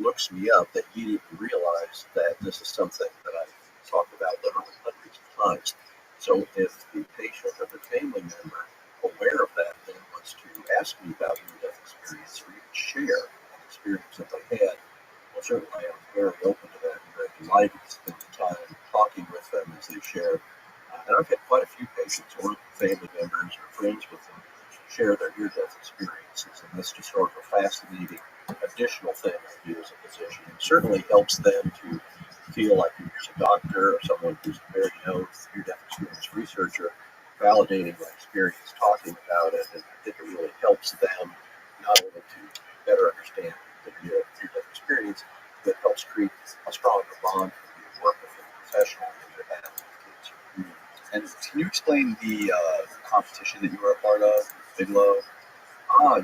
looks me up, they immediately realize that this is something that I've talked about literally hundreds of times. So if the patient or the family member aware of that then wants to ask me about near-death experience or even share an experience that they had, well, certainly I'm very open to that and very delighted to spend the time talking with them as they share. And I've had quite a few patients or family members or friends with them share their near-death experiences, and that's just sort of a fascinating additional thing I do as a physician. It certainly helps them to feel like there's a doctor or someone who's a very known near-death experience researcher validating my experience, talking about it, and I think it really helps them not only to better understand the near-death experience, but helps create a stronger bond for the work with the professional in their battle with cancer. And can you explain the competition that you were a part of, Bigelow?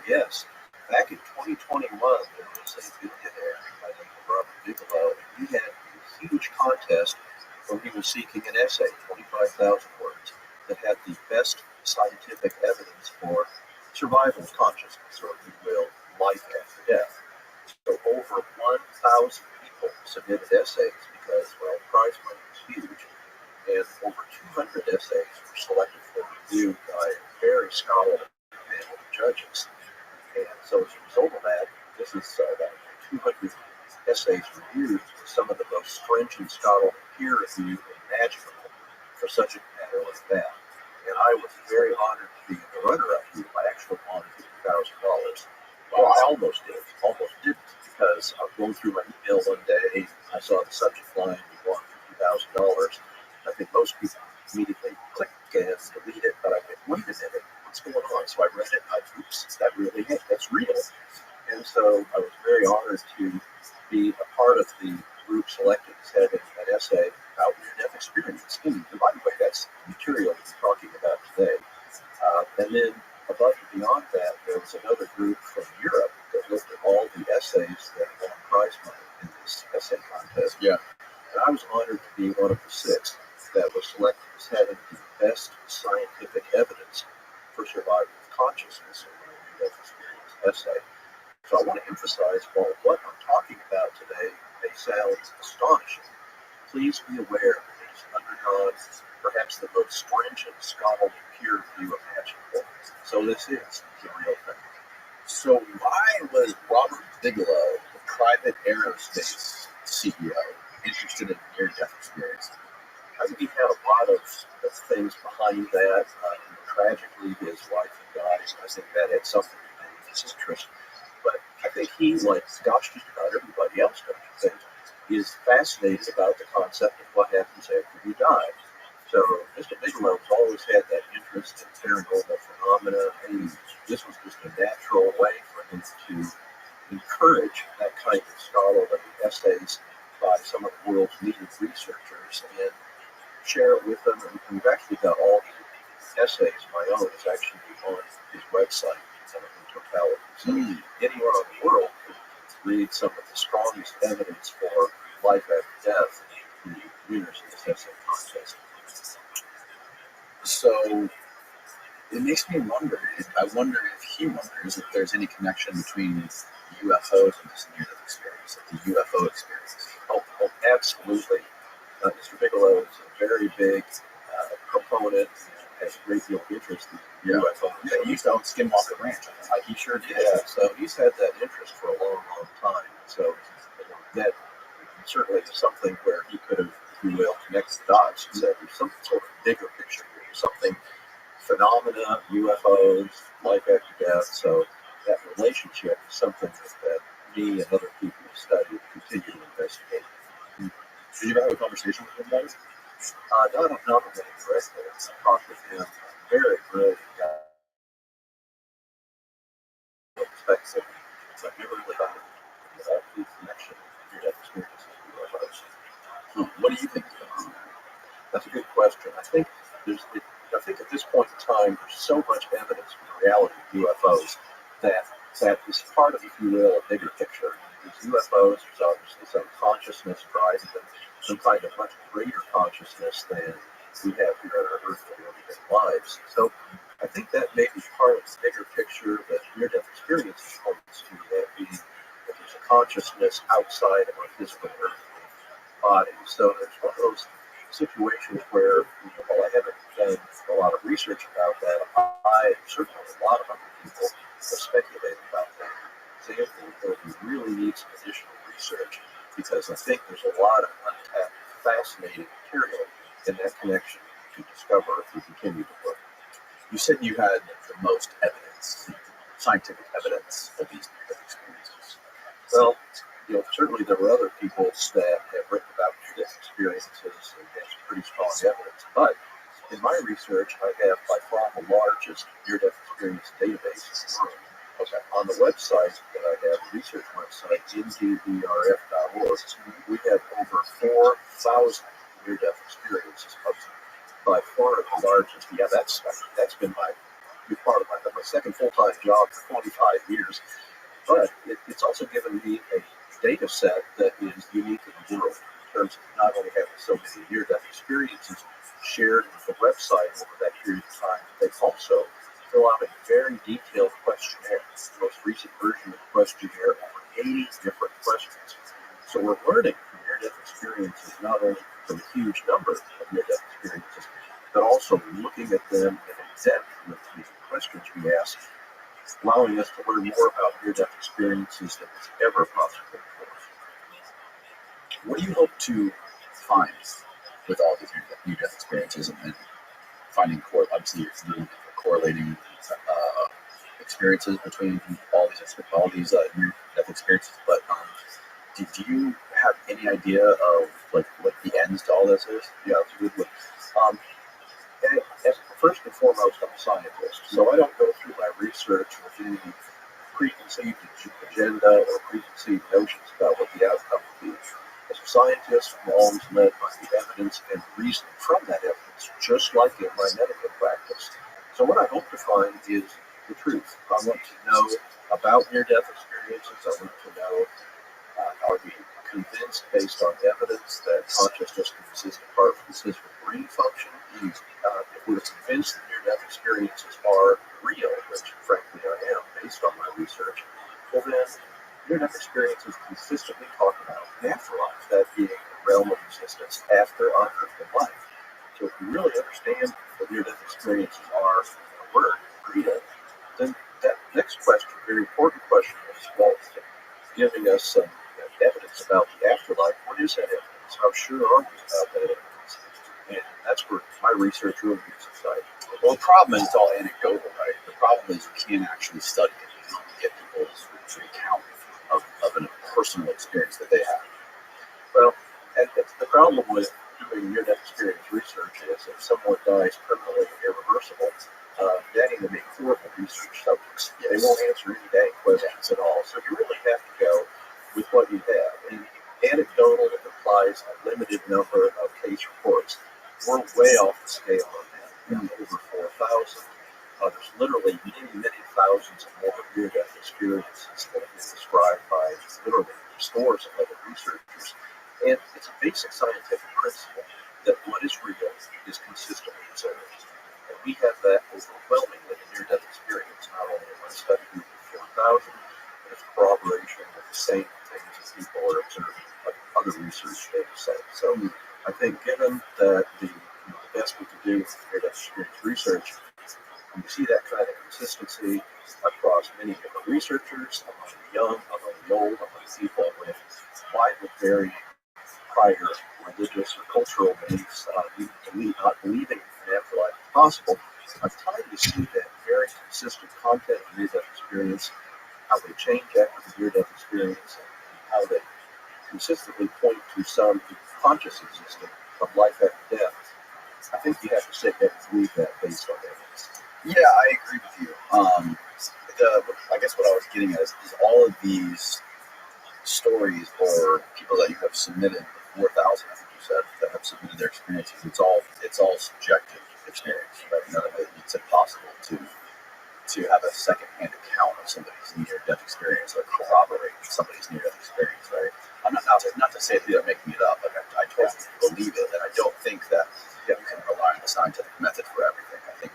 Yes. Back in 2021, there was a billionaire by the name of Robert Bigelow, and he had a huge contest where he was seeking an essay, 25,000 words, that had the best scientific evidence for survival of consciousness, or if you will, life after death. So over 1,000 people submitted essays because, well, prize money was huge, and over 200 essays were selected for review by a very scholarly panel of judges. And so as a result of that, this is about 200 essays reviewed with some of the most stringent scholarly peer review imaginable for subject matter like that. And I was very honored to be the runner-up here. I actually won $50,000. Well, I almost didn't, because I was going through my email one day, I saw the subject line, we won $50,000. I think most people immediately click and delete it, but I went, wait a minute, what's going on? So I read it, that's real. And so I was very honored to be a part of the group selected as having an essay about near-death experience. And by the way, that's the material we're talking about today. And then above and beyond that, there was another group from Europe that looked at all the essays that won prize money in this essay contest. Yeah. And I was honored to be one of the 6 that was selected as having the best scientific evidence for survival of consciousness in my near-death experience essay. So I want to emphasize, while what I'm talking about today may sound astonishing, please be aware that it has undergone perhaps the most stringent scholarly peer review imaginable. So this is the real thing. So why was Robert Bigelow, the private aerospace CEO, interested in near-death experience? I think he had a lot of things behind that. Tragically, his wife had died, and I think that had something to do with his interest. But I think he, like, gosh, just about everybody else, don't you think, is fascinated about the concept of what happens after you die. So Mr. Bigelow has always had that interest in paranormal phenomena, and this was just a natural way for him to encourage that kind of scholarly essays by some of the world's leading researchers and share it with them. And we've actually got all the essays, my own, is actually on his website in totality. So anyone on the world could read some of the strongest evidence for life after death in the winners of this essay contest. So it makes me wonder, I wonder if he wonders if there's any connection between UFOs and this near-death experience, like the UFO experience. Oh, absolutely. Mr. Bigelow is a very big proponent and has a great deal of interest in UFOs. Yeah, he used to own Skinwalker Ranch. He sure did. Yeah, so he's had that interest for a long, long time. So that certainly is something where he could have, if you will, connect the dots and said there's some sort of bigger picture here, something phenomena, UFOs, life after death. So that relationship is something that me and other people have studied and continue to investigate. Did you ever have a conversation with him about it? Not with him directly. I talked with him. Very brilliant guy. Expects it. So I've never really thought about the connection of near-death experiences with UFOs. What do you think? That's a good question. I think at this point in time, there's so much evidence for the reality of UFOs that is part of, if you will, a bigger picture. These UFOs, there's obviously some consciousness driving them, some kind of much greater consciousness than we have here in our earthly everyday lives. So I think that may be part of the bigger picture that near-death experiences points to, that there's a consciousness outside of our physical earthly body. So there's one of those situations where, while I haven't done a lot of research about that, I certainly a lot of other people have speculated about that. Example, where we really need some additional research because I think there's a lot of untapped, fascinating material in that connection to discover if we continue to look. You said you had the most evidence, scientific evidence of these experiences. Well, certainly there were other people that have written about near-death experiences and have some pretty strong evidence. But in my research, I have by far the largest near-death experience database in the world. Okay. On the website that I have, the research website, ngbrf.org, we have over 4,000 near-death experiences posted. By far the largest. Yeah, that's been part of my second full-time job for 25 years. But it's also given me a data set that is unique in the world in terms of not only having so many near-death experiences shared with the website over that period of time, they also fill out a very detailed questionnaire. The most recent version of the questionnaire, over 80 different questions. So we're learning from near-death experiences, not only from a huge number of near-death experiences, but also looking at them in depth with the questions we ask, allowing us to learn more about near-death experiences than was ever possible before. What do you hope to find with all these near-death experiences and finding obviously you're correlating experiences between all these near-death experiences, but do you have any idea of what the ends to all this is? Yeah, it's a good one. First and foremost, I'm a scientist, so I don't go through my research with any preconceived agenda or preconceived notions about what the outcome will be. As a scientist, I'm always led by the evidence and reasoning from that evidence, just like in my medical practice. So what I hope to find is the truth. I want to know about near-death experiences. I want to know, are we convinced based on evidence that consciousness consists of brain function? If we're convinced that near-death experiences are real, which frankly I am based on my research, well then near-death experiences consistently talk about an afterlife, that being the realm of existence after unearthly life. So if we really understand what near-death experiences are, a word, real, then that next question, very important question, is, well, giving us some evidence about the afterlife. What is that evidence? How sure are we about that evidence? And that's where my research really gets excited. Well, the problem is it's all anecdotal, right? The problem is you can't actually study it. You can only get people to account of a personal experience that they have. Well, and the problem with doing near-death experience research is if someone dies permanently and irreversible, that ain't going to make horrible research subjects. They won't answer any dang questions at all. So you really have to go with what you have. And anecdotal, it implies a limited number of case reports. We're way off the scale on that. Over 4,000. There's literally many thousands of more near-death experiences that have been described by literally scores of other researchers. And it's a basic scientific principle that what is real is consistently observed. And we have that overwhelmingly in near-death experience, not only in my study group of 4,000, but it's corroboration of the same things that people are observing, like other research data sets. So I think given that the best we can do with near-death experience research, and we see that kind of consistency across many different researchers, among the young, among the old, among people with widely varying prior religious or cultural beliefs, not believing an afterlife is possible. I'm trying to see that very consistent content of near-death experience, how they change after the near-death experience, and how they consistently point to some conscious existence of life after death. I think you have to sit there and believe that based on evidence. Yeah, I agree with you. I guess what I was getting at is all of these stories or people that you have submitted, 4,000, I think you said, that have submitted their experiences, it's all subjective experience, right? None of it, it's impossible to have a second-hand account of somebody's near-death experience or corroborate somebody's near-death experience, right? I'm not to say that they're making it up, but I totally believe it, and I don't think that you can rely on the scientific method for everything. I think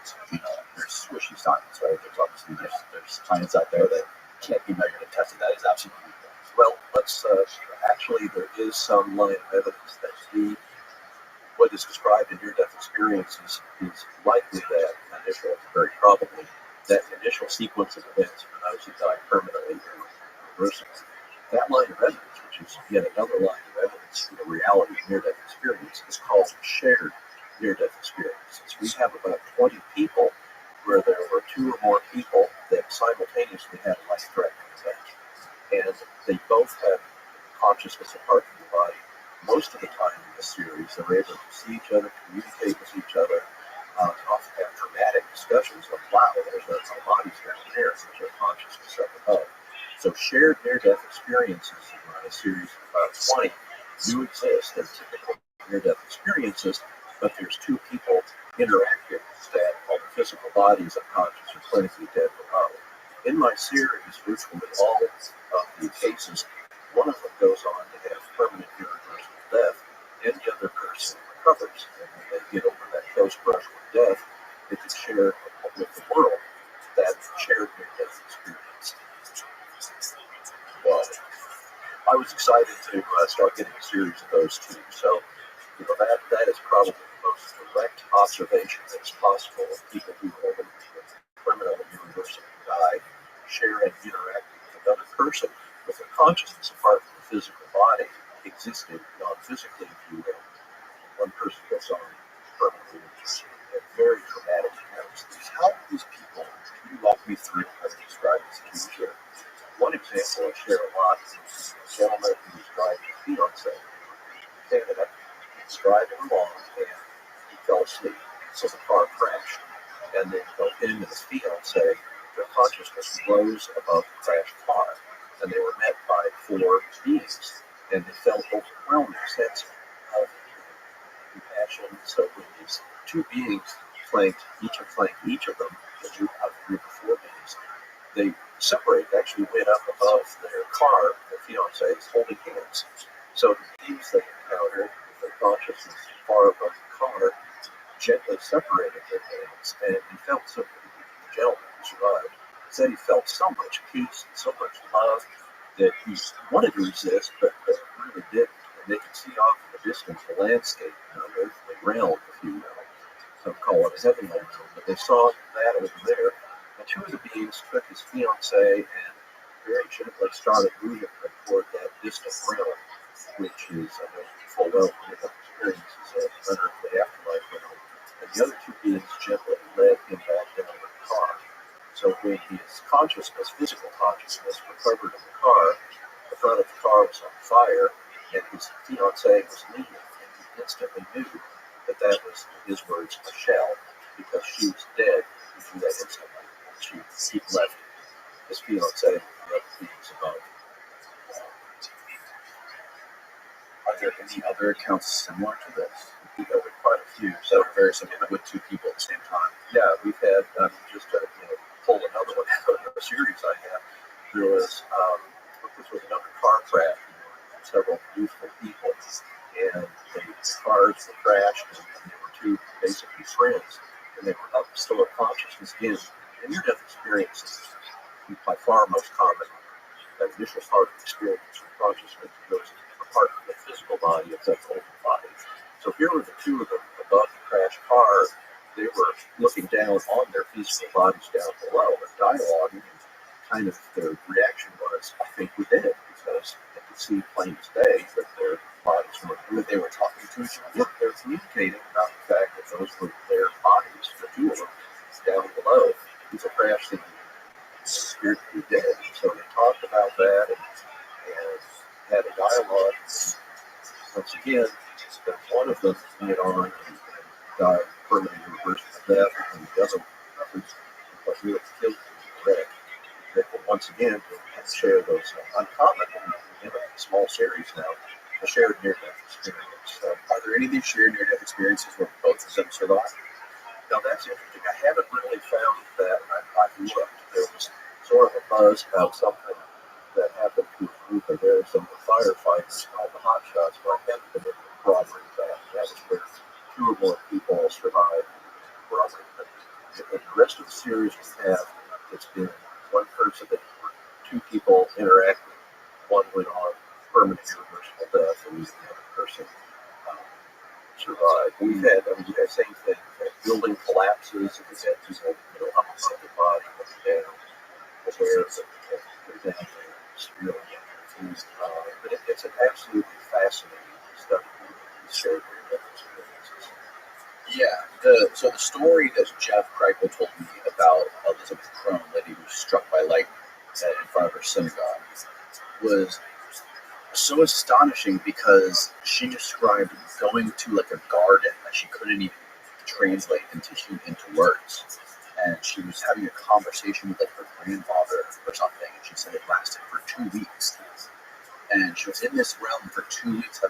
there's swishy science, right? There's obviously there's science out there that can't be measured and tested. That is absolutely false. Well, it's actually there is some line of evidence that what is described in near-death experiences is likely that initial, very probably, that initial sequence of events for those who die permanently or irreversibly. That line of evidence, which is yet another line of evidence for the reality of near-death experience, is called shared near-death experiences. We have about 20 people where there were two or more people that simultaneously had a life-threatening event, and they both had consciousness apart from the body. Most of the time in this series, they're able to see each other, communicate with each other, and often have dramatic discussions of, wow, there's our bodies down there, there's our consciousness up above. So shared near-death experiences in a series of about 20 do exist. They're typical near-death experiences, but there's two people interacting that while the physical body is unconscious or clinically dead below. In my series, virtually all of the cases, one of them goes on to have permanent irreversible death, and the other person recovers. And when they get over that close brush with death, they can share with the world that shared near-death experience. Well, I was excited to start getting a series of those two. So, that is probably the most direct observation that is possible of people who are permanently irreversibly die, share and interact with another person with their consciousness apart from the physical body, existing non-physically, if you will. One person goes on permanently and very dramatic accounts. How do these people, can you walk me through how they describe this to you? One example I share a lot is a gentleman who's driving his fiancée in Canada. He's driving along and he fell asleep, so the car crashed. And then both him and his fiancée, their consciousness rose above the crashed car, and they were met by four beings, and they felt overwhelming sense of compassion. So when these two beings flanked each of them, the group of four beings, they separated, actually went up above their car, their fiancés, holding hands. So the beings they encountered, with their consciousness far above the car, gently separated their hands, and he felt so, the gentleman who survived said he felt so much peace and so much love that he wanted to resist, but really didn't. And they could see off in the distance the landscape, an earthly realm, if you will. Some call it a heavenly realm, but they saw that over there. And two of the beings took his fiancée and very gently started moving her toward that distant realm, which is, I know full well from your experiences of unearthly afterlife realm. And the other two beings gently led him back down to the car. So when his consciousness, physical consciousness, recovered in the car, the front of the car was on fire, and his fiancée was leaving, and he instantly knew that that was, in his words, a shell, because she was dead. He knew that instantly. He left his fiancée with the other beings above. Are there any other accounts similar to this? We've had quite a few. So very similar with two people at the same time. Yeah, we've had, just to pull another one out of a series I had, there was, this was another car crash, several youthful people, and the cars were crashed, and there were two basically friends, and they were up still in consciousness. Again, in near-death experiences, by far most common, that initial part of experience from consciousness goes apart from the physical body, it's that whole body. So here were the two of them above the crashed car. They were looking down on their physical bodies down below and dialoguing, and kind of their reaction was, I think we did, because they could see plain as day that their bodies were, that they were talking to each other. Yeah, they were communicating about the fact that those were their bodies, the two of them, down below. It was a crash that appeared to be dead. So they talked about that and had a dialogue. Once again, one of them went on and died permanently irreversible death, and the other one was really killed in wreck. That will once again share those uncommon, in a small series now, a shared near-death experience. Are there any of these shared near-death experiences where both of them survive? Now that's interesting. I haven't really found that. I've looked. There was sort of a buzz about something that happened to a group of there, some of the firefighters called the hot shots, but I haven't been able to corroborate that. That was where two or more people survived. But the rest of the series we have, it's been one person that two people interacting. One went on We've had, we had same thing, building collapses, and we've had people, up above the body, looking down, aware of the down there, really confused. But it's an absolutely fascinating study. Share your experiences. Yeah. So the story that Jeff Kripal told me about Elizabeth Crone, lady who was struck by lightning in front of her synagogue, was so astonishing because she described going to like a garden that she couldn't even translate into words. And she was having a conversation with like her grandfather or something, and she said it lasted for 2 weeks. And she was in this realm for 2 weeks,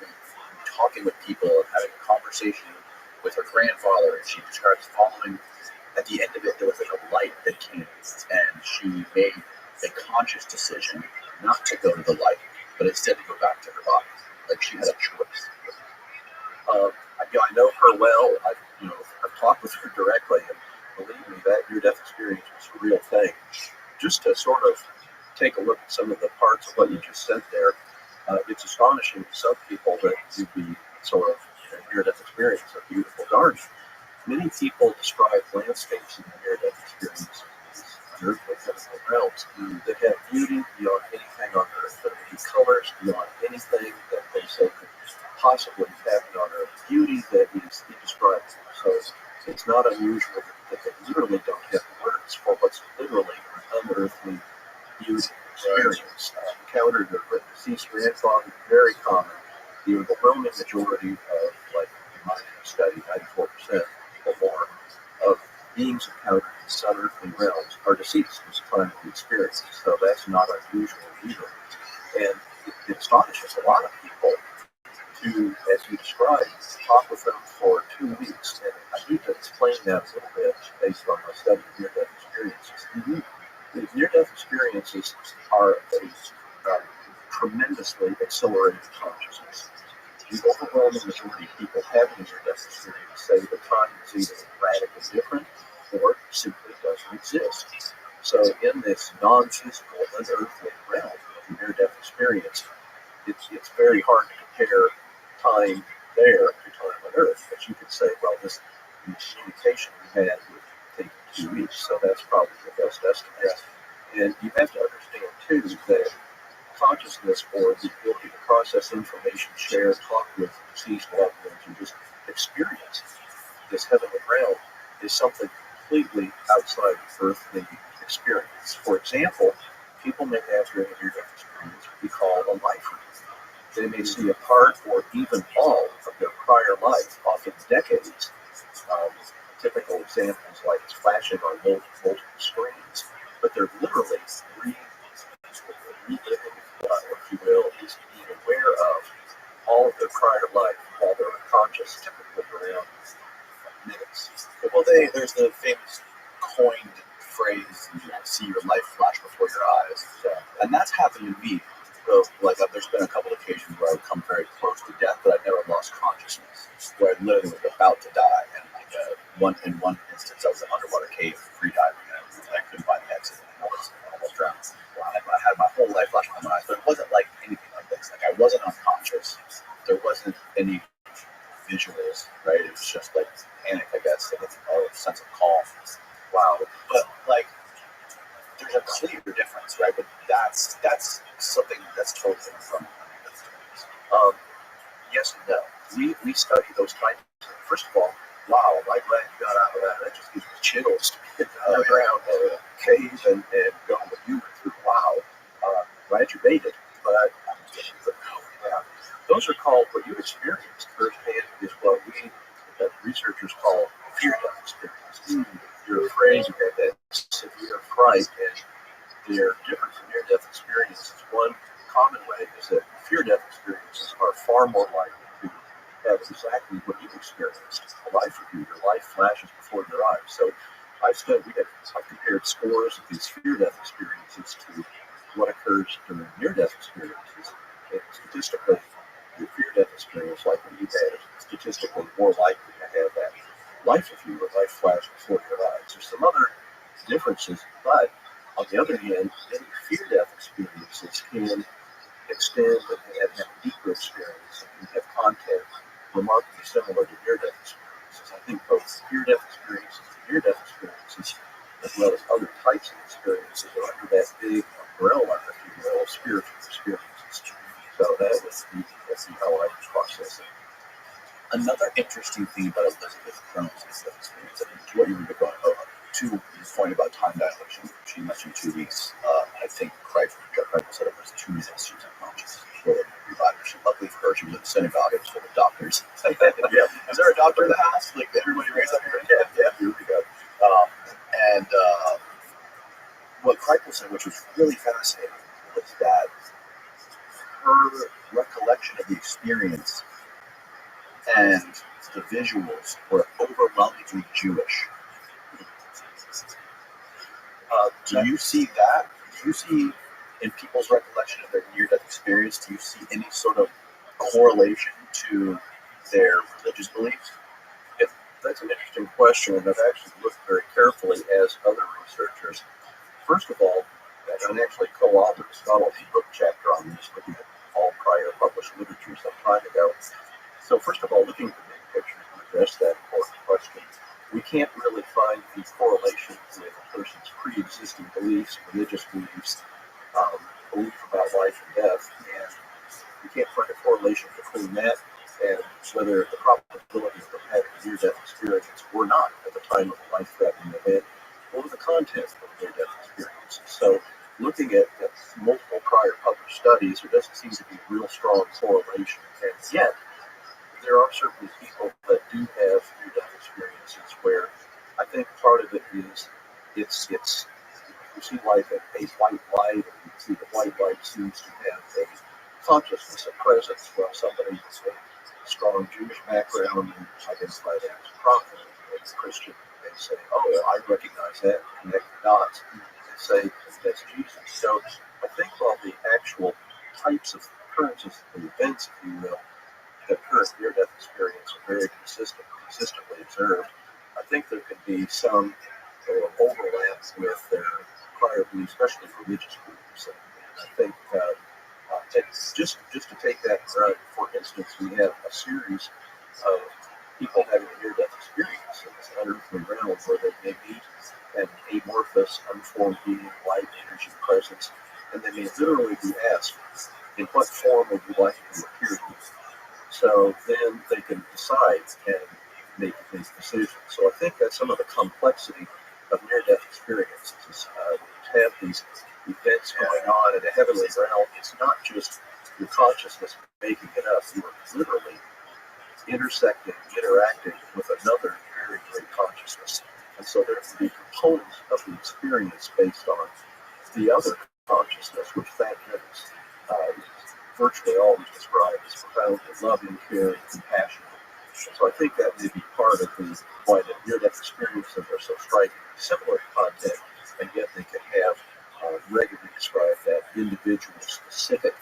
talking with people and having a conversation with her grandfather. And she describes following. At the end of it, there was like a light that came, and she made a conscious decision not to go to the light, but instead to go back to her body. Like she had a choice. I know her well. I've talked with her directly, and believe me, that near-death experience was a real thing. Just to sort of take a look at some of the parts of what you just said there, it's astonishing to some people that you'd be sort of a near-death experience, a beautiful garden. Many people describe landscapes in the near-death experience as unearthly physical realms that have beauty beyond anything on earth, that have colors beyond anything that they say could possibly happen on earth, beauty that is indescribable. So it's not unusual that they literally don't have words for what's literally an unearthly beauty experience. Encountered a deceased grandfather, very common. The overwhelming majority of, like in my study, 94% or more of beings encountered in this unearthly realms are deceased at the time of the experience. So that's not unusual either. And it astonishes a lot of people to, as you described, talk with them for 2 weeks. And I need to explain that a little bit based on my study of near-death experiences. The near-death experiences are a tremendously accelerated consciousness. The overwhelming majority of people having a near-death experience say the time is either radically different or simply doesn't exist. So in this non-physical, unearthly realm of the near-death experience, it's very hard to compare time there to time on Earth. But you could say, well, this communication we had would take 2 weeks, so that's probably the best estimate. And you have to understand, too, that consciousness, or the ability to process information, share, talk with deceased loved ones, and just experience this heavenly realm is something completely outside of earthly experience. For example, people may have during a near-death experience what we call a life review. They may see a part or even all of their prior life, often decades. Typical examples like it's flashing on multiple screens, but they're literally reliving, if you will, is being aware of all of their prior life while they're unconscious, typically around minutes. Well, there's the famous coined phrase, see your life flash before your eyes. And that's happened to me. So, there's been a couple of occasions where I've come very close to death, but I've never lost consciousness, where I literally was about to die. And in one instance, I was in an underwater cave, free diving, and I couldn't find the exit, and I was almost drowned. I had my whole life flash before my eyes, but it wasn't like anything like this. Like, I wasn't unconscious. There wasn't any visuals, right? It was just like panic, I guess, and a sense of calm. Wow. But there's a clear difference, right? But that's something that's totally different from Yes and no. We study those kinds of things. First of all, wow, I'm glad you got out of that. That just gives me chills to get underground cave and go what you went through. Wow. Glad you made it. But those are called, what you experienced firsthand is what we researchers call fear-death experiences. You're afraid, you have that severe fright, and they're different from near-death experiences. One common way is that fear-death experiences are far more likely to have exactly what you experienced. A life review, your life flashes before your eyes. So I've compared scores of these fear-death experiences to what occurs during near-death experiences. And statistically, your fear-death experience, like what you had, is statistically more likely to have that life review or life flash before your eyes. There's some other differences, but on the other hand, many fear-death experiences can extend and have deeper experience and have content remarkably similar to near-death experience. near-death experiences and near-death experiences, as well as other types of experiences, are under that big umbrella, if you will, of spiritual experiences. So that's how I process it. Another interesting thing about Elizabeth Crohn's experience, I think, to what you were going to your point about time dilation. She mentioned 2 weeks. I think Christ said it was 2 minutes she was unconscious. She revived her. Luckily for her, she was in the synagogue. It was full of doctors. Yeah. Is there a doctor in the house? Like, everybody raise up here? Yeah, here we go. And what Kreipel said, which was really fascinating, was that her recollection of the experience and the visuals were overwhelmingly Jewish. Do you see that? Do you see in people's recollection of their near-death experience, do you see any sort of correlation to their religious beliefs? That's an interesting question, and I've actually looked very carefully as other researchers. First of all, and actually co-authored a scholarly book chapter on this, looking at all prior published literature some time ago. So first of all, looking at the big picture to address that important question, we can't really find the correlation with a person's pre-existing beliefs, religious beliefs, belief about life and death, and we can't find a correlation between that and whether the probability of them having a near-death experience or not at the time of a life-threatening event, or the content of a near-death experience. So looking at multiple prior published studies, there doesn't seem to be a real strong correlation, and yet there are certainly people that do have near-death experiences where I think part of it is it's you see life at a white light, and you see the white light seems to have a consciousness, a presence, while somebody with a strong Jewish background and identify that as a prophet, as a Christian, they say, oh, I recognize that, connect the dots, and say, that's Jesus. So I think while the actual types of occurrences, the events, if you will, that occur in near-death experience are very consistently observed, I think there can be some overlap with their prior beliefs, especially religious beliefs. And I think just to take that, for instance, we have a series of people having a near-death experience in this unearthly realm where they may meet an amorphous, unformed being, light, energy, presence, and they may literally be asked, in what form would you like to appear to you? So then they can decide and make these decisions. So I think that's some of the complexity of near-death experiences. To have these events going on in a heavenly realm, it's not just your consciousness making it up. You are literally intersecting, interacting with another very great consciousness. And so there can be components of the experience based on the other consciousness, which, thank goodness, virtually always described as profoundly loving, caring, compassionate. And so I think that may be part of why the near-death experiences are so striking, similar content, and yet they can have regularly described that individual-specific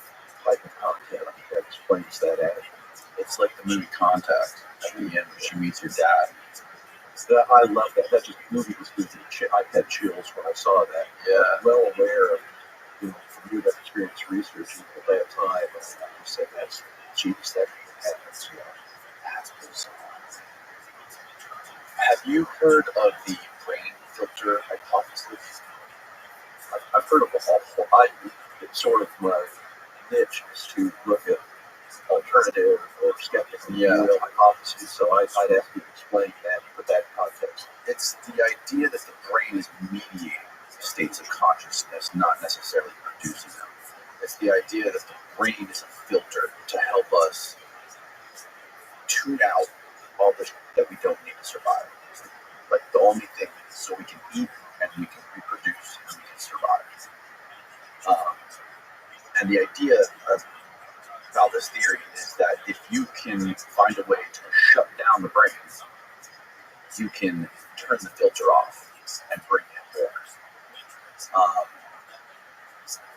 type of content. I think that explains that adequately. It's like the movie Contact at the end when she meets her dad. I love that. That movie just gives me I had chills when I saw that. Yeah. I'm well aware of, from near-death experience research at that time. And I just said, that's genius. That happens. That's bizarre. Have you heard of the brain filter hypothesis? I've heard of the whole. It's sort of my niche is to look at alternative or skeptical hypotheses. So I'd ask you to explain that, put that in context. It's the idea that the brain is mediating states of consciousness, not necessarily producing them. It's the idea that the brain is a filter to help us tune out all this that we don't need to survive. Like the only thing is so we can eat and we can reproduce and we can survive. And the idea about this theory is that if you can find a way to shut down the brain, you can turn the filter off and bring in more.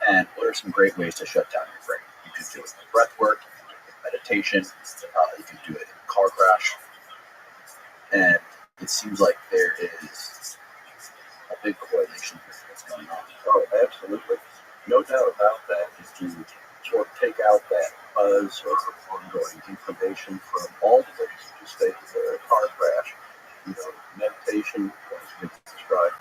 And what are some great ways to shut down your brain? You can do it with breath work, you can do it with meditation, you can do it in a car crash. And it seems like there is a big correlation here that's going on. Oh, absolutely. No doubt about that. If you sort of take out that buzz or ongoing information from all the ways you just stated, a car crash, meditation, as we described.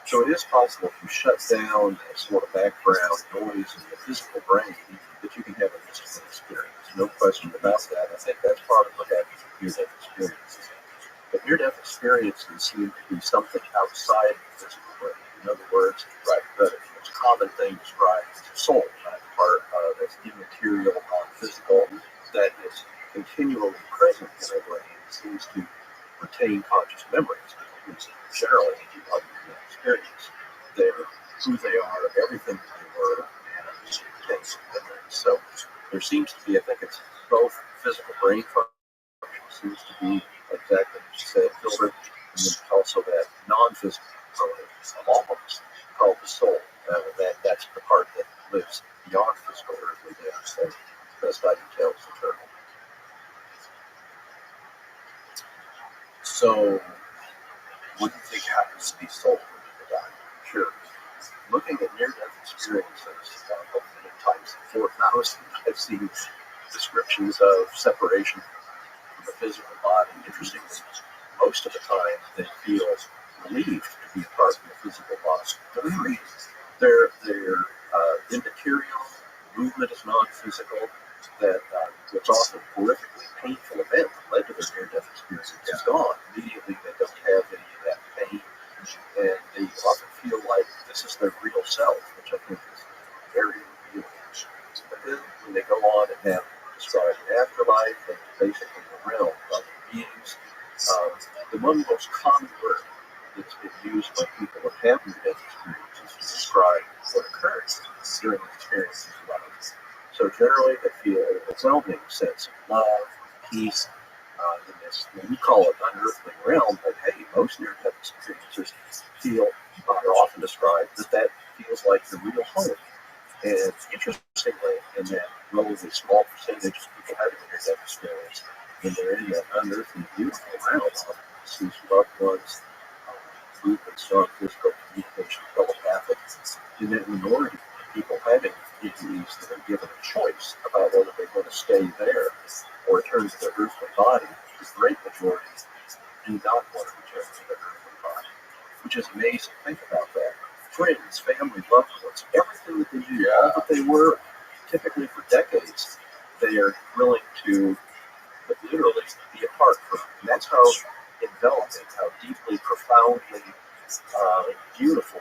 So it is possible to shut down that sort of background noise in the physical brain that you can have a mystical experience. No question about that. I think that's part of what happens with near-death experiences. But near-death experiences seem to be something outside the physical brain. In other words, the most common thing described as a soul, that part that's immaterial, non-physical, that is continually present in our brain, seems to retain conscious memories. Because generally, like the experience, they're who they are, everything that they were, and intense memories. So there seems to be, I think it's both physical brain function seems to be exactly what you said, filtered, and then also that non-physical component of all of us called the soul. That's the part that lives beyond physical earthly death. So best I can tell is eternal. So, what do you think happens to these souls when people die? Sure. Looking at near-death experiences, many times 4,000, I've seen descriptions of separation from the physical body. Interestingly, most of the time they feel relieved to be apart from the physical body. They're free. They're immaterial. Movement is non-physical. That what's often a horrifically painful event that led to their near-death experience is gone. Immediately, they don't have any of that pain, and they often feel like this is their real self, which I think is very revealing. But then, when they go on and have described an afterlife and basically the realm of other beings, the one most common word that's been used by people who have near-death experiences to describe what occurs during the experiences of life. So generally, they feel an overwhelming sense of love, peace, in this, we call it unearthly realm, but hey, most near-death experiencers feel, are often described, that feels like the real home. And interestingly, in that relatively small percentage of people having a near-death experience, when they're in that unearthly, beautiful realm, see loved ones, movement, strong physical communication, telepathic, in that minority of people having entities that are given a choice about whether they want to stay there or return to their earthly body. The great majority do not want to return to their earthly body, which is amazing. Think about that. Friends, family, loved ones, everything that they do, all that they were, typically for decades, they are willing to literally be apart from. And that's how enveloping, how deeply, profoundly beautiful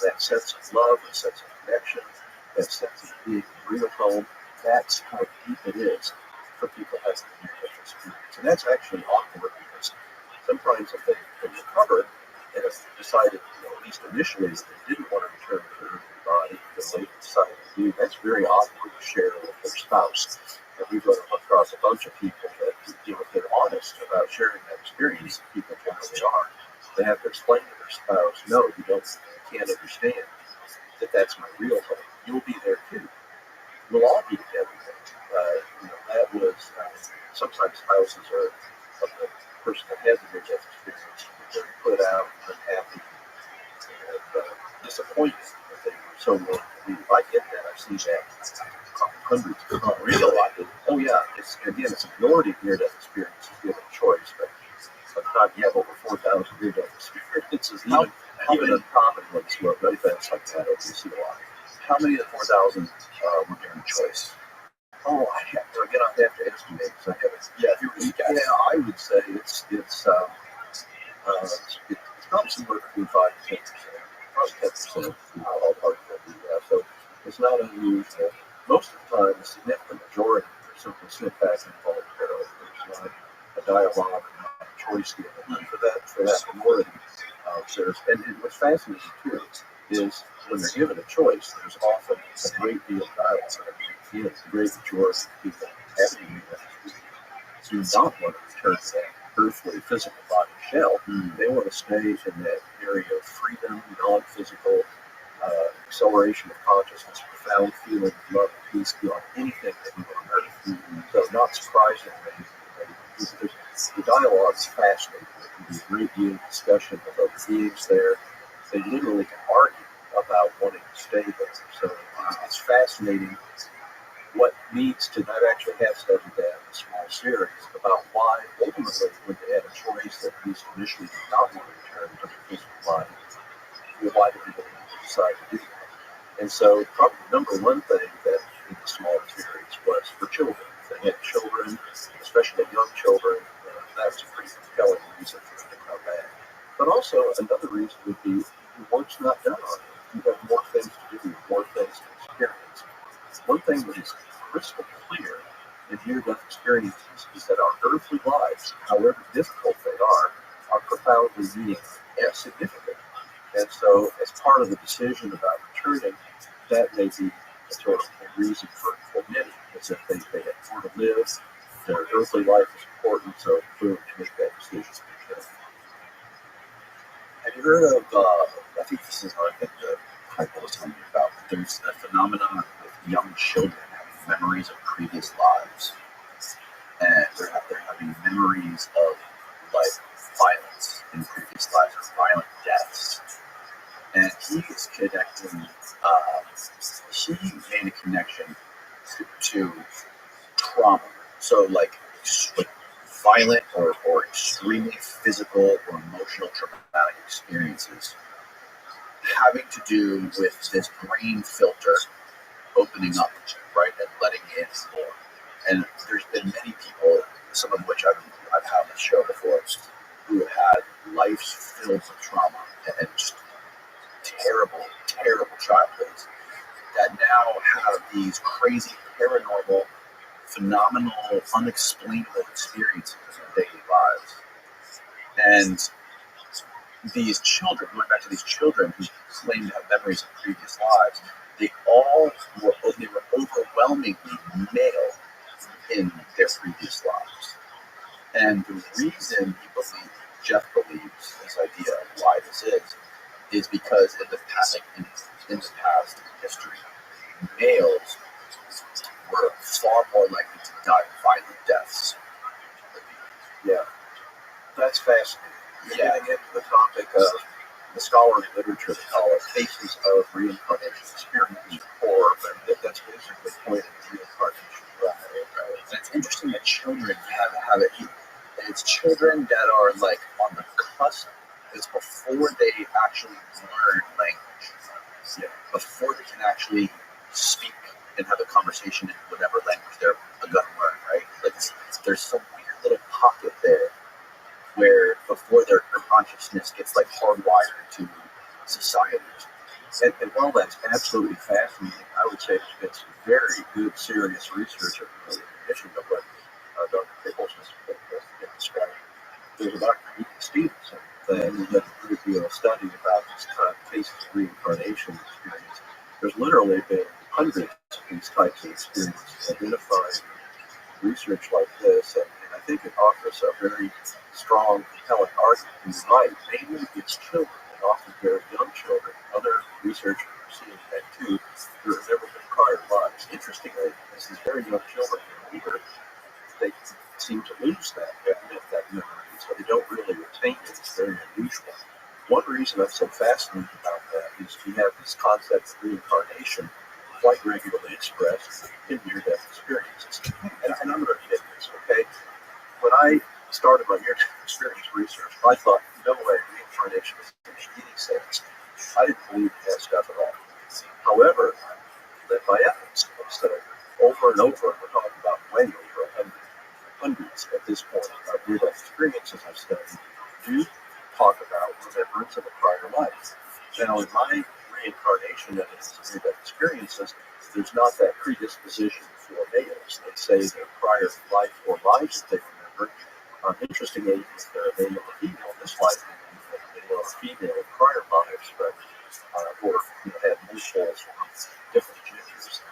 that sense of love, that sense of connection, that sense of being real home. That's how deep it is for people having a near-death experience. And that's actually awkward because sometimes if they recover and have decided, at least initially, that they didn't want to return to their earthly body, because they decided to do, that's very awkward to share with their spouse. And we've run across a bunch of people that, if they're honest about sharing that experience, people generally are, they have to explain to their spouse, no, you can't understand that that's my real home. You'll be there too. We'll all be together. That was sometimes spouses are of the person that has a near-death experience. They're put out, unhappy, and disappointed that they were so willing to leave. I get that. I've seen that hundreds of times. Really? Oh yeah. It's a minority of near-death experiences given a choice, but not yet over 4,000 near-death experiences. Even uncommon ones who are events like that, you see a lot. How many of the 4,000 were given a choice? Oh, I'd have to estimate because I haven't. I would say it's probably somewhere between 5 to 10%, probably 10% all part of it. So it's not unusual. Most of the time, the significant majority are simply sit back and voluntarily. There's not a dialogue, not a choice given. And for that minority, and what's fascinating too is when they're given a choice, there's often a great deal of dialogue. The great majority of people having do not want to return to that earthly physical body shell. They want to stay in that area of freedom, non-physical, acceleration of consciousness, profound feeling of love and peace beyond anything that we on earth. So not surprisingly, the dialogue is fascinating. There can be a great deal of discussion of other beings there. They literally can argue about wanting to stay there. So it's fascinating what needs to, I've actually have studied that a small series about why, ultimately, when they had a choice that at least initially did not want to return to their physical body, why did people decide to do that? And so, probably the number one thing that in the smaller series was for children. If they had children, especially young children, that was a pretty compelling reason for them to come back. But also, another reason would be your work's not done on it. You have more things to do, more things to experience. One thing that is crystal clear in near-death experiences is that our earthly lives, however difficult they are profoundly meaningful and significant. And so, as part of the decision about returning, that may be a sort of a reason for many, is that they have more to live, their earthly life is important, so clearly to make that decision. Have you heard of, I think this is what I think the Michael was telling me about, but there's a phenomenon with young children having memories of previous lives. And they're having memories of, like, violence in previous lives or violent deaths. And he is connecting, he made a connection to trauma. So, like violent or extremely physical or emotional traumatic experiences having to do with this brain filter opening up, right, and letting in more. And there's been many people, some of which I've had on the show before, who have had lives filled with trauma and just terrible, terrible childhoods that now have these crazy, paranormal, phenomenal, unexplainable experiences in their daily lives. And these children, going back to these children who claim to have memories of previous lives, they were overwhelmingly male in their previous lives. And the reason Jeff believes this idea of why this is because in the past history, males were far more likely to die violent deaths. Yeah, that's fascinating. You're Yeah. getting into the topic of the scholarly literature, they call it cases of reincarnation experience, or that's basically pointing to reincarnation. Right. And it's interesting that children have it. And it's children that are like on the cusp. It's before they actually learn language. Yeah. Before they can actually speak and have a conversation in whatever language they're going to learn, right? Like there's some weird little pocket there where before their consciousness gets like hardwired into society. And while that's absolutely fascinating, I would say there's been some very good, serious research in addition to what Dr. Pickles has described. There's a Dr. Stevenson that has done a great deal of study about this kind of cases of reincarnation experience. There's literally been hundreds of these types of experiences identified in research like this, and I think it offers a very strong, compelling argument. He's right. Mainly it's children, and often very young children. Other researchers are seeing that too, who remember their prior lives. Interestingly, as these very young children get older, they seem to lose that memory, so they don't really retain it. It's very unusual. One reason I'm so fascinated about that is we have this concept of reincarnation quite regularly expressed in near-death experiences. And I'm going to admit this, okay? When I started my near-death experience research, I thought, no way, reincarnation doesn't make any sense. I didn't believe in that stuff at all. However, led by evidence, so over and over, we're talking about way over hundreds at this point of near-death experiences I've studied, do talk about remembrance of a prior life. Now, in my reincarnation evidence of near-death experiences, there's not that predisposition for males. They say their prior life or lives that they remember. Interestingly, if they're a male or female, this life would be a male or female in prior lives, but or had multiple different genders,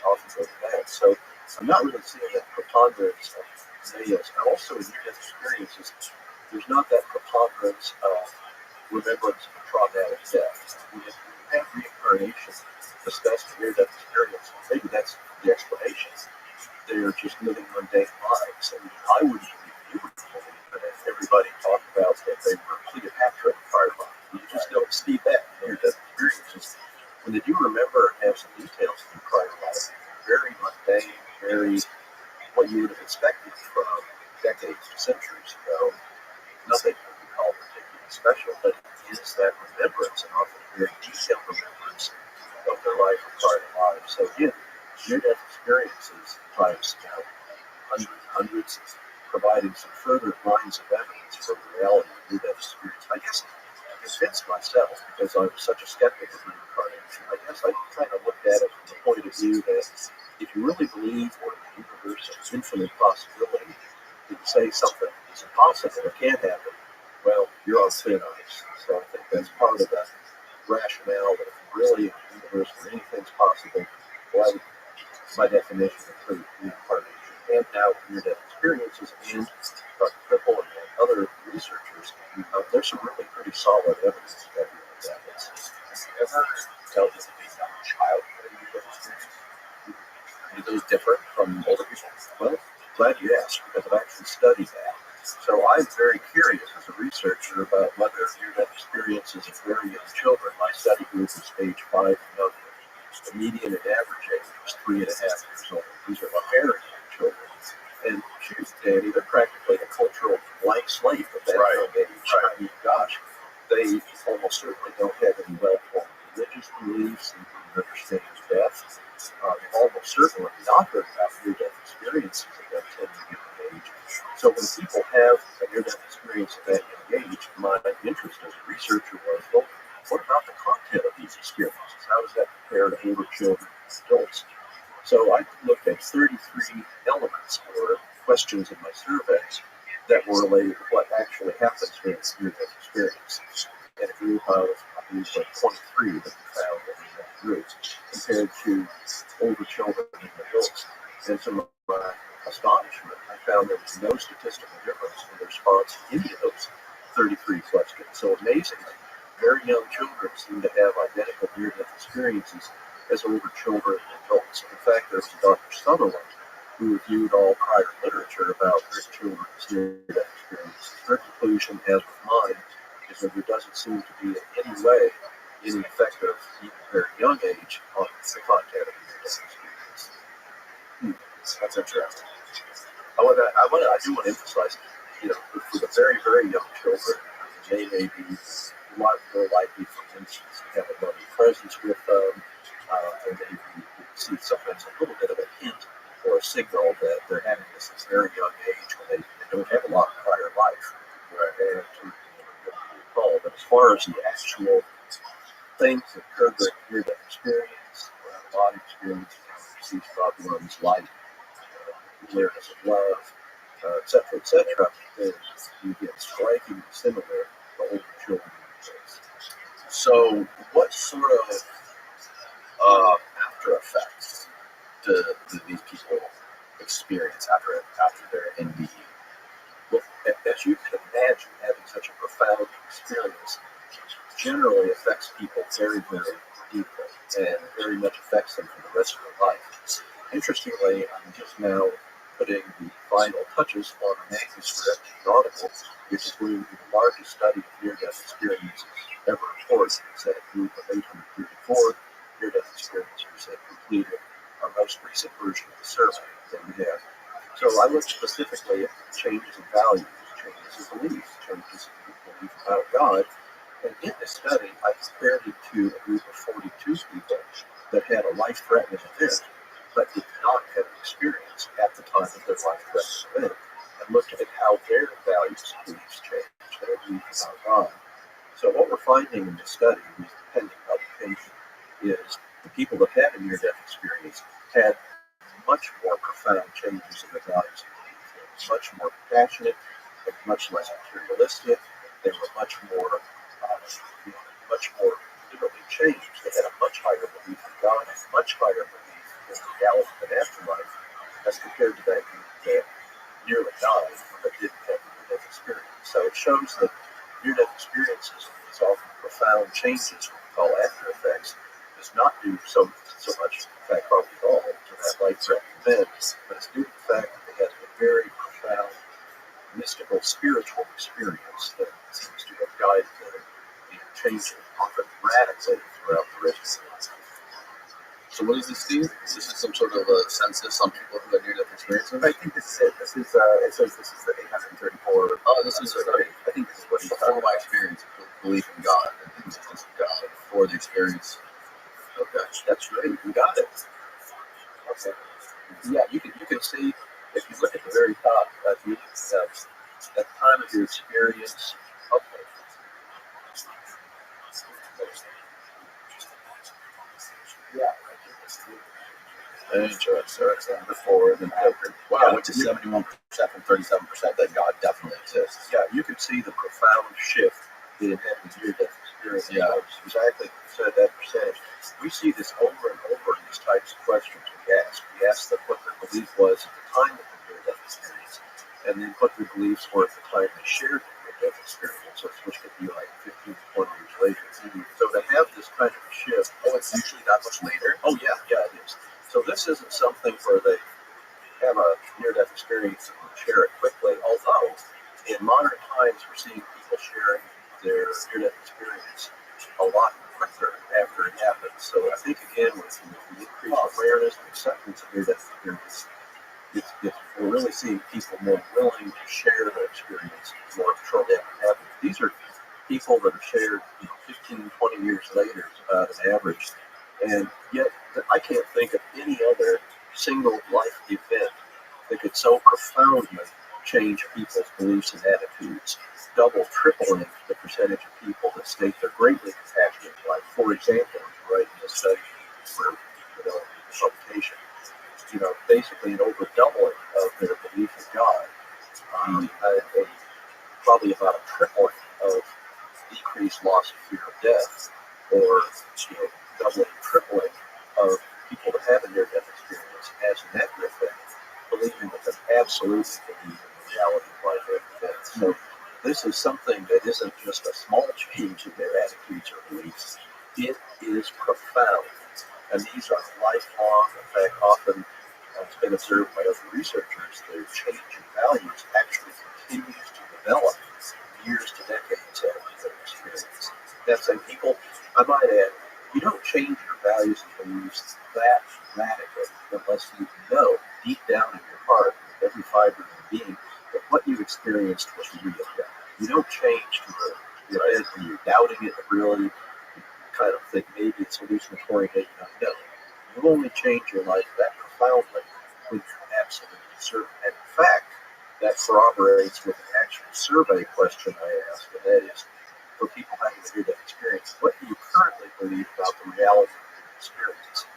often go to that. So I'm not really seeing that preponderance of males. And also in near-death experiences, there's not that preponderance of remembrance of a traumatic death. When you have reincarnation discussed in near-death experience, maybe that's the explanation. They're just living mundane lives. And I wouldn't believe you would believe that everybody talked about that they were Cleopatra in prior life. You just don't see that in near-death experiences. When they do remember and have some details from prior life, very mundane, very what you would have expected from decades to centuries ago. Nothing would be called particularly special, but it is that remembrance, and often very detailed remembrance of their life and part of life. So again, near-death experiences times hundreds, providing some further lines of evidence for the reality of near-death experience. I guess I convinced myself, because I was such a skeptic of reincarnation, I guess I kind of looked at it from the point of view that if you really believe we're in the universe of infinite possibility, to say something is impossible or can't happen, well, you're on thin ice. So I think that's part of the rationale that if you're really in the universe where anything's possible, well, by definition, include reincarnation. And now near-death experiences and Dr. Triple and other researchers, there's some really pretty solid evidence that happens. Have you ever dealt with a young child with a near-death experience? Do those differ from older people? Well, glad you asked, because I've actually studied that. So I'm very curious as a researcher about whether near-death experiences of very young children. My study group is age 5 and younger. The median and average age was 3.5 years old. These are very young children. And shoot, Danny, they're practically a cultural blank slate at that young age. Right. I mean, gosh, they almost certainly don't have any well-formed religious beliefs and understand death. They've almost certainly not heard about near-death experiences at that tender young age. So when people have a near-death experience at that young age, my interest as a researcher was, well, what about the content of these experiences? How does that compare to older children and adults? So I looked at 33 elements or questions in my surveys that were related to what actually happens during a near-death experience. And a group of, I believe, like 23 that we found in that group compared to older children and adults. And to my astonishment, I found there was no statistical difference in the response to any of those 33 questions. So amazingly, very young children seem to have identical near-death experiences as older children and adults. In fact, there's Dr. Sutherland, who reviewed all prior literature about children's near-death experiences. Her conclusion, as with mine, is that there doesn't seem to be in any way any effect of even very young age on the content of near-death experience. That's interesting. I do want to emphasize, for the very, very young children, they may be a lot more likely, for instance, to have a loving presence with them, and maybe you see sometimes a little bit of a hint or a signal that they're having this at a very young age when they don't have a lot of prior life. Right? And to recall, but as far as the actual things that occur during near-death experience, body experience, disease problems, light, awareness of love, etc., then you get striking similar to older children. So, what sort of after effects do these people experience after they're in the? Well, as you can imagine, having such a profound experience generally affects people very, very deeply and very much affects them for the rest of their life. Interestingly, I'm just now putting the final touches on a manuscript article, which is going to be the largest study of near-death experiences ever reported. It's a group of 834 near-death experiencers that completed our most recent version of the survey that we have. So I looked specifically at changes in values, changes in beliefs, changes in belief about God. And in this study, I compared it to a group of 42 people that had a life-threatening event, but did not have an experience at the time of their life-threatening event, and looked at how their values and beliefs changed, their belief about God. So what we're finding in this study, with pending publication, is the people that had a near-death experience had much more profound changes in their values and beliefs. They were much more compassionate, they were much less materialistic, they were much more literally changed. They had a much higher belief in God, a much higher belief in the reality of an afterlife, as compared to that group that nearly died but didn't have a near-death experience. So it shows that near-death experiences, these often profound changes, what we call after effects, does not do so much, in fact, hardly at all, to that life-threatening event, but it's due to the fact that they had a very profound mystical, spiritual experience that seems to have guided them in changing often radically throughout the rest of their life. So what is this, Steve? Is this some sort of a census on people who have near-death experiences? I think this is it. This is it says this is the 834. Oh, this is survey. I think this is what he's before talking my about. experience, belief in God and the existence of God. Before the experience. Okay. That's right. You got it. Okay. Yeah, you can see if you look at the very top at the time of your experience. Okay. Yeah. Interesting. Before and after. Wow, I went to 71% from 37% that God definitely exists. Yeah, you can see the profound shift in having near-death experience. Yeah. Exactly. You said that percentage. We see this over and over in these types of questions we ask. We ask them what their belief was at the time of the near-death experience, and then what their beliefs were at the time they shared the near-death experience, which could be like 15, 20 years later. So to have this kind of a shift, It's usually that much later. oh yeah, it is. So this isn't something where they have a near-death experience and share it quickly, although in modern times we're seeing people sharing their near-death experience a lot quicker after it happens. So I think again with the increased awareness and acceptance of near-death experience, we're really seeing people more willing to share their experience more shortly after it happens. These are people that are shared 15, 20 years later about an average. And yet I can't think of any other single life event that could so profoundly change people's beliefs and attitudes, double, tripling the percentage of people that state they're greatly compassionate. Like, for example, right in this study for developing the publication, basically an over doubling of their belief in God, probably about a tripling of decreased loss of fear of death, or doubling, tripling of people that have a near-death experience has a negative effect, believing that they absolutely believe in the reality of life after death. So this is something that isn't just a small change in their attitudes or beliefs. It is profound, and these are lifelong. In fact, often it's been observed by other researchers, their change in values actually continues to develop years to decades after their experience. That's and people, I might add, you don't change your values and beliefs that dramatically unless you know deep down in your heart, with every fiber of your being, that what you experienced was real. You don't change to the end when you're doubting it, really kind of think maybe it's hallucinatory, maybe not. No. You only change your life that profoundly when you're absolutely certain. And in fact, that corroborates with an actual survey question I asked, and that is, for people having a near-death experience, what do you currently believe about the reality of your experience?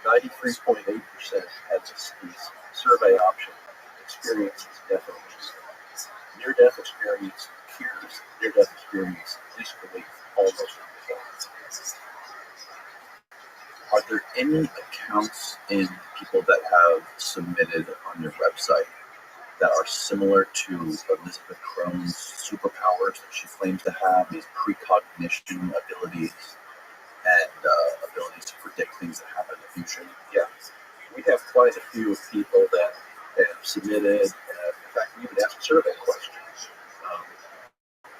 93.8% had this survey option. Experience is definitely near-death experience cures near-death experience disbelief almost immediately. Are there any accounts in people that have submitted on your website that are similar to Elizabeth Crohn's superpowers that she claims to have, these precognition abilities and abilities to predict things that happen in the future? Yeah, we have quite a few people that have submitted. In fact, we even asked survey questions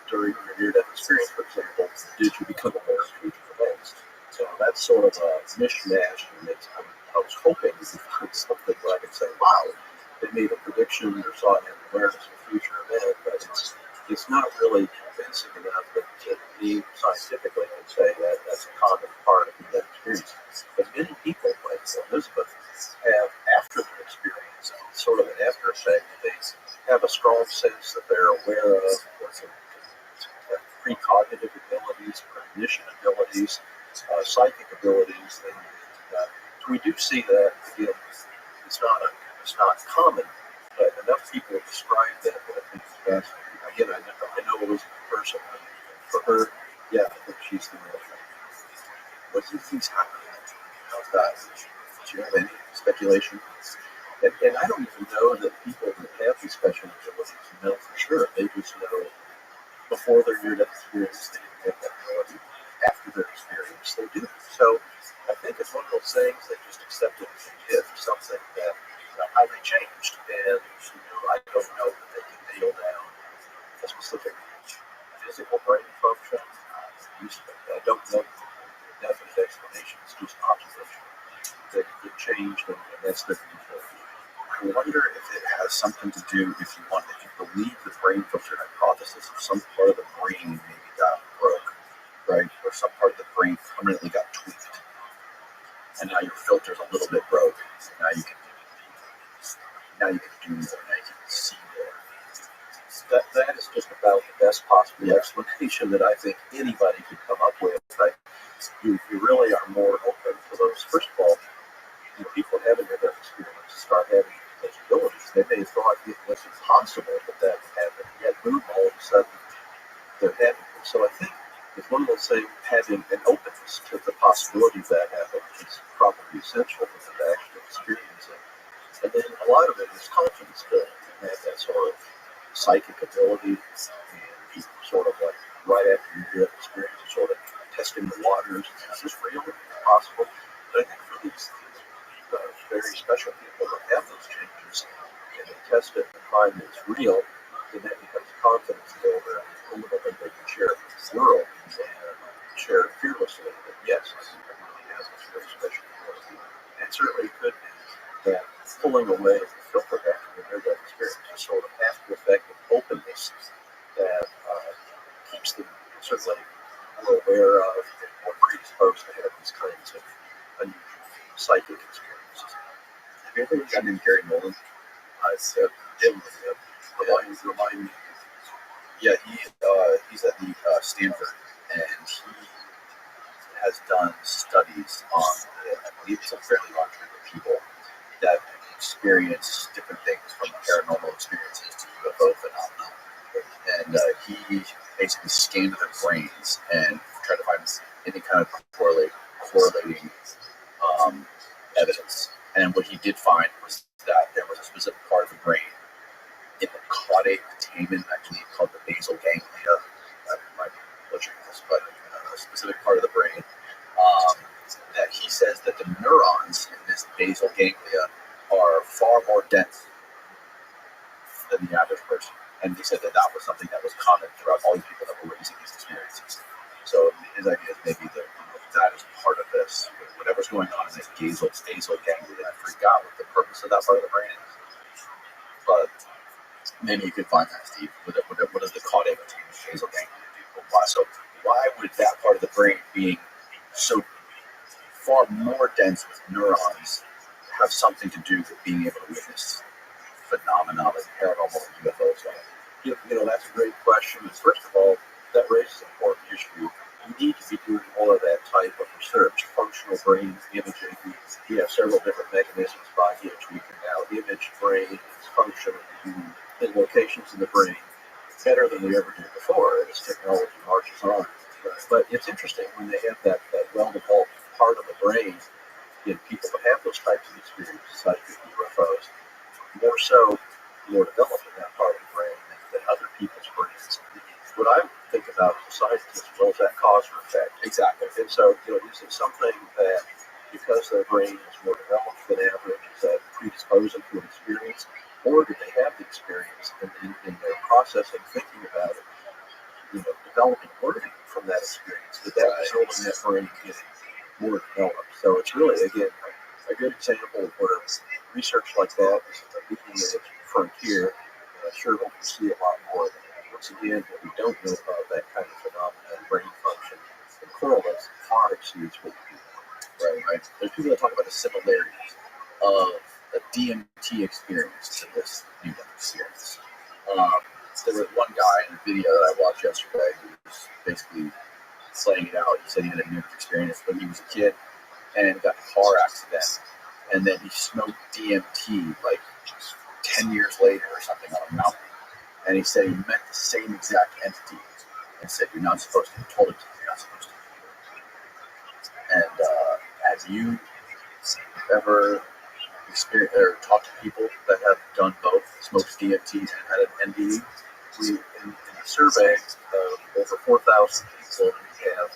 during your near-death experience. For example, did you become aware of future events? So that's sort of a mishmash, and I was hoping to find something where I could say, wow, they made a prediction or saw an awareness of a future event, but it's not really convincing enough that me scientifically can say that that's a common part of that experience. But many people, like Elizabeth, have after their experience, sort of an after effect, they have a strong sense that they're aware of precognitive abilities, cognition abilities, psychic abilities. We do see that again. It's not common, but enough people have described that I think it's fascinating. Again, I know Elizabeth personally. For her, yeah, I think she's the real thing. What do you think's happening? How's that? Do you have any speculation? And I don't even know that people that have these special abilities know for sure. They just know before their near-death experience, they didn't have that ability. After their experience, they do. So I think it's one of those things they just accept it as a gift, something that how they changed. And I don't know that they can nail down a specific physical brain function. I don't know the definite explanation. It's just observation. something to do if you believe the brain filter hypothesis, if some part of the brain maybe got broke, right, or some part of the brain permanently got tweaked, and now your filter's a little bit broke. Now you can do more. Now you can see more. That is just about the best possible explanation that I think anybody could come up with. You really are more open to those. First of all, people having near-death experience start having those abilities. They may have thought it was impossible that that would happen, yet boom, all of a sudden they're having it. So I think it's one of those things, having an openness to the possibility of that happening is probably essential for them to actually experience it. And then a lot of it is confidence building. You have that sort of psychic ability, and you sort of like right after your near-death experience, sort of testing the waters. Is this real? Is it possible? But I think for these very special people that have those changes, and they test it and find that it's real, then that becomes a confidence builder, and ultimately they can share it with the world and share it fearlessly that yes, I really have this very special ability. And certainly it could be that pulling away the filter back from the near-death experience is sort of has the effect of openness that keeps them certainly more aware of and more predisposed to have these kinds of unusual psychic experiences. Have you ever gotten in Gary Nolan? I said, remind me. Yeah, he's at the Stanford, and he has done studies on, I believe it's a fairly large group of people that experience different things from paranormal experiences to UFO phenomena. And he basically scanned their brains and tried to find any kind of correlating evidence. And what he did find was that there was a specific part of the brain in the caudate putamen, actually called the basal ganglia. I might be butchering this, but a specific part of the brain that he says that the neurons in this basal ganglia are far more dense than the average person. And he said that that was something that was common throughout all these people that were raising these experiences. So his idea is maybe that that is part of this. Whatever's going on in this basal ganglia, I forgot what the purpose of that part of the brain is. But maybe you could find that, Steve. What does the caudate putamen basal ganglia do? Why would that part of the brain being so far more dense with neurons have something to do with being able to witness phenomena like paranormal and UFOs? That's a great question. First of all, that raises an important issue. You need to be doing more of that type of research. Functional brain imaging. We have several different mechanisms by which we can now image brain function in locations in the brain better than we ever did before as technology marches on. But it's interesting when they have that well-developed part of the brain in people that have those types of experiences, like UFOs, more developed in that part of the brain than other people's brains. What I think about besides this, well, is that cause or effect? Exactly. And so, is it something that because their brain is more developed than average, is that predisposing to an experience, or do they have the experience and in their processing, thinking about it, developing learning from that experience, that result in that brain getting more developed? So it's really, again, a good example of where research like that is a leading edge frontier. And I sure hope we see a lot more of that. Once again, what we don't know about that kind of phenomenon, brain function, and correlates far exceeds what we do. Right. There's people that talk about the similarities of a DMT experience to this near-death experience. There was one guy in a video that I watched yesterday who was basically playing it out. He said he had a near-death experience when he was a kid and got in a car accident, and then he smoked DMT like 10 years later or something on a mountain. And he said he met the same exact entity and said, "You're not supposed to." He told him, "You're not supposed to." And have you ever experienced or talked to people that have done both, smoked DMT and had an NDE? In a survey of over 4,000 people, we have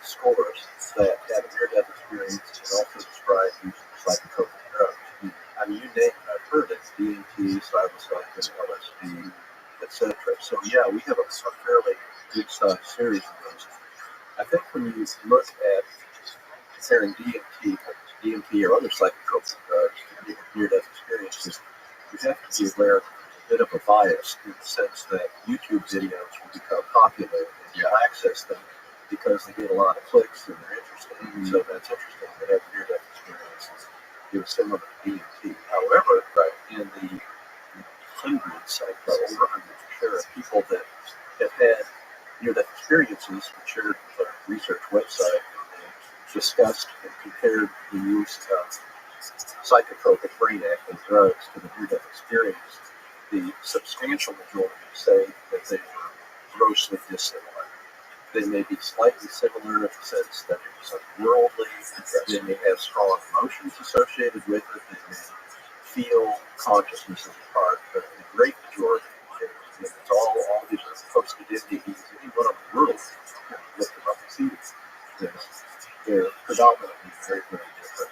scores that have a near-death experience and also describe using psychotropic drugs. I mean, you name it, I've heard it: DMT, psilocybin, LSD, etc. So yeah, we have a fairly good-sized series of those. I think when you look at comparing DMT or other psychotropic drugs to near-death experiences, you have to be aware of bit of a bias in the sense that YouTube videos will become popular and you'll access them because they get a lot of clicks and they're interesting. So that's interesting. They have near-death experiences. It was similar to DMT. However, in the hundreds, like over 100 for sure, of people that have had near-death experiences, we shared with our research website, discussed and compared the use of psychotropic brain-acting drugs to the near-death experience. The substantial majority say that they were grossly dissimilar. They may be slightly similar in the sense that it was unworldly. They may have strong emotions associated with it. They may feel consciousness as a part, but the great majority, it's all these are posted in these. Any one of them really look them up and see this. They're predominantly very, very different.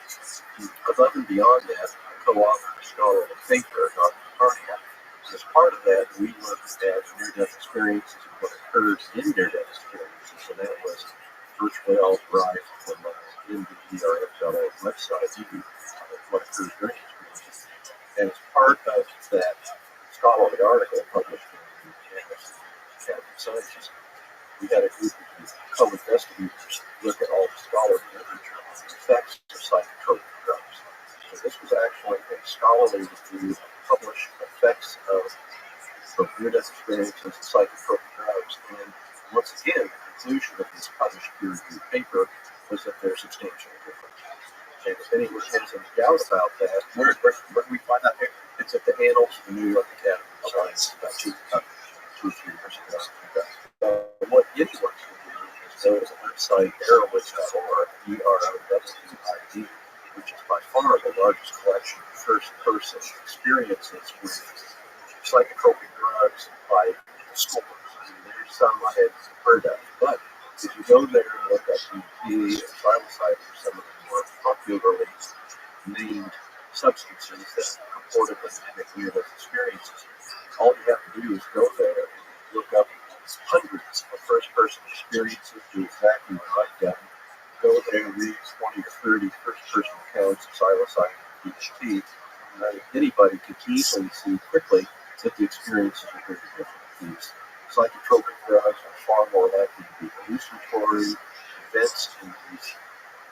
Above and beyond that, co-author, scholar, and thinker, Dr. Cardiac. As part of that, we looked at near-death experiences and what occurs in near-death experiences, and that was virtually all derived from NBDRF.org website, what occurs during experiences. And as part of that scholarly article published in the Academy of Sciences, we had a group of co-investigators look at all the scholarly literature on the effects of psychotropic drugs. So this was actually a scholarly review of published effects of near-death experiences and psychotropic drugs. And once again, the conclusion of this published peer-reviewed paper was that they're substantially different. And if anyone has any doubt about that, Where do we find that paper? it's at the Annals of the New York Academy of Science about 2 or 3 years ago. What anyone can do is go to the website erowid.org, EROWID, which is by far the largest collection of first-person experiences with psychotropic drugs by scores. I mean, there's some I had heard of, but if you go there and look at DMT and psilocybin, some of the more popularly named substances that purportedly mimic near-death experiences, all you have to do is go there and look up hundreds of first-person experiences, do exactly what I've done. Go there and read 20 or 30 first-person accounts of psilocybin and DMT, and anybody could easily see quickly that the experiences are very different. These psychotropic drugs are far more likely to be hallucinatory. Events in these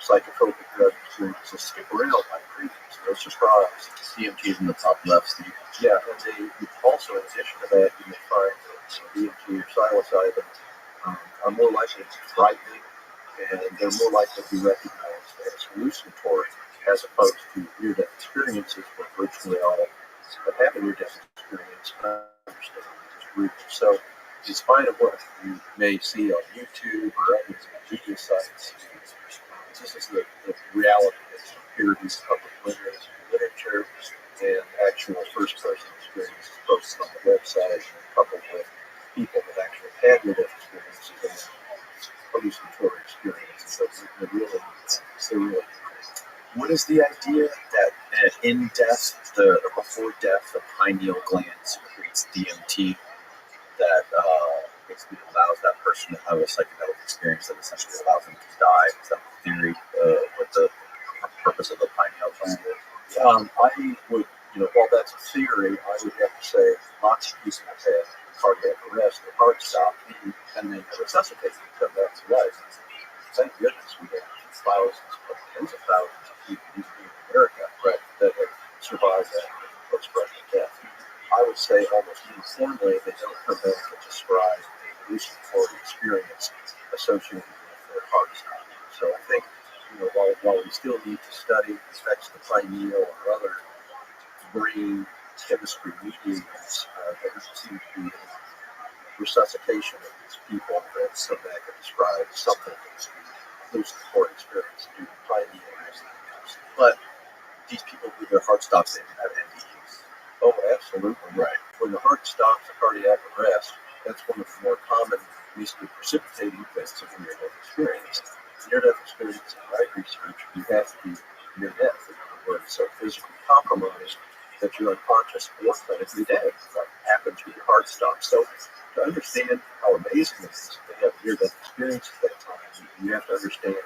psychotropic drug experiences skip around like crazy. No surprise. DMT is in the top left, Steve. Yeah, and they also, in addition to that, you may find that DMT or psilocybin are more likely to be frightening, and they're more likely to be recognized as hallucinatory, as opposed to near-death experiences where virtually all that have a near-death experience understand this group. So, in spite of what you may see on YouTube or other media sites, this is the reality. It's peer-reviewed public literature and actual first-person experiences posted on the website, coupled with people that actually had near-death experiences and hallucinatory experiences. So they're really What is the idea that in death, or before death, the pineal gland secretes DMT that basically allows that person to have a psychedelic experience that essentially allows them to die? Is that the theory? What the purpose of the pineal gland is? I would, while that's a theory, I would have to say lots of people have had cardiac arrest or heart stop, and then resuscitate and come back to life. Thank goodness we have thousands, tens of thousands of people in America that have survived that post-breath death. I would say almost uniformly they don't come back and describe a hallucinatory experience associated with their heart stop. So I think, while we still need to study effects of the pineal or other brain chemistry mediators, there doesn't seem to be resuscitation of these people that come back and describe something that's hallucinatory experience due to pineal or something else. But these people who their heart stops, they have NDEs. Oh, absolutely. Right. When the heart stops, a cardiac arrest, that's one of the more common, basically precipitating events of a near-death experience. Near-death experience in my research, you have to be near-death, in other words, so physically compromised that you're unconscious or clinically dead. That happens when your heart stops. So to understand how amazing it is to have a near-death experience at that time, you have to understand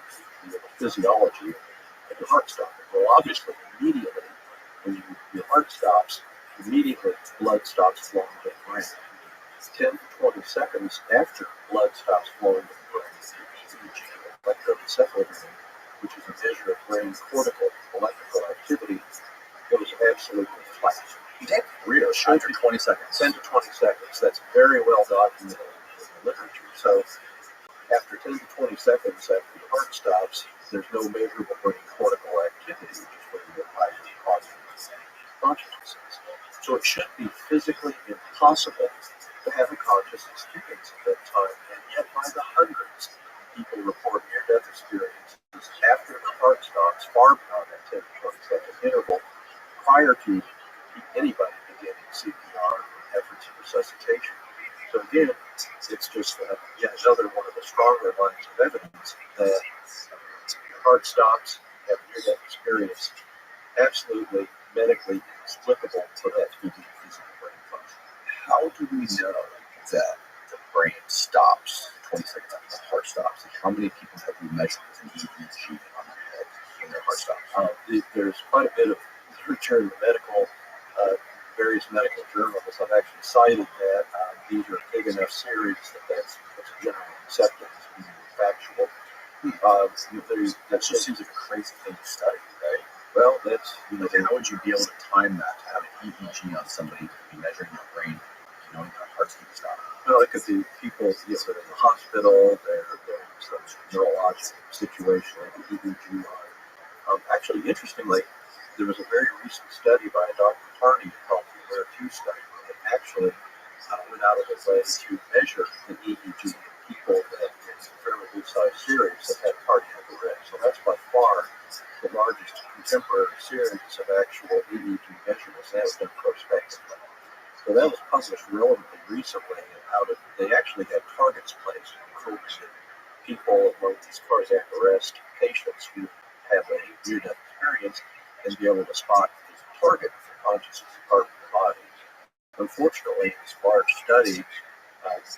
the physiology of your heart stopping. Well, obviously, immediately when your heart stops, immediately blood stops flowing to the brain. 10 to 20 seconds after blood stops flowing to the brain, EEG, electroencephalogram, which is a measure of brain cortical electrical activity, goes absolutely flat. Really? After 20 seconds? 10 to 20 seconds. That's very well documented in the literature. So after 10 to 20 seconds after the heart stops, there's no measurable brain cortical activity, which is where you get higher consciousness. So it should be physically impossible to have a conscious experience at that time, and yet by the hundreds, people report near-death experiences after the heart stops far beyond that 10 to 20 second interval prior to anybody beginning CPR or efforts of resuscitation. So again, it's just yet another one of the stronger lines of evidence that heart stops, have near-death experience, absolutely medically inexplicable for that to be physical brain function. How do we know that the brain stops 20 seconds after the heart stops? And how many people have we measured with an EEG on their head when their heart stops? There's quite a bit of literature in the various medical journals. I've actually cited that. These are big enough series that's generally accepted as being factual. That just seems like a crazy thing to study, right? Well, that's, how would you be able to time that to have an EEG on somebody to be measuring their brain, knowing their heart's going to stop? Well, it could be people that are in the hospital, there's some neurologic situation like an EEG on. Actually, interestingly, there was a very recent study by Dr. Carney called the AWARE-2 study that actually went out of its way to measure the EEG in people that in a fairly good-sized series that had cardiac arrest. So that's by far the largest contemporary series of actual EEG measurements that was done prospectively. So that was published relatively recently, and they actually had targets placed on people among these cardiac arrest patients who have a near-death experience and be able to spot the target for consciousness part of the body. Unfortunately, this large study,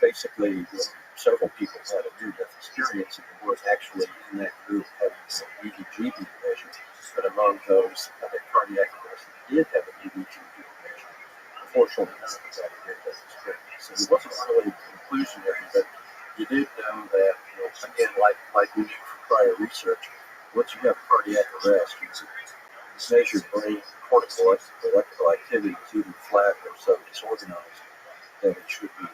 basically several people had a near-death experience and were actually in that group having an EEG being measured, but among those that had cardiac arrest that did have an EEG being measured, unfortunately none of them had a near-death experience. So it wasn't really conclusionary, but you did know that, again, like we knew from prior research, once you have cardiac arrest, you measure brain cortical electrical activity is either flat or so disorganized that it should be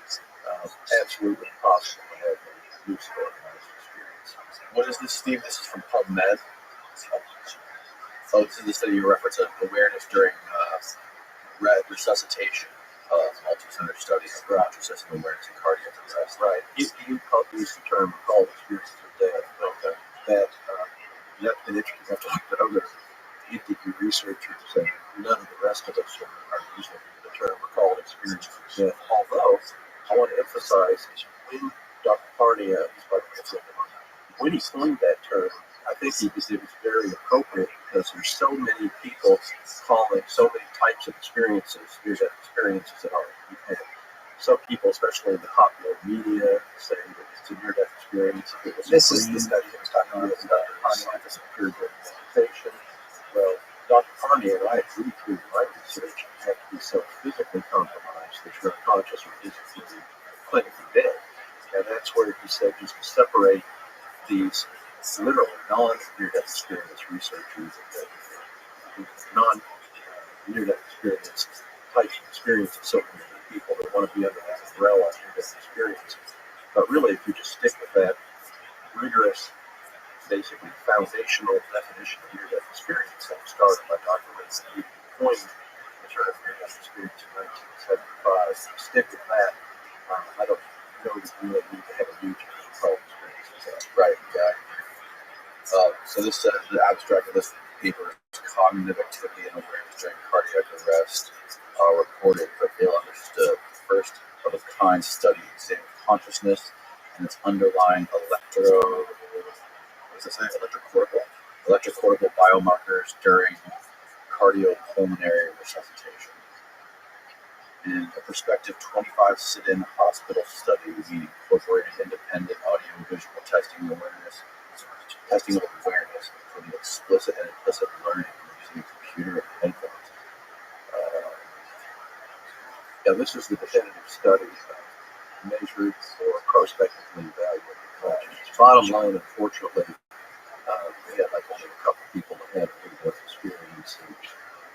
absolutely impossible to have a lucid organized experience. What is this, Steve? This is from PubMed. So this is the study you reference of awareness during resuscitation of multi-center studies of consciousness and awareness in cardiac arrest. Right. You use the term called experiences of death. That you have to be interested. I've talked to other EEG researchers, and none of the rest of us are using the term recalled experiences of death. Although I want to emphasize when Dr. Carney, when he coined that term, I think it was very appropriate because there's so many people calling so many types of experiences, near-death experiences that we've had. Some people, especially in the popular media, say that it's a near-death experience. This is the study that was talking about Dr. Carney. This occurred during meditation. Well, Dr. Carney and I agree through my research you have to be so physically compromised that you're unconscious or physically clinically dead. And that's where he said just to separate these literally non-near-death experience researchers and non-near-death experience types of experiences. So many people that want to be under that umbrella of near-death experience. But really, if you just stick with that rigorous, basically foundational definition of near-death experience that was started by Dr. Rabbi, who coined the term near-death experience in 1975. Stick with that. I don't know that you really need to have a new term called experiences. Right, yeah. So this the abstract of this paper is cognitive activity and awareness during cardiac arrest reported but ill understood. First of a kind study examined consciousness and its underlying electrocortical biomarkers during cardiopulmonary resuscitation. In a prospective 25 sit-in hospital study, we incorporated independent audio-visual testing of awareness for the explicit and implicit learning using a computer and headphones. Yeah, this is the definitive study measured or prospectively evaluated consciousness. Bottom line, unfortunately, we had like only a couple people that had a near-death experience, and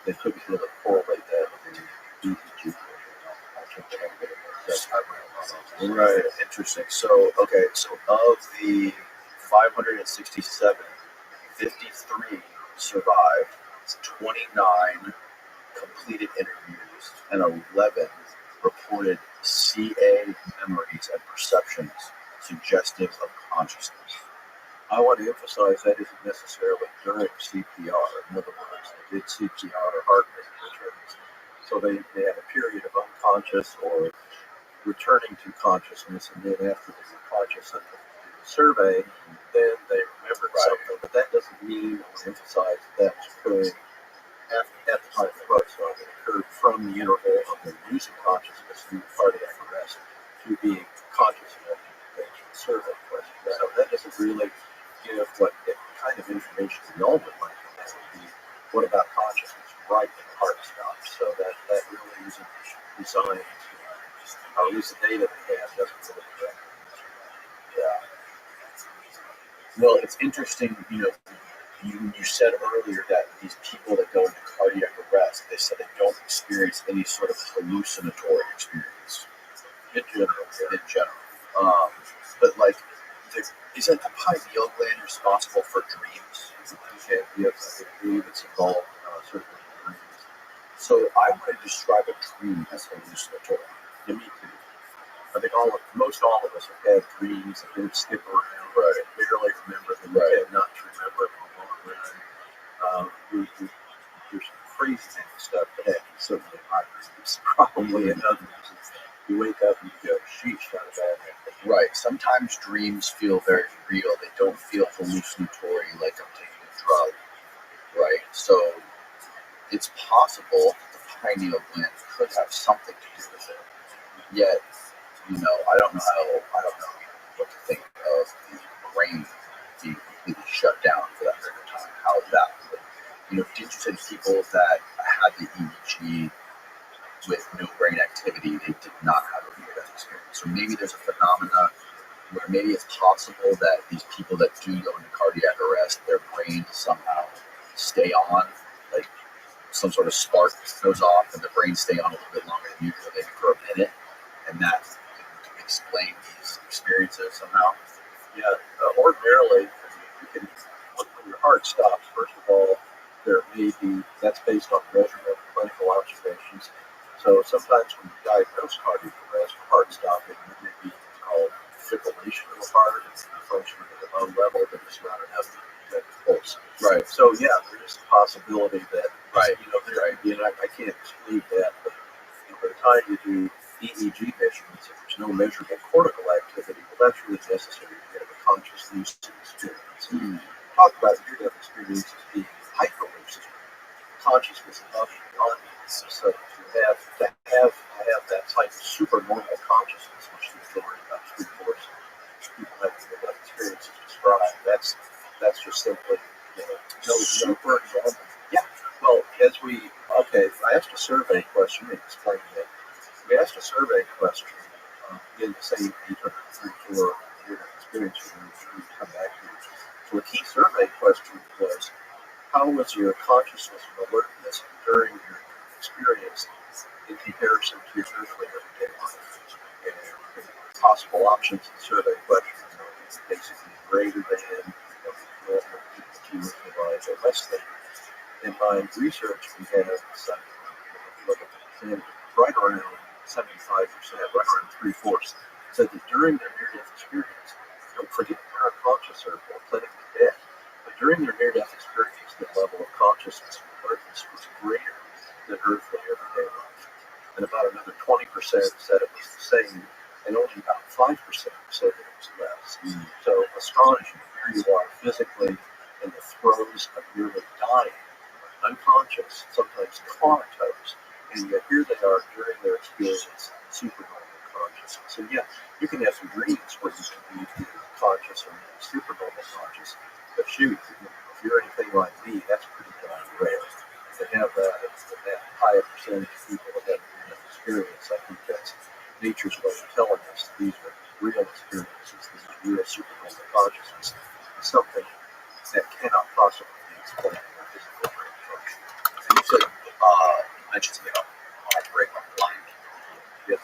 they couldn't really correlate that with the EEG. I think they had a bit of a background. Right. Interesting. So, okay. So of the 567, 53 survived, 29 completed interviews, and 11 reported CA memories and perceptions suggestive of consciousness. I want to emphasize that isn't necessarily during CPR. In other words, they did CPR or heart rate measurements. So they had a period of unconscious or returning to consciousness, and then after they were conscious of the survey, then they remembered something. But that doesn't mean, I want to emphasize, that was occurring at the time of the heart stop. It occurred from the interval of them losing consciousness through cardiac arrest to being conscious enough to answer the survey question. So that doesn't really give what kind of information we all would like. That would be, what about consciousness right when the heart stops? So that really isn't designed to, or at least the data they have doesn't really project. Yeah. Well, it's interesting, you said earlier that these people that go into cardiac arrest, they said they don't experience any sort of hallucinatory experience In general, in general. But like, isn't the pineal gland responsible for dreams? yes, I believe it's involved certainly in dreams. So I want to describe a dream as hallucinatory. Yeah, me too. I think most all of us have had dreams that didn't skip around. Right. Barely remember them. Right. We tend not to remember them a long run. There's some crazy stuff that happens certainly in my dreams, probably in others. You wake up and you go, sheesh, how did that happen? Right. Sometimes dreams feel very real. They don't feel hallucinatory like I'm taking a drug. Right. So it's possible that the pineal gland could have something to do with it. Yet, I don't know what to think of the brain being completely shut down for that period of time. How that would, did you say people that had the EEG with no brain activity, they did not have a near-death experience? So maybe there's a phenomena where maybe it's possible that these people that do go into cardiac arrest, their brains somehow stay on, like some sort of spark goes off and the brain stay on a little bit longer than usual, maybe for a minute, and that can explain these experiences somehow. Yeah, ordinarily, you can, when your heart stops, first of all, that's based on measurement, clinical observations. So sometimes when you diagnose cardiac arrest or heart stopping, it may be called fibrillation of the heart, it's functioning at a low level, but it's not enough to pulse. Right. So yeah, there's a possibility that, Right. I can't exclude that, but by the time you do EEG measurements, if there's no measurable cortical activity, well, that's really necessary to get a conscious lucid experience. Talk about near-death experience as being hyperlucid, consciousness above and beyond. So to have that type of supernormal consciousness, which the majority, about 3/4 of people have near-death experiences described, that's just simply no super normal. Yeah. Well, I asked a survey question and explained that. We asked a survey question in the same 834 near-death experience we come back to. So the key survey question was, how was your consciousness and alertness during your experience in comparison to your earthly everyday life? And the possible options in the survey question is basically greater than, normal people to realize or less than. In my research, we had right around 75%, right around 3/4, said that during their near-death experience, forget they're unconscious or clinically dead, but during their near-death experience, the level of consciousness and alertness was greater than earthly everyday life. And about another 20% said it was the same, and only about 5% said that it was less. So astonishing. Here you are physically in the throes of nearly dying, unconscious, sometimes comatose, and yet here they are during their experience, supernormal consciousness. And yeah, you can have some dreams where you can be either conscious or supernormal conscious, but shoot, if you're anything like me, that's pretty darn rare. To have that high a percentage of people that have near-death experience. I think that's nature's way of telling us that these are real experiences. This is real supernormal consciousness. It's something that cannot possibly be explained in our physical brain function. And you said, you mentioned something about on a break on blind people. Yes,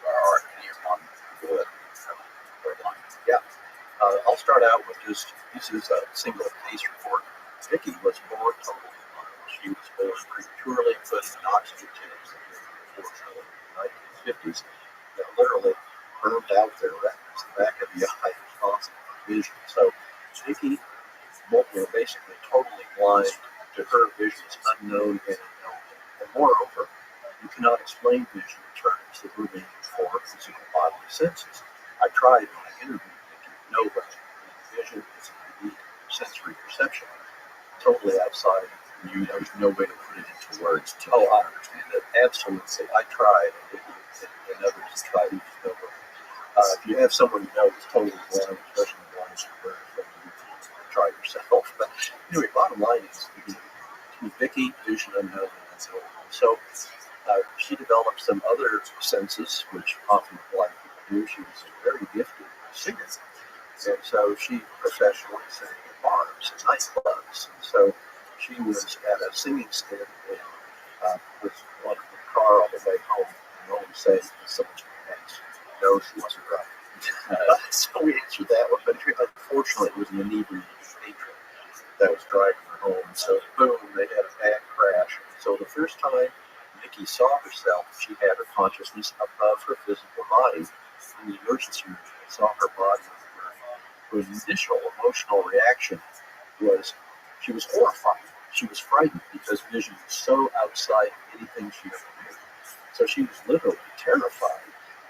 Or any of on people that are blind. yeah. I'll start out with this is a single case report. Vicky was born totally blind. She was born prematurely, put in oxygen tubes, unfortunately, in the 1950s. That literally burned out their retinas. The back of the eye responsible for vision. So Vicky, basically totally blind. To her, vision is unknown and unknown. And moreover, you cannot explain vision in terms that we're being for physical bodily senses. I tried when I interviewed Vicky, no way. Vision is a unique sensory perception, totally outside of you. There's no way to put it into words to understand it. Absolutely. I tried, and others have tried. You just no way. If you have someone you know who's totally blind, especially blind, you try yourself. But anyway, bottom line is, Vicky, vision unknown, and so on. So she developed some other senses, which often blind people do. She was a very gifted singer, and so she professionally sang at bars and nightclubs. And so she was at a singing stint and was on the car on the way home. And only say so much thanks. No, she wasn't right. So we answered that one, but unfortunately, it was an inebriated patron that was driving her home. So boom, they had a bad crash. So the first time Vicky saw herself, she had her consciousness above her physical body in the emergency room. She saw her body. Her initial emotional reaction was she was horrified. She was frightened because vision was so outside anything she ever knew. So she was literally terrified,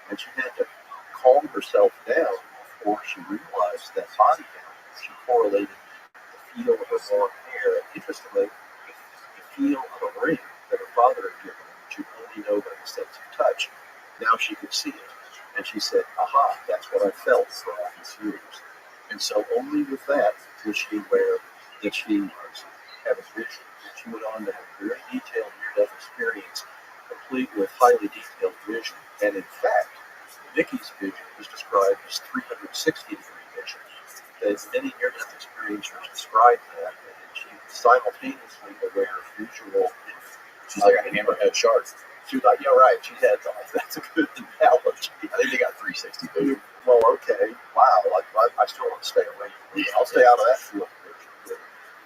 and she had to calm herself down before she realized that body damage. She correlated the feel of her long hair, and interestingly, the feel of a ring that her father had given her, which you only know by the sense of touch. Now she could see it, and she said, "Aha, that's what I felt for all these years." And so only with that was she aware that she was having vision. And she went on to have a very detailed near-death experience, complete with highly detailed vision. And in fact, Vicky's vision was described as 360-degree vision. As many near-death experiencers describe that, and she was simultaneously aware of visual. She's like a hammerhead shark. She was like, "Yeah, right." She had that's a good analogy. I think they got 360 vision. Well, okay, wow. I still want to stay away from it. I'll stay out of that field.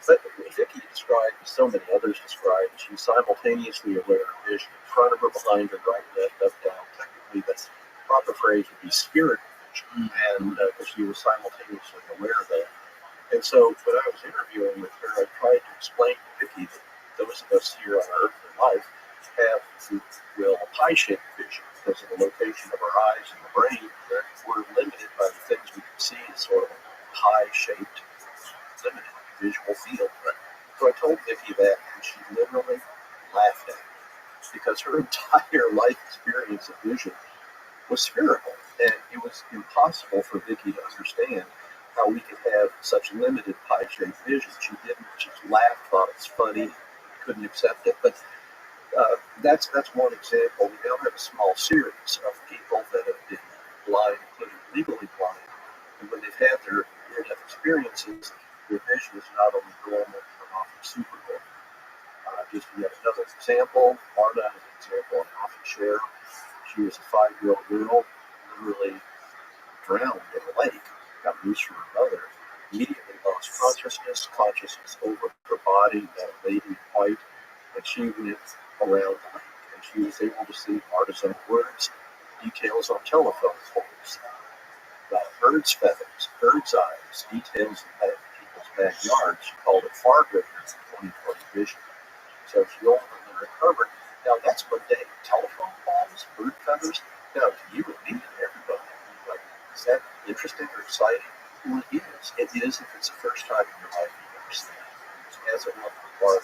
But Vicky described, as so many others described, she was simultaneously aware of vision in front of her, behind her, right, left, up, down. Technically, the proper phrase would be spirit vision, and she was simultaneously aware of that. And so when I was interviewing with her, I tried to explain to Vicky that those of us here on Earth in life have, if you will, a pie-shaped vision because of the location of our eyes and the brain. We're limited by the things we can see as sort of a pie-shaped, limited visual field. So I told Vicky that, and she literally laughed at me because her entire life experience of vision was spherical, and it was impossible for Vicky to understand how we could have such limited pie-shaped vision. She didn't. She laughed, thought it was funny, couldn't accept it. But that's one example. We now have a small series of people that have been blind, including legally blind, and when they've had their near-death experiences, their vision is not only normal but often super normal. Just yet another example. Marna is an example I often share. She was a 5-year-old girl, literally drowned in a lake, got loose from her mother, immediately lost consciousness over her body, that lady in white, and she went around the lake, and she was able to see artisan words, details on telephone poles, birds' feathers, birds' eyes, details in people's backyards. She called it far greater than 20/20 vision. So she ultimately recovered. Now that's mundane. Telephone poles, bird feathers. Now to you and me and everybody, like, is that interesting or exciting? Well, it is. It is if it's the first time in your life you've ever seen it. As it was for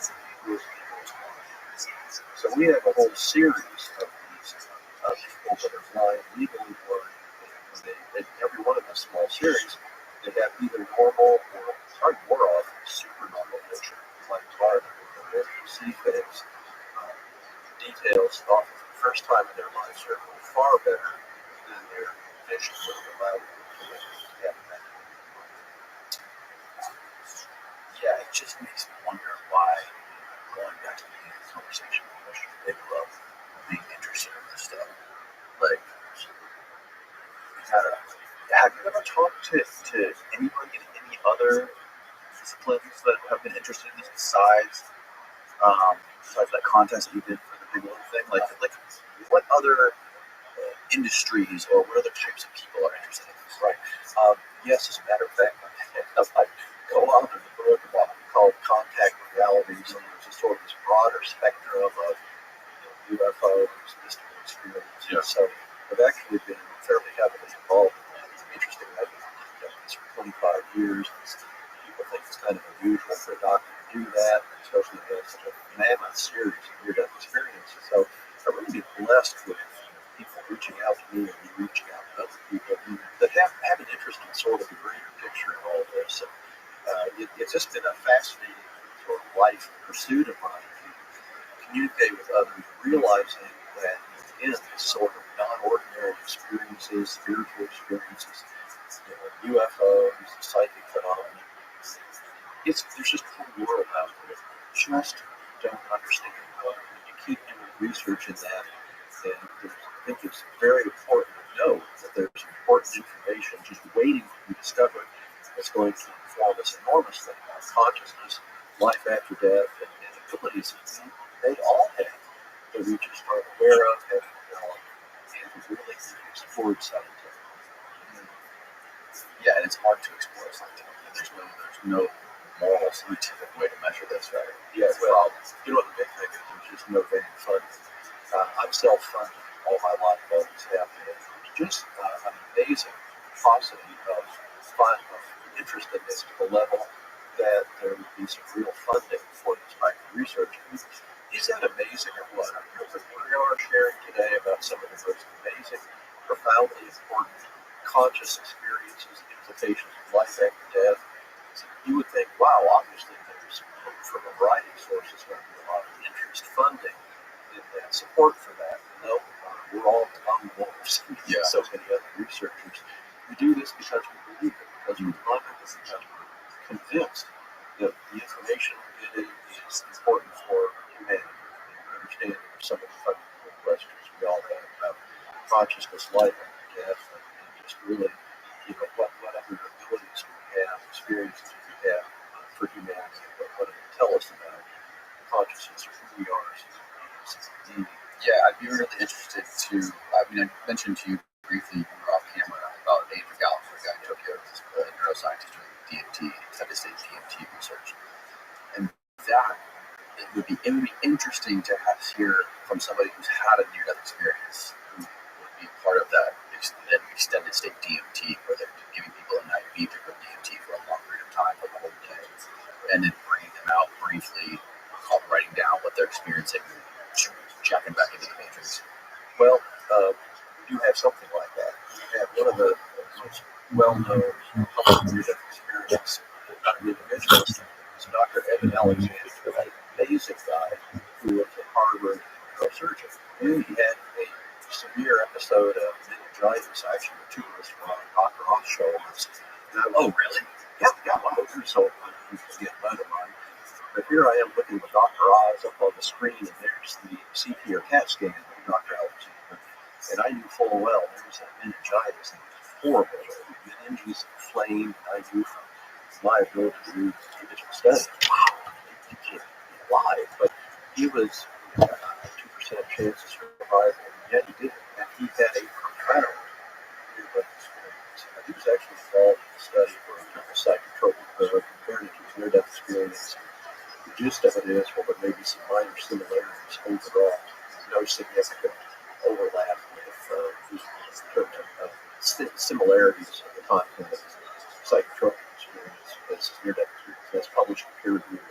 so we have a whole series of these people that are blind, legally blind. And every one of the small series, they have either normal or, more often, super normal vision, like Clark, or see things details often for the first time in their lives are far better than their vision would have allowed them to have. Yeah, it just makes me wonder why, going back to the beginning of the conversation, they love being interested in this stuff. Like, have you ever talked to anybody in any other disciplines that have been interested in this besides that contest that you did for the Big Little thing? Like what other industries or what other types of people are interested in this? Right. Yes, as a matter of fact, I go on in the book about called Contact Realities, and there's a sort of this broader spectrum of UFOs, mystical experiences. Yeah. So I've actually been fairly heavily involved in that. It's interesting. I've been doing this for 25 years. People think it's kind of unusual for a doctor to do that, especially if it's such a mammoth series of near-death experiences. So I've really been blessed with people reaching out to me and me reaching out to other people that have an interest in sort of the greater picture in all of this. And, it's just been a fascinating sort of life pursuit of mine to communicate with others, realizing that in this sort of non-ordinary experiences, spiritual experiences, UFOs, psychic phenomena, there's just a whole world out there that you just don't understand. You keep doing research in that, and I think it's very important to know that there's important information just waiting to be discovered that's going to inform us enormously about consciousness, life after death, and abilities that they all have that we just aren't aware of, haven't developed, and really explored scientifically. Yeah, and it's hard to explore scientifically. There's no moral scientific way to measure this, right? Yeah, well, the big thing is there's just no van funding. I'm self-funded all my life, always have been. There's just an amazing paucity of interest in this to the level that there would be some real funding for this type of research. Is that amazing or what? We are sharing today about some of the most amazing, profoundly important conscious experiences and implications of life after death. So you would think, wow, obviously there's from a variety of sources going to be a lot of interest, funding, and support for that. No, we're all among wolves. Yeah. So many other researchers. We do this because we believe it, because we love it, because we're convinced that the information it is important for humanity and understanding of some of the fundamental questions we all have about consciousness, life after death, and just really, what other abilities we have, experiences we have for humanity, what it will tell us about consciousness or who we are as beings. Yeah, I'd be really interested to. I mentioned to you briefly when we were off camera about Andrew Gallagher, a guy in Tokyo, who's a neuroscientist doing DMT, steady-state DMT research, and that it would be interesting to hear from somebody who's had a near-death experience, who would be part of that extended state DMT, where they're giving people an IV drip of DMT for a long period of time, for the whole day, and then bringing them out briefly, writing down what they're experiencing, checking back into the matrix. Well, we do have something like that. We have one of the most well-known public near-death experiences, not an individual, is Dr. Evan Alexander, an amazing guy who was a Harvard neurosurgeon. And he had a severe episode of meningitis. Actually, the two of us were on Dr. ROTHSCHILD. Oh, really? Yeah, well, so you can get a of mine. But here I am looking with Dr. Oz up on the screen, and there's the CT or CAT scan of Dr. Alexander. And I knew full well there was that meningitis, and it was horrible. Meninges inflamed, I knew from my ability to do individual studies. Wow, you can't be alive. But he was 2% chance of survival. Yeah, he did. And he had a profound near-death experience. He was actually involved in the study where he took a psychotropic drug, compared it to his near-death experience. The gist of it is, well, there may be some minor similarities overall, no significant overlap with similarities of the content of psychotropic experience as near-death experience. That's published in peer-reviewed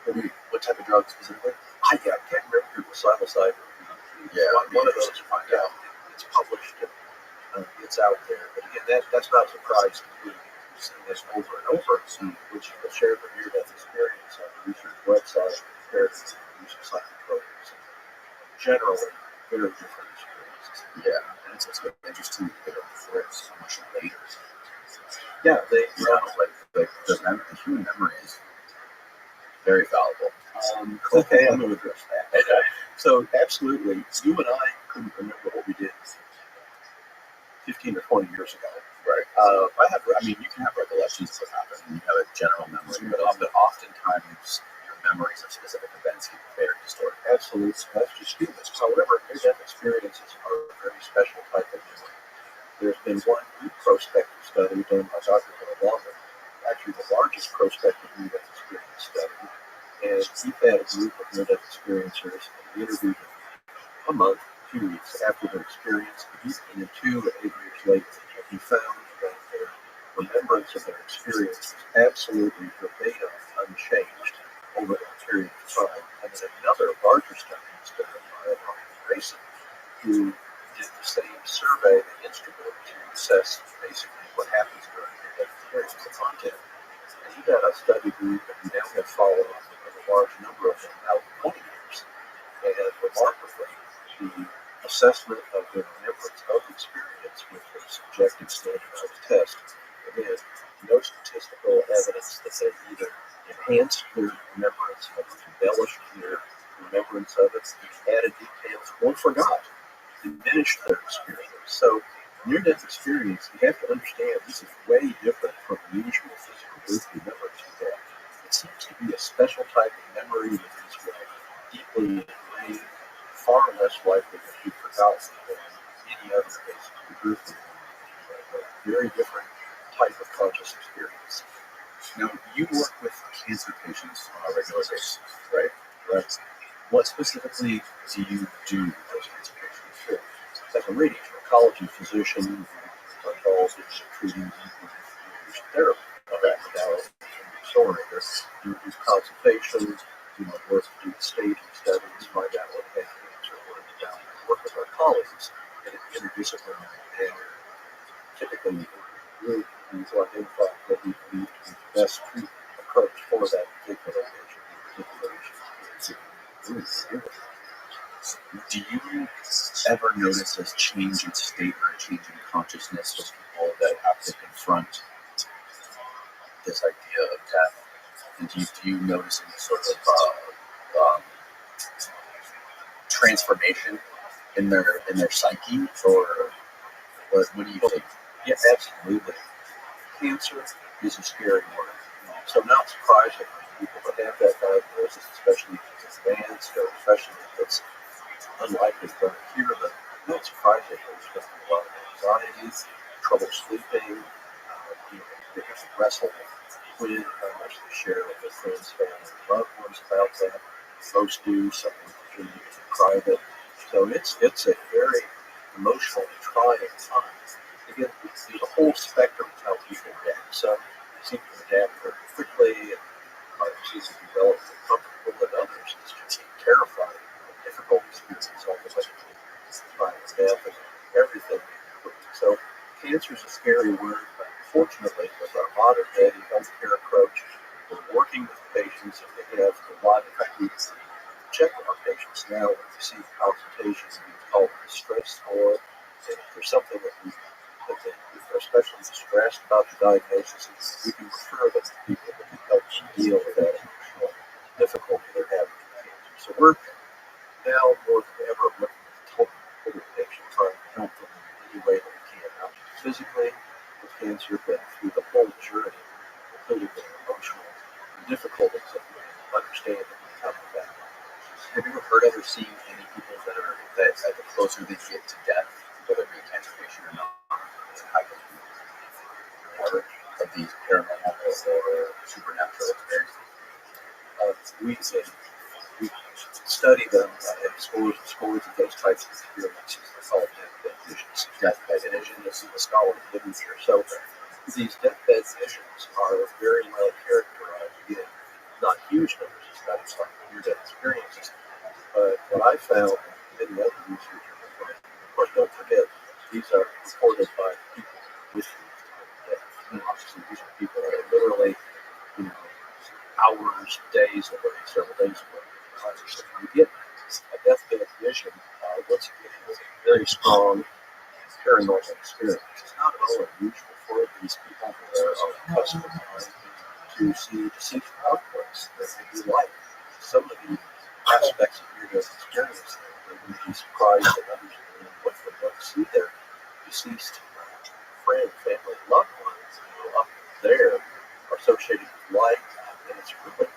literature. What type of drug specifically? I can't remember if it was psilocybin. Yeah, one of those. Yeah, it's published and it's out there. But again, that's not a surprise to me. We've seen this over and over, which will share the near-death experience on the research website compared to the use of psychotropics. generally very different experiences. Yeah, and it's also interesting to pick up before so much later. Yeah, The human memory is very valuable. Okay, I'm going to address that. Okay. So, absolutely, you and I couldn't remember what we did 15 or 20 years ago. Right. You can have recollections of what happened, and you have a general memory, but oftentimes your memories of specific events get very distorted. Absolutely, that's just humans. However, near-death experiences are a very special type of memory. There's been one prospective study done by Dr. Rabbi, actually the largest prospective near-death experience study, and he had a group of near-death experiencers and interviewed them a month, 2 weeks after their experience, and then 2 to 8 years later. And he found that their remembrance of their experience was absolutely verbatim unchanged over that period of time. And then another larger study was done by Rabbi, who did the same survey and instrument to assess basically what happens during that experience, the content. And he got a study group, and we now have followed up with a large number of them out 20 years. And remarkably, the assessment of their remembrance of the experience with the subjective standardized test, again, no statistical evidence that they either enhanced their remembrance or embellished their remembrance of it, added details, or forgot, diminished their experience. So, near-death experience, you have to understand, this is way different from the usual physical birth remembrance we have. It seems to be a special type of memory that is deeply ingrained, far less likely to be forgotten than any other basic birth memory. A very different type of conscious experience. Now, you work with cancer patients on a regular basis, right? Right. What specifically do you do with those cancer patients? Sure. As a radiation oncology physician, my involved in treating radiation therapy. Okay. Without storing this, do consultations, do my work, do staging studies, find out what had cancer, what is down, work with our colleagues in an interdisciplinary manner. Typically, we to identify what we believe to be the best treatment approach for that particular patient. Do you ever notice a change in state or a change in consciousness with people that have to confront this idea of death? And do you notice any sort of transformation in their psyche, or what do you think? Yeah, absolutely. Cancer is a scary word. So not surprisingly, people that have that diagnosis, especially if it's advanced or especially if it's unlikely to cure them, not surprisingly, there's going to be a lot of anxiety, trouble sleeping, they have to wrestle with when, how much they share with their friends, family, and loved ones about that. Most do, some in private. So it's a very emotionally trying time. Again, there's a whole spectrum of how people adapt. Some seem to adapt very quickly and seem to be relatively comfortable, and others it's just terrifying, difficult experiences, almost like death and everything. So cancer is a scary word, but fortunately, with our modern day healthcare approach, we're working with patients, and they have a lot of techniques. Check with our patients now when we receive consultations, we call it a stress score. And if there's something that they're especially distressed about the diagnosis, we can refer them to people that can help them deal with that emotional difficulty they're having with cancer. So we're now more than ever looking to help the patient, trying to help them in any way that we can, not just physically with cancer, but through the whole journey, including the emotional difficulties that we understand that we come with that. Have you ever heard of or seen any people that the closer they get to death, whether it be a cancer patient or not, have more of these paranormal or supernatural experiences? We study them and scores and scores of those types of experiences. They're called deathbed visions. Deathbed vision is in the scholarly literature. So these deathbed visions are very well characterized. Again, not huge numbers of studies like near-death experiences. But what I found in many other researchers, of course, don't forget, these are reported by people with death. Obviously, these are people that are literally, hours, days away, several days away. So you get a deathbed vision once again, it's a very strong paranormal experience. It's not at all unusual for these people who are accustomed to see deceased loved ones that they do like. Some of the aspects of near-death experience that would be surprised that others would want to see their deceased friend, family, loved ones, up there are associated with life, and it's really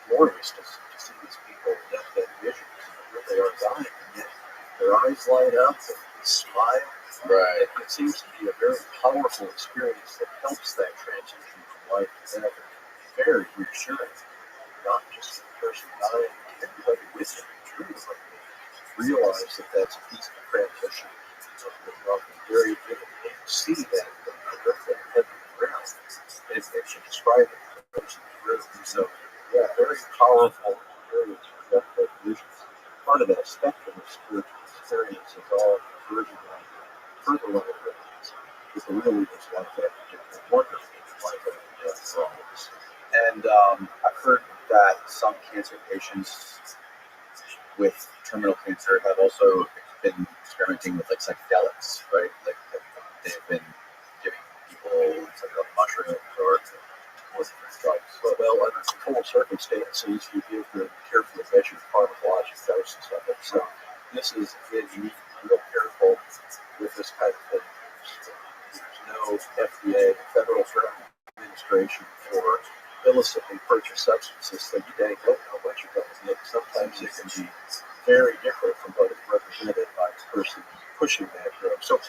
glorious to see these people with deathbed visions. They are dying, and yet their eyes light up, and they smile. Right. It seems to be a very powerful experience that helps that transition from life to death. Very reassuring, not just for the person dying, but everybody with them. Truly, realize that that's a peaceful transition. Very vivid to see that from heaven to ground. They should describe it for those in the room. So, yeah, very powerful, very deathbed visions. Part of that spectrum of spiritual experience is all version of further level visions. It's really just like that particular wonderful life after death songs. And I've heard that some cancer patients with terminal cancer have also been experimenting with like psychedelics, right? Like they've been giving people psychedelic mushrooms or different drugs. Well, under controlled circumstances, you give them carefully measured pharmacologic doses of it. So this is, again, you need to be real careful with this kind of thing. There's no FDA, Federal Drug Administration, for illicitly purchased substances, so you don't know what you're going to get. Sometimes it can be very different from what is represented by the person pushing that drug. So,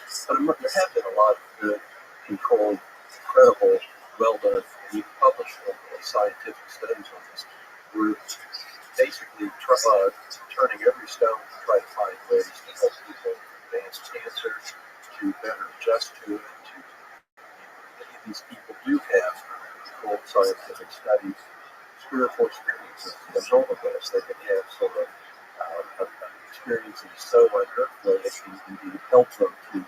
but there have been a lot of good, controlled, credible, well-done, and even published scientific studies on this. We're basically turning every stone to try to find ways to help people advance cancer, to better adjust to it, to many of these people do have controlled scientific studies, spiritual experiences. There's all of this. They can have sort of experiences so unearthly it can indeed help them to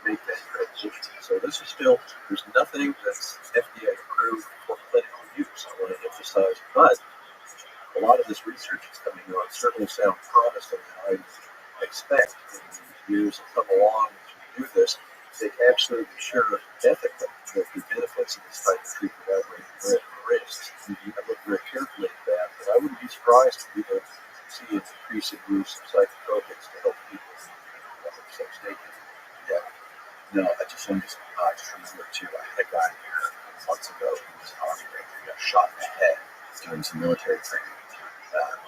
make that transition. So this is still, there's nothing that's FDA approved for clinical use, I want to emphasize, but a lot of this research is coming on certainly sounds promising, and I expect in the years that come along as we do this, they absolutely sure ethically that the benefits of this type of treatment outweigh the risks. I look very carefully at that, but I wouldn't be surprised if we don't see an increasing use of psychotropics to help people so stay tuned. Yeah. No, I just remember too, I had a guy here months ago who was an Army Ranger. He got shot in the head doing some military training.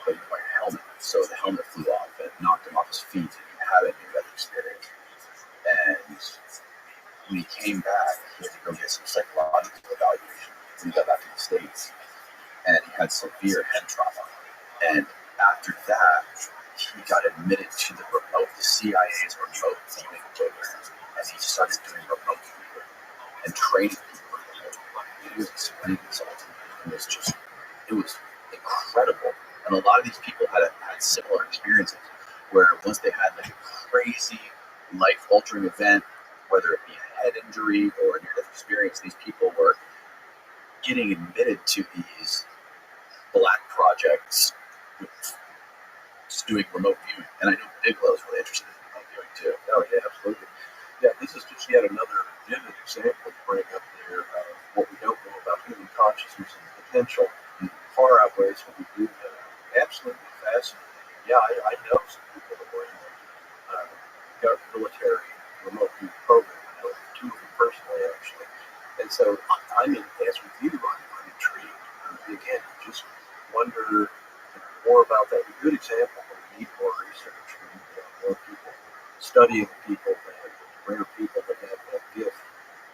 But he was wearing a helmet, so the helmet flew off and knocked him off his feet, and he hadn't near that experience. And when he came back, he had to go get some psychological evaluation when he got back to the States, and he had severe head trauma. And after that, he got admitted to the CIA's remote viewing program, and he started doing remote viewing and training people. He was explaining this all to me. It was incredible. And a lot of these people had similar experiences where once they had like a crazy life-altering event, whether it be a head injury or a near-death experience, these people were getting admitted to these black projects, just doing remote viewing. And I know Bigelow's really interested in remote viewing too. Oh, yeah, absolutely. Yeah, this is just yet another vivid example to bring up there of what we don't know about human consciousness and potential far outweighs what we do know. Absolutely fascinating. Yeah, I know some people that were in the military remote view program. I know two of them personally, actually. And so I'm in, as with you, I'm intrigued. Again, just wonder more about that. A good example where we need more research, we need more people studying people, rare people that have that gift,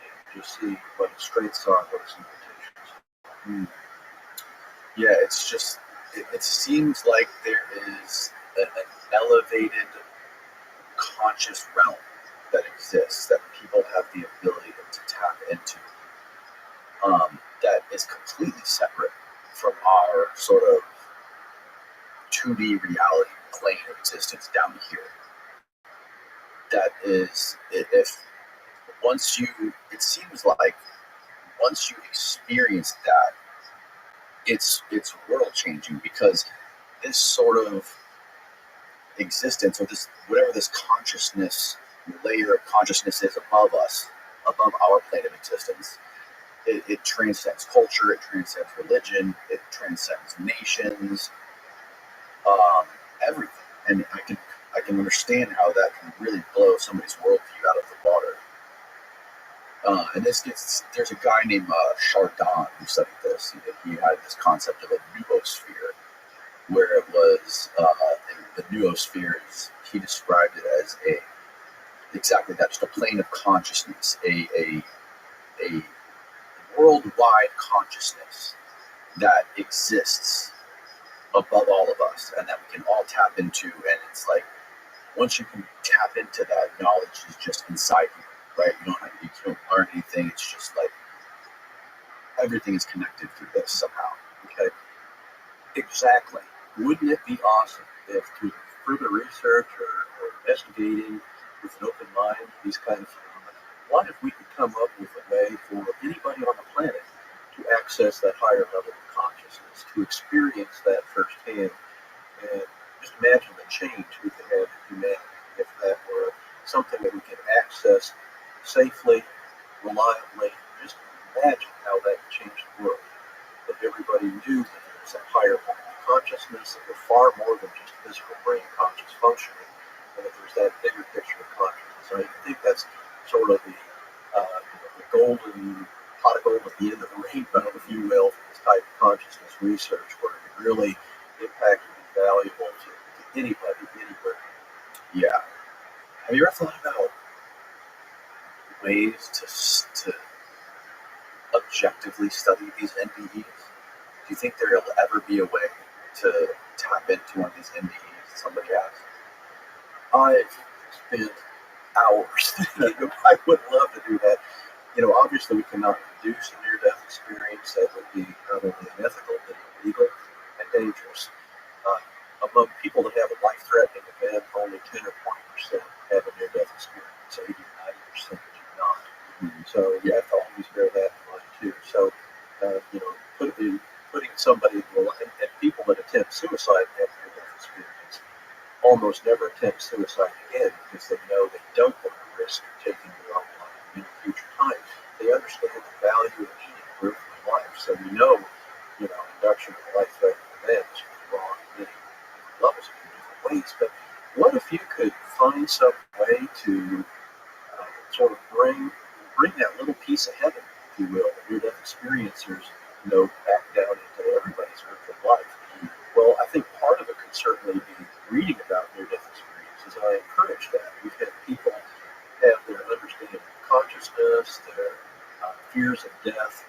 and just see what its strengths are, what its limitations. Yeah, it's just, it seems like there is an elevated conscious realm that exists that people have the ability to tap into, that is completely separate from our sort of 2D reality plane of existence down here. That is, if once you, it seems like once you experience that, it's world changing, because this sort of existence, or this whatever this consciousness layer of consciousness is above us, above our plane of existence. It transcends culture, it transcends religion, it transcends nations, everything. And I can understand how that can really blow somebody's worldview out of the water. And there's a guy named Chardin who studied this. He had this concept of a noosphere, where it was the noosphere. He described it as exactly that, just a plane of consciousness, a worldwide consciousness that exists above all of us, and that we can all tap into. And it's like, once you can tap into that, knowledge is just inside you, right? You don't learn anything. It's just like everything is connected through this somehow. Okay, exactly. Wouldn't it be awesome if, through further research or investigating with an open mind these kind of phenomena, what if we could come up with a way for anybody on the planet to access that higher level of consciousness, to experience that firsthand? And just imagine the change we could have in humanity if that were something that we could access safely, reliably. Just imagine how that would change the world. If everybody knew that there's that higher level of consciousness, that we're far more than just physical brain conscious functioning, and that there's that bigger picture of consciousness. I think that's sort of the golden pot of gold at the end of the rainbow, if you will, for this type of consciousness research, where it could really impact and be valuable to anybody, anywhere. Yeah. Have you ever thought about ways to objectively study these NDEs? Do you think there'll ever be a way to tap into one of these NDEs that somebody has? I've spent hours thinking I would love to do that. Obviously we cannot produce a near-death experience. That would be not only unethical, but illegal and dangerous. Among people that have a life-threatening event, only 10 or 20% have a near-death experience. 80 or 90% do not. So you have to always bear that in mind too. So, putting somebody, and people that attempt suicide and have a near-death experience almost never attempt suicide again, because they know they don't want to risk taking their own life in future time. They understand the value of eating for life. So induction of life-threatening events is wrong in many levels in different ways. But what if you could find some way to sort of bring that little piece of heaven, if you will, that near-death experiencers back down into everybody's earthly life? Well, I think part of it could certainly be reading about near-death experiences. I encourage that. We've had people have their understanding of consciousness, their fears of death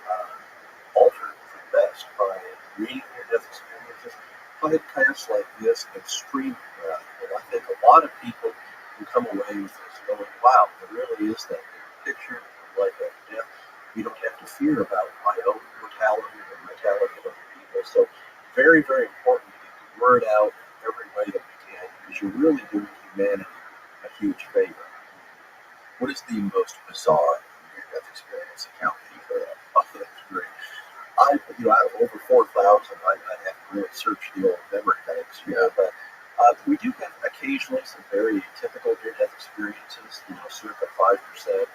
altered for the best by reading near-death experiences. Podcasts like this extremely valuable. I think a lot of people can come away with this going, wow, there really is that big picture of life after death. You don't have to fear about my own mortality or the mortality of other people. So very, very important to get the word out in every way that we can, because you're really doing humanity a huge favor. What is the most bizarre near-death experience account that you've heard of? Oh, that's great. I have over 4,000. I have to really search the old memory banks, but we do have occasionally some very typical near-death experiences, circa 5%,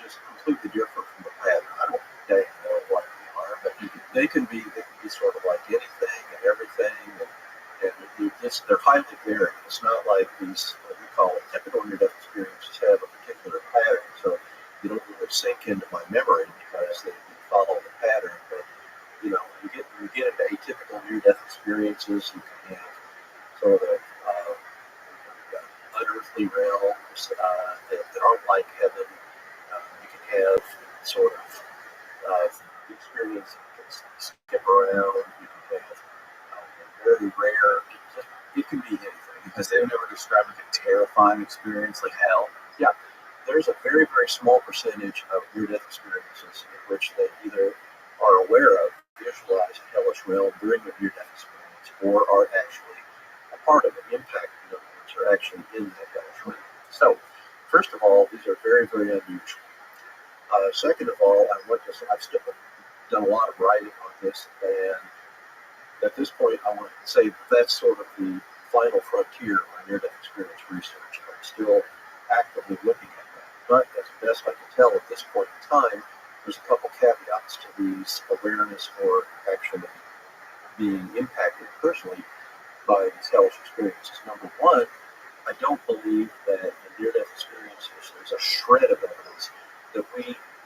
just completely different from the pattern. I don't dang know what they are, but they can be sort of like anything and everything, and they're highly varying. It's not like these, what we call it, typical near-death experiences have a particular pattern, so you don't really sink into my memory because they follow the pattern. But you get into atypical near-death experiences, you can have sort of unearthly realms that aren't like heaven. You can have sort of experience that can skip around. You can have very rare. It can be anything. Because they would never describe like a terrifying experience like hell. Yeah, there's a very, very small percentage of near-death experiences in which they either are aware of, visualize a hellish realm during the near-death experience, or are actually a part of it, impacted, in other words, are actually in that hellish realm. So, first of all, these are very, very unusual. Second of all, I've still done a lot of writing on this, and at this point, I want to say that's sort of the final frontier. I'm near-death experience research. I'm still actively looking at that. But as best I can tell at this point in time, there's a couple caveats to these awareness or actually being impacted personally by these hellish experiences. Number one, I don't believe that in near-death experiences there's a shred of evidence that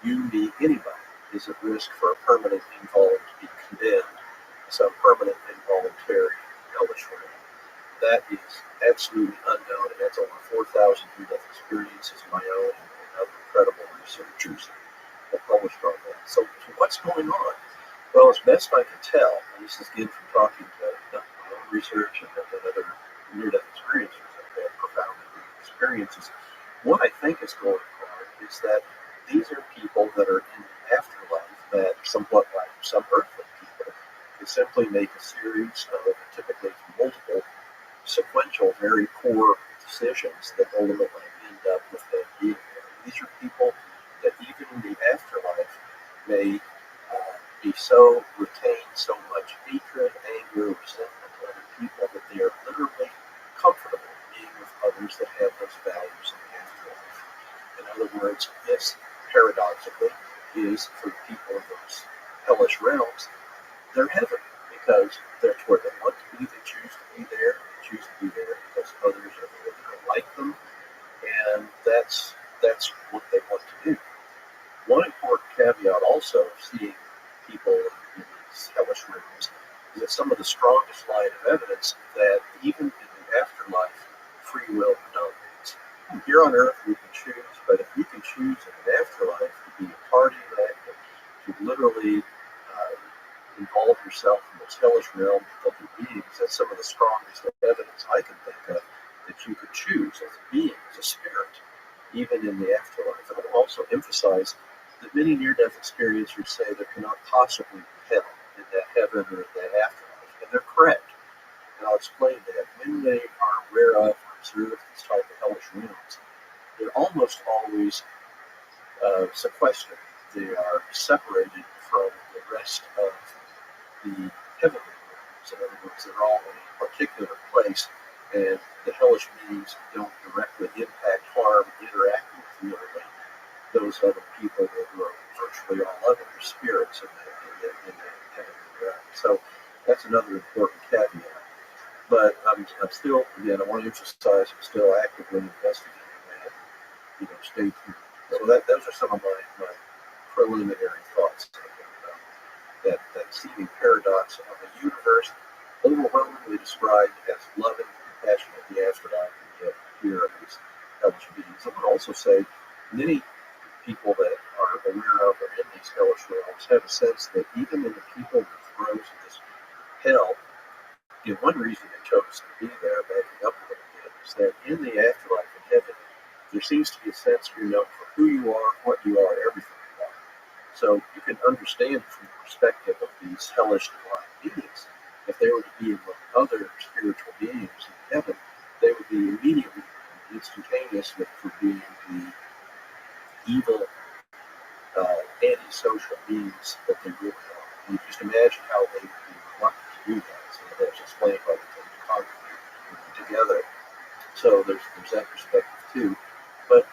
you, me, anybody is at risk for a permanent involuntary, to be condemned, some permanent involuntary hellish realm. That is absolutely unknown, and that's over 4,000 near-death experiences of my own and other incredible researchers that published on that. So what's going on? Well, as best I can tell, and this is again from talking to my own research and other near-death experiencers that have profound experiences, what I think is going on is that these are people that are in the afterlife that, somewhat like some earthly people, can simply make a series of typically multiple sequential, very poor decisions that ultimately end up with them being there. These are people that even in the afterlife may be so retain so much hatred, anger, resentment to other people that they are literally comfortable being with others that have those values in the afterlife. In other words, this paradoxically is for people in those hellish realms, their heaven, because that's where they want to be, they choose to be there, because others are there that are like them, and that's what they want to do. One important caveat also of seeing people in these hellish realms is that some of the strongest line of evidence that even in the afterlife, free will predominates. Here on earth we can choose, but if you can choose in an afterlife to be a party to that, to literally involve yourself in this hellish realm of the beings, that's some of the strongest evidence I can think of that you could choose as a being, as a spirit, even in the afterlife. And I'll also emphasize that many near-death experiencers say there cannot possibly be hell in that heaven or in that afterlife, and they're correct. And I'll explain that. When they are aware of or observe these type of hellish realms, they're almost always sequestered. They are separated from the rest of the heavenly realms. In other words, they're all in a particular place, and the hellish beings don't directly impact, harm, interact with really those other people that are virtually all other spirits in the heavenly realm. So that's another important caveat. But I'm still, again, I want to emphasize, I'm still actively investigating that. Stay tuned. So those are some of my preliminary thoughts about that seeming paradox of a universe overwhelmingly described as loving, compassionate, the afterlife, and yet here are these hellish beings. I would also say many people that are aware of or in these hellish realms have a sense that even in the people in the throes of this hell, one reason they chose to be there, backing up a little bit, is that in the afterlife in heaven, there seems to be a sense you're known for who you are, what you are, everything you are. So you can understand from the perspective of these hellish divine beings, if they were to be among other spiritual beings in heaven, they would be immediately, instantaneously, for being the evil, antisocial beings that they really are. You just imagine how they would be reluctant to do that. So that's explained by the thing together. So there's that perspective too. But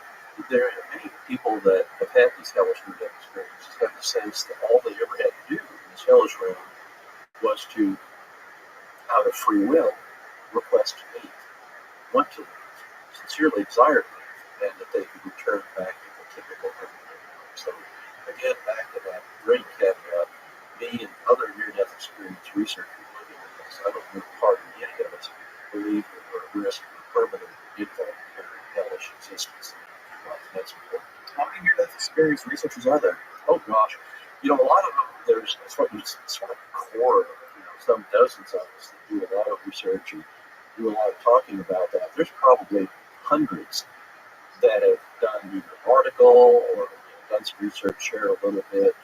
there are many people that have had these hellish near-death experiences have the sense that all they ever had to do in this hellish realm was to, out of free will, request to leave, want to leave, sincerely desire to leave, and that they could return back to the typical heavenly realm. So again, back to that great caveat, me and other near-death experience researchers looking at this, I don't know part of any of us believe that we're at risk of permanent involuntary hellish existence. That's important. How many near-death experience researchers are there? Oh gosh, a lot of them. There's sort of core. Some dozens of us that do a lot of research and do a lot of talking about that. There's probably hundreds that have done either an article or done some research, shared a little bit,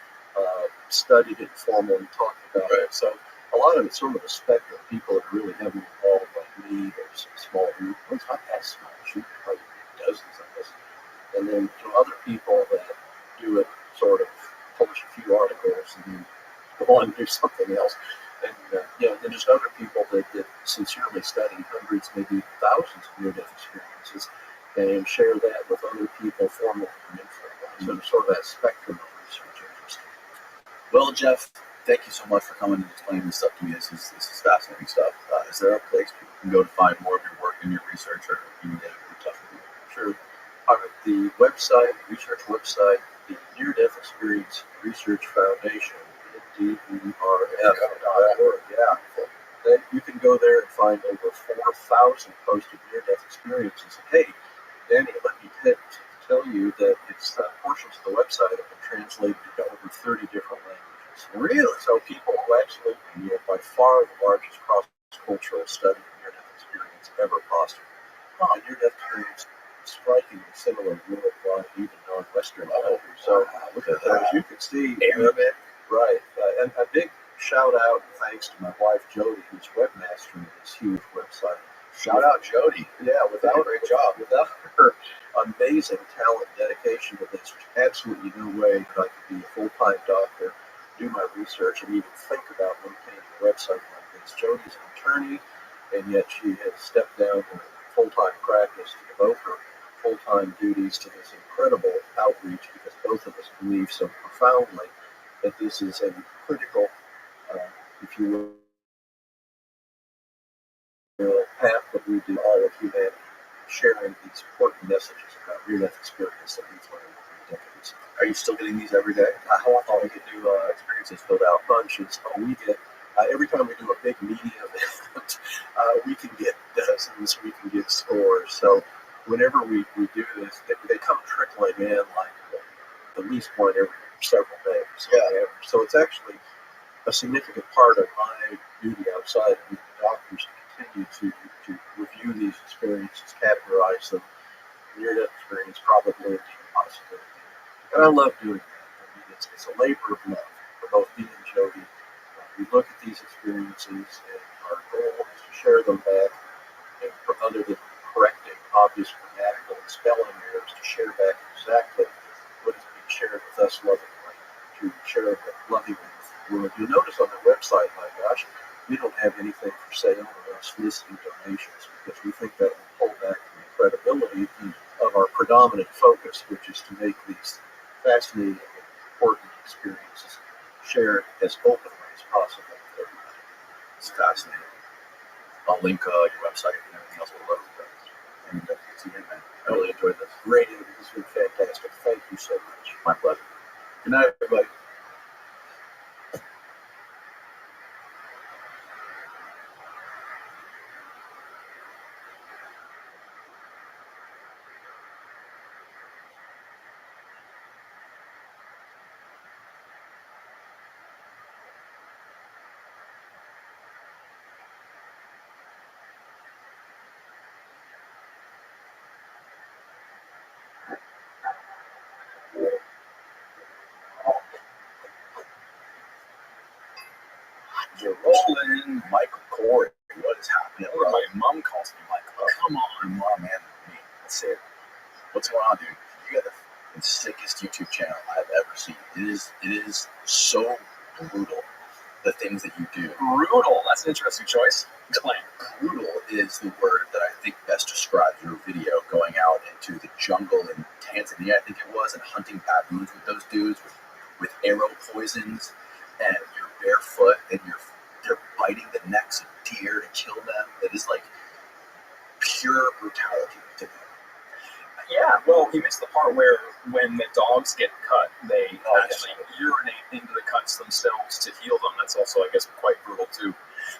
studied it formally, talked about it. So a lot of it's sort of a spectrum. People that are really heavily involved, like me, there's a small group. It's not that small. Shoot, probably dozens of us. And then other people that do it, sort of publish a few articles and then go on and do something else. And then just other people that sincerely study hundreds, maybe thousands of near-death experiences and share that with other people formally and informally. So sort of that spectrum of research interest. Well, Jeff, thank you so much for coming and explaining this stuff to me. This is fascinating stuff. Is there a place people can go to find more of your work and your research, or you can get in touch with you? Sure. The website, research website, the Near Death Experience Research Foundation, NDERF.org. Yeah. Then you can go there and find over 4,000 posted near-death experiences. And hey, Danny, let me tell you that it's portions of the website have been translated into over 30 different languages. Really? So people will absolutely, by far the largest cross-cultural study of near-death experience ever possible. A near-death experience strikingly similar worldwide, even non-Western countries. So as you can see, Arabic. right, and a big shout out and thanks to my wife Jody, who's webmaster of this huge website. Shout out Jody. Yeah, without Great job. Without her amazing talent, dedication to this, there's absolutely no way that I could be a full-time doctor, do my research, and even think about maintaining a website like this. Jody's an attorney, and yet she has stepped down her full-time practice to devote her full-time duties to this incredible outreach, because both of us believe so profoundly that this is a critical, if you will, path that we do all of humanity, sharing these important messages about near-death experience that we've learned for decades. Are you still getting these every day? How often we get new experiences filled out? Bunches. We get, every time we do a big media event, we can get dozens, we can get scores. So whenever we do this, they come trickling in like at least one every several days. Yeah. So it's actually a significant part of my duty outside of being a doctor is to continue to review these experiences, categorize them, near-death experience, probability, and possibility. And I love doing that. I mean, it's a labor of love for both me and Jody. We look at these experiences, and our goal is to share them back, and for other than correcting obvious grammatical and spelling errors, to share back exactly what is being shared with us lovingly, to share it lovingly with the world. You'll notice on the website, my gosh, we don't have anything for sale or soliciting donations, because we think that will pull back from the credibility of our predominant focus, which is to make these fascinating and important experiences shared as openly as possible with everybody. It's fascinating. I'll link your website and everything else below. And see you, man. I really enjoyed this. Great interview. This has been fantastic. Thank you so much. My pleasure. Good night, everybody. You're rolling, Michael Corey. What is happening? Or my mom calls me Michael. Oh, come on, mom, man. Me. That's it. What's going on, dude? You got the sickest YouTube channel I've ever seen. It is so brutal, the things that you do. Brutal. That's an interesting choice. Explain. Brutal is the word that I think best describes your video, going out into the jungle in Tanzania, I think it was, and hunting baboons with those dudes with arrow poisons, and you're barefoot and they're biting the necks of deer to kill them. It is like pure brutality to them. Yeah, well, he missed the part where when the dogs get cut, they actually urinate into the cuts themselves to heal them. That's also, I guess, quite brutal, too.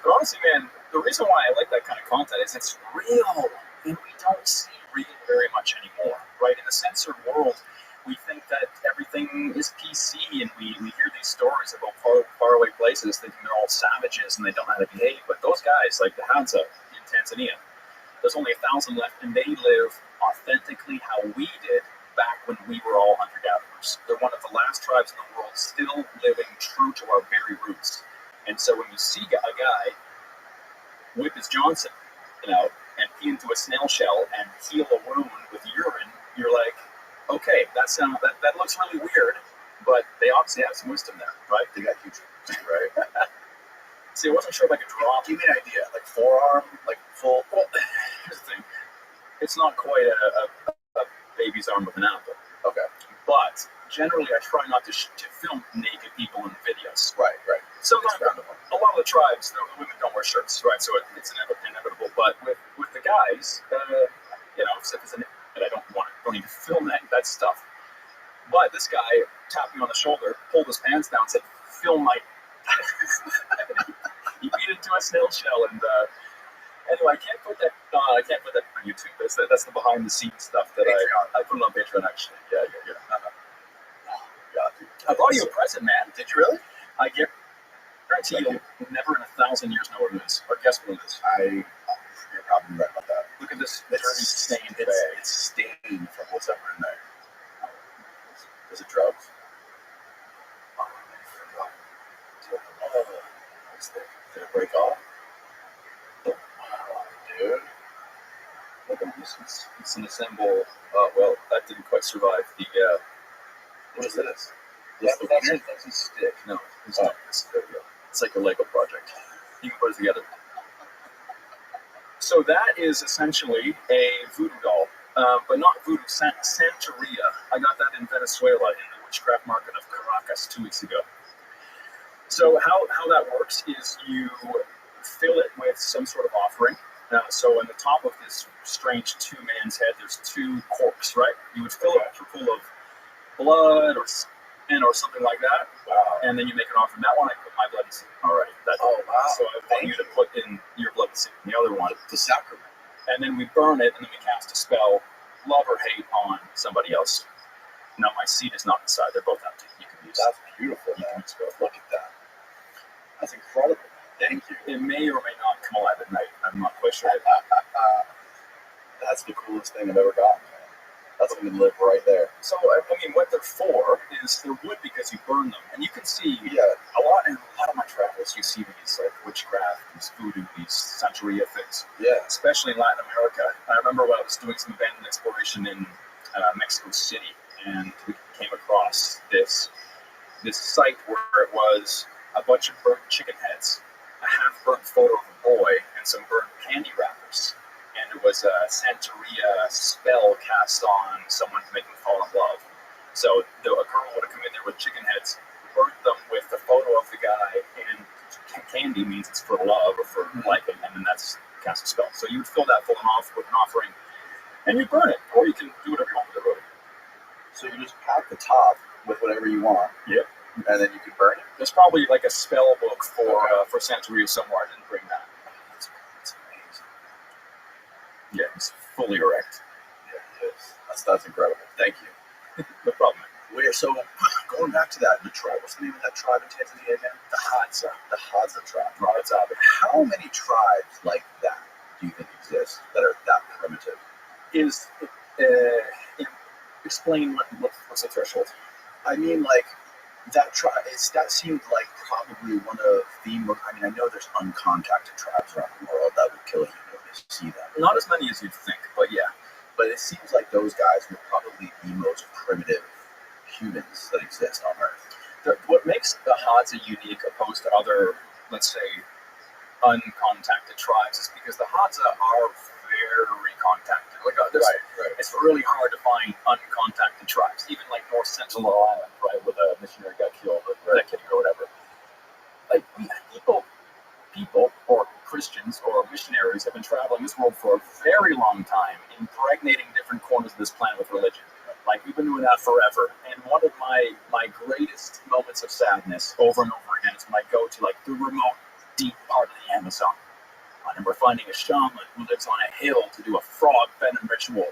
But honestly, man, the reason why I like that kind of content is it's real, and we don't see real very much anymore, right? In the censored world, we think that everything is PC, and we hear these stories about faraway places thinking they're all savages and they don't know how to behave. But those guys, like the Hadza in Tanzania, there's only 1,000 left, and they live authentically how we did back when we were all hunter-gatherers. They're one of the last tribes in the world still living true to our very roots. And so when you see a guy whip his Johnson, and pee into a snail shell and heal a wound with urine, you're like, okay, that looks really weird, but they obviously have some wisdom there, right? They got huge, right? See, I wasn't sure if I could drop. Give me an idea. Like forearm, like full. Well, here's the thing. It's not quite a baby's arm with an apple. Okay. But generally, I try not to film naked people in videos. Right. Sometimes a lot of the tribes, the women don't wear shirts, right? So it's inevitable. But with the guys, except as I don't need to film that stuff. But this guy tapped me on the shoulder, pulled his pants down, said, "Film my." He beat into a snail shell, and anyway, I can't put that on YouTube. That's the behind the scenes stuff that I put it on Patreon actually. Yeah. God, dude. I brought you a present, man. Did you really? I guarantee you'll never in 1,000 years know what it is, or guess what it is. You're probably right about that. Look at this dirty stained bag. It's stained from what's ever in there. Is it drugs? Oh, I forgot. Did it break off? Oh, dude. Look at this. It's an assemble. Well, that didn't quite survive the. What is this? That's a stick. No, it's not. There we go. It's like a Lego project. You can put it together. So that is essentially a voodoo doll, but not voodoo, Santeria. I got that in Venezuela in the witchcraft market of Caracas 2 weeks ago. So how that works is you fill it with some sort of offering. So on the top of this strange two-man's head, there's two corks, right? You would fill it full of blood or skin or something like that. Wow. And then you make an offering. That one I put my blood and semen already. Oh, wow. So I want you to put in your blood and semen. The other one, The sacrament. and then we burn it, and then we cast a spell, love or hate, on somebody else. Now my seed is not inside; they're both empty. You can use. That's beautiful, You can man. use both. Look at that. That's incredible. Thank you. It may or may not come alive at night. I'm not quite sure. That's the coolest thing I've ever gotten, man. That's going to live right there. So I mean, what they're for is they're wood because you burn them, and you can see Yeah. a lot of my travels. You see these like witchcraft, these voodoo, these Santeria things, Yeah. especially in Latin America. I remember when I was doing some abandoned exploration in Mexico City, and we came across this site where it was a bunch of burnt chicken heads, a half-burnt photo of a boy, and some burnt candy wrappers. And it was a Santeria spell cast on someone to make them fall in love. So a girl would have come in there with chicken heads, burnt them with the photo of the guy, and candy means it's for love or for liking, and then that's cast a spell. So you would fill that full off with an offering, and you burn it, or you can do whatever you want with it, really. So you just pack the top with whatever you want. Yep. And then you can burn it. There's probably like a spell book for Santeria somewhere. I didn't bring that. That's amazing. Yeah, it's fully erect. Yeah, it is. That's incredible. Thank you. No problem. So going back to that, the tribe. What's the name of that tribe in Tanzania again? The Hadza. The Hadza tribe. Hadza. How many tribes like that do you think exist that are that primitive? Explain what's the threshold? I mean, like that tribe. That seemed like probably one of the most. I mean, I know there's uncontacted tribes around the world that would kill you to see them. Not as many as you'd think, but yeah. But it seems like those guys were probably the most primitive humans that exist on Earth. What makes the Hadza unique opposed to other, let's say, uncontacted tribes is because the Hadza are very contacted. Like, Right. It's really hard to find uncontacted tribes, even like North Sentinel Island, right, where the missionary got killed a decade ago or whatever. Like, people or Christians or missionaries have been traveling this world for a very long time, impregnating different corners of this planet with religion. Like, we've been doing that forever. And one of my greatest moments of sadness over and over again is when I go to like the remote, deep part of the Amazon. And we're finding a shaman who lives on a hill to do a frog venom ritual.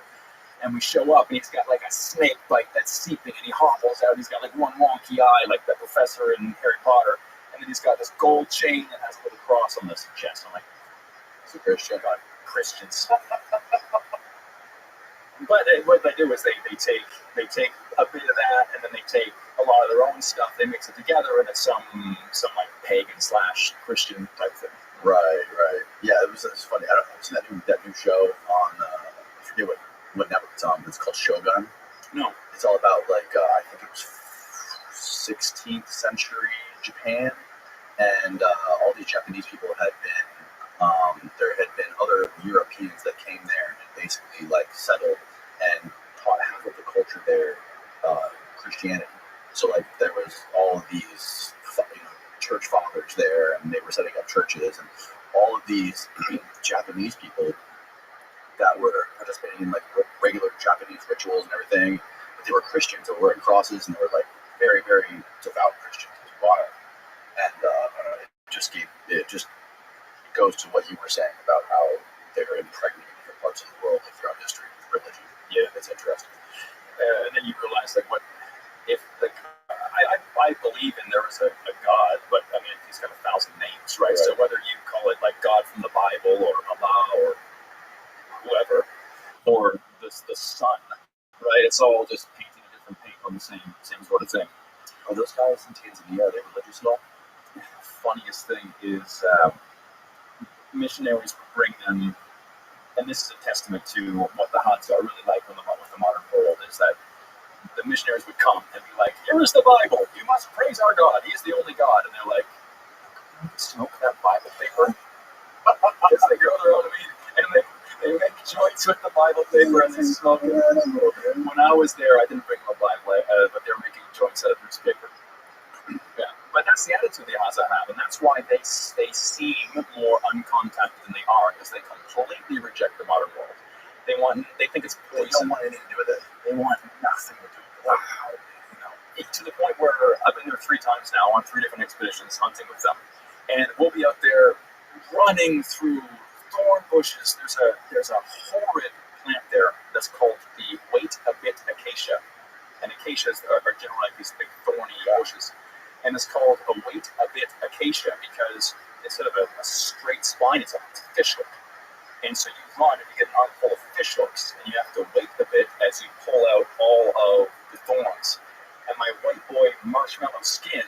And we show up and he's got like a snake bite that's seeping and he hobbles out. He's got like one wonky eye like the professor in Harry Potter. And then he's got this gold chain that has a little cross on this chest. I'm like, it's a Christian. God, Christians. But what they do is they take a bit of that and then they take a lot of their own stuff. They mix it together and it's some like pagan / Christian type thing. Right. Yeah, it's funny. I don't know. I've seen that new show on I forget what network it's on, but it's called Shogun. No. It's all about like I think it was 16th century Japan, and all these Japanese people had been. There had been other Europeans that came there and basically like settled and taught half of the culture there Christianity. So like there was all of these church fathers there, and they were setting up churches, and all of these Japanese people that were participating in like regular Japanese rituals and everything, but they were Christians. They were wearing crosses, and they were like very, very devout Christians as well. And it just goes to what you were saying about how they're impregnating different parts of the world like, throughout history with religion. Yeah. It's interesting. And then you realize like what if the I believe in there is a God, but I mean he's got 1,000 names, right? So whether you call it like God from the Bible or Allah or whoever, or the sun, right? It's all just painting a different paint on the same sort of thing. Are those guys in Tanzania, are they religious at all? Funniest thing is missionaries bring them, and this is a testament to what the Hadza are really like with the modern world, is that the missionaries would come and be like, here is the Bible, you must praise our God, he is the only God. And they're like, smoke that Bible paper? As they go there on me, and they make joints with the Bible paper and they smoke it. When I was there, I didn't bring my Bible, but they were making joints out of newspaper. Yeah, but that's the attitude the Hadza have, and that's why they seem more uncontacted than they are, because they completely reject the modern world. They think it's poison. They don't want anything to do with it. They want nothing to do with it. Wow. To the point where I've been there 3 times now on 3 different expeditions hunting with them, and we'll be out there running through thorn bushes. There's a horrid plant there that's called the wait a bit acacia, and acacias are generally like these big thorny bushes, and it's called a wait a bit acacia because instead of a straight spine, it's a fish hook. And so you run and you get an armful of fish hooks, and you have to wait a bit as you pull out all of the thorns. And my white boy marshmallow skin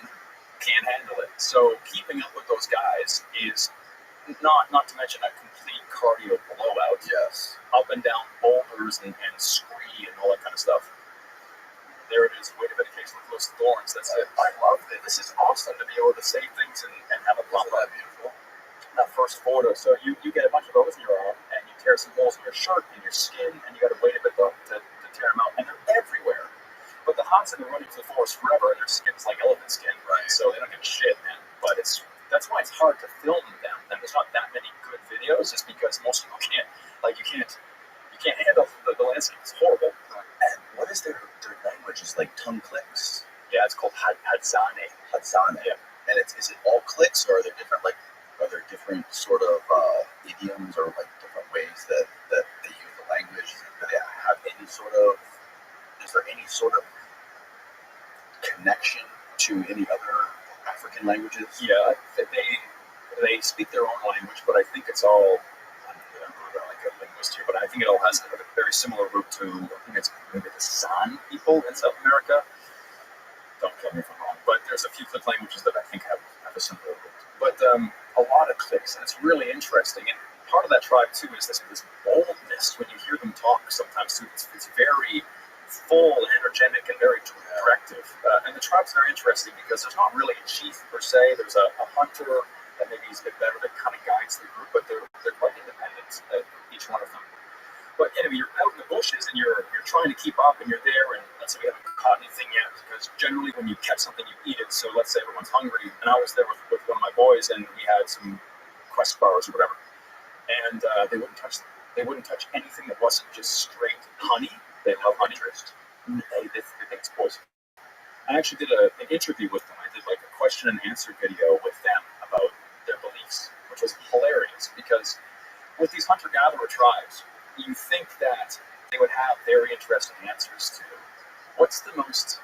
can't handle it. So keeping up with those guys is not to mention a complete cardio blowout. Yes. Up and down boulders and scree and all that kind of stuff. There it is, wait a bit in case of those thorns. That's it. I love it. This is awesome to be able to say things and have a pop up. Beautiful. That first photo, so you get a bunch of those in your arm, and you tear some holes in your shirt and your skin, and you got to wait a bit to tear them out, and they're everywhere. But the Hadza have been running through the forest forever, and their skin's like elephant skin, right? So they don't give a shit, man. But that's why it's hard to film them, and there's not that many good videos, just because most people can't handle the landscape. It's horrible. And what is their language? Is like tongue clicks? Yeah, it's called Hadzane. Hadzane. Yeah. And is it all clicks, or are there different sort of idioms or like different ways that they use the language? Do they have any sort of? Is there any sort of connection to any other African languages? Yeah, they speak their own language, but I think it's all. I'm not like a linguist here, but I think it all has a very similar root to. I think it's maybe the San people in South America. Don't kill me if I'm wrong, but there's a few click languages that I think have a similar root. But a lot of clicks, and it's really interesting. And part of that tribe too is this boldness when you hear them talk. Sometimes too, it's very full and energetic and very directive. And the tribe's very interesting because there's not really a chief per se. There's a hunter that maybe is a bit better that kind of guides the group, but they're quite independent, each one of them. But anyway, you're out in the bushes and you're trying to keep up, and you're there, and let's say we haven't caught anything yet, because generally when you catch something, you eat it. So let's say everyone's hungry, and I was there with one of my boys, and we had some Quest bars or whatever, and they wouldn't touch them. They wouldn't touch anything that wasn't just straight honey. They love honey. They think it's poison. I actually did an interview with them. I did like a question and answer video with them about their beliefs, which was hilarious because with these hunter-gatherer tribes, you think that they would have very interesting answers to what's the most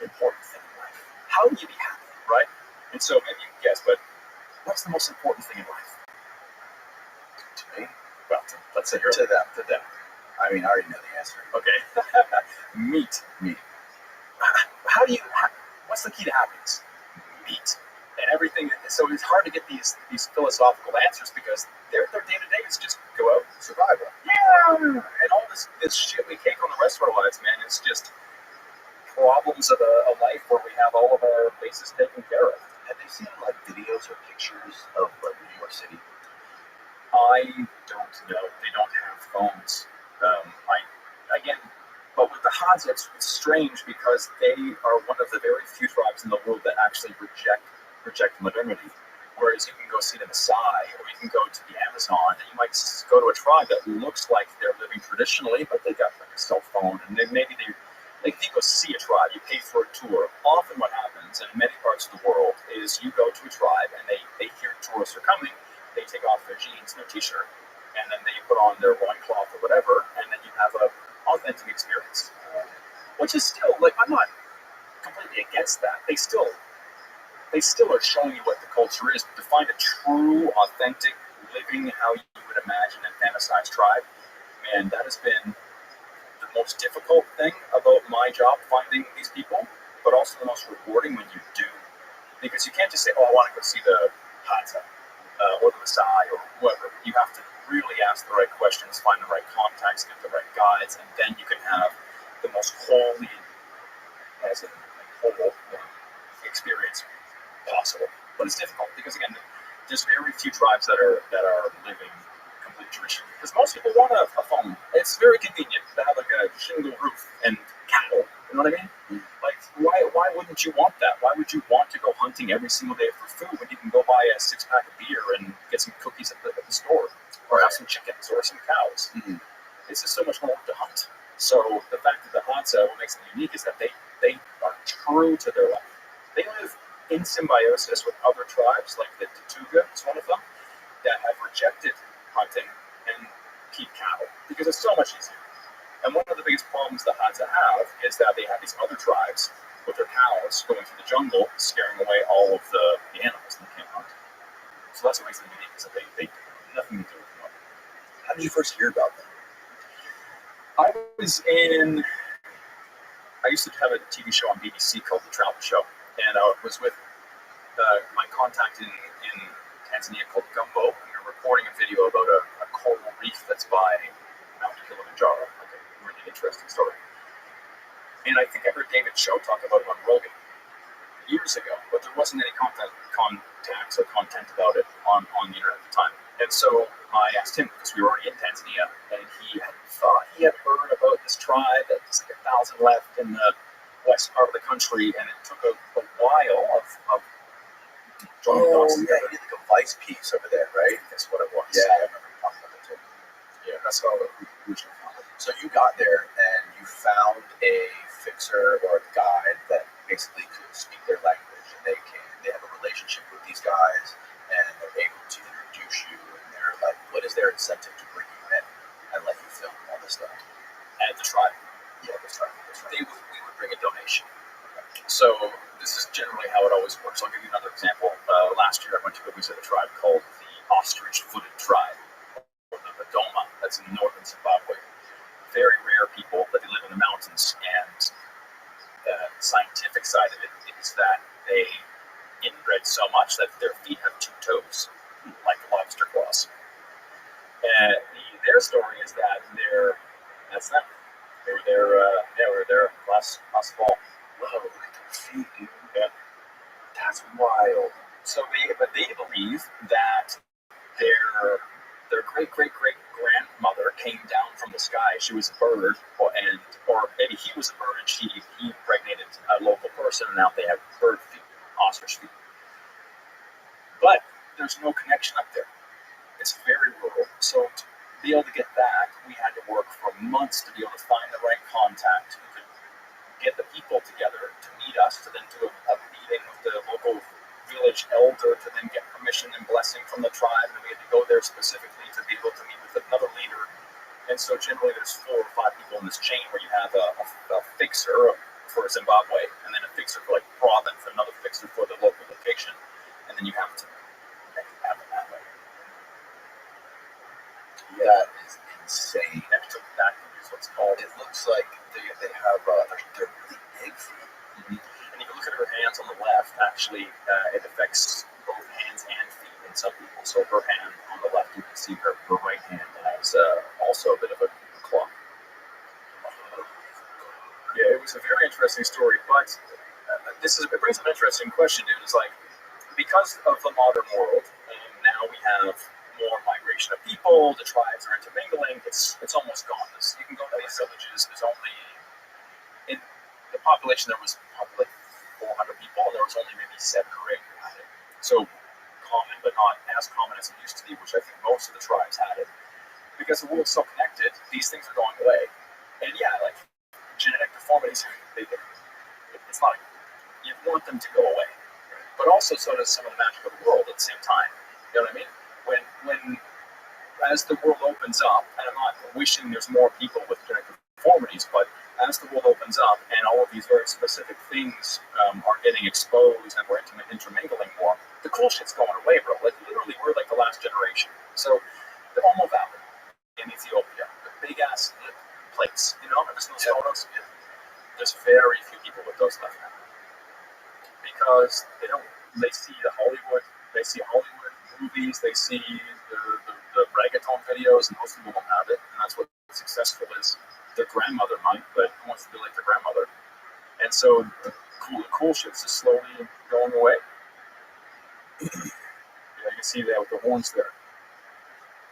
important thing in life? How do you be happy, right? And so maybe you can guess, but what's the most important thing in life? To me? Well, let's say to them. To them. I mean, I already know the answer. Okay. Meat. What's the key to happiness? Meat. And everything, so it's hard to get these philosophical answers because their day-to-day is just go out and survival. Yeah! And all this shit we take on the rest of our lives, man, it's just problems of a life where we have all of our bases taken care of. have they seen like videos or pictures of like New York City? I don't know. They don't have phones. But with the Hadza, it's strange because they are one of the very few tribes in the world that actually reject modernity. Whereas you can go see the Maasai, or you can go to the Amazon, and you might go to a tribe that looks like they're living traditionally, but they got like a cell phone, and then maybe they like you go see a tribe, you pay for a tour. Often what happens in many parts of the world is you go to a tribe and they hear tourists are coming, they take off their jeans and their t-shirt, and then they put on their loincloth or whatever, and then you have a authentic experience. Which is still, like, I'm not completely against that. They still are showing you what the culture is, but to find a true, authentic, living how you would imagine a fantasized tribe, man, that has been the most difficult thing about my job, finding these people, but also the most rewarding when you do. Because you can't just say, oh, I want to go see the Hadza, or the Maasai, or whoever. You have to really ask the right questions, find the right contacts, get the right guides, and then you can have the most holy, as in whole experience possible. But it's difficult because, again, there's very few tribes that are living complete tradition. Because most people want a phone. It's very convenient to have like a shingle roof and cattle. You know what I mean? Like, why wouldn't you want that? Why would you want to go hunting every single day for food when you can go buy a 6-pack of beer and get some cookies at the store, or have some chickens or some cows? Mm-hmm. It's just so much more to hunt. So the fact that the Hadza, what makes them unique is that they are true to their life. They live in symbiosis with other tribes, like the Tatuga is one of them, that have rejected hunting and keep cattle because it's so much easier. And one of the biggest problems the Hadza have is that they have these other tribes with their cows going through the jungle, scaring away all of the animals, and they can't hunt. So that's what makes them unique, is that they nothing to do with them. How did you first hear about them? I used to have a TV show on BBC called The Travel Show, and I was with my contact in Tanzania called Gumbo, and we were recording a video about a coral reef that's by Mount Kilimanjaro, like a really interesting story. And I think I heard David Show talk about it on Rogan years ago, but there wasn't any contacts or content about it on the internet at the time. And so I asked him, because we were already in Tanzania, and he had heard about this tribe that was like 1,000 left in the west part of the country, and it took a while of joining the dots together. He did like a Vice piece over there, right? That's what it was. Yeah, I remember you talking about that too. Yeah, that's how it originally found. So you got there and you found a fixer or a guide that basically could speak their language, and they have a relationship with these guys, and they're able to introduce you, and they're like, what is their incentive to bring you in and let you film all this stuff? At the tribe. Yeah, that's right. We would bring a donation. So this is generally how it always works. I'll give you another example. Last year I went to go visit a tribe called the ostrich-footed tribe, or the Badoma. That's in northern Zimbabwe. Very rare people, but they live in the mountains, and the scientific side of it is that they inbred so much that their feet have 2 toes, like lobster claws. Their story is that that's them. They were there last fall. Whoa, look at their feet, dude. Yeah. That's wild. So they believe that their great grandmother came down from the sky. She was a bird, or maybe he was a bird, and he impregnated a local person, and now they have bird feet, ostrich feet. But there's no connection up there. It's very rural. So to be able to get that, we had to work for months to be able to find the right contact who could get the people together to meet us, to then do a meeting with the local village elder, to then get permission and blessing from the tribe, and we had to go there specifically to be able to meet with another leader. And so generally there's 4 or 5 people in this chain where you have a fixer for Zimbabwe, and then a fixer for like province, another fixer for the local location, and then you have to have it that way. That is insane. That is what's called. It looks like they have they're really big feet. Mm-hmm. And if you look at her hands on the left, actually, it affects both hands and feet in some people. So her hand on the left, you can see her right hand has also a bit of a claw. Yeah, it was a very interesting story, but it brings up an interesting question, dude. It's like, because of the modern world, now we have more migration of people. The tribes are intermingling. It's almost gone. You can go to these villages. There's only in the population there was probably like 400 people, and there was only maybe 7 or 8 who had it. So common, but not as common as it used to be, which I think most of the tribes had it. Because the world's so connected, these things are going away. And yeah, like genetic deformities, it's not. You want them to go away, but also so does some of the magic of the world at the same time. You know what I mean? When as the world opens up, and I'm not wishing there's more people with genetic deformities, but as the world opens up and all of these very specific things are getting exposed and we're intermingling more, the cool shit's going away, bro. Like literally, we're like the last generation. So the Omo Valley in Ethiopia, the big ass plates, you know, ever seen those photos? Yeah. There's very few people with those left now because they see Hollywood movies, they see the reggaeton videos, and most people don't have it, and that's what successful is. Their grandmother might, but wants to be like their grandmother. And so the cool shit's just slowly going away. Yeah, you can see that with the horns there.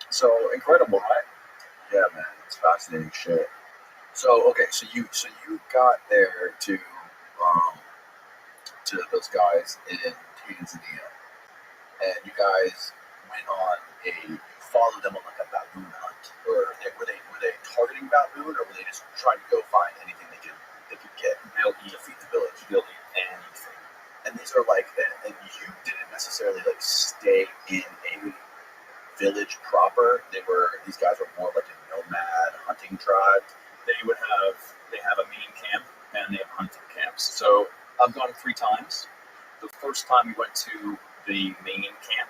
So incredible, right? Yeah, man, it's fascinating shit. So okay, so you got there to those guys in Tanzania, and you guys went on followed them on like a baboon hunt, or were they targeting baboon, or were they just trying to go find anything they could get? They'll eat to feed the village. They'll eat anything. And these are like, and you didn't necessarily like stay in a village proper. These guys were more like a nomad hunting tribe. They have a main camp and they have hunting camps. So I've gone 3 times. The first time we went to the main camp,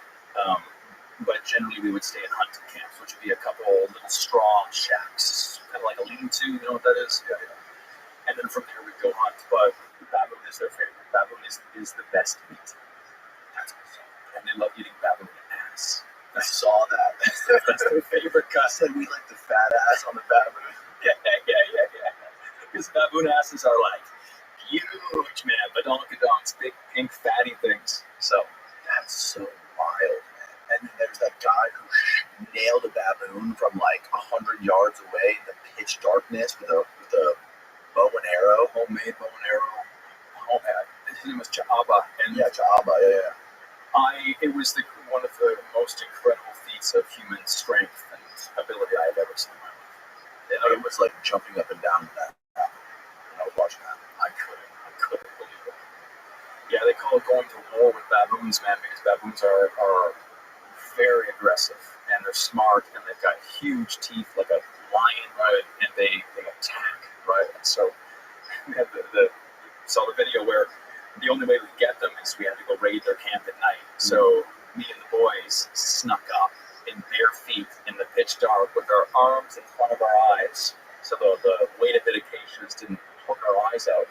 but generally we would stay in hunting camps, which would be a couple little straw shacks, kind of like a lean-to, you know what that is? Yeah. And then from there we'd go hunt, but baboon is their favorite. Baboon is the best meat. That's awesome. And they love eating baboon ass. I saw that. That's their favorite cut. Said we like the fat ass on the baboon. Yeah. Because baboon asses are like huge, man, but don't look at dogs, big, pink, fatty things. So that's so wild, man. And then there's that guy who nailed a baboon from like 100 yards away in the pitch darkness with a bow and arrow, homemade bow and arrow. Oh man, his name was Cha'aba, and Cha'aba, yeah. It was one of the most incredible feats of human strength and ability I have ever seen in my life. It was like jumping up and down that when I was watching that. I couldn't believe it. Yeah, they call it going to war with baboons, man, because baboons are very aggressive and they're smart and they've got huge teeth like a lion, right? And they attack, right? And so we had saw the video where the only way we get them is we had to go raid their camp at night. So me and the boys snuck up in bare feet in the pitch dark with our arms in front of our eyes, so the weight of medications didn't hook our eyes out.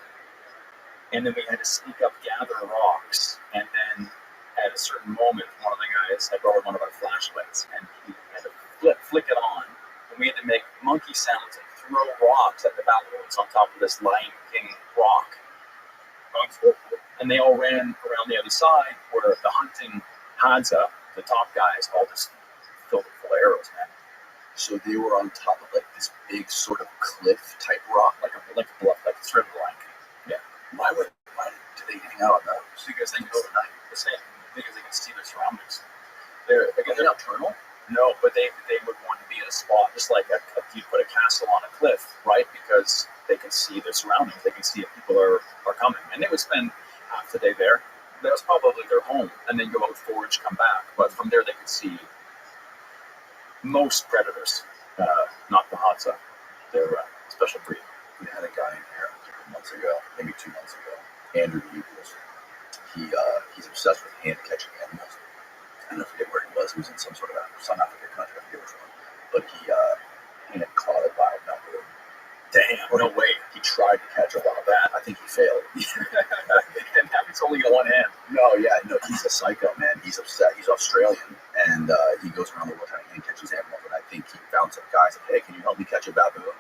And then we had to sneak up, gather rocks, and then at a certain moment, one of the guys had borrowed one of our flashlights, and he had to flick it on, and we had to make monkey sounds and throw rocks at the baboons on top of this Lion King rock. And they all ran around the other side where the hunting Hadza, the top guys, all just filled it full of arrows, man. So they were on top of like this big sort of cliff type rock, like a bluff, like it's sort of Lion King. Yeah. Why did they hang out on those? Because they know because they can see their surroundings. They're nocturnal? No, but they would want to be in a spot just like you put a castle on a cliff, right? Because they can see their surroundings. They can see if people are coming. And they would spend half the day there. That was probably their home. And then go out, forage, come back. But from there they could see most predators, not the Hadza. They're a special breed. We had a guy in here a couple months ago, maybe 2 months ago, Andrew Eagles. He's obsessed with hand-catching animals. I forget where he was. He was in some sort of South African country. I forget which one. But he hand-caught a wild baboon. Damn, no way. He tried to catch a wild bat. I think he failed. And now he's only got one hand. No, he's a psycho, man. He's upset. He's Australian, and he goes around the world trying to hand-catch these animals. And I think he found some guys and hey, can you help me catch a baboon?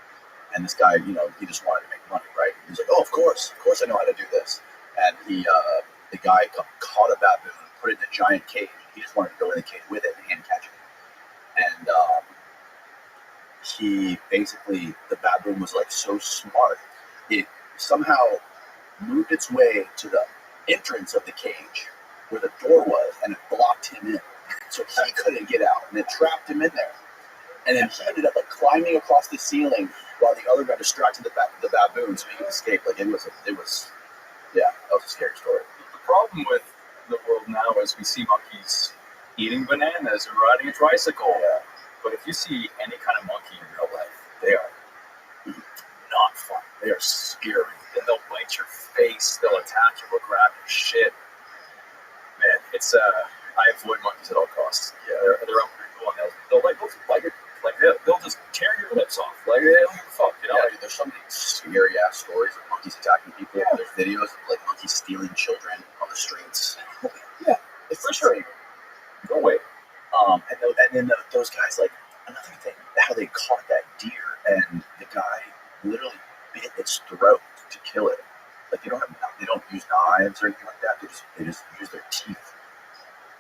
And this guy, he just wanted to make money, right? He's like, oh, of course I know how to do this. And the guy caught a baboon, put put it in a giant cage. He just wanted to go in the cage with it and hand catch it. And he basically, the baboon was like so smart, it somehow moved its way to the entrance of the cage where the door was, and it blocked him in. So he couldn't get out, and it trapped him in there. And then he ended up like climbing across the ceiling while the other guy distracted the baboon so he could escape. Like it was, that was a scary story. The problem with the world now is we see monkeys eating bananas and riding a tricycle. Yeah. But if you see any kind of monkey in real life, they are not fun. They are scary. And they'll bite your face. They'll attack you. They'll grab your shit. Man, it's I avoid monkeys at all costs. Yeah, they're unpredictable. And they'll bite your, like they'll just tear your lips off. Like they don't give a fuck. You know? Yeah, dude, there's so many scary ass stories of monkeys attacking people. Yeah. There's videos of like monkeys stealing children on the streets. Yeah, it's for sure. No way. And then those guys, like, another thing, how they caught that deer, and the guy literally bit its throat to kill it. Like they don't use knives or anything like that. They just use their teeth.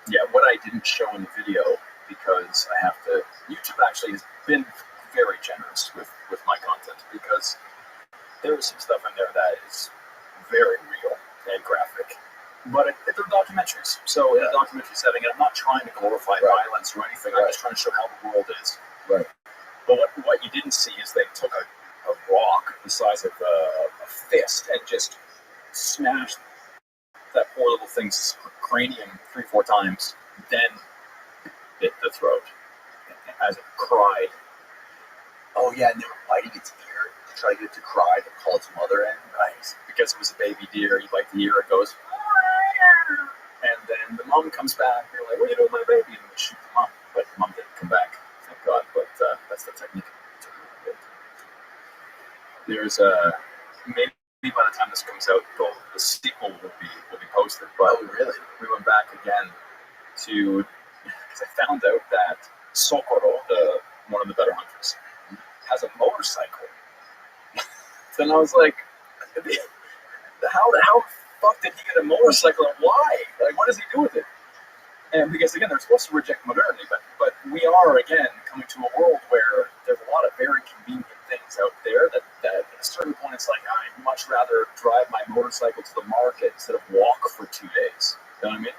Yeah, what I didn't show in the video, because I have to, YouTube actually has been very generous with my content, because there is some stuff in there that is very real and graphic. But they're documentaries. So in a documentary setting, and I'm not trying to glorify violence or anything. I'm just trying to show how the world is. Right. But what you didn't see is they took a rock the size of a fist and just smashed that poor little thing's cranium 3-4 times, then bit the throat as it cried. Oh yeah, and they were biting its ear to try to get it to cry to call its mother in. Right. Because it was a baby deer, you bite the ear, it goes, and then the mom comes back. They're like, "What are you doing with my baby?" And they shoot the mom, but the mom didn't come back, thank God. But that's the technique. There's maybe by the time this comes out, the sequel will be posted. But really? We went back again to, because I found out that Socorro, one of the better hunters, has a motorcycle. Then I was like, how the fuck did he get a motorcycle, and why? Like, what does he do with it? And because again, they're supposed to reject modernity, but we are again coming to a world where there's a lot of very convenient things out there that at a certain point it's like, I'd much rather drive my motorcycle to the market instead of walk for 2 days. You know what I mean?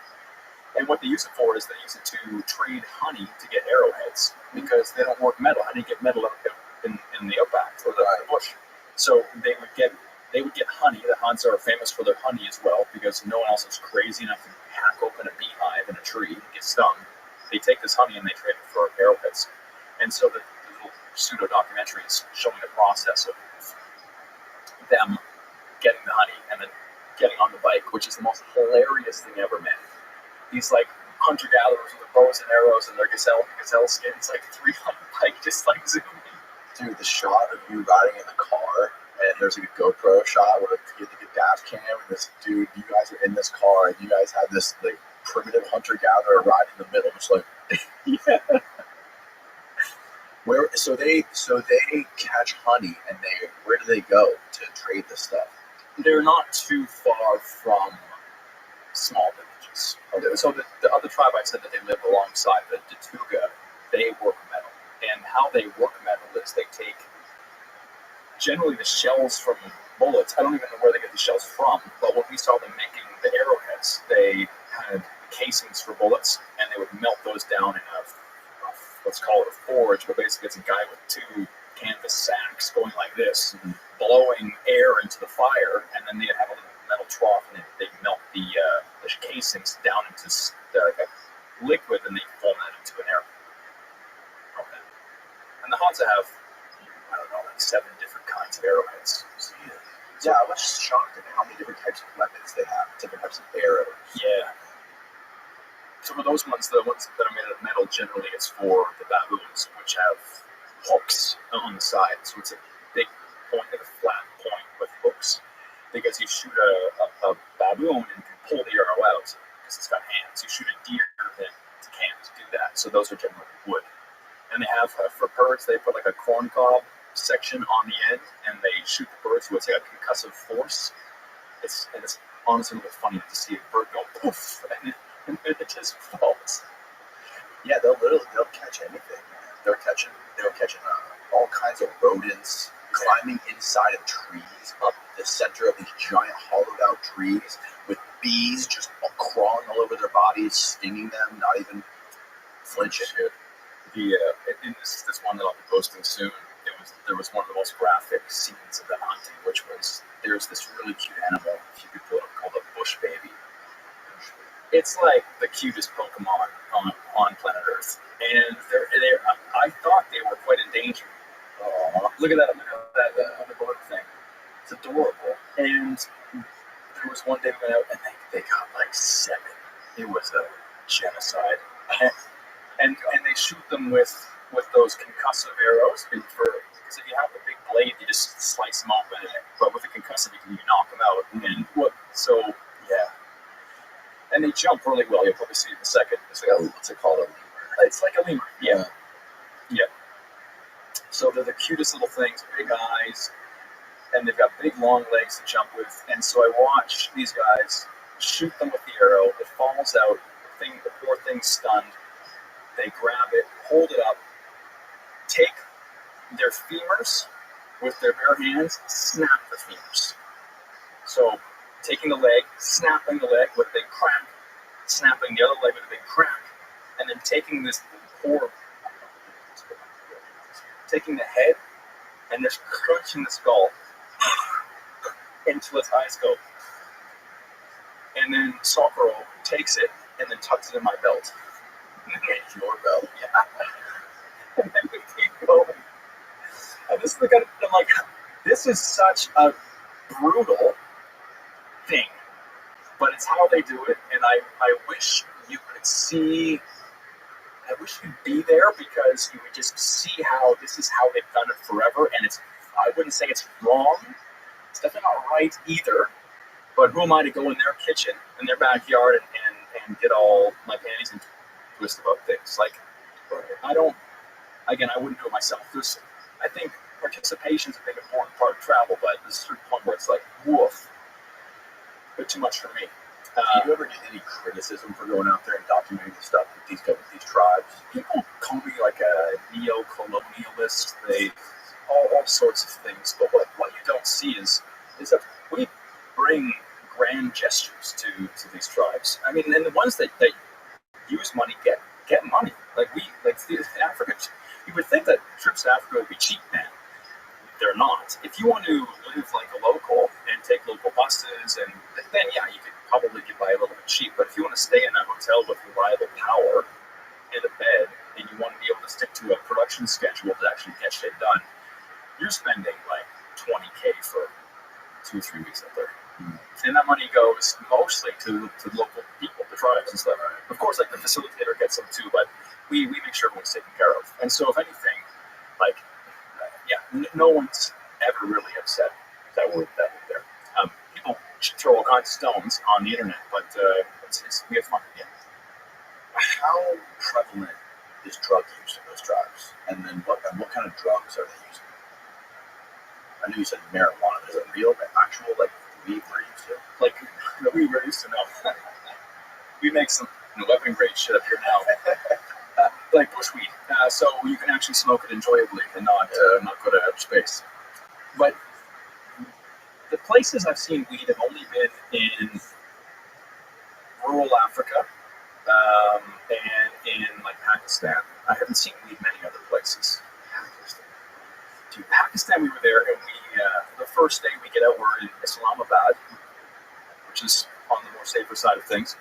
And what they use it for is they use it to trade honey to get arrowheads, because they don't work metal. How do you get metal in the outback or the bush? So they would get honey. The Huns are famous for their honey as well, because no one else is crazy enough to hack open a beehive in a tree and get stung. They take this honey and they trade it for arrowheads. And so the little pseudo documentaries showing the process of them getting the honey and then getting on the bike, which is the most hilarious thing ever, man. These like hunter-gatherers with their bows and arrows and their gazelle skins, like 3 on the bike, just like zooming. Dude, the shot of you riding in the car, and there's like a GoPro shot where you get the dash cam, and this dude, you guys are in this car, and you guys have this like primitive hunter-gatherer ride in the middle, just like, yeah. So they catch honey, and where do they go to trade this stuff? They're not too far from small villages. Okay. So the other tribe I said that they live alongside, the Datuga, they work metal. And how they work metal is they take generally the shells from bullets. I don't even know where they get the shells from, but when we saw them making the arrowheads, they had casings for bullets, and they would melt those down in let's call it a forge, but basically it's a guy with 2 canvas sacks going like this, blowing air into the fire, and then they'd have a little metal trough, and they'd melt the casings down into like a liquid, and they'd form that into an arrow. Okay. And the Hansa have, I don't know, like 7 different kinds of arrowheads. Yeah, I was shocked at how many different types of weapons they have, different types of arrows. Yeah. So for those ones, the ones that are made out of metal, generally it's for the baboons, which have hooks on the side. So it's a big point, like a flat point with hooks. Because you shoot a baboon and can pull the arrow out because it's got hands. You shoot a deer, then it can't do that. So those are generally wood. And they have, for birds, they put like a corn cob section on the end, and they shoot the birds with like a concussive force. It's honestly a little funny to see a bird go poof, and and then it just falls. Yeah, they'll catch anything. They were catching all kinds of rodents, climbing inside of trees, up the center of these giant hollowed out trees, with bees just crawling all over their bodies, stinging them, not even flinching. In this one that I'll be posting soon, there was one of the most graphic scenes of the hunting, which was there's this really cute animal, a few people have called a bush baby. It's like the cutest Pokemon on planet Earth, and I thought they were quite endangered. Look at that underwater thing. It's adorable. And there was one day we went out, and they got like 7. It was a genocide. And they shoot them with those concussive arrows. Because if you have the big blade, you just slice them open. But with the concussive, you knock them out. Yeah. And they jump really well. You'll probably see it in a second. It's like what's it called? A lemur. It's like a lemur. Yeah. So they're the cutest little things, big eyes, and they've got big long legs to jump with. And so I watch these guys shoot them with the arrow. It falls out. The poor thing's stunned. They grab it, hold it up, take their femurs with their bare hands, snap the femurs. So taking the leg, snapping the leg with a big crack, snapping the other leg with a big crack, and then taking taking the head and just crunching the skull until its eyes go. And then Sakura takes it and then tucks it in my belt. In your belt. Yeah. And then we keep going. And this is the kind of, I'm like, this is such a brutal thing, but it's how they do it. And I wish you could see. I wish you'd be there because you would just see how this is how they've done it forever. And I wouldn't say it's wrong. It's definitely not right either. But who am I to go in their kitchen, in their backyard, and get all my panties and twist about things? Like, I wouldn't do it myself. I think participation is a big important part of travel, but there's a certain point where it's like, woof, a bit too much for me. Do you ever get any criticism for going out there and documenting the stuff with these tribes? People call me like a neo-colonialist. All sorts of things. But what you don't see is that we bring grand gestures to these tribes. I mean, and the ones that use money get money. Like the Africans. You would think that trips to Africa would be cheap, man. They're not. If you want to live like a local and take local buses, and then yeah, you could probably get by a little bit cheap. But if you want to stay in a hotel with reliable power and a bed, and you want to be able to stick to a production schedule to actually get shit done, you're spending like $20K for 2-3 weeks out there. And that money goes mostly to local people, the tribes and stuff. Of course, like the facilitator gets them too, but we make sure everyone's taken care of. And so, if anything, like, no one's ever really upset that we're there. People throw all kinds of stones on the internet, but we have fun. Yeah. How prevalent is drug use in those tribes? And then what kind of drugs are they using? I know you said marijuana. Is it real, actual, like weed we're used to? Like the weed we're used to know. We make some weapon grade shit up here now. Like bushweed, so you can actually smoke it enjoyably and not go to outer space. But the places I've seen weed have only been in rural Africa and in like Pakistan. I haven't seen weed many other places. Pakistan, we were there, and the first day we get out, we're in Islamabad, which is on the more safer side of things.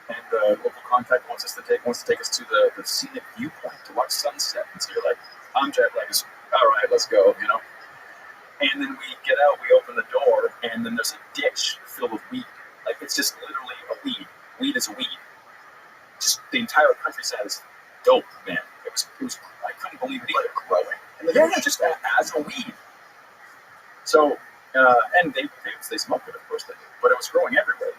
And the local contact wants to take us to the scenic viewpoint to watch sunset. And so you're like, I'm jet lagged. All right, let's go, And then we get out, we open the door, and then there's a ditch filled with weed. Like, it's just literally a weed. Weed is a weed. Just the entire countryside is dope, man. It was I couldn't believe it either. Growing. Yeah, just as a weed. So, and they smoked it, of course they did, but it was growing everywhere.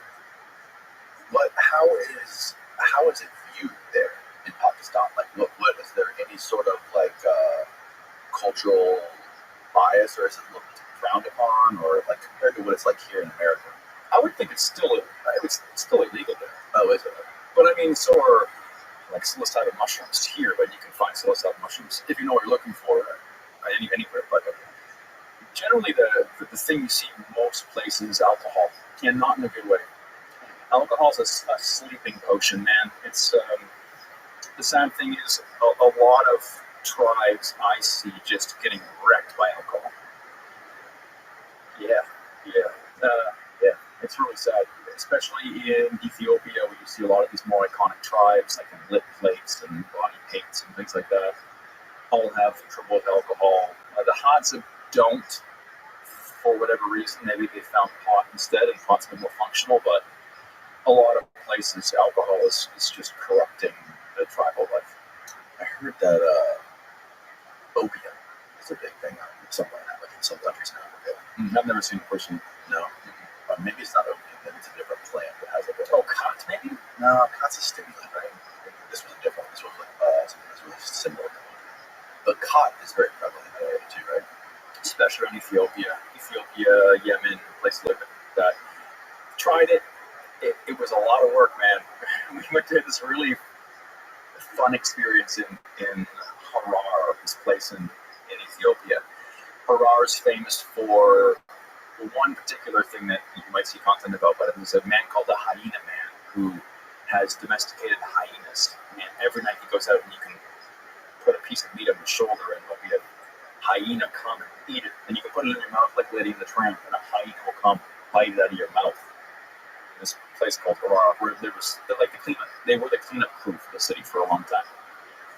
How is it viewed there in Pakistan? Like, what is there any sort of like cultural bias, or is it looked frowned upon, or like compared to what it's like here in America? I would think it's still illegal there. Oh, is it? But I mean, so are like psilocybin mushrooms here, but you can find psilocybin mushrooms if you know what you're looking for anywhere. But generally, the thing you see in most places is alcohol, and not in a good way. Alcohol is a sleeping potion, man. It's the sad thing is a lot of tribes I see just getting wrecked by alcohol. Yeah, yeah. It's really sad, especially in Ethiopia, where you see a lot of these more iconic tribes, like in lip plates and body paints and things like that, all have trouble with alcohol. The Hadza don't, for whatever reason. Maybe they found pot instead, and pot's been more functional, but a lot of places, alcohol is just corrupting the tribal life. I heard that opium is a big thing in some countries in Africa. I've never seen a person. No. Maybe it's not opium, maybe it's a different plant that has like a... Oh, khat, maybe? No, khat's a stimulant, right? This was different. This was like something that's really similar. But khat is very prevalent in that area too, right? Especially in Ethiopia, Yemen, places like that. Tried it. It was a lot of work, man. We went to this really fun experience in Harar, this place in Ethiopia. Harar is famous for one particular thing that you might see content about, but there's a man called the Hyena Man who has domesticated hyenas. And every night he goes out and you can put a piece of meat on his shoulder and there'll be a hyena come and eat it. And you can put it in your mouth like Lady and the Tramp, and a hyena will come bite it out of your mouth. This place called Harar, where they were the cleanup crew for the city for a long time.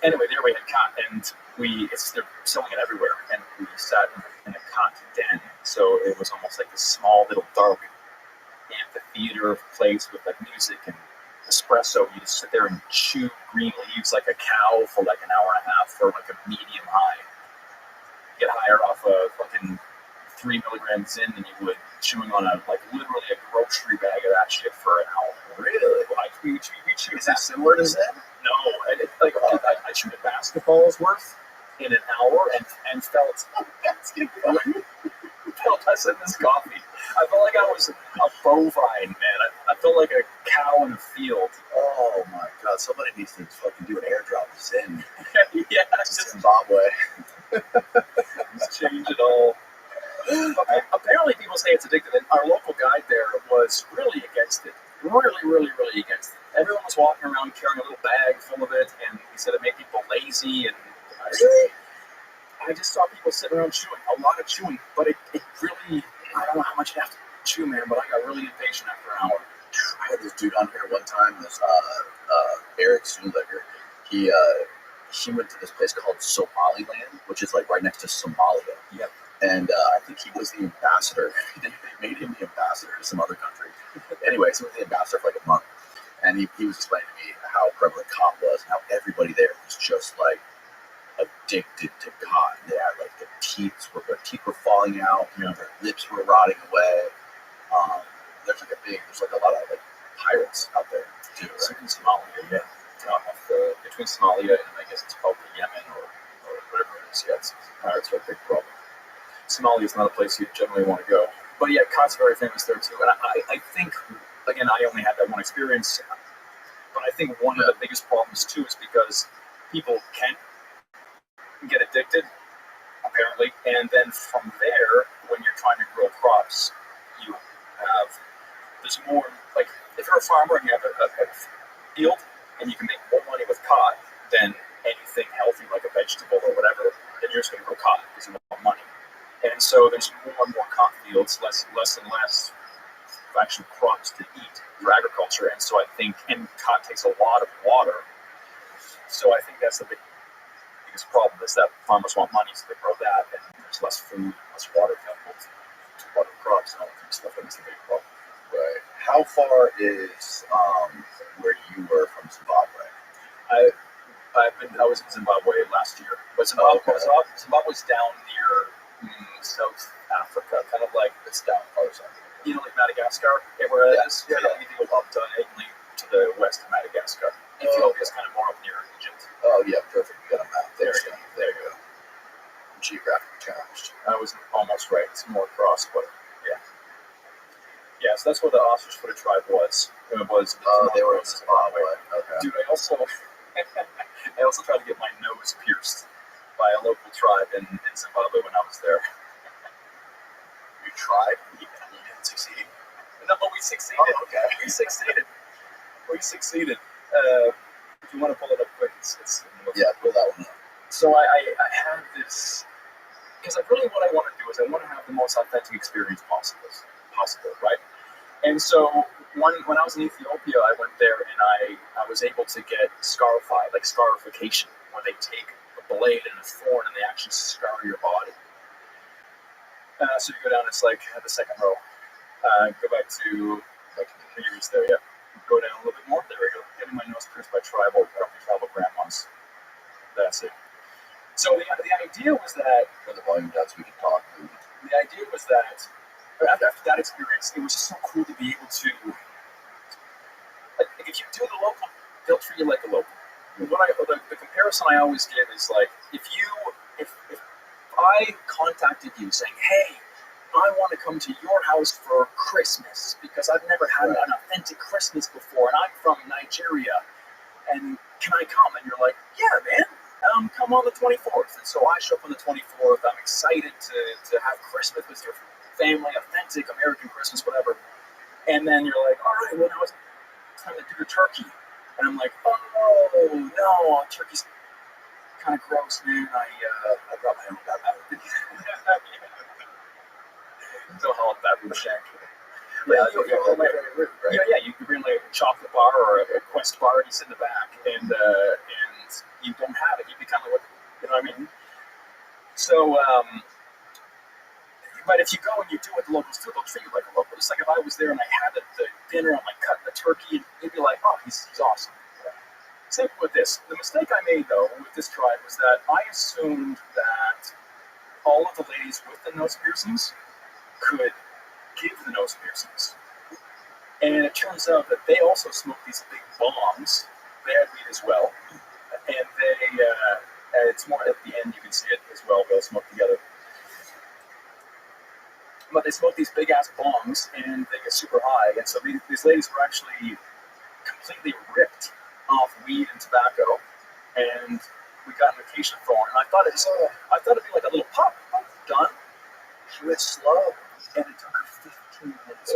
Anyway, there we had khat, and they're selling it everywhere, and we sat in a khat den, so it was almost like this small little dark amphitheater place with like music and espresso. You just sit there and chew green leaves like a cow for like an hour and a half for like a medium high. Get higher off a fucking 3 milligrams in than you would chewing on literally a grocery bag of that shit for an hour. Really? We chewed Is it similar to Zen? No, I chewed a basketball's worth in an hour and felt less in this coffee. I felt like I was a bovine, man. I felt like a cow in a field. Oh my god, somebody needs to fucking do an airdrop of Zen. Yeah, just Zimbabwe. change it all. Apparently people say it's addictive, and our local guide there was really against it. Really against it. Everyone was walking around carrying a little bag full of it, and he said it made people lazy, and I just saw people sitting around chewing, a lot of chewing, but it really, I don't know how much you have to chew, man, but I got really impatient after an hour. I had this dude on here one time, this Eric Zuliger. He went to this place called Somaliland, which is like right next to Somalia. Yep. And I think he was the ambassador. They made him the ambassador to some other country. Anyway, so he was the ambassador for like a month. And he was explaining to me how prevalent khat was and how everybody there was just like addicted to khat. They had like their teeth were falling out, their lips were rotting away. There's like a lot of like pirates out there too, right? So in Somalia, yeah. Between Somalia and I guess it's probably Yemen or whatever it is, yeah, pirates are a big problem. Somalia is not a place you generally want to go. But yeah, khat's very famous there too. And I think, again, I only had that one experience, but I think one of the biggest problems too is because people can get addicted, apparently, and then from there, when you're trying to grow crops, there's more, like, if you're a farmer and you have a field and you can make more money with khat than anything healthy like a vegetable or whatever, then you're just going to grow khat because you want more money. And so there's more and more khat fields, less and less actual crops to eat for agriculture. And so I think, and khat takes a lot of water. So I think that's the biggest problem is that farmers want money, so they grow that, and there's less food, less water available to water crops and all that kind of stuff. And it's a big problem. Right. How far is where you were from Zimbabwe? I was in Zimbabwe last year, but Zimbabwe's down near South Africa, kind of like it's down farther. Like Madagascar, where it is. You go up diagonally to the west of Madagascar. Ethiopia is kind of more up near Egypt. Oh yeah, perfect. We got a map there. There you go. Geographically challenged. I was almost right. It's more across, but yeah. Yeah, so that's where the ostrich footed tribe was. It was. They were in Zimbabwe. Okay. Dude, I also tried to get my nose pierced by a local tribe in Zimbabwe when I was there. You tried? Yeah. You didn't succeed? No, but we succeeded. Oh, okay. We succeeded. We succeeded. If you want to pull it up quick, it's Yeah, pull that one up. So I had this, because what I want to do is I want to have the most authentic experience possible, right? And so when I was in Ethiopia, I went there and I was able to get scarified, like scarification, where they take a blade and a thorn and they actually scar your body. So you go down, it's like the second row. Go back to like the years there, yeah. Go down a little bit more. There we go. Getting my nose pierced by tribal grandmas. That's it. So the idea was that For the volume down so we can talk. the idea was that after that experience, it was just so cool to be able to, like, if you do the local, they'll treat you like a local. The comparison I always give is like, if I contacted you saying, hey, I want to come to your house for Christmas because I've never had an authentic Christmas before and I'm from Nigeria and can I come? And you're like, yeah, man. Come on the 24th. And so I show up on the 24th. I'm excited to have Christmas with your family, authentic American Christmas, whatever. And then you're like, all right, well, now it's time to do the turkey. And I'm like, oh, no, turkey's kind of gross, man. I brought my own barbecue. So how that would shank. Yeah, you can bring like a chocolate bar or a Quest bar and you sit in the back and you don't have it. You become like, you know what I mean? So, but if you go and you do what the locals do, they'll treat you like a local. Just like if I was there and I had the dinner and I cut the turkey, they'd be like, oh, he's awesome. Same with this. The mistake I made though with this tribe was that I assumed that all of the ladies with the nose piercings could give the nose piercings. And it turns out that they also smoke these big bombs. They had weed as well. And it's more at the end, you can see it as well, they'll smoke together. But they smoke these big ass bongs and they get super high. And so these ladies were actually completely ripped off weed and tobacco. And we got an acacia thorn. And I thought it'd be like a little pop, done. She went slow. And it took her 15 minutes.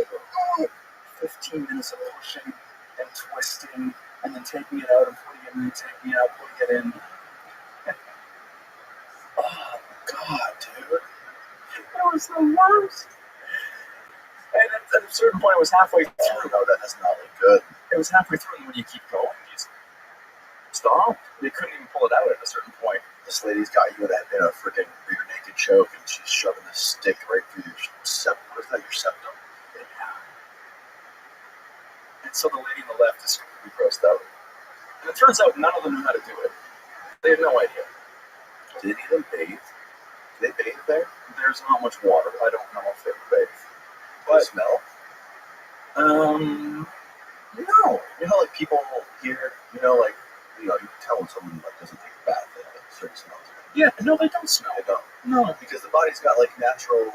15 minutes of pushing and twisting and then taking it out and putting it in, taking it out, putting it in. Oh, God, dude. That was the worst. And at a certain point, it was halfway through. Oh, no, that does not look good. It was halfway through, and when you keep going, you just stop. They couldn't even pull it out at a certain point. This lady's got you in a freaking rear naked choke, and she's shoving this stick right through your septum. What is that, your septum? Yeah. And so the lady on the left is completely grossed out. And it turns out none of them knew how to do it. They had no idea. Did any of them bathe? Do they bathe there? There's not much water. I don't know if they bathe. But smell? No. You know, like people here, you can tell when someone like doesn't take a bath, they have like certain smells. Yeah, no, they don't smell. They don't. No. Because the body's got like natural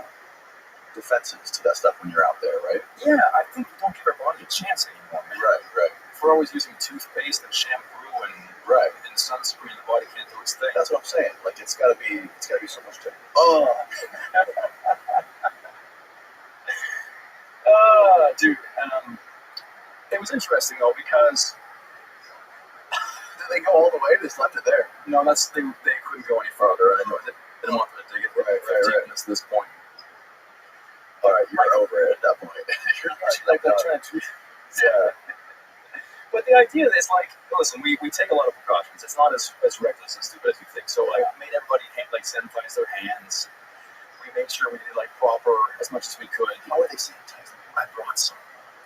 defenses to that stuff when you're out there, right? Yeah, I think we don't give our body a chance anymore, man. Right. If we're always using toothpaste and shampoo and sunscreen, the body can't do its thing. That's what I'm saying. Like it's gotta be so much to dude. It was interesting though because did they go all the way? They just left it there. no, they couldn't go any farther. I know they didn't want them to dig it right. At this point. All right, you're over it at that point. Like that trench. Yeah. But the idea is like, listen, we take a lot of precautions. It's not as reckless and stupid as you think. So like, made everybody sanitize their hands. We made sure we did like proper as much as we could. How would they sanitize them? I brought some,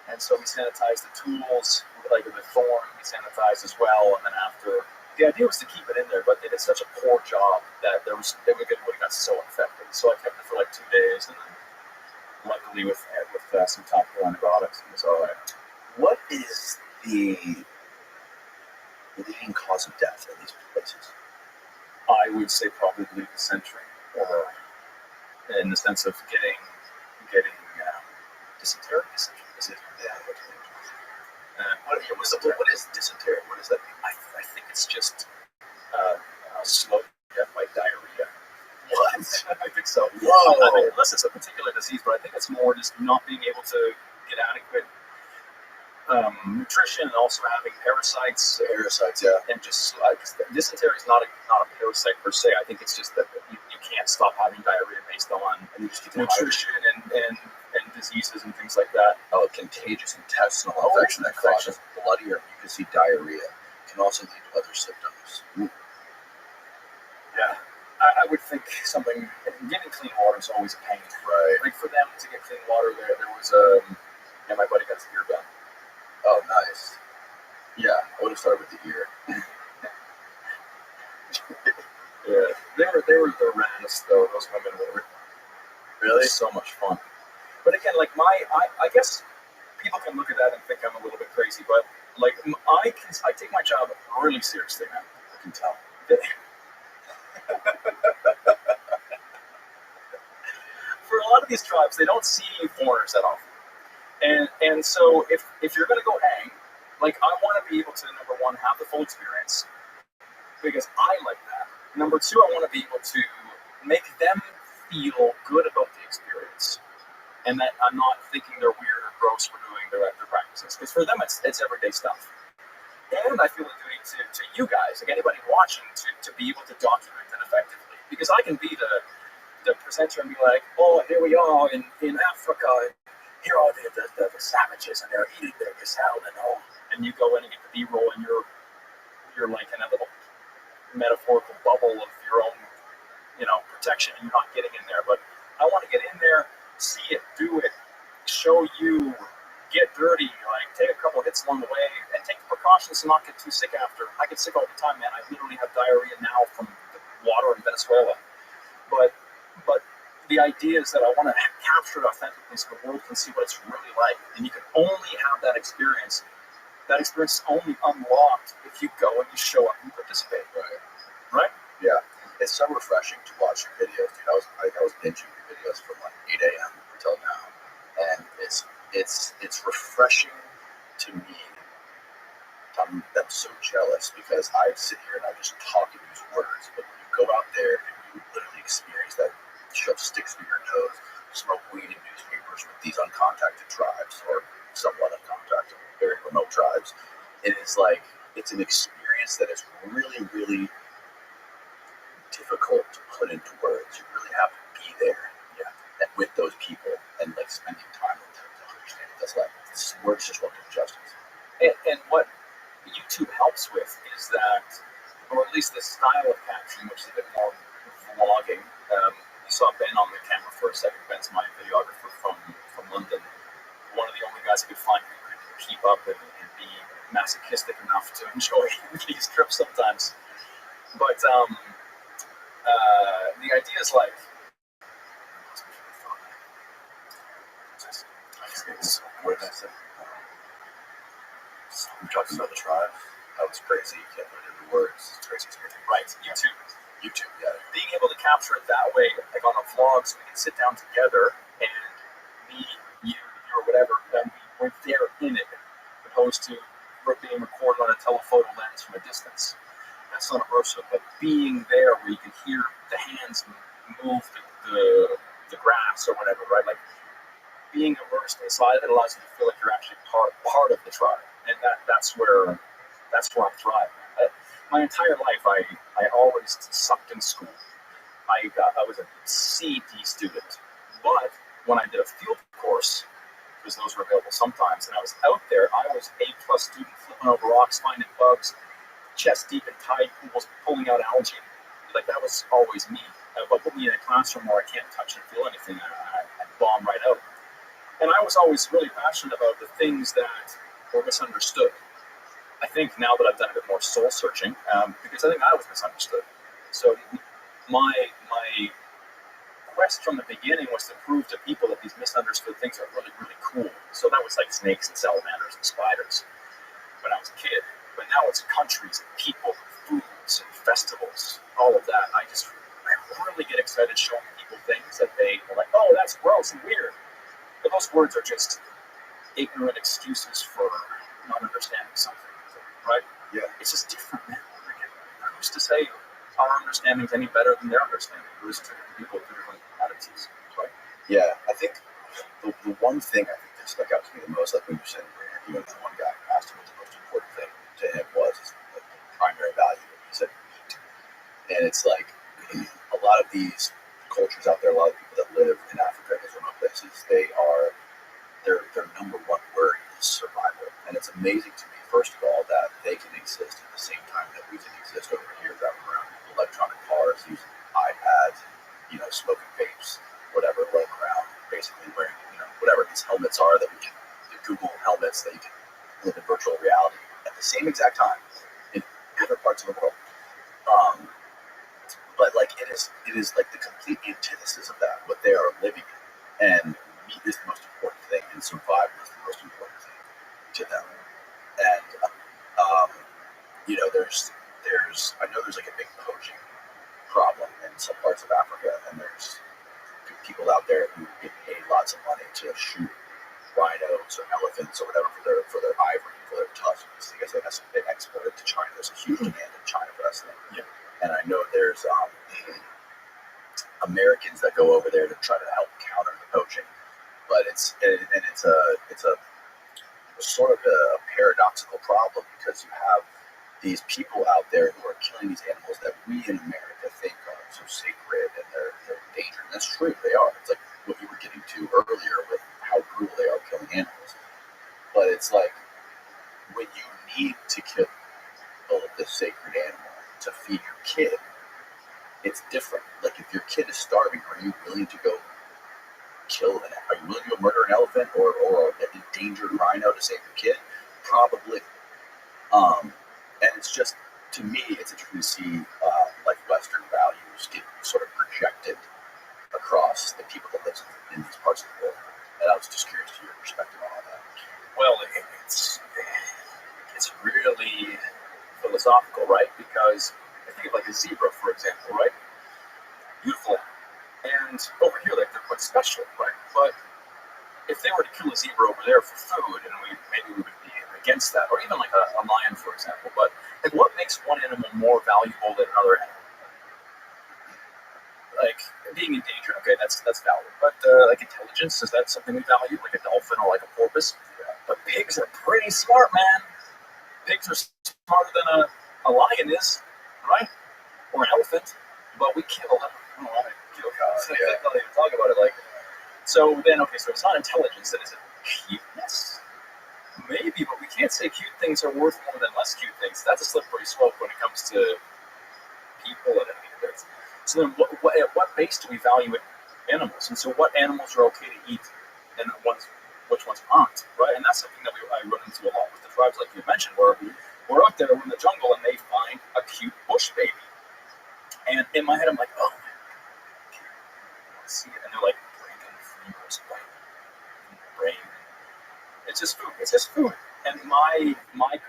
and so we sanitized the tools, like the thorn. We sanitized as well, and then after. The idea was to keep it in there, but they did such a poor job that they would have got so infected. So I kept it for like 2 days, and then luckily with some topical antibiotics, it was all right. What is the leading cause of death in these places? I would say probably dysentery, or in the sense of getting dysentery. Is it? Yeah. What is dysentery? What does that mean? I think it's just slow death by diarrhea. What? I think so. Whoa. I mean, unless it's a particular disease, but I think it's more just not being able to get adequate nutrition and also having parasites. Parasites, yeah. And just dysentery is not a parasite per se. I think it's just that you can't stop having diarrhea based on And you just get nutrition and diseases and things like that. Oh, contagious intestinal infection that causes bloody or you can see diarrhea. Can also lead to other symptoms. Yeah. I would think something, getting clean water is always a pain. Right. Like for them to get clean water there was, my buddy got his ear done. Oh, nice. Yeah, I would have started with the ear. Yeah. They were the raddest though, those women were. Really? So much fun. But again, like I guess people can look at that and think I'm a little bit crazy, but like I take my job really seriously, man. I can tell. For a lot of these tribes, they don't see foreigners that often, and so if you're gonna go hang, like I want to be able to number one have the full experience because I like that. Number two, I want to be able to make them feel good about the experience, and that I'm not thinking they're weird or gross for doing their practices. Because for them, it's everyday stuff. And I feel a duty to you guys, like anybody watching, to be able to document it effectively. Because I can be the presenter and be like, oh, here we are in Africa, and here are the savages, and they're eating their gazelle and all. And you go in and get the B-roll, and you're like in a little metaphorical bubble of your own, protection, and you're not getting in there. But I want to get in there, see it, do it, show you, get dirty, like take a couple hits along the way, and take the precautions to not get too sick after. I get sick all the time, man. I literally have diarrhea now from the water in Venezuela. But the idea is that I want to capture it authentically so the world can see what it's really like. And you can only have that experience. That experience is only unlocked if you go and you show up and participate. Right? Yeah. It's so refreshing to watch your videos, dude. I was binging your videos from like 8 a.m. until now. And it's refreshing to me. I'm so jealous because I sit here and I just talk and use words, but when you go out there and you literally experience that, shove sticks in your nose, smoke weed in newspapers with these uncontacted tribes or somewhat uncontacted, very remote tribes, it is like it's an experience that is really, really difficult to put into words. You really have to be there, and with those people and like spending time with them to understand what that's like. Words just won't do justice. And what YouTube helps with is that, or at least the style of capturing, which is a bit more vlogging. You saw Ben on the camera for a second. Ben's my videographer from London. One of the only guys I could find who could keep up and be masochistic enough to enjoy these trips sometimes. But the idea is like, What did I say? We're talking about the tribe. That was crazy. You can't put it into words. It's crazy experience. right, YouTube, yeah. being able to capture it that way, like on a vlog, so we can sit down together and me, you, or whatever, and we're there in it, opposed to being recorded on a telephoto lens from a distance. That's not immersive, but being there where you can hear the hands move the grass or whatever, right? Like being immersed inside of it allows you to feel like you're actually part of the tribe, and that's where I thrive. My entire life, I always sucked in school. I was a C/D student, but when I did a field course, because those were available sometimes, and I was out there, I was A+ student, flipping over rocks, finding bugs, chest deep in tide pools, pulling out algae. Like that was always me. But put me in a classroom where I can't touch and feel anything, I bomb right out. And I was always really passionate about the things that were misunderstood. I think now that I've done a bit more soul searching, because I think I was misunderstood. So my quest from the beginning was to prove to people that these misunderstood things are really, really cool. So that was like snakes and salamanders and spiders when I was a kid. But now it's countries and people, and foods and festivals, all of that. I really get excited showing people things that they are like, oh, that's gross and weird. But those words are just ignorant excuses for not understanding something, right? Yeah. It's just different, man. Like, who's to say our understanding's any better than their understanding? There's two different people with two different attitudes, right? Yeah, I think the one thing I think that stuck out to me the most, like when you said, you know, the one guy asked him what the most important thing to him was, like the primary value, and he said meat. And it's like a lot of these cultures out there, a lot of people that live in Africa and these remote places, their number one worry is survival. And it's amazing to me, first of all, that they can exist at the same time that we can exist over here, driving around in electronic cars, using iPads, you know, smoking vapes, whatever, running around, basically wearing, you know, whatever these helmets are that we can, the Google helmets that you can live in virtual reality at the same exact time in different parts of the world. But like it is like the complete antithesis of that, what they are living in. And meat is the most important thing, and survival is the most important thing to them. And you know, there's I know there's like a big poaching problem in some parts of Africa, and there's people out there who get paid lots of money to shoot rhinos or elephants or whatever for their ivory, for their tusks. I guess they export it to China. There's a huge demand in China for that stuff. Yeah. And I know there's Americans that go over there to try to help counter the poaching, but it's a sort of a paradoxical problem because you have these people out there who are killing these animals that we in America think are so sacred and they're endangered. And that's true, they are. It's like what you were getting to earlier with how brutal they are killing animals. But it's like when you need to kill this sacred animal to feed your kid, it's different. Like if your kid is starving, are you willing to go kill an? Are you willing to go murder an elephant or an endangered rhino to save your kid? Probably. And it's just, to me, it's interesting to see like Western values get sort of projected across the people that live in these parts of the world. And I was just curious to your perspective on all that. Well, it's really philosophical, right? Because I think of like a zebra, for example, right? Beautiful. And over here, like they're quite special, right? But if they were to kill a zebra over there for food, and maybe we would be against that, or even like a lion, for example. But like, what makes one animal more valuable than another animal? Like being in danger, okay, that's valid. But like intelligence, is that something we value? Like a dolphin or like a porpoise? Yeah. But pigs are pretty smart, man. Pigs are smarter than a lion is, right? Or an elephant. But we kill them. I don't know why I kill cows. I can't even talk about it. Like, so then, okay, so it's not intelligence, then is it cuteness? Maybe, but we can't say cute things are worth more than less cute things. That's a slippery slope when it comes to people and everything. So then, at what base do we value animals? And so, what animals are okay to eat, and which ones aren't, right? And that's something that I run into a lot with the tribes, like you mentioned, where we're out there in the jungle and they find a cute bush baby, and in my head, I'm like, oh, I see it, and they're like breaking fingers, brain. It's just food. It's just food. And my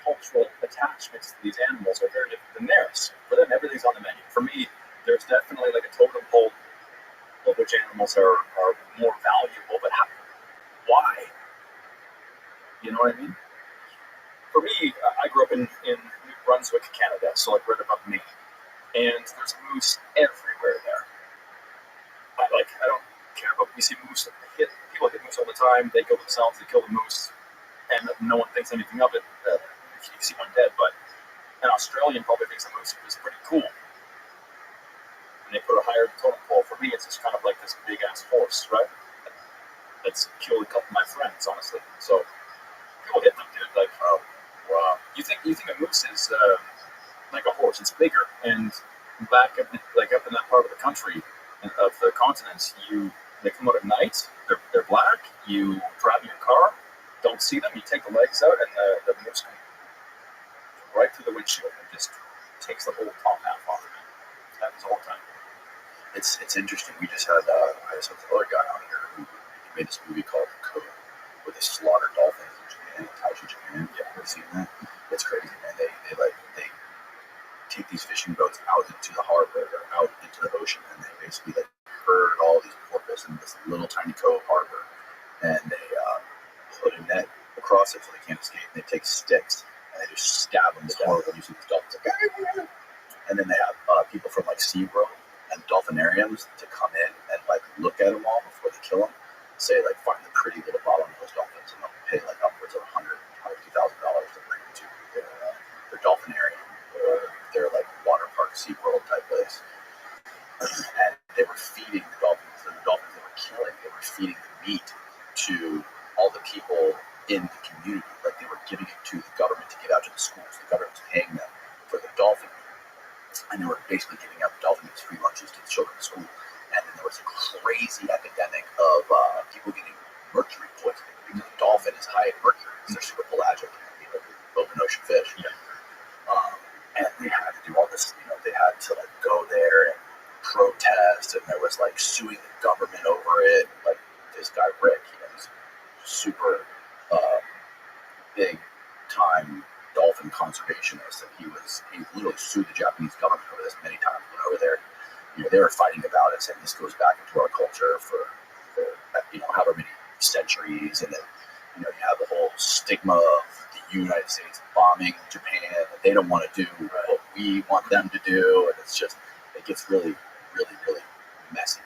cultural attachments to these animals are very different than theirs. For them, everything's on the menu. For me, there's definitely like a totem pole of which animals are more valuable, but why? You know what I mean? For me, I grew up in New Brunswick, Canada, so like right above Maine, and there's moose everywhere there. I don't care about, we see moose, people hit moose all the time, they kill themselves, they kill the moose, and no one thinks anything of it if you see one dead, but an Australian probably thinks a moose is pretty cool. And they put a higher totem pole. For me, it's just kind of like this big-ass horse, right? That's killed a couple of my friends, honestly. So people hit them, dude. Like, oh, wow. You think a moose is like a horse? It's bigger. And back up in that part of the country, of the continent, they come out at night. They're black. You drive in your car, don't see them. You take the legs out, and the moose comes right through the windshield and just takes the whole top half off of it. That happens all the time. It's interesting. We just had I had another guy on here who made this movie called Code with the slaughtered dolphins in Japan, Taik, Japan. Yeah, ever seen that? It's crazy, man. They take these fishing boats out into the harbor or out into the ocean, and they basically like herd all these porpoise in this little tiny cove harbor, and they put a net across it so they can't escape. And they take sticks and they just stab them to death. And you see these dolphins like, and then they have people from like SeaWorld and dolphinariums to come in and like look at them all before they kill them. Say like find the pretty little bottlenose dolphins and they'll pay like upwards of $150,000 to bring them to their dolphinarium or their like water park SeaWorld type place. And they were feeding the dolphins they were killing. They were feeding the meat to all the people in the community. Like they were giving it to the government to give out to the schools. The government was paying them for the dolphin. And they were basically giving out the dolphin meats free lunches to the children in school. And then there was a crazy epidemic of people getting mercury poisoning because the dolphin is high in mercury because they're super pelagic, open ocean fish. Yeah. And they had to do all this, they had to like go there and protest, and there was like suing the government over it. Like this guy Rick, he's super big time dolphin conservationist, and he literally sued the Japanese government over this many times. Went over there, they were fighting about it, saying this goes back into our culture for however many centuries, and then you have the whole stigma of the United States bombing Japan that they don't want to do what we want them to do, and it gets really, really, really messy.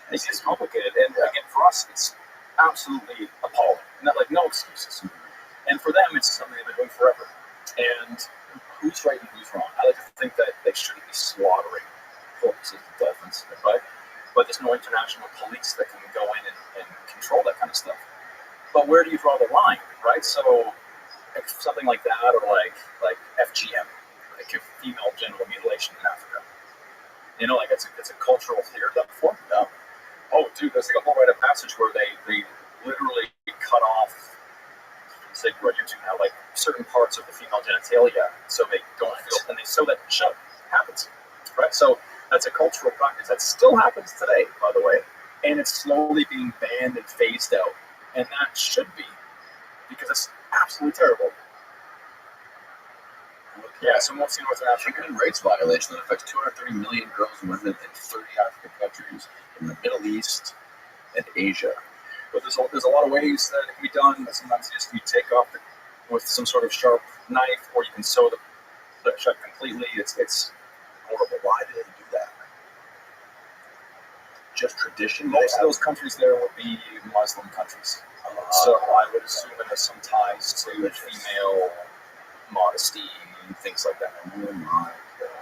And it gets complicated, and again, for us, it's absolutely appalling. No excuses. And for them, it's something they've been doing forever. And who's right and who's wrong? I like to think that they shouldn't be slaughtering porpoises and dolphins, right? But there's no international police that can go in and control that kind of stuff. But where do you draw the line, right? So something like that, or like FGM, like female genital mutilation in Africa. It's a cultural theater that formed up. Oh, dude, there's like a whole rite of passage where they literally cut off, say, we're on YouTube now, like certain parts of the female genitalia so they don't feel, and they sew that shut. Happens, right? So that's a cultural practice that still happens today, by the way, and it's slowly being banned and phased out, and that should be, because it's absolutely terrible. Yeah, so mostly Northern Africa. Human rights violation that affects 230 million girls and women in 30 African countries in the Middle East and Asia. But there's a lot of ways that it can be done. Sometimes you take off with some sort of sharp knife, or you can sew the shut completely. It's horrible. Why do they do that? Just tradition? Most of those countries there would be Muslim countries. So I would assume it has some ties to female modesty, things like that. Oh my God.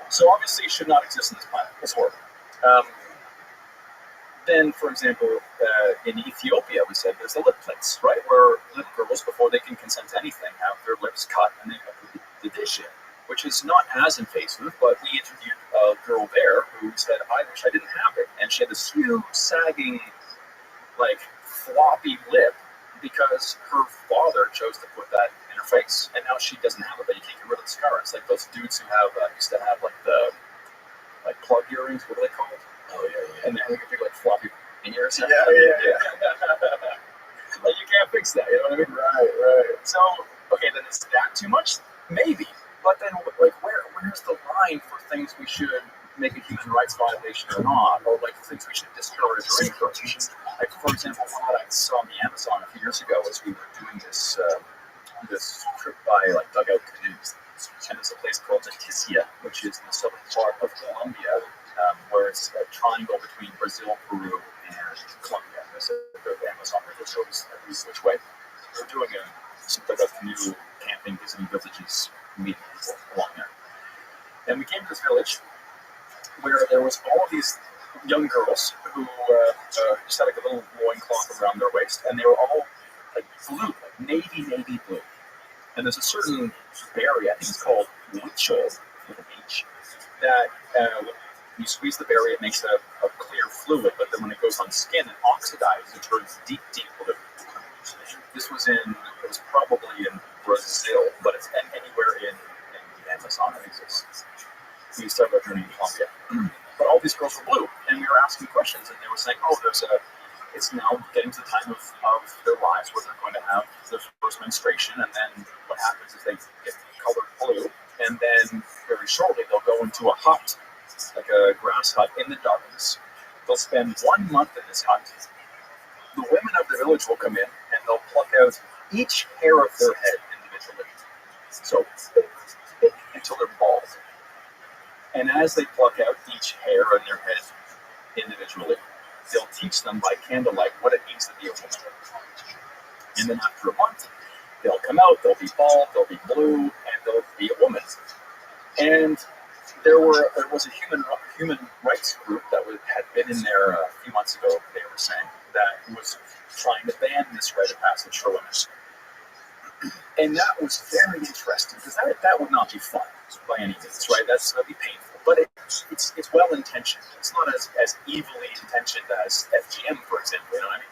So obviously it should not exist on this planet. It's horrible. Then, for example, in Ethiopia, we said there's the lip plates, right? Where little girls, before they can consent to anything, have their lips cut and they have the dish in, which is not as invasive, but we interviewed a girl there who said, I wish I didn't have it. And she had this huge, sagging, like, floppy lip because her father chose to put that in her face. And now she doesn't have it, but you can't get rid of the scar. It's like those dudes who have, used to have, like, the plug earrings, what are they called? Oh, yeah. And they have a big, like, floppy ears. Yeah. Like, you can't fix that, you know what I mean? Right. So, okay, then is that too much? Maybe. But then, like, where's the line for things we should make a human rights violation or not? Or, like, things we should discourage or encourage? Like, for example, one that I saw on the Amazon a few years ago was we were doing this trip by, like, dugout canoes. And there's a place called Leticia, which is in the southern part of Colombia, where it's a triangle between Brazil, Peru, and Colombia. There's the Amazon River goes every which way. We're doing some dugout canoe camping, visiting villages, meeting people along there. And we came to this village where there was all of these young girls who just had like a little loincloth around their waist, and they were all like blue, like navy blue. And there's a certain berry, I think it's called ROTHSCHILD, with an H, that when you squeeze the berry, it makes a clear fluid, but then when it goes on skin, it oxidizes and turns deep blue. It was probably in Brazil, but it's anywhere in the Amazon it exists. We started our journey in Colombia. But all these girls were blue, and we were asking questions, and they were saying, it's now getting to the time of their lives where they're going to have their first menstruation, and then what happens is they get colored blue, and then very shortly they'll go into a hut, like a grass hut in the darkness. They'll spend 1 month in this hut. The women of the village will come in, and they'll pluck out each hair of their head individually. So until they're bald. And as they pluck out each hair on their head individually, they'll teach them by candlelight what it means to be a woman. And then after a month, they'll come out, they'll be bald, they'll be blue, and they'll be a woman. And there was a human rights group that had been in there a few months ago, they were saying, that was trying to ban this rite of passage for women. And that was very interesting, because that would not be fun by any means, right? That's going to be painful. But it's well-intentioned. It's not as evilly intentioned as FGM, for example, you know what I mean?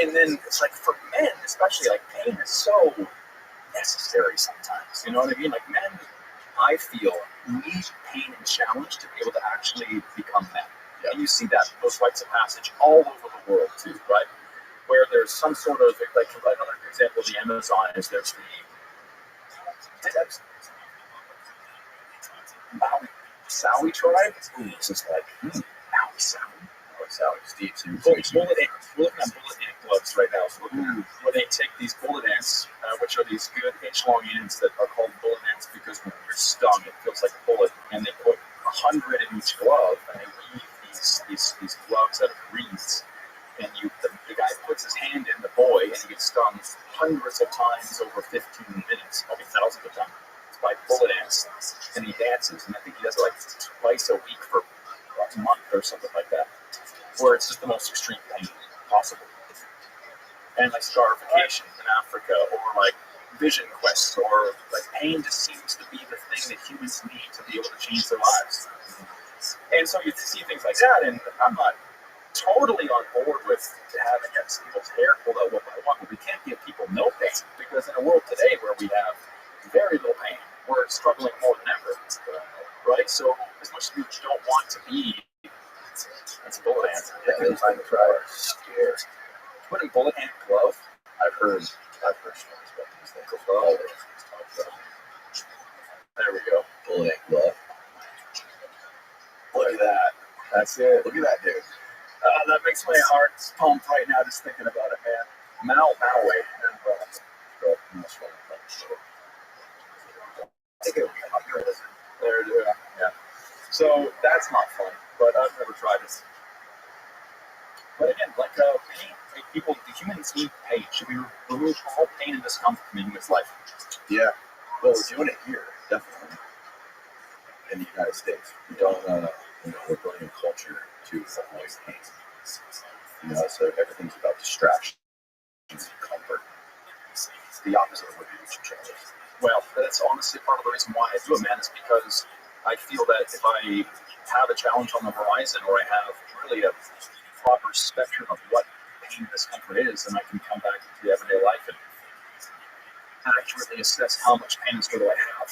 And then it's like for men, especially, like pain is so necessary sometimes. You know what I mean? Like men, I feel, need pain and challenge to be able to actually become men. Yeah. And you see that, those rites of passage all over the world too, right? Where there's some sort of, like another example of the Amazon is there's the Maui tribe. Ooh, it's just like, Maui Sowie. Sally, Steve, Bullet ant. We're looking at bullet ant gloves right now. So where they take these bullet ants, which are these good inch-long ants that are called bullet ants because when you're stung, it feels like a bullet, and they put 100 in each glove, and they weave these gloves out of reeds. And the guy puts his hand in, the boy, and he gets stung hundreds of times over 15 minutes, probably thousands of times, by bullet ants, and he dances. And I think he does it like twice a week for a month or something like that, where it's just the most extreme pain possible. And like scarification in Africa, or like vision quests, or like pain just seems to be the thing that humans need to be able to change their lives. And so you see things like that, and I'm not totally on board with having people's hair pulled out one by one, but we can't give people no pain, because in a world today where we have very little pain, we're struggling more than ever, right? So as much as we don't want to be, that's a bullet ant. Yeah, they find scared. Putting bullet ant glove. I've heard stories about these things. There we go. Bullet ant glove. Look at that. That's it. Look at that dude. That makes my heart pump right now just thinking about it, man. Maui. I think it would be popular. There it is. Yeah. So that's not fun, but I've never tried it. But again, like pain, the humans need pain. Should we remove all pain and discomfort from human life? Yeah. Well, we're doing it here, definitely. In the United States. We don't, we're building a culture to avoid pain. So everything's about distraction and comfort. It's the opposite of what we should change. Well, that's honestly part of the reason why I do it, man, is because I feel that if I have a challenge on the horizon, or I have really a proper spectrum of what pain and discomfort is, then I can come back into the everyday life and accurately assess how much pain and struggle I have.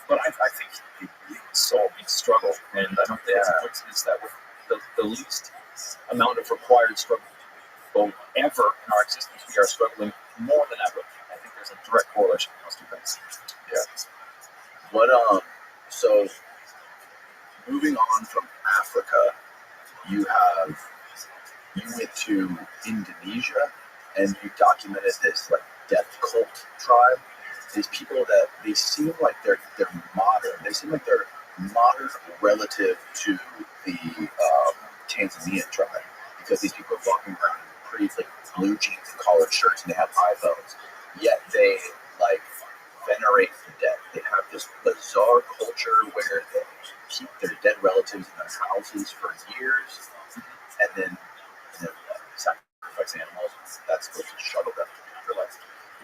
But I think it's all big struggle, and I don't think it's a coincidence that with the least amount of required struggle ever in our existence, we are struggling more than ever. I think there's a direct correlation between those two things. Yeah. What so moving on from Africa, you went to Indonesia and you documented this like death cult tribe. These people that they seem like they're modern. They seem like they're modern relative to the Tanzanian tribe, because these people are walking around in pretty like blue jeans and collared shirts, and they have iPhones. Yet they like venerate the dead. They have this bizarre culture where they keep their dead relatives in their houses for years, and then sacrifice animals. That's supposed to shuttle them to the afterlife.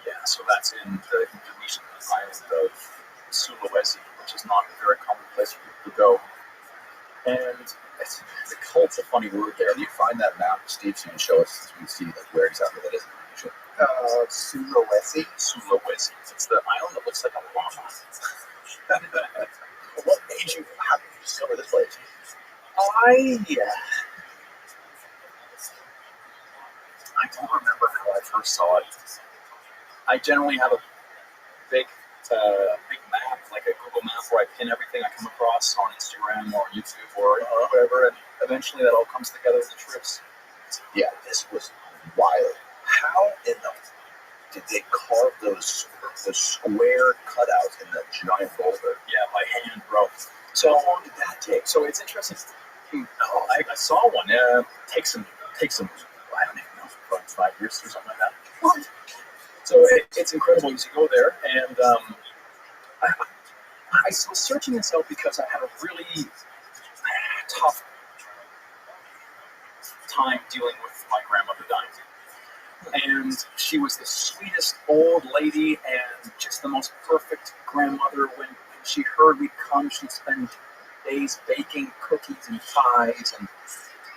Yeah, so that's in the Indonesian island of Sulawesi, which is not a very common place for people to go. And the cult's a funny word there. Can you find that map, Steve, so you can show us so we can see like where exactly that is in Indonesia? Sulawesi. Sulawesi. It's the island that looks like a llama. What made you? How did you discover this place? I don't remember how I first saw it. I generally have a big map, like a Google map, where I pin everything I come across on Instagram or YouTube or whatever, and eventually that all comes together in the trips. Yeah, this was wild. How in the did they carve those the square cutouts in that giant boulder? Yeah, by hand, bro. So How long did that take? So it's interesting. I saw one. Take some. I don't even know, about 5 years or something like that. What? So it's incredible. You go there, and I was searching this out because I had a really tough time dealing with my grandmother dying. And she was the sweetest old lady and just the most perfect grandmother. When she heard we'd come, she'd spend days baking cookies and pies, and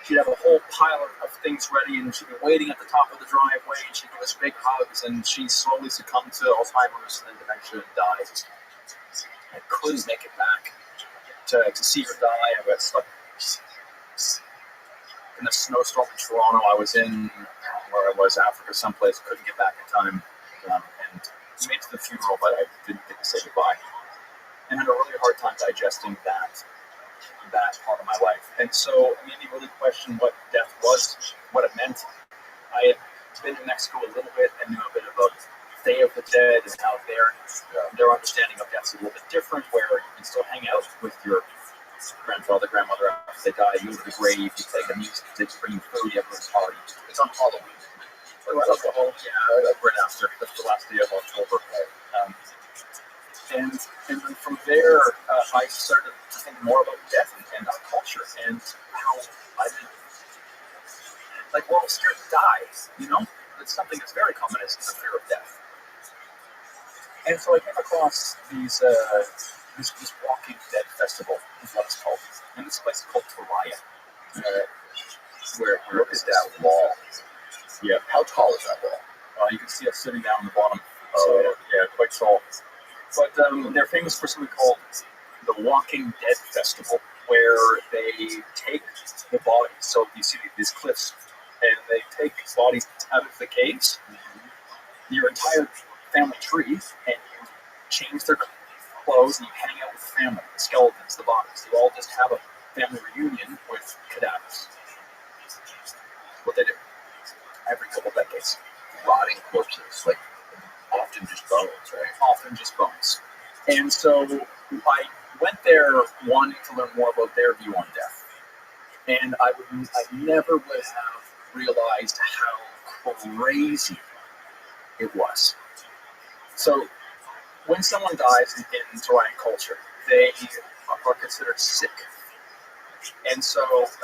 she'd have a whole pile of things ready, and she'd be waiting at the top of the driveway, and she'd give us big hugs, and she slowly succumbed to Alzheimer's and then eventually died. I couldn't make it back to see her die. I got stuck in a snowstorm in Toronto. I was in where I was, Africa, someplace. Couldn't get back in time, and made it to the funeral, but I didn't get to say goodbye. And had a really hard time digesting that part of my life. And so it made me really question what death was, what it meant. I had been in Mexico a little bit and knew a bit about Day of the Dead and how their understanding of death is a little bit different, where you can still hang out with your grandfather, grandmother after they die. You go to the grave, you play the music, they bring you food, you have a party. It's on Halloween. Right after. That's the last day of October. And then from there, I started to think more about death and our culture and how I did, like, we're all scared to die, you know? It's something that's very common, is the fear of death. And so I came across this Walking Dead festival, is what it's called. And this place is called Toraya. Where Look at that wall. Yeah. How tall is that wall? You can see us sitting down on the bottom. So, yeah, quite tall. But they're famous for something called the Walking Dead Festival, where they take the bodies. So you see these cliffs, and they take bodies out of the caves, your entire family tree, and you change their clothes, and you hang out with the family, the skeletons, the bodies. You all just have a family reunion with cadavers. What they do every couple decades. Rotting corpses, like often just bones, right? Often just bones. And so I went there wanting to learn more about their view on death. And I never would have realized how crazy it was. So when someone dies in Hawaiian culture, they are considered sick. And so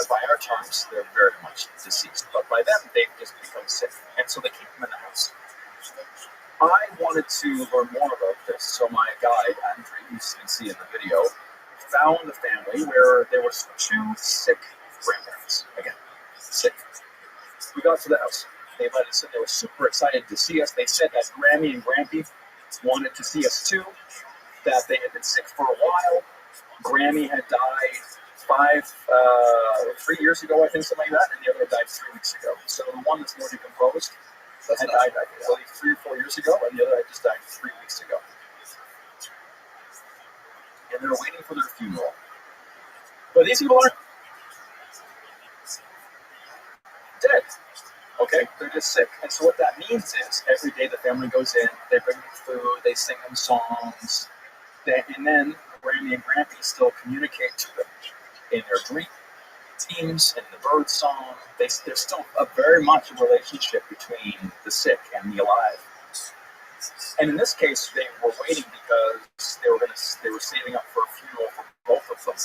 by our terms, they're very much deceased. But by them, they've just become sick. And so they keep them in the house. I wanted to learn more about this, so my guide, Andrew, you can see in the video, found a family where there was 2 sick grandparents. Again, sick. We got to the house. They let us in. They were super excited to see us. They said that Grammy and Grampy wanted to see us too, that they had been sick for a while. Grammy had died 3 years ago, I think, something like that, and the other died 3 weeks ago. So the one that's more decomposed had died, I believe, 3 or 4 years ago, and the other had just died 3 weeks ago. And they were waiting for their funeral. But these people aren't dead. Okay, they're just sick. And so what that means is every day the family goes in, they bring them food, they sing them songs, and then Grammy and Grampy still communicate to them in their dream teams and the bird song. There's still very much a relationship between the sick and the alive. And in this case, they were waiting because they were saving up for a funeral for both of them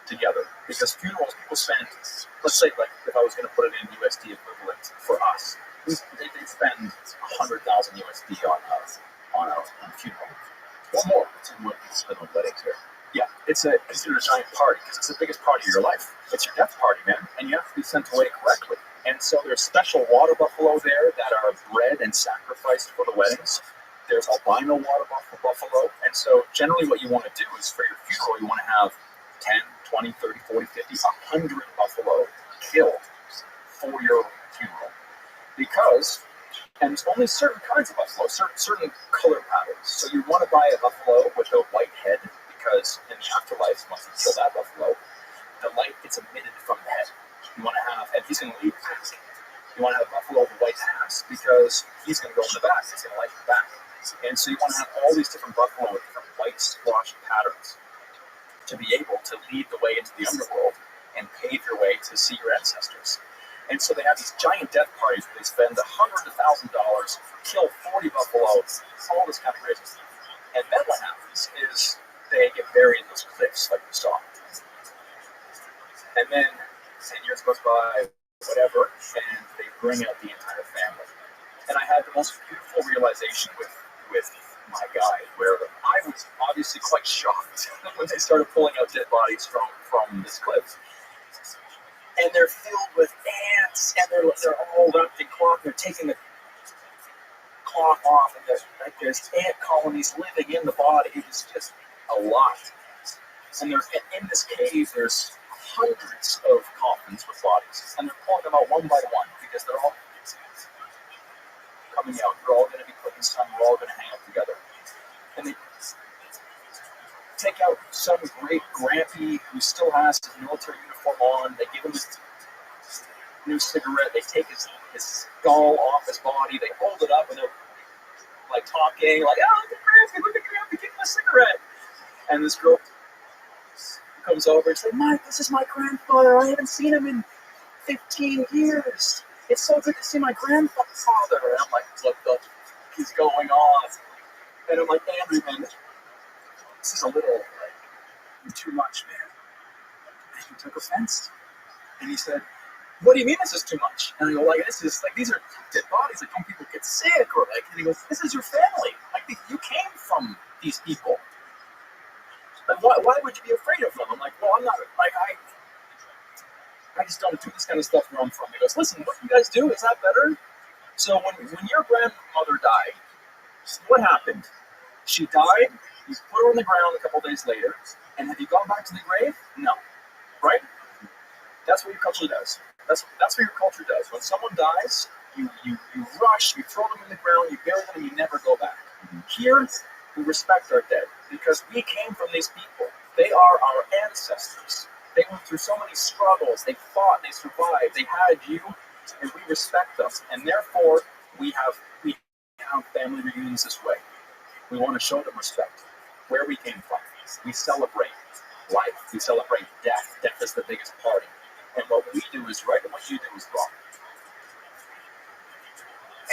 together. Because funerals, people spend, let's say, like, if I was going to put it in USD equivalent for us, they spend 100,000 USD on a funeral or more. It's what you spend on weddings here. Yeah, it's considered a giant party because it's the biggest party of your life. It's your death party, man, and you have to be sent away correctly. And so there's special water buffalo there that are bred and sacrificed for the weddings. There's albino water buffalo. And so generally what you want to do is for your funeral, you want to have 10, 20, 30, 40, 50, 100 buffalo killed for your funeral. Because, and it's only certain kinds of buffalo, certain color patterns. So you want to buy a buffalo with a white head, because in the afterlife, once you kill that buffalo, the light gets emitted from the head. You want to have, and he's going to leave back You want to have a buffalo with a white ass because he's going to go in the back. He's going to like the back. And so you want to have all these different buffalo with different white squash patterns to be able to lead the way into the underworld and pave your way to see your ancestors. And so they have these giant death parties where they spend hundreds of $1,000, kill 40 buffaloes, all this kind of crazy stuff. And then what happens is they get buried in those cliffs like we saw. And then 10 years goes by, whatever, and they bring out the entire family. And I had the most beautiful realization with my guide, where I was obviously quite shocked when they started pulling out dead bodies from this cliff. And they're filled with ants, and they're all wrapped in cloth. They're taking the cloth off, and there's ant colonies living in the body. It was just a lot. And in this cave, there's hundreds of coffins with bodies, and they're pulling them out one by one because they're all coming out. They're all going to be put in sun. We're all going to hang out together. And they take out some great grampy who still has his military uniform on. They give him his new cigarette. They take his skull off his body. They hold it up, and they're like talking, like, "Oh, look at Grampy, give him a cigarette." And this girl comes over and says, "Mike, this is my grandfather. I haven't seen him in 15 years. It's so good to see my grandfather." And I'm like, "What the fuck is going on?" And I'm like, "Andrew, man, this is a little too much, man." And he took offense. And he said, "What do you mean this is too much?" And I go, "This is these are dead bodies. Like, don't people get sick?" Or and he goes, "This is your family. You came from these people. Like, why would you be afraid of them?" I'm like, "Well, I'm not, I just don't do this kind of stuff where I'm from." He goes, "Listen, what you guys do, is that better? So when your grandmother died, what happened? She died, you put her on the ground a couple days later, and have you gone back to the grave? No. Right? That's what your culture does. That's what your culture does. When someone dies, you rush, you throw them in the ground, you bury them, and you never go back. Here, we respect our dead because we came from these people. They are our ancestors. They went through so many struggles. They fought, they survived, they had you, and we respect them. And therefore, we have family reunions this way. We want to show them respect. Where we came from. We celebrate life. We celebrate death. Death is the biggest party. And what we do is right, and what you do is wrong.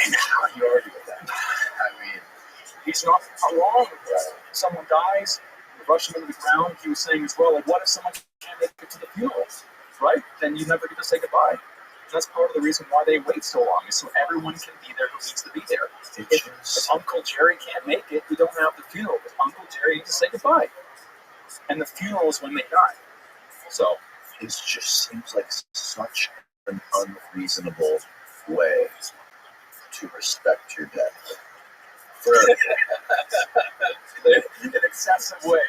And how do you argue with that? I mean, he's not wrong. Someone dies, you rush him into the ground. He was saying as well, what if someone can't make it to the funeral? Right? Then you never get to say goodbye. And that's part of the reason why they wait so long, is so everyone can be there who needs to be there. If Uncle Jerry can't make it, we don't have the funeral. If Uncle Jerry needs to say goodbye. And the funeral is when they die. So it just seems like such an unreasonable way to respect your dead. In an excessive way.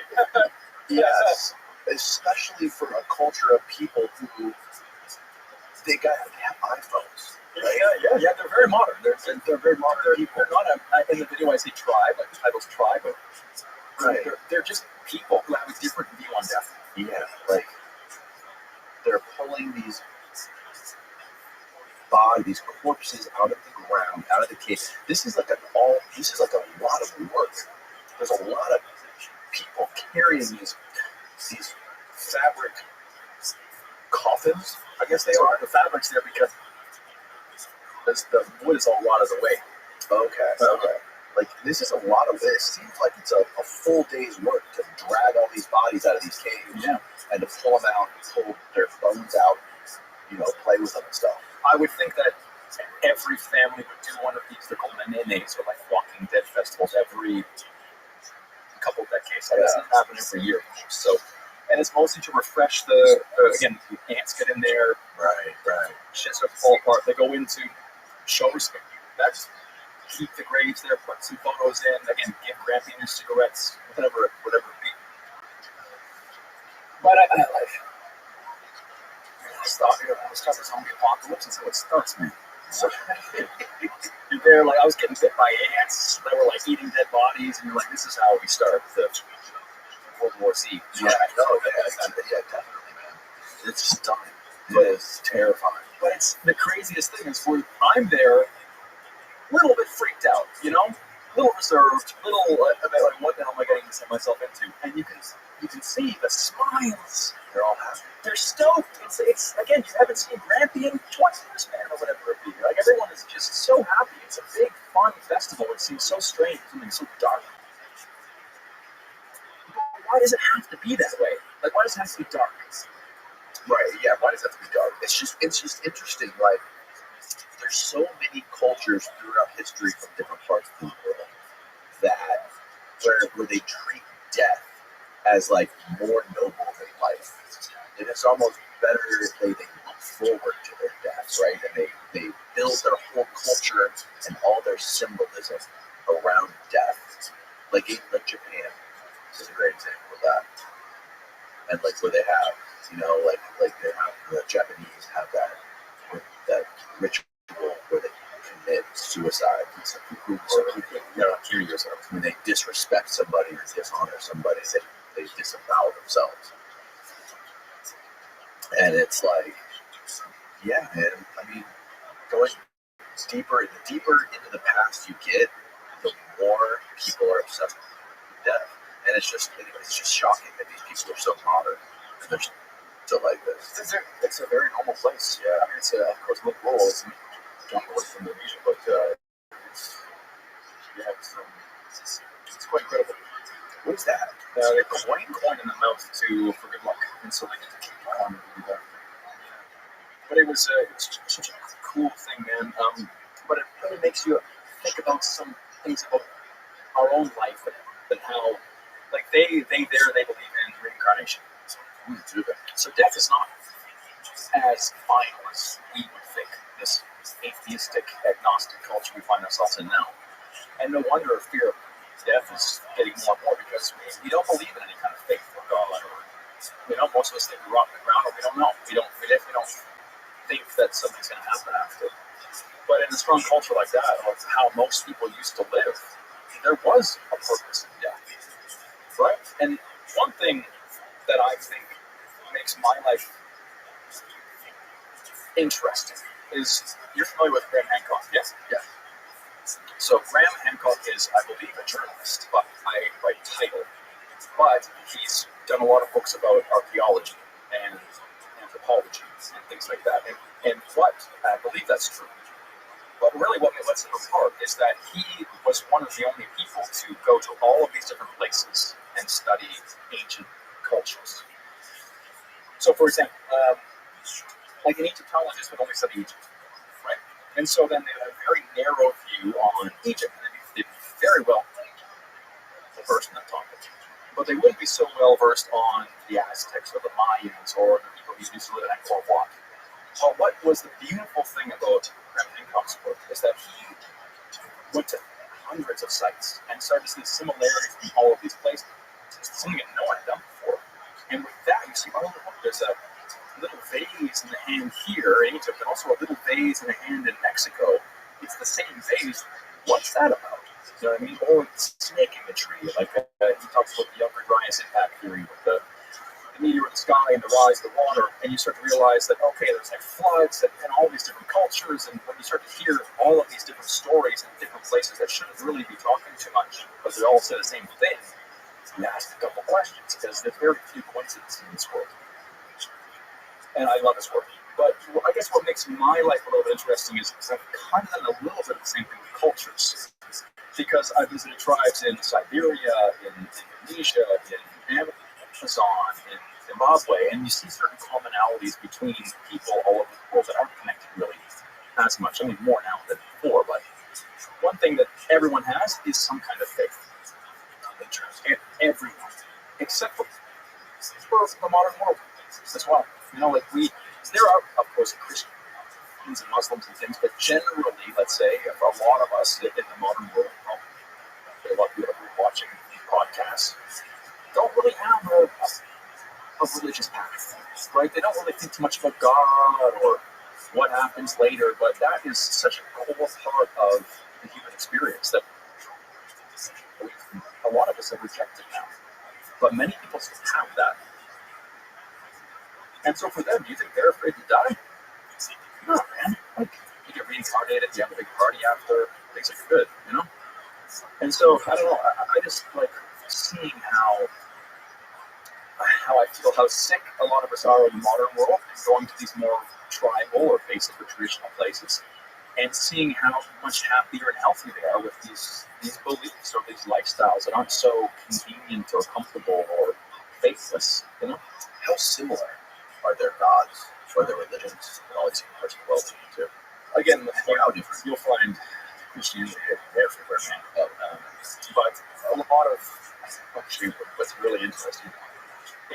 Yes. Especially for a culture of people who they have iPhones. Right? Yeah. They're very modern. They're very modern. They're not in the video I say tribe, like the title's tribe, but right. They're just people who have a different view on death. Yeah, like they're pulling these corpses out of the ground, out of the cave. This is like a lot of work. There's a lot of people carrying these fabric coffins. I guess they are. The fabric's there because the wood is all rotted away. Okay. Like, this is a lot of this. Seems like it's a full day's work to drag all these bodies out of these caves. Yeah. And to pull them out, pull their bones out, play with them and stuff. I would think that every family would do one of these. They're called menenes, or like Walking Dead festivals, every couple decades. That doesn't happen every year, of course. So, and it's mostly to refresh the ants get in there. Right. Shit starts to fall apart. They go into show respect. That's keep the graves there, put some photos in, again, give Grampy new cigarettes, whatever it be. But I like stop here. I was talking about zombie apocalypse, and so it starts, man. So you're there, like I was getting bit by ants that were like eating dead bodies, and you're like, this is how we start the World War Z. Yeah, definitely, man. It's stunning. It is terrifying. But it's the craziest thing is when I'm there, a little bit freaked out, you know, a little reserved, little about like what the hell am I getting myself into? And you can see the smiles. They're all happy. They're stoked. It's again, you haven't seen Grampy in 20 years, man, or whatever it be. Like everyone is just so happy. It's a big, fun festival. It seems so strange, something so dark. Why does it have to be that way? Like, why does it have to be dark? Right, yeah, why does it have to be dark? It's just interesting, like, there's so many cultures throughout history from different parts of the world that where they treat death as like more noble than life. And it's almost better if they look forward to their death, right? And they build their whole culture and all their symbolism around death. Like Japan is a great example of that. And like where they have, you know, like they have the Japanese have that ritual where they commit suicide. When they disrespect somebody or dishonor somebody, they disavow themselves. And it's like, yeah, man. I mean, going deeper into the past you get, the more people are obsessed with death. And it's just shocking that these people are so modern and they're still like this. It's a very normal place. Yeah, I mean, it's of course a little rural. It's not away from Indonesia, but it's quite incredible. What is that? They put coin in the mouth for good luck, and so they get to keep on doing that. But it was such a cool thing, man. But it really makes you think about some things about our own life and how, like they believe in reincarnation. So death is not as final as we would think. This atheistic, agnostic culture we find ourselves in now, and no wonder fear of death is getting more and more because we don't believe in any kind of faith or God, or most of us think we rock the ground, or we don't know. We definitely don't think that something's going to happen after. But in a strong culture like that, of how most people used to live, there was a purpose in death, right? And one thing that I think makes my life interesting is, you're familiar with Graham Hancock, yes? Yeah. So Graham Hancock is, I believe, a journalist, but I write title. But he's done a lot of books about archaeology and anthropology and things like that. And what I believe that's true. But really what sets him apart is that he was one of the only people to go to all of these different places and study ancient cultures. So for example, like an Egyptologist would only study Egypt, right? And so then they had a very narrow view on Egypt, and they'd be very well versed in that topic. But they wouldn't be so well versed on the Aztecs or the Mayans or the people who used to live in Angkor Wat. Well, what was the beautiful thing about Graham Hancock's work is that he went to hundreds of sites and started to see similarities in all of these places. It's something that no one had done before. And with that, you see, oh, look, there's a little vase in the hand here in Egypt, and also a little vase in the hand in Mexico. It's the same vase. What's that about? You know what I mean? Or snake imagery, like he talks about the Younger Dryas impact theory with the meteor in the sky and the rise of the water, and you start to realize that, okay, there's like floods and all these different cultures, and when you start to hear all of these different stories in different places that shouldn't really be talking too much, but they all say the same thing, you ask a couple questions, because there's very few coincidences in this world. And I love his work. But I guess what makes my life a little bit interesting is I've kind of done a little bit of the same thing with cultures. Because I visited tribes in Siberia, in Indonesia, in Amazon, in Zimbabwe, and you see certain commonalities between people all over the world that aren't connected really as much. I mean, more now than before, but one thing that everyone has is some kind of faith. And everyone, except for the modern world as well. There are, of course, Christians and Muslims and things, but generally, let's say, a lot of us in the modern world, a lot of people who are watching these podcasts, don't really have a religious path, right? They don't really think too much about God or what happens later, but that is such a core part of the human experience that a lot of us have rejected now. But many people still have that. And so for them, do you think they're afraid to die? No, man. Like, you get reincarnated, you have a big party after, things are good, you know? And so, I don't know, I just like seeing how I feel, how sick a lot of us are in the modern world, going to these more tribal or basic or traditional places, and seeing how much happier and healthier they are with these beliefs or these lifestyles that aren't so convenient or comfortable or faithless, you know? How similar are their gods or their religions in all these parts of the world too? Again, Or how different? you'll find Christianity everywhere, man. But a lot of, actually, what's really interesting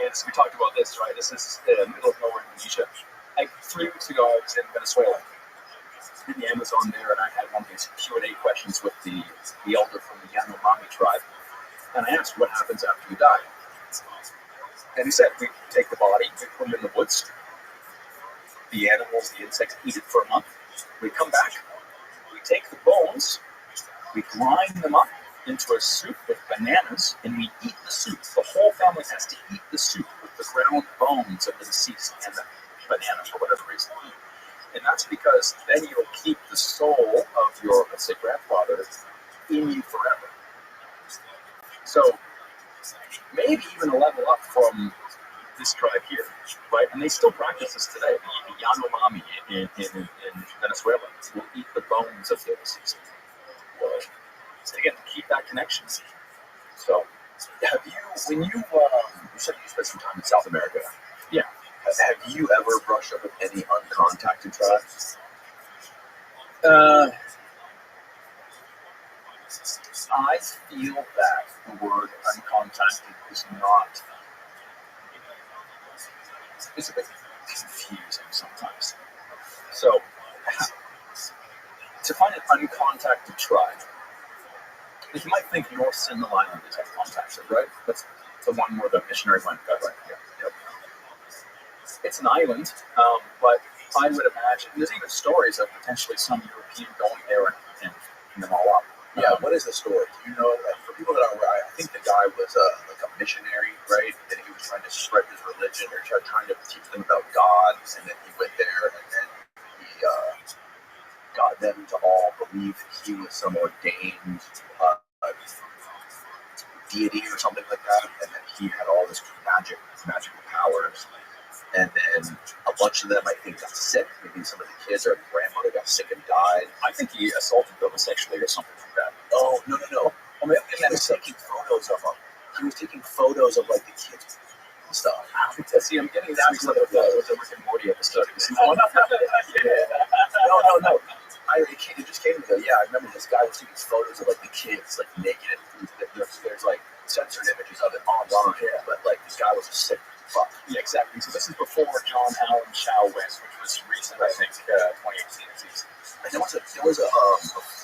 is we talked about this, right? This is the middle of nowhere, Indonesia. Like 3 weeks ago, I was in Venezuela, in the Amazon there, and I had one of these Q&A questions with the elder from the Yanomami tribe. And I asked, what happens after you die? And he said, we take the body, we put it in the woods. The animals, the insects eat it for a month. We come back, we take the bones, we grind them up into a soup with bananas, and we eat the soup. The whole family has to eat the soup with the ground bones of the deceased and the banana for whatever reason. And that's because then you'll keep the soul of your, let's say, grandfather in you forever. So maybe even a level up from this tribe here, right? And they still practice this today. The Yanomami in Venezuela will eat the bones of their deceased. Again, to keep that connection. So, Have you, when you said you spent some time in South America? yeah. Have you ever brushed up with any uncontacted tribes? I feel that the word uncontacted is not, it's a bit confusing sometimes. So, to find an uncontacted tribe, you might think North Sentinel Island is uncontacted, right? That's the one where the missionary went, got right here. Yep. It's an island, but I would imagine, there's even stories of potentially some European going there and picking them all up. Yeah, what is the story? Do you know, like, for people that are, I think the guy was like a missionary, right? And he was trying to spread his religion or trying to teach them about God. And then he went there and then he got them to all believe he was some ordained deity or something like that. And that he had all this magical powers. And then a bunch of them, I think, got sick. Maybe some of the kids or grandmother got sick and died. I think he assaulted them sexually or something like that. Oh, no. I mean, he was taking photos of them. He was taking photos of, like, the kids and stuff. See, I'm getting that because of the Rick and Morty episode. No. It just came to me. Yeah, I remember this guy was taking photos of, like, the kids, like, naked. There's like, censored images of it online. Yeah. But, like, this guy was a sick fuck. Yeah, exactly. So this is before John Allen Chow went, which was recent, I think, 2018. And there was a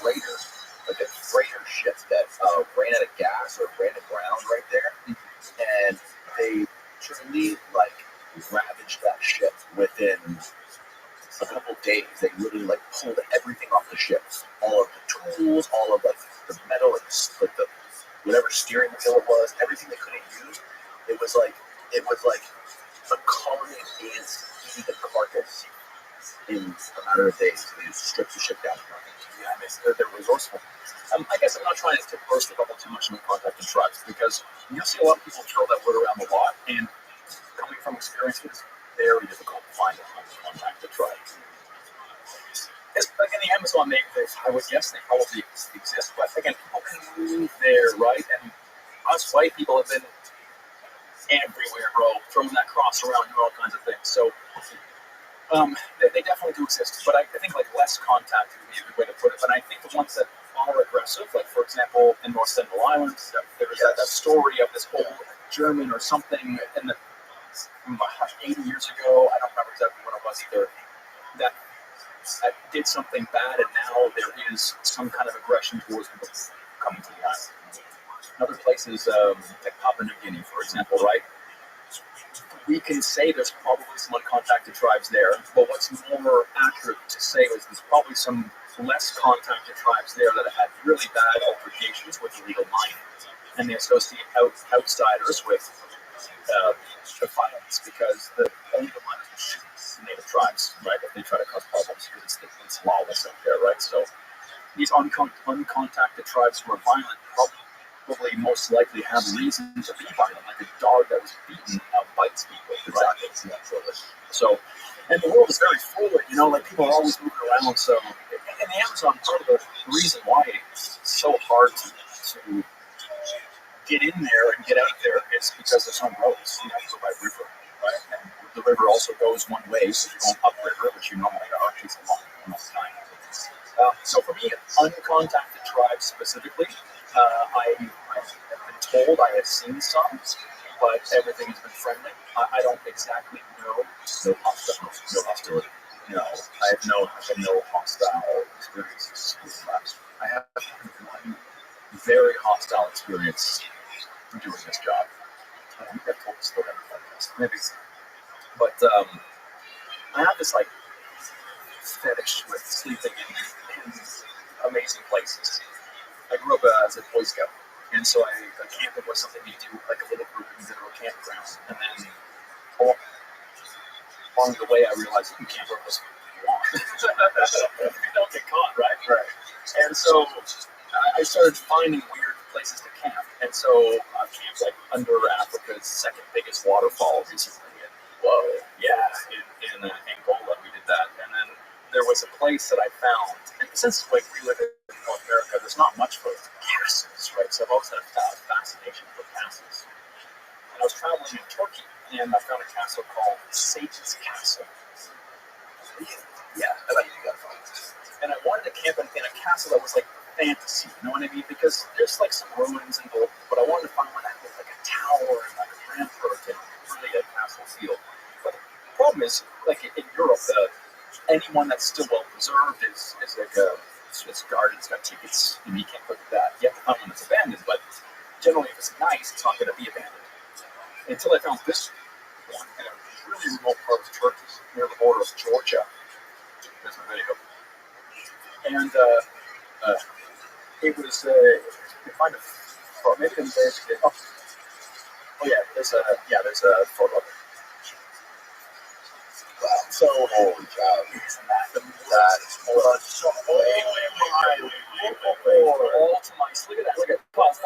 freighter, like a freighter ship that ran out of gas or ran aground right there, and they truly like ravaged that ship within a couple days. They literally like pulled everything off the ship, all of the tools, all of like the metal, like the whatever steering wheel it was, everything they couldn't use. It was like a colony of ants eating the carcass in a matter of days. They just stripped the ship down. Yeah, I mean, they're resourceful. I guess I'm not trying to burst the bubble too much in contacted tribes because you'll see a lot of people throw that word around a lot, and coming from experience, it's very difficult to find a contacted tribe. It's like in the Amazon, I would guess they probably exist, but again, people can move there, right? And us white people have been everywhere, bro, throwing that cross around and all kinds of things. So they definitely do exist, but I think like less contact would be a good way to put it. But I think the ones that are aggressive, like for example in North Sentinel Island, there was that story of this old German or something in the 80 years ago. I don't remember exactly when it was either. That did something bad, and now there is some kind of aggression towards people coming to the island. Other places, like Papua New Guinea, for example, right? We can say there's probably some uncontacted tribes there, but what's more accurate to say is there's probably some less contacted tribes there that have had really bad altercations with illegal mining, and they associate outsiders with violence because the illegal miners will shoot native tribes, right, if they try to cause problems. tribes who are violent probably most likely have reason to be violent, like a dog that was beaten bites people. Exactly. Right? So, and the world is very fluid, like people are always moving around. So, in the Amazon, part of the reason why it's so hard to get in there and get out there is because there's no roads. You have to go by river, right? And the river also goes one way, so you're going upriver, which you normally are, takes a long time. So for me, uncontacted tribes specifically, I've been told I have seen some, but everything has been friendly. I don't exactly know. No hostility. No, I have no hostile experiences with tribes. I have one very hostile experience doing this job. I think I've told this story on the podcast, maybe. But I have this fetish with sleeping in amazing places. I grew up as a Boy Scout, and so camping was something you do, like a little group in a campground. And then along the way, I realized you can camp wherever you want. You don't get caught, right? Right. And so I started finding weird places to camp. And so I've camped under Africa's second biggest waterfall recently. Whoa, yeah, in Angola we did that. And then there was a place that I found, and since we live in North America, there's not much for castles, right? So I've always had a fascination for castles. And I was traveling in Turkey, and I found a castle called Satan's Castle. Yeah, I like you got it. And I wanted to camp in a castle that was like fantasy, you know what I mean? Because there's some ruins involved, but I wanted to find one that was like a tower and like a rampart and really a castle feel. But the problem is, in Europe, anyone that's still well preserved is it's guarded, it's got tickets, and you can't put that. You have to find one that's abandoned, but generally, if it's nice, it's not going to be abandoned. Until I found this one in a really remote part of Turkey, near the border of Georgia. There's my video. And it was, you can find a photo, maybe in there. Oh yeah, there's a photo of it. Wow. So, Holy cow. isn't that the So all to my, look at that, look at, pause.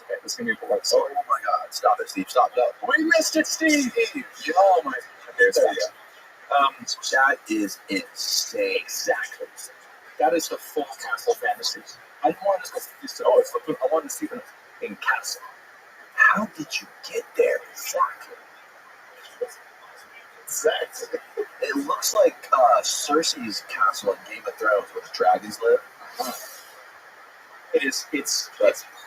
Okay, this is going to be a polite story. oh my God. Stop it, Steve. Stop that. We missed it, Steve! Oh my, okay, there we go. That is insane. Exactly. That is the full castle fantasy. I didn't want to just go, it's the, I wanted to sleep in castle. How did you get there? Exactly. It looks like Cersei's castle in Game of Thrones where the dragons live. It's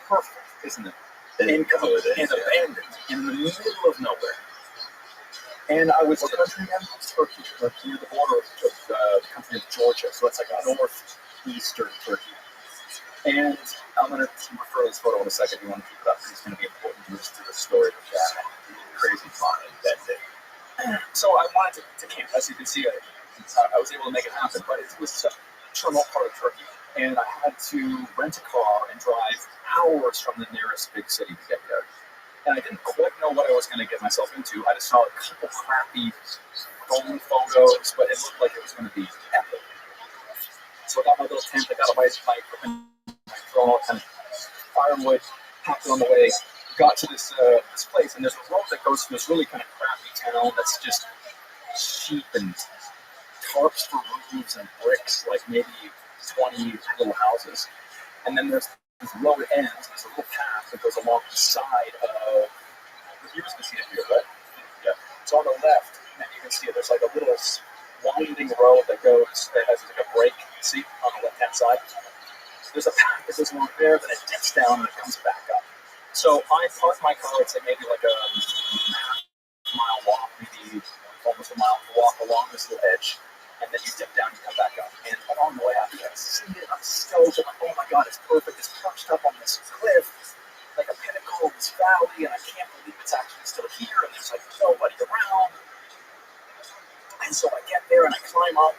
perfect, isn't it? And abandoned in the middle of nowhere. And I was country in Turkey, near the border of the country of Georgia, so it's like a northeastern Turkey. And I'm going to refer to this photo in a second. If you want to keep it up, it's going to be important to the story of that crazy find that day. So I wanted to camp. As you can see, I was able to make it happen, but it was such a remote part of Turkey. And I had to rent a car and drive hours from the nearest big city to get there. And I didn't quite know what I was going to get myself into. I just saw a couple crappy phone photos, but it looked like it was going to be epic. So I got my little tent, I got my equipment, my draw, kind of firewood, packed it on the way, got to this place, and there's a road that goes through this really kind of crappy town that's just cheap and tarps for roofs and bricks, like maybe 20 little houses. And then there's this road ends, there's a little path that goes along the side of the viewers can see it here, right? Yeah. So on the left, and you can see it, there's like a little winding road that goes, that has like a break, see, on the left-hand side. There's a path that goes along there, then it dips down and it comes back up. So I parked my car, it's like maybe like a half-mile walk, maybe almost a mile walk along this little edge, and then you dip down and come back up. And along the way after that, I see it, I'm stoked, I'm like, oh my God, it's perfect, it's perched up on this cliff, like a pinnacle of this valley, and I can't believe it's actually still here, and there's like nobody around. And so I get there and I climb up,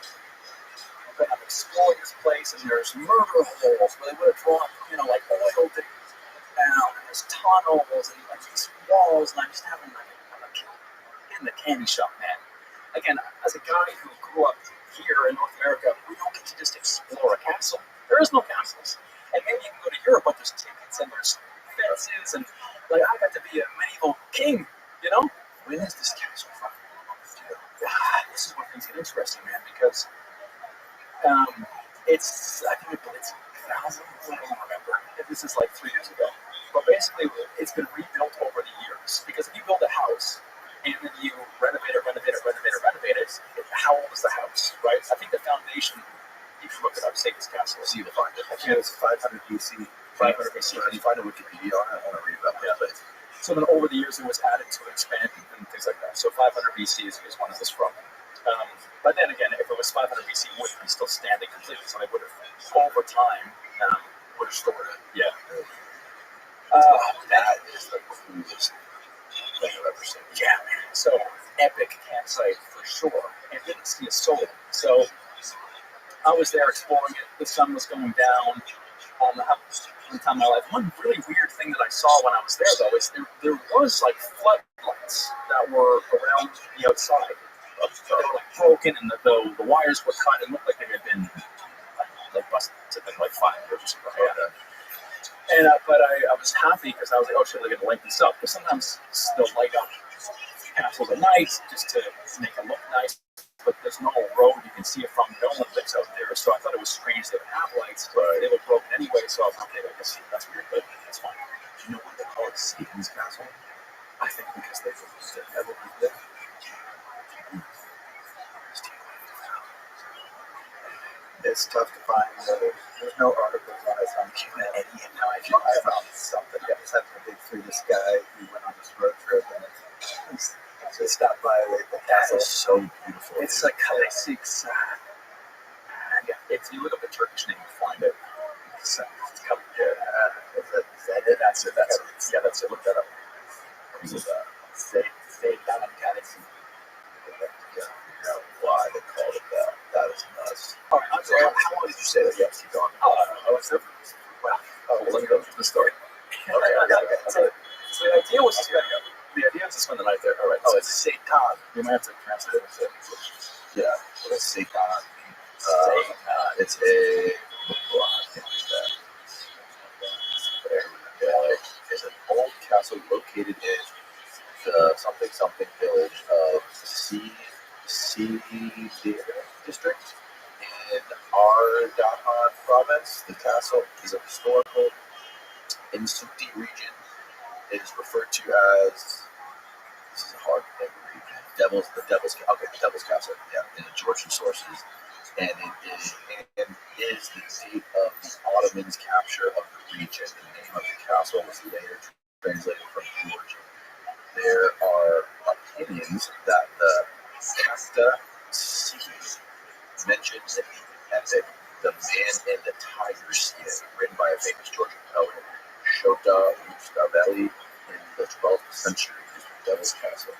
and I'm exploring this place, and there's murder holes where they would have drawn, like oil down, and there's tunnels and like these walls, and I'm just having like in the candy shop, man. Again, as a guy who grew up here in North America, we don't get to just explore a castle. There is no castles. And maybe you can go to Europe, but there's tickets and there's fences, and like I got to be a medieval king, you know? When is this castle from? This is where things get interesting, man, because I think it's 1,000, I don't remember. This is like 3 years ago. But basically, it's been rebuilt over the years. Because if you build a house and then you renovate it, how old is the house, right? I think the foundation, you can look it up, Satan's Castle. See, you'll find it. I think it's 500 BC. 500 BC. Can you find a Wikipedia on it? I want to read about that. Yeah. So then over the years, it was added to expand and things like that. So 500 BC is when it was from. But then again, if it was 500 BC, it wouldn't be still standing completely. So they would have, over time, would have stored it. Yeah. That is the coolest thing I've ever seen. Yeah, man. So epic campsite for sure. And didn't see a soul. So I was there exploring it. The sun was going down. One time in my life. One really weird thing that I saw when I was there, though, is there was like floodlights that were around the outside. They were like broken, and the wires were cut. It looked like they had been like busted in like 5 years or something. Yeah. And but I was happy because I was like, oh shit, they're gonna light this up. Because sometimes they'll light up castles at night just to make it look nice. But there's no road you can see it from. No one lives out there, so I thought it was strange they would have lights, but they look broken anyway. So I was okay. I guess that's weird, but that's fine. Do you know why they call it Satan's Castle? I think because they released it. It's tough to find. There's no articles on it on any information. I found something. I just happened to dig through this guy. He went on this road trip and it stopped by the castle. It's so beautiful. It's a classic. If you look up the Turkish name, you'll find it. It's called, Is that it? that's it. Yeah, that's it. Look that up. Satan Galaxy. Why they called it that? That is nuts. All right, So how long did you say that? Yes, keep going. I was there. Well, let me go through the story. Okay. So the idea was to spend the night there. All right. Oh, it's Satan. You might have to translate it. Yeah. What is Satan? It's a. Oh, I can't read that. It's an old castle located in the something village of C district in Ardahan province. The castle is a historical Insuti region. It is referred to as, this is a hard thing to read, the Devil's Castle, yeah, in the Georgian sources, and it is the date of the Ottomans' capture of the region. The name of the castle was later translated from Georgian. There are opinions that the Kafta Sihi mentioned in the epic The Man in the Tiger Skin, written by a famous Georgian poet, Shota Rustavelli, in the 12th century, is the Devil's Castle.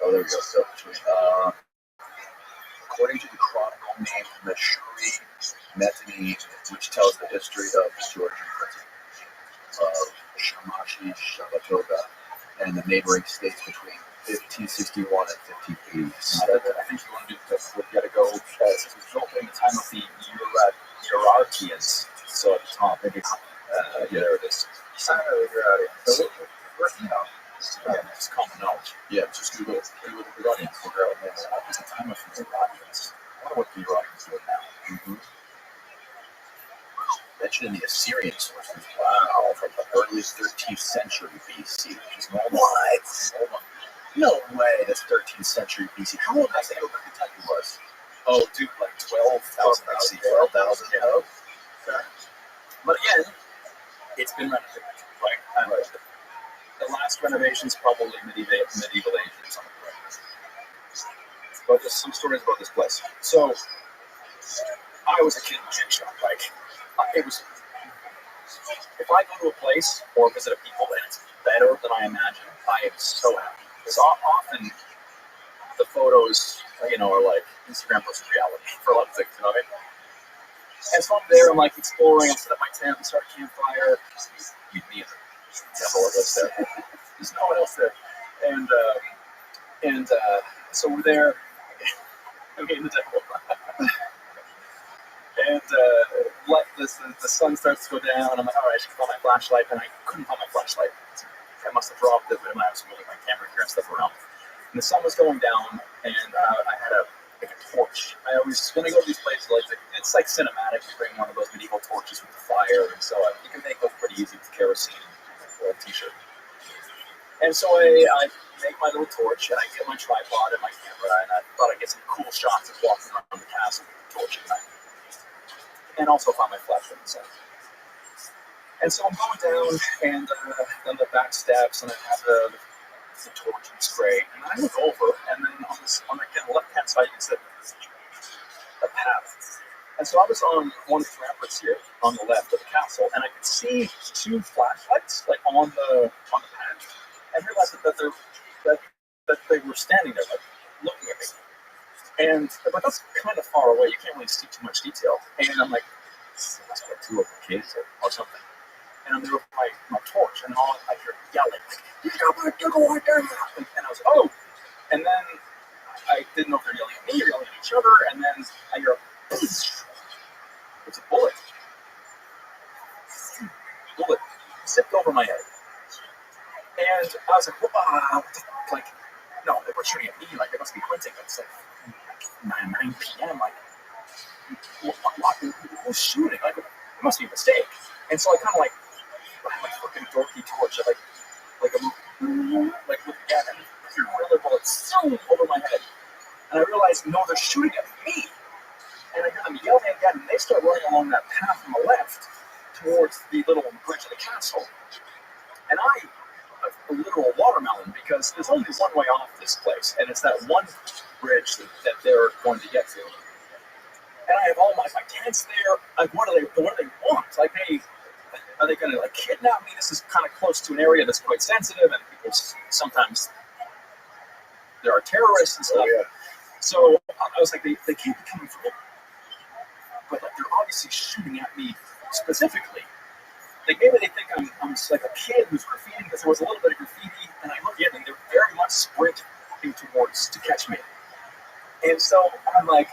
Oh, there we go. So, according to the chronicle named Mashuri Metany, which tells the history of the Georgian prince of Shamashi Shabatoga and the neighboring states between 1561 and 1580. I think you want to do this. We've got to go, since it was built in the time of the Urartians. So at the top, maybe, yeah, there it is. So It's common knowledge. Yeah, just Google the Iranians. What was the time of the Iranians? I wonder what the Iranians do now. Mm-hmm. Mentioned in the Assyrian sources. Wow, from the early 13th century BC. What? No way. That's 13th century BC. How long I think Kentucky was? Oh, dude, like 12,000 BC. 12,000. Yeah. But again, it's been renovated, right? And the last renovation's probably medieval age or something, right? But there's some stories about this place. So, I was a kid in the shop, like, it was, if I go to a place or visit a people and it's better than I imagine, I am so happy. Because often the photos, are like Instagram versus reality for a lot of things, you know what I mean? And so I'm there, I'm like exploring, I set up my tent, we start a campfire, you'd be in the devil that lives there. There's no one else there. And so we're there. I mean, the devil. And the sun starts to go down. I'm like, all right, I should put on my flashlight. And I couldn't find my flashlight. I must have dropped it when I was moving my camera here and stuff around. And the sun was going down, and I had a torch. I always, when I go to these places, it's like cinematic. You bring one of those medieval torches with the fire, and so you can make those pretty easy with kerosene or a t-shirt. And so I make my little torch, and I get my tripod and my camera, and I thought I'd get some cool shots of walking around the castle with the torch at night. And also find my flashlight inside. And so I'm going down, and then the back steps, and I have the torch and spray, and I look over, and then on the left-hand side, you can see the path. And so I was on one of the ramparts here, on the left of the castle, and I could see two flashlights, like on the path, and realized that they were standing there, like, looking at me. But that's kind of far away, you can't really see too much detail. And I'm like, that's like two of the kids or something. And I'm there with my torch, and all I hear yelling, like, you got my dog right there! And I was like, oh! And then I didn't know if they're yelling at me or yelling at each other, and then I hear a it's a bullet. Bullet zipped over my head. And I was like, wow, like, no, they were shooting at me, like, they must be hunting. It's like 9 p.m., like, who's shooting? Like, it must be a mistake. And so I kind of like, I had my fucking dorky torch, like looking at it, and another bullet zoom over my head. And I realized, no, they're shooting at me. And I hear them yelling again, and they start running along that path on the left towards the little bridge of the castle. And a literal watermelon, because there's only one way off this place, and it's that one bridge that they're going to get to. And I have all my tents there. Like, what do they want? Like, are they going to like kidnap me? This is kind of close to an area that's quite sensitive, and people sometimes there are terrorists and stuff. Oh, yeah. So I was like, they can't be coming for me, but like they're obviously shooting at me specifically. Like, maybe they think I'm just like a kid who's graffitiing, because there was a little bit of graffiti, and I look at them, they're very much sprinting towards to catch me. And so I'm like,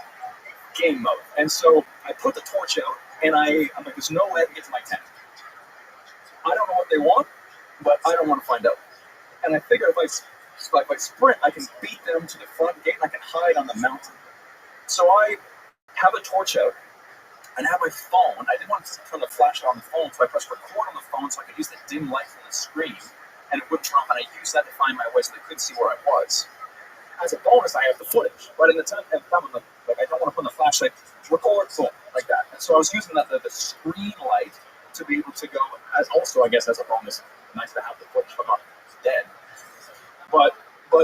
game mode. And so I put the torch out, and I'm like, there's no way I can get to my tent. I don't know what they want, but I don't want to find out. And I figure if I sprint, I can beat them to the front gate, and I can hide on the mountain. So I have a torch out, and I have my phone. I didn't want to turn the flashlight on the phone, so I pressed record on the phone so I could use the dim light from the screen, and it wouldn't turn off, and I used that to find my way so they couldn't see where I was. As a bonus, I have the footage, right in the tent, and I don't want to put in the flashlight, record, boom, like that. And so I was using the screen light to be able to go, as also, I guess, as a bonus. Nice to have the footage, but I'm not dead. But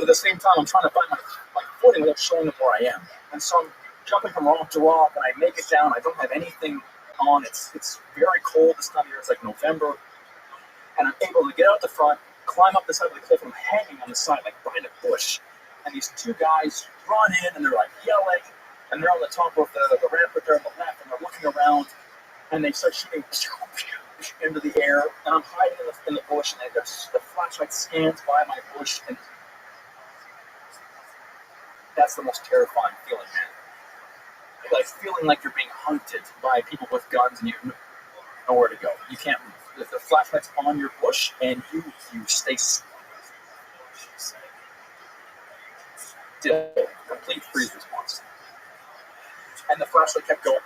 at the same time, I'm trying to find my footing without showing them where I am. And so I'm jumping from rock to rock, and I make it down. I don't have anything on. It's very cold this time of year. It's like November. And I'm able to get out the front, climb up the side of the cliff, and I'm hanging on the side, like behind a bush. And these two guys run in, and they're like yelling, and they're on the top of the rampart there on the left, and they're looking around, and they start shooting into the air, and I'm hiding in the bush, and the flashlight scans by my bush, and that's the most terrifying feeling, man. Like feeling like you're being hunted by people with guns, and you have nowhere to go. You can't move. The flashlight's on your bush, and you stay still. Complete freeze response. And the flashlight kept going,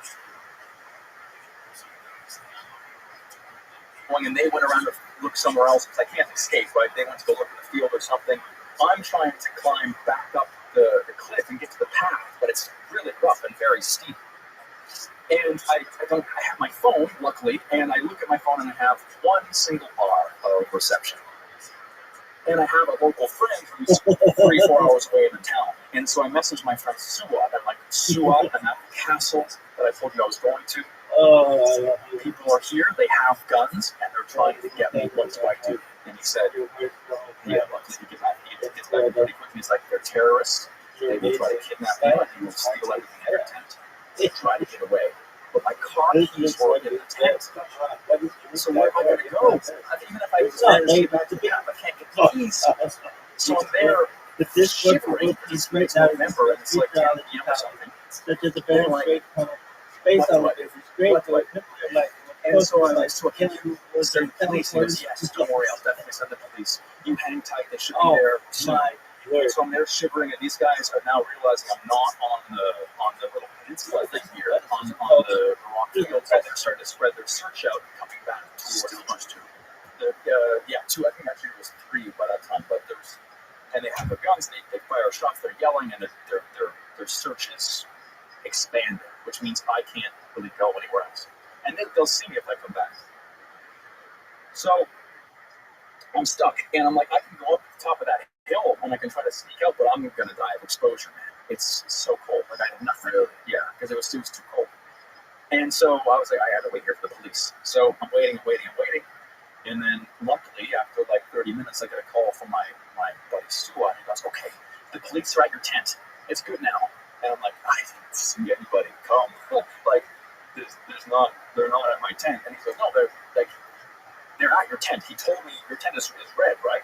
and they went around to look somewhere else because I can't escape, right? They went to go look in the field or something. I'm trying to climb back up the cliff and get to the path, but it's really rough and very steep. And I have my phone, luckily, and I look at my phone and I have one single bar of reception. And I have a local friend who's 3-4 hours away in the town. And so I messaged my friend Suat. I'm like, Suat, I'm at the castle that I told you I was going to. People are here, they have guns, and they're trying to get me. What do I do? And he said, yeah, luckily he gets back pretty quickly. He's like, they're terrorists. They will try to kidnap me, and they will steal everything in your tent. They try to get away. But my car keys were in the tent. So where am I going to go? I think late to be. I can't get the keys. So I'm there But this shivering. These great November, and it's like 10 p.m. or something. Such as a very straight space What on do I it. do? It's straight. What do I do? Like, And so I like, so can you send the police? He goes, yes, don't worry, I'll definitely send the police. You hang tight, they should be there soon. my word. So I'm there shivering, and these guys are now realizing I'm not on the little peninsula thing here, on the rock field, so they're starting to spread their search out and coming back towards two. Yeah, two. I think actually it was three by that time, but there's and they have their guns, and they fire shots, they're yelling, and their search is expanding, which means I can't really go anywhere else. And they'll see me if I come back. So I'm stuck, and I'm like, I can go up to the top of that hill, and I can try to sneak out, but I'm gonna die of exposure, man. It's so cold. Like I had nothing. Yeah, because it was too cold. And so I was like, I had to wait here for the police. So I'm waiting, and then luckily, after like 30 minutes, I get a call from my buddy Stu, and he goes, "Okay, the police are at your tent. It's good now." And I'm like, I didn't see anybody come. Like, they're not at my tent. And he goes, "No, they're at your tent. He told me your tent is red, right?"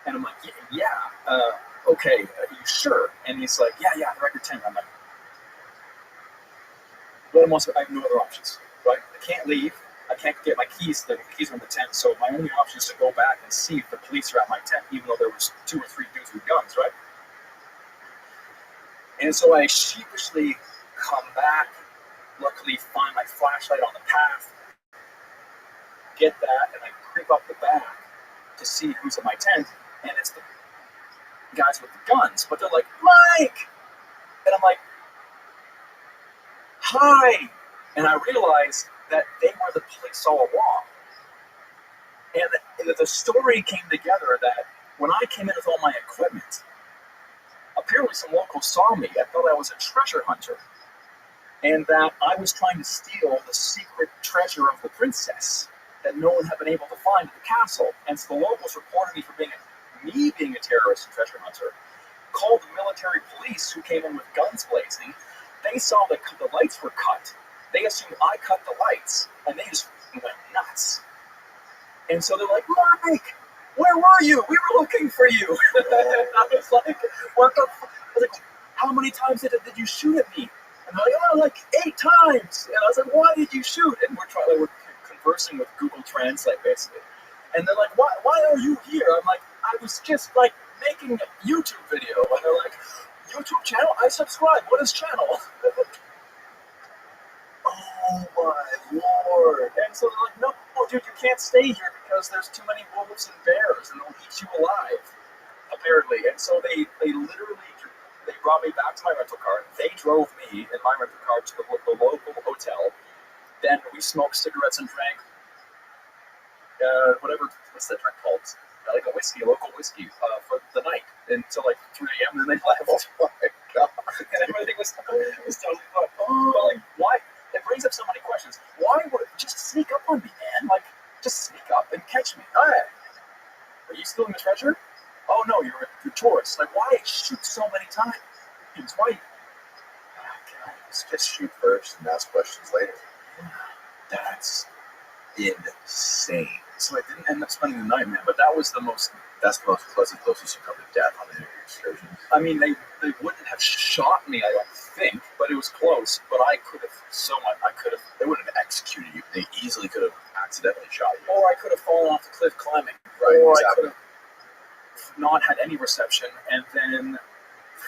And I'm like, yeah. Okay, are you sure? And he's like, yeah, they're at your tent. I'm like, I have no other options, right? I can't leave. I can't get my keys. The keys are in the tent. So my only option is to go back and see if the police are at my tent, even though there was 2 or 3 dudes with guns, right? And so I sheepishly come back, luckily find my flashlight on the path, get that, and I creep up the back to see who's in my tent, and it's the guys with the guns, but they're like, "Mike!" And I'm like, "Hi!" And I realized that they were the police all along. And the story came together that when I came in with all my equipment, apparently some locals saw me. I thought I was a treasure hunter, and that I was trying to steal the secret treasure of the princess that no one had been able to find at the castle. And so the locals reported me for being a terrorist and treasure hunter, called the military police who came in with guns blazing. They saw the lights were cut. They assumed I cut the lights, and they just went nuts. And so they're like, "Mike, where were you? We were looking for you." And I was like, "What the fuck?" I was like, "How many times did you shoot at me?" And they're like, "Oh, like 8 times." And I was like, "Why did you shoot?" And we're conversing with Google Translate, basically. And they're like, why are you here? I'm like, "I was just like making a YouTube video." And they're like, "YouTube channel? I subscribe. What is channel?" Oh my lord. And so they're like, "No, dude, you can't stay here because there's too many wolves and bears and they'll eat you alive," apparently. And so they brought me back to my rental car. They drove me in my rental car to the local hotel. Then we smoked cigarettes and drank what's that drink called? Like a local whiskey, for the night until like 3 a.m. and then they left. Oh my god. And everything was totally fun. But like, why? It brings up so many questions. Why would just sneak up on me, man? Like, just sneak up and catch me. Hi. Are you stealing the treasure? Oh no, you're a tourist. Like, why shoot so many times? Why? Just shoot first and ask questions later. That's insane. So I didn't end up spending the night, man. But that's the most closest you come to death on any excursion. I mean, they wouldn't have shot me, I don't think, but it was close. But I could have They wouldn't have executed you. They easily could have accidentally shot you. or I could have fallen off the cliff climbing, Right, or exactly. I could have not had any reception, and then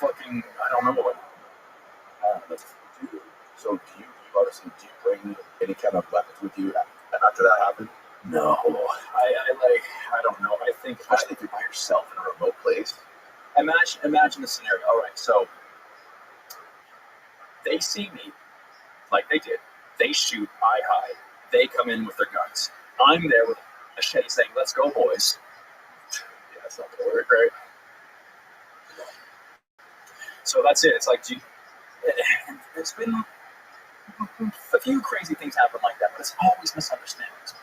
fucking, I don't know what. So do you bring any kind of weapons with you after that happened? No, I don't know. I think Especially if you're by yourself in a remote place. imagine the scenario. All right, so they see me, like they did. They shoot, I hide. They come in with their guns. I'm there with a machete saying, "Let's go, boys." Yeah, that's not gonna work, right? So that's it. It's like, there's been a few crazy things happen like that, but it's always misunderstandings.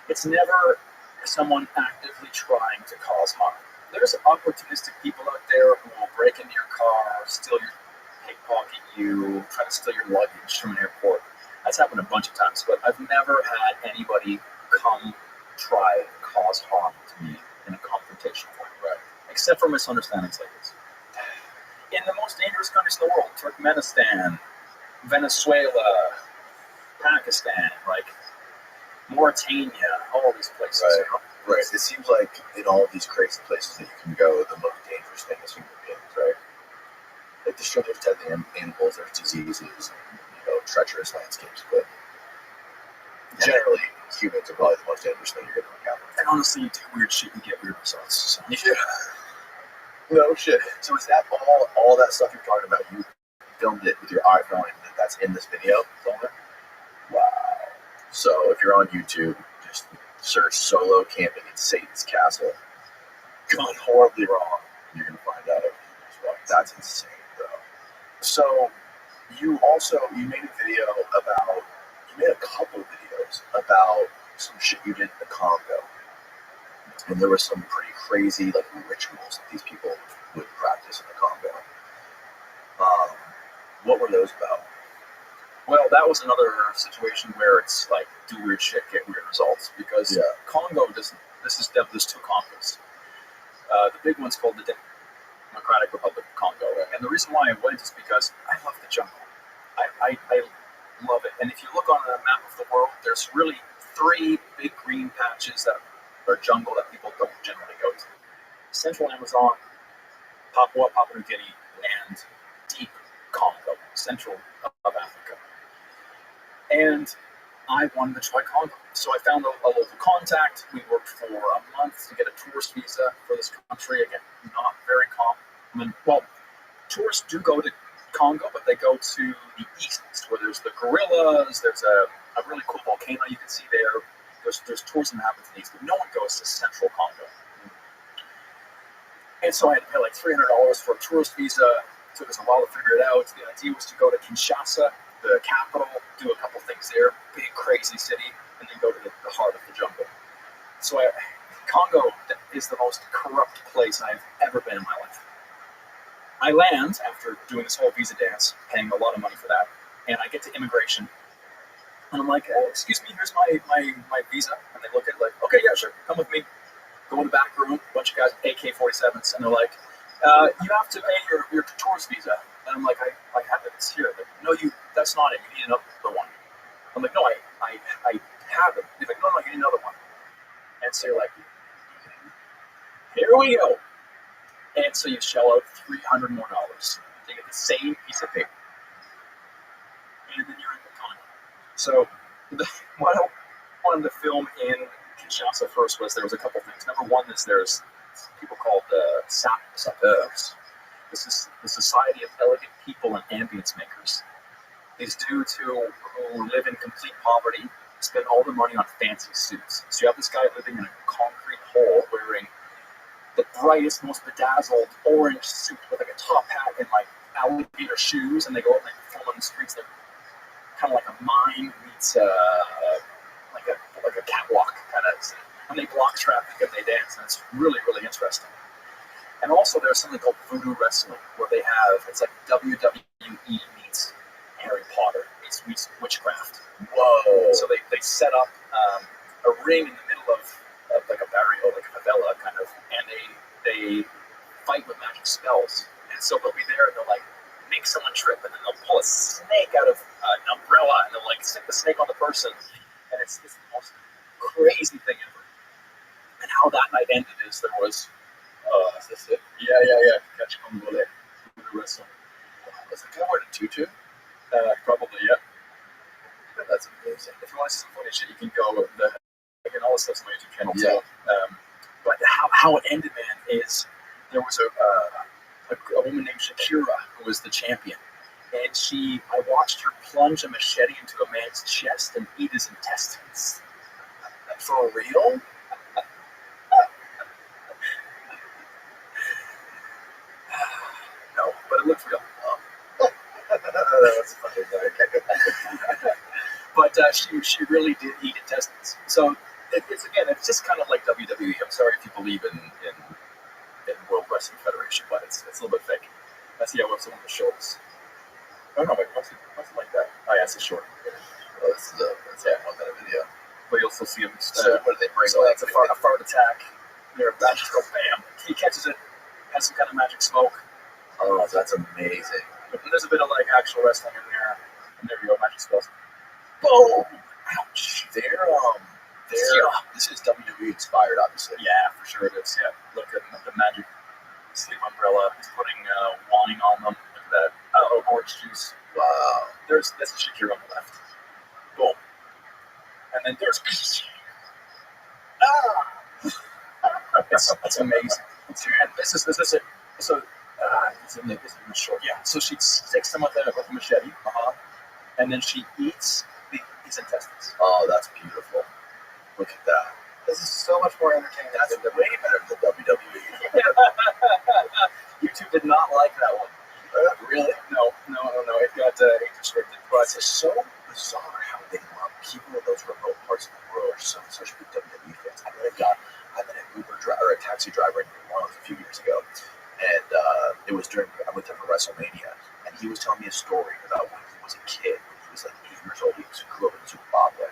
It's never someone actively trying to cause harm. There's opportunistic people out there who will break into your car, pickpocket you, try to steal your luggage from an airport. That's happened a bunch of times, but I've never had anybody come try to cause harm to me in a confrontational way. Right. Except for misunderstandings like this. In the most dangerous countries in the world, Turkmenistan, Venezuela, Pakistan, like Mauritania, all these places. Right. You know? Right. It seems like in all of these crazy places that you can go, the most dangerous thing is human beings, right? Like there's deadly animals, there's diseases, and, treacherous landscapes, but generally humans are probably the most dangerous thing you're going to encounter. And honestly, you do weird shit, you get weird results. So. Yeah. No shit. So is that all that stuff you're talking about? You filmed it with your iPhone, and that's in this video somewhere? Wow. So if you're on YouTube, just search "solo camping in Satan's castle." Gone horribly wrong. You're gonna find out everything as well. That's insane, bro. So you made a video about a couple of videos about some shit you did in the Congo, and there were some pretty crazy like rituals that these people would practice in the Congo. What were those about? Well, that was another situation where it's like do weird shit, get weird results. Because Congo doesn't. There's two Congos. The big one's called the Democratic Republic of Congo, and the reason why I went is because I love the jungle. I love it. And if you look on a map of the world, there's really three big green patches that are jungle that people don't generally go to: Central Amazon, Papua New Guinea, and deep Congo, central of Africa. And I wanted to try Congo. So I found a local contact. We worked for a month to get a tourist visa for this country. Again, not very common. Well, tourists do go to Congo, but they go to the east, where there's the gorillas, there's a really cool volcano you can see there. There's tourism that happens in the east, but no one goes to central Congo. And so I had to pay like $300 for a tourist visa. It took us a while to figure it out. The idea was to go to Kinshasa, the capital, do a couple things there, big crazy city, and then go to the heart of the jungle. So Congo is the most corrupt place I've ever been in my life. I land after doing this whole visa dance, paying a lot of money for that, and I get to immigration, and I'm like, hey, excuse me, here's my visa. And they look at it like, okay, yeah, sure, come with me. Go in the back room, a bunch of guys with AK-47s, and they're like, you have to pay your tourist visa. And I'm like, I have it, it's here. Like, no, that's not it, you need another one. I'm like, no, I have it. They're like, no, you need another one. And so you're like, here we go. And so you shell out $300 more to get the same piece of paper. And then you're in the Congo. So what I wanted to film in Kinshasa first was there was a couple things. Number one is there's people called sapeurs. This is the Society of Elegant People and Ambience Makers. These dudes who live in complete poverty spend all their money on fancy suits. So you have this guy living in a concrete hole wearing the brightest, most bedazzled orange suit with like a top hat and like alligator shoes, and they go out and they perform on the streets. They're kind of like a mime meets like a catwalk kind of, and they block traffic and they dance, and it's really, really interesting. And also there's something called voodoo wrestling, where they have, it's like WWE meets Harry Potter, meets witchcraft. Whoa! So they set up a ring in the middle of like a barrio, like a favela kind of, and they fight with magic spells. And so they'll be there and they'll like make someone trip, and then they'll pull a snake out of an umbrella and they'll like stick the snake on the person, and it's the most crazy thing ever. And how that night ended is there was is this it? Yeah. Catch Congolais. Wrestling. Was the guy wearing a tutu? Probably, yeah. That's amazing. If you want to see some footage, you can go. Again, all this stuff's on my YouTube channel Yeah. too. But how it ended, man, is there was a woman named Shakira who was the champion, and I watched her plunge a machete into a man's chest and eat his intestines. For real? No, but it looked real. That's funny. But she really did eat intestines. So it's just kind of like WWE. I'm sorry if you believe in World Wrestling Federation, but it's a little bit fake. I see how some of the shorts. Oh no, wait, what's it like that? Oh yeah, it's a short. Well, that's a 1 minute video. But you'll still see them. So what do they bring? Like There, that just go bam. He catches it, has some kind of magic smoke. Oh, that's amazing. And there's a bit of like actual wrestling in there. And there you go, magic spells. Boom! Ouch! This is WWE inspired, obviously. Yeah, for sure it is. Yeah, look at the magic sleep umbrella. He's putting wine on them. Look at that. Oh, orange juice. Wow. That's a Shakira on the left. Boom. And then there's. It's amazing. And this is it. So, it's in the short. Yeah. So she sticks them with a machete. And then she eats his intestines. Oh, that's beautiful. Look at that. This is so much more entertaining That's than way better than WWE. YouTube did not like that one. Really? No. It got age restricted. But It's just so bizarre how they love people in those remote parts of the world are such big WWE fans. I've been an Uber driver or a taxi driver in New Orleans a few years ago, and it was I went there for WrestleMania, and he was telling me a story about when he was a kid, when he was like 8 years old. He grew up in Zimbabwe,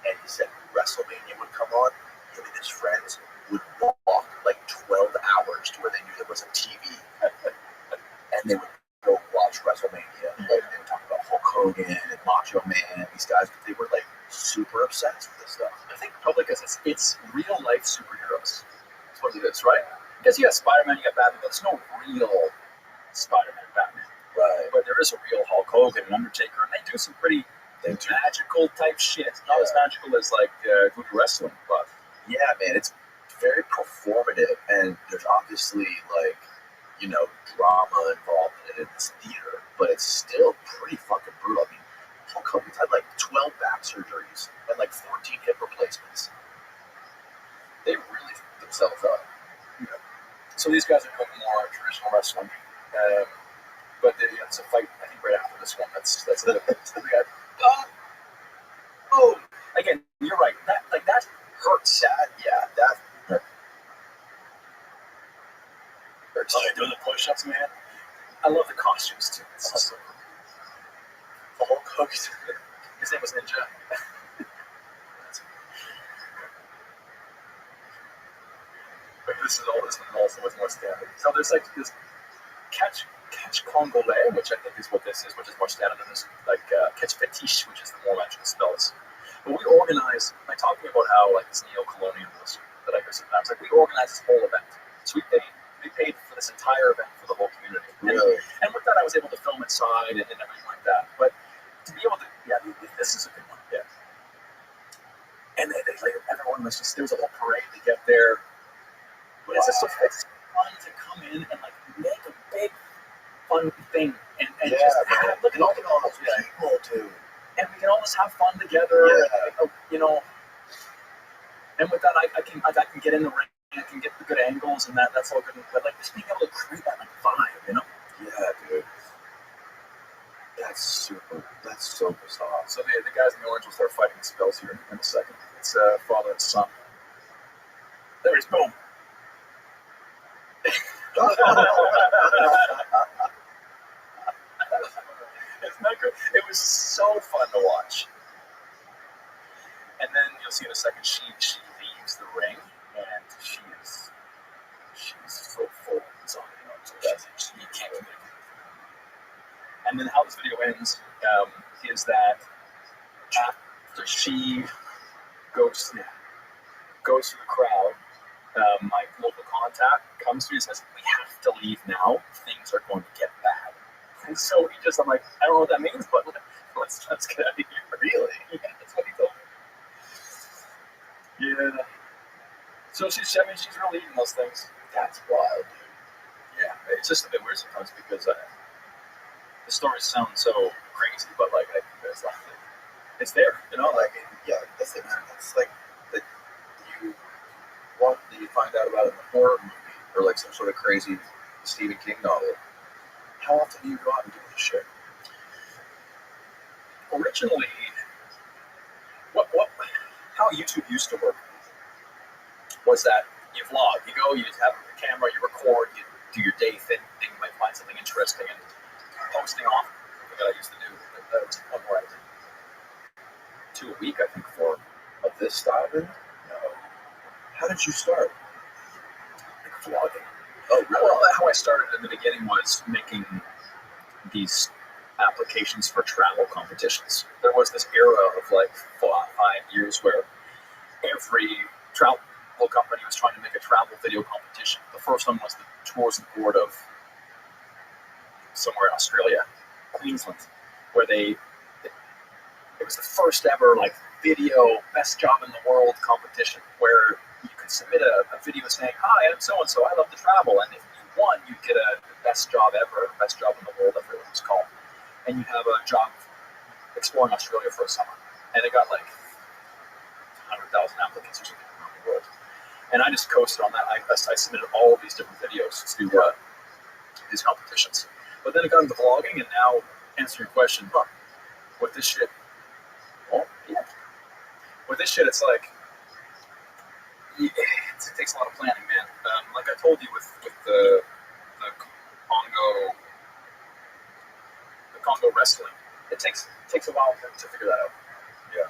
and he said when WrestleMania would come on, him and his friends would walk like 12 hours to where they knew there was a TV, and they would go watch WrestleMania. Like they were talking about Hulk Hogan and Macho Man. These guys, they were like super obsessed with this stuff. I think probably because it's real life superheroes. That's what it is, right? Because you got Spider-Man, you got Batman, but there's no real Spider-Man, Batman. Right. But there is a real Hulk Hogan and Undertaker, and they do some pretty magical type shit. Not as magical as like voodoo wrestling, but Yeah, man, it's very performative, and there's obviously like, drama involved in it. It's theater, but it's still pretty fucking brutal. I mean, Hulk Hogan's had like 12 back surgeries and like 14 hip replacements. They really fucked themselves up. so these guys are doing more traditional wrestling. But it's a fight, I think, right after this one. That's a bit. Oh, again, you're right. That hurts. That hurts. Oh, they're doing the push-ups, man. I love the costumes too. It's so cool. The Hulk Hogan. His name was Ninja. But this is also was more standard. So there's like this catch Congolais, which I think is what this is, which is more standard than this, like catch fetiche, which is the more magical spells. But we organize, like talking about how like this neo-colonialism that I go sometimes, like we organize this whole event. So we paid for this entire event for the whole community. Really? And with that, I was able to film inside and everything like that. But to be able to, this is a good one, yeah. And they like everyone was just, there was a whole parade to get there. But it's just it's fun to come in and like make a big fun thing and just look at all those people too. and we can all just have fun together. Yeah. And with that, I can get in the ring. I can get the good angles and that's all good. But like just being able to create that like vibe, Yeah, dude. That's so bizarre. So the guys in the orange will start fighting the spells here in a second. It's father and son. There it is. Boom. Isn't that good? It was so fun to watch. And then you'll see in a second she leaves the ring and she's so full of anxiety. So you can't communicate. And then how this video ends is that after she goes through the crowd, my local contact comes to me and says, "We have to leave now. Things are going to get bad." And so I'm like, I don't know what that means, but let's get out of here. Really? Yeah, that's what he told me. Yeah. So she's really eating those things. That's wild, dude. Yeah, it's just a bit weird sometimes because the stories sound so crazy, but like it's there, That's like that you find out about it in a horror movie or like some sort of crazy Stephen King novel. How often do you go out and do this shit? Originally, how YouTube used to work was that you vlog, you go, you just have a camera, you record, you do your day thing, you might find something interesting, and posting off that I used to do. That was one more I did 2 a week, I think, for Of this style, then? no. How did you start? Like vlogging. Oh, really? Well, how I started in the beginning was making these applications for travel competitions. There was this era of like 5 years where every travel company was trying to make a travel video competition. The first one was the Tourism Board of somewhere in Australia, Queensland, where it was the first ever like video best job in the world competition where you could submit a video saying, "Hi, I'm so and so. I love to travel," and if you won, you'd get a best job ever, best job in the world, I forget what it was called, and you have a job exploring Australia for a summer. And it got like 100,000 applicants or something around the world. And I just coasted on that. I submitted all of these different videos to these competitions. But then it got into vlogging, and now, answer your question, with this shit, well, yeah. With this shit, it's like, it takes a lot of planning, man. Like I told you with the Congo wrestling, it takes a while to figure that out. Yeah.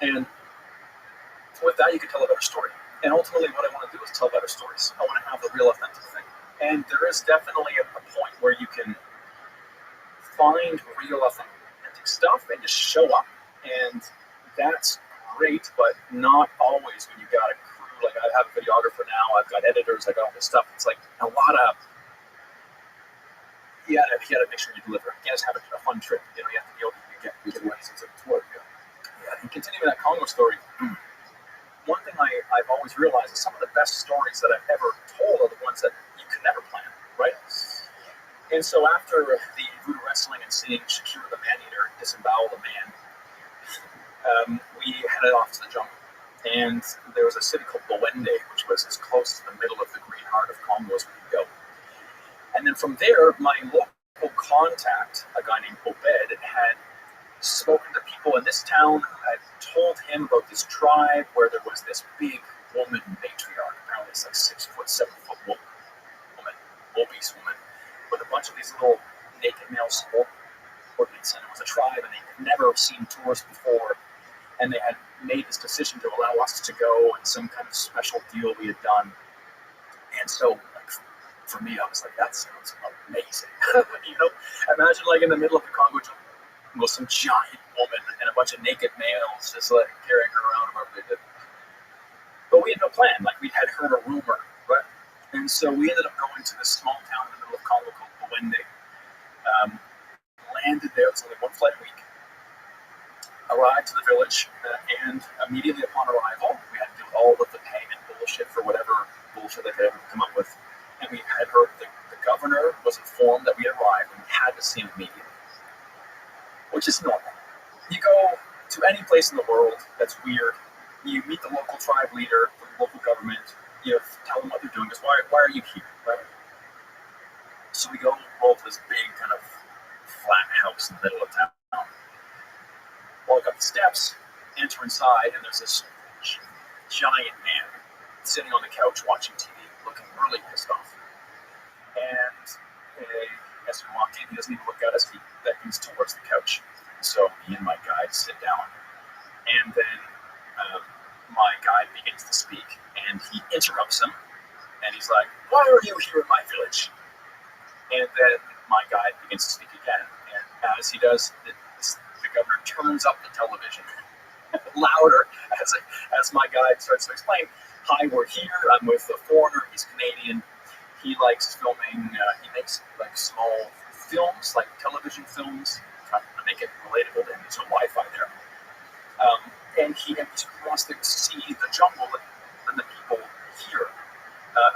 And with that, you can tell a better story. And ultimately, what I want to do is tell better stories. I want to have the real authentic thing. And there is definitely a point where you can find real authentic stuff and just show up. And that's great, but not always when you got a crew. Like I have a videographer now, I've got editors, I got all this stuff. It's like a lot of, you gotta make sure you deliver. You can't just have a fun trip. You have to be able to get license to work. Yeah. And continuing that Congo story, one thing I've always realized is some of the best stories that I've ever told are the ones that you could never plan, right? And so after the voodoo wrestling and seeing Shakira the Man-Eater disembowel the man, we headed off to the jungle. And there was a city called Bwende, which was as close to the middle of the green heart of Congo as we could go. And then from there, my local contact, a guy named Obed, had spoken to people in this town who had told him about this tribe where there was this big woman matriarch. Apparently it's like 6 foot, 7 foot woman, obese woman, with a bunch of these little naked male subordinates. And it was a tribe, and they'd never seen tourists before. And they had made this decision to allow us to go and some kind of special deal we had done. And so, like, for me, I was like, that sounds amazing. Imagine like in the middle of the Congo jungle, with some giant woman and a bunch of naked males just like carrying her around wherever they did. But we had no plan. Like we had heard a rumor, right? And so we ended up going to this small town in the middle of Congo called Bwende. Landed there. It was only one flight a week. Arrived to the village, and immediately upon arrival, we had to do all of the payment bullshit for whatever bullshit they could ever come up with. And we had heard the governor was informed that we had arrived, and we had to see him immediately. Which is normal. You go to any place in the world that's weird, you meet the local tribe leader, the local government, you tell them what they're doing, because why are you here, right? So we go roll to this big kind of flat house in the middle of town. Walk up the steps, enter inside, and there's this giant man sitting on the couch watching TV, looking really pissed off. And as we walk in, he doesn't even look at us, he beckons towards the couch. So me and my guide sit down, and then my guide begins to speak, and he interrupts him, and he's like, "Why are you here in my village?" And then my guide begins to speak again, and as he does, the governor turns up the television louder as my guide starts to explain, "Hi, we're here, I'm with a foreigner, he's Canadian. He likes filming, he makes like small films, like television films, trying to make it relatable to him. There's no Wi-Fi there. And he wants to see the jungle and the people here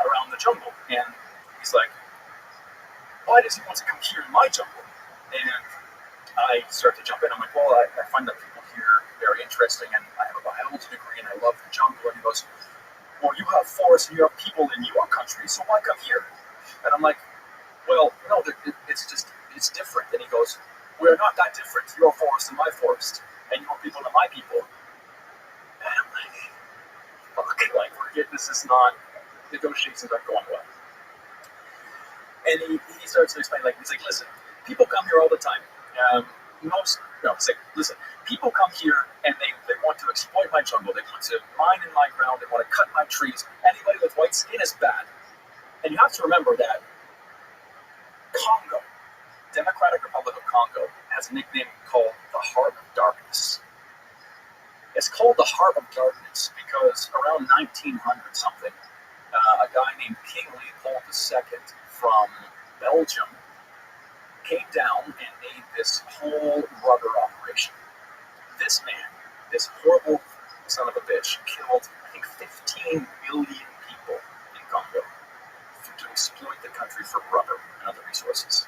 around the jungle. And he's like, why does he want to come here in my jungle?" And I start to jump in. I'm like, well, I find that people here very interesting, and I have a biology degree, and I love the jungle. And he goes, well, you have forests and you have people in your country, so why come here? And I'm like, well, no, it's different. And he goes, we're not that different. Your forest and my forest, and your people and my people. And I'm like, fuck, like, this is not, negotiations aren't going well. And he starts to explain, like, he's like, listen, people come here all the time. No, it's like, listen, people come here and they want to exploit my jungle. They want to mine in my ground. They want to cut my trees. Anybody with white skin is bad. And you have to remember that Congo, Democratic Republic of Congo, has a nickname called the Heart of Darkness. It's called the Heart of Darkness because around 1900 something, a guy named King Leopold II from Belgium came down and made this whole rubber operation. This man, this horrible son of a bitch, killed, I think, 15 million people in Congo to exploit the country for rubber and other resources.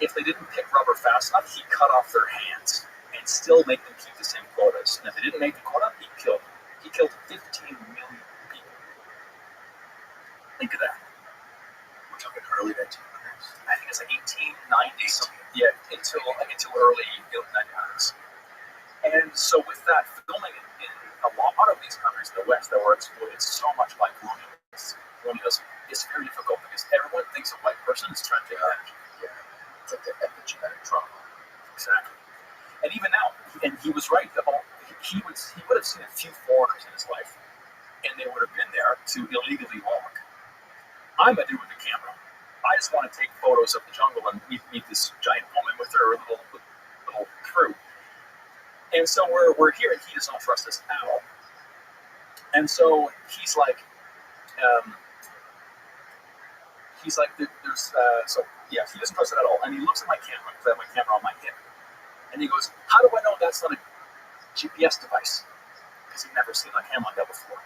If they didn't pick rubber fast enough, he cut off their hands and still make them keep the same quotas. And if they didn't make the quota, he killed them. He killed 15 million people. Think of that. We're talking early 1900s. I think it's like 1890 something. Yeah, until early 1900s. And so with that, filming in a lot of these countries in the West that were exploited so much by colonialism is very difficult because everyone thinks a white person is trying to take advantage. Yeah, it's like the epigenetic trauma. Exactly. And even now, and he was right, he would have seen a few foreigners in his life, and they would have been there to illegally log. I'm a dude with a camera. I just want to take photos of the jungle and meet this giant woman with her little crew. And so we're here, and he does not trust us at all. And so he's like, he doesn't trust it at all. And he looks at my camera, because I have my camera on my hip. And he goes, how do I know that's not a GPS device? Because he'd never seen a camera like that before.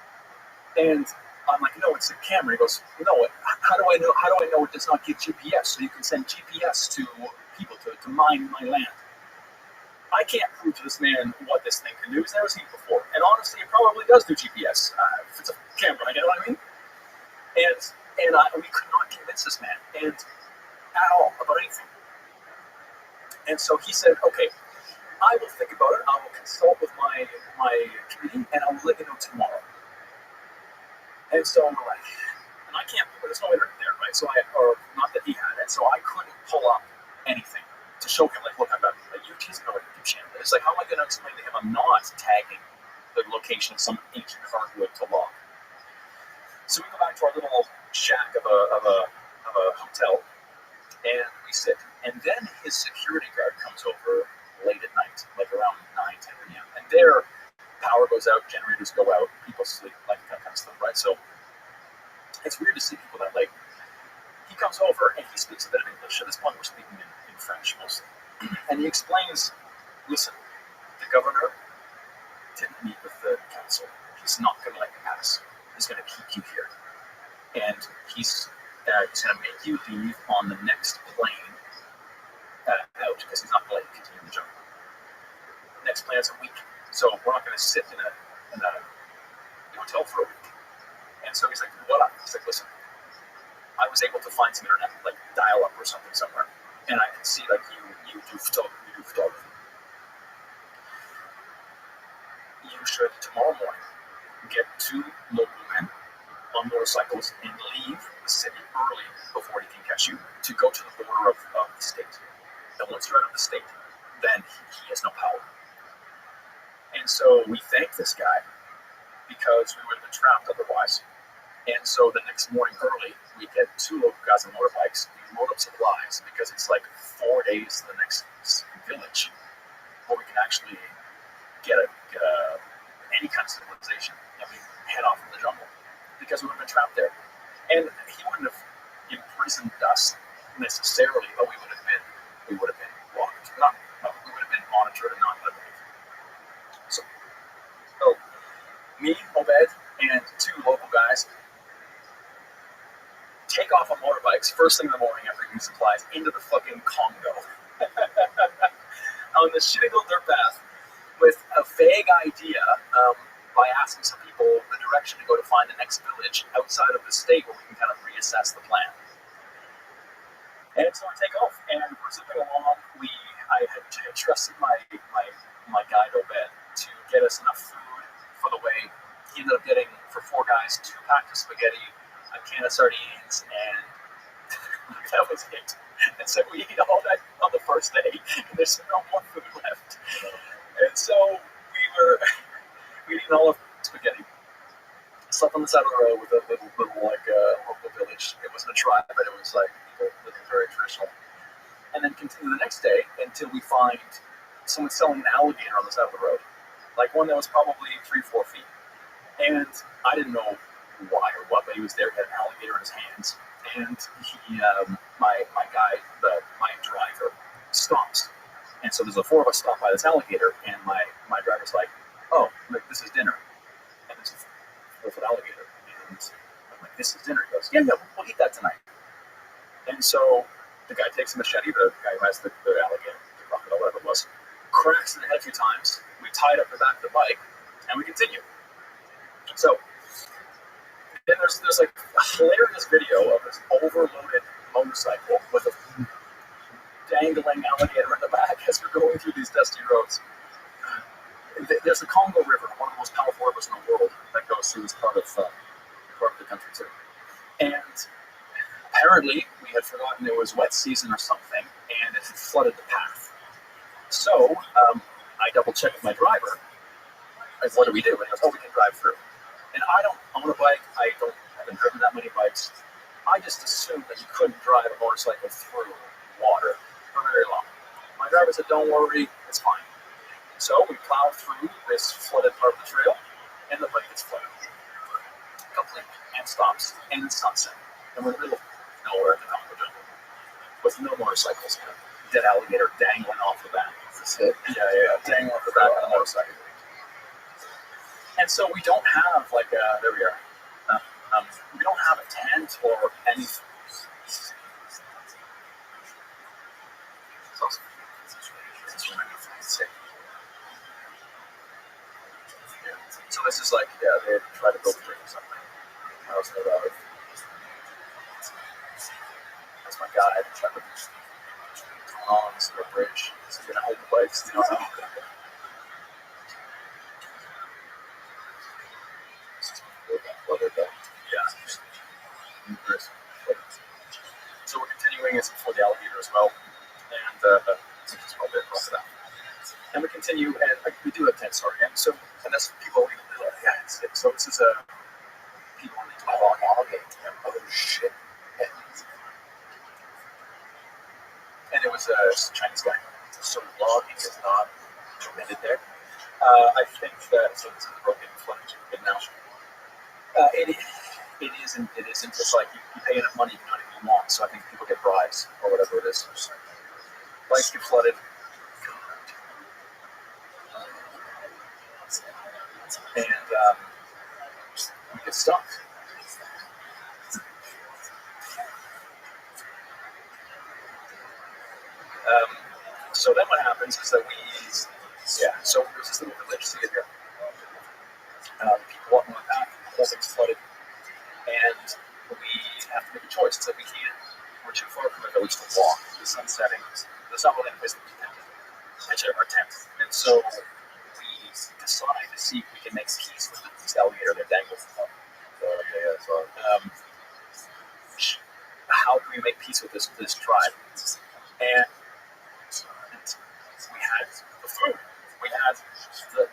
And I'm like, no, it's a camera. He goes, no, how do I know it does not get GPS? So you can send GPS to people to mine my land. I can't prove to this man what this thing can do. He's never seen it before. And honestly, it probably does do GPS. If it's a camera, you know what I mean? And we could not convince this man at all about anything. And so he said, okay, I will think about it. I will consult with my committee, and I will let you know tomorrow. And so we're like, and I can't, there's no internet there, right? So not that he had it, so I couldn't pull up anything to show him, like, look, I've got a YouTube channel. It's like, how am I going to explain to him I'm not tagging the location of some ancient hardwood to log? So we go back to our little shack of a hotel, and we sit. And then his security guard comes over late at night, like around 9, 10 p.m. And there, power goes out, generators go out, people sleep, like that kind of stuff, right? So it's weird to see people that late. He comes over, and he speaks a bit of English. At this point, we're speaking in French mostly. And he explains, listen, the governor didn't meet with the council. He's not going to let you pass. He's going to keep you here. And he's going to make you leave on the next plane out, because he's not going to let you continue in the jungle. Next plan is a week. So we're not going to sit in a hotel for a week. And so he's like, what up? He's like, listen, I was able to find some internet, like dial-up or something somewhere, and I can see like you do photography. You should tomorrow morning get 2 local men on motorcycles and leave the city early before he can catch you to go to the border of the state. And once you're out of the state, then he has no power. And so we thank this guy because we would have been trapped otherwise. And so the next morning early, we get 2 local guys on motorbikes. We load up supplies because it's like 4 days to the next village where we can actually get any kind of civilization, and we head off in the jungle because we would have been trapped there. And he wouldn't have imprisoned us necessarily, but we would have been locked. We would have been monitored and not let leave. So me, Obed, and 2 local guys take off on motorbikes first thing in the morning after getting supplies into the fucking Congo on this shitty little dirt path with a vague idea by asking some people the direction to go to find the next village outside of the state where we can kind of reassess the plan. And so we take off, and we're zipping along. I had trusted my guide Obed to get us enough food for the way. He ended up getting, for 4 guys, 2 packs of spaghetti, a can of sardines, and that was it. And so we eat all that on the first day, and there's no more food left. And so we eating all of spaghetti. Slept on the side of the road with a little like local village. It wasn't a tribe, but it was like people living very traditional. And then continue the next day until we find someone selling an alligator on the side of the road, like one that was probably 3-4 feet. And I didn't know why or what, but he was there. He had an alligator in his hands, and he, my guy, my driver, stops. And so there's the four of us stop by this alligator, and my driver's like, "Oh, look, this is dinner." And this is a 4-foot alligator, and I'm like, "This is dinner." He goes, "Yeah, we'll eat that tonight." And so the guy takes a machete, the guy who has the alligator, the crocodile, whatever it was, cracks in the head a few times. We tie it up the back of the bike, and we continue. So then there's like a hilarious video of this overloaded motorcycle with a dangling alligator in the back as we're going through these dusty roads. There's the Congo River, one of the most powerful rivers in the world, that goes through this part of the country too. And apparently we had forgotten it was wet season or something, and it had flooded the path. So I double checked with my driver. Like, what do we do? And he goes, "Oh, we can drive through." And I don't own a bike. I haven't driven that many bikes. I just assumed that you couldn't drive a motorcycle through water for very long. My driver said, "Don't worry, it's fine." So we plow through this flooded part of the trail, and the bike gets flooded completely and stops in the sunset. And we're in the middle of nowhere in the Congo jungle with no motorcycles, and a dead alligator dangling off the back. That's it. Yeah, dangling off the back of the motorcycle. And so we don't have like there we are. We don't have a tent or anything. So this is like, they tried to build a drink or something. I was no doubt. That's my guy. Trying to come on to the bridge. He's gonna hold the bikes. You know how. Yeah. So we're continuing as before the alligator as well, and it's probably across that. And we continue, and we do have tents, sorry. And so, and that's people. Yeah, so this is a people on the alligator. Oh shit! And it was a Chinese guy. So logging is not permitted there. I think that so this is broken footage now. It isn't. It isn't. It's like you pay enough money, you can do anything you want. So I think people get bribes or whatever it is. Bikes get flooded, and we get stuck. So then what happens is that so there's this little village, see it here. People walking on the path, the whole thing's flooded, and we have to make a choice. It's like we're too far from the village to walk. The sun's setting. There's not really a place that we can pitch our tent. And so we decide to see if we can make peace with this alligator that dangles from how can we make peace with this tribe? And we had the food. We had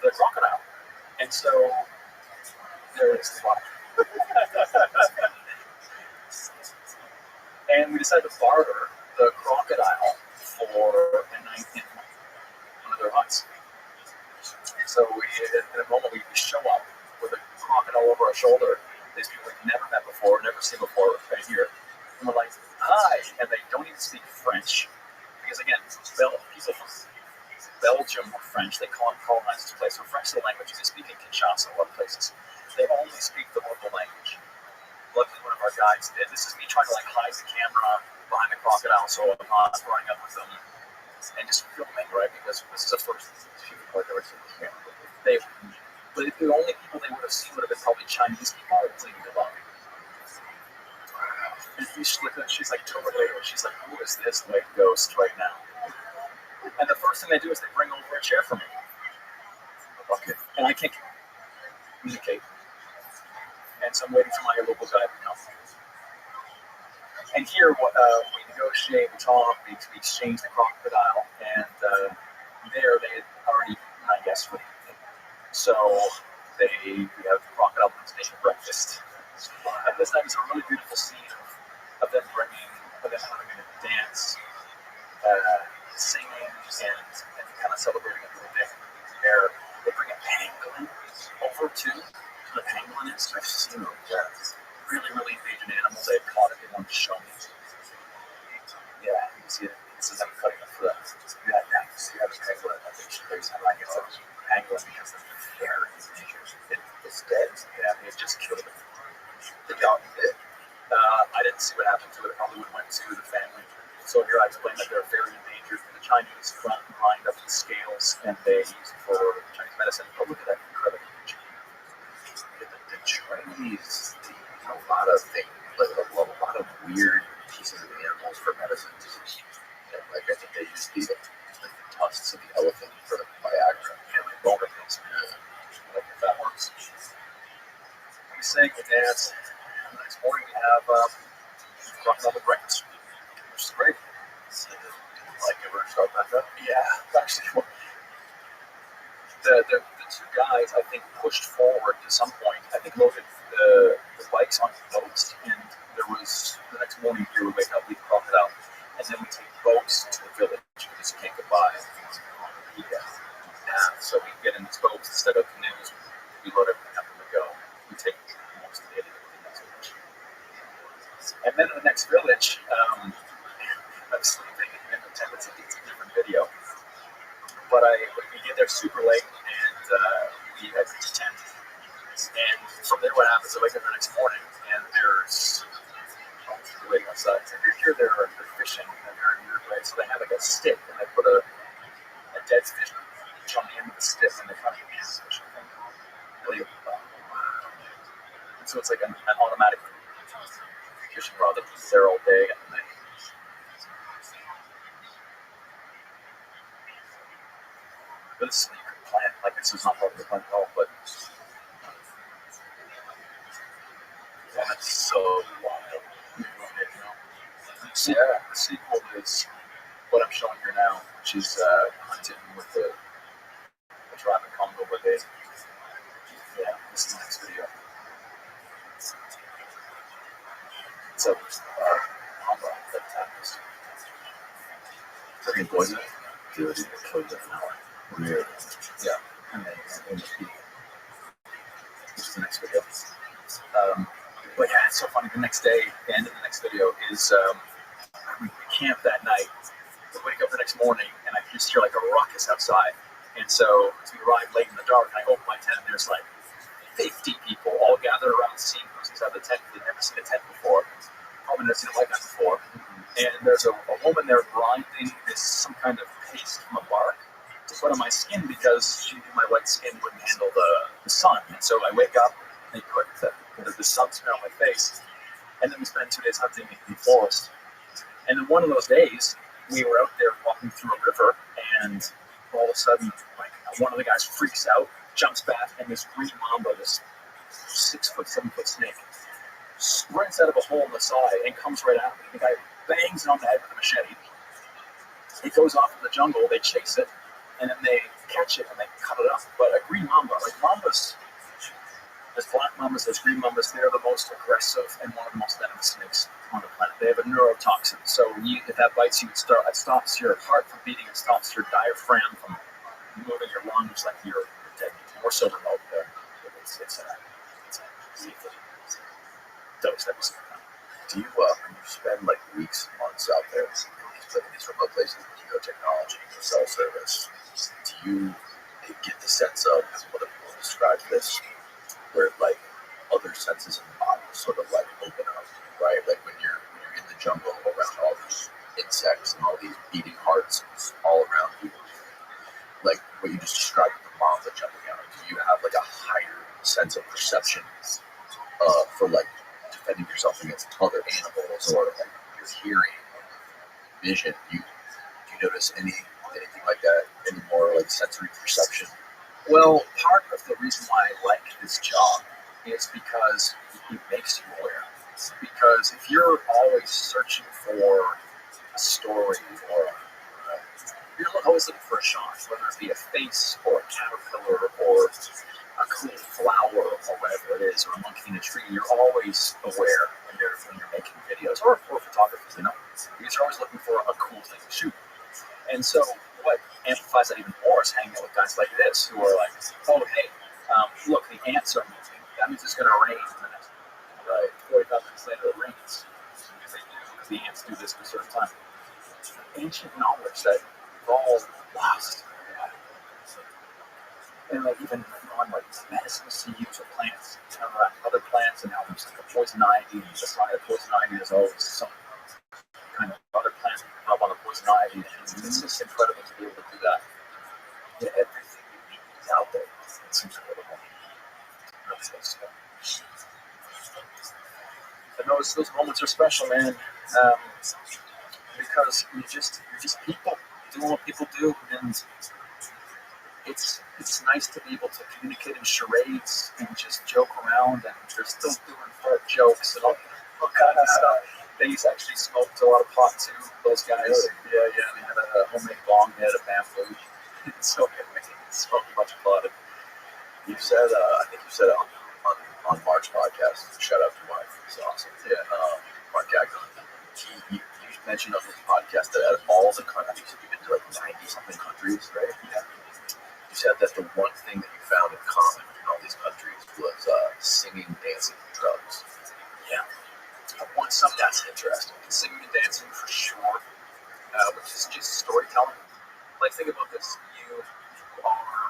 the crocodile. And so there is the water. And we decided to barter the crocodile for a night in one of their huts. So in a moment we show up with a crocodile over our shoulder. These people we've never met before, never seen before, right here. And we're like, "Hi," and they don't even speak French. Because again, people from Belgium or French, they colonize this place. So French is the language they speak in Kinshasa, a lot of places. They only speak the local language. Luckily, one of our guides did. This is me trying to like hide the camera behind the crocodile, so I'm not running up with them and just filming, right? Because this is the first few people I've ever seen. But the only people they would have seen would have been probably Chinese people leaving the lobby. And she's like totally, she's like, "Who is this white ghost right now?" And the first thing they do is they bring over a chair for me. Okay. And I can't communicate. And so I'm waiting for my local guide to come. And here, what we negotiate, we talk, we exchange the crocodile, and there they had already, I guess, what so we have the crocodile taking breakfast. And this night is a really beautiful scene of them having a dance, singing, and kind of celebrating a little bit. They bring a pangolin over too. The pangolin is, I've seen them, really, really endangered animal. They caught it, they wanted to show me. Yeah, you can see it. This is them cutting it for them. Yeah, the pangolin. I think there's how I guess it's pangolin because they're very endangered. It's dead. Yeah, they just killed it. The dog did. I didn't see what happened to it. It probably would have went to the family. So here I explained that they're very endangered. The Chinese grind up the scales and they use it for Chinese medicine. But look at that incredible picture. The Chinese eat a lot of things, like a lot of weird pieces of animals for medicine. Like I think they use the tusks of the elephant for Viagra. And like bone pills. Like if that works. We sing, we dance. And the next morning we have crocodile with breakfast, which is great. Like ever start back up? Yeah, actually, the two guys I think pushed forward to some point. I think loaded the bikes onto boats, and there was the next morning here we wake up, leave the crocodile, and then we take boats to the village because you can't get by. So we get in these boats instead of canoes. We load everything up and we go. We take most of the to the next village, and then in the next village, I'm sleeping and pretend it's a different video. But we get there super late and we had to tent. And from there, what happens? I wake up the next morning and there's waiting outside. So if you're here, they're fishing and they're in your way. So they have like a stick and they put a dead fish on the end of the stick and they kind of use the fishing thing. And so it's like an automatic fishing rod that keeps there all day and then this is what you could plant. Like this is not part of the plant at all, but that's so wild. The sequel is what I'm showing here now, which is hunting with the tribe in Congo where they this is the next video. So Congo, that time is Pretty boys, dude, it killed it an hour. Weird. yeah. And then this is the next video. But yeah, it's so funny. The next day, the end of the next video is we camp that night. We wake up the next morning and I just hear like a ruckus outside. And so as we arrive late in the dark, I open my tent and there's like 50 people all gathered around the scene inside the tent. They've never seen a tent before. Probably never seen it like that before. And there's a woman there grinding some kind of paste from a bark to put on my skin because she knew my white skin wouldn't handle the sun. And so I wake up, and they put the sun smear on my face, and then we spend 2 days hunting in the forest. And then one of those days, we were out there walking through a river, and all of a sudden, like one of the guys freaks out, jumps back, and this green mamba, this 6 foot, 7 foot snake, sprints out of a hole in the side and comes right at me. The guy bangs it on the head with a machete. It goes off in the jungle. They chase it, and then they catch it and they cut it up. But a green mamba, like mambas, there's black mambas, there's green mambas. They're the most aggressive and one of the most venomous snakes on the planet. They have a neurotoxin, so if that bites you, it stops your heart from beating. It stops your diaphragm from moving your lungs like you're dead. We're so remote there. It's a dose episode. Do you, when you spend like weeks, months out there in these remote places with geotechnology, cell service, do you get the sense of, as other people describe this, where like other senses in the body sort of like open up, right? Like when you're in the jungle around all these insects and all these beating hearts all around you, like what you just described with the mamba jumping out, do you have like a higher sense of perception for like defending yourself against other animals, or like your hearing, vision? Do you notice anything like that, any more like sensory perception? Well, part of the reason why I like this job is because it makes you aware. Because if you're always searching for story or you're always looking for a shot, whether it be a face or a caterpillar or a cool flower or whatever it is, or a monkey in a tree. You're always aware when you're making videos or photographers, because you're always looking for a cool thing to shoot. And so what amplifies that even more is hanging out with guys like this who are like, oh hey, look, the ants are moving. That means it's going to rain in the next 45 minutes later. It rains because the ants do this at a certain time. Ancient knowledge that we've all lost. And like even on like medicines to use with plants, other plants, and how there's like a poison ivy, and beside the poison ivy is always some kind of other plant rub on the poison ivy. And it's just incredible to be able to do that. Yeah, everything you need is out there. It's incredible. Really so. But those moments are special, man, because you're just people doing what people do, and it's nice to be able to communicate in charades and just joke around, and they're still doing fart jokes and all kind of stuff. They actually smoked a lot of pot too, those guys. Really? Yeah, they had a homemade bong, they had a bamboo, so they smoked a bunch of pot. You said, I think you said on Mark's podcast, shout out to Mark, he's awesome. Yeah, Mark Gagnon. You mentioned on his podcast that out of all the countries, you've been to like 90 something countries, right? Yeah. You said that the one thing that you found in common in all these countries was singing, dancing, and drugs. Yeah. That's interesting. Singing and dancing for sure, which is just storytelling. Like, think about this. You are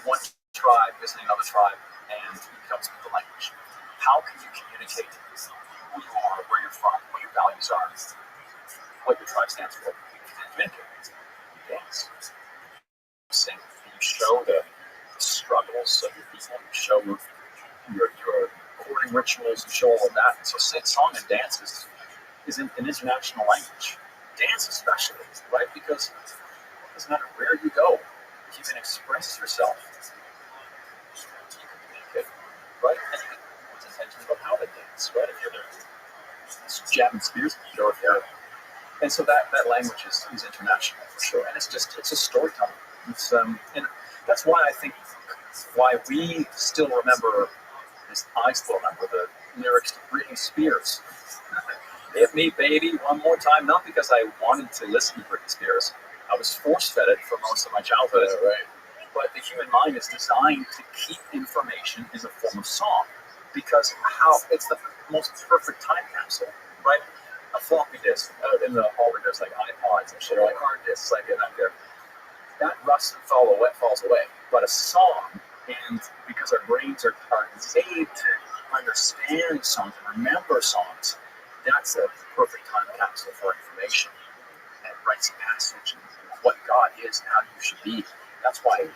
one tribe visiting another tribe, and you don't speak the language. How can you communicate who you are, where you're from, what your values are, what your tribe stands for? You can communicate. You dance. Sing. You show the struggles of your people. You show your courting rituals. You show all of that. And so song and dance is an international language. Dance especially, right? Because it doesn't matter where you go, you can express yourself. You can communicate, right? And you can put attention about how they dance, right? If you're there, it's jamming spears, you're there. And so that language is international for sure. And it's a storytelling. And that's why I think why we still remember, I still remember the lyrics to Britney Spears. Hit me, baby, one more time. Not because I wanted to listen to Britney Spears. I was force-fed it for most of my childhood. Yeah, right. But the human mind is designed to keep information in the form of song, because it's the most perfect time capsule, right? A floppy disk in the hallway, there's like iPods and shit, or like hard disks, like in there. That rusts and falls away. But a song, and because our brains are made to understand songs and remember songs, that's a perfect time capsule for information and rites of passage and what God is and how you should be. That's why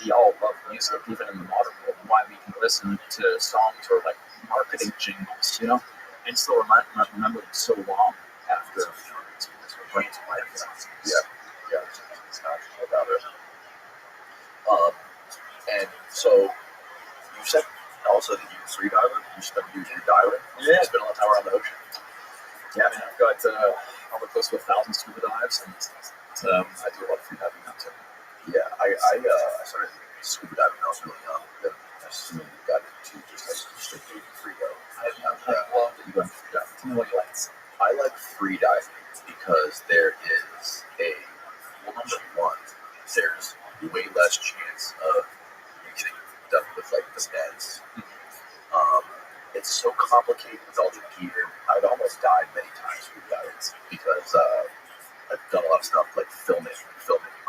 we all love music, even in the modern world. Why we can listen to songs or like marketing jingles, and still remember them so long after it's because our brains are wired for that. Yeah, it's not about it. And so you said also that you're a free diver. You're diving. Yeah. You spend a lot of time around the ocean. Yeah, man, I've got probably close to 1,000 scuba dives, and I do a lot of free diving now too. Yeah, I started scuba diving when I was really young. Then I assumed you got into just like strictly free diving. I love that you went free diving. Tell me what you like. I like free diving because there is number one, there's way less chance of you getting done with like the beds. It's so complicated with all the gear. I've almost died many times with diving because I've done a lot of stuff like filming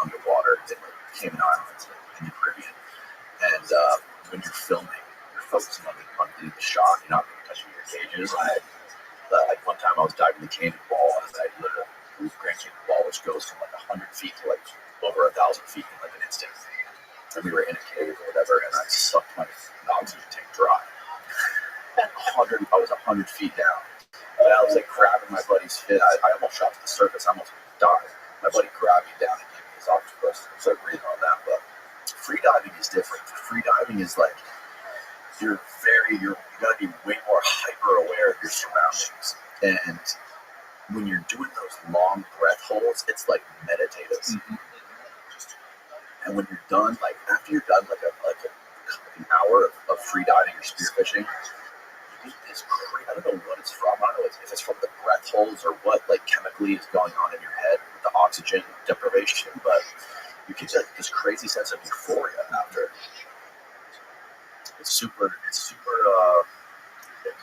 underwater in like Cayman Islands and in the Caribbean. And when you're filming, you're focusing on getting the shot. You're not really touching your cages. Like one time I was diving the cannonball, and I literally Grand Cannonball, which goes from like 100 feet to like over 1,000 feet in like an instant. And we were in a cave or whatever, and I sucked my oxygen tank dry. I was 100 feet down. And I was like grabbing my buddy's fin. I almost shot to the surface. I almost died. My buddy grabbed me down and gave me his octopus. I started breathing on that. But free diving is different. Free diving is like you gotta be way more hyper aware of your surroundings. And when you're doing those long breath holds, it's like meditative. Mm-hmm. And when you're done, like after you're done, like an hour of free diving or spearfishing, you get this I don't know what it's from. I don't know if it's from the breath holds or what, like chemically is going on in your head with the oxygen deprivation, but you get like this crazy sense of euphoria after. It's super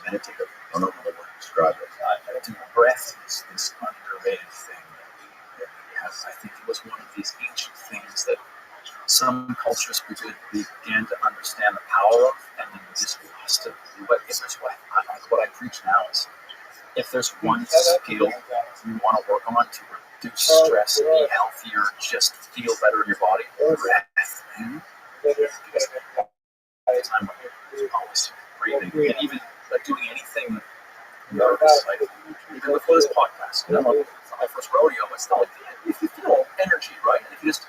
meditative. I don't know the word to describe it. I think breath is this underrated thing that we have. I think it was one of these ancient things that some cultures began to understand the power of, and then we just lost it. But if there's what I preach now is, if there's one skill you want to work on to reduce stress, be healthier, just feel better in your body, breath, man. Because all the time when you're always breathing, and even like doing anything nervous, like even before this podcast, you know, for my first rodeo, it's not like if you feel energy, right? And if you just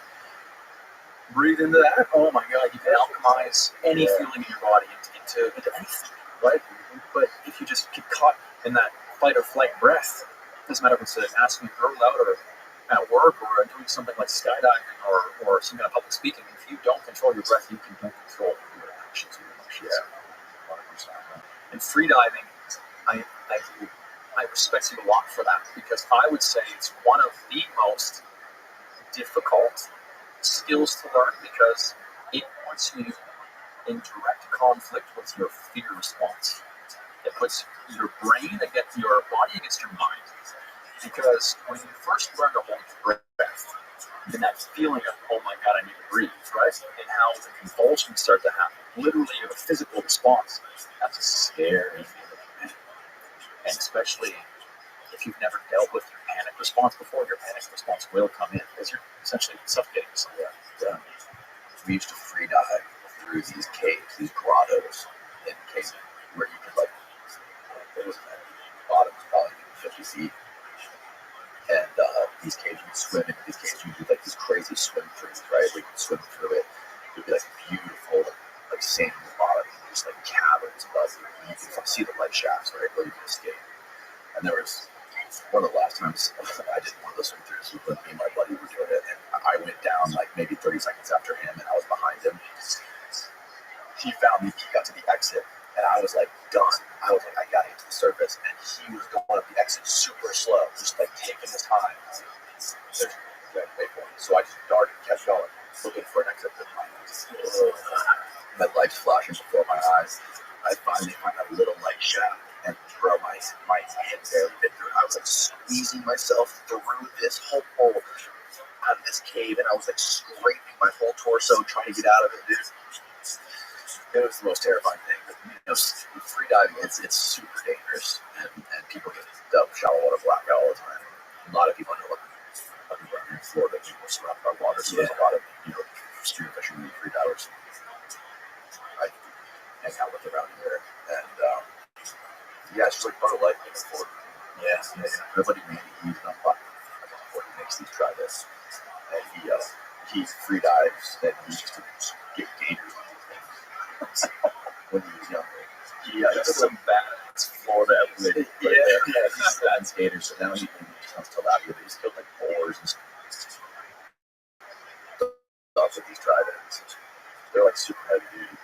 breathe into that, oh my God, you can alchemize any feeling in your body into anything, right? But if you just get caught in that fight or flight breath, it doesn't matter if it's asking a girl out or at work or doing something like skydiving or some kind of public speaking. If you don't control your breath, you can control your actions and your emotions. Yeah. And freediving, I respect you a lot for that, because I would say it's one of the most difficult skills to learn, because it puts you in direct conflict with your fear response. It puts your brain against your body against your mind. Because when you first learn to hold your breath, then that feeling of, oh my God, I need to breathe, right? And how the convulsions start to happen. Literally, you have a physical response. That's a scary feeling. And especially if you've never dealt with your panic response before, your panic response will come in because you're essentially suffocating yourself. Yeah. We used to free dive through these caves, these grottos in caves where you could it was bottom was probably 50 feet. And these caves you could swim in. These caves you do like these crazy swim throughs, right? Where you could swim through it. It would be like beautiful, like sand in the bottom, just like caverns above you. You can see the light shafts, right? Where you can escape. And there was one of the last times I did one of those swim throughs when me and my buddy were doing it, and I went down like maybe 30 seconds after him, and I was behind him. He found me. He got to the exit, and I was like done. I was like, I got to get to the surface, and he was going up the exit super slow, just like taking his time. So I just darted, kept going, looking for an exit. My life's flashing before my eyes. I finally find a little light shaft, and bro, my head barely fit through. I was like squeezing myself through this whole hole out of this cave, and I was like scraping my whole torso trying to get out of it, dude. It was the most terrifying thing. But, free diving, it's super dangerous, and people get shallow water blackout all the time. A lot of people I know, in Florida, people are surrounded by water, so there's a lot of stream fishing and free divers I hang out with around here, and it's just like part of life in Florida. Yeah. My buddy Randy, he's on before he makes these try this, and he free dives, and he used to get gators on these things when he was younger. That's some bad Florida everything. He's bad skaters, so now he comes to Labia, but he's killed like boars and stuff with these try-ins. They're like super heavy duty.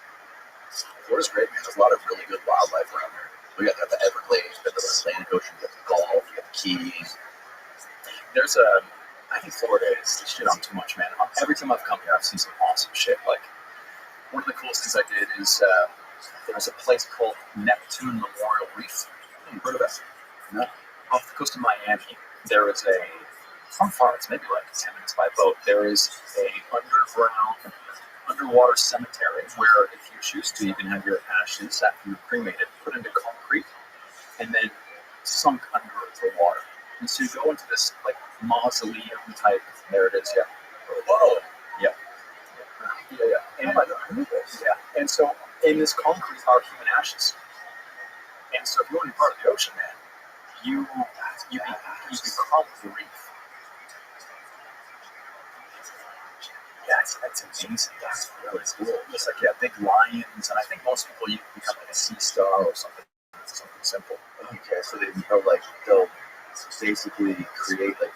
Florida's great, man. There's a lot of really good wildlife around here. We got the Everglades, we got the Atlantic Ocean, we got the Gulf, we got the Keys. I think Florida is shit on too much, man. Every time I've come here, I've seen some awesome shit. Like, one of the coolest things I did is there was a place called Neptune Memorial Reef. Heard of it? No. Off the coast of Miami, there is from far, it's maybe like 10 minutes by boat, there is a underwater cemetery where if you choose to, you can have your ashes after you've cremated put into concrete and then sunk under the water. And so you go into this like mausoleum type, there it is, yeah. Whoa. Yeah. And so in this concrete are human ashes. And so if you're in part of the ocean, man, you become the reef. Yeah, that's amazing. That's really cool. Just like big lions, and I think most people you become like a sea star or something simple. Okay, so they'll basically create like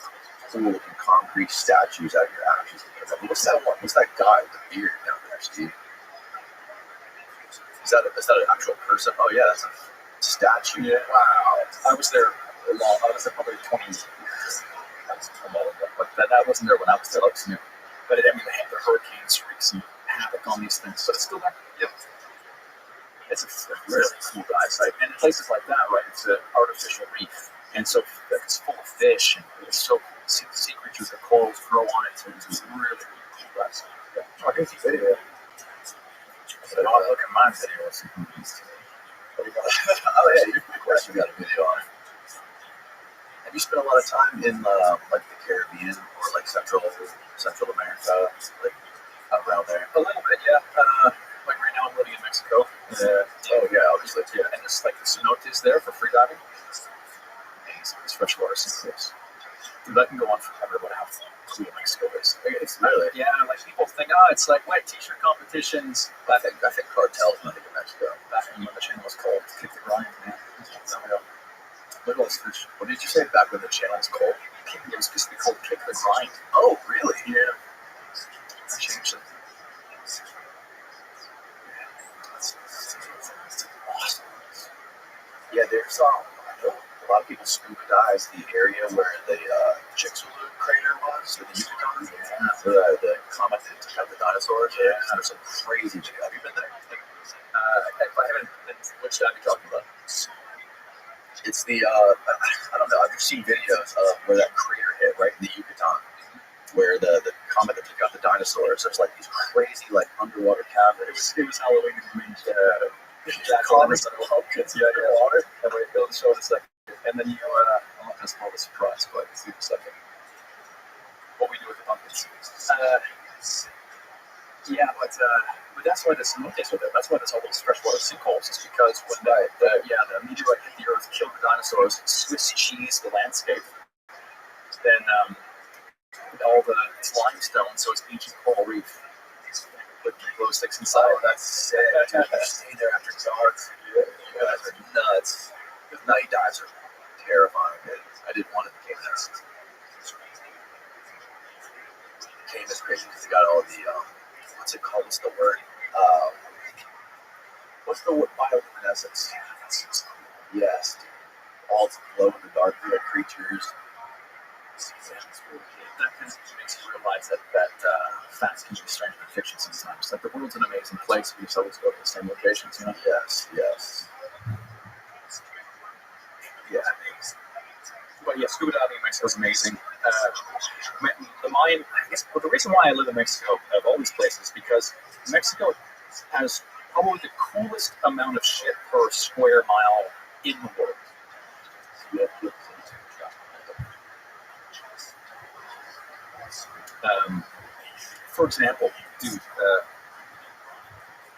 cool looking concrete statues out of your ashes. What's that one? What's that guy with the beard down there, Steve? Is that an actual person? Oh yeah, that's a statue. Yeah. Wow. I was there probably 20 years. That's a while ago. But that wasn't there when I was there. That was new. But I mean, they have the hurricanes wreaking havoc on these things. But it's still there. Yep. It's a really cool dive site. And in places like that, right, it's an artificial reef. And so it's full of fish, and it's so cool to see the sea creatures, the corals grow on it. So it's really, really cool dive site. Yeah. Oh, here's the video. Oh, look at my videos. Oh yeah, of course you got a video on it. Have you spent a lot of time in like the Caribbean or like Central America, like around there? A little bit, yeah. Like right now, I'm living in Mexico. Oh yeah, obviously. Yeah, and it's like the cenotes there for free diving. Amazing. It's freshwater sinkholes. Dude, that can go on forever about how cool Mexico is. It's really. Yeah, like people think, oh, it's like wet t-shirt competitions. I think cartels might be in Mexico. Back when the channel was called Kick the Grind, man. Look at all this fish. What did you say back when the channel was called? It was supposed to be called Kick the Grind. Oh, really? Yeah. I changed it. Awesome. Yeah, there's I know a lot of people scuba dive the area where the Chicxulub crater was in the Yucatan. Yeah. The comet that took out the dinosaurs. Yeah. There's some crazy. Have you been there? I haven't been. Which dive are you talking about? It's the I don't know. I've seen videos of where that crater hit right in the Yucatan, where the comet that took out the dinosaurs. There's like these crazy like underwater caverns. It was Halloween and we Jack-o'-lanterns and pumpkins underwater. And we built the show in a second. And then you, I'm not going to spoil the surprise, but see in a second. What we do with the pumpkins. Yeah, but that's why the cenotes are there. That's why there's all those freshwater sinkholes. It's because when the meteorite hit the Earth, killed the dinosaurs, Swiss cheese the landscape. Then all the limestone, so it's ancient coral reef. With the glow sticks inside. Oh, that's sick. Dude, you stay there after dark. You guys are nuts. The night dives are terrifying. I did one in the Cayman. Cayman is crazy because they got all the what's it called? What's the word? What's the word? Bioluminescence. Yes. All glow in the dark creatures. That kind of makes you realize that facts can be stranger than fiction sometimes. Like the world's an amazing place, we just always go to the same locations, you know? Yes. Yeah. But yeah, scuba diving in Mexico is amazing. The Mayan, I guess, the reason why I live in Mexico, out of all these places, because Mexico has probably the coolest amount of shit per square mile in the world. For example, dude,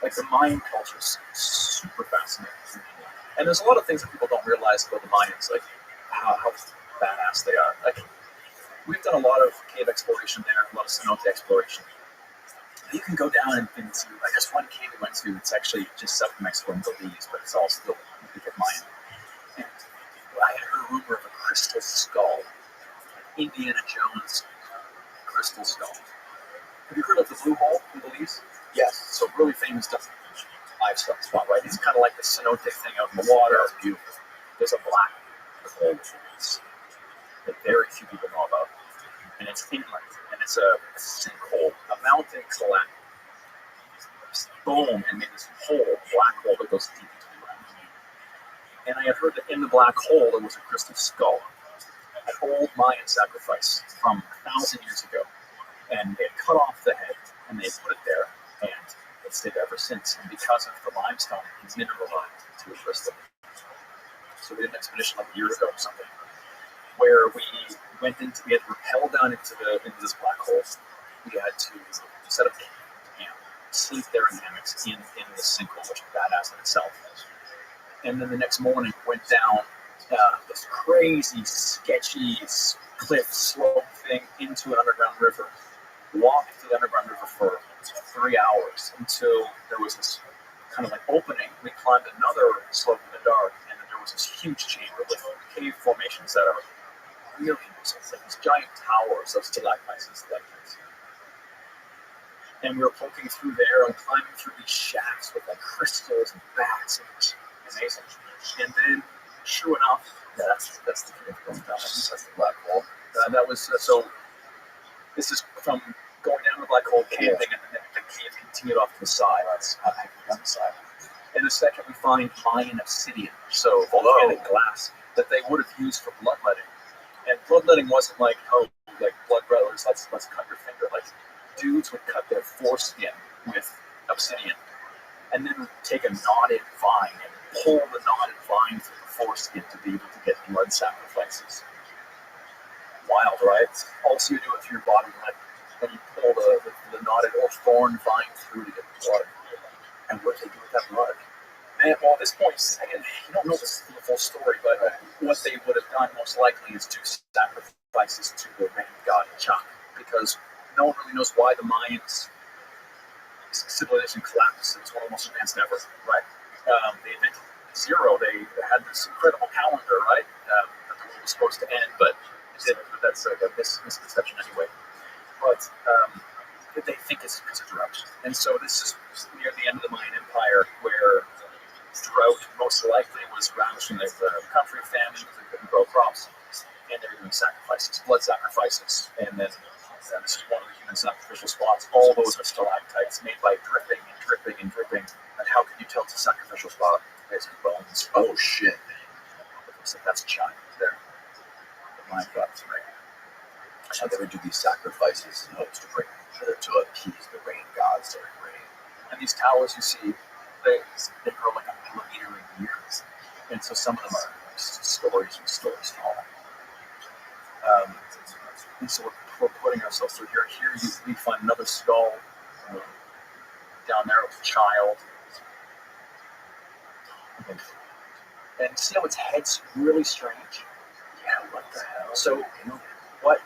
like the Mayan culture is super fascinating. And there's a lot of things that people don't realize about the Mayans, like how badass they are. Like, we've done a lot of cave exploration there, a lot of cenote exploration. You can go down and see, I guess one cave we went to, it's actually just south of Mexico in Belize, but it's all still Mayan. And I had heard a rumor of a crystal skull, like Indiana Jones crystal skull. Have you heard of the Blue Hole in Belize? Yes. So really famous dive spot, right? It's kind of like the cenote thing out in the water. It's beautiful. There's a black hole that very few people know about. And it's inland. And it's a sinkhole. A mountain collapsed. Boom. And made this whole black hole that goes deep into the ground. And I had heard that in the black hole there was a crystal skull. An old Mayan sacrifice from 1,000 years ago. And they cut off the head, and they put it there, and it's stayed ever since. And because of the limestone, it's mineralized to a crystal. So we did an expedition like a year ago or something, where we had to rappel down into this black hole. We had to set up camp, sleep there in hammocks in the sinkhole, which is badass in itself. And then the next morning, went down this crazy, sketchy cliff slope thing into an underground river. Walked through the underground river for 3 hours until there was this kind of like opening. We climbed another slope in the dark, and then there was this huge chamber with cave formations that are millions of like these giant towers of stalagmites and stalactites. And we were poking through there and climbing through these shafts with like crystals and bats, and it was amazing. And then, sure enough, that's the cave going down. That's the black hole. That was so. This is from going down the black hole camping, and then the cave continued off to the side. That's on the side. In a second, we find Mayan obsidian, so volcanic glass that they would have used for bloodletting. And bloodletting wasn't like, oh, like blood brothers, let's cut your finger. Like dudes would cut their foreskin with obsidian, and then take a knotted vine and pull the knotted vine through the foreskin to be able to get blood sacrifices. Wild, right? Also, you do it through your body, and you pull the knotted or thorn vine through to get blood. And what do they do with that blood? And well, at this point, again, you don't know the full story, but what they would have done most likely is to sacrifices to the rain god Chak, because no one really knows why the Mayans civilization collapsed. It was one of the most advanced ever, right? They invented zero. They had this incredible calendar, right? That the world was supposed to end, but it didn't. But that's a misconception anyway. But they think it's because of drought. And so this is near the end of the Mayan Empire, where drought most likely was ravaging the country, famine, because they couldn't grow crops, and they were doing sacrifices, blood sacrifices. And then this is one of the human sacrificial spots. All those are stalactites made by dripping and dripping and dripping. And how can you tell it's a sacrificial spot? There's bones. Oh shit! So that's a giant there. The Mayan gods, right? So they would do these sacrifices in hopes to appease the rain gods during rain. And these towers you see, they grow like a millimeter a year. And so some of them are stories and stories tall. And so we're putting ourselves through here. Here we find another skull. Down there with a child. And see how its head's really strange? Yeah, what the hell? So, what?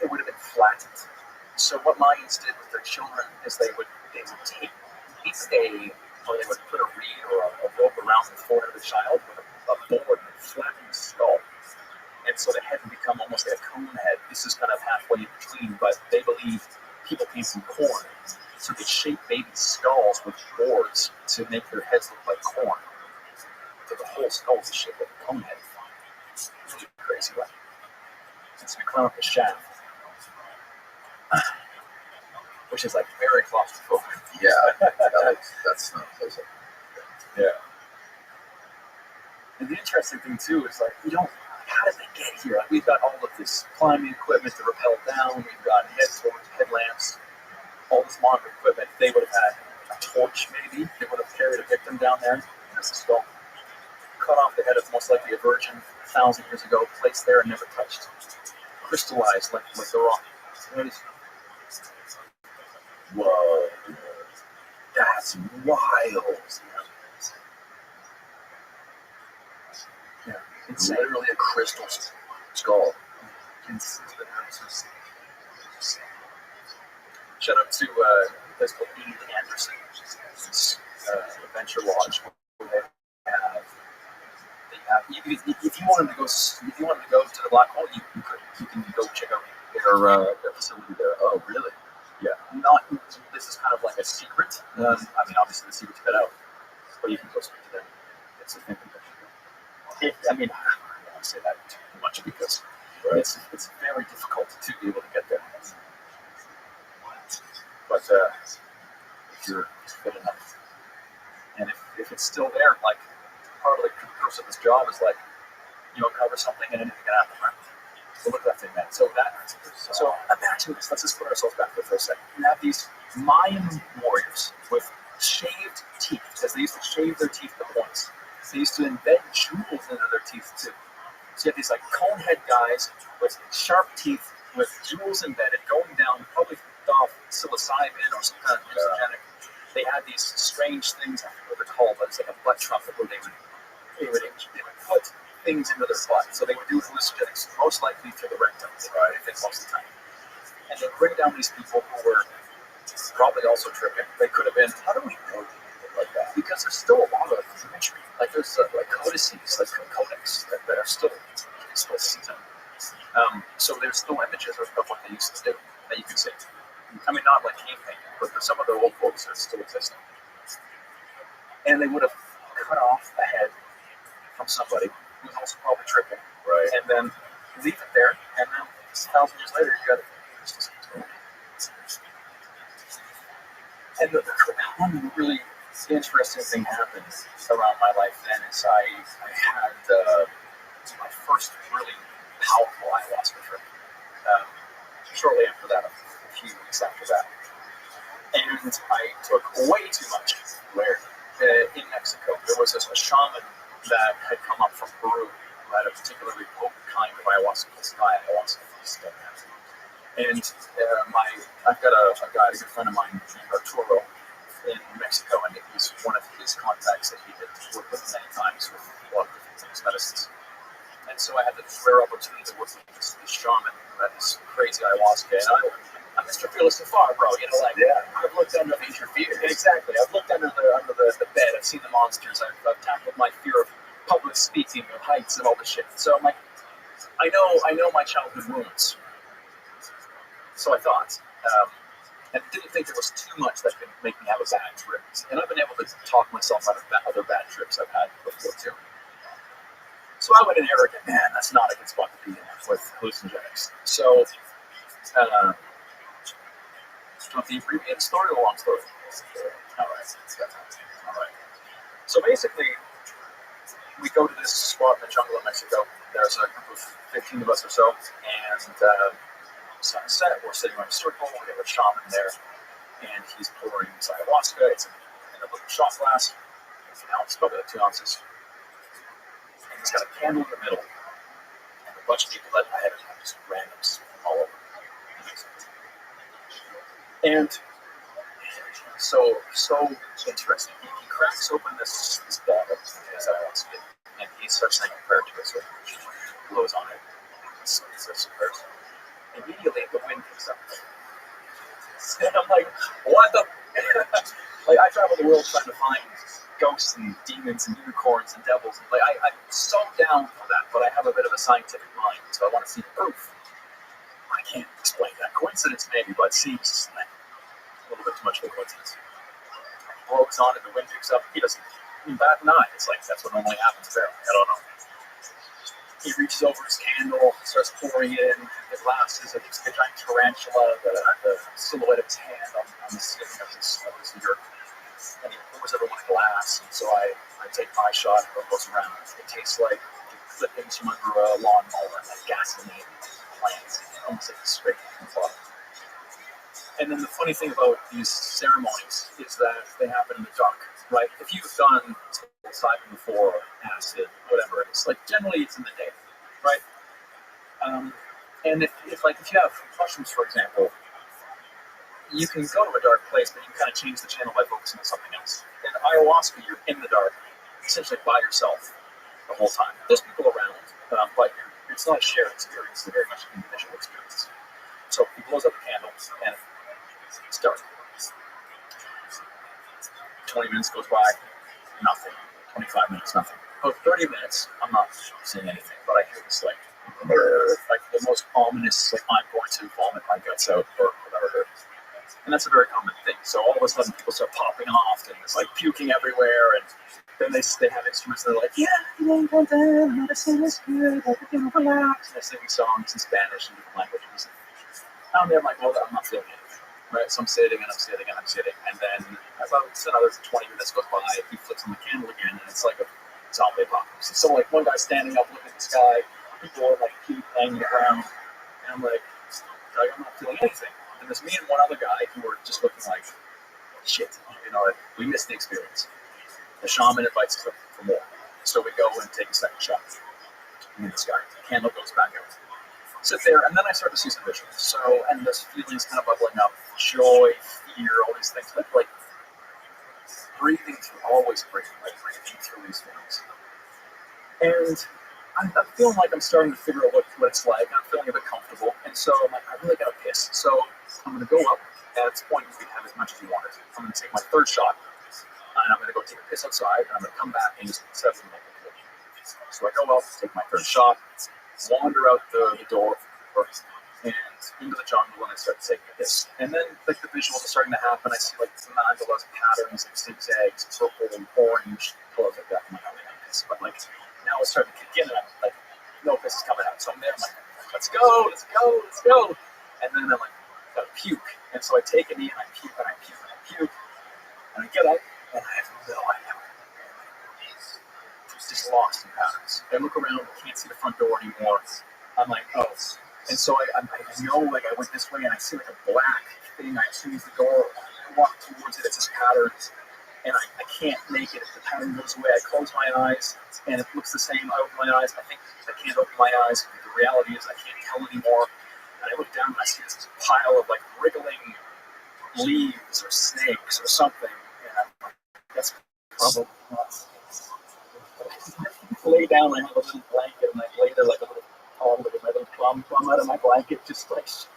It would have been flattened. So what Mayans did with their children is they would take or they would put a reed or a rope around the forehead of the child with a board and flatten the skull. And so the head would become almost like a cone head. This is kind of halfway in between, but they believe people came from corn. So they shape baby skulls with boards to make their heads look like corn. So the whole skull is shaped like a cone head. It's crazy, right? And so we climb up the shaft, which is like very claustrophobic. Yeah, that's not pleasant. Yeah. And the interesting thing too is like, how did they get here? Like we've got all of this climbing equipment to rappel down. We've got headlamps, all this modern equipment. They would have had a torch, maybe. They would have carried a victim down there. That's a skull. Cut off the head of most likely a virgin 1,000 years ago, placed there and never touched. Crystallized like the rock. Whoa, that's wild. Yeah, It's literally a crystal skull. Shout out to a place called Ian Anderson, Adventure Lodge, where they have. If you wanted to go to the black hole, you can go check out their facility there. Oh, really? Yeah, this is kind of like a secret. Obviously the secret's cut out, but you can go speak to them. It's a thing. I don't want to say that too much because it's very difficult to be able to get there. But if you're good enough, and if it's still there, like part of the curse of this job is like you uncover something and anything can happen. Right? So look at that thing, man. So imagine this. Let's just put ourselves back there for a second. You have these Mayan warriors with shaved teeth, because they used to shave their teeth to points. They used to embed jewels into their teeth too. So you have these like cone head guys with sharp teeth with jewels embedded, going down, probably off psilocybin or some kind of hallucinogenic. They had these strange things, I forget what they're called, but it's like a butt trumpet where they would put things into their butt. So they would do hallucinogenics, most likely through the rectum, right? I think most of the time. And they bring down these people who were probably also tripping. They could have been, how do we know like that? Because there's still a lot of imagery. Like there's like codices, like codex that are still supposed to see them. So there's still images of what they used to do that you can see. I mean, not like cave painting, but there's some of the old photos that still exist. And they would have cut off a head from somebody who was also probably tripping, Right. and then leave it there, and then 1,000 years later, you got it. And the one really interesting thing happened around my life then is I had my first really powerful ayahuasca trip. Shortly after that, a few weeks after that. And I took way too much. Where? In Mexico. There was a shaman that had come up from Peru who had a particularly potent kind of ayahuasca, sky ayahuasca. And I've got a guy, a good friend of mine named Arturo in Mexico, and it was one of his contacts that he had worked with many times with a lot of different things, medicines. And so I had the rare opportunity to work with this shaman who had this crazy ayahuasca, and I'm Mr. Fearless and Far, bro. You know, like, I've looked under Mr. Fear. Exactly. I've looked under the bed. I've seen the monsters. I've tackled my fear of public speaking, of heights, and all this shit. So I'm like, I know my childhood wounds. So I thought, and didn't think there was too much that could make me have a bad trip. And I've been able to talk myself out of other bad trips I've had before too. So I went in arrogant, man, that's not a good spot to be in with hallucinogenics. So, do you want the abbreviated story or the long story? All right. So basically, we go to this spot in the jungle in Mexico. There's a group of 15 of us or so, and sunset, we're sitting on a circle, we have a shaman there, and he's pouring this ayahuasca. It's in a little shot glass. It's an ounce, probably 2 ounces. And he's got a candle in the middle, and a bunch of people that I had just randoms all over. And so interesting. He cracks open this bottle of his ayahuasca, and he starts saying a prayer to it, so he blows on it. So he says some prayers. Immediately, the wind picks up. And I'm like, what the? Like, I travel the world trying to find ghosts and demons and unicorns and devils. And, like, I'm so down for that, but I have a bit of a scientific mind, so I want to see the proof. I can't explain that. Coincidence, maybe, but it seems like a little bit too much of a coincidence. Blows on and the wind picks up. He doesn't even bat an eye. It's like, that's what normally happens there. I don't know. He reaches over his candle, starts pouring it in the glasses of this giant tarantula, the silhouette of his hand on the ceiling of this yurt. And he pours everyone a glass, and so I take my shot, and it goes around. It tastes like clippings from under a lawnmower, like gasoline plants, almost like a straight from the bottom. And then the funny thing about these ceremonies is that they happen in the dark, right? If you've done psilocybin before, acid, whatever it is, like generally it's in the day, right? And if you have mushrooms, for example, you can go to a dark place, but you can kind of change the channel by focusing on something else. In ayahuasca, you're in the dark, essentially by yourself the whole time. There's people around, but it's not a shared experience. It's very much an individual experience. So he blows up the candle, and it's dark. 20 minutes goes by, nothing. 25 minutes, nothing. About 30 minutes, I'm not seeing anything, but I hear this like the most ominous, like I'm going to vomit my guts out or whatever. And that's a very common thing. So all of a sudden people start popping off and it's like puking everywhere, and then they have instruments and they're like, medicine is good, everything will relax. And they're singing songs in Spanish and different languages. I'm there, I'm like, well, I'm not feeling anything. Right, so I'm sitting, and then about another 20 minutes goes by, he flicks on the candle again, and it's like a zombie apocalypse. So like one guy standing up looking at the sky, people are like puke hanging around, and I'm like, I'm not feeling anything. And there's me and one other guy who were just looking like, shit, we missed the experience. The shaman invites us for more, so we go and take a second shot. Me and this guy, the candle goes back out. Sit there, and then I start to see some visuals. So, and this feeling's kind of bubbling up, joy, fear, all these things. Like breathing through, always breathing through these things. And I'm feeling like I'm starting to figure out what it's like. I'm feeling a bit comfortable, and so I'm like, I really gotta piss. So I'm gonna go up. At this point, you can have as much as you want. I'm gonna take my third shot, and I'm gonna go take a piss outside, and I'm gonna come back and just settle in. So I go up, take my third shot. wander out the door and into the jungle, and I start taking this. And then like the visuals are starting to happen. I see like some mandalas, patterns, like zigzags, purple and orange colors like that. I'm like, oh, I like this. But like now it's starting to kick in, and I'm like, no, this is coming out. So I'm there. I'm like, let's go, let's go, let's go. And then I'm like, gotta puke. And so I take a knee and I puke and I puke and I puke. And I get up and I have no idea. It's just lost in patterns. I look around, I can't see the front door anymore. I'm like, oh. And so I know, like, I went this way and I see like a black thing. I choose the door, I walk towards it, it's just patterns. And I can't make it. If the pattern goes away, I close my eyes and it looks the same. I open my eyes, I think I can't open my eyes. But the reality is I can't tell anymore. And I look down and I see this pile of like wriggling leaves or snakes or something. And I'm like, that's probably not. I lay down, I have a little blanket, and I lay there like a little palm, like my little plum out of my blanket, just like, because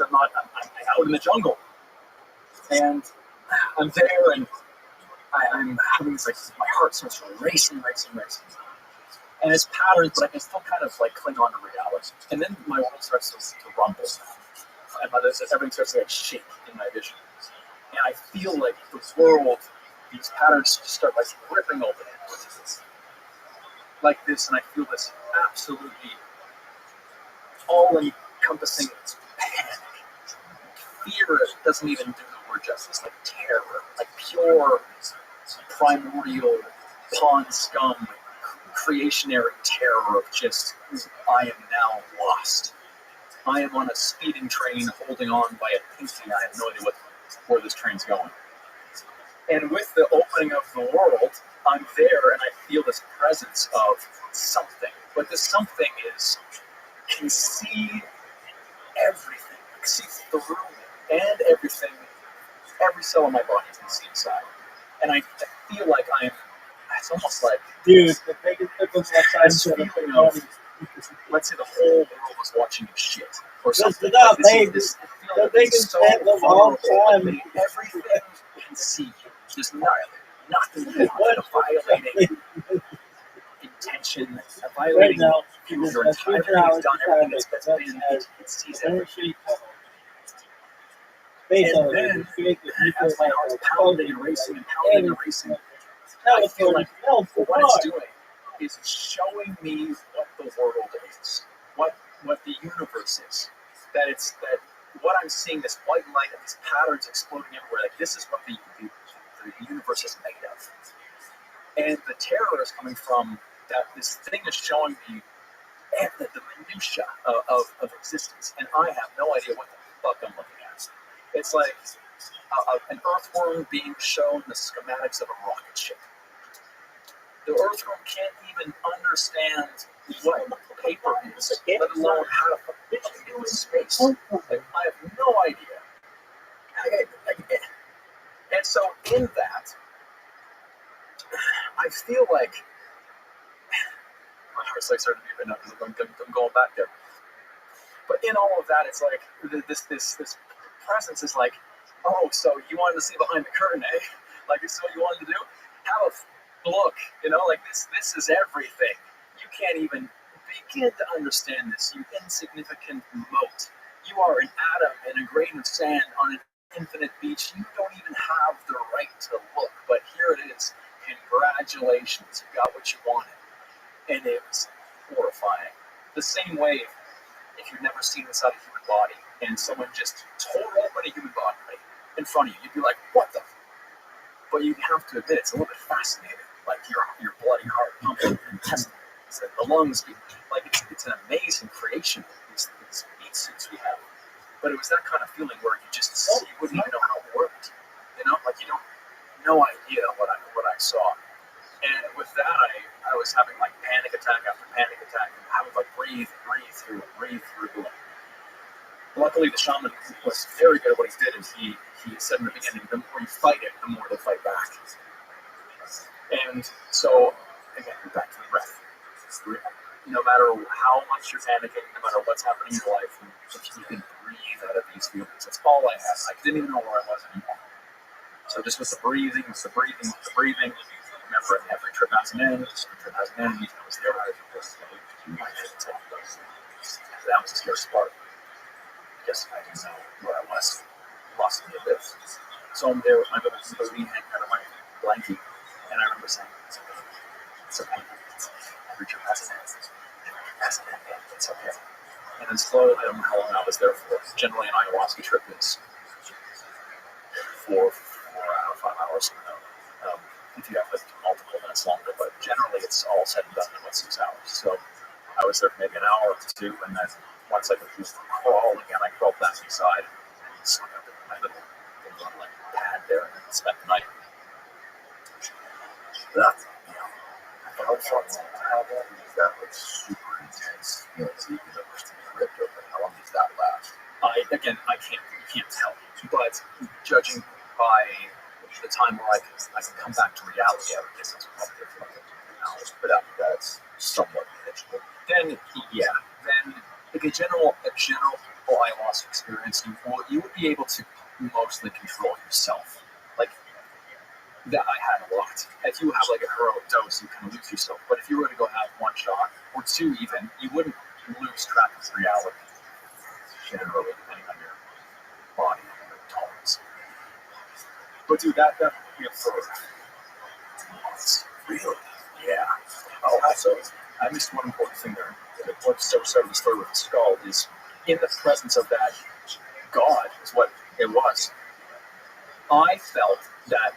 I'm out in the jungle. And I'm there, and I'm having this, like, my heart starts racing. And it's patterns, but I can still kind of like cling on to reality. And then my world starts to rumble. And everything starts to like shake in my vision. And I feel like the world, these patterns just start like ripping open like this, and I feel this absolutely all-encompassing panic. Fear doesn't even do the word justice, like terror, like pure primordial pond scum, creationary terror of just, I am now lost. I am on a speeding train holding on by a pinky. I have no idea where this train's going. And with the opening of the world, I'm there and I feel this presence of something. But this something can see everything, can see through and everything, every cell of my body can see inside. And I feel like it's almost like, dude, the biggest difference this feeling of, let's say the whole world was watching you shit or something. Like this feeling of being so vulnerable, everything can see you. Just nothing violating intention, violating your entire, everything's done, everything that's been, it sees everything. And then, as my heart's pounding and racing, I feel like what it's doing is showing me what the world is, what the universe is. That what I'm seeing, this white light and these patterns exploding everywhere, like this is what the universe is made of. And the terror is coming from that this thing is showing me the minutia of existence. And I have no idea what the fuck I'm looking at. It's like an earthworm being shown the schematics of a rocket ship. The earthworm can't even understand what paper is, let alone how to fit it into space. Like, I have no idea. And so in that, I feel like my heart's like starting to beat right now because I'm going back there. But in all of that, it's like this presence is like, oh, so you wanted to see behind the curtain, eh? Like, this is what you wanted to do? Have a look, like this is everything. You can't even begin to understand this, you insignificant mote. You are an atom in a grain of sand on an infinite beach. You don't even have the right to look, but here it is. Congratulations, you got what you wanted. And it was horrifying. The same way if you've never seen inside a human body and someone just tore open a human body in front of you, you'd be like, what the? But you have to admit, it's a little bit fascinating. Like your bloody heart pumping and testing. The lungs, like it's an amazing creation. These meat suits we have. But it was that kind of feeling where you wouldn't even know how it worked. Like you don't, no idea what I saw. And with that, I was having like panic attack after panic attack, and I would like breathe through it. Luckily, the shaman was very good at what he did. Is he said in the beginning, the more you fight it, the more they fight back. And so again, back to the breath. No matter how much you're panicking, no matter what's happening in your life, if you can breathe out of these feelings, that's all I had. I didn't even know where I was anymore. So just with the breathing. Remember, every trip has an end. Every trip has an end. I was there. So I'm there with my little booty hanging out of my blankie, and I remember saying, it's okay. Every trip has an end. Every trip has an end. It's okay. And then slowly, I don't know how long I was there for. Generally, an ayahuasca trip is 4 hours, 5 hours. If you have like multiple minutes longer, but generally it's all said and done in about 6 hours. So I was there for maybe an hour or two, and then once I could crawl again, I crawled back inside and slept up in my little like pad there and spent the night. That, how far that was super intense. It's the university trip. How long does that last? I can't tell, but judging by the time where I can come back to reality, I would guess it's probably for like 2 hours. But after that, it's somewhat manageable. Then like a general ayahuasca experience, you would be able to mostly control yourself. Like that, I had a lot. If you have like a heroic dose, you kind of lose yourself. But if you were to go have one shot or two, even, you wouldn't lose track of reality. Generally, depending on your body and your tolerance. But dude, that put me up for months. Really? Yeah. Oh, also, I missed one important thing there. What started the story with the skull is in the presence of that God is what it was. I felt that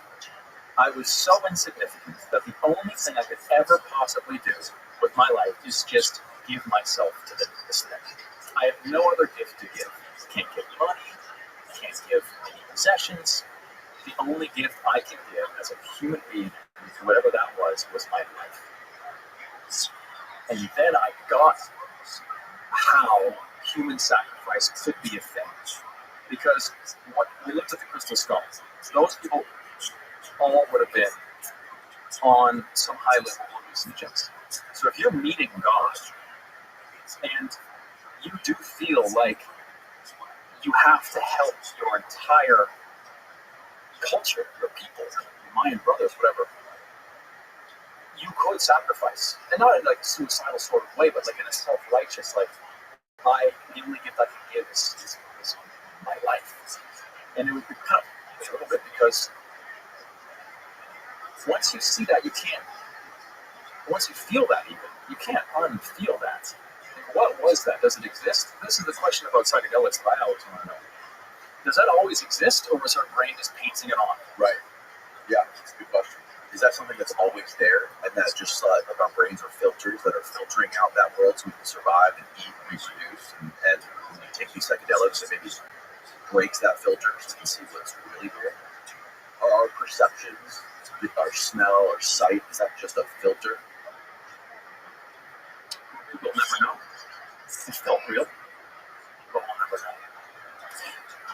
I was so insignificant that the only thing I could ever possibly do with my life is just give myself to this thing. I have no other gift to give. I can't give money. I can't give any possessions. The only gift I can give as a human being, whatever that was my life. And then I got how human sacrifice could be a thing. Because what we looked at the crystal skulls, those people all would have been on some high level hallucinogens. So if you're meeting God and you do feel like you have to help your entire culture, your people, your Mayan brothers, whatever, you could sacrifice. And not in like a suicidal sort of way, but like in a self-righteous, like, the only gift I can give is my life. And it would be kind of a little bit because once you see that, once you feel that even, you can't unfeel that. What was that? Does it exist? This is the question about psychedelics that I always want to know. Does that always exist, or was our brain just painting it on? Right. Yeah, that's a good question. Is that something that's always there, and that's just like our brains are filters that are filtering out that world so we can survive and eat and reproduce, and when we take these psychedelics, it maybe breaks that filter so we can see what's really there? Are our perceptions, our smell, our sight, is that just a filter? We'll never know. It felt real, but we'll never know.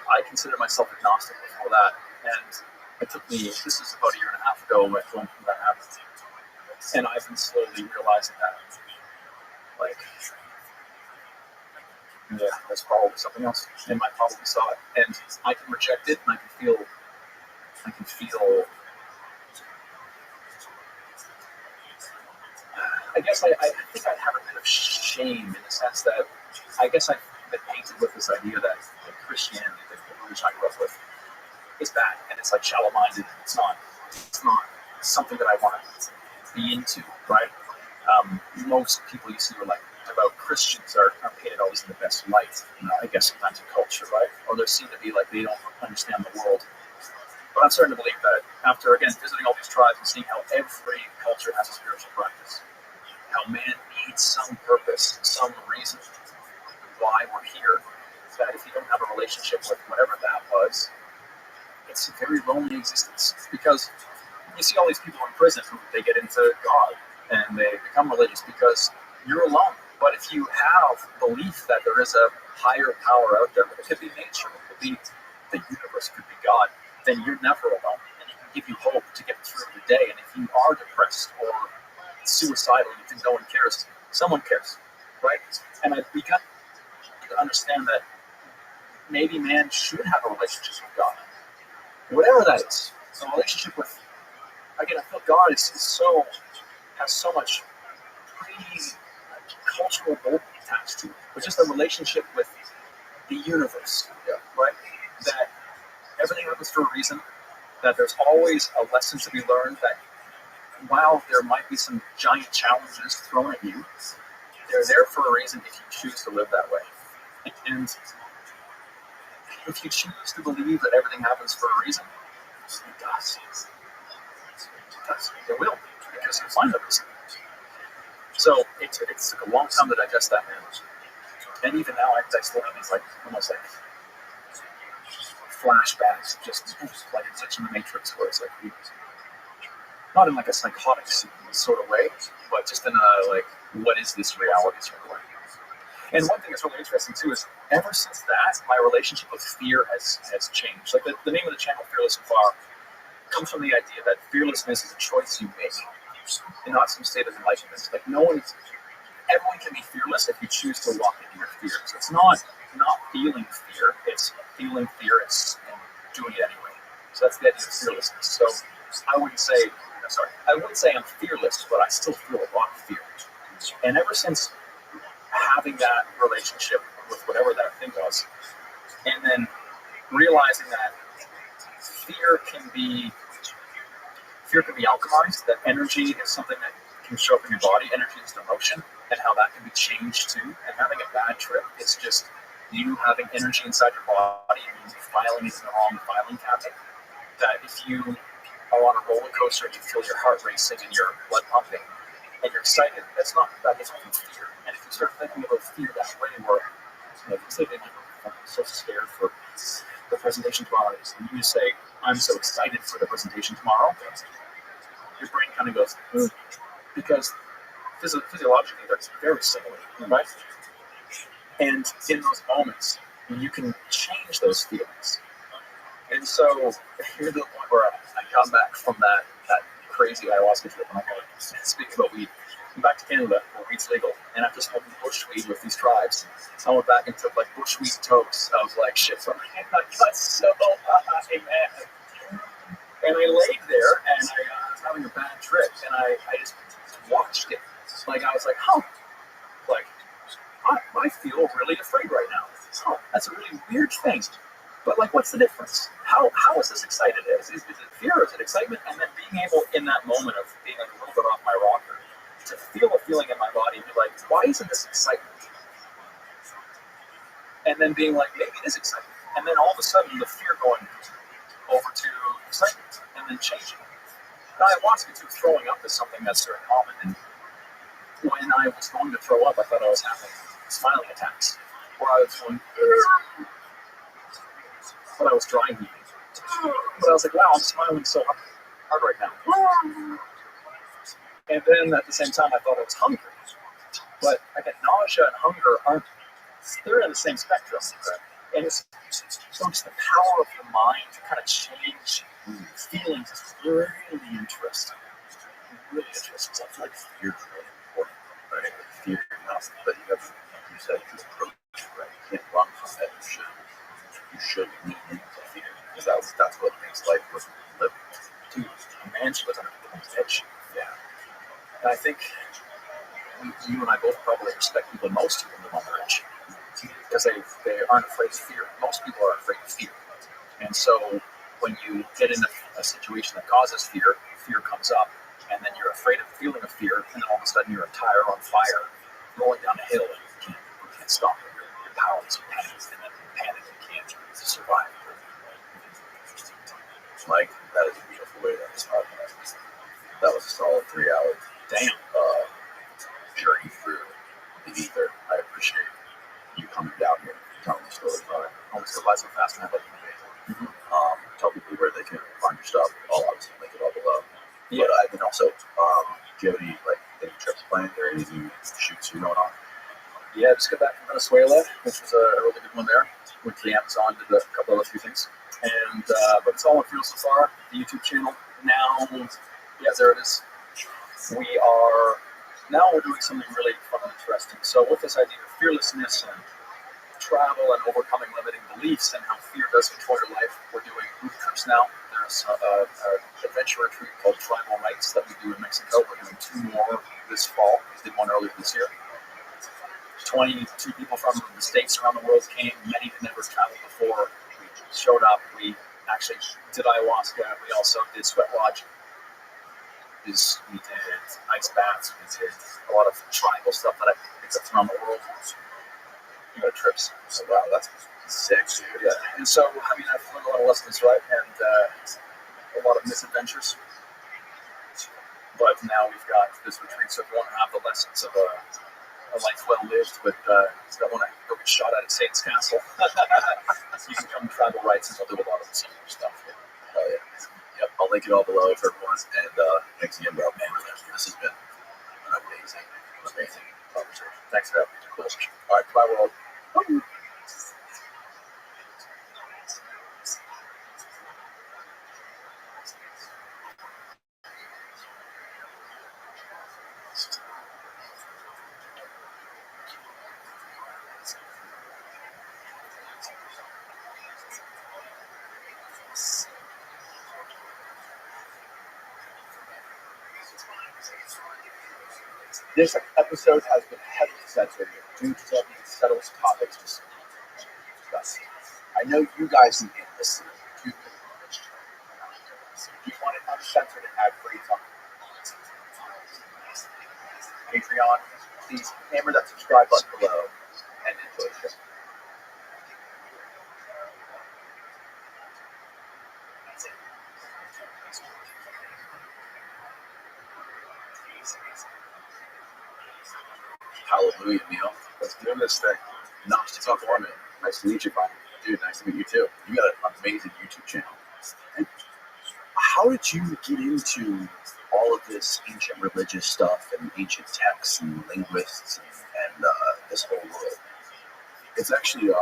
I consider myself agnostic before that, and it took me, this is about a year and a half ago when that happened, and I've been slowly realizing that, like, yeah, there's probably something else, and I probably saw it, and I can reject it, and I can feel, I guess I think I have a bit of shame in the sense that I guess I've been painted with this idea that like, Christianity, the religion I grew up with, is bad, and it's like shallow-minded. It's not something that I want to be into, right? Most people you see are like devout Christians are painted always in the best light. I guess sometimes in culture, right? Or they seem to be like they don't understand the world. But I'm starting to believe that after again visiting all these tribes and seeing how every culture has a spiritual practice, how man needs some purpose, some reason why we're here, that if you don't have a relationship with whatever that was, it's a very lonely existence. Because you see all these people in prison who they get into God and they become religious because you're alone. But if you have belief that there is a higher power out there, it could be nature, it could be the universe, it could be God, then you're never alone. And it can give you hope to get through the day. And if you are depressed or suicidal, you think no one cares, someone cares, right? And I've begun to understand that maybe man should have a relationship with God. Whatever that is. A relationship with, again, I feel God has so much cultural gold attached to it, but just a relationship with the universe, right? That everything happens for a reason, that there's always a lesson to be learned, that while there might be some giant challenges thrown at you, they're there for a reason if you choose to live that way. And if you choose to believe that everything happens for a reason, it does. It does. It will, because you find the reason. So it took a long time to digest that, man. And even now, I still have these, like, almost like flashbacks, just like it's such in the Matrix, where it's like, not in like a psychotic sort of way, but just in a, like, what is this reality sort of way. And one thing that's really interesting too is, ever since that, my relationship with fear has changed. Like, the name of the channel, Fearless and Far, comes from the idea that fearlessness is a choice you make, and not some state of enlightenment. Like, everyone can be fearless if you choose to walk into your fears. It's not feeling fear, it's feeling fear and doing it anyway. So that's the idea of fearlessness. So I wouldn't say I'm fearless, but I still feel a lot of fear. And ever since having that relationship with whatever that thing was, and then realizing that fear can be alchemized, that energy is something that can show up in your body, energy is emotion, and how that can be changed too. And having a bad trip is just you having energy inside your body and you filing it in the wrong filing cabinet. That if you are on a roller coaster and you feel your heart racing and your blood pumping and you're excited, that is not from fear. And if you start thinking about fear that way, where instead of being like, I'm so scared for the presentation tomorrow, and you say, I'm so excited for the presentation tomorrow, your brain kind of goes, because physiologically they're very similar, right? And in those moments, you can change those feelings. And so here's the point where I come back from that crazy ayahuasca trip, and I'm going, speaking about weed, I'm back to Canada where weed's legal, and after smoking bush weed with these tribes, I went back and took like bush weed toast. I was like, shit, so I got so high, man. And I laid there, and I was having a bad trip, and I just watched it. Like, I was like, like, I feel really afraid right now. That's a really weird thing. But, like, what's the difference? How is this excited? Is it fear or is it excitement? And then being able, in that moment of being like a little bit off my rocker, to feel a feeling in my body and be like, why isn't this excitement? And then being like, maybe it is excitement. And then all of a sudden, the fear going over to excitement and then changing. Now, ayahuasca too, throwing up is something that's very common. And when I was going to throw up, I thought I was having smiling attacks, where I was going, but I was drying heaving. But I was like, wow, I'm smiling so hard right now. And then at the same time, I thought I was hungry. But I get nausea and hunger they're in the same spectrum. And it's so just the power of the mind to kind of change feelings is really interesting. Really interesting. So I feel like fear is really important, right? Fear enough, but you have, like you said, to approach it, right? You can't run from that. You should lean into fear, because that's what makes life worth living. Dude, a man should live on a edge. Yeah. And I think you and I both probably respect people most who live on their edge, because they aren't afraid of fear. Most people are afraid of fear. And so when you get in a situation that causes fear, fear comes up, and then you're afraid of feeling a fear, and then all of a sudden your tire on fire, rolling down a hill, and you can't stop it. You're powerless, you panic, and then you panic, you can't survive. Mike, that is a beautiful way to describe that. That was a solid 3 hours. Damn. Journey through the ether. I appreciate you coming down here and telling the story about it. Almost go by so fast, and I like Tell people where they can find your stuff. I'll obviously link it all below. Yeah. But and also, do you have any trips planned or any shoots you're going on? Yeah, just got back from Venezuela, which was a really good one there. Went to the Amazon, did a couple other few things. And but it's all on Fearless so far. The YouTube channel now, yeah, there it is. We're doing something really fun and interesting. So with this idea of fearlessness and travel and overcoming limiting beliefs and how fear does control your life, we're doing group trips now. There's an adventure retreat called Tribal Nights that we do in Mexico. We're doing 2 more this fall. We did one earlier this year. 22 people from the states around the world came. Many had never traveled before. We showed up. We actually did ayahuasca. We also did sweat lodge. We did ice baths. We did a lot of tribal stuff that I picked up from around the world. You know, trips. So wow, that's sick, dude. Yeah. And so, I mean, I've learned a lot of lessons, right? And a lot of misadventures. But now we've got this retreat, so if you want to have the lessons of a life well lived with, don't want to go get shot at Satan's Castle, you can come to tribal rites and I'll do a lot of the similar stuff. Oh yeah. Yep. I'll link it all below for everyone. And thanks again, bro. Man, this has been an amazing conversation. Thanks for having me. Cool. All right, bye, world. This episode has been heavily censored due to the settled topics discussed. I know you guys need this too. Do you want it uncensored and ad-free on Patreon? Please hammer that subscribe button below and enjoy the show. Hallelujah, Neil. Let's do this thing. Nice to talk to you. Nice to meet you, buddy. Dude, nice to meet you too. You got an amazing YouTube channel. And how did you get into all of this ancient religious stuff and ancient texts and linguists and this whole world? It's actually a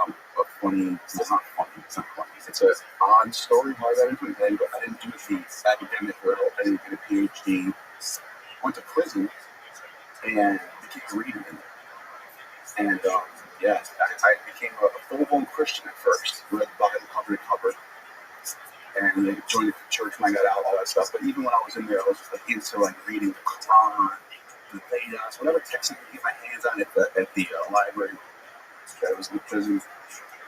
funny, well, not funny, it's not funny. It's an odd story how I got into it. I didn't do the academic route. I didn't get a PhD. Went to prison and became a reader in there. And yeah, I became a full-blown Christian at first. Read the Bible cover to cover. And then joined the church when I got out, all that stuff. But even when I was in there, I was like into like reading the Quran, the Vedas, whatever text I could get my hands on at the library. That was in the prison.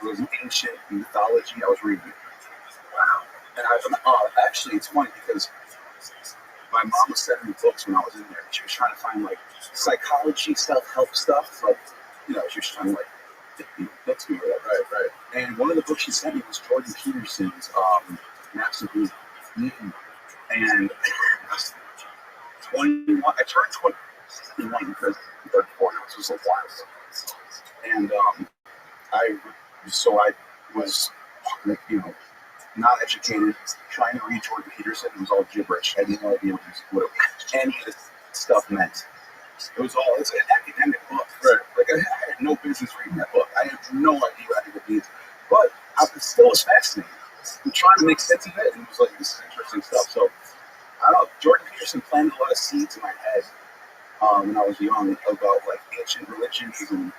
It was ancient mythology. I was reading it. Wow. And actually, it's funny because my mom was sending me books when I was in there. She was trying to find like psychology, self-help stuff. Like, you know, she was trying to like get me books me or whatever. Right. And one of the books she sent me was Jordan Peterson's Maps of Meaning. And I was 21. I turned 21 in prison. 34 now. So it was a while. And I was, you know, not educated, trying to read Jordan Peterson. It was all gibberish. I had no idea what any of this stuff meant. It's an academic book. Right. Like, I had no business reading that book. I had no idea what it means. But it still was fascinating. I'm trying to make sense of it, and it was like this interesting stuff. So, I don't know, Jordan Peterson planted a lot of seeds in my head when I was young about like ancient religions and,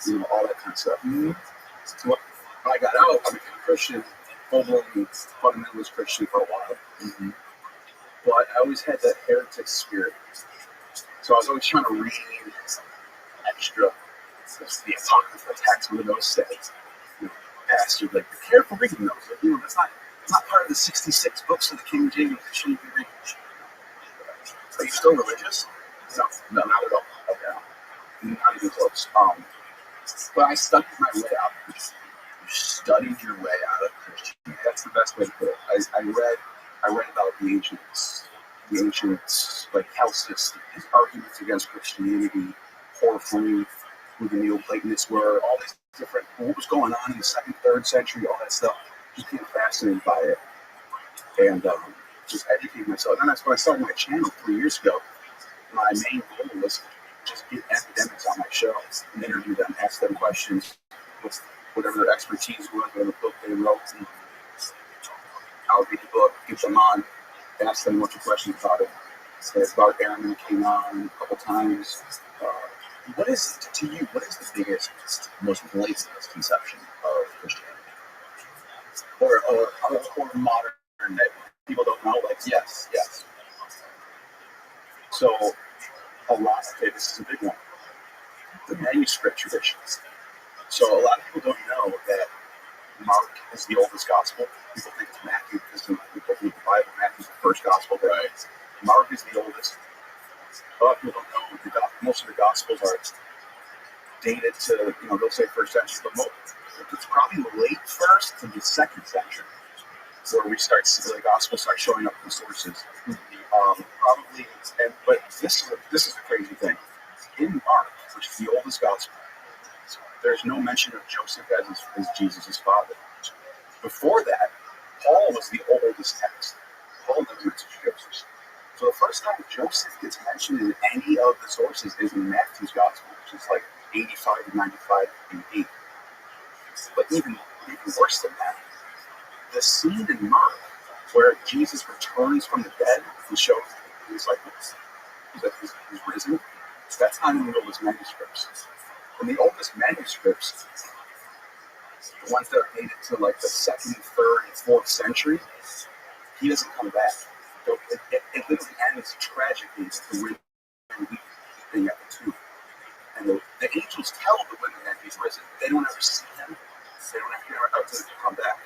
you know, all that kind of stuff. Mm-hmm. So when I got out, I became a Christian, full-blown fundamentalist Christian for a while. Mm-hmm. But I always had that heretic spirit. So I was always trying to read extra, the apocryphal text, what those say. You know, pastor, like, be careful reading those. Like, you know, it's not part of the 66 books of the King James Version you can read. Are you still religious? No, not at all. Okay. Not even close. But I studied my way out. You studied your way out of Christianity. That's the best way to put it. I read about the ancients, like Celsus, his arguments against Christianity, Porphyry, who the Neoplatonists were, all these different, what was going on in the 2nd, 3rd century, all that stuff. Just became fascinated by it. And just educated myself. And that's when I started my channel 3 years ago. My main goal was just get academics on my show and interview them, ask them questions with whatever their expertise was, whatever book they wrote. And I would read the book, get them on, ask them a bunch of questions about it. It's about Aaron came on a couple times. What is the biggest, most blatant misconception of Christianity? Or modern day? People don't know, like, yes. So, this is a big one. The manuscript traditions. So a lot of people don't know that Mark is the oldest gospel. People think it's Matthew because people read the Bible. Matthew's the first gospel, right? Mark is the oldest. A lot of people don't know most of the gospels are dated to, they'll say first century, but it's probably late first to the second century where we start seeing the gospel start showing up in the sources. Probably, but this is a crazy thing. In Mark, which is the oldest gospel, there's no mention of Joseph as Jesus' father. Before that, Paul was the oldest text. Paul never mentions Joseph. So the first time Joseph gets mentioned in any of the sources is in Matthew's gospel, which is like 85 to 95 AD. But even worse than that, the scene in Mark where Jesus returns from the dead and shows he's risen, that's not in the oldest manuscripts. In the oldest manuscripts, the ones that are dated to like the 2nd, 3rd, and 4th century, he doesn't come back. So it literally ends tragically with the women weeping at the tomb. And the angels tell the women that he's risen. They don't ever see him. They don't ever come back.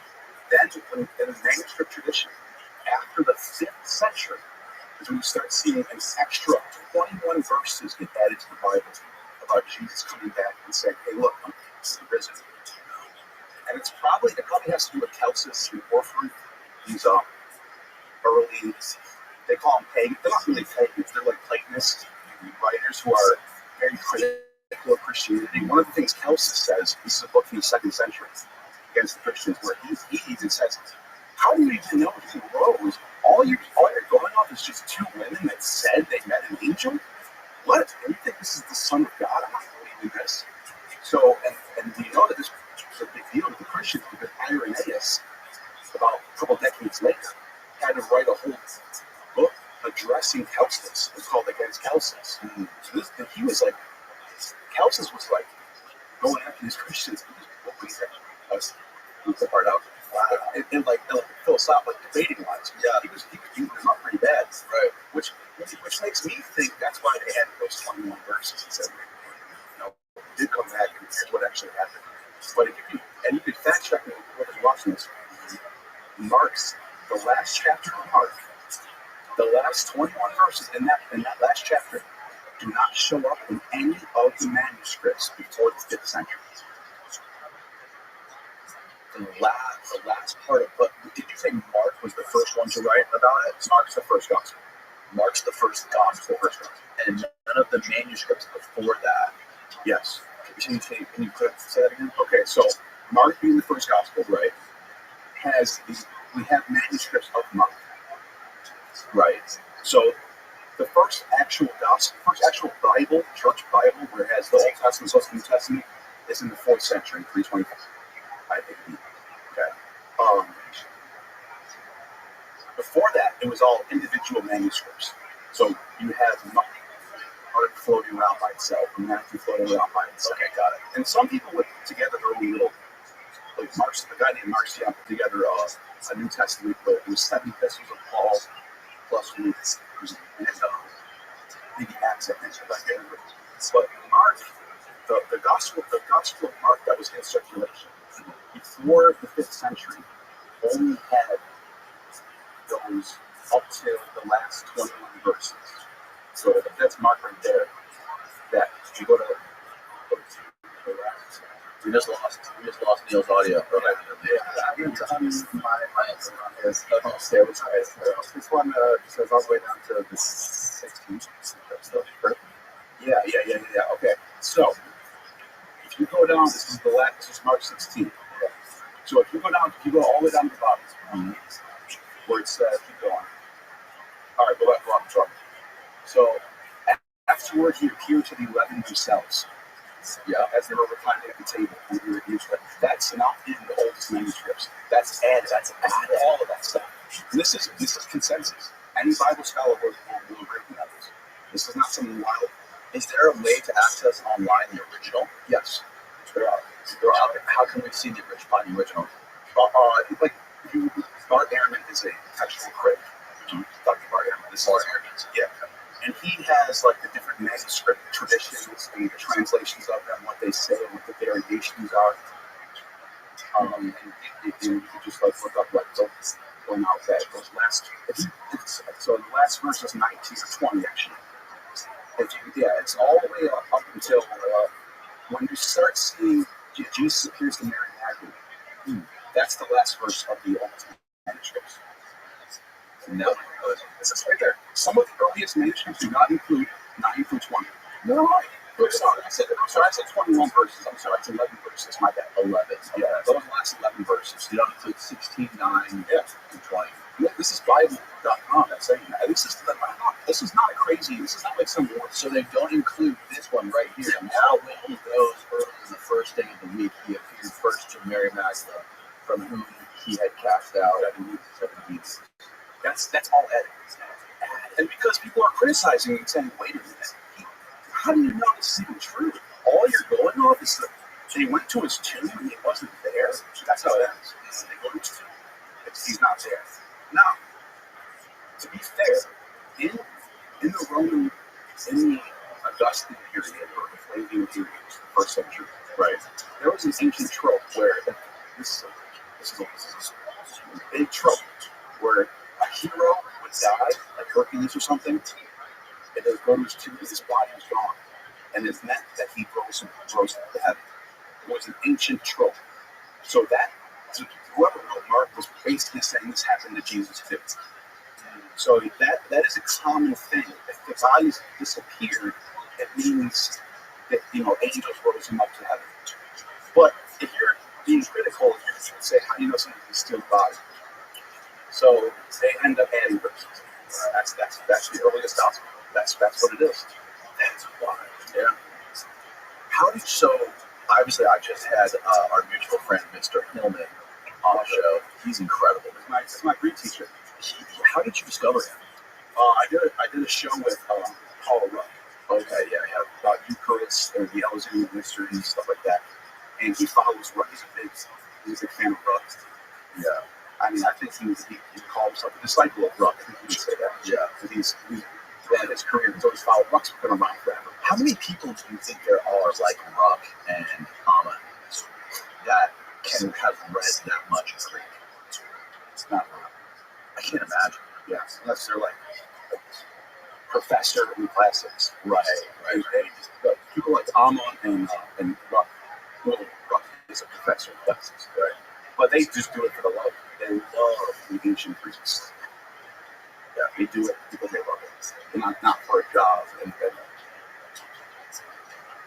Then in the manuscript tradition, after the 5th century, is when you start seeing an extra 21 verses get added to the Bible about Jesus coming back and saying, hey, look, I'm risen. And it probably has to do with Celsus and Porphyry. These early, they call them pagans. They're not really pagans. They're like Platonists, writers who are very critical of Christianity. One of the things Celsus says, this is a book from the 2nd century against the Christians, where he even says, how do you even know he rose? All you're going off is just 2 women that said they met an angel? What? And you think this is the Son of God? I'm not believing this. So, and we know that this is a big deal with the Christians because Irenaeus, about a couple decades later, had to write a whole book addressing Celsus. It's called Against Celsus. So he was like, Celsus was like going after these Christians. He was the part out. In like philosophical debating wise, he was beating them up pretty bad, right? Which makes me think that's why they had those 21 verses and said, did come back and here's what actually happened. But if you can fact check me whoever's watching this, Mark's the last chapter of Mark, the last 21 verses in that last chapter do not show up in any of the manuscripts before the 5th century. The last part of, but did you say Mark was the first one to write about it? Mark's the first gospel. Mark's the first gospel. And none of the manuscripts before that. Yes. Can you say that again? Okay, so Mark being the first gospel, right, we have manuscripts of Mark. Right. So the first actual gospel, first actual Bible, church Bible, where it has the Old Testament plus the New Testament, is in the 4th century, 325. I think. Okay. Before that, it was all individual manuscripts. So you have Mark floating around by itself, and Matthew floating around by itself. Okay, got it. And some people would put together their own little, like a guy named Marcion put together a New Testament, but it was 7 epistles of Paul plus Luke, and maybe Acts, I think. But Mark, the Gospel of Mark that was in circulation before the 5th century only had those up to the last 21 verses. So that's Mark right there. That if you go to we just lost Neil's audio. I'm going to unmute my phone on his headphones there, which this one says all the way down to the 16th. Yeah. Okay. So if you go down, this is March 16th. So if you go all the way down to the bottom, where it says, keep going. All right, go up. So afterward, he appeared to the 11 themselves. Yeah, as they were reclining at the table, and we reviewed that. That's not in the oldest manuscripts. That's added. All of that stuff. And this is consensus. Any Bible scholar will agree with that. This is not something wild. Is there a way to access online the original? Yes, there are. How can we see the original? Bart Ehrman is a textual critic. Dr. Bart Ehrman. Yeah. And he has like the different manuscript traditions and the translations of them, what they say and what the variations are. And you could just like look up like don't point out that those last. So the last verse is 19 or 20 actually. It's all the way up until when you start seeing Jesus appears to Mary Magdalene. That's the last verse of the Old Testament manuscripts. No. This is right there. Some of the earliest manuscripts do not include 9 through 20. No. I said 21 verses. I'm sorry, it's 11 verses. My bad. 11. Yeah, those last 11 verses. You don't include 16, 9, Yeah. and 20. Yeah, this is Bible.com that's saying that. This is not a crazy. This is not like some war. So they don't include this one right here. Now when he goes early in the first day of the week, he appeared first to Mary Magdalene, from whom he had cast out 7 demons. That's all added. And because people are criticizing and saying, wait a minute, how do you know this is even true? All you're going off is that they went to his tomb and he wasn't there. That's how it ends. They go to his tomb. He's not there. Now, to be fair, in the Roman, in the Augustan period or the Flavian period, the first century, right? There was an ancient trope where this is a big trope where a hero would die, like Hercules or something, and they would go to his tomb because his body was gone, and it meant that he rose to heaven. It was an ancient trope, so whoever wrote Mark was basically saying this happened to Jesus too. So that is a common thing. If the bodies disappeared, it means that angels rose him up to heaven. But if you're being critical, you would say, how do you know someone can steal the body? So they end up adding verses. That's the earliest gospel. That's what it is. That's why. Yeah. So obviously I just had our mutual friend, Mr. Hillman, on the show. He's incredible. It's my Greek teacher. How did you discover him? I did a show with Paul Rudd. Okay, yeah. About Eucharist and the Alexandrian mysteries and stuff like that. And he follows Rudd. He's a big fan of Rudd. Yeah. I mean, I think he called himself a disciple of Rudd. I think he would say that. Yeah. Because he's had his career has always followed Ruck's been around forever. How many people do you think there are like Ruck and Amma that can have read that much Greek? It's not Ruck. I can't imagine. Yeah, unless they're like professor in classics. Right. People like Amma and Ruck. Well, Ruck is a professor in classics, right? But they just do it for the love. They love the ancient Greeks. Yeah, they do it because they love it. And not for a job and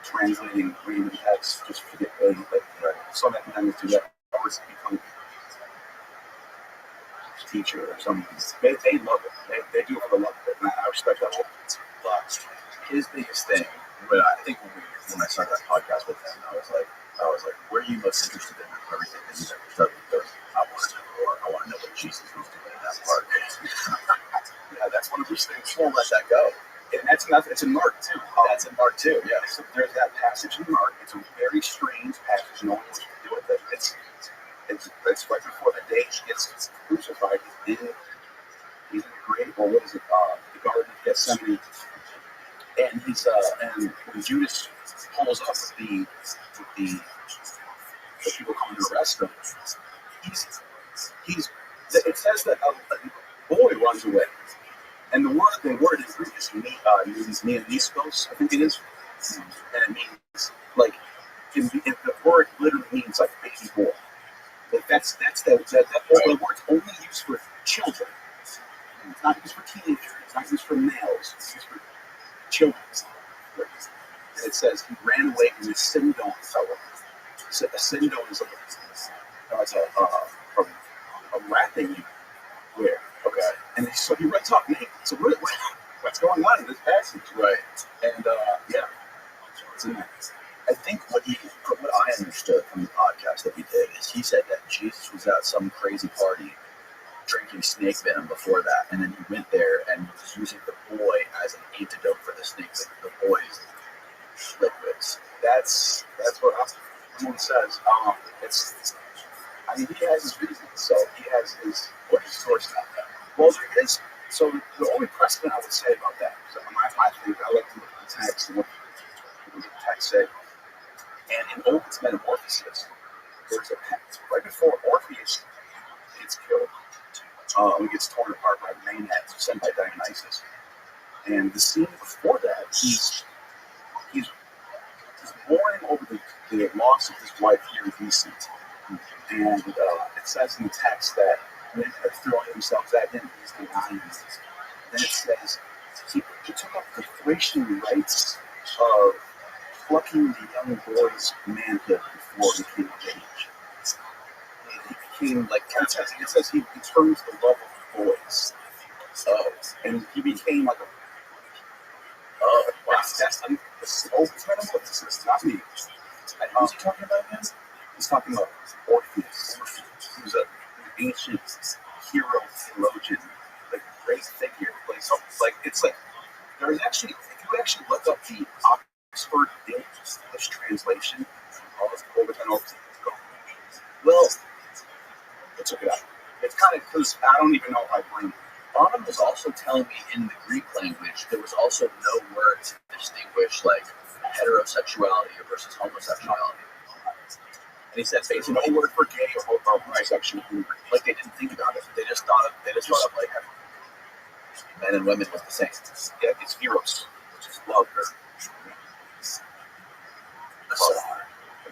translating random texts just to get paid. Like, some academics do that. Or become a teacher or something. They love it. They do it for the love of it. And I respect that. But his biggest thing, when I started that podcast with him, I was like, where are you most interested in everything that you've ever studied? Because I want to know what Jesus was doing in that part. Yeah, that's one of those things. Won't let that go. And it's in Mark too. That's in Mark too. Yeah. There's that passage in Mark. It's a very strange passage. No one knows what to do with it. It's right before the day he gets crucified. He's in the grave, or what is it? The Garden of Gethsemane. And and when Judas pulls up with the people coming to arrest him, it says that a boy runs away. And the word in Greek is means neoniskos, I think it is. And it means like the word literally means like baby boy. Like that's the word's only used for children. It's not used for teenagers, it's not used for males, it's used for children. And it says he ran away from the Sindon fellow. So a Sindon is a rat thing you wear. Okay. And so he runs off naked. So what's going on in this passage? Right. And it's in there. I think what I understood from the podcast that we did is he said that Jesus was at some crazy party drinking snake venom before that, and then he went there and was using the boy as an antidote for the snake, the boy's liquids. That's what someone says. He has his reasons, so he has what his source on that. Well, there is. So the only precedent I would say about that, so my thing, I like to look at the text and what the text say. And in Ovid's Metamorphoses, there's right before Orpheus gets killed, he gets torn apart by Maenads sent by Dionysus. And the scene before that, he's mourning over the loss of his wife Eurydice. And it says in the text that men are throwing themselves at him, he's denying them. Then it says he took up the Thracian rites of plucking the young boy's manhood before he came of age. He became like, it says he turned to the love of boys. And he became like a wow, that's this is not me. Who's he talking about again? He's talking about Orpheus. Who's an ancient hero theologian, like great figure. Like it's like there's actually, if you actually look up the Oxford English translation of Overton Oaks, well, I took it out. It's kind of because I don't even know if I blame it. Bauman was also telling me in the Greek language there was also no word to distinguish like heterosexuality versus homosexuality. And he said basically no word for gay or homosexual. Like they didn't think about it. They just thought of like men and women was the same. Yeah, it's eros, which is love.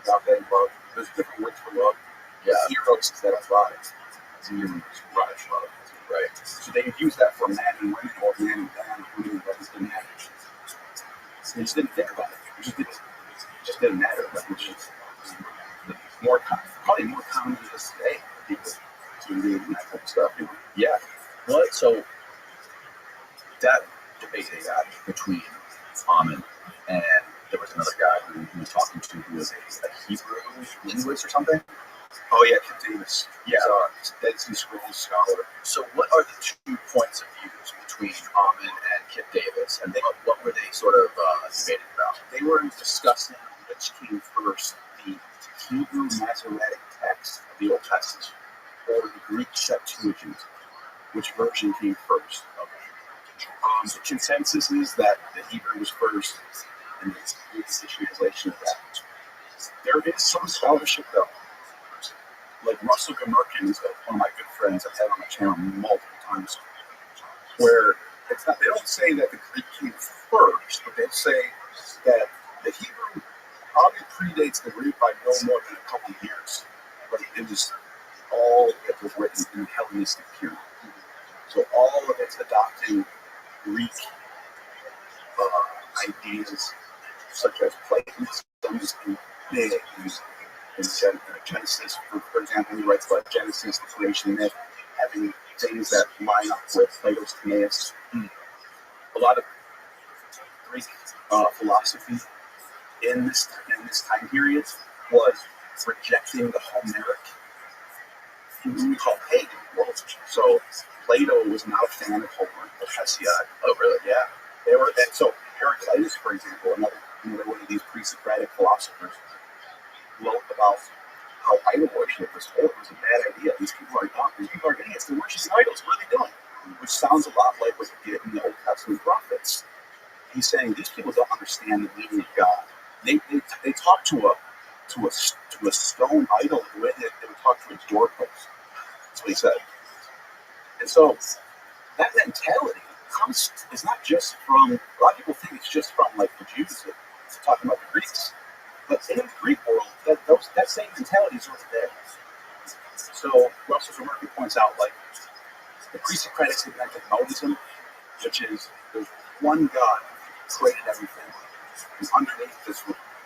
About that love. There's different words for love. Yeah. Eros is that erotic. It's erotic love. Right. So they could use that for man and women or man and man, women and women. They just didn't think about it. It just didn't matter. Like, which is more common, probably more common than this today. People doing that type of stuff. Yeah. What? So that debate they had between Bauman and there was another guy who he was talking to who was a Hebrew linguist or something. Oh yeah, Kip Davis. Yeah. Dead Sea Scrolls scholar. So what are the 2 points of views between Bauman and Kip Davis, and what were they sort of debating about? They were discussing which came first, the Hebrew Masoretic text of the Old Testament or the Greek Septuagint. Which version came first? Okay. The consensus is that the Hebrew was first, and the Greek is the translation of that. There is some scholarship though. Like Russell Gamerkin is one of my good friends I've had on my channel multiple times, where it's not, they don't say that the Greek came first, but they say that the Hebrew probably predates the Greek by no more than a couple of years, but it was all that was written in the Hellenistic period. So all of it's adopting Greek ideas such as Platonism and big in Genesis, for example, he writes about Genesis, the creation myth, having things that line up with Plato's Timaeus. A lot of Greek philosophy in this time period was rejecting the Homeric, who we call pagan world. So Plato was not a fan of Homer, of Hesiod. Oh, really? Yeah. They were, and so Heraclitus, for example, another one of these pre-Socratic philosophers, wrote about how idol worship was a bad idea. These people are dumb. These people are idiots. They're worshiping idols. What are they doing? Which sounds a lot like what you get in the Old Testament prophets. He's saying these people don't understand the meaning of God. They talk to a stone idol the way that they would talk to a doorpost. That's what he said. And so that mentality is not just from, a lot of people think it's just from like the Jews talking about the Greeks. But in the Greek world, that same mentality is already there. So Russell Gamerkin points out, like, the pre-Socratics invented monism, which is there's one God who created everything. And underneath this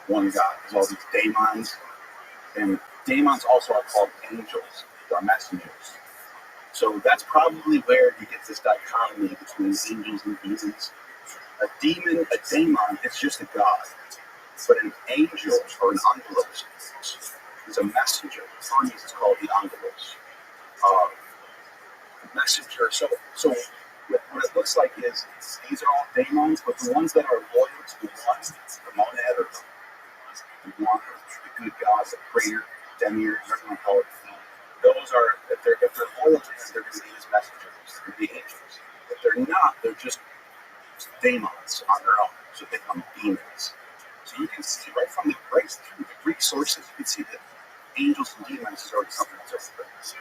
one God, there's all these daemons. And daemons also are called angels. They're messengers. So that's probably where you get this dichotomy between angels and demons. A daemon, it's just a god. But an angel or an angelos is a messenger. Hermes is called the angelos. Messenger. So what it looks like is these are all daemons, but the ones that are loyal to the one, the monad, or the one, or the good God, the creator, demiurge, whatever you want to call it, those are, if they're loyal to him, they're going to be his messengers. They're the angels. If they're not, they're just daemons on their own, so they become demons. So you can see right from the Greek sources, you can see that angels and demons is already something different.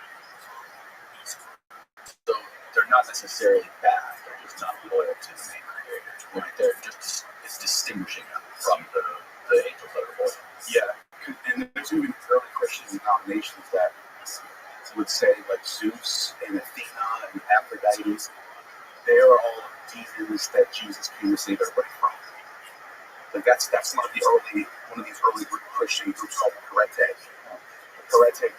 So they're not necessarily bad. They're just not loyal to the main creator. Right? They're just it's distinguishing them from the angels that are loyal. Yeah, and there's even early Christian denominations that would say like Zeus and Athena and Aphrodite, they are all demons that Jesus came to save everybody from. Like that's one of these early Christian groups called the Heretic. The Heretic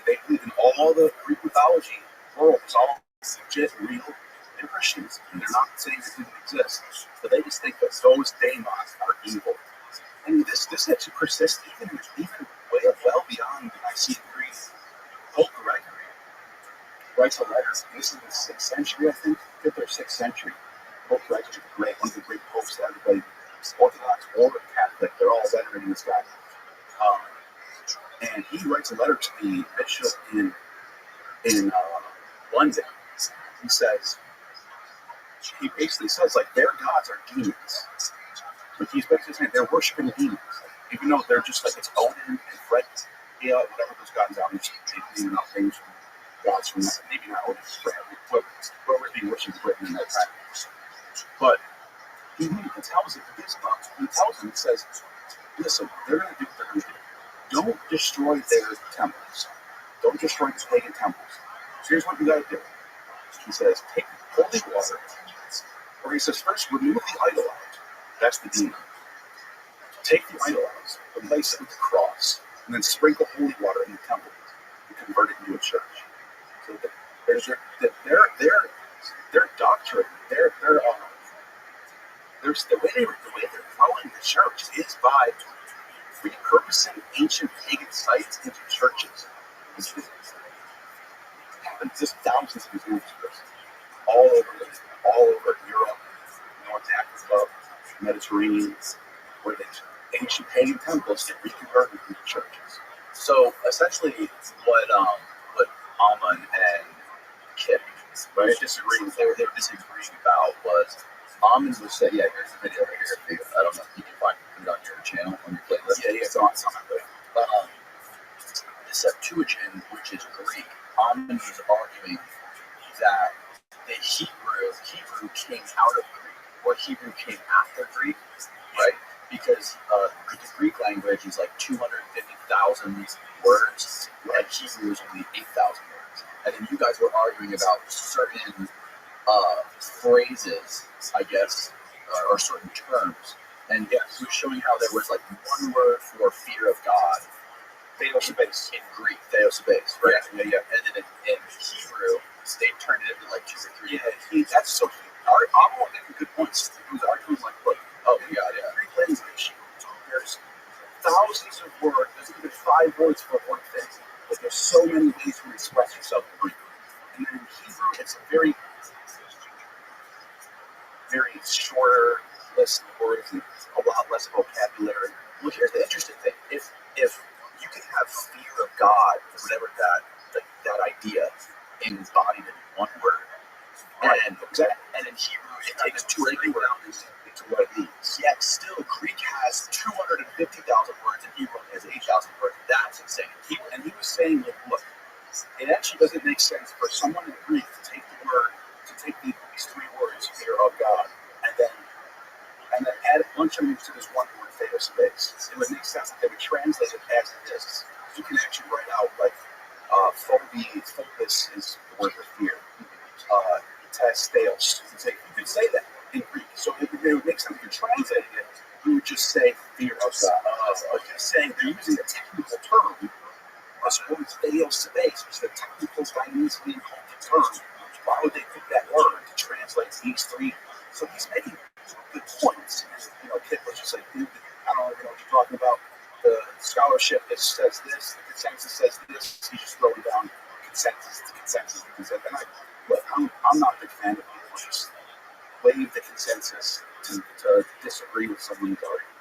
they believe in all the Greek mythology world. It's all legit, real. They're Christians, and they're not saying it didn't exist, but they just think that those daemons are evil. And this actually persists even well beyond the Nicene Creed. Pope Gregory writes a letter. This is the 6th century, I think, 5th or 6th century. Pope Gregory, one of the great popes that everybody, Orthodox or Catholic, they're all venerating this guy. And he writes a letter to the bishop in London. He basically says like their gods are demons. Like he's basically saying they're worshiping demons, even though they're just like it's Odin and Fred, whatever those gods are. Maybe not famous gods from that. Maybe not Odin and Fred, whoever's being worshipped written in that time. But he tells them, he says, listen, they're going to do what they're going to do. Don't destroy their temples. Don't destroy the pagan temples. So here's what you got to do. He says, take holy water. Or he says, first remove the idol out. That's the demon. Take the idol out, replace it with the cross, and then sprinkle holy water in the temple and convert it into a church. So their doctrine, the way they're following the church is by repurposing ancient pagan sites into churches. It's just thousands of examples of this all over Europe, North Africa, Mediterranean, where the ancient pagan temples get reconverted into churches. So essentially, what Alman and Kip Right? they were disagreeing about was Alman was saying, yeah, here's the video right here for you. I don't know if you can find it on your channel on your playlist. Yeah, it's on there. But the Septuagint, which is Greek, Alman was arguing that the Hebrew came out of Greek, or Hebrew came after Greek, right? Because the Greek language is like 250,000 words, and Hebrew is only 8,000 words. And then you guys were arguing about certain phrases, I guess, or certain terms. And yeah, he was showing how there was like one word for fear of God, Theos base. in Greek, theos base, right? Yeah. And then in Hebrew, they turned it into like 2 or 3. That's so. I'm making good points. He was arguing like, look, Oh my God, yeah. Greek language. There's thousands of words. There's even 5 words for one thing. Like there's so many ways to express yourself in Greek. And then in Hebrew, it's a very shorter list of words and a lot less vocabulary. Well, here's the interesting thing: if you can have fear of God, or whatever that idea, embodied in one word, and in Hebrew it takes 2 or 3 words to what it means. Yet still, Greek has 250,000 words, and Hebrew has 8,000 words. That's insane. He was saying, like, look, it actually doesn't make sense for someone in Greek to take these 3 words, fear of God, and then add a bunch of them to this one word, theos base. It would make sense that they would translate it as it is. You can actually write out like phobos is the word for fear. Theos. You could say that in Greek. So it would make sense if you're translating it, you would just say fear of God. But you're saying they're using a technical term. As well as theos base, which is a technical dynamically encoded term. Why would they pick that word to translate these 3? So he's making good points. Kip was just like, dude, I don't even know what you're talking about. The scholarship that says this, the consensus says this. He's just throwing down consensus. And I'm not a big fan of people who just waive the consensus to disagree with someone's argument.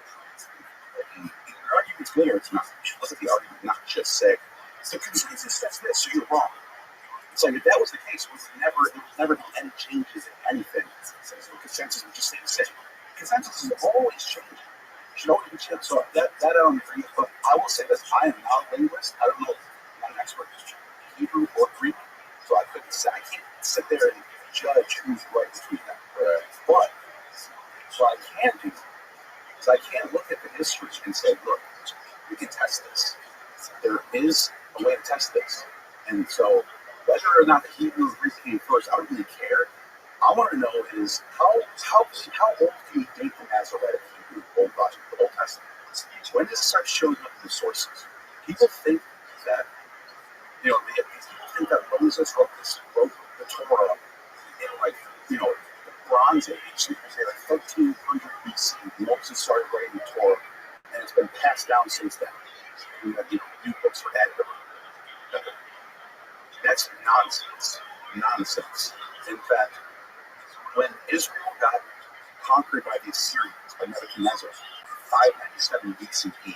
Your argument's good or it's not. You should look at the argument, not just say, the consensus says this, so you're wrong. It's like if that was the case, there would never be any changes in anything. So the consensus would just stay the same. Consensus is always changing. should always be chilled. So that I don't agree with. But I will say this: I am not a linguist. I don't know. I'm not an expert in Hebrew or Greek, so I couldn't say. I can't sit there and judge who's right between them. But what I can do is I can look at the history and say, look, we can test this. There is a way to test this. And so whether or not the Hebrew or Greek came first, I don't really care. I want to know is how old can you date the Masoretic Hebrew Old Testament? When does it start showing up in the sources? People think that people think that Moses wrote the Torah in the Bronze Age, say like 1300 BC. Moses started writing the Torah, and it's been passed down since then. We have new books for that. That's nonsense. Nonsense. In fact, when Israel got conquered by the Assyrians, by Nebuchadnezzar, 597 BCE,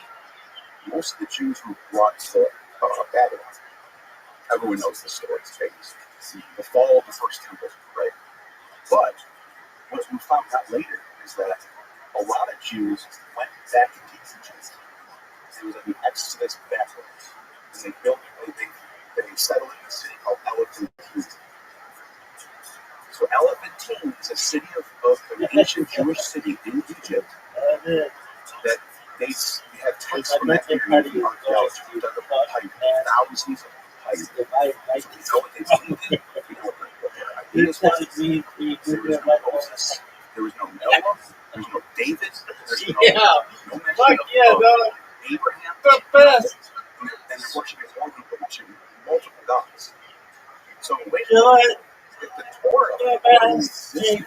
most of the Jews were brought to Babylon. Everyone knows the story. It's famous. The fall of the first temple, right? But what we found out later is that a lot of Jews went back into Egypt. It was like an exodus backwards. And they settled in a city called Elephantine. So Elephantine is a city of an ancient Jewish city in Egypt that we have texts from that period in archaeology. We dug up thousands of heights. So we know what they believed in. We know what their ideas were. There was no Moses. There was no Noah. There was no David. There's no mention of Abraham. And they're worshiping more people, worshiping multiple gods. So wait a minute. If the Torah existed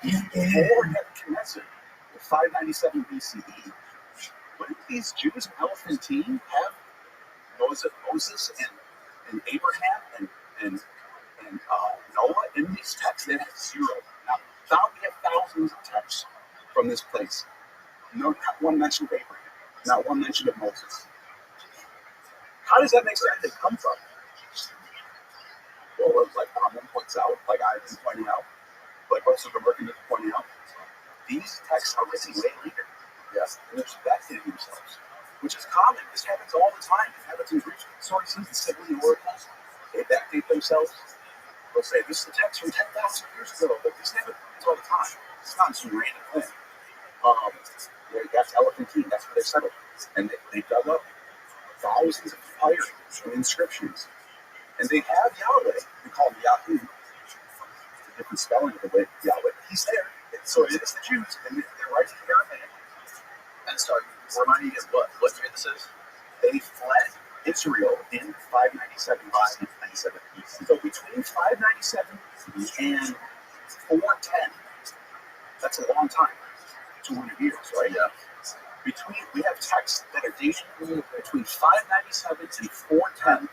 before Nebuchadnezzar, 597 BCE, wouldn't these Jews in Elephantine have Moses and Abraham and Noah in these texts? They have zero. Now we have thousands of texts from this place. Not one mention of Abraham, not one mention of Moses. How does that make sense? They come from? Well, like Amon points out, like I've been pointing out, like most of Americans are pointing out, these texts are written way later. Yes, and they're backdating themselves, which is common. This happens all the time. It happens in Greek sources, the Sibyl oracles. They backdate themselves. They'll say, this is a text from 10,000 years ago, but this happens all the time. It's not some random thing. That's Elephantine. That's where they settled. And they dug up thousands of papyrus and inscriptions. And they have Yahweh. We call him Yahoo. It's a different spelling of the way Yahweh. He's there. So it is the Jews. And they're writing Aramaic. And start reminding us what year this is. They fled Israel in 597 BC. So between 597 and 410, that's a long time. 200 years, right? Yeah. We have texts that are dated between 597 and 410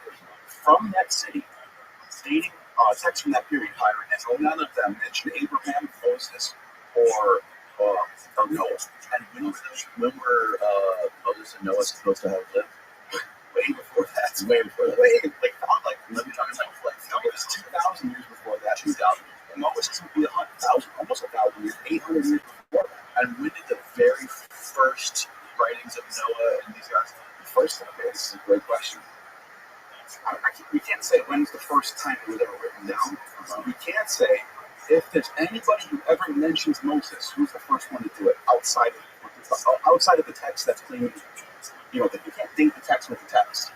from that city, dating texts from that period. And none of them mention Abraham, Moses, or Noah. And when were Moses and Noah supposed to have lived? Way before that. Way before that. Let me talk about it was 2,000 years before that. 2,000. And Moses would be 100,000, almost 1,000 years, 800 years before that. And when did the very first writings of Noah and these guys? The first time, this is a great question. We can't say when's the first time it was ever written down. We can't say if there's anybody who ever mentions Moses, who's the first one to do it outside of the text that's claiming, that you can't date the text with the text,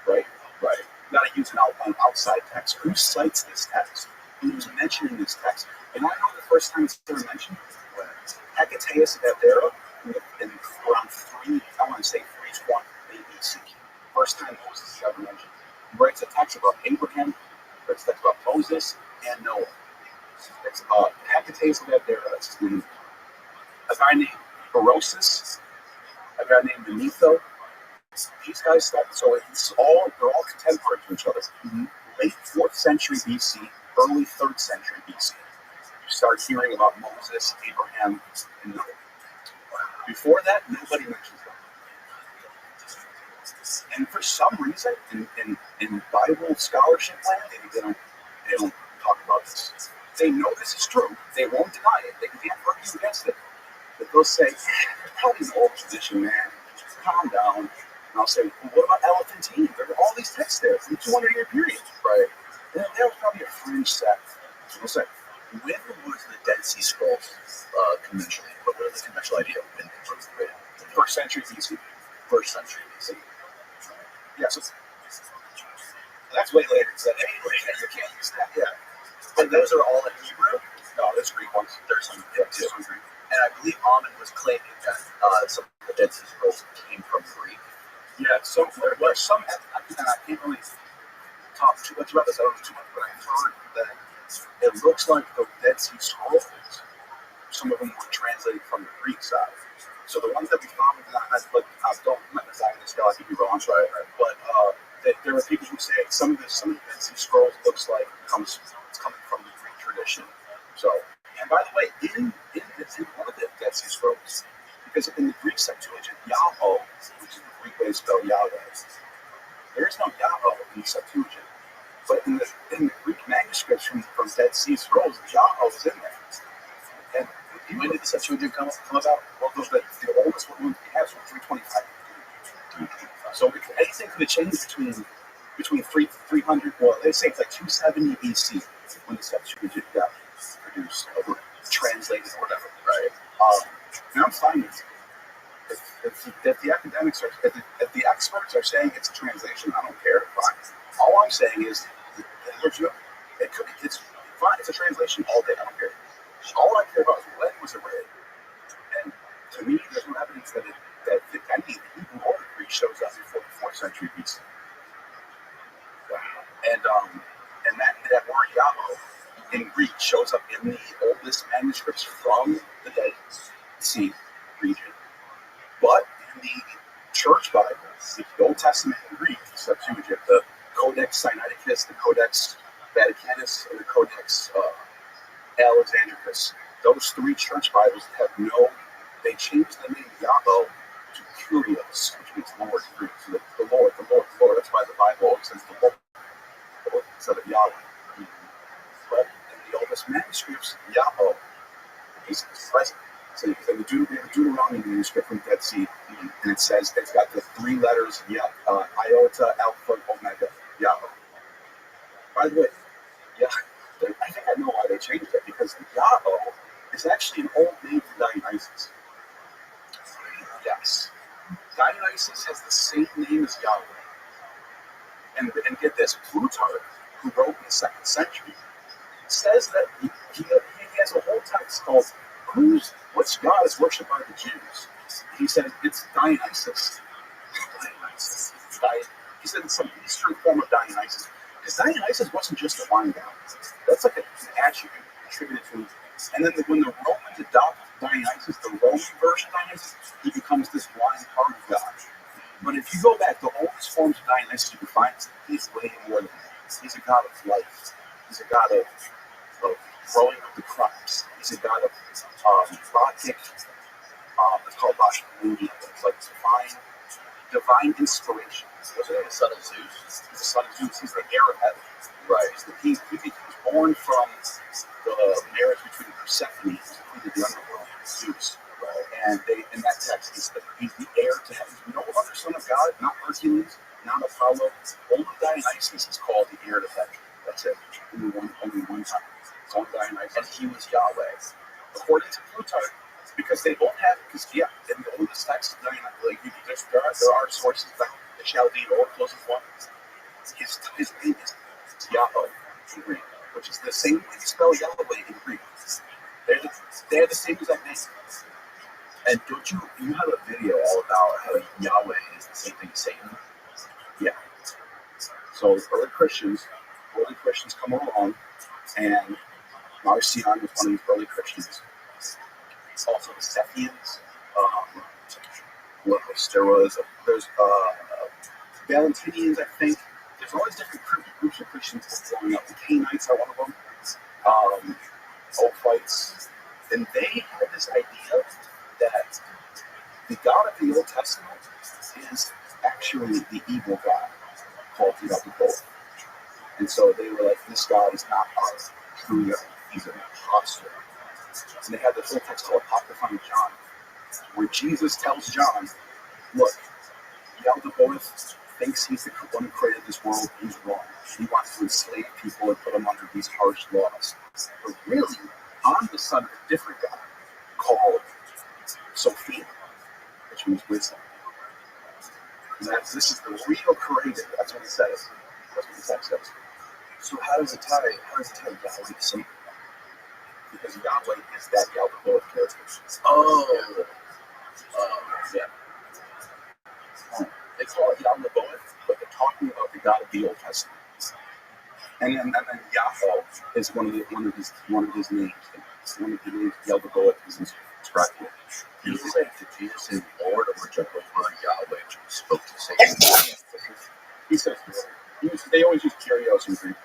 right? Right. You gotta use an outside text. Who cites this text? Who's mentioning this text? And I know the first time it's ever mentioned, Hecataeus of Abdera, in around 320 BC. First time Moses is ever mentioned. He writes a text about Abraham, writes a text about Moses and Noah. It's Hecataeus of Abdera, that's his name. A guy named Berosus, a guy named Manetho. These guys started, so they're all contemporary to each other. Mm-hmm. Late 4th century BC, early 3rd century BC. You start hearing about Moses, Abraham, and Noah. Before that, nobody mentions them. And for some reason, in Bible scholarship land, they don't talk about this. They know this is true. They won't deny it. They can't argue against it. But they'll say, probably an old tradition, man. Calm down. And I'll say, well, what about Elephantine? There were all these texts there from 200-year period. Right. That was probably a fringe sect. So we'll say, When was the Dead Sea Scrolls conventionally? What was the conventional idea of when it was written? first century BC. First century BC. Yeah, so that's way later. So anyway, you can't use that. Yeah. And those are all in Hebrew? No, there's Greek ones. There's some too. Some Greek. And I believe Amon was claiming that some of the Dead Sea Scrolls came from Greek. Yeah, so there were some, and I can't really talk too much about this, I don't know too much, but I've heard that it looks like the Dead Sea Scrolls, some of them were translated from the Greek side. So the ones that we found, I'm not exactly this guy, I could be wrong, right? But there are people who say some of the Dead Sea Scrolls looks like it's coming from the Greek tradition. So, and by the way, in one of the Dead Sea Scrolls, because in the Greek Septuagint, Yahweh, which is the Greek way to spell Yahweh, there is no Yahweh in the Septuagint. But in the Greek manuscripts from Dead Sea Scrolls, Yahweh is in there. And When did the Septuagint come about? well, the oldest one we have is from 325. So anything could have changed between 300, well, they say it's like 270 BC when the Septuagint got produced or translated or whatever. Right. And I'm fine with it. If the academics if the experts are saying it's a translation, I don't care. Fine. All I'm saying is it's fine. It's a translation all day. I don't care. All I care about is when was it read. And to me, there's no evidence that any Hebrew or Greek shows up before the 4th century BC. And that word Yahweh in Greek shows up in the oldest manuscripts from the Dead Sea region. But in the Church Bible, the Old Testament in Greek, the Septuagint, the Codex Sinaiticus, the Codex Vaticanus, and the Codex Alexandricus, those 3 church Bibles they changed the name Yahweh to Kyrios, which means Lord in Greek. So the Lord. That's why the Bible always says the Lord instead of Yahweh. But in the oldest manuscripts, Yahweh is present. So you have the Deuteronomy manuscript from Dead Sea, and it says it's got the 3 letters, iota, alpha, omega, Yahweh. By the way, I think I know why they changed it, because Yahweh is actually an old name for Dionysus. Yes. Dionysus has the same name as Yahweh. And get this, Plutarch, who wrote in the 2nd century, says that he has a whole text called which god is worshipped by the Jews. He said it's Dionysus. He said it's some Eastern form of Dionysus. Because Dionysus wasn't just a wine god. That's like an attribute attributed to him. And then when the Romans adopt Dionysus, the Roman version of Dionysus, he becomes this wine party god. But if you go back, the oldest forms of Dionysus you can find, he's way more than that. He's a god of life. He's a god of growing up the crops. He's a god of Bacchic. It's called Bacchic. It's like divine inspiration. Was it the son of Zeus? He's the son of Zeus. He's the heir of heaven. Right. He was born from the marriage between Persephone, who's the queen of the underworld, and Zeus. Right. And in that text, he's the heir to heaven. No other son of God, not Hercules, not Apollo. Only Dionysus is called the heir to heaven. That's it. Only one time. It's only Dionysus. And he was Yahweh. According to Plutarch, because they both have, in the oldest text, there are sources like the Chaldean oracles as well. His name is Yahweh in Greek, which is the same way you spell Yahweh in Greek. They have the same exact name. And you have a video all about how Yahweh is the same thing as Satan? Yeah. So early Christians come along, and Marcion was one of these early Christians. It's also the Sethians. There's Valentinians, I think. There's all these different groups of Christians growing up. The Cainites are one of them. Ophites. And they had this idea that the God of the Old Testament is actually the evil God called the And so they were like, this God is not our true God. He's an imposter. And they had this whole text called Apocrypha John. where Jesus tells John, look, Yaldabaoth thinks he's the one who created this world. He's wrong. He wants to enslave people and put them under these harsh laws. But really, I'm the son of a different guy called Sophia, which means wisdom. And this is the real creator. That's what he says. That's what the text says. So how does it tie Yahweh to Satan? Because Yahweh is that Yaldabaoth character. Oh, Yeah. They call it Yaldabaoth, but they're talking about the God of the Old Testament. And then Yahweh is one of his names. One of the names Yaldabaoth is described with. Did Jesus say Lord or Jehovah Yahweh spoke to Satan? He says they always use Kyrios in Greek.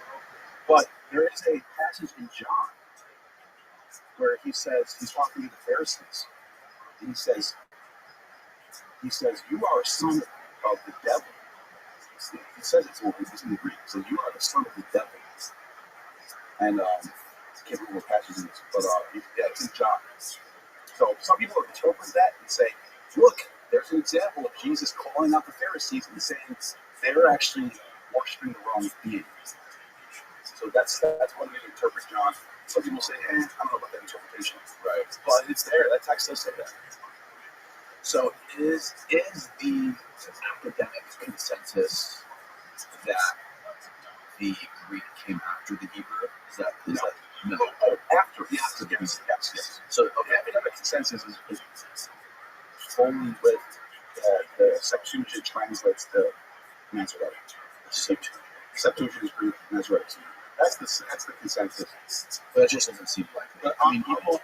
But there is a passage in John where he says, he's talking to the Pharisees. And he says, you are a son of the devil. He says it's in Greek. So you are the son of the devil. And I can't remember what passage it is, but it's in John. So some people interpret that and say, look, there's an example of Jesus calling out the Pharisees and saying they're actually worshiping the wrong being. So that's one way to interpret John. Some people say, I don't know about that interpretation. right. But it's there. That text does say that. So is the academic consensus that the Greek came after the Hebrew? Is that no? After, yes. So The academic consensus is only with the Septuagint translates the Masoretic. Septuagint is Greek, Masoretic is Hebrew. That's the consensus. But that just doesn't seem like it. But I'm the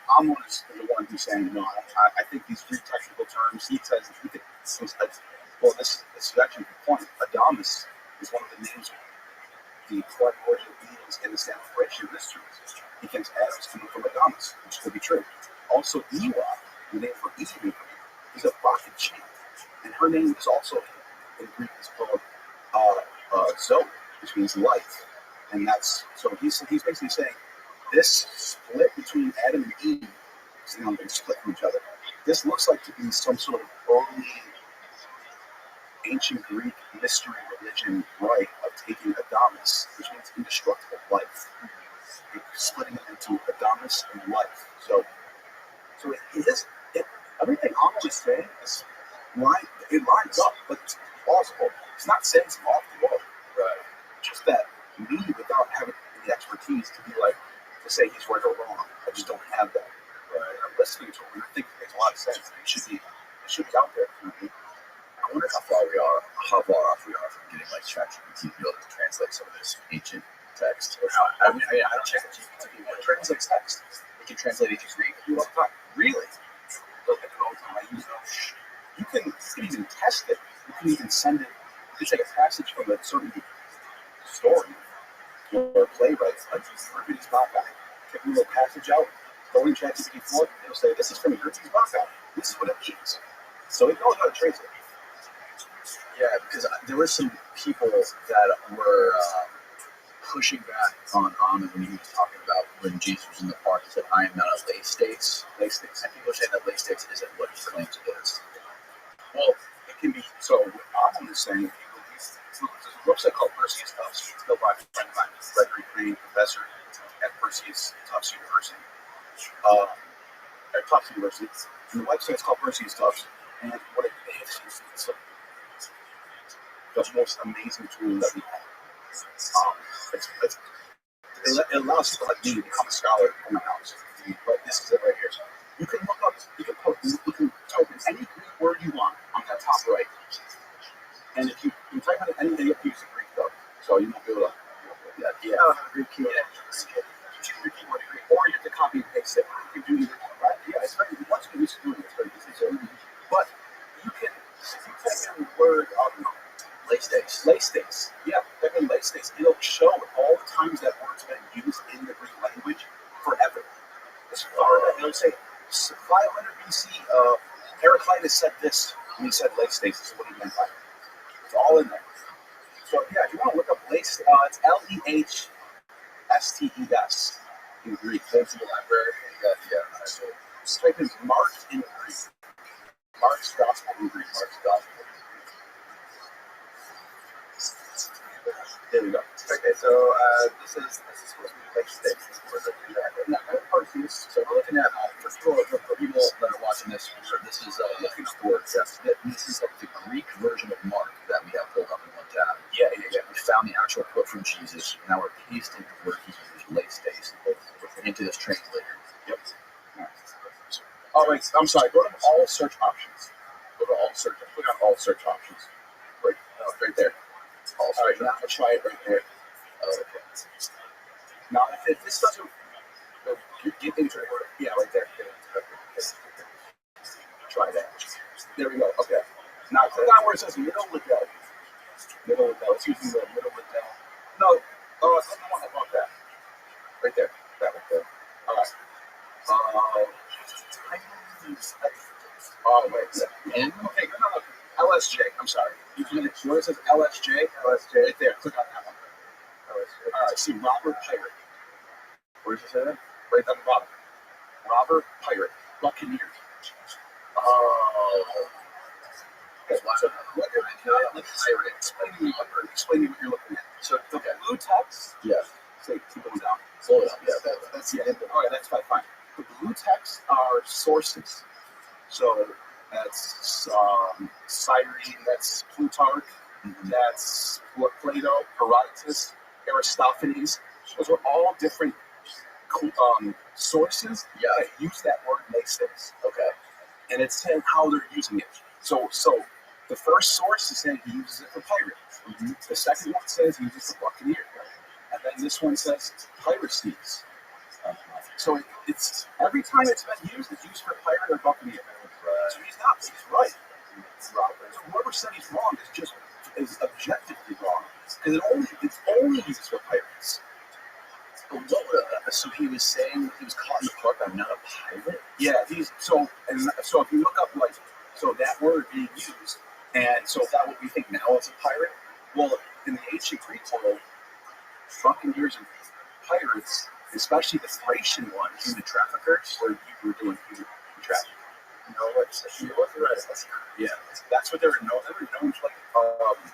one who's saying no. I think these Greek technical terms. He says this is actually the point. Adamus is one of the names of the primordial beings in the Samothracian mysteries. He thinks Adam's coming from Adamus, which could be true. Also, Ewa, the name for Eve, is a rocket chief, and her name is also in Greek is called Zoe, which means life. And that's so he's basically saying this split between Adam and Eve, they split from each other. This looks like to be some sort of early ancient Greek mystery religion rite of taking Adamus, which means indestructible life, and splitting it into Adamus and life. So everything I'm just saying is lines up, but it's plausible. It's not saying it's off the wall. Right. Just that me, without having the expertise to be like to say he's right or wrong, I just don't have that. Right. I'm listening to him and I think it makes a lot of sense. It should be out there. I wonder how far off we are from getting like ChatGPT to be able to translate some of this ancient text. I don't check GPT. It translates text. It can translate it to Greek. You know, really? But like all the time, I use those. You can even test it. You can even send it. You can take a passage from a certain story or a playwright, like Euripides Bacchae. Take a little passage out, throw in ChatGPT 4, it'll say, this is from Euripides Bacchae. This is what it means. So it knows how to translate. Yeah, because there were some people that were pushing back on Ahmed when he was talking about when Jesus was in the park. He said, I am not a lay stakes. And people are saying that lay stakes isn't what he claims it is. Well, it can be. So what Ahmed is saying, there's a website called Perseus Tufts. It's built by a friend of mine, Frederick Crane, professor at Perseus Tufts University. At Tufts University. And the website is called Perseus Tufts. And what it is, it's the most amazing tool that we have. It allows people like me to become a scholar in my house. But this is it right here. You can look up, you can type in any Greek word you want on that top right. And if you type in anything, you have to use the Greek though. So you won't be able to. Yeah. Greek key. Yeah. Or you have to copy and paste it. You can do either. Right? Yeah, it's very. Once you use it, it's very easy. So, but you can. If you type in the word lay stakes. Yeah, type in lay stakes. It'll show all the times that word's been used in the Greek language forever. As far as it'll say 500 BC, Heraclitus said this when he said lay stakes. This is what he meant by it. It's all in there. So yeah, if you want to look up Lehistes, it's Lehstes in Greek. Go to the library. Yeah. Just type in marked in Greek. Mark's Gospel Read. Mark's Gospel. There we go. Okay, so this is supposed to be like six. Now, so we're looking at first of all, for people that are watching this, this is looking for this is like the Greek version of Mark that we have pulled up in one tab. Yeah. We found the actual quote from Jesus. Now we're pasting where he used late stays into this translator. Yep. All right. Oh wait, I'm sorry. Go to all search options. Go to all search. Click on all search options. Right there. All right, now I'll try it right there. Okay. Now, if this doesn't get into it, yeah, right there. Try that. There we go. Okay. Now click on where it says middle Liddell. Middle Liddell. It's using the middle Liddell. No, click on the one above that. Right there. That right there. All right. Oh wait. Yeah. Okay. No. LSJ. I'm sorry. Where it says LSJ, right there. Click on that one. LSJ. All right. See Robert Pirate. Where does it say that? Right down the bottom. Robert Pirate. Buccaneer. Oh. Okay. So explain me what you're looking at. So the blue text. Yeah. Say keep going down. Slow it up. Yeah. That's yeah. Okay. That's fine. The blue text are sources. So that's Cyrene, that's Plutarch, that's Plato, Herodotus, Aristophanes. Those are all different sources that use that word "makes." Okay, and it's saying how they're using it. So the first source is saying he uses it for pirate. Mm-hmm. The second one says he uses it for buccaneer, and then this one says piracies. So it's every time it's been used, it's used for pirate or buccaneer. So he's right. So whoever said he's wrong is objectively wrong because it's only used for pirates. So he was saying he was caught in the park. I'm not a pirate. Yeah, so if you look up that word being used, and so is that what we think now is a pirate? Well, in the ancient Greek world, buccaneers and pirates, especially the Thracian one, human traffickers, where you were doing human trafficking. Yeah, that's what they were known. They were known for,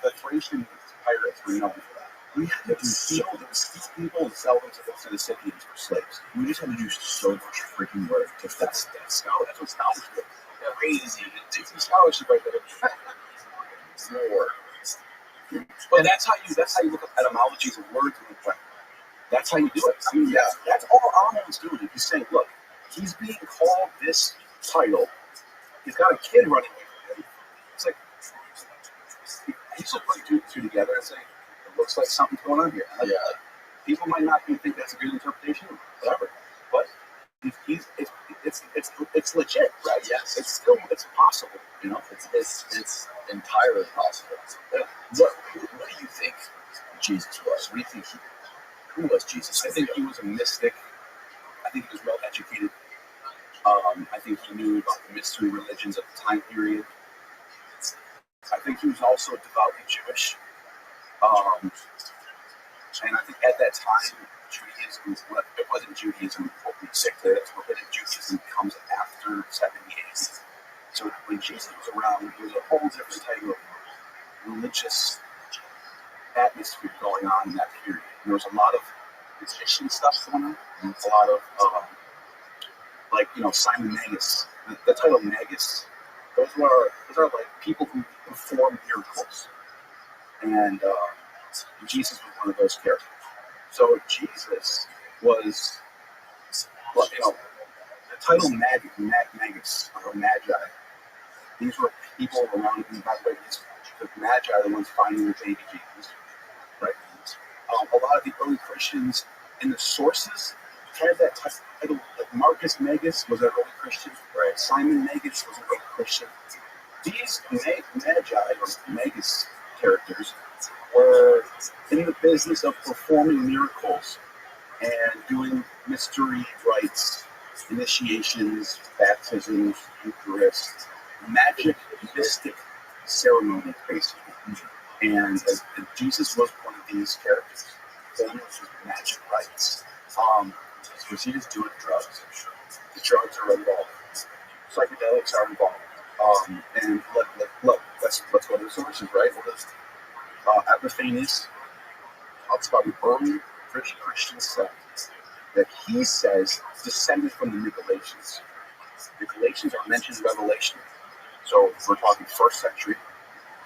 the Thracian pirates were known for that. We had to steal people and sell them to the Scythians for slaves. We just had to do so much freaking work. That's what scholars do. Crazy. It's some scholarship right there. More. But that's how you look up etymologies of words in the Bible. That's how you do it. I mean, that's all Arnold's doing. He's saying, look, he's being called this title. He's got a kid running with him. It's like, he should put two together and say, it looks like something's going on here. Like, people might not think that's a good interpretation, whatever. But it's legit, right? Yes. It's possible, you know? It's entirely possible. What do you think Jesus was? What do you think who was Jesus? I think he was a mystic. I think he was well educated. I think he knew about the mystery religions of the time period. I think he was also devoutly Jewish. And I think at that time, Judaism, it wasn't Judaism, what we say today, that's rabbinic Judaism comes after 70 AD. So when Jesus was around, there was a whole different type of religious atmosphere going on in that period. There was a lot of magician stuff going on, and a lot of Simon Magus. The title Magus, those are like people who perform miracles, and Jesus was one of those characters. So Jesus was, the title Magus or Magi. These were people around. And by the way, the Magi are the ones finding the baby Jesus, right? A lot of the early Christians in the sources had that title. Like Marcus Magus was an early Christian, right? Simon Magus was an early Christian. These Magi or Magus characters were in the business of performing miracles and doing mystery rites, initiations, baptisms, Eucharist, magic, mystic ceremonies, basically. And Jesus was one of these characters. So he was magic rites. Was he just doing drugs? The drugs are involved. Psychedelics are involved. And look, let's go to the sources, right? Epiphanius talks about an early Christian sect that he says descended from the Nicolaitans. The Galatians are mentioned in Revelation, so we're talking first century,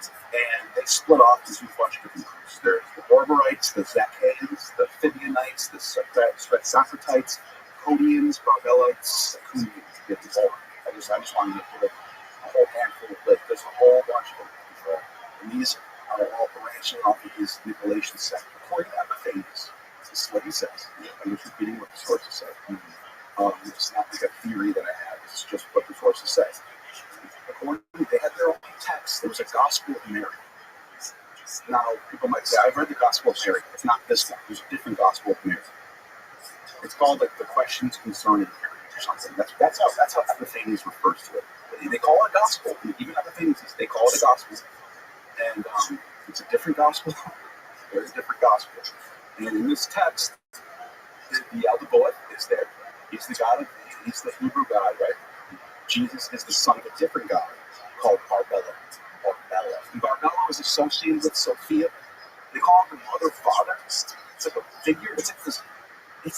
and they split off into a bunch of different groups. There's the Borborites, the Zacchaeans, the Fibionites, the Socratites, Codians, Barbellites, Secunians. Get the whole. I just wanted to put a whole handful of lists. There's a whole bunch of them, and these are all branching off of his Nicolaitan sect. According to Epiphanius, this is what he says. I'm just repeating what the sources say. It's not like a theory that I have. It's just what the sources say. According to, they had their own text. There was a Gospel of Mary. Now, people might say, I've read the Gospel of Mary. It's not this one. There's a different Gospel of Mary. It's called like the Questions Concerning Mary or something. That's how Epiphanius refers to it. They call it a gospel. Even Epiphanius, they call it a gospel. And it's a different gospel. Very different gospel. And in this text, the Elder is there. He's the God of, he's the Hebrew God, right? Jesus is the son of a different God called Barbella. And Barbella is associated with Sophia. They call him the mother father. It's like a figure. It's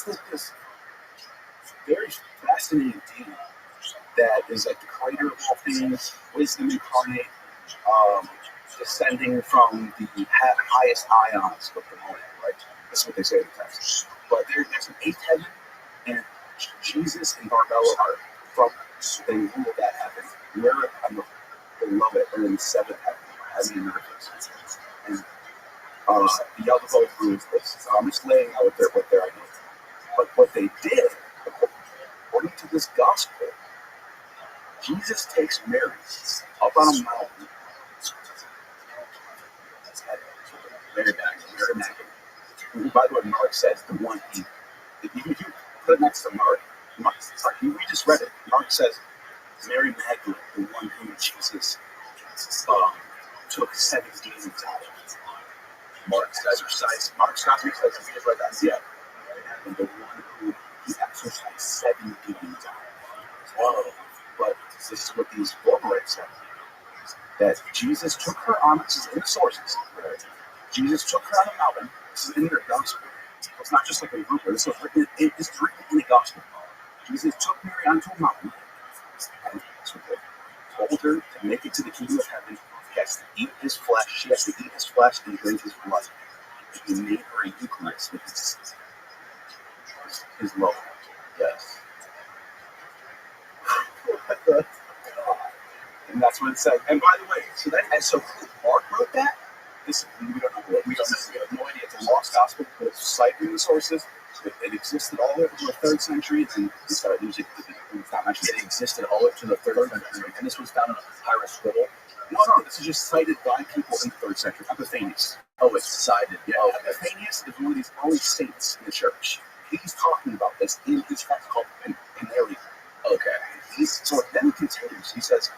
like this very fascinating deity that is like the creator of all things, wisdom incarnate, descending from the highest ions of the moment, right? That's what they say in the text. But there's an eighth heaven, and Jesus and Barbella are from they rule that heaven. We're on the below it, or in the seventh heaven, heaven and earth. And the other both rules this. I'm just laying out what their idea. But what they did, according to this gospel, Jesus takes Mary up on a mountain. Mary Magdalene. Who, by the way, Mark says the one he. If you put it next to Mark, we just read it. Mark says Mary Magdalene, the one who Jesus took 7 demons out of. Mark's Gospel says we just read that. Yeah. And the one who he exorcised 7 demons out of. Whoa. But this is what these Borborites said. That Jesus took her on, this is in the sources. Right? Jesus took her on a mountain. This is in their gospel. It's not just like a group. This is written in the gospel. Jesus took Mary onto a mountain and told her to make it to the kingdom of heaven. He has to eat his flesh. She has to eat his flesh and drink his blood. And he made her a Eucharist with his love. Yes. And that's what it said. And by the way, so Mark wrote that. This we don't know. We have no idea. It's a lost gospel, but it's cited in the sources. It existed all the way up to the 3rd century, and we started using it's not mentioned. It existed all the way up to the 3rd century, and this was found in a papyrus scroll. No, this is just cited by people in the 3rd century. Epiphanius. Oh, it's cited. Yeah, Epiphanius is one of these early saints in the church. He's talking about this in his text called Panarium. Okay. So then he continues. He says,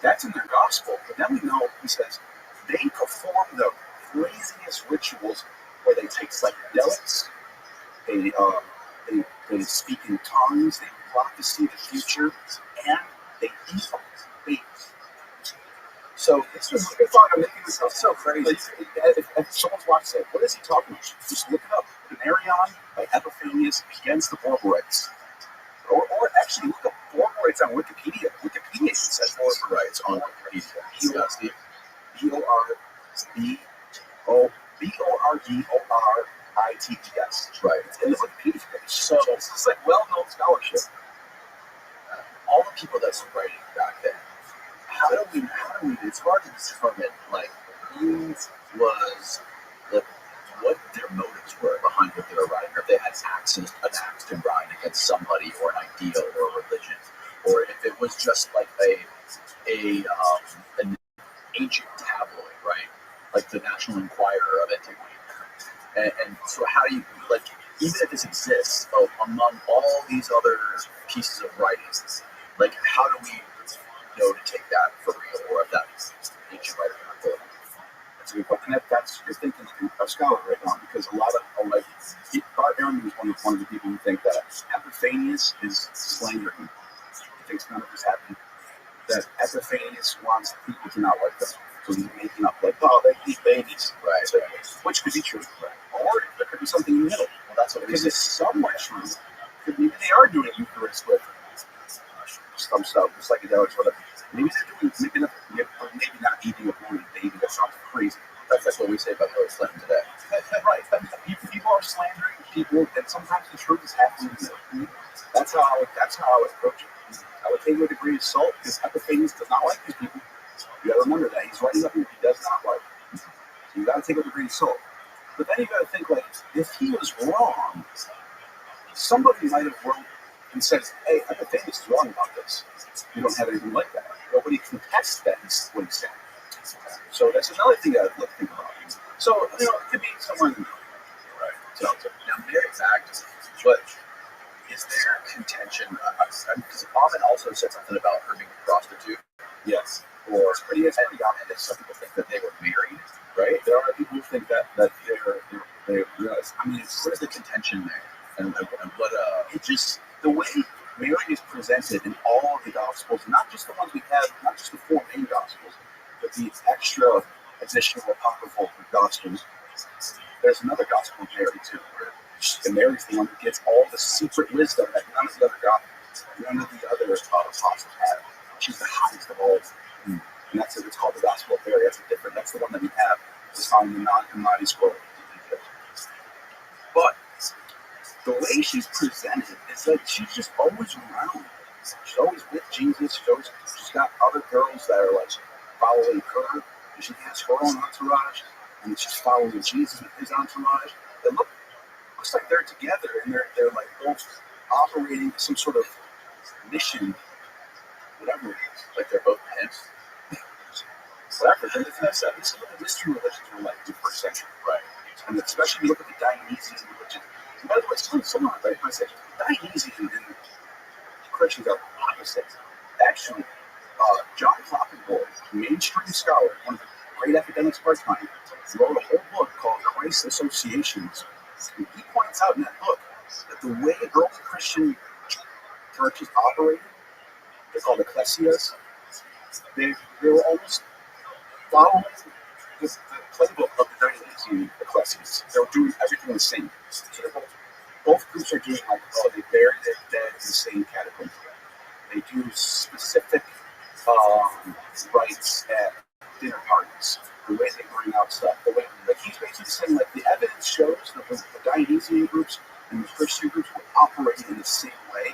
that's in their gospel. But then we know, he says, they perform the craziest rituals where they take psychedelics, they speak in tongues, they prophesy the future, and they eat babies. So it's just like I'm making this stuff so crazy. If someone's watching it, what is he talking about? Just look it up. Panarion by Epiphanius against the Borborites. Or actually look up Borborites on Wikipedia. Wikipedia says Borborites on Wikipedia. B-O-R-B-O-R-D-O-R-I-T-E-S. Right. It's in the Wikipedia page. So it's like well-known scholarship. All the people that were writing back then, how do we, it's hard to determine, like, who was, like, what their motives were behind what they were writing, or if they had an axe to grind against somebody, or an idea, or a religion, or if it was just like an ancient tabloid, right? Like the National Enquirer of antiquity. And so how do you, like, even if this exists, among all these other pieces of writings, like, how do we know to take that for real, or if that's ancient writer or not good? That's a good question. That's you're thinking like a scholar right now, because a lot of, like, Bart Ehrman was one of the people who think that Epiphanius is slandering. He thinks none of this happened. that Epiphanes wants people to not like them. So he's making up like, oh, they eat babies, right? So, which could be true, right? Or there could be something in the middle. Well, that's what because it's somewhat true. Maybe they are doing Eucharist with some stuff, psychedelics, whatever. Maybe they're doing maybe not eating a born baby. That sounds crazy. That's what we say about those slang today. Right. People are slandering people, and sometimes the truth is happening in the middle. That's how I would approach it. I would take it with a grain of salt because Epiphanes does not like these people. You got to remember that he's writing up here. He does not like them. So you got to take it with a grain of salt. But then you got to think like, if he was wrong, somebody might have wrote and said, "Hey, Epiphanes is wrong about this. We don't have anything like that." Nobody contests that what he's saying. So that's another thing that I'd like to think about. So it could be somewhere in the middle. Right. So now, Mary Magdalene, but is there contention? Because Almond also said something about her being a prostitute. Yes. Or pretty obvious. Some people think that they were married, right? There are people who think that they're I mean, what is the contention there? And what it just the way Mary is presented in all of the Gospels, not just the ones we have, not just the four main Gospels, but the extra additional apocryphal Gospels. There's another Gospel of Mary too, and Mary's the one who gets all the secret wisdom that none of the other apostles have. She's the highest of all of them. And it's called the Gospel of Mary. That's the one that we have. It's found in the non-Hammadi scroll. But the way she's presented is like she's just always around. She's always with Jesus. She's got other girls that are like following her. And she has her own entourage, and she's following Jesus with his entourage. It looks like they're together, and they're like both operating some sort of mission, whatever it is. like they're both pimps? Whatever. And this is what the mystery religions were like in the first century, right? And especially if you look at the Dionysian religion. And by the way, someone right, I said Dionysian and Christians are opposites. Actually, John Kloppenborg, mainstream scholar, one of the great academics of our time, wrote a whole book called Christ Associations. And he points out in that book that the way early Christian churches operated, they're called ecclesias, they were almost following the playbook of the Dionysian ecclesias. They were doing everything the same. So both groups are doing they bury their dead in the same catacomb. They do specific rites at dinner parties. The way they bring out stuff. He's basically saying the evidence shows that the Dionysian groups and the Christian groups were operating in the same way,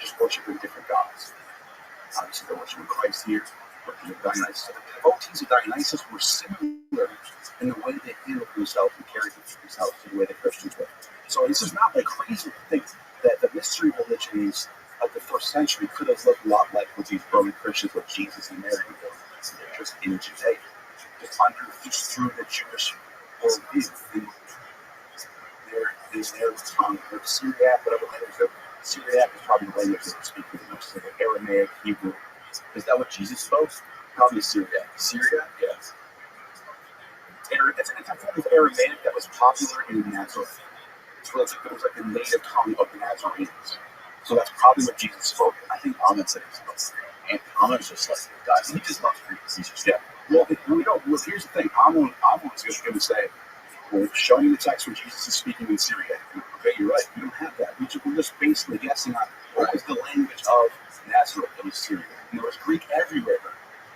just worshiping different gods. Obviously, they're worshiping Christ here, worshiping Dionysus. So the devotees of Dionysus were similar in the way they handled themselves and carried themselves to the way the Christians were. So this is not crazy to think that the mystery religions of the first century could have looked a lot like what these Roman Christians with Jesus and Mary were. They're just in Judea, just through the Jewish worldview. Their tongue, their Syriac, whatever language. Syriac is probably the language they were speaking, which is like Aramaic, Hebrew. Is that what Jesus spoke? Probably Syriac. Syria? Yes. It's a form of Aramaic that was popular in Nazareth. So it was like the native tongue of the Nazarenes. So that's probably what Jesus spoke. I think Ahmed said he spoke. And Ahmed's just like the guy. He just loves Greek. Well, here's the thing. Ahmed is going to say, well, show me the text where Jesus is speaking in Syriac. Okay, you're right. We don't have that. We're just basically guessing on what was the language of Nazareth. It was Syriac. And there was Greek everywhere.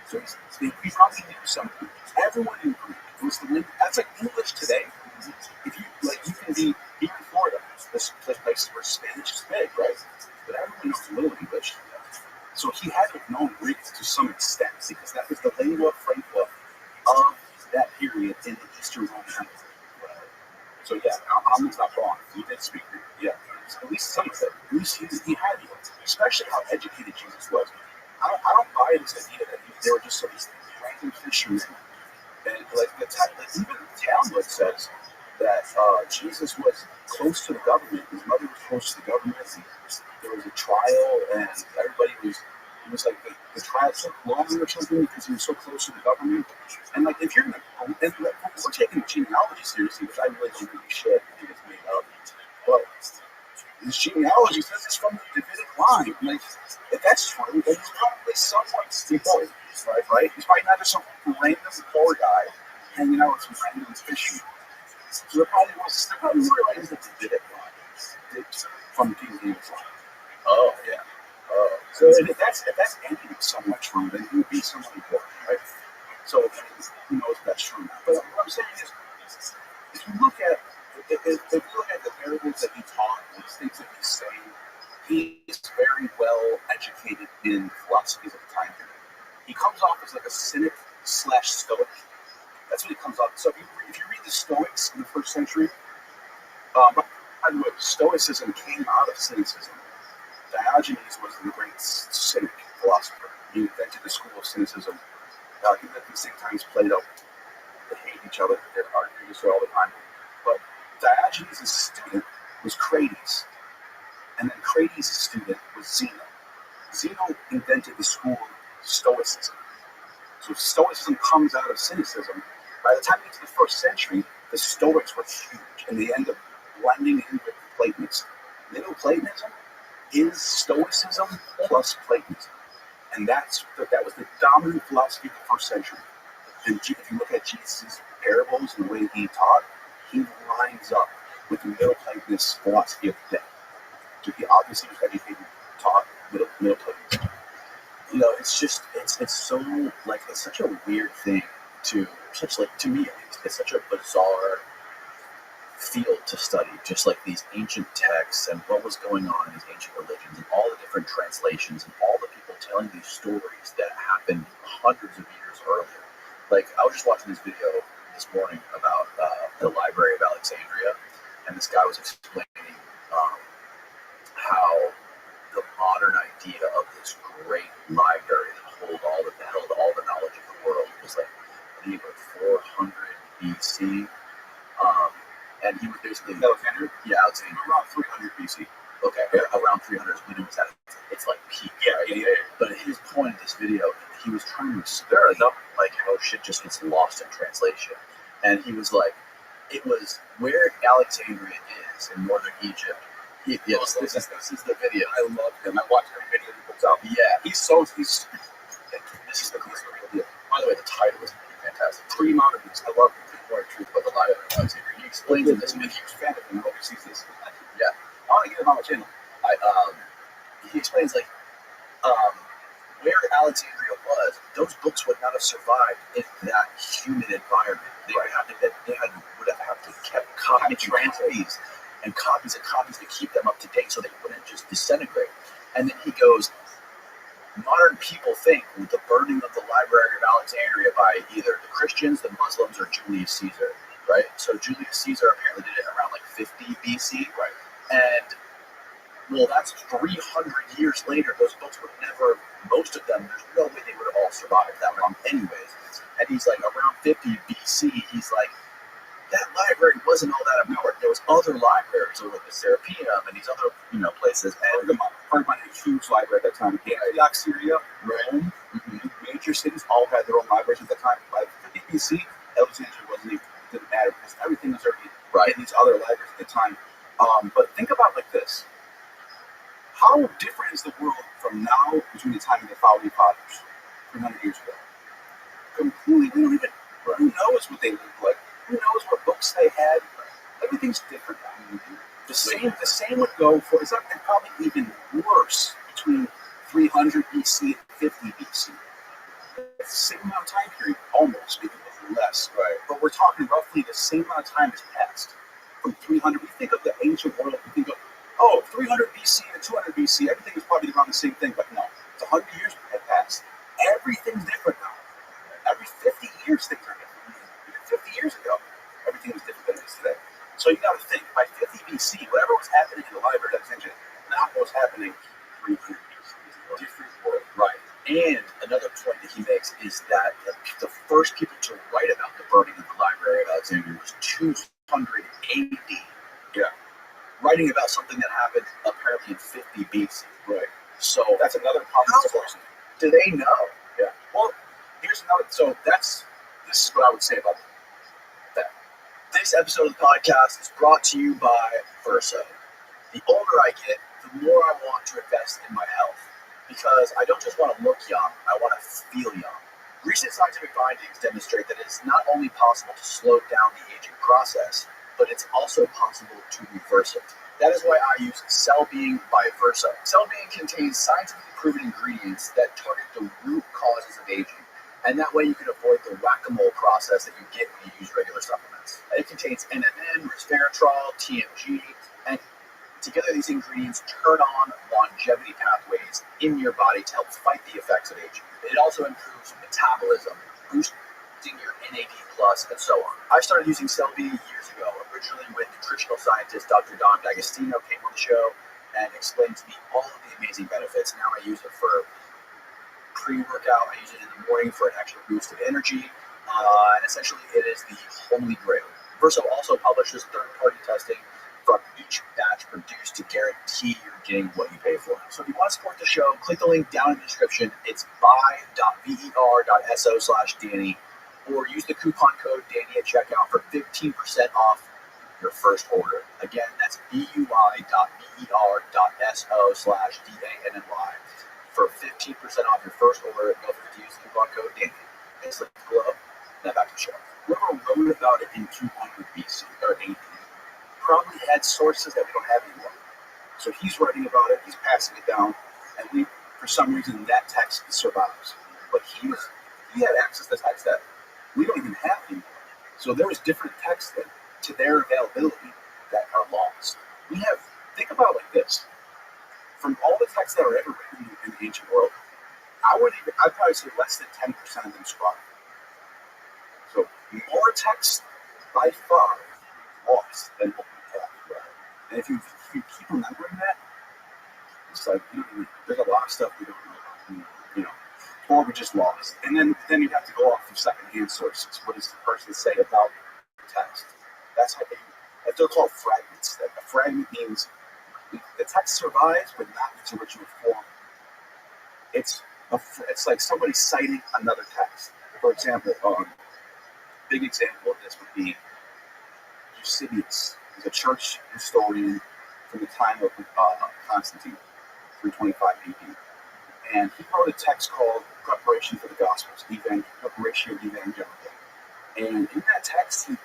So we probably knew something. Everyone knew Greek. It was the language. That's like English today. If you can be here in Florida, this place where Spanish is big, right? But everyone knows a little English. So he had to have known Greek to some extent because that was the lingua franca of that period in the Eastern Roman Empire. So yeah, Ahmed's not wrong. He did speak Greek. Yeah, at least some of it. At least he had to, especially how educated Jesus was. I don't buy this idea that they were just some random fishermen. And even the Talmud says that Jesus was close to the government. His mother was close to the government. There was a trial, and everybody was. It was like the trial took longer or something because he was so close to the government. And if you're we're taking genealogy seriously, which I really don't think we should. I think it's made up. But this genealogy says it's from the Davidic line. If that's true, then he's probably is somewhat important, right? He's probably not just some random poor guy hanging out with some random fishing. So they're probably more like the Davidic line from King David's line. Oh, yeah. Oh, So if that's ending somewhat true, then he would be somewhat important, right? So I mean, who knows if that's true or not? But what I'm saying is, if you look at the parables that he taught, and the things that he's saying, he is very well educated in philosophies of the time period. He comes off as like a cynic / stoic. That's what he comes off. So if you read the Stoics in the first century, by the way, Stoicism came out of cynicism. Diogenes was the great cynic philosopher. He invented the school of cynicism. He lived in the same time as Plato. They hate each other. They're arguing this way all the time. But Diogenes' student was Crates. And then Crates' student was Zeno. Zeno invented the school of Stoicism. So Stoicism comes out of cynicism. By the time you get to the first century, the Stoics were huge, and they end up blending in with Platonism. Neoplatonism is Stoicism plus Platonism, and that was the dominant philosophy of the first century. And if you look at Jesus' parables and the way he taught, he lines up with the Middle Platonist philosophy of the day. So he obviously was educated, taught Middle Platonism. you know, it's just it's so like it's such a weird thing to me at least, it's such a bizarre field to study, just like these ancient texts and what was going on in these ancient religions and all the different translations and all the people telling these stories that happened hundreds of years earlier. Like I was just watching this video this morning about the Library of Alexandria, and this guy was explaining how the modern idea of this great library that held all the knowledge of the world was like, I think, 400 BC. And he was basically Alexander? Yeah, Alexander. Around 300 BC. Okay, yeah, around 300 when it was at its like peak. Yeah. But his point in this video, he was trying to explain like how shit just gets lost in translation. And he was like, it was where Alexandria is in northern Egypt. Yes, this is the video. I love him. I watch every video he puts out. Yeah, This is the real deal. by the way, the title is fantastic. Pre-modern. I love him. More truth about the life of Alexandria. He explains in this I'm a video. huge fan of him. I hope he sees this. Yeah. I want to get him on my channel. He explains like where Alexandria was. Those books would not have survived in that humid environment. They would have to kept copies and copies to keep them up to date so they wouldn't just disintegrate. And then he goes, modern people think with the burning of the Library of Alexandria by either the Christians, the Muslims, or Julius Caesar, right? So Julius Caesar apparently did it around like 50 BC, right? And well, that's 300 years later. Those books would never, most of them, there's no way they would have all survived that long anyways. And he's like, around 50 BC, he's like, that library wasn't all that important. There was other libraries, like the Serapeum and these other, places. And Pergamon had a huge library at that time. Antioch, Syria, Rome, major cities all had their own libraries at the time. By 50 BC, Alexandria didn't matter because everything was already in these other libraries at the time. But think about it like this. How different is the world from now between the time of the founding fathers, 300 years ago? Completely, we don't even, who knows what they looked like? Who knows what books they had? Everything's different now. The same would go for, it's probably even worse between 300 BC and 50 BC. It's the same amount of time period, almost, maybe a little less. Right. But we're talking roughly the same amount of time has passed. From 300, we think of the ancient world, we think of, 300 BC to 200 BC, everything was probably around the same thing, but no, it's 100 years have passed. Everything's different now. Every 50 years, things are different. Even 50 years ago, everything was different than it is today. So you got to think, by 50 BC, whatever was happening in the Library of Alexandria, not what was happening 300 BC. It's a different world. Right. And another point that he makes is that the first people to write about the burning of the Library of Alexandria was 200 AD. Yeah. Writing about something that happened apparently in 50 BC. Right. So that's another common source. Do they know? Yeah. Well, here's another. So this is what I would say about that. This episode of the podcast is brought to you by Verso. The older I get, the more I want to invest in my health. because I don't just want to look young, I want to feel young. Recent scientific findings demonstrate that it is not only possible to slow down the aging process, but it's also possible to reverse it. That is why I use Cell Being by Versa. Cell Being contains scientifically proven ingredients that target the root causes of aging, and that way you can avoid the whack-a-mole process that you get when you use regular supplements. It contains NMN, resveratrol, TMG, and together these ingredients turn on longevity pathways in your body to help fight the effects of aging. It also improves metabolism, boosting your NAD+, and so on. I started using Cell B years ago, originally when nutritional scientist Dr. Don D'Agostino came on the show and explained to me all of the amazing benefits. Now I use it for pre-workout, I use it in the morning for an extra boost of energy, and essentially it is the holy grail. Verso also publishes third-party testing from each batch produced to guarantee you're getting what you pay for. So if you want to support the show, click the link down in the description. It's buy.ver.so/Danny, or use the coupon code Danny at checkout for 15% off your first order. Again, that's bui.ver.so/DANNY for 15% off your first order. Don't forget to use the coupon code Danny. It's like glow. Now back to the show. Whoever wrote about it in 200 BC or AD probably had sources that we don't have anymore. So he's writing about it, he's passing it down, and we, for some reason, that text survives. But he had access to text that we don't even have anymore. So there was different texts that, to their availability, that are lost. Think about it like this. From all the texts that are ever written in the ancient world, I'd probably say less than 10% of them survive. So more text by far lost than what we have. Right? And if you keep remembering that, it's like there's a lot of stuff we don't know about, or we just lost. And then you have to go off of secondhand sources. What does the person say about the text? That's how they're called fragments. That a fragment means the text survives, but not its original form. It's like somebody citing another text. For example, big example of this would be Eusebius. He's a church historian from the time of Constantine, 325 AD. And he wrote a text called Preparation for the Gospels, Preparatio Evangelica. And in that text, he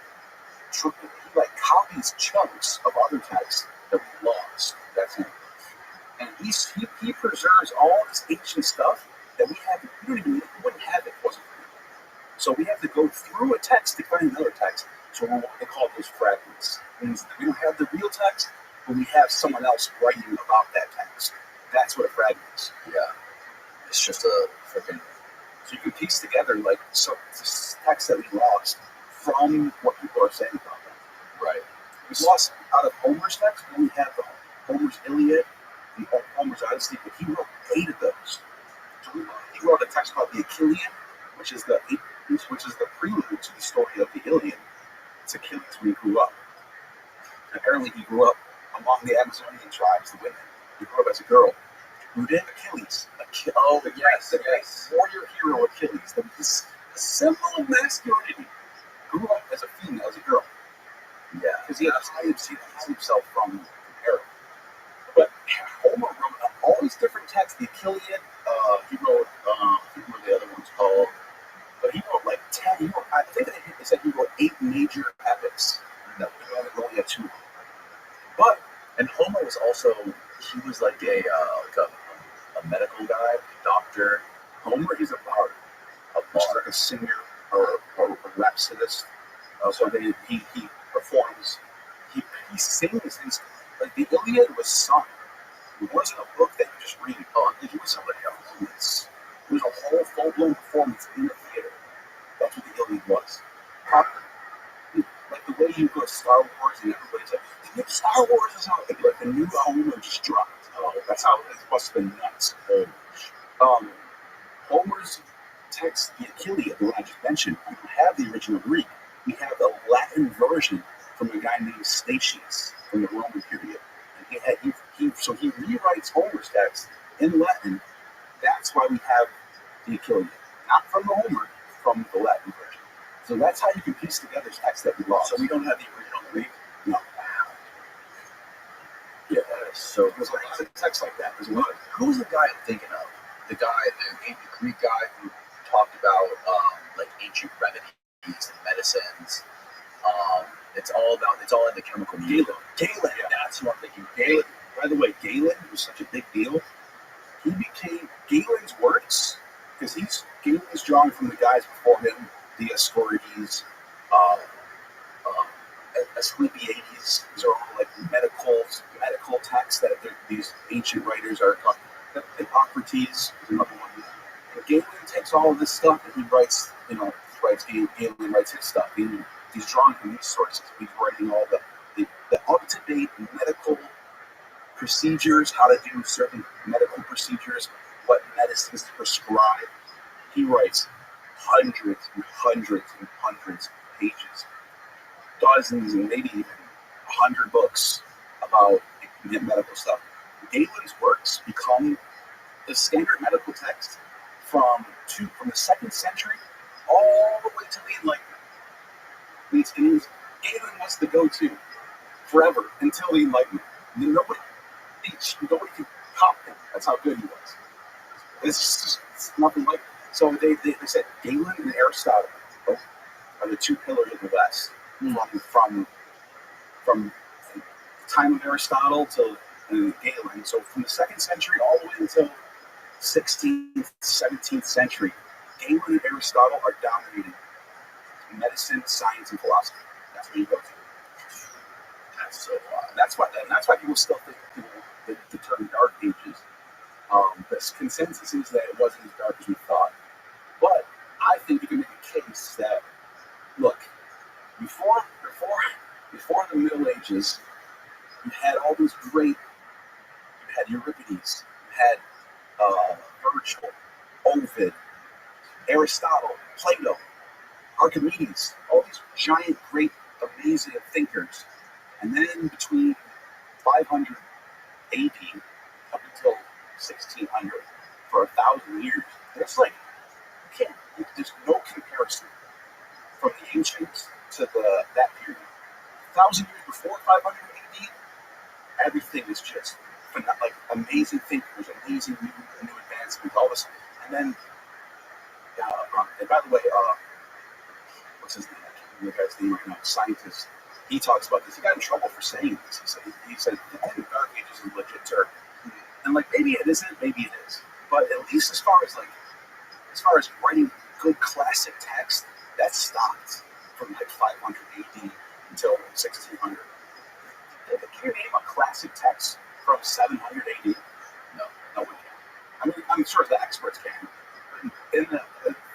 copies chunks of other texts that we lost. That's him. And he preserves all this ancient stuff that we wouldn't have if it wasn't for him. So we have to go through a text to find another text. So they call those fragments. It means that we don't have the real text, but we have someone else writing about that text. That's what a fragment is. Yeah. It's just a freaking... So you can piece together this text that we lost from what people are saying about them. Right. We lost out of Homer's text, but we have Homer's Iliad and Homer's Odyssey, but he wrote 8 of those. So he wrote a text called the Achillean, which is the prelude to the story of the Iliad. It's Achilles when he grew up. Apparently he grew up among the Amazonian tribes, the women. He grew up as a girl. Who did Achilles? The warrior hero Achilles. The symbol of masculinity. Grew up as a female, as a girl. Yeah. Because he had to hide himself from Herod. But Homer wrote all these different texts. The Achillean, he wrote, I think what the other one's called. But he wrote like 10. I think they said he wrote 8 major epics. No, we only had 2. But, and Homer was also, he was like a medical guy, a doctor. Homer is a bard. Which is like a singer or a rhapsodist. So he performs. He sings. Like the Iliad was sung. It wasn't a book that you just read. It was somebody else. It was a whole full-blown performance in the theater. That's what the Iliad was. Proper. Like the way you go to Star Wars and everybody's like, the new Star Wars is out. Like the new Homer just dropped. That's how it must have been nuts. Homer's text, the Achillean, the one I just mentioned, we don't have the original Greek. We have the Latin version from a guy named Statius from the Roman period. And so he rewrites Homer's text in Latin. That's why we have the Achillean. Not from the Homer, from the Latin version. So that's how you can piece together texts that we lost. So we don't have the original Greek? No. Yeah, So there's a lot of texts like that. There's a lot of, who's the guy I'm thinking of? the Greek guy who talked about like ancient remedies and medicines. It's all in the chemical media. Galen, that's what I'm thinking. Galen. By the way, Galen was such a big deal. He became Galen's works because Galen is drawing from the guys before him, the Ascorides, Asclepiades. These are all like medical texts that these ancient writers are called. Hippocrates is another one. And Galen takes all of this stuff and he writes, Galen writes his stuff. He's drawing from these sources. He's writing all the up-to-date medical procedures, how to do certain medical procedures, what medicines to prescribe. He writes hundreds and hundreds and hundreds of pages, dozens and maybe even 100 books about medical stuff. Galen's works become the standard medical text from the 2nd century all the way to the Enlightenment. Galen was the go-to forever until the Enlightenment. Nobody could top him. That's how good he was. It's nothing like. So they said Galen and Aristotle are the 2 pillars of the West. From the time of Aristotle to Galen. So from the 2nd century all the way until 16th, 17th century, Galen and Aristotle are dominating medicine, science, and philosophy. That's where you go to. That's so odd. That's why people still think the term Dark Ages. The consensus is that it wasn't as dark as we thought. But I think you can make a case that, look, before the Middle Ages, you had all these great. You had Euripides, you had Virgil, Ovid, Aristotle, Plato, Archimedes, all these giant, great, amazing thinkers. And then between 500 AD up until 1600, for 1,000 years, it's like there's no comparison from the ancients to that period. 1,000 years before 500 AD, everything is just like amazing thinkers, amazing new advancements, all this. And then, and by the way, what's his name? I can't remember the guy's name right now. Scientist. He talks about this. He got in trouble for saying this. He said I think the Dark Ages is legit term. And like maybe it isn't, maybe it is. But at least as far as writing good classic text, that stopped from like 500 AD until 1600. Can you name a classic text from 700 AD? No one can. I mean, I'm sure the experts can. In the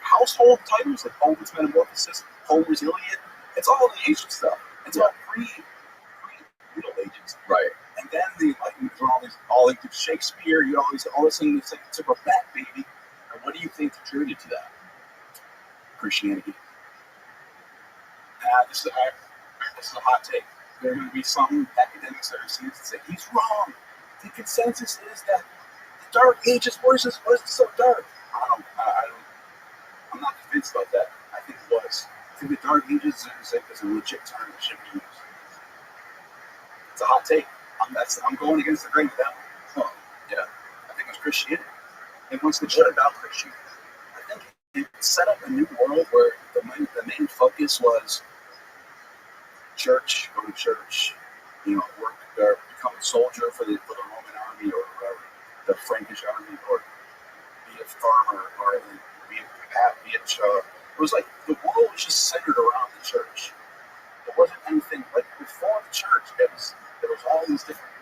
household titles like Ovid's Metamorphosis, Homer's Iliad, it's all the ancient stuff. It's all pre-Middle Ages, Right. and then the Enlightenment, all like Shakespeare, all this thing. It's like it's a back, baby. And what do you think contributed to that? Christianity. This is a hot take. There are going to be some academics that are seeing this and say he's wrong. The consensus is that the Dark Ages wasn't so dark. I'm not convinced about that. I think it was. I think the Dark Ages is a legit term that should be used. It's a hot take. I'm going against the grain with that one. Yeah. I think it was Christianity. And once what about Christianity? I think it set up a new world where the main focus was church, go to church, work or become a soldier for the Roman army or the Frankish army, or be a farmer, or be a it was like the world was just centered around the church. There wasn't anything like before the church. There was all these different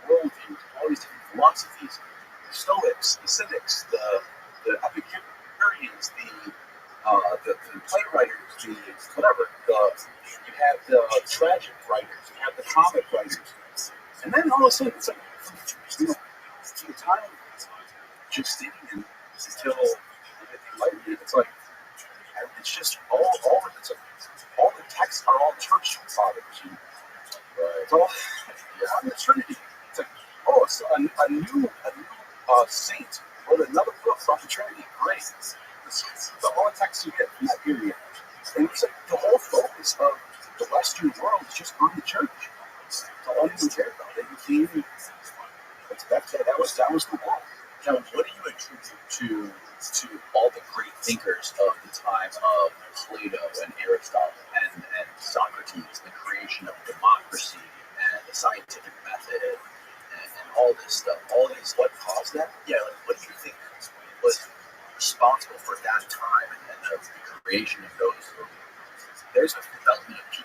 worldviews, all these different philosophies. The Stoics, the Cynics, the Epicureans, the playwriters, the whatever. You have the tragic writers, you have the comic writers, and then all of a sudden it's like from the time of Justinian until the Enlightenment, it's like it's just all the texts are all church fathers. It's all on the Trinity. It's like it's a new saint wrote another book about the Trinity. Great. It's all the texts you get from that period. And it's like the whole focus of the Western world is just on the church. That's all anyone cared about. That was the world. Now, what do you attribute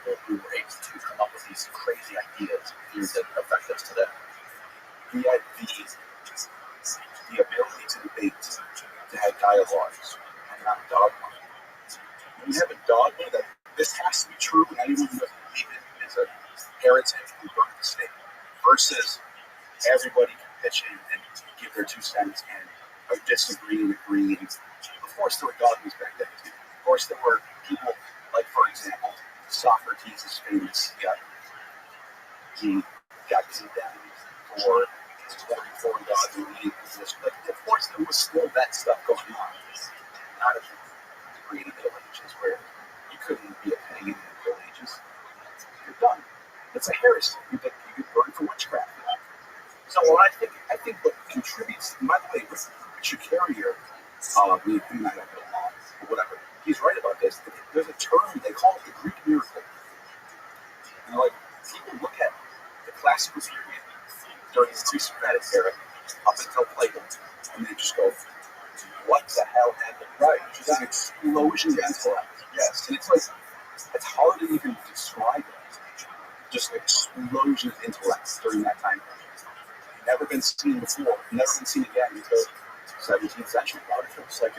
people who were able to come up with these crazy ideas, things that affect us today. The ability to debate, to have dialogues, and not dogma. When you have a dogma that this has to be true and anyone who doesn't believe it is a heretic who burned the stake, versus everybody can pitch in and give their 2 cents and disagree and agree. And of course, there were dogmas back then too. Of course, there were people like, for example, Socrates is famous. He got condemned for 44 gods and he existed. Like, of course, there was still that stuff going on. Not at the degree in the Middle Ages where you couldn't be a pagan in the Middle Ages. You're done. It's a heresy. You get burned for witchcraft. So I think what contributes, by the way, Richard Carrier, we might not get along, or whatever, he's right about this. There's a term, they call it the Greek miracle. And like, people look at the classical period during the pre-Socratic era up until Plato, and they just go, what the hell happened? Right. It's an explosion of intellect. Yes. And it's like, it's hard to even describe it. Just an explosion of intellect during that time. Never been seen before, never been seen again until 17th century. About it feels like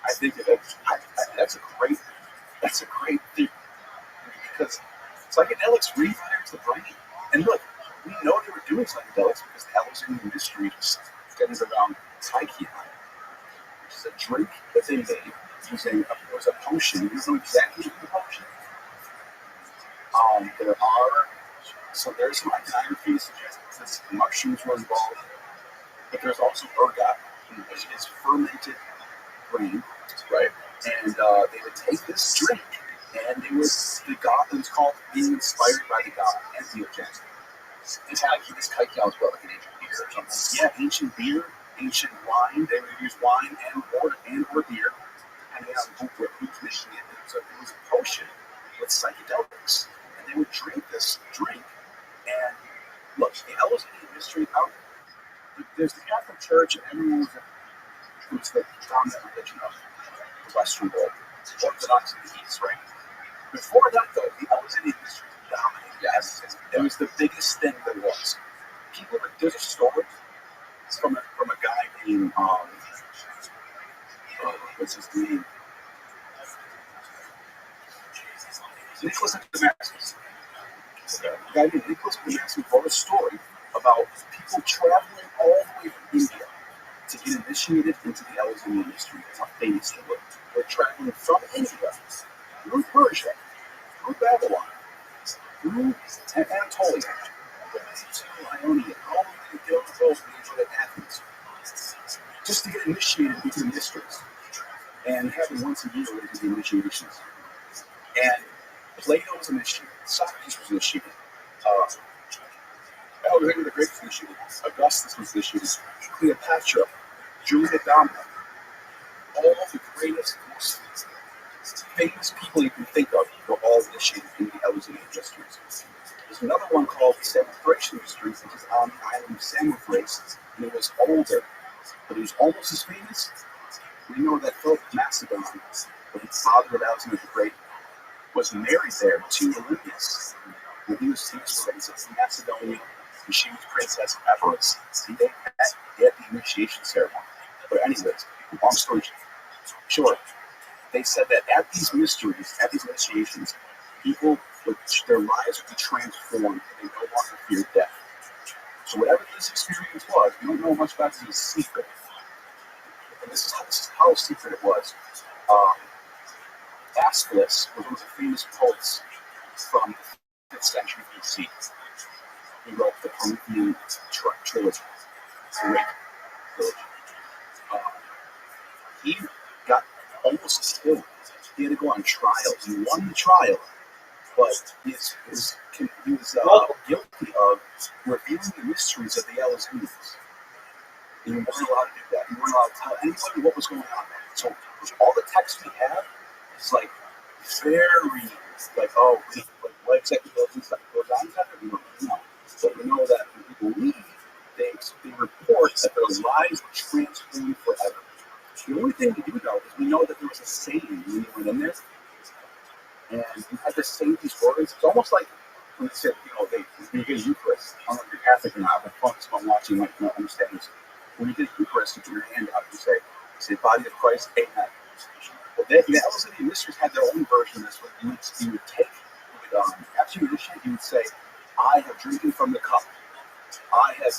I think that's a great thing, because psychedelics rewires the brain. And look, we know they were doing psychedelics because the Elizabethan industry was getting around Taik, which is a drink that they made using it was a potion. You know exactly the potion. There's some iconography suggesting that mushrooms were involved, but there's also ergot, which is fermented grain, right? And they would take this drink, and the god was called being inspired by the god, entheogen. This kaikiao is what, like an ancient beer or something? Yeah, ancient beer, ancient wine. They would use wine or beer, depending on who's mixing it. It was a potion with psychedelics, and they would drink this drink. And look, the Elizabethan history out there's the Catholic Church, and everyone was the dominant religion of the Western world, Orthodox in the East, right? Before that, though, the Elizabethan history dominated. Yes, it was the biggest thing there was. There's a story from a guy named what's his name? Nicholas of Damascus. A guy named Nicholas of Damascus wrote a story about people traveling all the way from India to get initiated into the Elizabethan industry. That's how famous they were. They're traveling from India through Persia, through Babylon, through Anatolia, to Ionia, all the way to Delphi and Athens, just to get initiated into the mysteries. And having once a year into the initiations. And Plato was initiated, Socrates was initiated, Alexander the Great was initiated, Augustus was initiated, Cleopatra, Julia Domina, all the greatest, most famous people you can think of were all initiated in the Elizabethan mysteries. There's another one called the Samothracian mysteries, which is on the island of Samothrace, and it was older, but it was almost as famous. We know that Philip of Macedon, the father of Alexander the Great, was married there to Olympias. When he was princess of Macedonia, and she was Princess Everest. See, they had the initiation ceremony. But anyways, long story short, they said that at these mysteries, at these initiations, people, their lives would be transformed, and they no longer feared death. So whatever this experience was, we don't know much about it, it's a secret. And this is how secret it was. Aeschylus was one of the famous poets from the 5th century BC. He wrote the Promethean trilogy. Great trilogy. He got almost killed. He had to go on trial. He won the trial, but he was guilty of revealing the mysteries of the Elizabethans. And you weren't allowed to do that. You weren't allowed to tell anybody what was going on there. So all the text we have is like very like, oh, what exactly goes on there? We don't really know. But we know that when people leave, they report that their lives were transformed forever. The only thing we do know is we know that there was a saying when you went in there. And you had to say these words. It's almost like when they said, when you get a Eucharist, I don't know if you're Catholic or not, but folks from watching might not understand this. When you get a Eucharist, you put your hand out, you say, body of Christ, amen. Well, that was the mysteries had their own version of this. When you would take, after you initiate, you would say, I have drinking from the cup. I have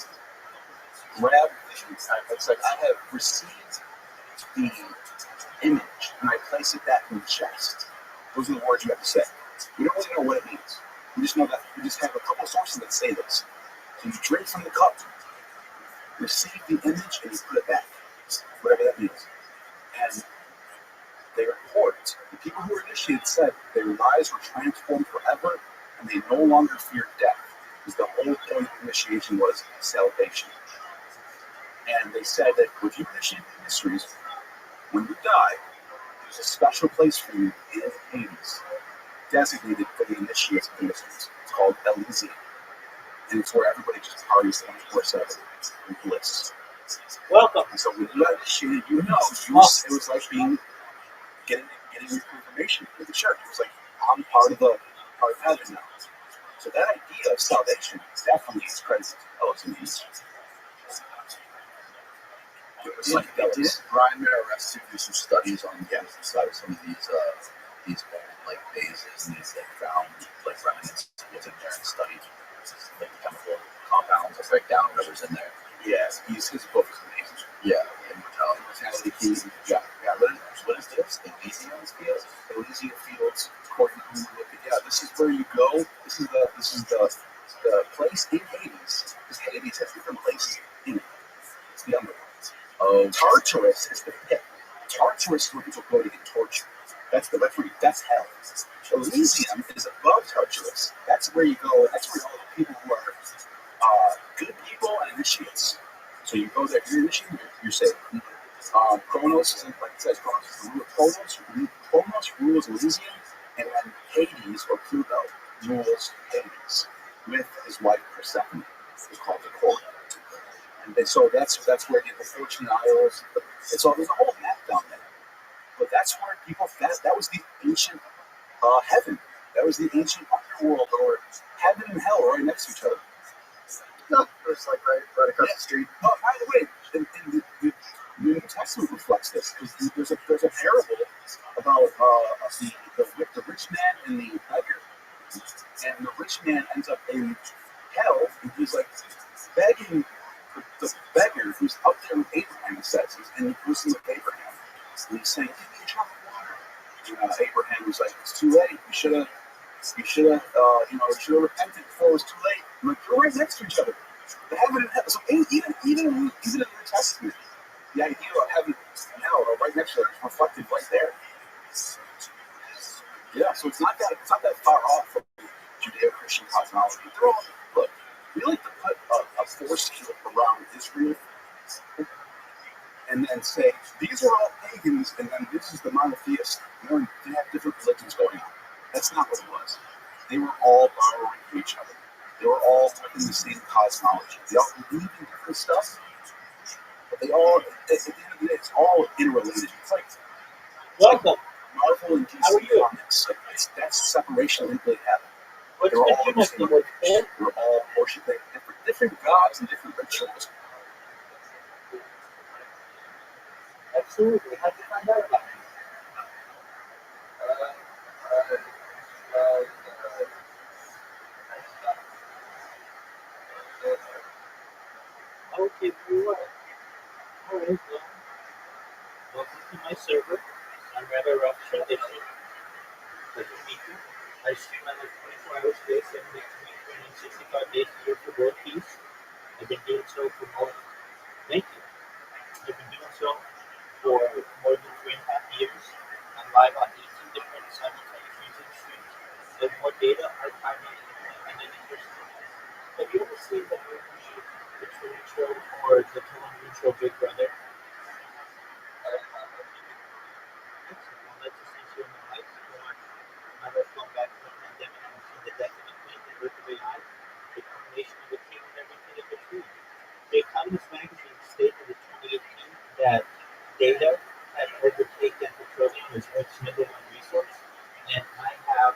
grabbed, it's like I have received the image, and I place it back in the chest. Those are the words you have to say. We don't really know what it means. We just know that we just have a couple of sources that say this. So you drink from the cup, receive the image, and you put it back, whatever that means. And they report, the people who were initiated said their lives were transformed forever, and they no longer feared death, because the whole point of initiation was salvation. And they said that if you initiate the mysteries, when you die, there's a special place for you in Hades, designated for the initiates of the mysteries. It's called Elysium. And it's where everybody just parties 24/7 in bliss. Welcome. And so when you got initiated, it was like getting your confirmation in the church. It was like, I'm part of heaven now. So that idea of salvation definitely is credited to Elysium. Brian Mayer arrested do some studies on the side of some of these old bases, and he's found remnants within there and studied the chemical compounds that break down whatever's in there. Yeah, his book is amazing. Yeah, immortality. Yeah. What is this? Elysium Fields. According to whom we look at, this is where you go. This is the place in Hades. Because Hades has different places in it. It's the underworld. Tartarus is the pit. Tartarus is where people go to get tortured. That's hell. Elysium is above Tartarus. That's where you go. That's where all the people who are good people and initiates. So you go there. You're initiated. You're saved. Kronos is like it says. Kronos is the ruler of Kronos. Kronos rules Elysium, and then Hades or Pluto rules Hades with his wife Persephone. It's called the court. And so that's where you get the Fortunate Isles. There's a whole map down there. But that's where people, that was the ancient heaven. That was the ancient underworld, or heaven and hell right next to each other. No, it's like right across the street. Oh, by the way, the New Testament reflects this. There's a parable about the rich man and the beggar. And the rich man ends up in hell, and he's like begging the beggar who's up there with Abraham, it says. He's in the person of Abraham. And he's saying, give me a drop of water. Abraham was like, it's too late. You should have repented before it was too late. I'm like, we're right next to each other. The heaven and hell. So even in the New Testament, the idea of heaven and hell are right next to each other. It's reflected right there. Yeah, so it's not that far off from Judeo-Christian cosmology. Look, we like to put a force field around Israel and then say, these are all pagans, and then this is the monotheist. They have different religions going on. That's not what it was. They were all borrowing from each other. They were all within the same cosmology. They all believed in different stuff, but they all, at the end of the day, it's all interrelated. It's like Welcome. Marvel and DC comics. That's separation that didn't really happen. They're all understanding. We're all worshiping different gods and different rituals. Absolutely. How'd you find out about it? Okay, very well. All right, well, welcome to my server. I'm Rabbi ROTHSCHILD. Pleasure to meet you. I stream on 24 hours a day, 7 days a week, 365 days a year for world peace. I've been doing so for more than 3.5 years. I'm live on 18 different simultaneous music streams. There's more data archiving and interesting. Have you ever seen the movie The Truman Show or The Television Show Big Brother? Excellent. Well, let's just issue on the mic. Now let's go back to the pandemic and see the definite point and birth of AI, the combination of the team and everything in between. The Economist magazine stated in 2018 that data had overtaken petroleum as Earth's number one resource, and I have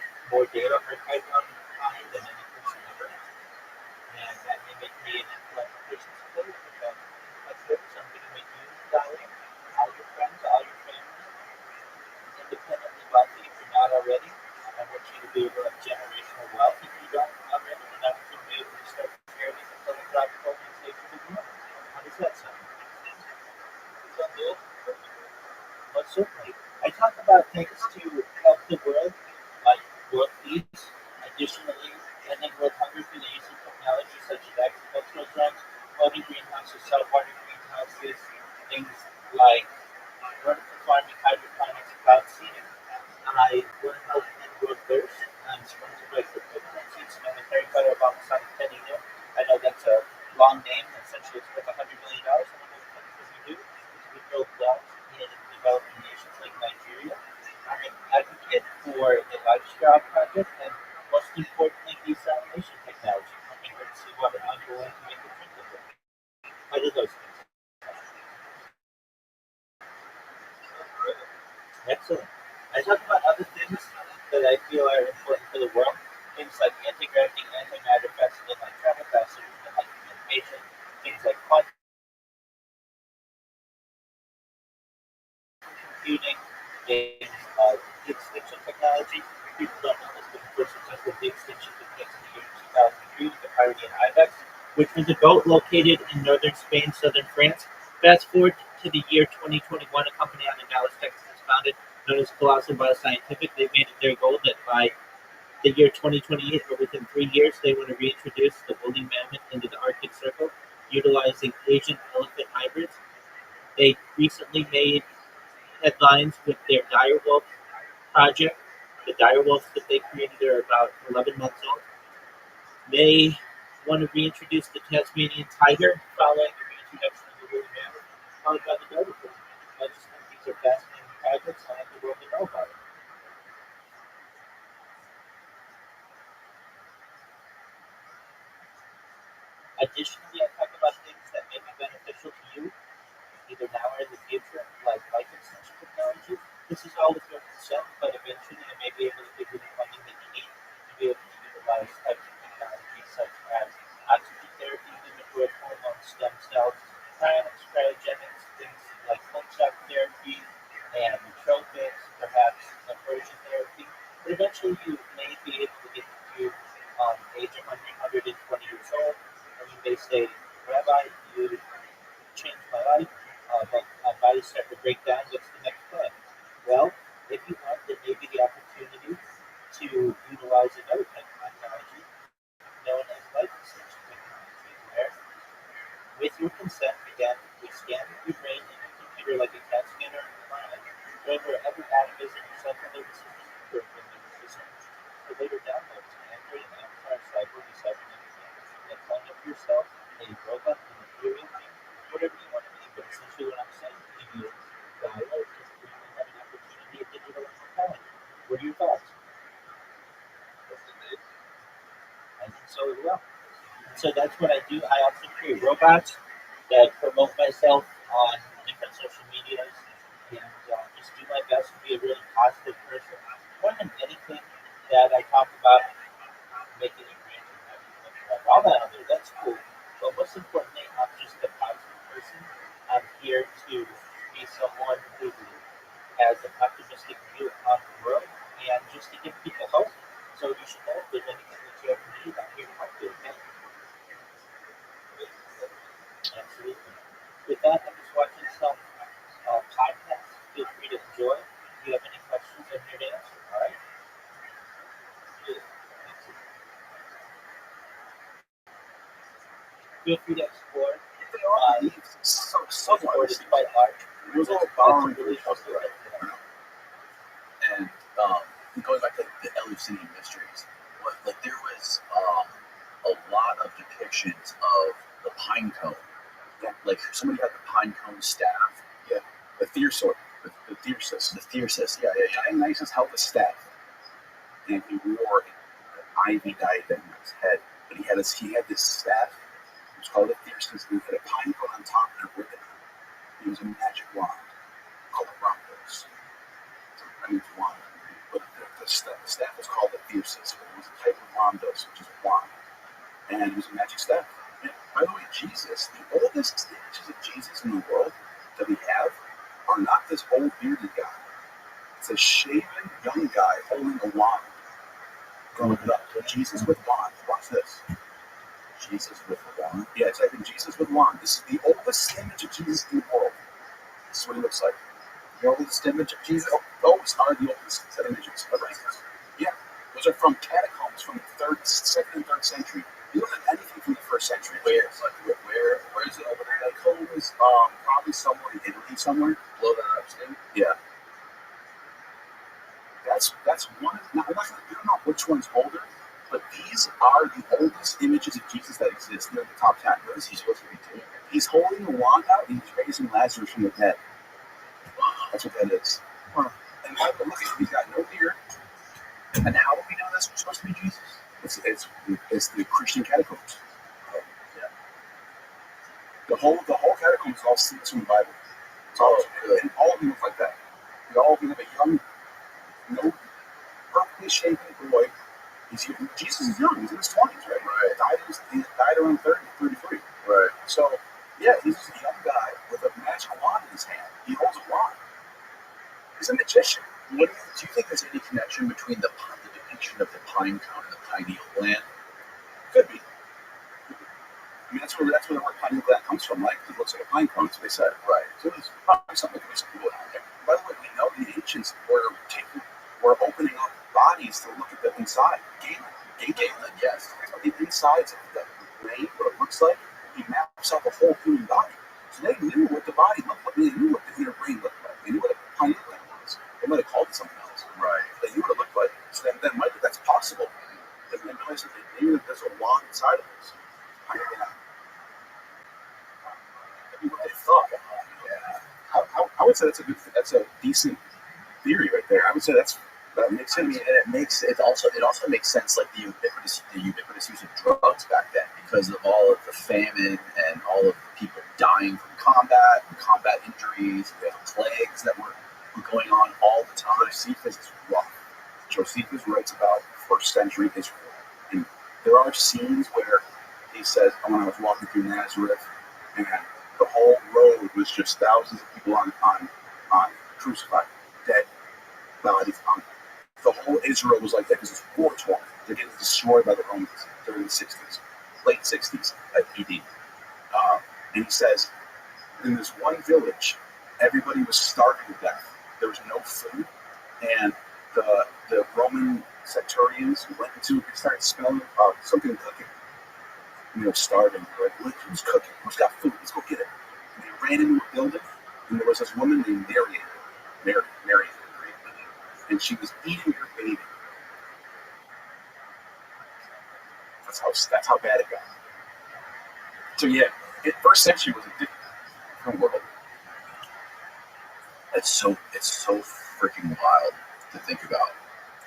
be able to have generational wealth if you don't already, and that would be able to start sharing the philanthropic organization with you. How does that sound? Sound good? Well, certainly. I talk about things to help the world, like world peace, additionally, ending world hunger through the use of technology such as agricultural drones, floating greenhouses, saltwater greenhouses, things like vertical farming, hydroponics, cloud seeding. I want to help end world thirst. I'm sponsored by cryptocurrency, so I'm a firefighter of Sonic Penny here. I know that's a long name, essentially it's worth $100 million. One of the things that we do is we build wells in developing nations like Nigeria. I'm an advocate for the lifestyle project and most importantly, desalination technology, pumping earth seawater ongoing to make it drinkable. How do those things? Excellent. I talk about other things that I feel are important for the world. Things like anti-gravity, antimatter, faster than light travel, faster than light communication. Things like quantum computing. Things like extinction technology. People don't know this, but the first successful de-extinction took place in the year 2003 with the Pyrenean ibex, which was a goat located in northern Spain, southern France. Fast forward to the year 2021, a company out of Dallas, Texas is founded known as Colossal Bioscientific. They've made it their goal that by the year 2028, or within 3 years, they want to reintroduce the woolly mammoth into the Arctic Circle, utilizing Asian elephant hybrids. They recently made headlines with their direwolf project. The direwolves that they created are about 11 months old. They want to reintroduce the Tasmanian tiger following the reintroduction of the woolly mammoth, followed by the direwolf. I just think these are fascinating projects, and I want the world to know about it. Additionally, I talk about things that may be beneficial to you, either now or in the future, like life extension technology. This is all with your consent, but eventually I may be able to give you the funding that you need to be able to utilize types of technology such as oxygen therapy, human growth hormone, stem cells, cryonics, cryogenics, things like cold shock therapy, and nootropics, perhaps conversion therapy. But eventually you may be able to get to age 100, 120 years old, and you may say, Rabbi, you changed my life, but my body started to break down. What's the next plan? Well, if you want, there may be the opportunity to utilize another type of technology known as life extension technology, where, with your consent, again, we scan your brain in your computer like a CAT scanner or MRI, going wherever atom is in your central nervous system, your nervous system, for later downloads to Android and Avatar, Cyber, Decipher, and clone of yourself, a robot, an ethereal thing, whatever you want to be. But essentially, what I'm saying to you, dialogue, is we have an opportunity of digital immortality. What are your thoughts? I think so as well. So that's what I do. I also create robots that promote myself on different social medias and just do my best to be a really positive person. More than anything that I talk about, making it great and having all that other, that's cool. But most importantly, I'm just a positive person. I'm here to be someone who has an optimistic view on the world and just to give people hope. So you should know if there's anything that you ever need, I'm here to help you. Okay? Absolutely. With that, I'm just watching some podcasts. Feel free to enjoy. If you have any questions, I'm here to answer. All right? Feel free to explore. Board is quite large. It was all borrowing Really from each other, right? And going back to the LUC mysteries, there was a lot of depictions of the pine cone. Yeah. Like somebody had the pine cone staff. Yeah. The Thyrsus. The Thyrsus. The Thyrsus. Yeah. Dionysus held the staff, and he wore an ivy diadem on his head. But he had this staff. It was called the Thyrsus. And he had a pine cone on top and a ribbon. It was a magic wand called a Rondos. I mean, wand. But the staff was called the Thyrsus. But it was a type of Rondos, which is a wand. And it was a magic staff. And by the way, Jesus, the oldest images of Jesus in the world that we have are not this old bearded guy. It's a shaven young guy holding a wand. Look it up. Jesus with wand. Watch this. Jesus with a wand. Yeah, type in Jesus with wand. This is the oldest image of Jesus in the world. This is what he looks like. The oldest image of Jesus. Those are the oldest images of Jesus. Yeah, those are from catacombs from the second and third century. You don't have anything from the first century. Where is it over there? Catacombs, probably somewhere in Italy somewhere. Blow that up, Steve. Yeah. That's one. Now, we don't know which one's older, but these are the oldest images of Jesus that exist. They're the top 10. What is he supposed to be doing? He's holding a wand out and he's raising Lazarus from the dead. That's what that is. Huh. And Michael, look at him. He's got no beard. And how do we know that's supposed to be Jesus? It's the Christian catacombs. Yeah. The whole catacombs all scenes from the Bible. It's all, really? And all of them look like that. They all have a young, no, perfectly shaven boy. Jesus is young. He's in his 20s, right? Right. He died around 30, 33. Right. So, yeah, he's just a young guy with a magic wand in his hand. He holds a wand. He's a magician. Do you think there's any connection between the depiction of the pine cone and the pineal gland? Could be. I mean, that's where the word pineal gland comes from, right? It looks like a pine cone, that's what they said. Right. So there's probably something that makes people out there. By the way, we know the ancients were opening up bodies to look at the inside. Galen, yes. The insides of the brain, what it looks like, he maps out the whole human body. So they knew what the body looked like. They knew what the inner brain looked like. They knew what a pineal gland was. They might have called it something else. Right. They knew what it looked like. So then that's possible. They realized that they knew that there's a wand inside of this pineal gland. That'd be what they thought. Yeah. I would say that's a decent theory right there. I would say that makes sense. I mean, and it also makes sense, like the ubiquitous use of drugs back then, because of all of the famine and all of the people dying from combat injuries, the plagues that were going on all the time. Josephus is rough. Josephus writes about first century Israel, and there are scenes where he says, when I was walking through Nazareth, and the whole road was just thousands of people on crucified, dead bodies. The whole Israel was like that because it's war torn. They're getting destroyed by the Romans during the 60s, late 60s, at AD. And he says, in this one village, everybody was starving to death. There was no food, and the Roman centurions went into and started smelling something cooking. And they were starving. They were like, who's cooking? Who's got food? Let's go get it. And they ran into a building, and there was this woman named Mary, and she was eating her baby. That's how bad it got. So yeah, first century was a different world. It's so freaking wild to think about.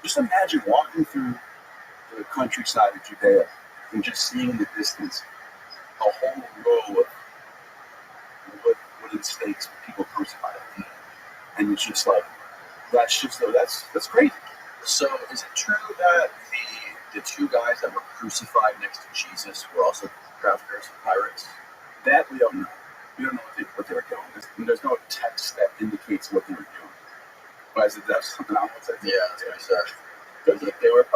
Just imagine walking through the countryside of Judea and just seeing in the distance a whole row of wooden stakes with people crucified. And it's just like, that's crazy. So is it true that the two guys that were crucified next to Jesus were also crafters, pirates? That we don't know. We don't know what they were doing. There's no text that indicates what they were doing. But is that's something I would say? Yeah, that's what I said. They were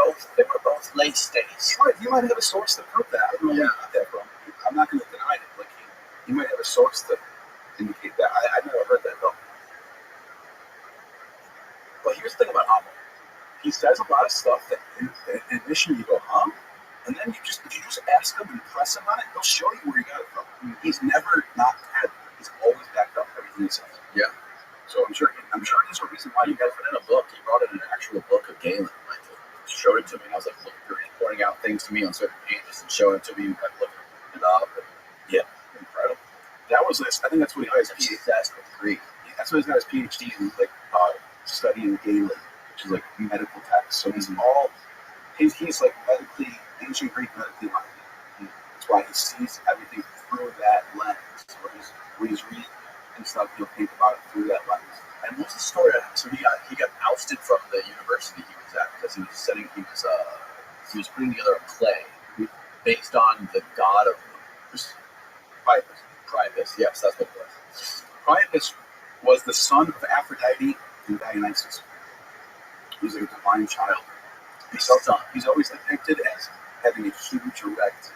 both late stays. You might have a source to prove that. I don't know where you got that from. I'm not going to deny it. Like he might have a source to indicate that. I never heard that though. But here's the thing about Amo. He says a lot of stuff that initially you go, huh? And then if you just ask him and press him on it, he'll show you where he got it from. I mean, he's never he's always backed up everything he says. Yeah. So I'm sure there's a reason why You guys put in a book. He brought in an actual book of Galen. Like, showed it to me, and I was like looking through it, pointing out things to me on certain pages and showing it to me, like looking it up. And, yeah, incredible. I think that's what he got his PhD. Obsessed with Greek. That's what he's got his PhD in, like studying Galen, which is like medical text. So he's like ancient Greek medically minded. That's why he sees everything through that lens. When he's reading and stuff, he'll think about it through that lens. And what's the story? So he got ousted from the university he was at because he was putting together a play based on the god of Priapus. Yes, that's what it was. Priapus was the son of Aphrodite and Dionysus. He was a divine child. He's always depicted as having a huge erect.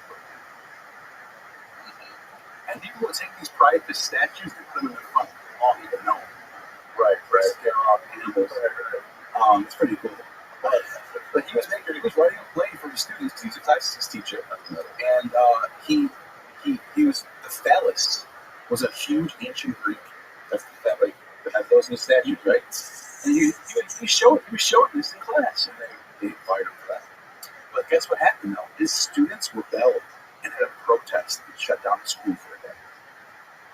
And people would take these private statues and put them in front of all people know. Right. They're all animals. It's pretty cool. But he was writing a play for his students. He's a classics teacher, and he was the phallus was a huge ancient Greek. That's that like have those in the statue, right? And he showed this in class, and they fired him for that. But guess what happened though? His students rebelled and had a protest and shut down the school for a day.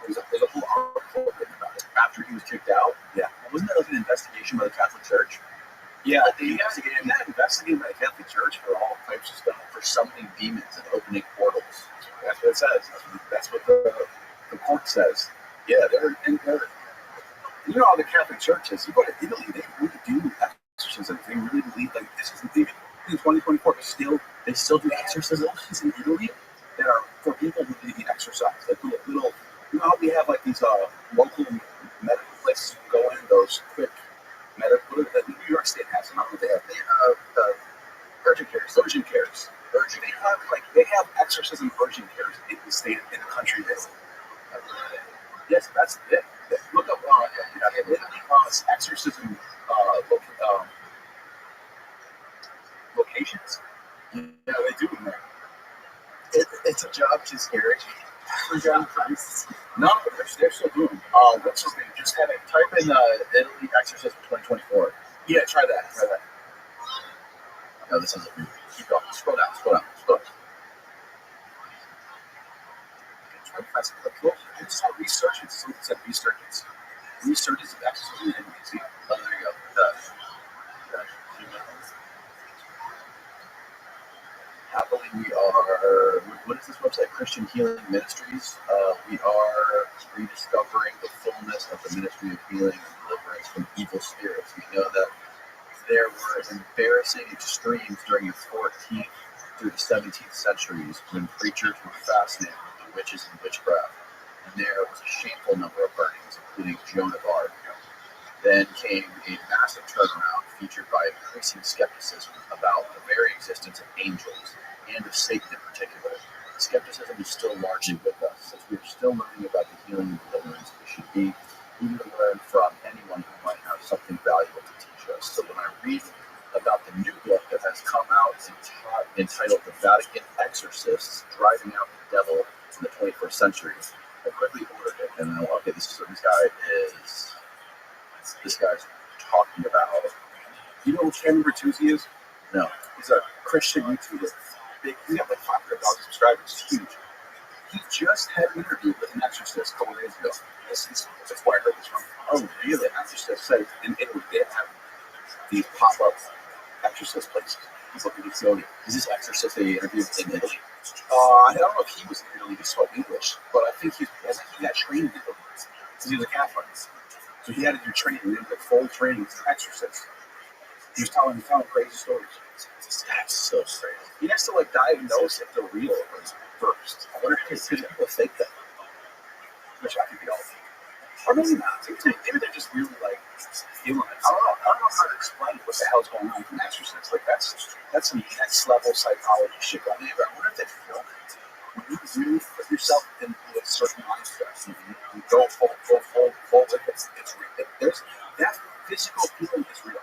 There's a whole article written about it. After he was kicked out, wasn't that like an investigation by the Catholic Church? Yeah, They investigated by the Catholic Church for all types of stuff, for summoning demons and opening portals. That's what it says. That's what the court says. Yeah, they're you know how the Catholic Church is. You go to Italy, they really do exorcisms. They really believe like this is even in 2024. They still do exorcisms in Italy that are for people who need to be exorcised. Like little you know how we have like these local medical places you can go in, those quick medical that New York State has them. I don't know if they have urgent cares. They have exorcism urgent cares in the state in the country of Italy. Yes, that's it. Look up Italy exorcism locations. Yeah, they do in there. it's a job to scary. No, they're still doing. What's his name? Just have it. Type in Italy exorcism 2024. Yeah, try that. No, this isn't. Keep going. Scroll down. Try to find something close. It's not research. It's research. Research of exorcism in Italy. See? Oh, there you go. Happily, we are. What is this website? Christian Healing Ministries. We are rediscovering the fullness of the ministry of healing and deliverance from evil spirits. We know that there were embarrassing extremes during the 14th through the 17th centuries when preachers were fascinated with the witches and witchcraft, and there was a shameful number of burnings, including Joan of Arc. Then came a massive turnaround featured by increasing skepticism about the very existence of angels and of Satan in particular. Skepticism is still largely with us, since we are still learning about the healing and deliverance we should be eager to learn from anyone who might have something valuable to teach us. So when I read about the new book that has come out entitled The Vatican Exorcists, Driving Out the Devil in the 21st Century, I quickly ordered it, and then, okay, this guy's talking about. You know who Cameron Bertuzzi is? No. He's a Christian YouTuber. He got like 500,000 subscribers. It's huge. He just had an interview with an exorcist a couple days ago. That's where I heard this from. Oh, really? The exorcist said in Italy they have these pop-up exorcist places. He's looking at Sony. Is this exorcist that he interviewed in Italy? I don't know if he was in Italy. He spoke English, but I think he got trained in Italy because he was a Catholic. So he had to do training, he did like full training as an exorcist. He was telling crazy stories. That's so strange. He has to like diagnose if they're real first. I wonder if people fake that. Which I could be all. Or maybe not. Maybe they're just really like feeling it. I don't know how to explain what the hell's going on with an exorcist. Like that's some next level psychology shit going on. I wonder if they feel it. When you really put yourself in a certain mindset, you go full with it. It's real. There's that physical feeling is real.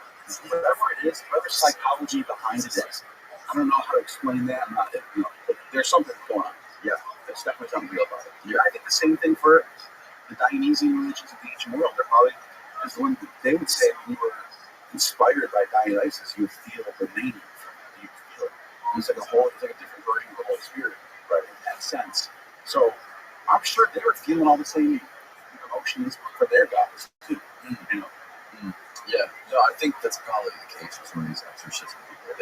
Whatever it is, whatever psychology behind it is, I don't know how to explain that. I'm not, but there's something going on. Yeah, there's definitely something real about it. Yeah, I think the same thing for the Dionysian religions of the ancient world. They're probably because when they would say when you were inspired by Dionysus, you would feel the mania from it. You could feel it. It's like a different version of the Holy Spirit, right? In that sense. So I'm sure they were feeling all the same emotions for their gods too. Yeah, no, I think that's probably the case with some of these exorcism people.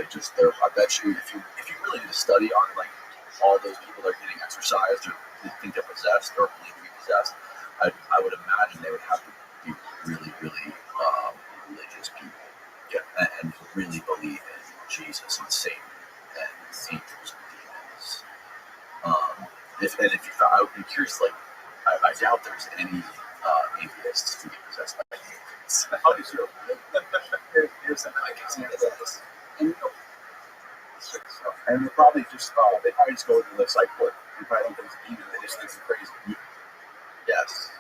I bet you, if you really did a study on like all those people that are getting exorcised or think they're possessed or believe to be possessed, I would imagine they would have to be really, really religious people. Yeah, and really believe in Jesus and Satan and angels and demons. I would be curious, like, I doubt there's any atheists who get possessed by demons. How do you feel? Here's something I can say about this. And And they probably just go to the psych ward. They probably don't think it's a demon. They just think it's crazy. Yes.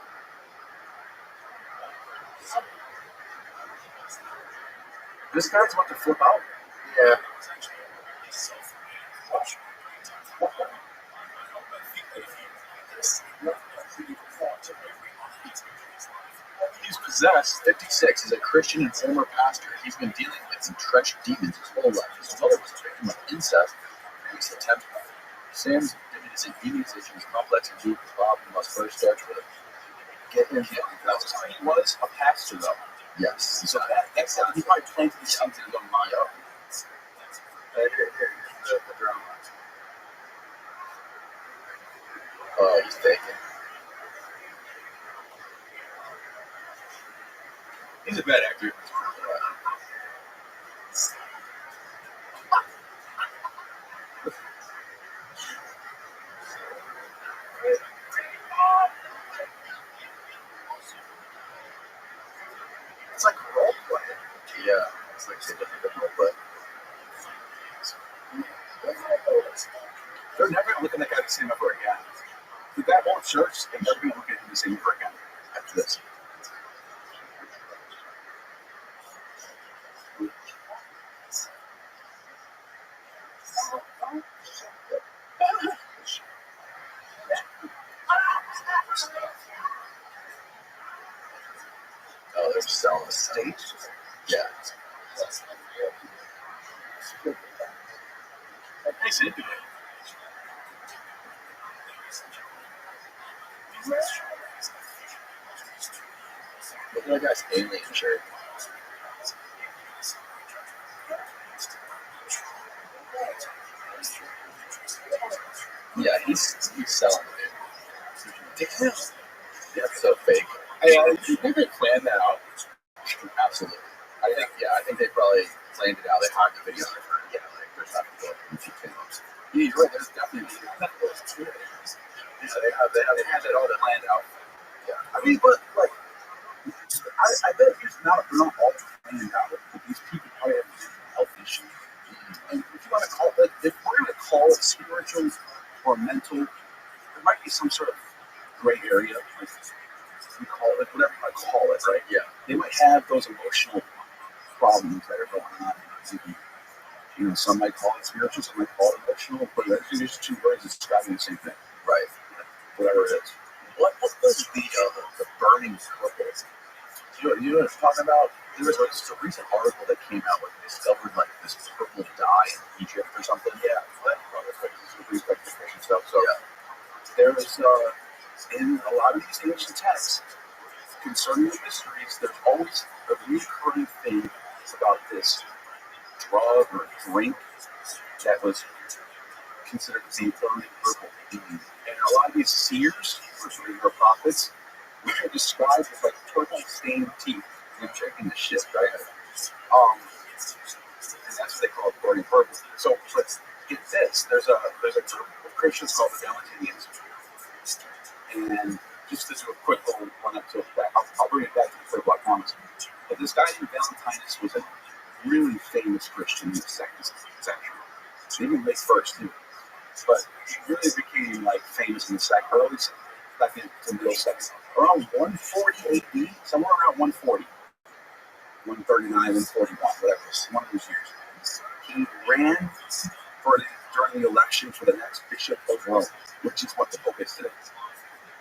This guy's about to flip out. Yeah. He's possessed. 56. He's a Christian and former pastor. He's been dealing with entrenched demons his whole life. His mother was a victim of incest. And he's attempted. Sam's demonization is complex and deep. Problem must first start with get him healed. That's how he was a pastor, though. Yes. So that's how he probably planted these things in his own mind. Here, the drama. Oh, he's taken. He's a bad actor. It's like a role play. Yeah. It's like they did a good role play. They're never going to look at that guy the same ever again. That whole church is never going to look at him the same ever again after this. Oh, they're selling the stage? Yeah. Nice into it. Look at that guy's alien shirt. Yeah, he's selling it. Damn. That's so fake. You think they planned that out? Absolutely. I think they probably planned it out. They hired the video for it. Yeah, like there's not people in YouTube channels. Yeah, you're right. There's definitely they had that all planned out. Yeah. I mean, but like, I bet they're not all planned out. But these people probably have health issues. And if you want to call it, if we're going to call it spiritual or mental, there might be some sort of gray area. Like we call it, whatever you want to call it, right? Yeah. They might have those emotional problems that are going on. You know, some might call it spiritual, some might call it emotional, but they're just two words describing the same thing. Right. Whatever it is. What was the burning purple? You know what I'm talking about? There was a recent article that came out where they discovered like this purple dye in Egypt or something. Yeah, but with respect to Christian stuff. So Yeah. there was in a lot of these ancient texts concerning the mysteries, there's always a recurring thing about this drug or drink that was considered to be burning purple. And a lot of these seers or prophets were described as like purple stained teeth. They're drinking the shit, right? And that's what they call it, burning purple. So let's get this. There's a group of Christians called the Valentinians. And just to do a quick little run up to it, I'll bring it back to the third block comments. But this guy named Valentinus was a really famous Christian in the 2nd century. Even late first too. But he really became like famous in the early second to middle second. Around 140 AD, somewhere around 140. 139, 141, whatever, one of those years. He ran during the election for the next bishop of Rome, which is what the Pope is today.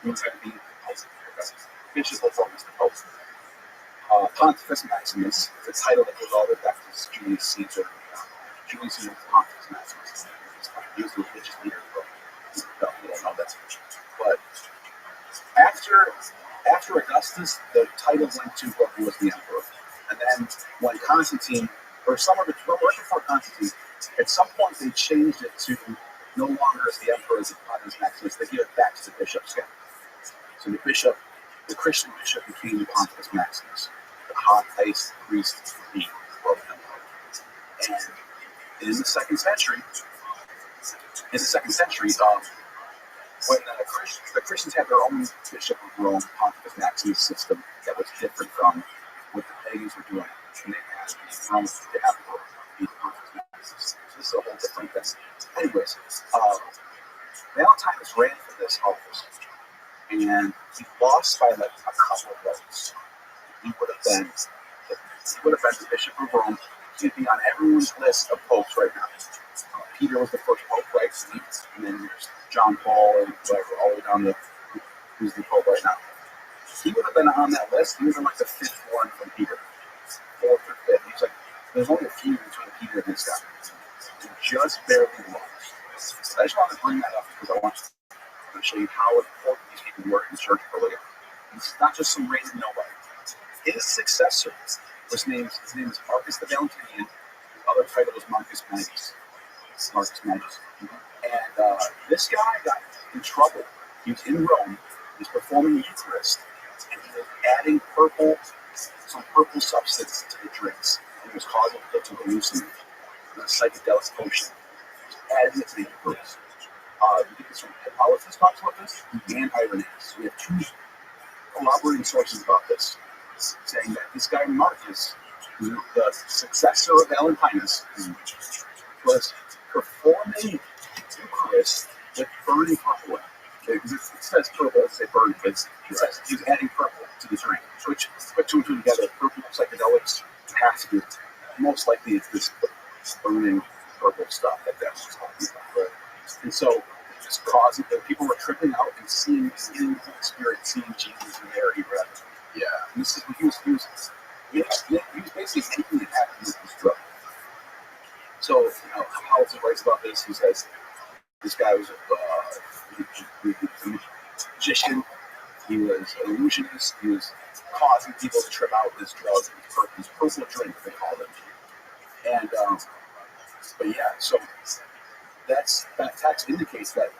He was going to be Bishop of Rome is the Pope. Pontifex Maximus, the title that goes all the way back to Julius Caesar. Julius Caesar was Pontifex Maximus. He was the religious leader of Rome. We don't know that. But after Augustus, the title went to whoever was the emperor. And then when Constantine, or somewhere before Constantine, at some point they changed it to no longer as the emperor as the Pontifex Maximus. They give it back to the bishop's again. So the Christian bishop became the Pontifex Maximus, the highest priest of the Roman Empire. And in the second century, when the Christians had their own bishop of Rome, Pontifex Maximus system that was different from what the pagans were doing. And they had the Pontifex Maximus. So this is a whole different thing. Anyways, Valentine ran for this office, and he lost by like a couple of votes. He would have been the Bishop of Rome. He'd be on everyone's list of popes right now. Peter was the first pope, right? And then there's John Paul and whatever, all the way down to who's the pope right now. He would have been on that list. He was in like the fifth one from Peter, fourth or fifth. He's like, there's only a few between Peter and this guy. He just barely lost. I just want to bring that up because I want to show you how important these people were in church earlier. It's not just some random nobody. His successor his name is Marcus the Valentinian. His other title was Marcus Magnus. And this guy got in trouble. He was in Rome. He was performing the Eucharist, and he was adding some purple substance to the drinks. And it was causing people to hallucinate. It was a psychedelic potion. He was adding it to the Eucharist. You get this from Hippolytus talks about this, and Irenaeus. We have two corroborating sources about this, saying that this guy Marcus, the successor of Valentinus, was performing Eucharist with burning purple. It says purple, it says burning, but it says he was adding purple to the drink. Which, put two and two together, purple psychedelics has to be, most likely it's this burning purple stuff that was talking about. Right? And so, just causing that people were tripping out and seeing the Spirit, seeing Jesus in there, he read. Yeah, and this is he was basically making it happen with this drug. So, Howells writes about this. He says this guy was a magician. He was an illusionist. He was causing people to trip out with this drug, this purple drink, they called it. And but yeah, so that text indicates that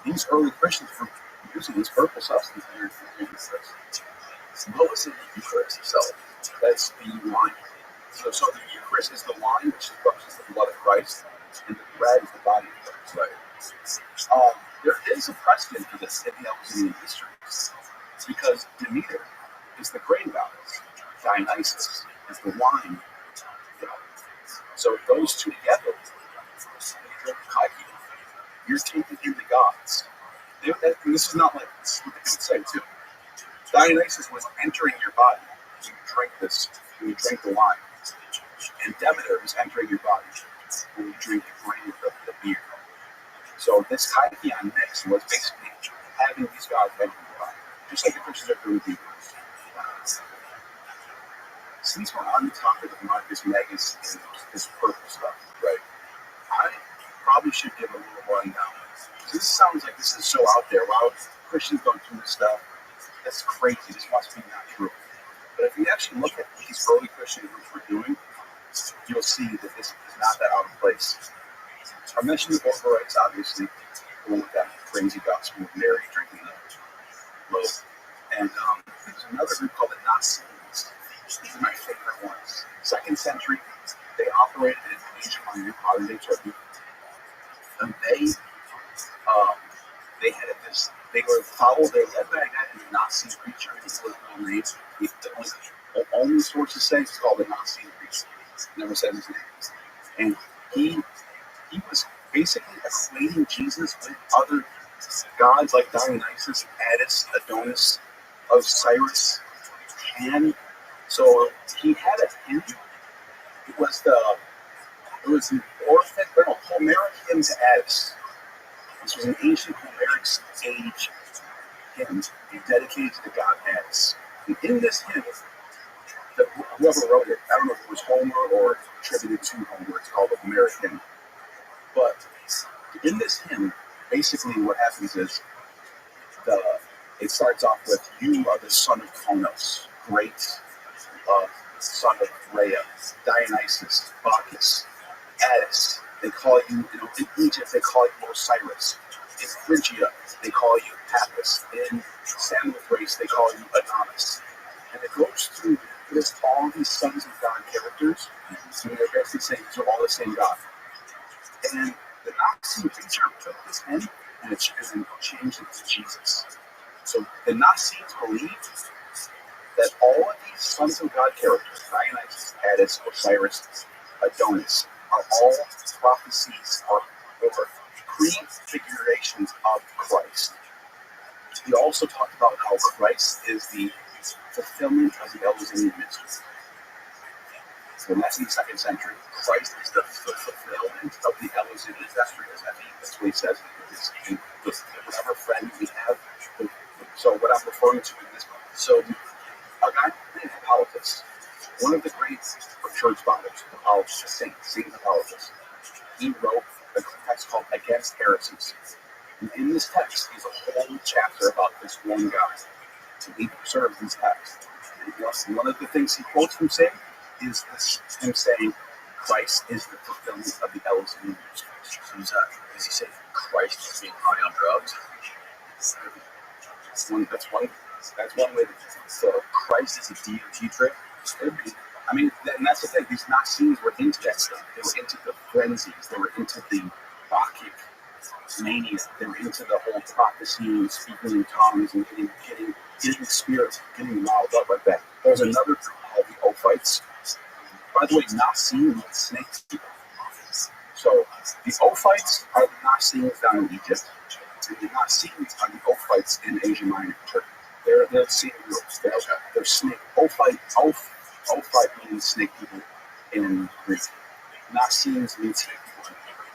these early Christians were using this purple substance in their Eucharist. What was in the Eucharist itself? That's the wine. So the Eucharist is the wine, which represents the blood of Christ, and the bread is the body of Christ. Right. There is a precedent for this in the Eleusinian histories, because Demeter is the grain goddess, Dionysus is the wine goddess. So those two together, you're taking in the gods. And this is not like this is what they would say too. Dionysus was entering your body when you drank this, when you drank the wine. And Demeter is entering your body when you drink the grain of the beer. So this Kykeon mix was basically having these gods enter your body, just like the Christians are doing with you. Since we're on the topic of Marcus Magnus and this purple stuff, right? I probably should give a little rundown. This sounds like this is so out there. Wow, Christians don't do this stuff. That's crazy. This must be not true. But if you actually look at what these early Christian groups were doing, you'll see that this is not that out of place. I mentioned the Book of Rites, obviously, the one with that crazy gospel of Mary drinking the loaf. And there's another group called the Nazarenes. These are my favorite ones. 2nd century, they operated in Asia Minor, modern day Turkey. And they had this, they were led by a guy named Nazi preacher. His little name, the only sources say it's called the Nazi preacher. Never said his name. And he was basically equating Jesus with other gods like Dionysus, Attis, Adonis, Osiris, Pan. So he had a hymn. It was the Homeric hymn to Attis. This was an ancient Homeric age hymn dedicated to the god Attis. And in this hymn, whoever wrote it, I don't know if it was Homer or attributed to Homer, it's called the Homeric hymn. But in this hymn, basically what happens is it starts off with, "You are the son of Kronos, great son of Rhea, Dionysus, Bacchus, Attis. They call you, in Egypt, they call you Osiris. In Phrygia, they call you Apis. In Samothrace, they call you Adonis." And it goes through all these sons of God characters, so they're basically saying these are all the same God. And the Nazi preacher took this hymn and changed it to Jesus. So the Nazis believed that all of these sons of God characters, Dionysus, Attis, Osiris, Adonis, are all prophecies or prefigurations of Christ. He also talked about how Christ is the fulfillment of the Elizabethan mystery. So that's in the 2nd century. Christ is the fulfillment of the Elizabethan mystery. That's what he says. It's whatever friend we have. So what I'm referring to in this, so a guy named Hippolytus, one of the great church fathers, Saint Hippolytus, he wrote a text called Against Heresies. And in this text, he's a whole chapter about this one guy. So he preserves these texts. And one of the things he quotes from saying is him saying, Christ is the fulfillment of the Elizabethan mysteries. So does he say Christ is being high on drugs? That's one way to so Christ is a DOT trick. I mean, and that's the thing. These Nazi's were into that stuff. They were into the frenzies. They were into the Bacchic mania. They were into the whole prophecy and speaking in tongues and getting spirits, getting riled up like that. There's another group called the Ophites. By the way, Nazi means snake people. So the Ophites are the Nazi's down in Egypt. And the Nazi's are the Ophites in Asia Minor, Turkey. They're the same groups. They're snake. Ophite means snake people in Greek. Nazi's means snake people in Hebrew.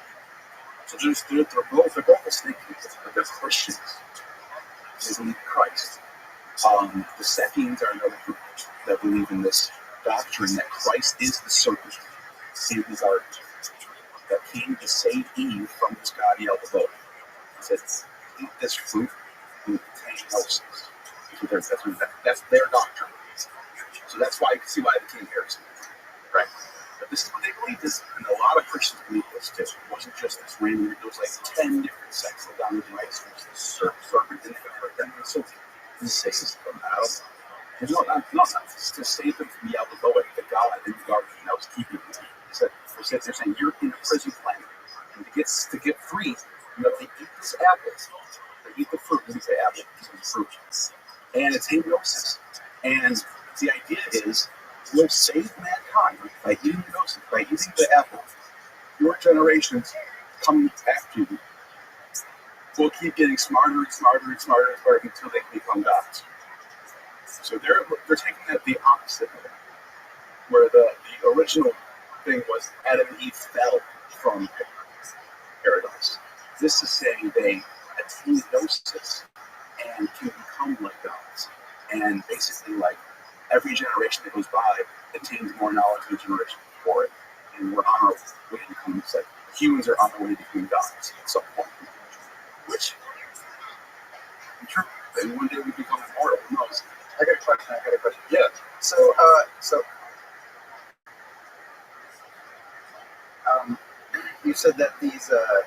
So they're both the snake people, but they're Christians. They believe in Christ. The Sephians are another group that believe in this doctrine that Christ is the serpent, Satan's art, that came to save Eve from this god he elbowed. He said, eat this fruit and obtain no sins. That's their doctrine. So that's why you can see why it became heresy. Right? But this is what they believed this, and a lot of Christians believe this too. It wasn't just this random, there was like 10 different sects of down in the United States, this serpent, and so this saves them out. Not to save them from Yaldabaoth, the god in the garden that was keeping them. They're saying you're in a prison planet, and to get free, you have to eat this apple. They eat the fruit. When we say apple, it's fruit, and it's gnosis. And the idea is we'll save mankind by eating gnosis, by eating the apple. Your generations coming after you will keep getting smarter and smarter and smarter and smarter until they can become gods. So they're taking the opposite of it, where the original thing was Adam and Eve fell from paradise. This is saying they attain gnosis and can become like gods. And basically, like, every generation that goes by attains more knowledge than the generation before it. And we're on our way to becoming, like, humans are on their way to becoming gods at some point. Which, true, then one day we become immortal. Who knows? I got a question. Yeah. So, you said that these, the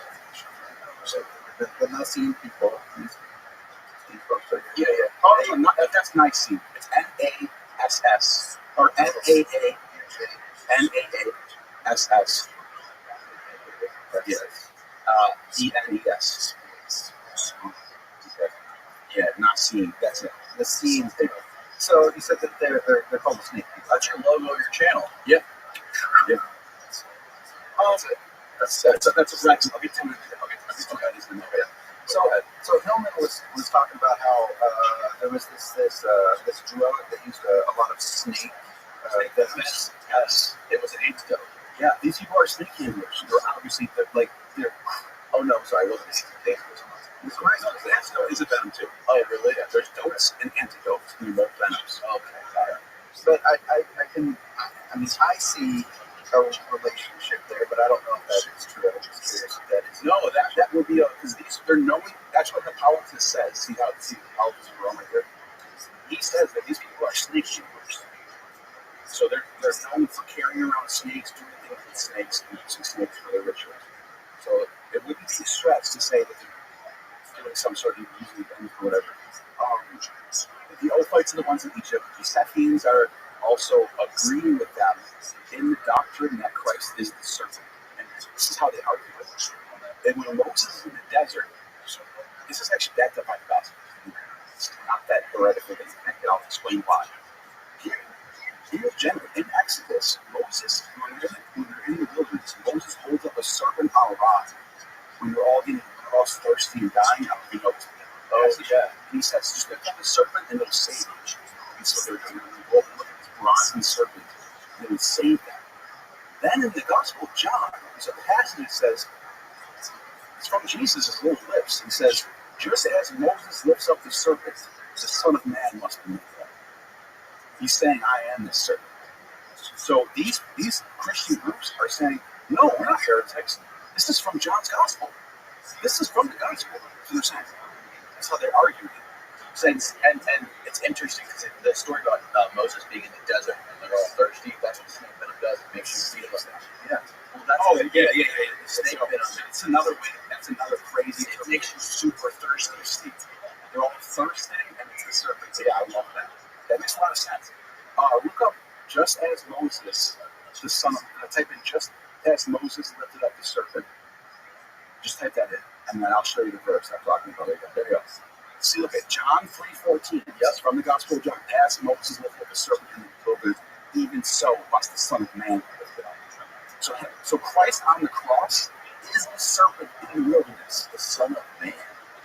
Nazi people, these folks are, Yeah. Oh, no, that's Nicene. It's NASS. Or NAASS. Yes. ENES. Yeah, Nicene. That's it. the scenes people. So you said that they're called the snake people. That's your logo of your channel. Yeah. That's a right. I'll get 10 minutes. I'll get to that. So Hillman was talking about how there was this drug that used a lot of snake. Yes, it was an antidote. Yeah, these people are snake handlers. They're obviously they're. Oh no, sorry, it wasn't snake. The antidote is a venom too. Oh really? Yeah, there's dotes and antidotes in both venoms. Okay. But I see a relationship there, but I don't know if that is true. I'm just curious if that is. No, that would be because they're knowing. That's what Hippolytus says. See Hippolytus is wrong right there. He says that these people are snake handlers. So they're known for carrying around snakes, doing things with snakes, and using snakes for their rituals. So it wouldn't be a stretch to say that they're doing some sort of using them or whatever. The Ophites are the ones in Egypt. The Sephians are also agreeing with them in the doctrine that Christ is the serpent. And this is how they argue with it. And when Moses is in the desert, this is actually backed up by the gospel. It's not that heretical that you can't get. I'll explain why. He was genuine. In Exodus, Moses, when they're in the wilderness, Moses holds up a serpent on a rod when they're all getting cross thirsty and dying. I don't know if you noticed that. Oh, yeah. And he says, just lift up the serpent and it'll save you. And so they're going to go and look at this bronze serpent and it would save them. Then in the Gospel of John, there's a passage that says, it's from Jesus' own lips. He says, just as Moses lifts up the serpent, the Son of Man must be lifted up. He's saying, I am the serpent. So these Christian groups are saying, no, we're not heretics. This is from John's Gospel. This is from the Gospel. So they're saying, that's how they're arguing. And it's interesting because the story about Moses being in the desert and they're all thirsty, that's what the snake venom does. It makes you feel like that. Yeah. Well, that's Yeah. The snake venom. It's another way. That's another crazy. It makes you super thirsty. They're all thirsty, and it's the serpent. Yeah, I love that. That makes a lot of sense. Look up just as Moses, the son of. Type in just as Moses lifted up the serpent. Just type that in, and then I'll show you the verse I'm talking about. There you go. See, look at John 3:14. Yes, from the Gospel of John. As Moses lifted up the serpent in the wilderness, even so must the Son of Man be lifted up. So Christ on the cross is the serpent in the wilderness, the Son of Man.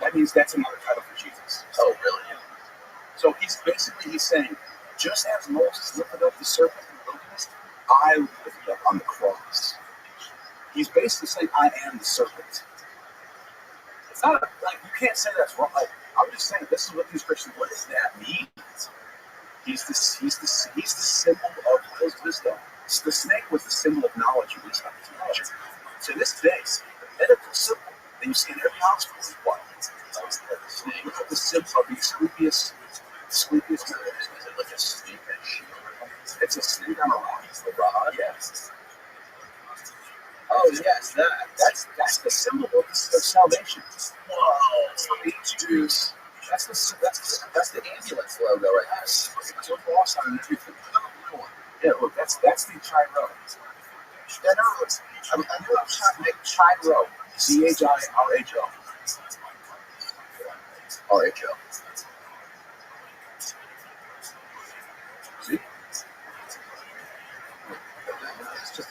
That means that's another title for Jesus. Oh, really? So he's saying, just as Moses lifted up the serpent in the wilderness, I will lift it up on the cross. He's basically saying, I am the serpent. It's not like you can't say that's wrong. Like, I'm just saying this is what these Christians. What does that mean? He's the symbol of his wisdom. The snake was the symbol of knowledge and wisdom. To this day, the medical symbol that you see in every hospital is what? Look at the symbol of the Asclepius. Asclepius medical. Is it like a snake and shield? It's a snake on a rod. A rod? Yes. Oh, yes, That's the symbol of salvation. Whoa. That's from the ancient Jews. That's the ambulance logo right there. Yes. Look at the cross on and everything. Yeah, look, that's the Chiro. Yeah, no, I knew I was trying to make Chiro. CHIRHO. RHO. See? It's just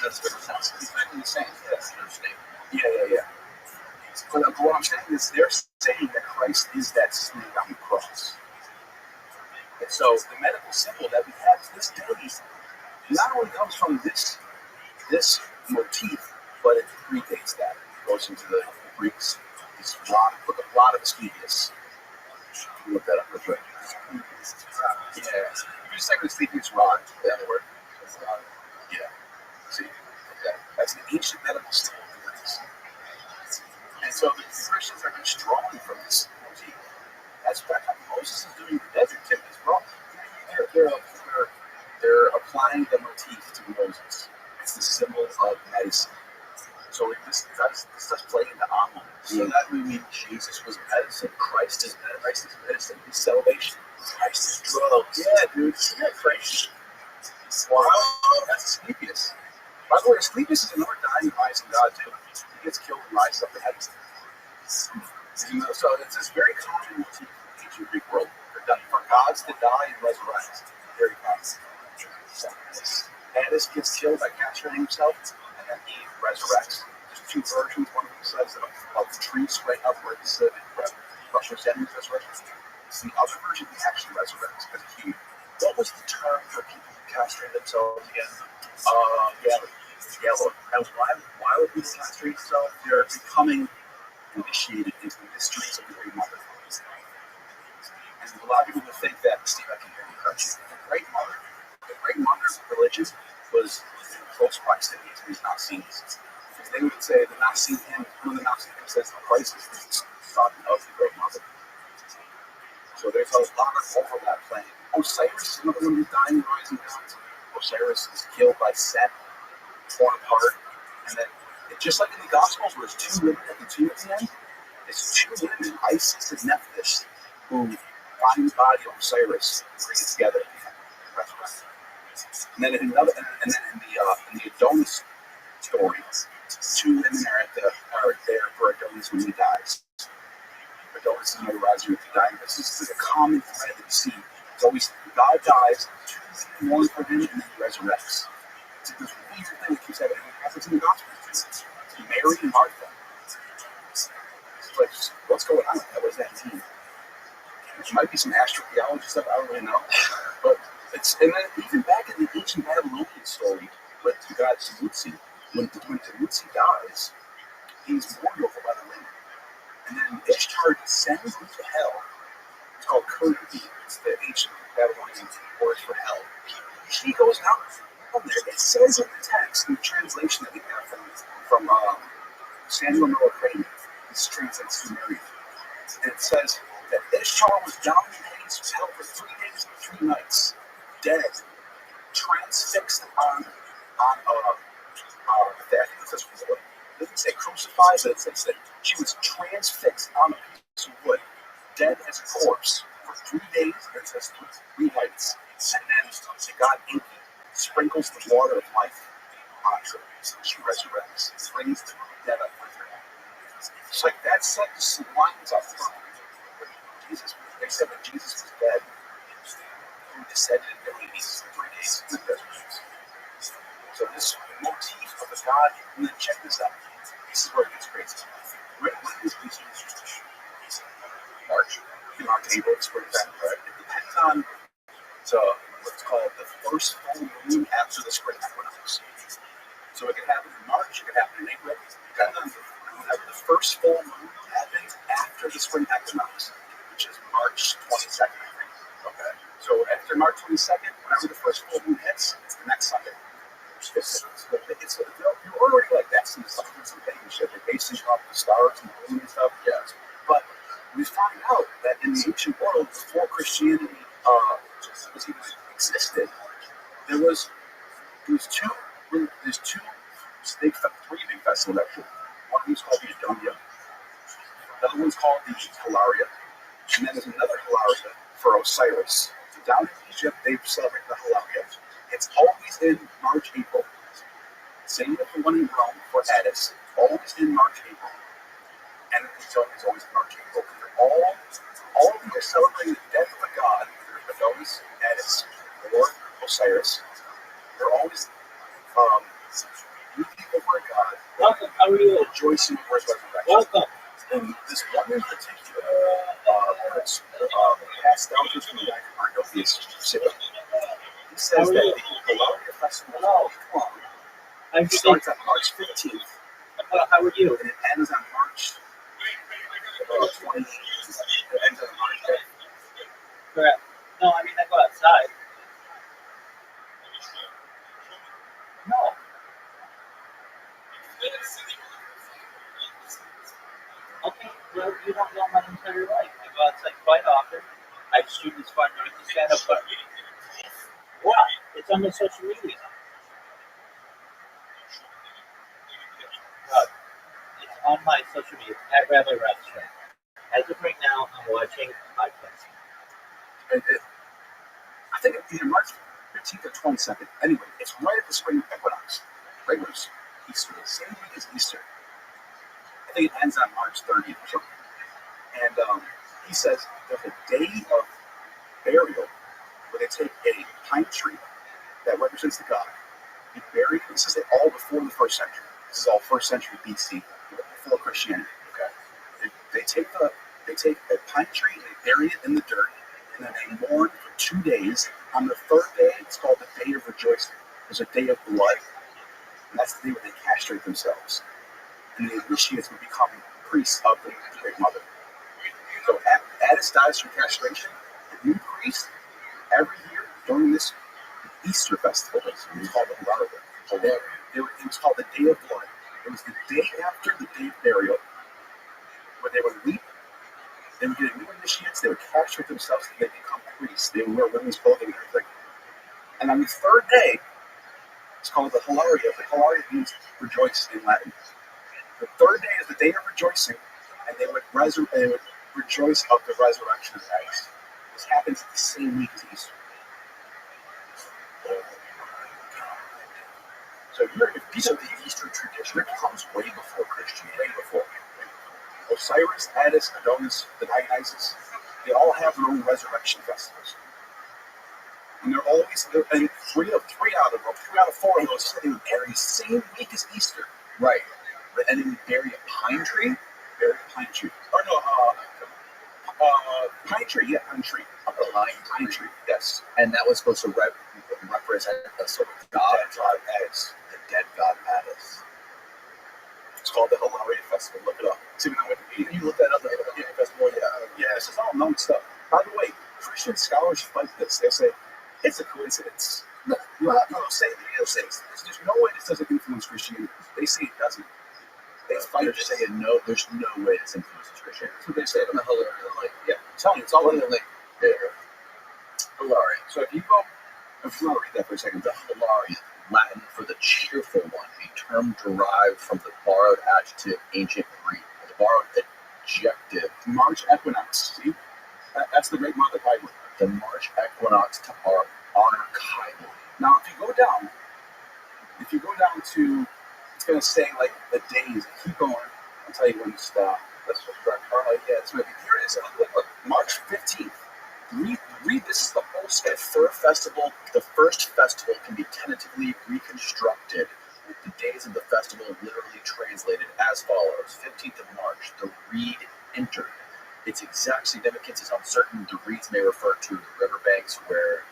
that's good sense. He's making the same. Yes, snake. Yeah. But what I'm saying is they're saying that Christ is that snake on the cross. And so the medical symbol that we have to this day not only comes from this motif, but it predates that. It goes into the Greeks. This rod, a lot of Asclepius. You look that up real quick. Yeah. You just type in Asclepius rod. That'll work. Yeah. See? Yeah. That's an ancient medical symbol for Greeks. And so the Christians are just drawing from this motif. That's what Moses is doing in the desert too as well. They're applying the motif to Moses. It's the symbol of medicine. So this does play into online. So that would mean Jesus was medicine. Christ is medicine. Christ is medicine. He's salvation. Christ is drugs. Yeah, dude. Isn't that crazy? Wow. That's Asclepius. By the way, Asclepius is another dying rising god too. He gets killed and rises up to heaven. So it's this very common motif in the ancient Greek world for gods to die and resurrect. Very common. Attis gets killed by castrating himself, and then he resurrects. There's two versions. One of them says that a tree sprang up where he's representing his resurrection. The other version, he actually resurrects because he. What was the term for people who castrate themselves again? Yellow. And why would people castrate themselves? They're becoming initiated into the mysteries of the Great Mother. And a lot of people would think that, Steve, I can hear you crouching. The Great Mother's religion was in close proximity to these Nazi's. Because they would say the Nazi hymn, one of the Nazi hymns says Christ is the son of the Great Mother. So there's a lot of overlap playing. Osiris is another one who's dying and rising gods. Osiris is killed by Set, torn apart, and then just like in the Gospels, where there's two women at the tomb at the end, it's two women, Isis and Nephthys, who find the body of Osiris, bring it together, and resurrect. And then in the Adonis story, two women are there for Adonis when he dies. Adonis is another riser with the dying. This is a common thread that you see. It's always God dies, two women mourn for him, and then he resurrects. It's this major thing that keeps happening happens in the gospel. It's Mary and Martha. It's like, what's going on with that? What does that mean? There might be some astrotheology stuff, I don't really know. But it's, and then even back in the ancient Babylonian story with the god Tammuz, when Tammuz dies, he's mourned over by the women. And then Ishtar descends into hell. It's called Kurdi. It's the ancient Babylonian word for hell. She goes down from there. It says in the text, in the translation that we have from Samuel Noah Crane, this translates to Mary. And it says that Ishtar was down in Hades of hell for 3 days and 3 nights, dead, transfixed on that. It says, it doesn't say crucified, but it says that she was transfixed on a piece of wood, dead as a corpse for 3 days, and it says 3 nights. And then God Inky sprinkles the water of life on her, and she resurrects, brings the dead up with her. It's like that set just lines up for Jesus. They said that Jesus was dead, he descended into Hades for 3 days and resurrects. So this motif of the God, and then check this out. This is where it gets crazy. When is Easter? March. April, springtime, right? It depends on what's called the first full moon after the spring equinox. So it can happen in March, it can happen in April. It depends on whenever the first full moon happens after the spring equinox, which is March 22nd, I think. Okay. So after March 22nd, whenever the first full moon hits, it's the next Sunday. You're already like that's some stuff, some pagan shit. They're basing off the stars and the moon and stuff. Yes. But we find out that in the ancient world, before Christianity was even existed, there's three big festivals actually. One of them's called the Adonia, another one's called the Hilaria, and then there's another Hilaria for Osiris. So down in Egypt, they celebrate the Hilaria. It's always in March, April. Same with the one in Rome for Attis, always in March, April. And it's always in March, April. All of them are celebrating the death of a god, Adonis, Attis, or Osiris. They're always weeping over a god. Welcome, how are you? Rejoicing over his resurrection. Welcome. And this one in particular, that's passed down to us from the back of Arnopius Pacific. He says that the Hilaria Festival starts on March 15th. How are you? And it ends on March 20th. It ends on March 10th. Correct. No, I mean, I go outside. No. Okay, well, you don't know my entire life. I go outside quite often. I shoot as far north as Santa Barbara. Why? It's on my social media. It's on my social media. At Rabbi ROTHSCHILD. As of right now, I'm watching a podcast. I think it's either March 15th or 22nd. Anyway, it's right at the spring equinox. Right when it's Easter. The same week as Easter. I think it ends on March 30th or something. And he says there's a day of burial where they take a pine tree that represents the god. He buried. This is all before the first century. This is all first century BC, before Christianity. Okay. They take a pine tree, they bury it in the dirt, and then they mourn for 2 days. On the third day, it's called the Day of Rejoicing. There's a day of blood, and that's the day where they castrate themselves. And the initiates would become priests of the Great Mother. So Attis dies from castration. The new priest, every year during this Easter festival, it was called the Hilaria. It was called the Day of Blood. It was the day after the day of burial, where they would weep. They would get new initiates. They would castrate themselves, and they become priests. They would wear women's clothing and everything. And on the third day, it's called the Hilaria. The Hilaria means rejoice in Latin. The third day is the day of rejoicing, and they would rejoice of the resurrection of Christ. This happens the same week as Easter. So if piece of the Easter tradition comes way before Christianity, way before. Osiris, Attis, Adonis, the Dionysus, they all have their own resurrection festivals. And they're always, and three out of four of those, they would bury same week as Easter. Right. And it would bury a pine tree? Bury a pine tree. Or no, pine tree, yeah, pine tree. A pine tree, yes. And that was supposed to represent a sort of god. The dead god Attis. It's called the Hilaria Festival. Look it up. It's even on Wikipedia. You look that up, the Hilaria Festival? Yeah, this is all known stuff. By the way, Christian scholars fight this. They say it's a coincidence. No, they'll say there's no way this doesn't influence Christianity. They say it doesn't. They fight. They're saying no. There's no way this influences Christianity. That's what they say. The Hilaria, like, Yeah, I'm telling you, it's all in the link. Hilaria. So if you go, if you want to read that for a second, The Hilaria, Latin for the cheerful one, a term derived from the borrowed adjective ancient Greek. The borrowed adjective, March equinox. See, that's the great month of Bible. the March equinox to honor Kybal. Now, if you go down to, it's going to say like the days. Keep going. I'll tell you when to stop. That's what's correct. Yeah, it's right here. It is. Look, March 15th. Read this is the whole schedule. The first festival can be tentatively reconstructed with the days of the festival literally translated as follows. 15th of March, the reed entered. Its exact significance is uncertain. The reeds may refer to the riverbanks where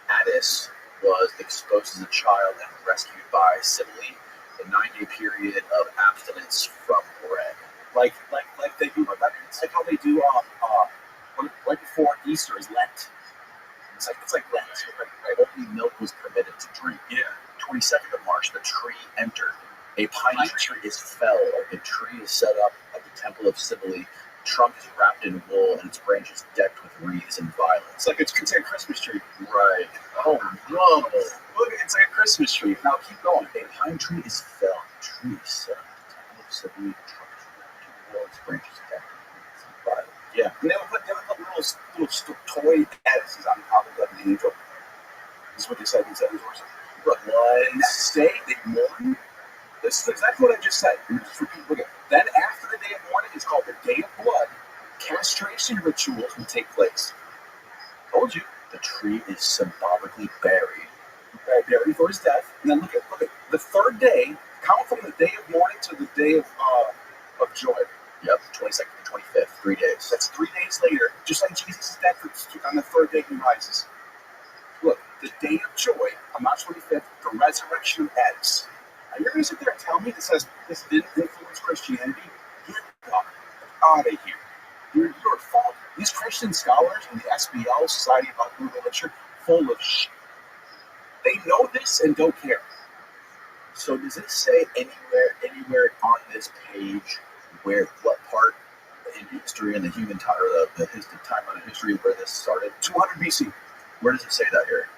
Attis was exposed as a child and rescued by Cybele, a 9-day period of abstinence from bread. Like they do. It's like how they do right before Easter is Lent. It's like Lent. Right? Only milk was permitted to drink. Yeah. 22nd of March, the tree entered. A pine tree is felled. A tree is set up at the temple of Cybele. The trunk is wrapped in wool and its branches decked with wreaths and violets. It's like a Christmas tree. Right. Oh no! Look, it's like a Christmas tree. Now keep going. A pine tree is felled. The tree is set up at the temple of Cybele. The trunk is wrapped in wool and its branches decked with wreaths and violets. Yeah. And they would put little toy Attises on top of the angel. This is what they said inside these verses. But and that day they mourn. This is exactly what I just said. Just repeat. Look at it. Then after the day of mourning is called the Day of Blood. Castration rituals will take place. Told you. The tree is symbolically buried. Buried for his death. And then look at the third day. Count from the day of mourning to the day of joy. Yep, 22nd to 25th, 3 days. That's 3 days later. Just like Jesus is dead on the third day he rises. Look, the day of joy on March 25th, the resurrection of Attis. Now you're going to sit there and tell me this didn't influence Christianity? Get out of here. You're full. These Christian scholars in the SBL, Society of Biblical Literature, full of shit. They know this and don't care. So does it say anywhere on this page what part in history and the human time, or the timeline of history where this started? 200 BC. Where does it say that here?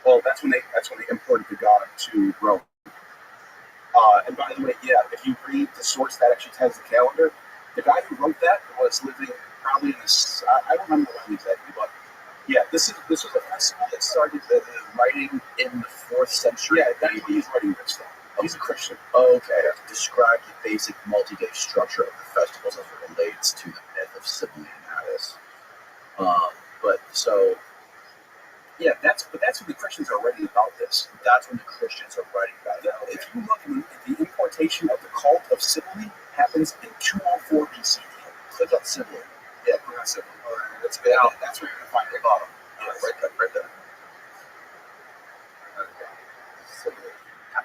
Well, that's when they imported the god to Rome. And by the way, yeah, if you read the source that actually has the calendar, the guy who wrote that was living probably in this. I don't remember when exactly, but yeah, this was a festival that started the Writing in the 4th century. Yeah, that's when he's writing this stuff. He's a Christian. Okay. Describe the basic multi-day structure of the festivals as it relates to the myth of Cybele and Attis. That's when the Christians are writing about this. That's when the Christians are writing about it. If you look at the importation of the cult of Cybele happens in 204 BC. Click on Cybele. Yeah, click on Cybele. That's where you're going to find the bottom. Yeah, right there. Cybele.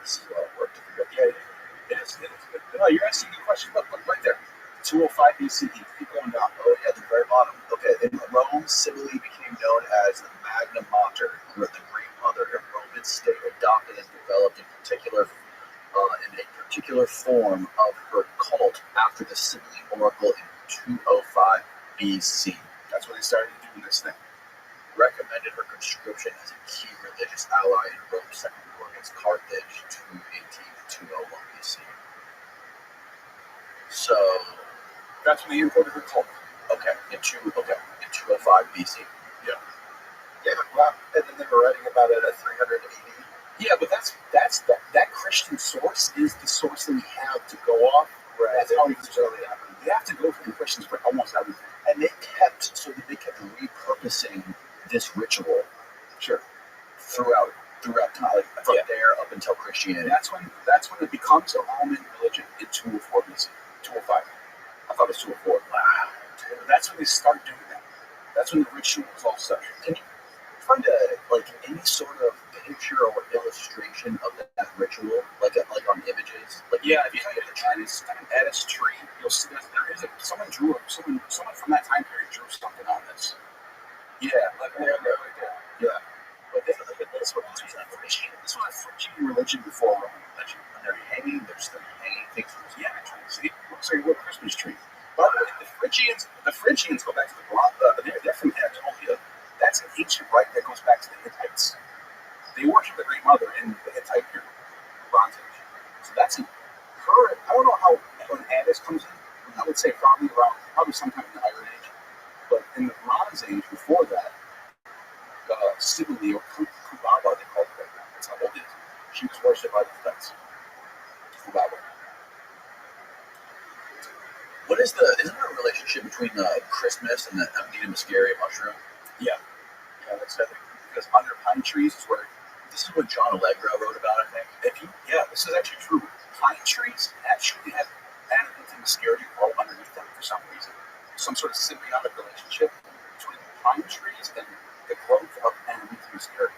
This is a lot of work to figure out. Yeah, it is. No, you're asking me a question. Look, right there. 205 BCE. Keep going down. Oh, yeah, the very bottom. Okay, in Rome, Cybele became known as the Magna Mater, or the Great Mother. A Roman state adopted and developed in a particular form of her cult after the Cybele Oracle in 205 BC. That's when they started doing this thing. Recommended her conscription as a key religious ally in Rome's second war against Carthage, 218 to 201 BC. So that's when they imported her cult. Okay, in 205 BC. Yeah. Yeah, well, and then they were writing about it at 300 AD. Yeah, but that Christian source is the source that we have to go off. Right. That's how it really happened. You have to go from Christians for almost everything. And they kept repurposing this ritual. Sure. Christianity. That's when it becomes a Roman religion in 204 BC, 205. I thought it was 204. Wow. That's when they start doing that. That's when the rituals all start. Can you find any sort of picture or illustration of that ritual, like on images? Like Yeah, if you look at Addis tree, you'll see that there is someone from that time period drew something on this. Yeah, like right there. Yeah. But then look at this one. This was a Phrygian religion before Roman religion. When they're hanging, they're still hanging things from the See, it looks like a little Christmas tree. By the way, the Phrygians go back to they're from Anatolia. That's an ancient rite that goes back to the Hittites. They worship the Great Mother in the Hittite period, Bronze Age. So that's I don't know how when Addis comes in. I would say probably sometime in the Iron Age. But in the Bronze Age, before that, Sibylle or Kubaba, they called it right now. That's how old it is. She was worshipped by the Hittites. Kubaba. Isn't there a relationship between Christmas and the Amanita muscaria mushroom? Yeah, that's I think because under pine trees is where. This is what John Allegra wrote about, I think. This is actually true. Pine trees actually have Amanita muscaria grow underneath them for some reason. Some sort of symbiotic relationship between pine trees and the growth of Amanita muscaria.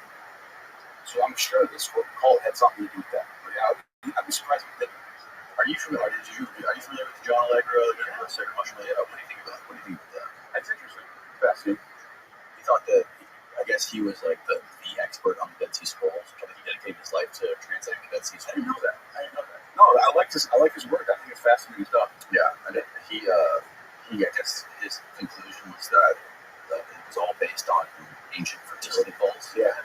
So I'm sure this call had something to do with that. But yeah, I'd be surprised if it didn't. Are you familiar with John Allegra? Muscaria mushroom? What do you think about that? That's interesting. Fascinating. He thought that, I guess he was like the expert on Dead Sea Scrolls. I think he dedicated his life to translating the Dead Sea Scrolls. I didn't know that. No, I like his work. I think it's fascinating stuff. Yeah, and I guess his conclusion was that it was all based on ancient fertility cults. Yeah,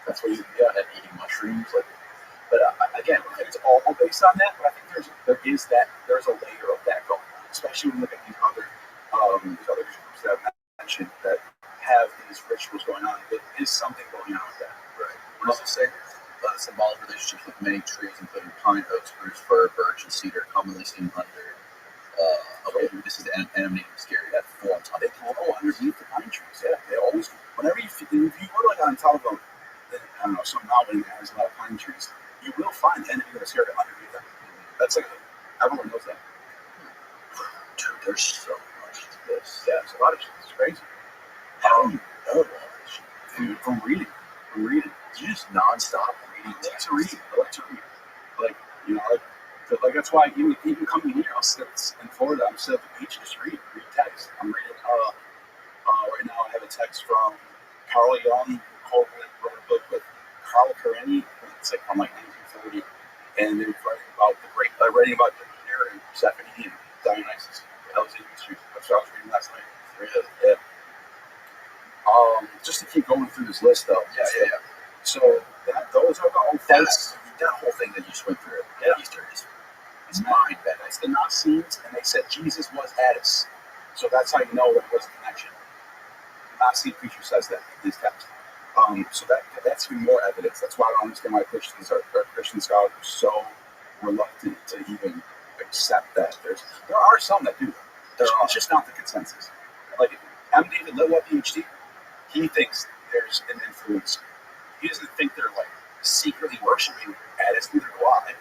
that's what and eating mushrooms. But again, I think it's all based on that. But I think there's a layer of that going on, especially when you look at these other groups that I've mentioned that have these rituals going on. There is something going on with that. Right. What does it say? Symbolic relationships with many trees, including pine, oak, spruce, fir, birch, and cedar, commonly seen under. This is Amanita muscaria that forms. They grow underneath the pine trees. Yeah, they always. Whenever if you go on top of I don't know, some mountain that has a lot of pine trees, you will find Amanita muscaria underneath them. That's everyone knows that. Dude, there's so much to this. Yeah, there's a lot of shit. It's crazy. How do you know all this shit? Dude, from reading. You just nonstop reading. I like to read. Like that's why even coming here, I'll sit in Florida. I'm sitting at the beach, just read text. I'm reading. Right now, I have a text from Carl Jung, who wrote a book with Carl Karenni. It's like from 1940, and they're writing about Demeter and Persephone and Dionysus. That was that's what I was reading last night. Yeah. Just to keep going through this list, though. Yeah. So those are the whole things. That whole thing that you just went through. Yeah. Easter is mind bending. It's the Nazians, and they said Jesus was Addis. So that's how you know there was a connection. The Nazi preacher says that in his text. So that's even more evidence. That's why I don't understand why Christian scholars are so reluctant to even accept that. There are some that do. It's just not the consensus. Like M. David Litwell, PhD, he thinks there's an influence. He doesn't think they're like secretly worshiping Addis, neither do I.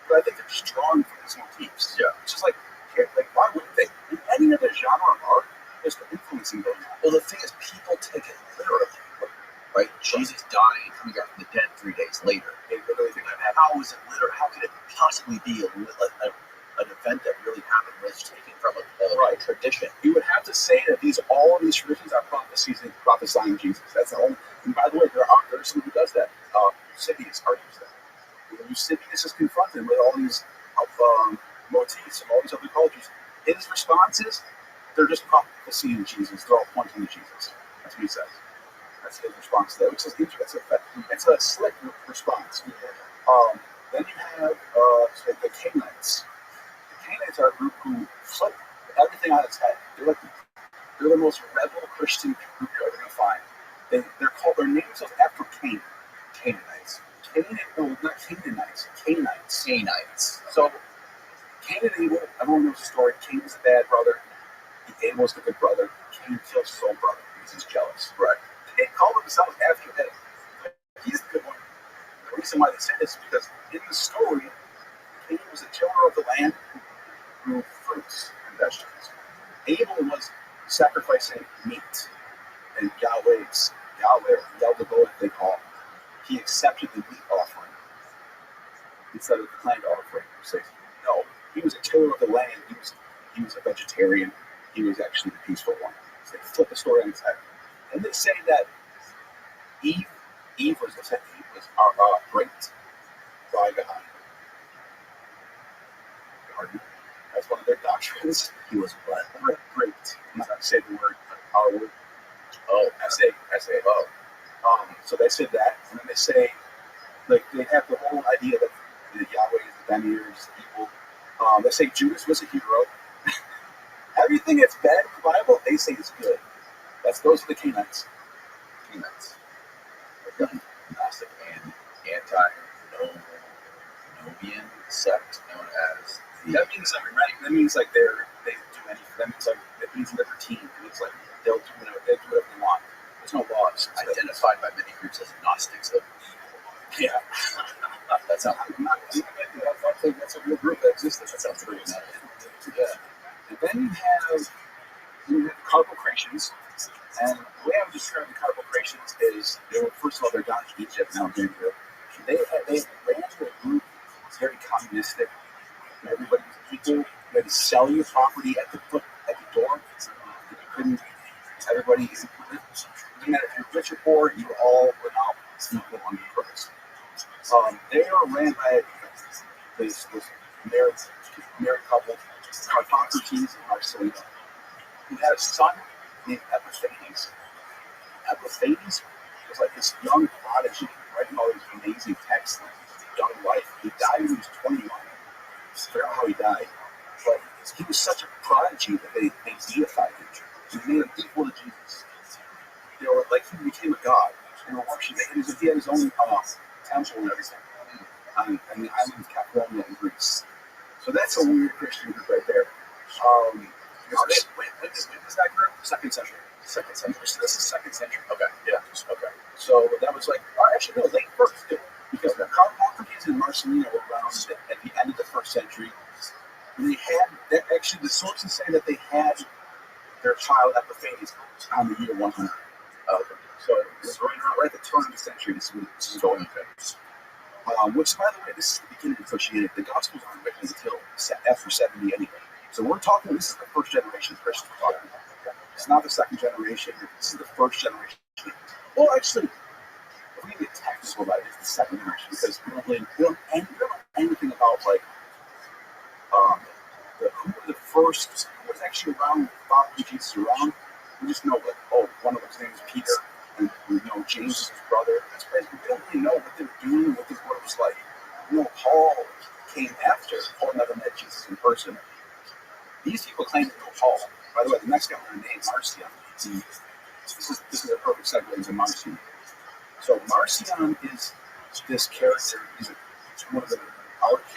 But I think they're just drawing from these motifs. Yeah. It's just like why wouldn't they? In any other genre of art, there's the influencing going on. Well, the thing is, people take it literally, right? Jesus died and coming back from the dead 3 days later. They literally think that. How is it literal? How could it possibly be an event that really happened was taken from a tradition? You would have to say that all of these traditions are prophesying Jesus. That's the only. And by the way, there's someone who does that. Eusebius argues that. When Eusebius is confronted with all these motifs from all these other cultures, his responses, they're just prophesying Jesus. They're all pointing to Jesus. That's what he says. That's his response to that, which is interesting. It's a slick response. Then you have the Canaanites. The Canaanites are a group who flip everything on its head. They're the most rebel Christian group you're ever going to find. They're called. Their names are after Cain. Canaanites. Not Canaanites. Canaanites. So Cain and Abel. Everyone knows the story. Cain was the bad brother. Abel was the good brother. Cain kills his own brother because he's jealous. Right. They call themselves after him. He's the good one. The reason why they say this is because in the story, Cain was a tiller of the land who grew fruits and vegetables. Abel was sacrificing meat, and Yahweh, Yahweh, they call him, he accepted the meat offering instead of the plant offering. So, no, he was a tiller of the land. He was a vegetarian. He was actually the peaceful one. So they flip the story on its head, and they say that Eve was raped by God. Garden. That's one of their doctrines. He was what? Raped. I'm not going to say the word, but our word. Oh, S-A. Oh. So they said that, and then they say, like, they have the whole idea that the Yahweh is the Benir is evil. They say Judas was a hero. Everything that's bad in the Bible, they say is good. Those are the Canaanites. Canaanites. Like the Gnostic and anti-Nomian sect known as the. That means that means like they do anything. That means libertine. It means like they'll do whatever they want. There's no laws. Identified by many groups as Gnostics of Yeah. That sounds That's a real group that existed. that sounds pretty nice. Yeah. And then you have Carpocratians, and the way I would describe the Carpocratians is first of all they're down in Egypt now. They ran to a group that's very communistic. Everybody was equal. You had to sell your property at the door. You couldn't. Everybody, it didn't matter if you're rich or poor. You all were now equal under Christ. They are ran by this married couple, Carpocrates and Marcelina, who had a son named Epiphanes. Epiphanes was like this young prodigy, writing all these amazing texts in his young life. He died when he was 21. I forgot how he died. But he was such a prodigy that they deified him. They made him equal to Jesus. They were like, he became a god. They were worshiping. He had his own temple and everything on the island of Capricorn in Greece. So that's a weird Christian group right there. When does that group? Second century. So this is second century. Okay. Yeah. Okay. So that was like, actually, no, late first, too. Because the Carpocrates and Marcelina were around at the end of the first century. And they had, actually, the sources say that they had their child Epiphanes on the year 100. So it was right at the turn of the century. This is going okay. Which, by the way, this is the beginning of Christianity. The Gospels aren't written until after 70 anyway. So we're talking, this is the first generation of Christians we're talking about. It's not the second generation. This is the first generation. Well, actually, if we get technical about it, it's the second generation because we don't know anything about, like, who were the first, who was actually around, following Jesus around. We just know, like, one of them's name is Peter, and we know James is his brother. That's crazy. We don't really know what they were doing, what it was like. We know Paul came after. Paul never met Jesus in person. These people claim to know Paul. By the way, the next guy we're going to name is Marcion. This is a perfect segue into Marcion. So Marcion is this character. He's one of the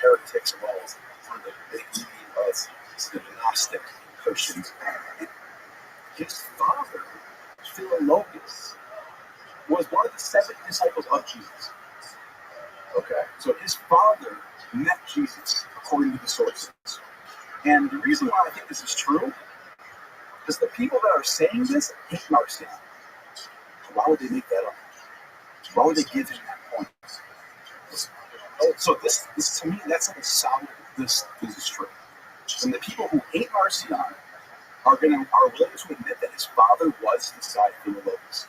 heretics of all. One of the big leading of the Gnostic Christians. His father, Philologus, was one of the 7 disciples of Jesus. Okay. So his father met Jesus, according to the sources. And the reason why I think this is true is the people that are saying this hate Marcion. Why would they make that up? Why would they give him that point? So this to me, that's like a solid, this is true. And the people who hate Marcion are willing to admit that his father was the side of Philologus.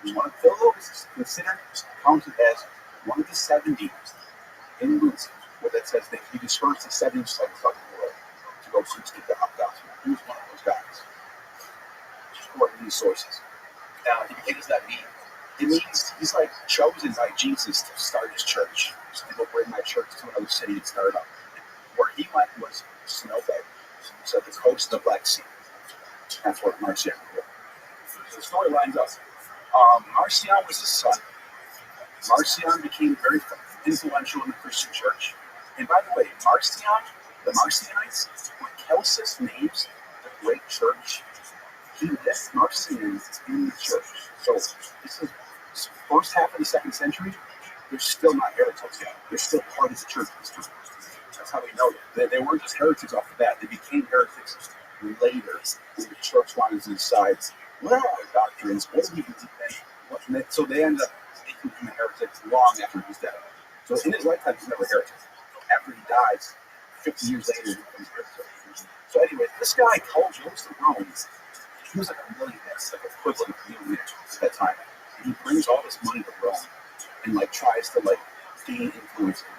Philologus is considered, counted as one of the 70 in Luke, where that says that he dispersed the 70 disciples of the world to go preach the gospel. He was one of those guys, according to these sources. Now, what does that mean? It means he's like chosen by Jesus to start his church. So they will bring my church to another city and start up. Where he went was Snowbed, so the coast of the Black Sea. That's what Marcion did. So the story lines up. Marcion was his son. Marcion became very influential in the Christian church. And by the way, Marcion, the Marcionites, when Celsus names the great church, he lists Marcion in the church. So this is first half of the second century. they're still not heretics yet. They're still part of the church. That's how we know it. They weren't just heretics off the bat. They became heretics later when the church wanted to decide what are our doctrines, what do we believe in. So they ended up making him a heretic long after he was dead. So in his lifetime, he's never a heretic. After he dies, 50 years later, he becomes a heretic. So anyway, this guy goes to Rome. He was like a millionaire, like equivalent of a millionaire at that time. And he brings all this money to Rome and like tries to like gain influence in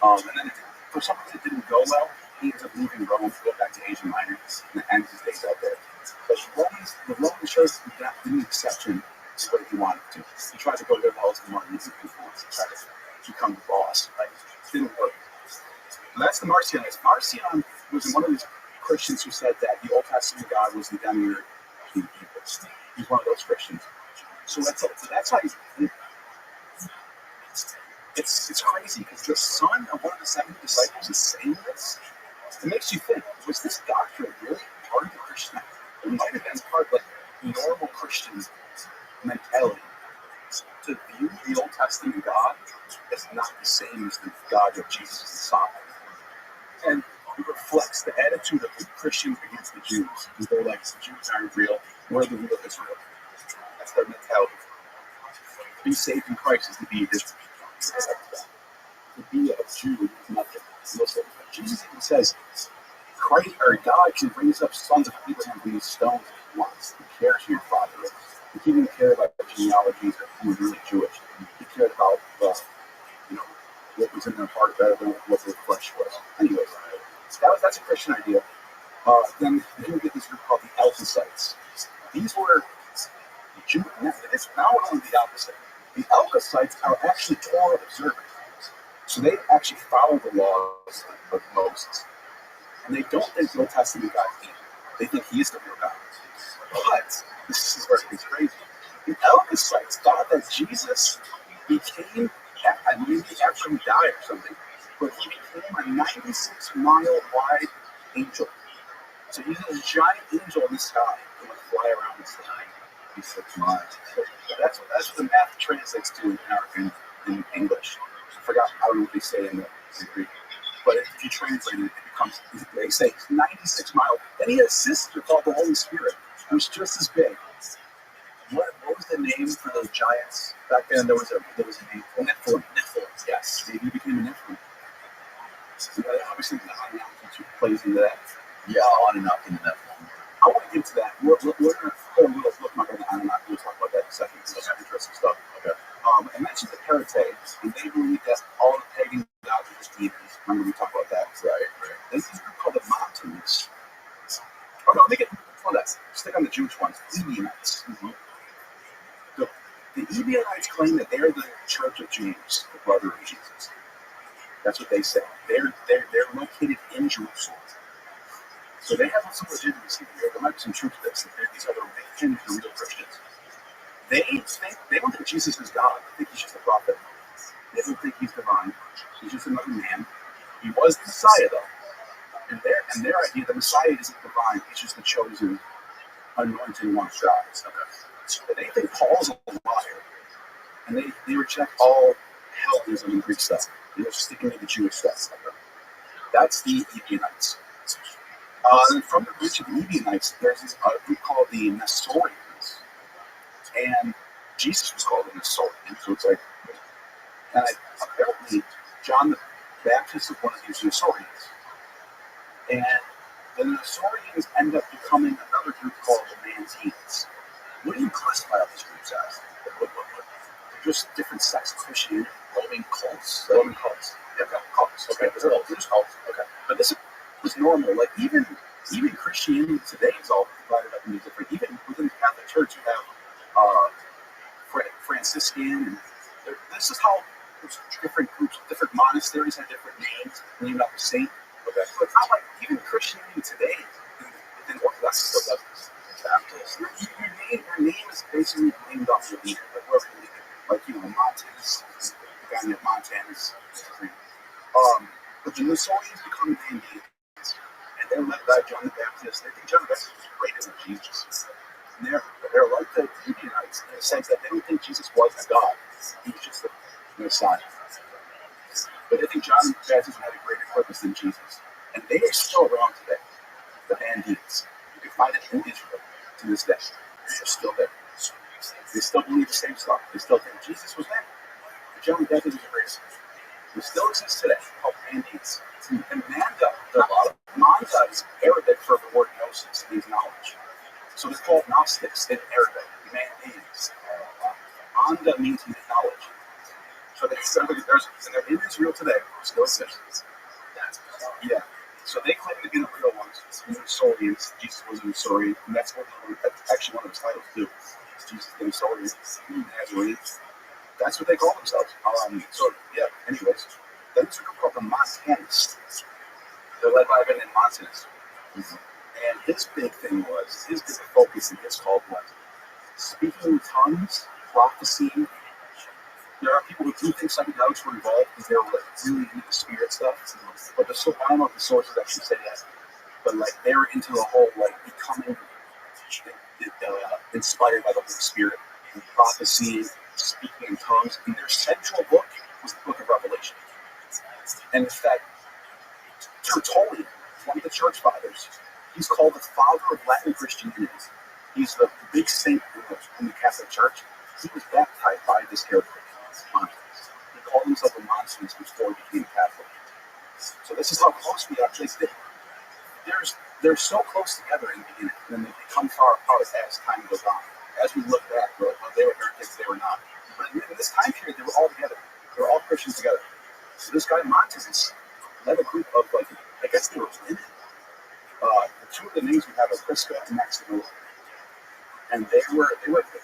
Rome. And then for some reason it didn't go well. He ends up leaving Rome to go back to Asia Minor and ends his days out there. But the Roman church didn't accept him the way he wanted to. He tried to go there with all his money and influence and try to become the boss. Like, it didn't work. And that's the Marcionites. Marcion was one of these Christians who said that the Old Testament God was the demiurge king of evil. He's one of those Christians. So that's how it's crazy because the son of one of the 70 disciples is saying this. It makes you think, was this doctrine really part of the Christian? It might have been part of like normal Christian mentality. To view the Old Testament God as not the same as the God of Jesus' Messiah. And it reflects the attitude of the Christians against the Jews. Because they're like, the Jews aren't real, we're the real Israel. That's their mentality. To be saved in Christ is to be Israel. To be a Jew is nothing. Jesus even says, Christ or God can raise up sons of Abraham from these stones if he wants. He cares who your father is. He didn't care about genealogies or who was really Jewish. He cared about what was in their heart better than what their flesh was. Anyways, that's a Christian idea. Then you get this group called the Alphasites. These were Jews. It's now only the opposite. The Alphasites are actually Torah observant. So they actually follow the laws of Moses. And they don't think the Old Testament God is evil. They think he is the real God. But this is where it gets crazy. The Alphasites thought that Jesus became, maybe after he died or something, but he became a 96-mile-wide angel. So he's a giant angel in the sky that would fly around the sky 96 miles. That's what the math translates to in English. I forgot how they say in Greek. But if you translate it, it becomes, they say 96 miles. Then he had a sister called the Holy Spirit, who's just as big. What was the name for those giants? Back then there was a name. Nephilim. Yes. He became a Nephilim. So obviously the Anunnaki plays into that. Yeah, Anunnaki and Nephilim. I want to get to that. We're going to put a little bookmark on the Anunnaki. We'll talk about that in a second. That's interesting stuff. Okay. I mentioned the Heretes, and they believe that all the pagan gods are just demons. Remember we talked about that? Right. There's this group called the Mountains. Oh no, they get before that. Stick on the Jewish ones. Ebionites. Mm-hmm. The Ebionites claim that they're the Church of James, the brother of Jesus. That's what they say. They're located in Jerusalem. So they have some legitimacy here. There might be some truth to this. These are the real Christians. They don't think Jesus is God. They think he's just a prophet. They don't think he's divine. He's just another man. He was the Messiah, though. And their idea, the Messiah isn't divine. He's just the chosen, anointed one of God. Okay. So they think Paul's a liar. And they reject all Hellenism and Greek stuff. They're sticking to the Jewish stuff. Okay. That's the Ebionites. And from the branch of the Ebionites, there's this group called the Nestorians. And Jesus was called a Nestorian, so it's like, and apparently John the Baptist was one of these Nestorians. And the Nestorians end up becoming another group called the Manteans. What do you classify all these groups as? They're just different sects of Christianity. Roman cults. Yeah, cults. Okay, they're just cults. Okay, but this was normal. Like even Christianity today is all divided up into different. Even within the Catholic Church, you have Franciscan. And this is how different groups, different monasteries have different names named after saint. Okay, but it's not like even Christianity today within Orthodox still does this. Your name is basically named off your leader, like whoever you leader. Like Montanus, the guy named Montanus. But the Nestorians become Mandeans, and they're led by John the Baptist. They think John the Baptist was greater than Jesus. And they're like the Ebionites in the sense that they don't think Jesus was a God. He was just Messiah. But I think John the Baptist had a greater purpose than Jesus. And they are still around today, the bandites. You can find it in Israel to this day. They're still there. They still believe the same stuff. They still think Jesus was there. But John the Baptist was a great. It still exists today, called bandites. And Manda is Arabic for the word gnosis, means knowledge. So they're called Gnostics in Arabic. Mandates. Manda means knowledge. So they're in Israel today. Still exists. Yeah. So they claim to be the real ones. The Nestorians. Jesus was a Nestorian. And that's actually one of his titles, too. Jesus the Nestorian. Nazarene. That's what they call themselves. Anyways. Then there's a group called the Montanists. They're led by a guy named Montanus. And his big thing was, his big focus in his cult was speaking in tongues, prophecy. There are people who do think psychedelics were involved because they were really into the spirit stuff. But I don't know if the sources actually say that. But they were into the whole becoming inspired by the Holy Spirit, and prophecy, speaking in tongues. And their central book was the Book of Revelation. And in fact, Tertullian, one of the church fathers, he's called the father of Latin Christianity. He's the big saint in the Catholic Church. He was baptized by this heretic, Montanus. He called himself a Montanus before he became Catholic. So this is how close we are. They're so close together in the beginning, and then they become far apart as time goes on. As we look back, we're like, well, they were heretics, they were not. But in this time period, they were all together. They were all Christians together. So this guy Montanus led a group of I guess they were women. Two of the names we have are Prisca and Maximilla. And they were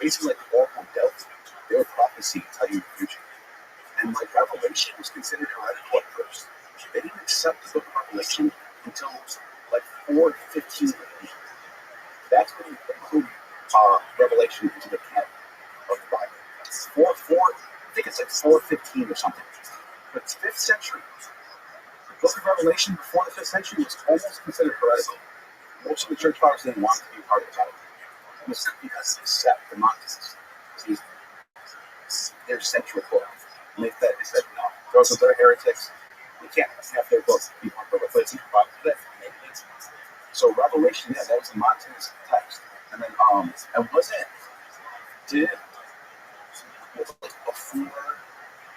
basically like the Oracle of Delphi. They were prophecy to tell you the future. And Revelation was considered heretical at first. They didn't accept the book of Revelation until 415 AD. That's when they included Revelation into the canon of the Bible. I think it's 415 or something. But it's 5th century. The book of Revelation before the 5th century was almost considered heretical. Most of the church fathers didn't want to be part of the Bible. It was because they set the Montanists. Their central book. And they said, no, those are their heretics. We can't have their book be part of it, but it's in the Bible today. So Revelation, that was the Montanist text. And then, before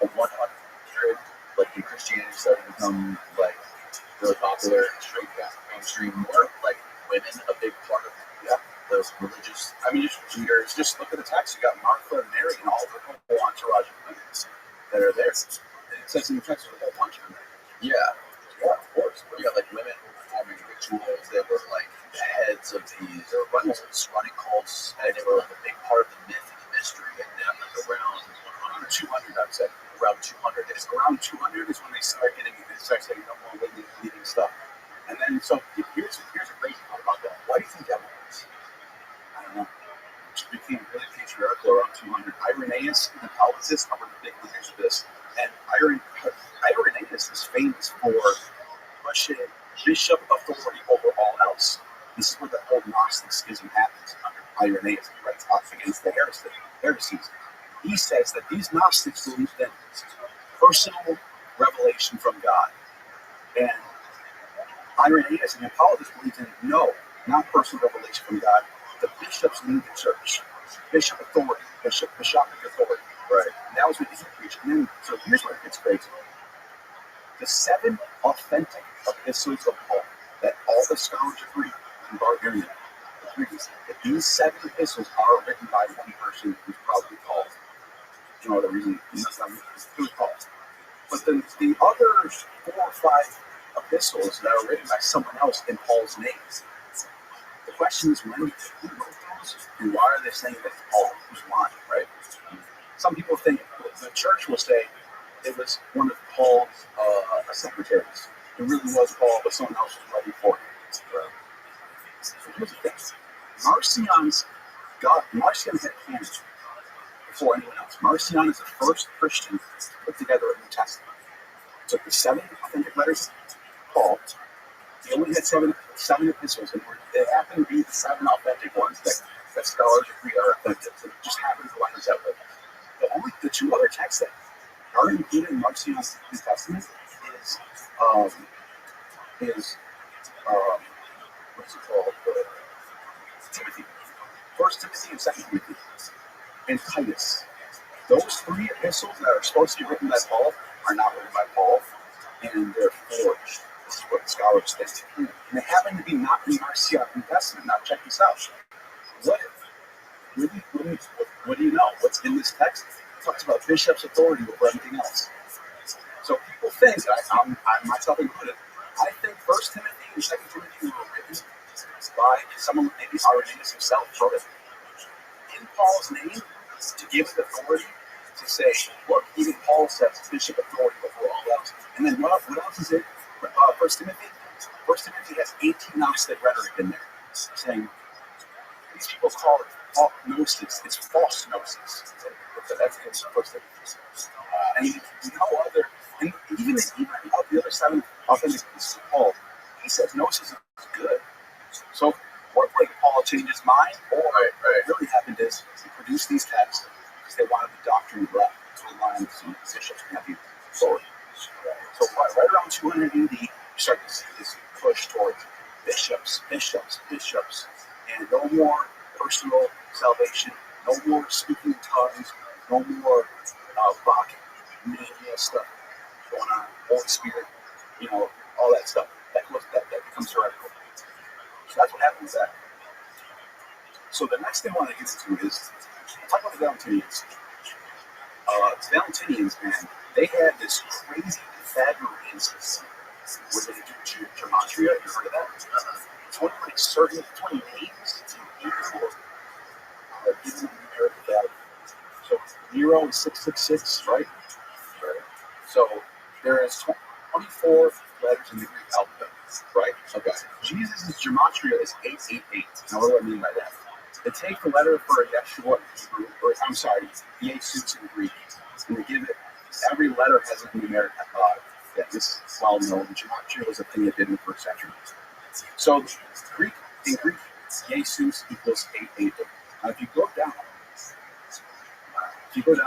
the 100, when Christianity started to become really popular and straight mainstream, more women a big part of those religious. I mean, just leaders. Just look at the text. You got Martha and Mary and all the whole entourage of women that are there. And it says in the text there's a whole bunch of them. Yeah, of course. You got women performing rituals. They were the heads of these running cults, and they were a big part of the myth and the mystery. And then around 200, I'd say around 200. It's around 200 is when they start saying no more women leading stuff. And then here's a crazy part about that. Why do you think that was? I don't know. It just became really patriarchal around 200. Irenaeus and Hippolytus are the big leaders of this. And Irenaeus is famous for pushing bishop authority over all else. This is where the whole Gnostic schism happens under Irenaeus. He writes off against the heresies. He says that these Gnostics believed in personal revelation from God. And Irenaeus and Hippolytus believed in not personal revelation from God. The bishops lead the church. Bishop authority. Bishopric authority. Right. And that was what he preached. And then, so here's where it gets crazy. The 7 authentic epistles of Paul that all the scholars agree in Bulgarian agrees that these 7 epistles are written by one person who's probably Paul. The reason he's not who's Paul. But then the other 4 or 5 epistles that are written by someone else in Paul's name. The question is, who wrote those, and why are they saying that Paul was lying, right? Some people think the church will say it was one of Paul's secretaries. It really was Paul, but someone else was writing for him. So here's the thing: Marcion had canon before anyone else. Marcion is the first Christian to put together a New Testament. Took the 7 authentic letters of Paul. He only had 7 epistles, and they happen to be the 7 authentic ones that scholars agree are authentic. So it just happened to line us up with. The 2 other texts that are included in Marcion's New Testament um, is what's it called? Timothy. First Timothy and Second Timothy, and Titus. Those three epistles that are supposed to be written by Paul are not written by Paul, and they're forged. This is what scholars think. And they happen to be not in Marcion's New Testament. Now check this out. What do you know? What's in this text? It talks about bishop's authority over everything else. So people think, I myself included, I think First Timothy and Second Timothy were written by someone, maybe Irenaeus himself wrote it in Paul's name to give it authority to say, look, even Paul says bishop authority over all else. And then what else is it? First Timothy? First Timothy has 18 Gnostic rhetoric in there, saying these people call it gnosis. It's false gnosis. That's in First Timothy. And no other, and even of the other 7 authentic pieces of Paul, he says gnosis is good. So what made Paul change his mind? Or what really happened is he produced these texts because they wanted the doctrine left to align with some bishops and have you forward. So right around 200 AD, you start to see this push towards bishops, and no more personal salvation, no more speaking in tongues, no more Bach mania stuff going on, Holy Spirit, all that stuff. That becomes heretical. So that's what happened with that. So the next thing I want to get into is talk about the Valentinians. The Valentinians, man, they had this crazy Pythagorean system where they do gematria. You heard of that? 20 names in Hebrew are given a numeric value. So 0 is 666, right? So there is 24 letters in the Greek alphabet, right? Okay. Jesus' gematria is 888. Now, what do I mean by that? They take the letter for Yeshua in Hebrew, or I'm sorry, Jesus in Greek, and they give it, every letter has a numeric that is well known. Gematria was a thing that did in the first century. So in Greek, Jesus equals 888. Now, if you go down,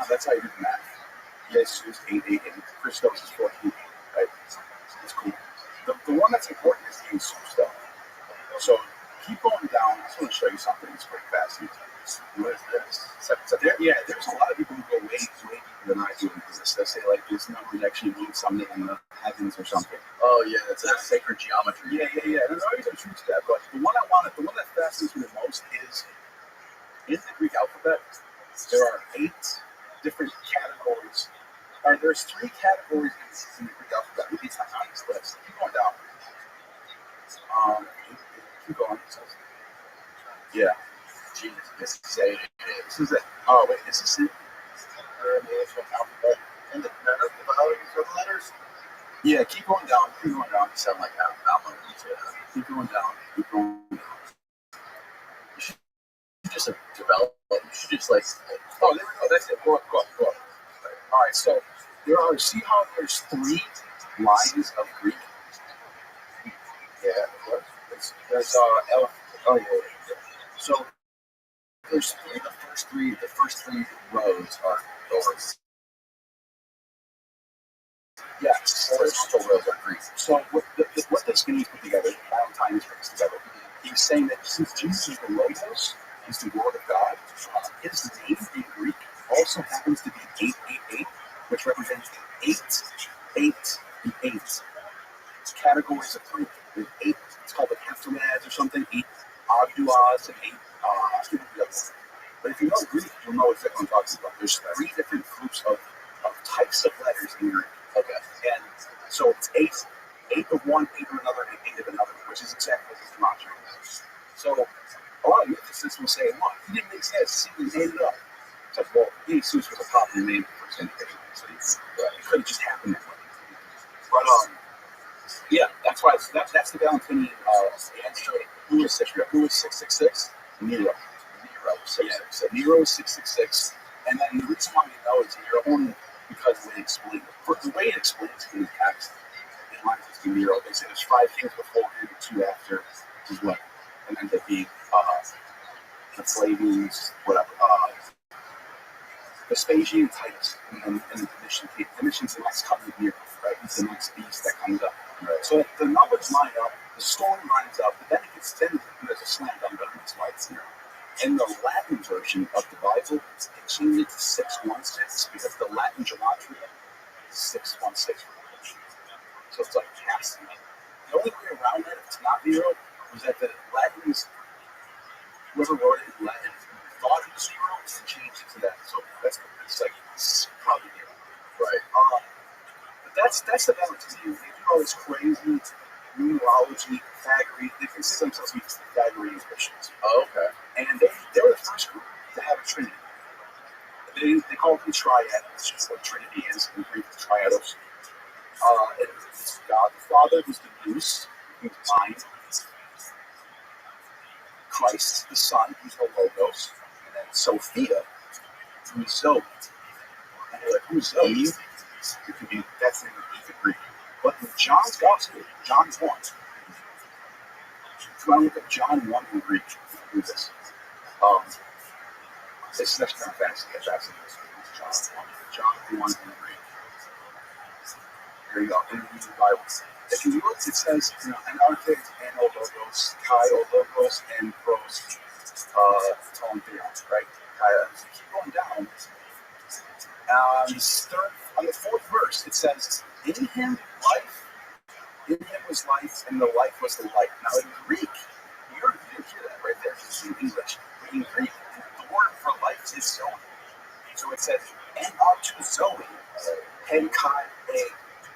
that's how you do the math. Jesus 888, Christos is 14, right? It's cool. The one that's important is the Jesus stuff. So keep going down. I just want to show you something that's pretty fascinating. What is this? So there's a lot of people who go way deeper than I do into this. They say like this number actually means something in the heavens or something. Oh yeah, that's sacred geometry. Yeah. There's always a truth to that, but the one that fascinates me the most is in the Greek alphabet. There are 8 different categories. There's 3 categories in the Greek alphabet. Maybe it's not on this list. Keep going down. Keep going. Yeah. Jesus, this is it. This is it. Oh wait, is this it? Alphabet. And the letters. Yeah, keep going down. You sound like I'm on Keep going down. You should just develop. You should just like. Oh, there we go. That's it. Go up. All right. So see how there's 3 lines of Greek. Yeah. There's yeah. So there's 3. The first three rows are doors. Yes, horizontal rows are Greek. So what this means put together, Valentine's brings together, he's saying that since Jesus is the Logos, he's the Word of God, his name in Greek also happens to be 888, which represents 8 and 8 categories of Greek. There's 8, it's called the heptamedes or something, 8 ogduas and 8 but if you know Greek, you'll know exactly what I'm talking about. There's 3 different groups of types of letters in Greek. Okay. And so it's 8 of one, 8 of another, and 8 of another, which is exactly what the gematria is. So a lot of mythicists will say, look, he didn't exist, he made it up. It's like, well, Jesus was a popular name for his individual, so it could have just happened that way. But yeah, that's why that's the Valentinian answer. Who is 666? Nero. So Nero is 666, and then the reason why we know it's Nero only because the way it explains in the text, it lines up to Nero. They say there's 5 kings before him, 2 after, which is what, and then there'd be the Flavians, whatever, Vespasian, Titus, and then the Domitian mentions the next coming year, right? He's the next beast that comes up. Right. So the numbers line up, the story lines up, but then it gets then there's a slam dunk on this why it's here. In the Latin version of the Bible, it changed it to 616 because the Latin gematria is 616. So it's like half. The only way around that, if it's not zero, was that the Latins, whoever wrote it in Latin, thought it was zero and changed it to that. So that's like it's probably zero. Right. But that's the Valentinians. They do all this crazy numerology, Pythagorean. They consider themselves to be Pythagorean Christians. Oh, okay. And they were the first group to have a trinity. They call it the triad, which is what Trinity is in Greek, the triados. It's God the Father, who's the Nous, who's mind. Christ the Son, who's the Logos. And then Sophia, who's Zoe. And they're like, who's Zoe? It could be, that's in the Greek. But in John's Gospel, John 1, if you want to look up John 1 in Greek, you can do this. This is actually kind of fascinating. John 1 in Greek. Here you go, in the Bible. If you look, it says, an architect and O Logos, Kai O Logos, and Pros, Ton Theon, right? Keep going down. On the fourth verse, it says, in him was life, and the life was the light. Now in Greek, you hear that right there. It's in English. But in Greek, the word for life is Zoe. So it says, and unto Zoe, hen kai a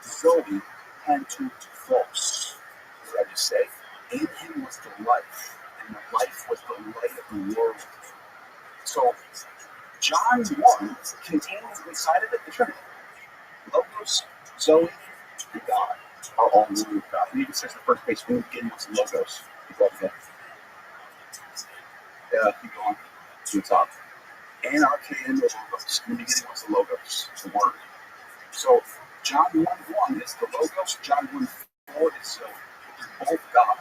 Zoe, hen to phos. What did I just say? In him was the life, and the life was the light of the world. So John 1 contains inside of it the Trinity. Logos, Zoe, and God are all one with God. And even says the first page, in the beginning was Logos. Yeah, keep going to the top. Anarchy and Logos. In the beginning was the Logos, the Word. So John 1:1 is the Logos. John 1:4 is Zoe. They're both God.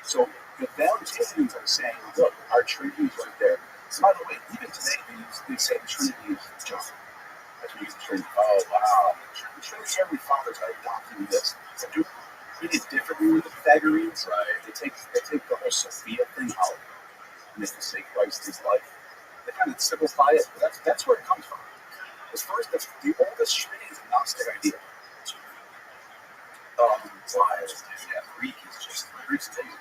So the Valentinians are saying, look, our Trinity is right there. So by the way, even today they say the Trinity is John. As we use the Trinity. Oh wow. The Trinitarian fathers are adopting this. They do it differently with the Pythagoreans. Right. They take the whole Sophia thing out and they say Christ is life. They kind of simplify it, but that's where it comes from. As first, that's the oldest Trinity is a Gnostic idea. Greek is just Greek's amazing.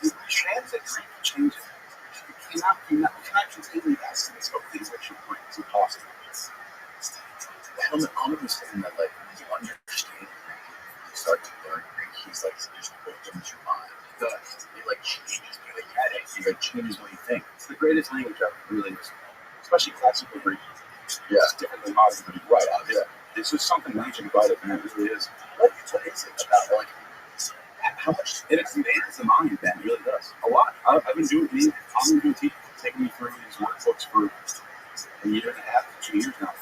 The transit Greek changes. You cannot continue the essence of the Egyptian point. It's impossible. I'm understanding that, like, when you understand Greek, you start to learn Greek, he's like, just opens your mind. It does. It, like, changes the way you get it. It, like, changes what you think. It's the greatest language ever, really is. Especially classical Greek. Yeah. It's different than modern Greek. Right, obviously. Yeah. There's just something magic about it, man. It really is. What is it about, like, how much it expands the mind, man. It really does. A lot. I've been doing teaching, taking me through these workbooks for a year and a half, 2 years now.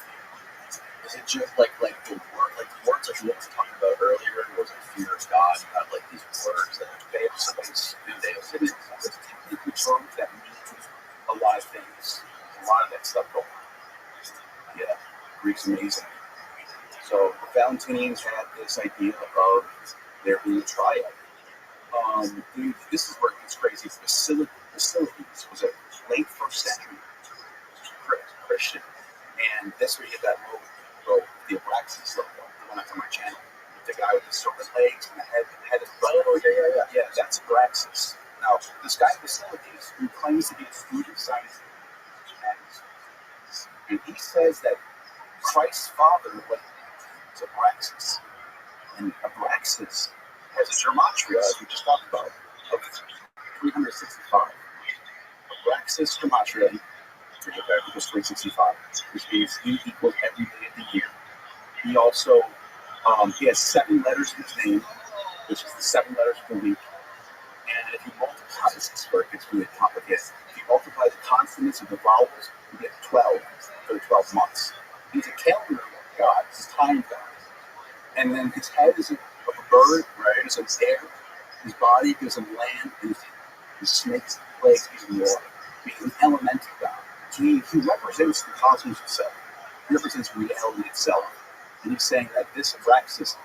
is it just like the word, like the words like we were talking about earlier, was it fear of God? You have like these words that They have somebody's it's technically terms that mean a lot of things. A lot of that stuff going on. Yeah, Greek's amazing. So the Valentinians had this idea of there being a triad. This is where it gets crazy. Basilides was a late 1st century Christian, and that's where you get that logo, the Abraxas logo, the one that's on my channel, with the guy with the serpent legs and the head is butter. oh yeah. Yeah, that's Abraxas. Now, this guy Basilides, who claims to be a student of science and he says that Christ's father was Abraxas, and Abraxas has a gematria, as we just talked about, of 365. Abraxas gematria equals 365, which means he equals every day of the year. He also he has 7 letters in his name, which is the 7 letters per week. And if you multiply this, is where it gets really complicated. If you multiply the consonants and the vowels, you get 12 for the 12 months. He's a calendar god, he's a time god. And then his head is of a bird, right? It's an air. His body gives him land, and his snake's legs gives him water. He's an elemental god. So he represents the cosmos itself. represents reality itself. And he's saying that this praxis,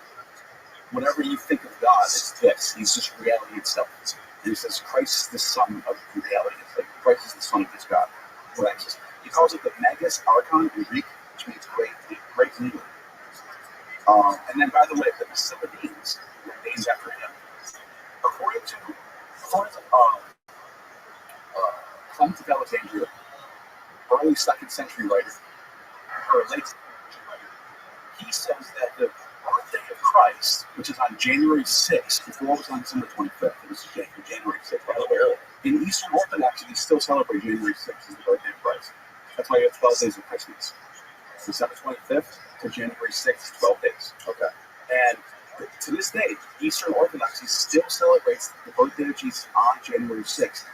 whatever you think of God, it's this. He's just reality itself. And he says Christ is the son of reality. It's like Christ is the son of this God. Praxis. He calls it the Megas Archon in Greek, which means great leader. And then, by the way, the Basilides were named after him. According to Clement of Alexandria, early 2nd century writer, or late 2nd century writer, he says that the birthday of Christ, which is on January 6th, before it was on December 25th, it was January 6th, by the way. In Eastern Orthodoxy, they still celebrate January 6th as the birthday of Christ. That's why you have 12 days of Christmas. December 25th to January 6th, 12 days. Okay. And to this day, Eastern Orthodoxy still celebrates the birthday of Jesus on January 6th.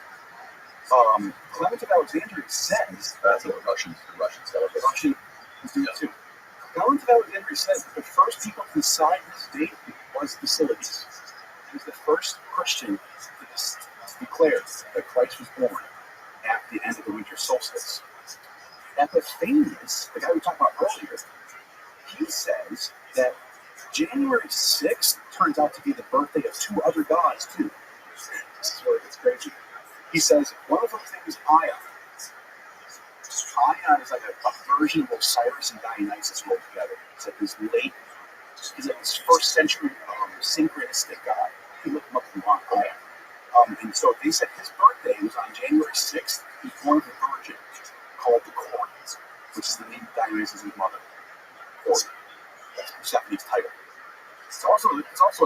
Clement of Alexandria says That's what the Russians celebrate. the Russian do that too. Clement of Alexandria says that the first people to decide this date was Basilides. He was the first Christian to declare that Christ was born at the end of the winter solstice. Epiphanius, the guy we talked about earlier, he says that January 6th turns out to be the birthday of 2 other gods too. This is where it gets crazy. He says one of them's name is Ion. Ion is like a version of Osiris and Dionysus rolled together. It's like this he's like this 1st century synchronistic god. You look him up if you want, Ion. And so they said his birthday was on January 6th. He was born of a virgin called the Corn, which is the name of Dionysus' mother. Corn. That's Persephone's title. It's also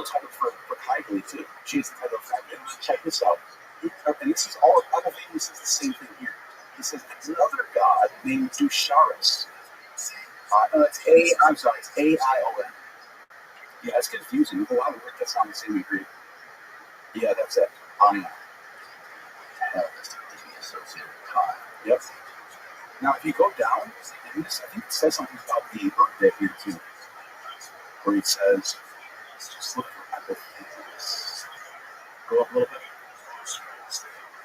a title for Kybele too. She has the title of Kybele. Check this out. And this is all Epiphanius is the same thing here. He says another god named Dusharis. It's A-I-O-N. Yeah, it's confusing. There's a lot of words that sound the same in Greek. Yeah, that's it. Ion. Associated with time. Yep. Now, if you go down, I think it says something about the birthday here too, where it says, just look for Epiphanius. Go up a little bit.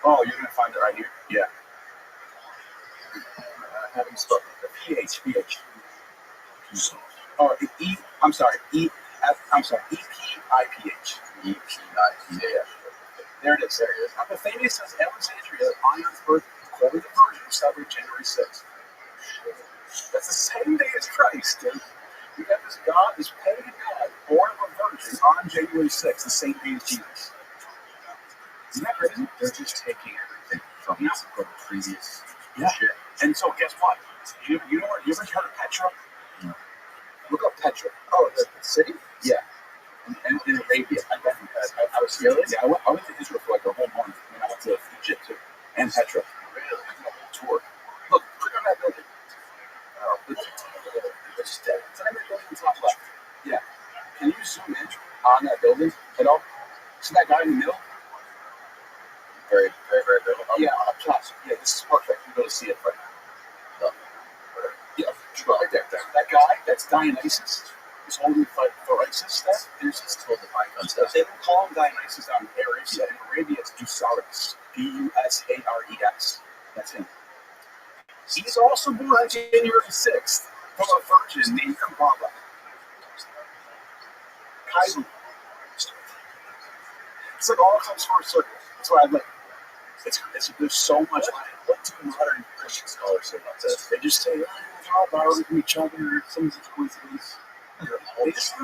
Oh, you're going to find it right here? Yeah. Having spelled the PH. Oh, E-P-I-P-H. E-P-I-P-H. There it is. Epiphanius says Alexandria, Ion's birth, according to the Virgin, was celebrated January 6th. That's the same day as Christ, dude. You got this God, this pagan God, born of a virgin on January 6th, the same day as Jesus. Isn't that crazy? They're just taking everything from the previous shit. And so guess what? You ever heard of Petra? No. Look up Petra. Oh, the city? Yeah. In Arabia. I was here. Yeah, I went to Israel for like a whole month, and I went to Egypt too. And Petra. Really? I did a whole tour. Look, click on that building. It's dead. It's another building on the top left. Yeah. Can you zoom in on that building at all? See that guy in the middle? Very, very, very good. Yeah, up top. Yeah, this is perfect. You're going to see it right now. Yeah, right there. That guy, that's Dionysus. He's holding for ISIS stuff. There's this called the icon stuff. They don't call him Dionysus down in Arabia. In Arabia, it's Dusharis. Dusares. That's him. He's also born on January 6th from a virgin named Kubala. Kybele. It's like all comes full circle. That's why I like. There's so much. What do modern Christian scholars say about this? They just say, they're all borrowing from each other. Something's a coincidence. They just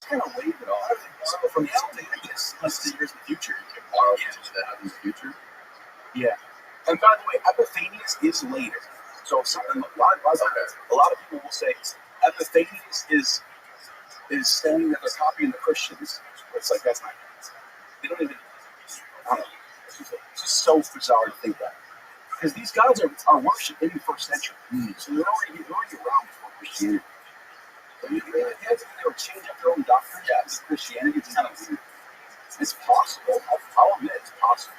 kind of wave it off. So from reality, I guess, less than years in the future, you can borrow into that in the future. Yeah. And by the way, Epiphanius is later. So a lot of people will say Epiphanius is saying that they're copying the Christians. But it's like, that's not. They don't even. I don't know. It's just so bizarre to think that. Because these gods are worshipped in the 1st century. So they're already around before Christianity. But they would change up their own doctrine. Yeah, Christianity is kind of weird. It's possible. I'll admit it's possible.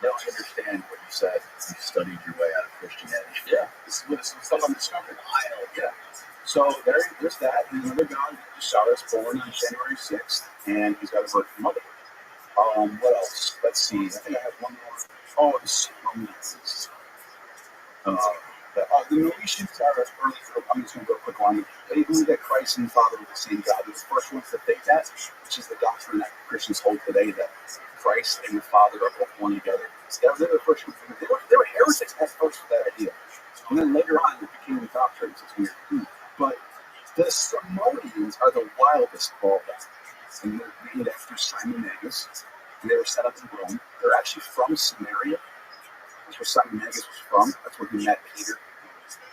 Now I understand what you said. You studied your way out of Christianity. Yeah, this is stuff I'm discovering. Yeah. So there's that. And another god, Dusharis, born on January 6th, and he's got a virgin mother. What else? Let's see. I think I have one more. Oh, the Psalms. The The Noetians are early. I'm just going to go quick on. They believe that Christ and the Father are the same God. They're the first ones to think that, which is the doctrine that Christians hold today, that Christ and the Father are both one together. So they're the first ones. They were heretics at first with that idea. And then later on, it became the doctrine. It's weird. But the Simonians are the wildest of all that. And they're named after Simon Magus. And they were set up in Rome. They're actually from Samaria. That's where Simon Magus was from. That's where he met Peter.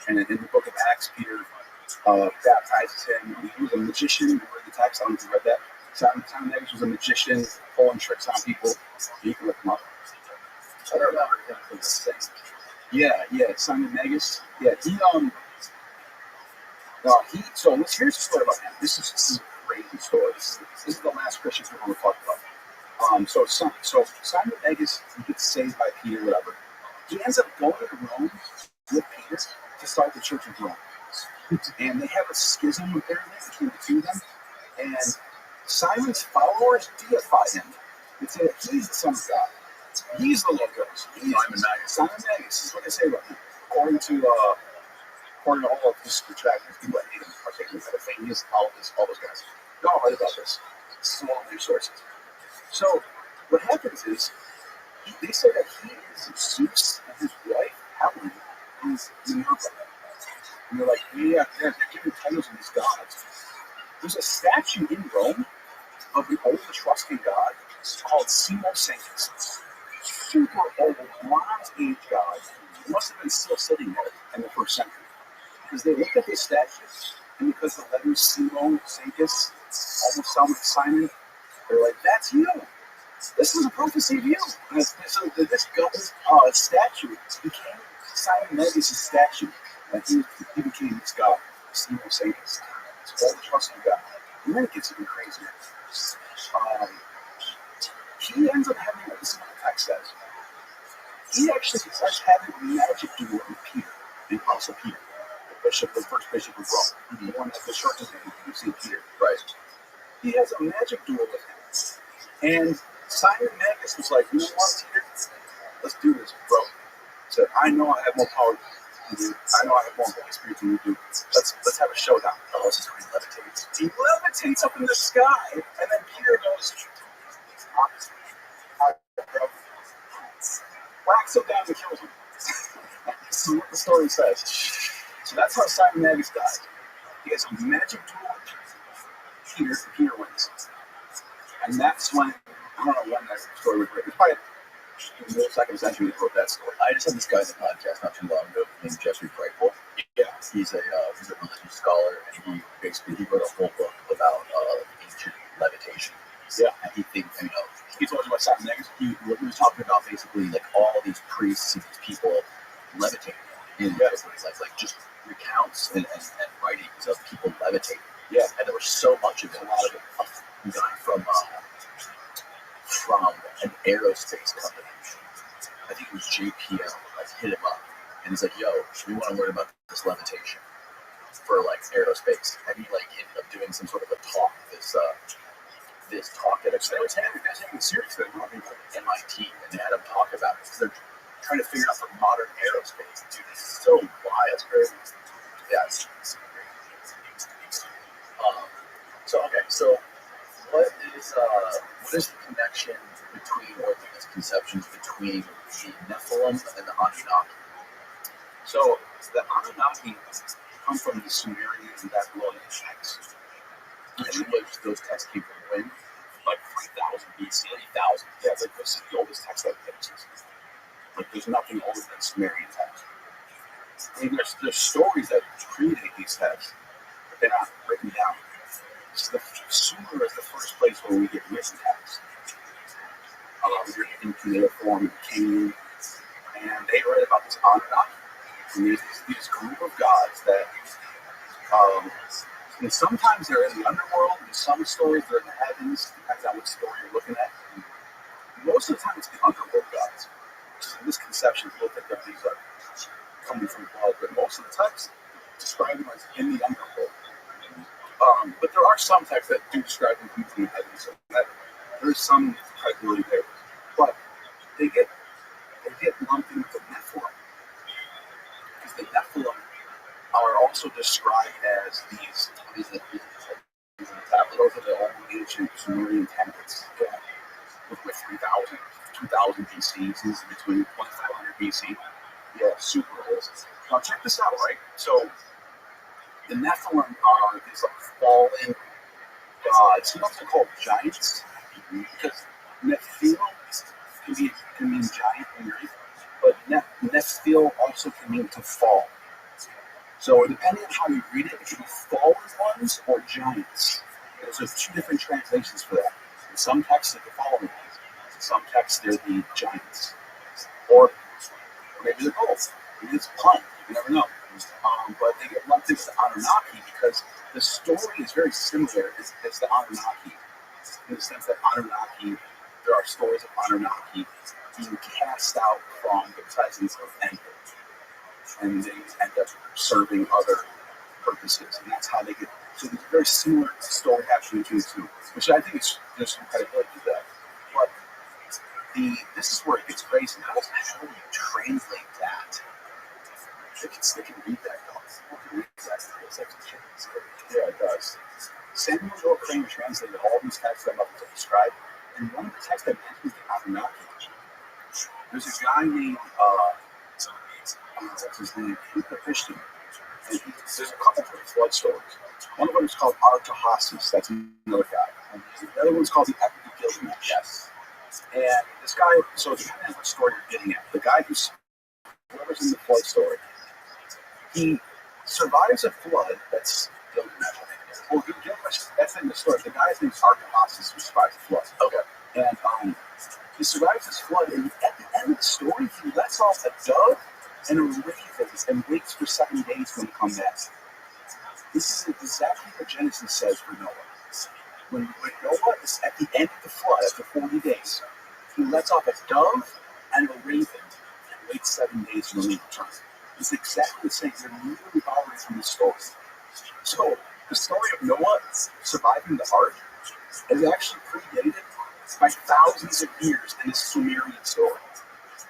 And in the book of Acts, Peter baptizes him. He was a magician. Remember the text? I don't know if you read that. Simon Magus was a magician, pulling tricks on people. You can look him up. I don't remember him from the same. Yeah, Simon Magus. Yeah, so here's the story about him. This is a crazy story. This is the last Christian people we're talking about. So Simon Magus, he gets saved by Peter, whatever. He ends up going to Rome with Peter to start the Church of Rome. And they have a schism apparently between the two of them. And Simon's followers deify him. They say that he's the Son of God. He's the Logos. Simon Magus is what they say about him. According to all of this detractors, people that hate him are taking pedophilia, all those guys. They're all right about this. This is all news sources. So what happens is they say that he is Zeus and his wife, Helen, is Minerva. And they're like, they're giving titles to these gods. There's a statue in Rome of an old Etruscan god called Simo Sanctus. Super old, Bronze Age god. It must have been still sitting there in the first century. Because they looked at this statue, and because the letters Simo Sanctus almost sound like Simon, they're like, that's you. This is a prophecy of you. And so this statue became Simon Magus' statue. And he became this god, Simo Sanctus. It's all the trusting God. And then it gets even crazier. He ends up having, this is what the text says, he actually starts having a magic duel with Peter, the Apostle Peter, the first bishop of Rome. The one that the church is named, you see Peter, right? He has a magic duel with him. And Simon Magus was like, you know what, Peter? Let's do this, bro. He said, I know I have more power than you. I know I have more Holy Spirit than you do. Let's have a showdown. Oh, this is where he levitates. He levitates up in the sky, and then Peter goes, whacks him down and kills him. This is what the story says. So that's how Simon Magus died. He has a magic duel with Peter. Peter wins. And that's when, I don't know when that story was written. It's probably in the second century they wrote that story. I just had this guy in the podcast not too long ago named Jeffrey Brightwell. Yeah. He's a religious scholar, and he wrote a whole book about ancient levitation. Yeah. And he thinks, He told you about Simon Magus. he was talking about basically like all these priests and these people levitating in like just recounts and writings of people levitating. Yeah. And there was so much of it. A lot of it. A guy from an aerospace company. I think it was JPL. Like hit him up, and he's like, "Yo, we want to learn about this levitation for like aerospace." And he like ended up doing some sort of a talk. This talk at They was taking it seriously. MIT, and they had him talk about it because they're trying to figure out for modern aerospace. Dude, this is so wild. It's crazy. Yeah. So what is the connection between, or the misconceptions between the Nephilim and the Anunnaki? So the Anunnaki come from the Sumerian and Babylonian texts. And those texts came from when? Like 3000 BC. 3000. Yeah, like this is the oldest text that exists. Like there's nothing older than Sumerian text. I mean, there's stories that predate these texts, but they're not written down. So the Sumer is the first place where we get written texts. We're in cuneiform, Canaan, and they write about this Anunnaki. And there's these group of gods that, and sometimes they're in the underworld, and some stories they're in the heavens, depends on which story you're looking at. And most of the time it's the underworld gods, which is a misconception. People think that these are coming from above, but most of the texts describe them as in the underworld. But there are some texts that do describe them coming from the heavens, so that there's some credibility there. But they get lumped in with the Nephilim, because the Nephilim are also described as these those are the old ancient Sumerian tablets. With 3,000, 2,000 BC, seems between 2,500 BC. Yeah, super old. Now check this out, right? So the Nephilim are these like fallen gods. Sometimes they're called giants because Nephil can mean giant in Greek, but Nephil also can mean to fall. So depending on how you read it, it can be fallen ones or giants. There's two different translations for that. In some texts, they're the fallen ones. In some texts, they're the giants. Or maybe they're both. Maybe it's a pun. You never know. But they get lumped into the Anunnaki because the story is very similar as the Anunnaki. In the sense that Anunnaki, there are stories of Anunnaki being cast out from the presence of Enlil. And they end up serving other purposes. And that's how they get. So there's a very similar story happening between the two, which I think there's some credibility to that. But this is where it gets crazy. How do you translate that? They can read that, though. They can read that. Yeah, it does. Samuel Joel Kramer translated all these texts that I'm about to describe, and one of the texts that mentions the Anunnaki. There's a guy named what's his name? Christian. And there's a couple of flood stories. One of them is called Artahasis. That's another guy. And the other one's called the Epic of Gilgamesh. Yes. And this guy, so depending on what story you're getting at, the guy whoever's in the flood story, he survives a flood that's Gilgamesh. Well, Gilgamesh, that's in the story. The guy's name's Artahasis who survives the flood. Okay. And he survives this flood, and at the end of the story, he lets off a dove and a raven and waits for 7 days when he comes back. This is exactly what Genesis says for Noah. When Noah is at the end of the flood, after 40 days, he lets off a dove and a raven and waits 7 days when he returns. It's exactly the same. They're literally borrowing from the story. So the story of Noah surviving the ark is actually predated by thousands of years in the Sumerian story.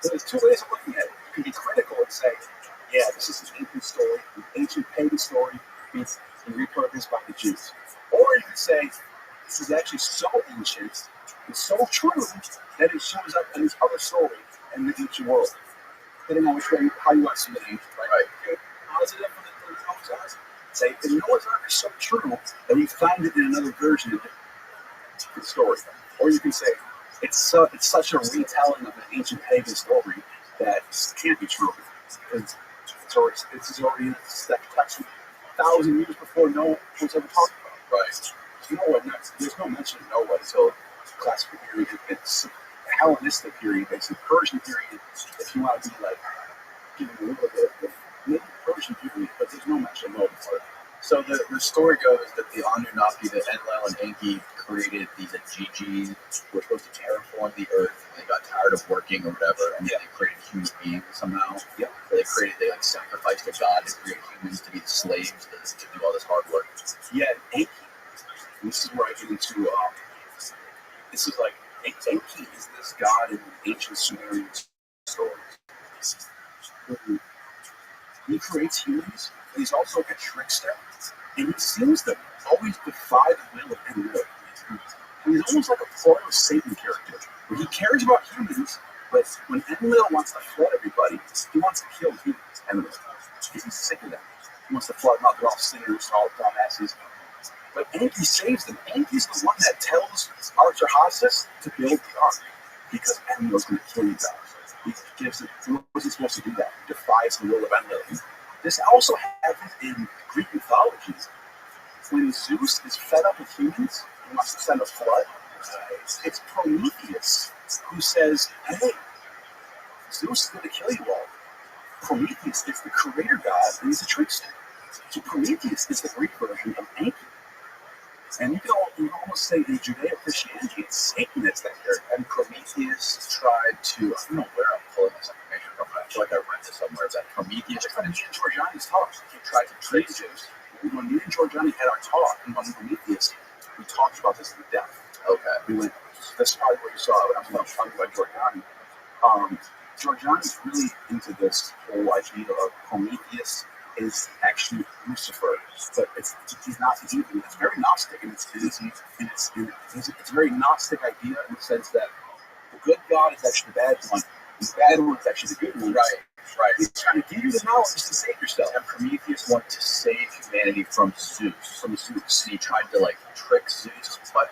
So there's two ways of looking at it. You can be critical and say, yeah, this is an ancient story, an ancient pagan story, it's been repurposed by the Jews. Or you can say, this is actually so ancient and so true that it shows up in this other story in the ancient world. Depending on which way, how you want to see the ancient, right? How is it different than Noah's Ark? Say, the Noah's Ark is so true that we found it in another version of the story. Or you can say, it's such a retelling of an ancient pagan story that it can't be true. It's already in the text 1,000 years before Noah was ever talked about. Right. There's no mention of Noah until classical period. It's Hellenistic period, basically Persian period. If you want to be like giving a little bit of maybe Persian period, but there's no mention of Noah before. So the story goes that the Anunnaki, the Enlil and Enki, created these GGs, were supposed to terraform the earth. They got tired of working or whatever, and they created human beings somehow. Yeah. So they sacrificed to God to create humans to be the slaves to do all this hard work. Yeah, Enki. This is where I get into. This is like Enki is this god in ancient Sumerian stories. He creates humans, but he's also like a trickster. And he seems to always defy the will of Enlil. And he's almost like a proto-Satan character, where he cares about humans, but when Enlil wants to flood everybody, he wants to kill humans. Enlil. He's sick of them. He wants to flood them out. They're all sinners, all dumbasses. But Enki saves them. Enki's the one that tells Artahasis to build the ark, because Enlil's going to kill you guys. He wasn't supposed to do that. He defies the will of Enlil. This also happens in Greek mythology. When Zeus is fed up with humans and wants to send a flood, it's Prometheus who says, hey, Zeus is going to kill you all. Prometheus is the creator god, and he's a trickster. So Prometheus is the Greek version of Enki. And you can almost say in Judeo-Christianity, it's Satan that's that character. And Prometheus tried to, I don't know where I'm pulling this information from, but I feel like I read this somewhere, that Prometheus, I kind of in Giorgiani's talk, he tried to trick Zeus. When me and Giorgiani had our talk on Prometheus, we talked about this in depth. Okay. That's probably what you saw when I was talking about Giorgiani. Giorgiani really into this whole idea of Prometheus is actually Lucifer, but he's not the evil. It's very Gnostic, and it's a very Gnostic idea in the sense that the good God is actually the bad one, and the bad one is actually the good one. Right. He's trying to give you the knowledge to save yourself. And Prometheus wanted to save humanity from Zeus. He tried to like trick Zeus by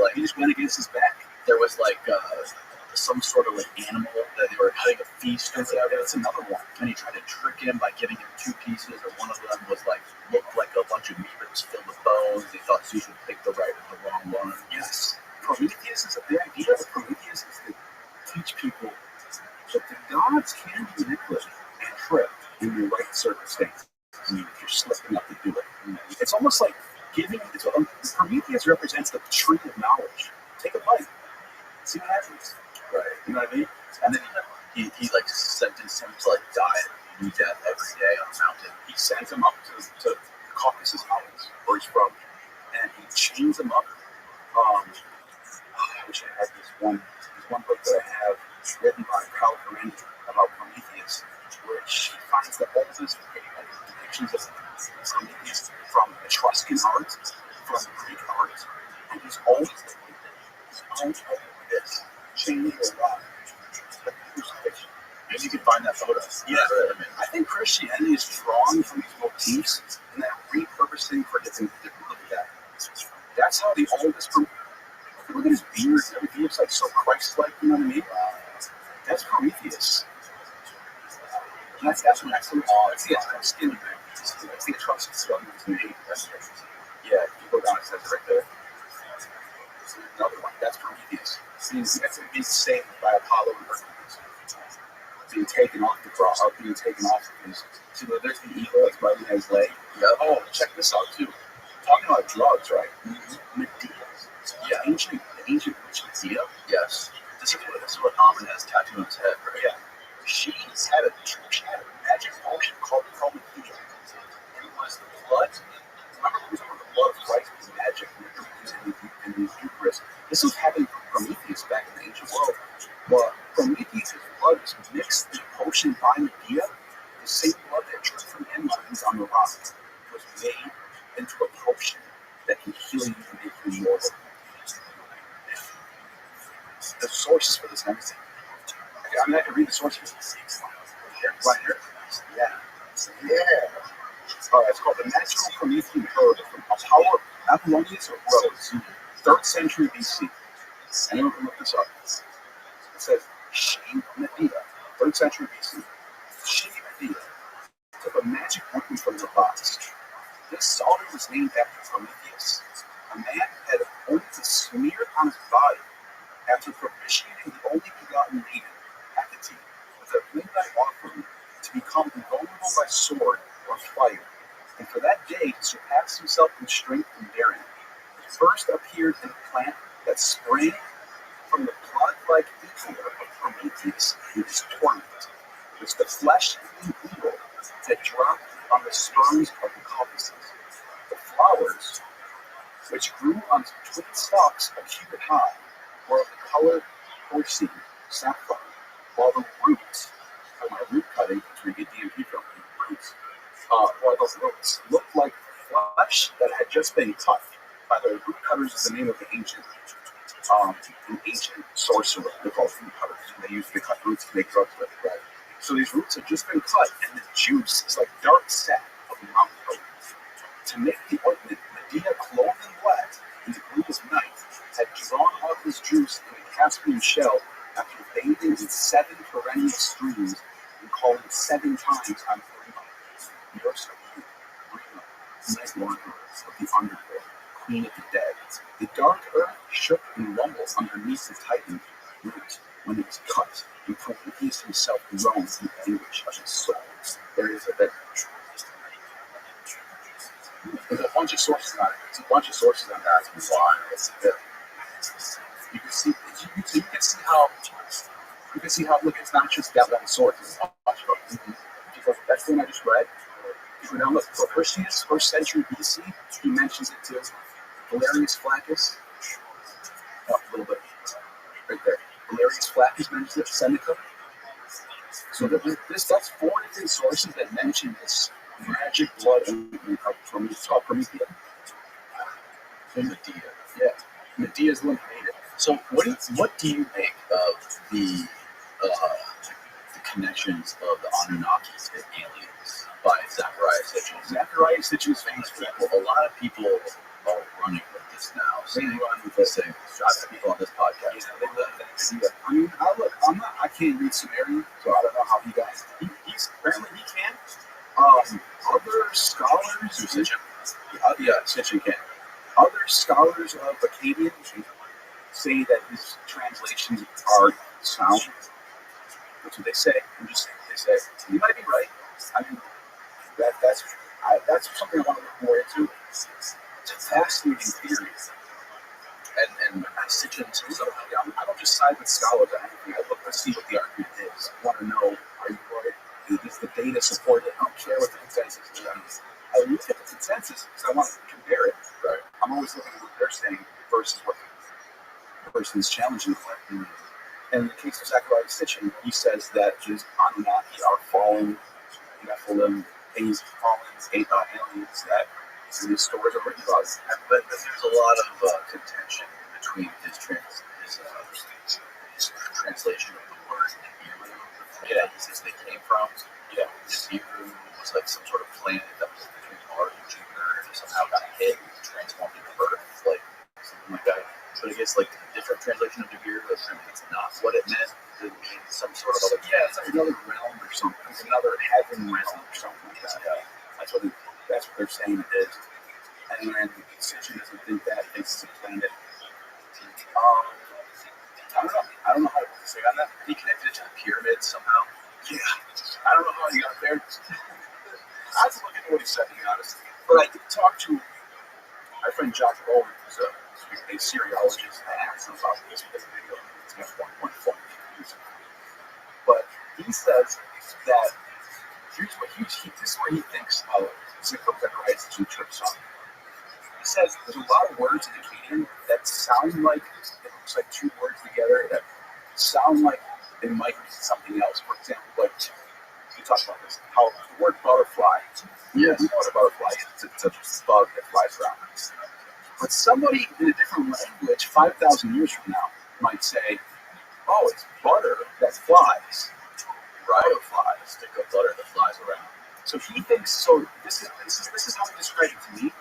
like He just went against his back. there was like some sort of like animal that they were having a feast or whatever. That's another one. And he tried to trick him by giving him two pieces, and one of them was like looked like a bunch of meat that was filled with bones. He thought Zeus would pick the right and the wrong one. Yes. Prometheus is the idea of Prometheus is to teach people that the gods can be manipulated and tricked in the right circumstances. If you're slipping up to do it. It's almost like Prometheus represents the tree of knowledge. Take a bite. See what happens. Right. You know what I mean? And then he like sentenced him to like die a new death every day on a mountain. He sends him up to Caucasus Mountains, where he's from, and he chains him up. I wish I had this one book that I have written by Carl Ferrandi about Prometheus, where she finds the oldest depictions of Prometheus from Etruscan art, from Greek art, and he's always this chained to a rock. Maybe you can find that photo. Yeah, I think Christianity is drawing from these motifs and then repurposing for different. Look at that. That's how the oldest. Look at his beard and everything. It's like so Christ-like. You know what I mean? That's Prometheus. And that's when I see. Oh, it's the skin thing. It's the Etruscan stuff. Yeah, if you go down, it says it right there. Another one. That's Prometheus. That's being saved by Apollo and Hercules. Being taken off the cross, being taken off of his. See, there's the eagle that's biting at his leg. Yeah. Oh, check this out too. Talking about drugs, right? Medea. Yeah, ancient witch Medea. Yes. This is what Amon has tattooed on his head, right? Yeah. She had a magic potion called Medea. And it was the blood. Remember the blood of Christ was magic in the Eucharist. This was happening for Prometheus back in the ancient world. Well, Prometheus' blood was mixed in a potion by Medea. The same blood that dripped from him while he was on the rock was made into a potion that can heal you and make you immortal. The sources for this and everything. I mean, I can read the sources. Right here. Yeah. All right, it's called the Magical Promethean Herb from Apollonius of Rhodes, 3rd century BC. Anyone can look this up. It says, she, Medea, 3rd century BC. She, Medea, took a magic ointment from her box. This solvent was named after Prometheus, a man who had ointment smeared on his body after propitiating the only begotten maiden, Hecate, with a midnight offering to become invulnerable by sword or fire, and for that day to surpass himself in strength and daring. It first appeared in a plant that sprang from the blood-like ether of Prometheus in his torment, which the flesh-eating eagle had dropped on the sperms of the Caucasus. The flowers, which grew on twin stalks a cubit high, were of the color porcine, sapphire, while the roots, talking about root cutting, which we get DMT from, roots, while the roots looked like flesh that had just been cut. By the way, root cutters is the name of the ancient sorcerer. They're called root cutters. They used to cut roots to make drugs with, right? So these roots have just been cut, and the juice is like dark sap of mountain oak. To make the ointment, Medea, clothed in black, and the group of night, had drawn out his juice in a Caspian shell after bathing in 7 perennial streams and calling 7 times on Brima. You're so cute. Brima, night wanderer of the underworld, queen of the dead. The dark earth shook and rumbled underneath the titan root when it was cut, and Prometheus himself groaned in anguish of his soul. There it is a bit. There's a bunch of sources on it. There's a bunch of sources on that. It's wild. It's a bit. You can see how look, it's not just that one source, it's a bunch of them. Because that's the one I just read. If you now look, Propertius, 1st century BC, he mentions it too. Valerius Flaccus, a little bit, right there. Valerius Flaccus mentions it. Seneca, So that's 4 different sources that mention this magic blood of Prometheus. And Medea. Yeah, Medea's the one who made it. So what do you make of the connections of the Anunnakis and aliens by Zachariah Sitchin? Zachariah Sitchin's famous for that. Well, a lot of people are running with this now. They run with this thing. I've had people on this podcast. I mean, I can't read Sumerian, so I don't know how he got it. He's apparently he can. Other scholars, Sitchin can. Other scholars of Akkadian say that his translations are sound. That's what they say. They say he might be right. I mean, that's something I want to look more into. It's a fascinating theory. And Sitchin's I don't just side with scholars on anything. I look to see what the argument is. I want to know, are you right? Is the data support it? I don't care what the consensus is. I look at the consensus because I want to compare it. Right. I'm always looking at what they're saying versus what the person is challenging for. And in the case of Zachariah Sitchin, he says that his Anunnaki are fallen, Nephilim, things fallen, aliens that these stories are written about. but there's a lot of contention between his translation of the word in Hebrew. Yeah, he says they came from. Yeah, this Hebrew was like some sort of planet that was between Mars and Jupiter, and somehow got hit, transformed into Earth, like something like that. But I guess like a different translation of the Hebrew, it's not what it meant. It means some sort of other. Yeah, it's like another realm or something. It's another heaven realm or something like that. Yeah. That's what they're saying it is. And then Sitchin doesn't think that. He thinks it's a planet. I don't know how to say on that. He connected it to the pyramids somehow. Yeah. I don't know how he got there. I have to look into what he said, to be honest. But I did talk to my friend Josh Bowen, who's a Syriologist, and I asked him about this video. It's got 1.4 views. But he says that this is where he thinks of Zachariah Sitchin church song. He says there's a lot of words in Akkadian that sound like it looks like 2 words together that sound like they might be something else. For example, like you talked about this, how the word butterfly. Yes. You know what a butterfly is? It's a bug that flies around. But somebody in a different language, 5,000 years from now, might say, "Oh, it's butter that flies." Butterfly, a stick of butter that flies around. So he thinks. So this is how he described it to me.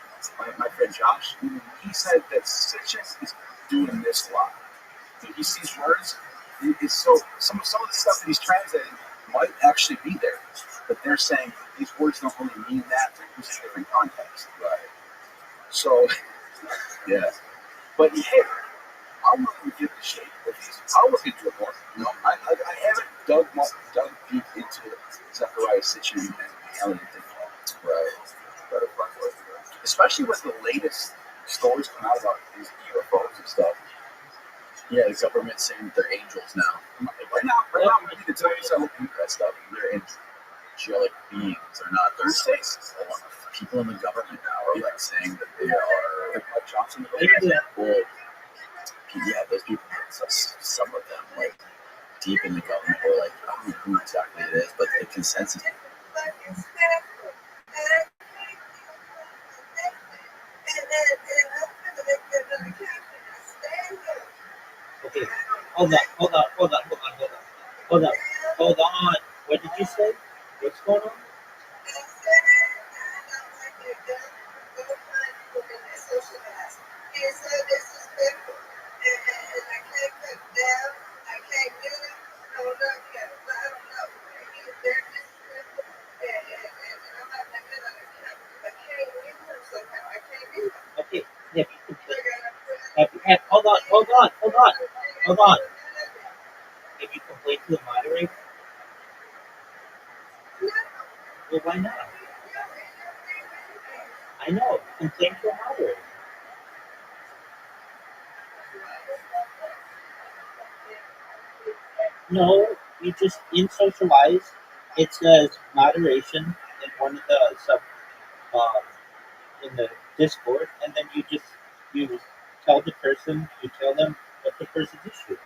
My friend Josh, he said that Sitchin is doing this a lot. He sees words. So some of the stuff that he's translating might actually be there, but they're saying these words don't really mean that. They're using different context. Right. So, yeah. But hey, I'm willing to give it a shake. I'll look into it more. No, I haven't dug deep into Zachariah Sitchin and the alien thing. Right. Especially with the latest stories coming out about these UFOs and stuff. Yeah, the government's saying they're angels now. Right now, I'm ready to tell you something into that stuff. They're angelic beings. They're not. They're people in the government now are like saying that they are. Like Johnson. Well, yeah, those people. Some of them, like deep in the government, are like, I don't know who exactly it is, but the consensus. Okay, hold on. What did you say? What's going on? Okay, if you can, hold on. If you complain to the moderator, well, why not? I know, complain to a moderator. No, you just in socialize. It says moderation in one of the in the Discord, and then you tell them what the person's issue is,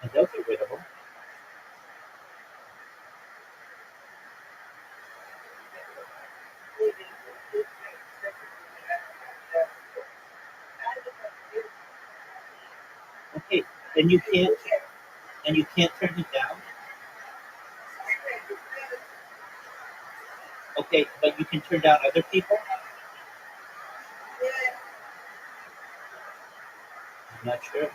and they'll get rid of them. And you can't turn it down. Okay, but you can turn down other people. I'm not sure.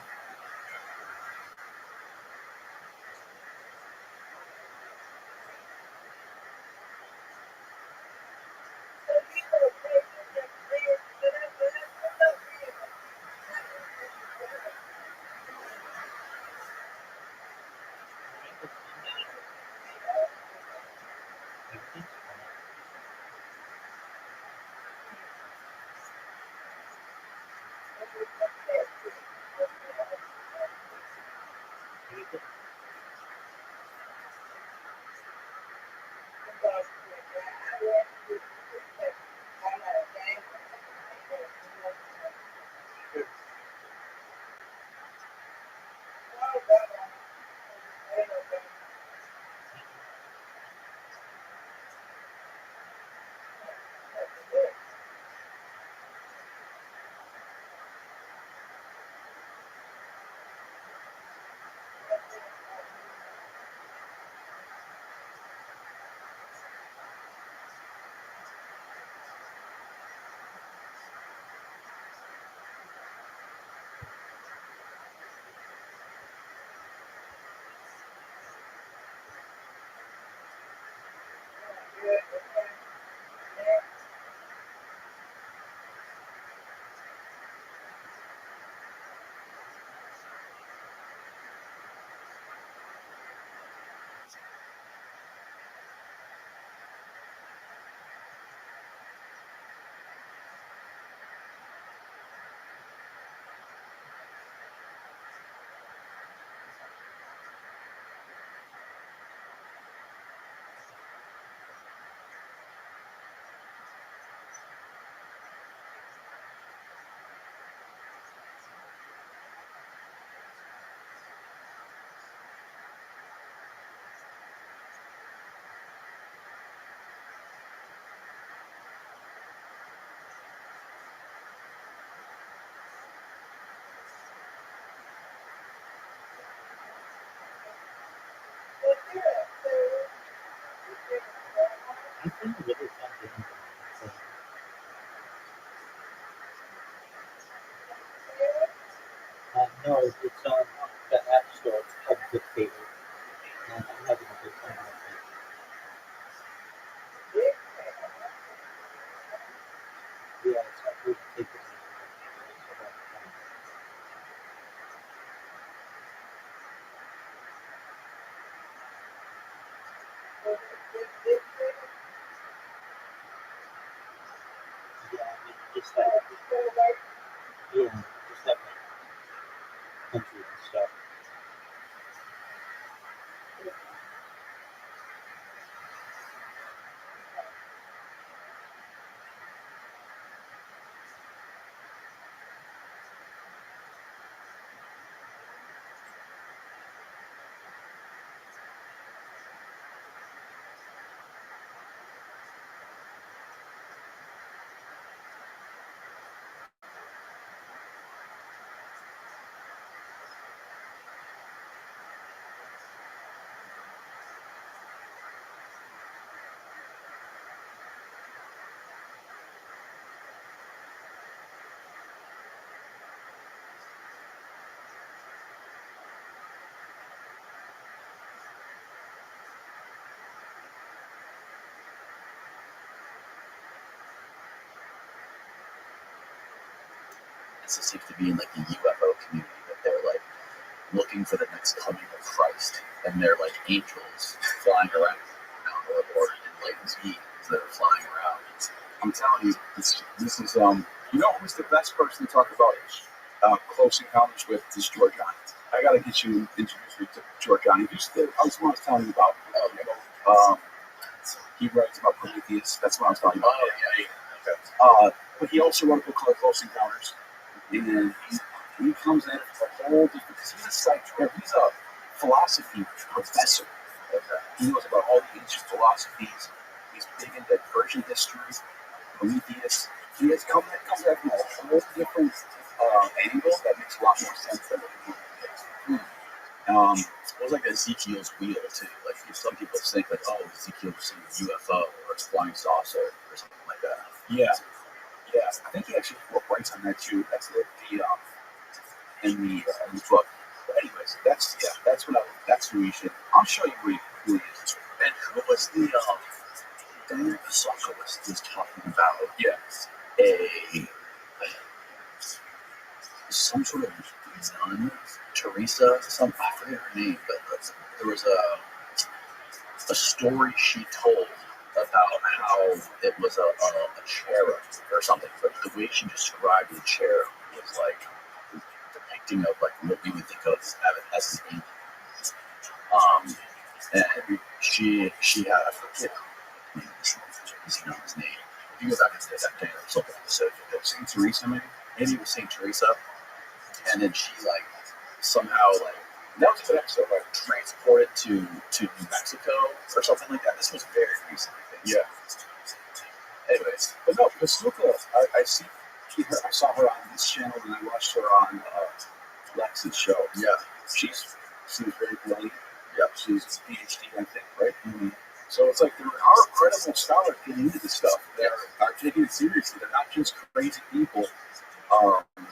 I think the little something. No, it's on the App Store. It's called Dictator. And I'm having a good time with it. Yeah, it's not really taking me. Yeah, I mean, just like, yeah, just like country and stuff. This seems to be in like the UFO community that they're like looking for the next coming of Christ, and they're like angels flying around, or enlightened beings that are flying around. I'm telling you, this is you know who's the best person to talk about close encounters with is Giorgiani. I gotta get you introduced to Giorgiani. I was telling you about. He writes about Prometheus. That's what I was talking about. Oh yeah. Okay. But he also wrote a book called Close Encounters, and he comes in with a whole different. Because he's a philosophy professor. Okay. He knows about all the ancient philosophies. He's big into Persian history, Prometheus. Comes at it from a whole different angle that makes a lot more sense than what he did. It was like Ezekiel's wheel too. Like some people think like, oh, Ezekiel was seeing a UFO or a flying saucer or something like that. Yeah. I think he actually writes on that too. That's in the book. But anyways, that's who he should. I'll show you who he is. And who was the Daniel Pasaka was talking about? Yeah. Some sort of nun, Teresa, I forget her name, but there was a story she told about how it was a cherub or something, but the way she described the cherub was like depicting of like what we would think of as an angel. And she had, I forget his name. If you go back into that Daniel something episode, Saint Teresa, maybe. Maybe it was Saint Teresa, and then she like somehow like That was a good episode, right? transported to New Mexico or something like that. This was very recent, I think. Yeah. Anyways, But no, Pasuka, I saw her on this channel and I watched her on Lex's show. yeah, She seems very brilliant. yeah. She's a PhD, I think, right? Mm-hmm. So it's like there are credible scholars getting into this stuff. They are taking it seriously. They're not just crazy people.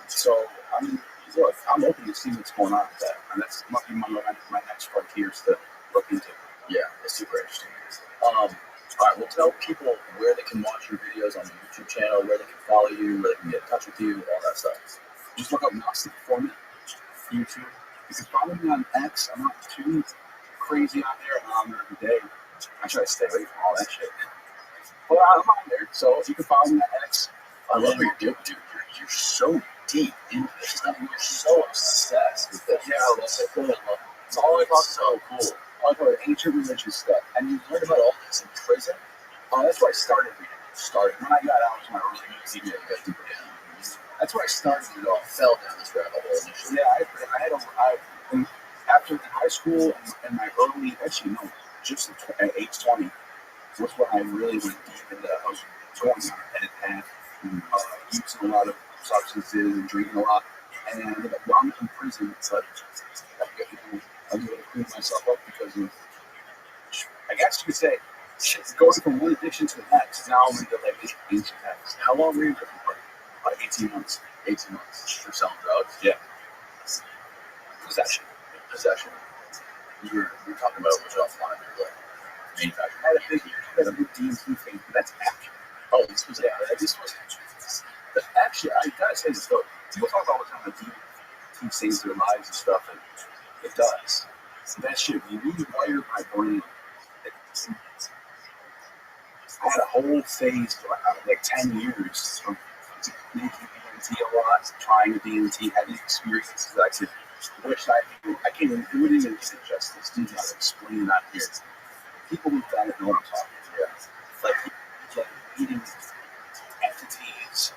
So, I mean, look, I'm open to see what's going on with that. And that's might be my next frontiers to look into. Yeah, it's super interesting. All right, we'll tell people where they can watch your videos on the YouTube channel, where they can follow you, where they can get in touch with you, all that stuff. Just look up Gnostic Format, YouTube. You can follow me on X. I'm not too crazy on there. I'm on there every day. I try to stay away from all that shit. But I'm on there, so you can follow me on X. I love what you're doing, dude. You're so deep into this stuff. You're so obsessed with this. Yeah, I love it. It's all about so cool. I love ancient religious stuff. And you learned about all this in prison? That's where I started reading. When I got out was my early music. Yeah, you got deeper down. That's where I started it all. Fell down this rabbit hole initially. Yeah, after high school and my early, actually no, just at age 20 was when I really went deep into. I was 20 and it had using a lot of substances and drinking a lot, and I ended up wound up in prison. But I was able to clean myself up because of, I guess you could say, going from one addiction to the next. Now I'm into like this ancient habits. How long were you in prison for? About 18 months. 18 months. For selling drugs? Yeah. Possession. You're talking about it offline. You're like manufacturing. I had a big DMT thing, but that's after. Oh, this was But actually, I gotta say this though. People talk all the time about DMT saves their lives and stuff, and it does. That shit, you rewire my brain. I had a whole phase for like 10 years of making DMT a lot, trying DMT, having experiences that I could wish I knew. I can't even, it wouldn't even do it justice to how to explain that here. People who've done it know what I'm talking about. Like meeting entities,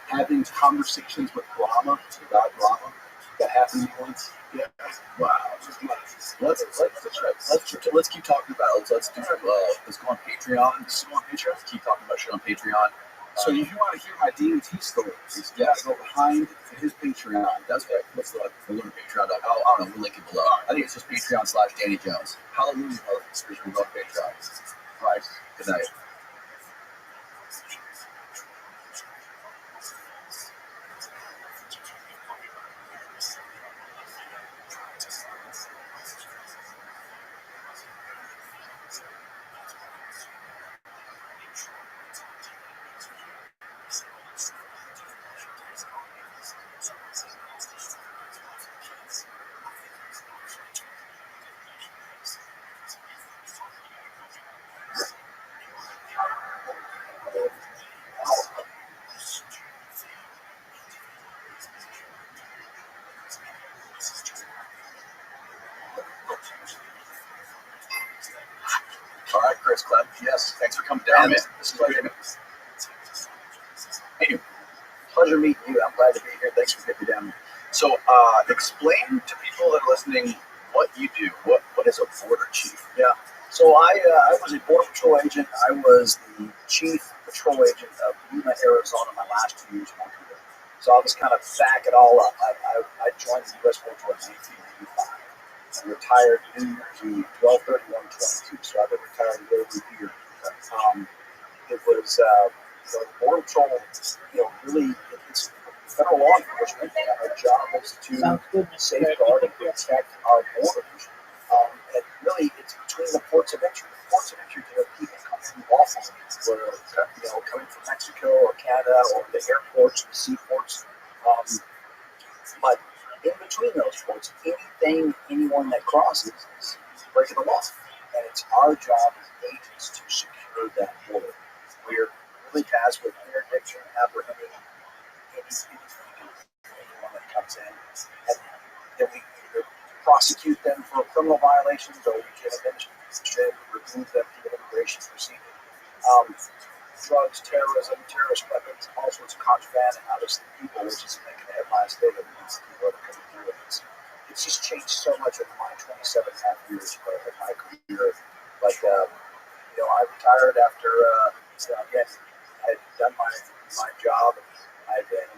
having conversations with Brahma, the god Brahma, that happened once. Yeah. wow. Let's keep talking about it. Let's go on Patreon. Keep talking about shit on Patreon. So if you want to hear my DMT stories, you gotta go behind his Patreon. That's right. Let's go to Patreon.com. I don't know. We'll link it below. I think it's just Patreon/Danny Jones. Hallelujah, motherfuckers. We're on Patreon. All right. Good night. All right, Chris Clem. Yes, thanks for coming down, man. This is pleasure. Anyway, pleasure meeting you. I'm glad to be here. Thanks for getting me down. So, explain to people that are listening what you do. What is a border chief? Yeah. So I was a Border Patrol agent. I was the chief patrol agent of Yuma, Arizona, my last 2 years in my career. So I'll just kind of back it all up. I joined the U.S. Border Patrol in 1995. I retired New Year's Eve, 12/31/22. So I've been retired over a year. It was the Border Patrol, really, it's federal law enforcement. Our job is to Sounds good, Mr. safeguard and protect our borders. And really, it's between the ports of entry. The ports of entry, there are people coming lawfully, where, coming from Mexico or Canada, or the airports, the seaports. But in between those ports, anyone that crosses is breaking the law. And it's our job as agents to secure that border. We're really tasked with interdicting and apprehending anyone that comes in. And then we either prosecute them for criminal violations, or we can administratively remove them through an immigration procedure. Drugs, terrorism, terrorist weapons, all sorts of contraband, and obviously people, which is making the headlines today, that these people are coming through it. It's just changed so much in my 27.5 years of my career. Like, I retired after, again, I had done my job. I had been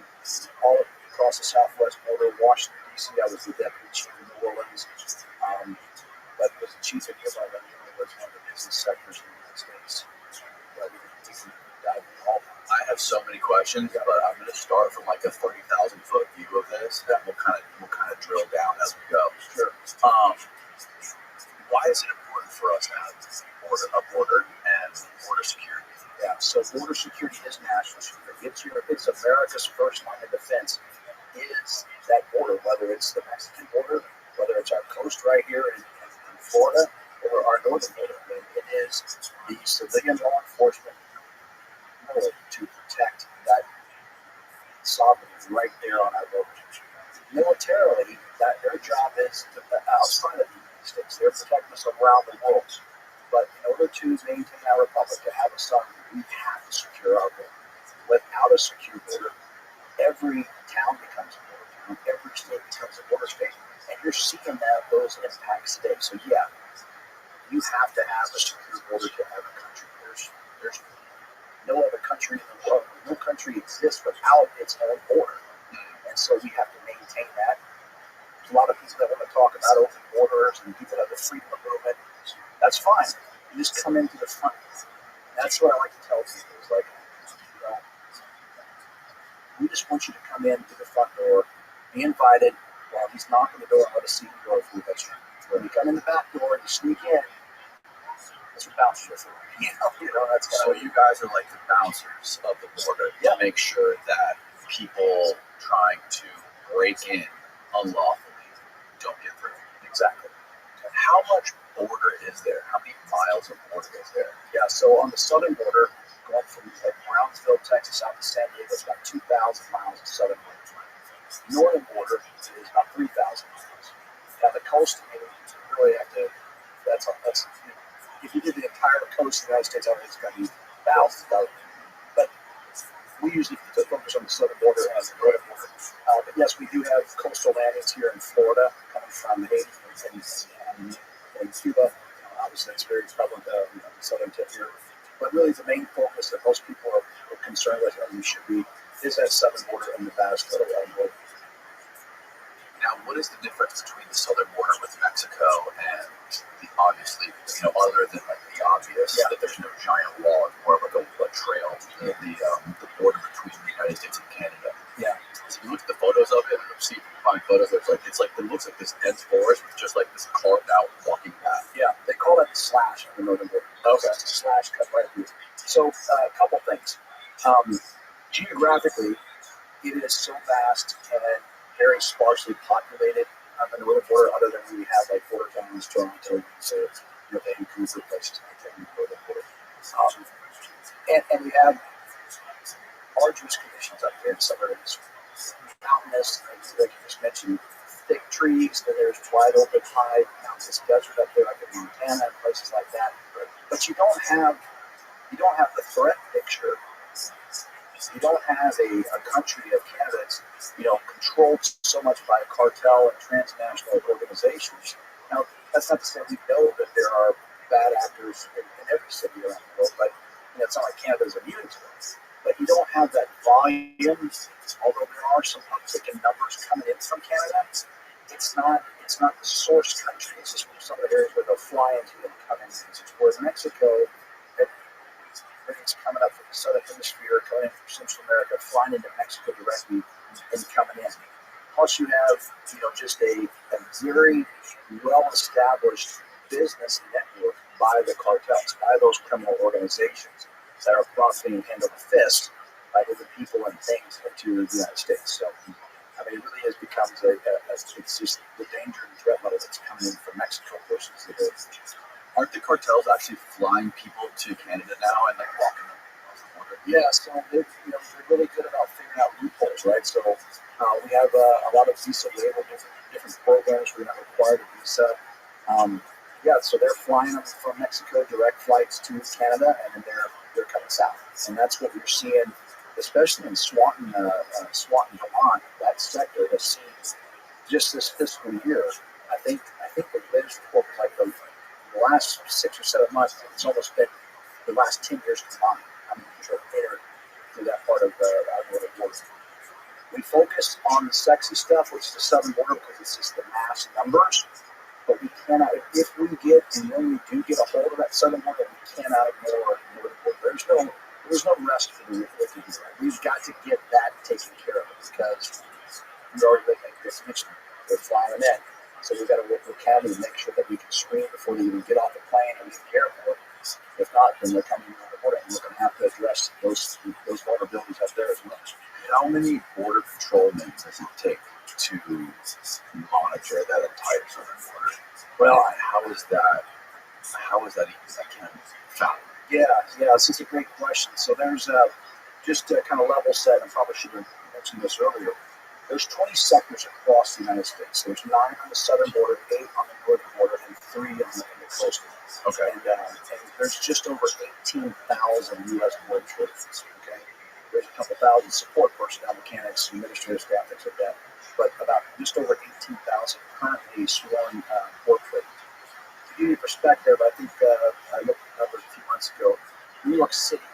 all across the southwest border, Washington, D.C. I was the deputy chief in New Orleans, but was the chief of Israel, was one of the business sectors in the United States. I have so many questions, but I'm going to start from like a 30,000 foot view of this, and we'll kind of drill down as we go. Sure. Why is it important for us to have a border and border security? Yeah, so border security is national security. It's America's first line of defense. Is that border, whether it's the Mexican border, whether it's our coast right here in Florida, or our northern border. I mean, it is the civilian law enforcement to protect that sovereignty right there on our borders. Militarily, their job is to, outside of the United States. They're protecting us around the world. But in order to maintain our republic, to have a sovereignty, we have to secure our border. Without a secure border, every town becomes a border town, every state becomes a border state, and you're seeing those impacts today. So yeah, you have to have a secure border to have a country. There's no other country in the world. No country exists without its own border, and so we have to maintain that. There's a lot of people that want to talk about open borders and people have the freedom of movement. That's fine. You just come into the front. That's what I like to tell people. Is like, we just want you to come in to the front door, be invited while he's knocking the door and let us see you go through that street. When you come in the back door and you sneak in, that's what bouncers are for. That's So you guys are like the bouncers of the border to make sure that people trying to break in unlawfully don't get through. Exactly. How much border is there? How many miles of border is there? Yeah, so on the southern border, going from Brownsville, Texas, out to San Diego, it's about 2,000 miles of southern border. Northern border is about 3,000 miles. Now the coast, you really have to. That's if you did the entire coast of the United States, I think it's going to be thousands. But we usually focus on the southern border and the northern border. But yes, we do have coastal landings here in Florida, coming from Haiti and Cuba. Obviously, it's very prevalent on the southern tip here. But really, the main focus that most people are concerned with, and we should be, is that southern border and Nevada's total border. Now, what is the difference between the southern border with Mexico and obviously, other than like the obvious that there's no giant wall, it's more of like a trail, the border between the United States and Canada. Yeah. So you look at the photos of it, and see if you can find photos. It looks like this dense forest with just like this carved out walking path. Yeah, they call it the slash on the northern border. Okay. It's a slash cut right through. So a couple things. Geographically, it is so vast and very sparsely populated on the northern border, other than we have like border towns, Toronto, Vancouver, places like that in the northern border. And we have arduous conditions up here in some areas. Mountainous, like you just mentioned, thick trees, and there's wide open, high mountainous desert up there, like in Montana and places like that. But you don't have the threat picture. You don't have a country of Canada that's controlled so much by cartel and transnational organizations. Now, that's not to say we know that there are bad actors in every city around the world, but it's not like Canada's immune to it. But you don't have that volume, although there are some uptick in numbers coming in from Canada. It's not the source country where Mexico, everything's coming up from the southern hemisphere, coming in from Central America, flying into Mexico directly and coming in. Plus, you have just a very well-established business network by the cartels, by those criminal organizations that are profiting hand over fist by moving people and things into the United States. So, I mean, it really has become it's just the danger and threat level that's coming in from Mexico versus the border. Aren't the cartels actually flying people to Canada now and like walking them across the border? Yeah, so they're really good about figuring out loopholes, right? So we have a lot of visa waiver, different programs. We're not required a visa. So they're flying them from Mexico, direct flights to Canada, and then they're coming south. And that's what we're seeing, especially in Swanton, Vermont. That sector has seen just this fiscal year. I think the latest report was like the last 6 or 7 months. It's almost been the last 10 years combined. I mean, people are entered through that part of the northern border. We focus on the sexy stuff, which is the southern border, because it's just the mass numbers. But we cannot, if we get, and when we do get a hold of that southern border, we cannot ignore the northern border. There's no rest for the wicked here. We've got to get that taken care of because we already make this mission. They're flying them in. So we've got to work with Canada to make sure that we can screen before they even get off the plane and leave the airport. If not, then they're coming over the border, and we're going to have to address those vulnerabilities up there as well. How many border patrolmen does it take to monitor that entire southern border? Well, how is that even found? Yeah, this is a great question. So there's just to kind of level set, and probably should have mentioned this earlier. There's 20 sectors across the United States. There's 9 on the southern border, 8 on the northern border, and 3 on the coastal. Okay. And there's just over 18,000 U.S. border patrols. Okay. There's a couple thousand support personnel, mechanics, administrative staff, things like that. But about just over 18,000 currently sworn border patrols. To give you perspective, I think I looked at the numbers a few months ago. New York City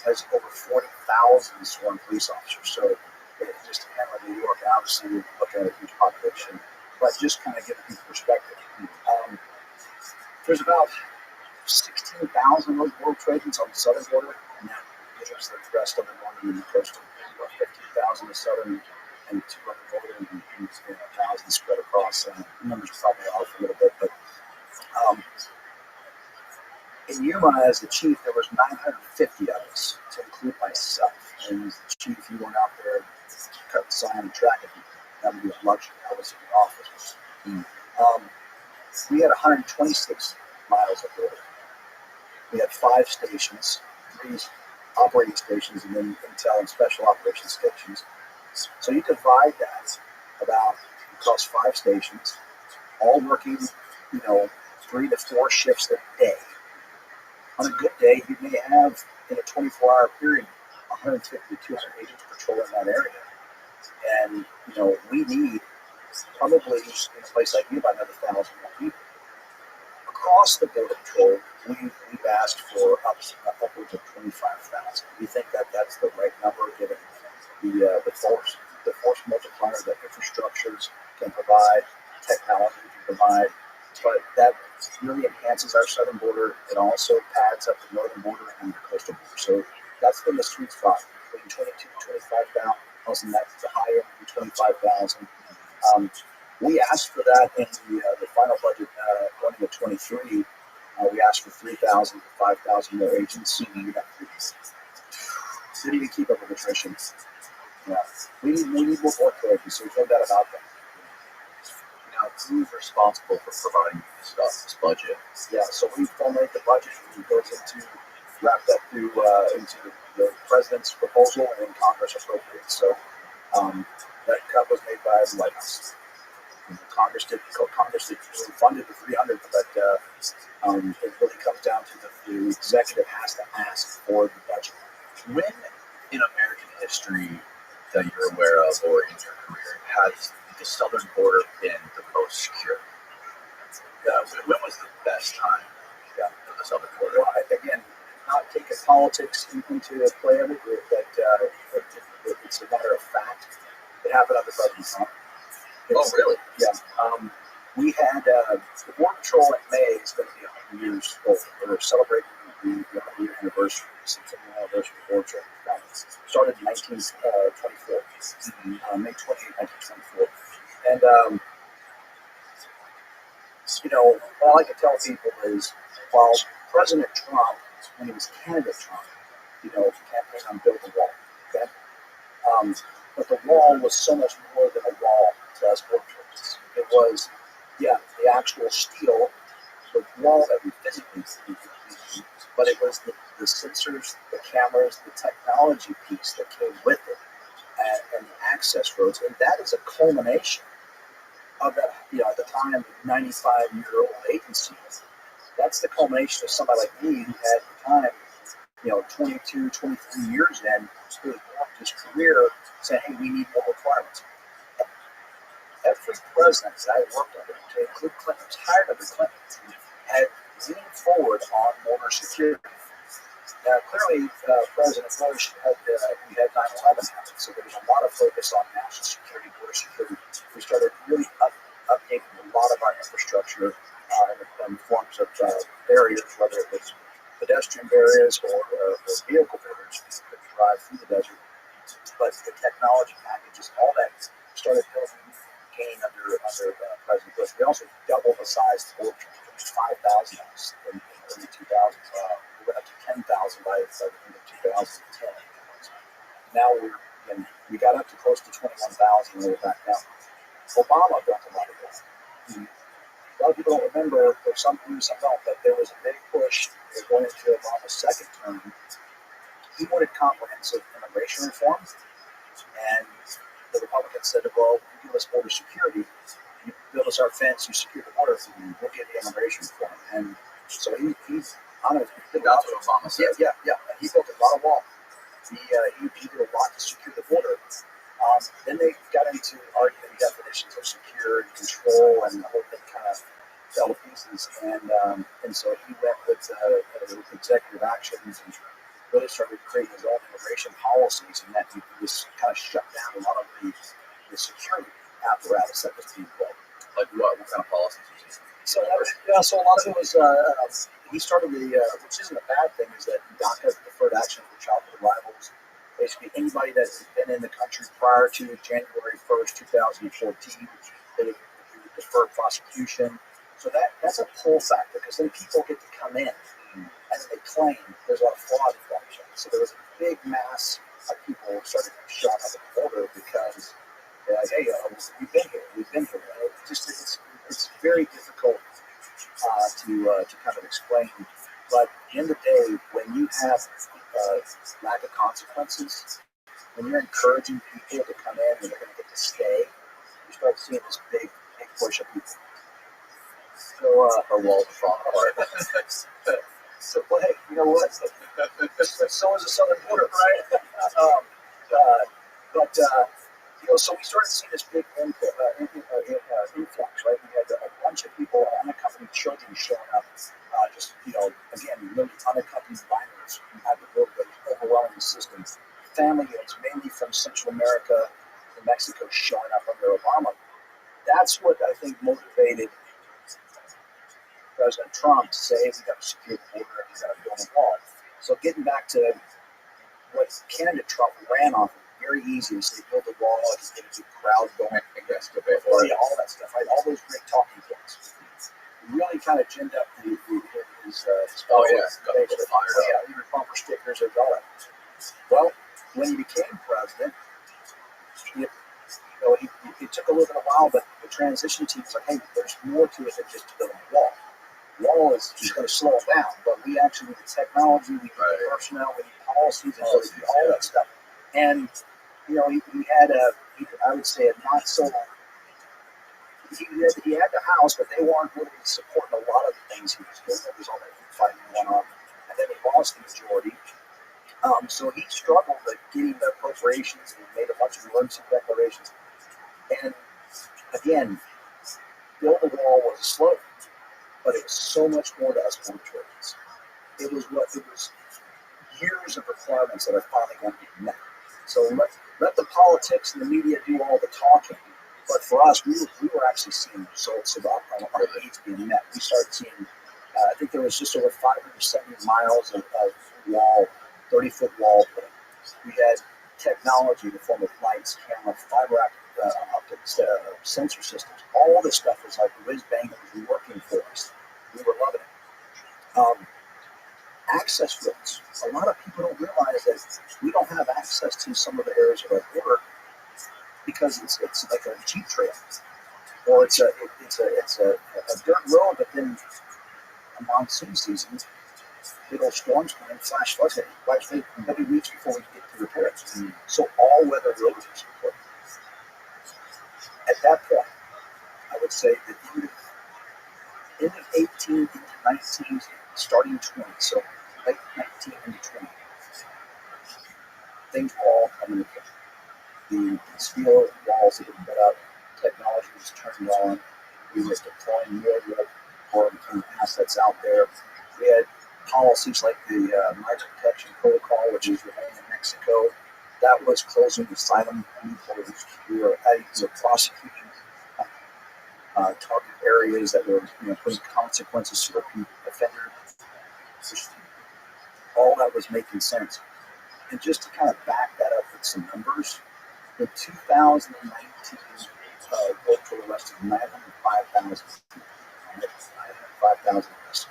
has over 40,000 sworn police officers. So it just depends on New York. Obviously, we look at a huge population, but just kind of give people perspective. There's about 16,000 of those border patrols on the southern border, and that gives the rest of the northern and the coastal. About 15,000 on the southern and 2 on the northern, and 1,000 spread across. The numbers are probably off a little bit, but in Yuma, as the chief, there was 950 of us, to include myself. And as the chief, you went out there and cut the sign and track it. That would be a luxury. I was in the office. We had 126 miles of border. We had 5 stations, 3 operating stations, and then intel and special operations stations. So you divide that across 5 stations, all working, 3 to 4 shifts a day. On a good day, you may have, in a 24-hour period, 150 to 200 agents patrolling that area. And, we need probably, in a place like Yuma, another 1,000 more people. Across the Border Patrol, we've asked for upwards of 25,000. We think that that's the right number, given the force multiplier that infrastructures can provide, technology can provide. But that really enhances our southern border. It also pads up the northern border and the coastal border. So that's been the sweet spot, between 22 and 25,000. That's the high end of 25,000. We asked for that in the final budget going into 23. We asked for 3,000 to 5,000 more agents. We got 3. Didn't even keep up with attrition. Yeah, we need more work agents, so there's no doubt about that. Now, who's responsible for providing this budget? Yeah, so we formulate the budget, and it goes wrapped up through into the president's proposal, and then Congress appropriates. So that cut was made by the White House. Congress did funded the 300, but it really comes down to the executive has to ask for the budget. When in American history that you're aware of, or in your career, has the southern border been the most secure? When was the best time for the southern border? Well, again, not taking politics into the play of it, but it's a matter of fact. It happened under President Trump. Oh, really? Yeah. We had the Border Patrol in May is going to be 100 years old. They were celebrating the 100-year anniversary, the centennial anniversary of World Trade. Started in 1924, May 28, 1924. And, all I can tell people is while President Trump, when he was candidate Trump, campaigned on Build the Wall, okay? But the wall was so much more than a wall to us portraits. It was, the actual steel, the wall that we physically see, but it was the sensors, the cameras, the technology piece that came with it, and the access roads. And that is a culmination of that, at the time, 95-year-old agency. That's the culmination of somebody like me who had at the time, 22, 23 years in, who had worked his career saying, hey, we need more requirements. Every president that I worked under, to include Clinton, retired under Clinton, had leaned forward on border security. Now, clearly, President Bush we had 9/11 happen, so there was a lot of focus on national security, border security. We started really updating a lot of our infrastructure in forms of barriers, whether it was pedestrian barriers or vehicle barriers that drive through the desert. But the technology packages, all that started building, gain under President Bush. We also doubled the size of the border, from 5,000 in the early 2000s. We went up to 10,000 by the end of 2010. Now we got up to close to 21,000 and we're back down. Obama built a lot of that. A lot of people don't remember, or some do, some don't, but there was a big push going into Obama's second term. He wanted comprehensive immigration reform, and the Republicans said, well, you give us border security, you build us our fence, you secure the border, and we'll get the immigration reform. And so he's on it. That's what Obama said. Yeah. And he built a lot of wall. He did a lot to secure the border. Then they got into arguing definitions of secure and control, and the whole thing kind of fell to pieces. And so he went with executive actions and really started creating his own immigration policies, and that he just kind of shut down a lot of the security apparatus that was being built. Like what? What kind of policies was he? So so a lot of it was he started which isn't a bad thing, is that DACA, deferred action for childhood arrivals. Basically, anybody that's been in the country prior to January 1st, 2014, they would defer prosecution. So that's a pull factor, because then people get to come in and they claim there's a lot of fraud involved. So there was a big mass of people started showing up at the border because they're like, hey, we've been here. And it's very difficult to kind of explain. But at the end of the day, when you have lack of consequences, when you're encouraging people to come in and they're going to get to stay, you start seeing this big push of people. So Our walls are falling apart. So, well, hey, you know what? So is the southern border, right? So we started seeing this big influx, right? We had a bunch of people, unaccompanied children showing up, again, really unaccompanied minors who had to build the overwhelming system. Family units, mainly from Central America and Mexico, showing up under Obama. That's what I think motivated President Trump to say, we got to secure the border and we got to build a wall. So getting back to what candidate Trump ran off, very easy to say, build a wall, just get a big crowd going, all that stuff, right? All those great talking points. Really kind of ginned up his even bumper stickers and all that. Well, when he became president, it took a little bit of a while, but the transition team was like, hey, there's more to it than just building a wall. Wall is just going to slow it down, but we actually need the technology, we need the personnel, we need policies, and all that stuff. And he had I would say, a not so. He had the House, but they weren't really supporting a lot of the things he was doing. There was all that fighting going on, and then he lost the majority. So he struggled with getting the appropriations, and made a bunch of emergency declarations. And again, build the wall was a slogan, but it was so much more to us border patriots. It was years of requirements that are finally going to be met. So let the politics and the media do all the talking. But for us, we were actually seeing results of our needs being met. We started seeing I think there was just over 570 miles of wall, 30-foot wall put in. We had technology in the form of lights, camera, fiber optic sensor systems. All this stuff was like whiz bang that was working for us. We were loving it. Access roads. A lot of people don't realize that we don't have access to some of the areas of our border because it's like a Jeep trail, or it's a dirt road, but then a monsoon season, big old storms come in, flash floods it. Every week before we get to repair it. So all weather roads are important. At that point, I would say that end of 18 into 19, starting 20, so late 19 into 20, things were all coming together. The steel walls had been put up, technology was turned on, we were deploying more assets out there. We had policies like the Migrant Protection Protocol, which is remained in Mexico. That was closing asylum loopholes. We were prosecuting target areas that were putting consequences to repeat offenders. All that was making sense. And just to kind of back that up with some numbers, in 2019, Vote for arrested 905,000 people. 905,000 arrested.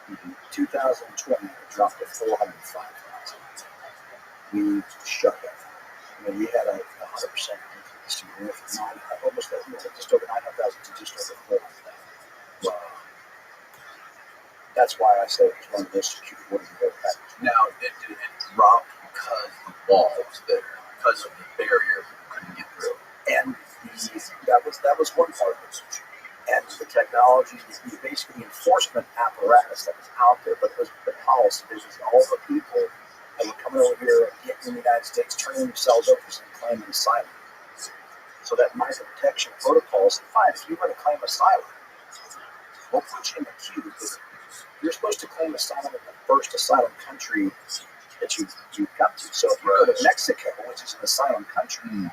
In 2020, it dropped to 405,000. We shut that. We had a 100% increase. Almost just over 900,000 to just over 400,000. Wow. That's why I say it's one of those security ones to go back. Now, it dropped because the wall was there, because of the barrier people couldn't get through. And that was one part of it. And the technology, basically the enforcement apparatus that was out there, but it was the policy. This was all the people that were coming over here and getting in the United States, turning themselves over and claiming asylum. So that migrant protection protocol said, fine, if you're going to claim asylum, we'll put you in the queue. You're supposed to claim asylum in the first asylum country that you come to. So if you go to Mexico, which is an asylum country,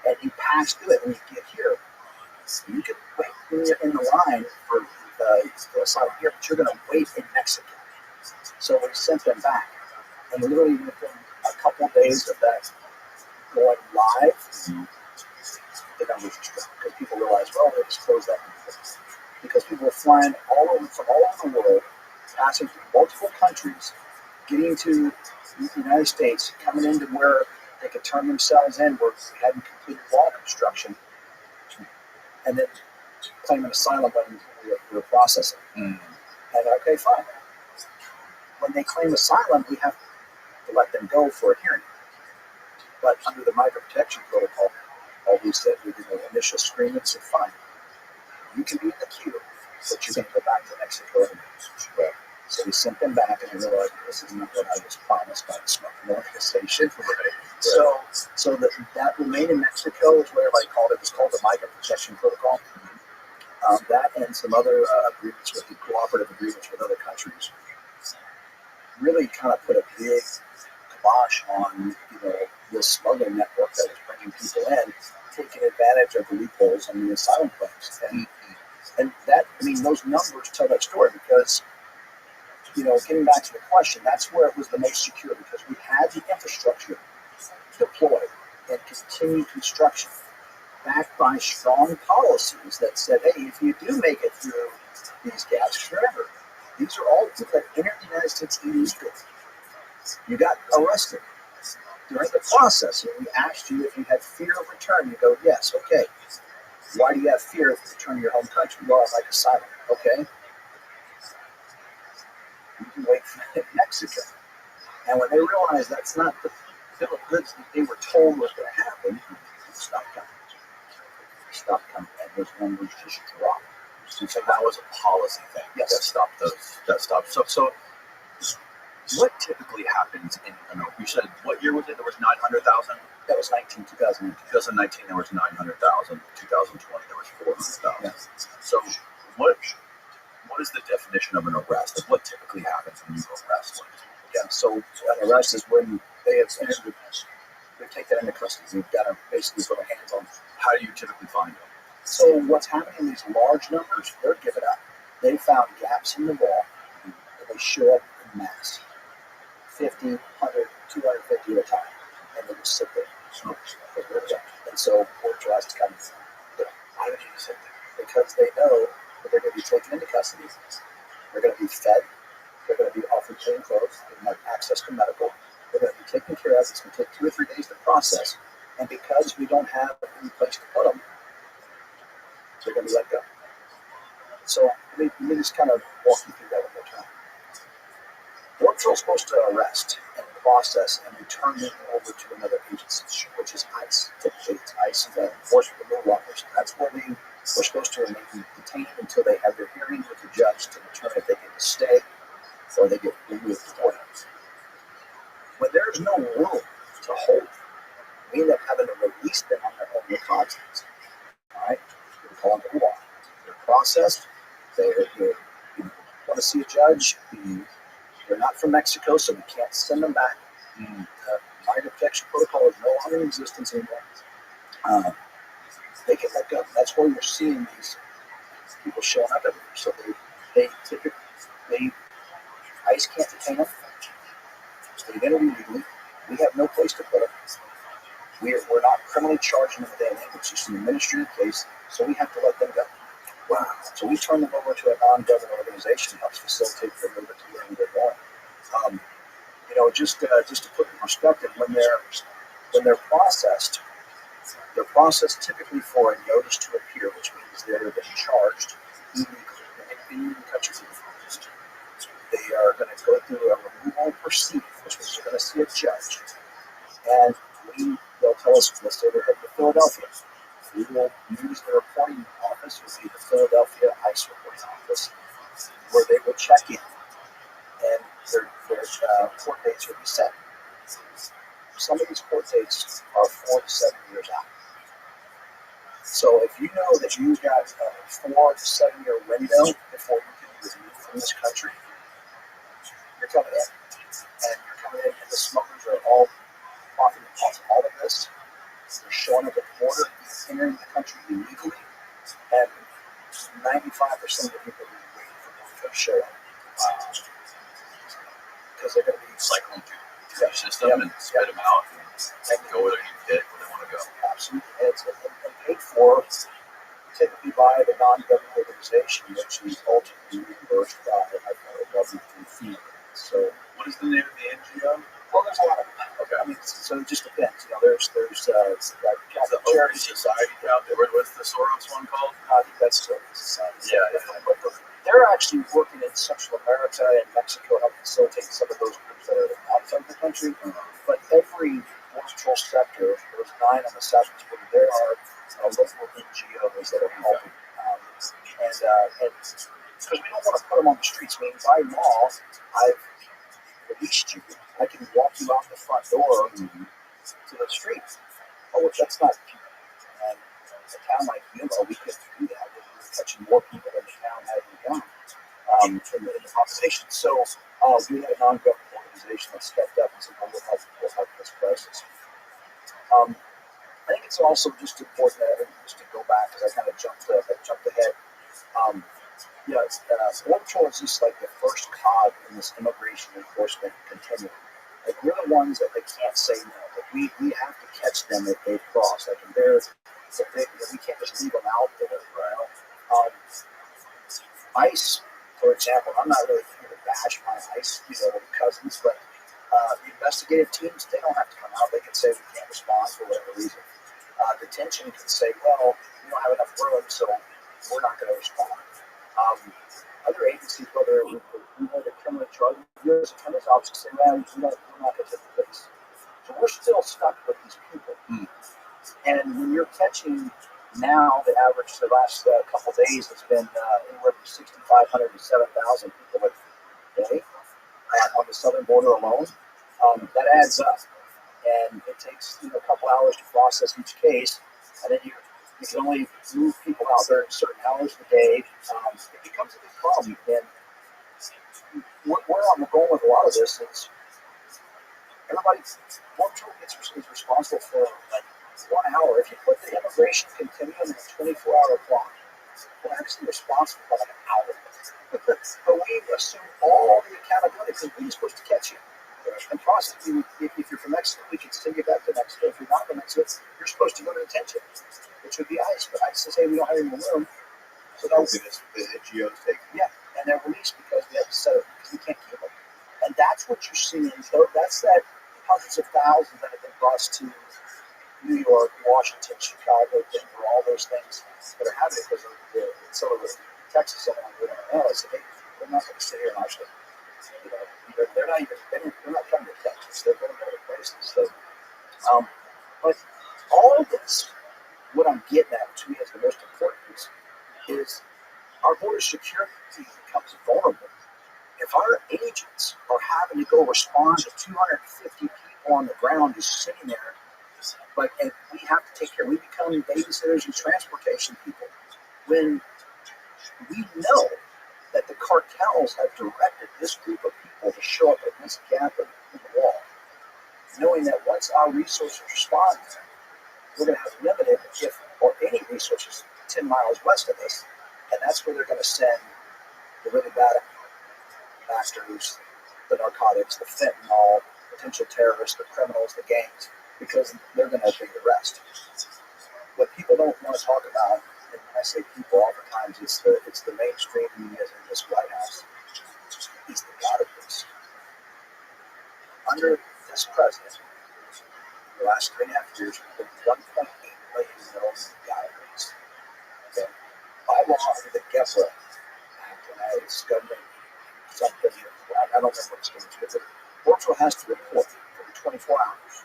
and you pass through it and you get here, you can wait in the line for asylum here, but you're going to wait in Mexico. So we sent them back. And literally within a couple of days of that going live, the numbers just dropped because people realized, well, they just closed that window. Because people were flying from all over the world, passing through multiple countries, getting to the United States, coming into where they could turn themselves in where we hadn't completed wall construction, and then claiming asylum when we were processing. And okay, fine. When they claim asylum, we have to let them go for a hearing. But under the Migrant Protection Protocol, all we said, we did an initial screening and said, fine, you can be in the queue, but you're going to go back to Mexico. So we sent them back, and they realized this is not what I was promised by the smuggling organization. So that remained in Mexico is what everybody called it. It's called the Migrant Protection Protocol. That and some other agreements with the cooperative agreements with other countries really kind of put a big kibosh on this smuggling network that was bringing people in, taking advantage of the loopholes on the asylum claims. And that, those numbers tell that story because, getting back to the question, that's where it was the most secure because we had the infrastructure deployed and continued construction backed by strong policies that said, hey, if you do make it through these gaps, remember, these are all people that entered the United States illegally. You got arrested. During the process, we asked you if you had fear of return. You go, yes, okay. Why do you have fear of returning to your home country? Well, I like asylum. Okay. You can wait for Mexico. And when they realized that's not the bill of goods that they were told was going to happen, stop coming. And those numbers just dropped. So that was a policy thing. Yes. That stopped. So what typically happens you said, what year was it? There was 900,000? That was 2019. 2019, there was 900,000. 2020, there was 400,000. Yes. So what is the definition of an arrest? Like what typically happens when you arrest one? Yeah, so an arrest is when they take that into custody. We've got to basically put our hands on them. How do you typically find them? So what's happening in these large numbers, they're giving up. they found gaps in the wall, and they show up in mass, 50, 100, 250 at a time, and they just sit there. And so court tries to come. Why would you sit there? Because they know that they're going to be taken into custody. They're going to be fed. They're going to be offered clean clothes. They're going to have access to medical. They're going to be taken care of. It's going to take 2 or 3 days to process. And because we don't have any place to put them, they're going to be let go. So let me just kind of walk you through that one more time. Border Patrol is supposed to arrest and process and return them over to another agency, which is ICE. Typically, it's ICE, the Enforcement Removal Officer. That's where they were supposed to remain detained until they have their hearing with the judge to determine if they get to stay or they get removed to When there's no room to hold them, we end up having to release them on their own recognizance. All right? We call them to law. They're processed. They want to see a judge. They're not from Mexico, so we can't send them back. Minor protection protocol is no longer in existence anymore. They get let go. That's where you're seeing these people showing up everywhere. So they typically, ICE can't detain them. They've entered illegally. We have no place to put them. We're not criminally charging them with anything. It's just an administrative case, so we have to let them go. Wow. So we turn them over to a non-government organization that helps facilitate their movement to where they're going. Just to put in perspective, when they're processed typically for a notice to appear, which means they're being charged illegally in the country. They are going to go through a removal proceeding, which means they're going to see a judge, and they'll tell us, let's say they're heading to Philadelphia. We will use the reporting office, which will be the Philadelphia ICE reporting office, where they will check in, and their court dates will be set. Some of these court dates are 4 to 7 years out. So if you know that you've got a 4 to 7 year window before you can be removed from this country, you're coming in. And you're coming in, and the smugglers are all profiting off all of this. They're showing up at the border, entering the country illegally, and 95% of the people are waiting for them to show up. Because they're going to be Cycling through the system and spit them out and go where they need to where they want to go. Absolutely. It's paid for typically by the non-government organization, which is ultimately reimbursed by a government fee. So, What is the name of the NGO? well, there's a lot of them. Okay. I mean, so it just depends. There's like The Open Society out there. What's the Soros one called? I think that's society. Yeah. But they're actually working in Central America and Mexico, helping facilitate some of those groups that are outside the country. But every border patrol sector, there's 9 on the southwest border. There are local NGOs that are helping, and because we don't want to put them on the streets. I mean, by law, I've released you. I can walk you out the front door to the street. Oh, that's not. And a town like Yuma, we couldn't do that. We're catching more people than the town had begun in the population. So we had a non-government organization that stepped up and said, "We'll help this crisis." I think it's also just important just to go back because I kind of jumped ahead. Border Patrol is just like the first cog in this immigration enforcement continuum. Like we're the ones that they can't say no. Like we have to catch them if they cross. Like we can't just leave them out there. Right? ICE, for example, I'm not really here to bash my ICE, cousins, but the investigative teams, they don't have to come out. They can say we can't respond for whatever reason. Detention can say, well, we don't have enough room, so we're not going to respond. Other agencies, whether we know the criminal charge, U.S. Attorney's Office, say, well, we're not going to take the case. So we're still stuck with these people. And when you're catching now, the average the last couple of days has been anywhere from 6,500 to 7,000 people a day on the southern border alone. That adds up. And it takes a couple hours to process each case, and then you can only move people out there at certain hours of the day. It becomes a big problem. And where I'm going with a lot of this is everybody, Border Patrol is responsible for like 1 hour. If you put the immigration continuum in a 24-hour clock, we're actually responsible for like an hour. But we assume all the accountability because we're supposed to catch you. And process, if you're from Mexico, we can send you back to Mexico. If you're not from Mexico, you're supposed to go to detention, which would be ICE. But ICE says, hey, we don't have any more room. So they'll The GO's take. yeah, and they're released because we have to set it because we can't keep them. And that's what you're seeing. So that's that hundreds of thousands that have been bused to New York, Washington, Chicago, Denver, all those things that are happening because of some of the Texas and I said, hey, they're not going to stay here in Austin. You know, they're not even they're not coming to Texas. They're going to other places. So, but all of this, what I'm getting at, to me, is the most important piece, is our border security becomes vulnerable. If our agents are having to go respond to 250 people on the ground just sitting there, and we have to take care, we become babysitters and transportation people. When we know that the cartels have directed this group of people to show up at this gap in the wall, knowing that once our resources respond, we're going to have limited, if or any resources, 10 miles west of us, and that's where they're going to send the really bad actors, the narcotics, the fentanyl, potential terrorists, the criminals, the gangs, because they're going to bring the rest. What people don't want to talk about, and when I say people, oftentimes it's the mainstream media in this White House, is the gotaways. Under this president, the last 3.5 years, we've been 1.8 million middles gotaways. Okay. By law, under the GEFRA Act, and it's government something, I don't remember what it's going to be, but Worksville has to report every 24 hours.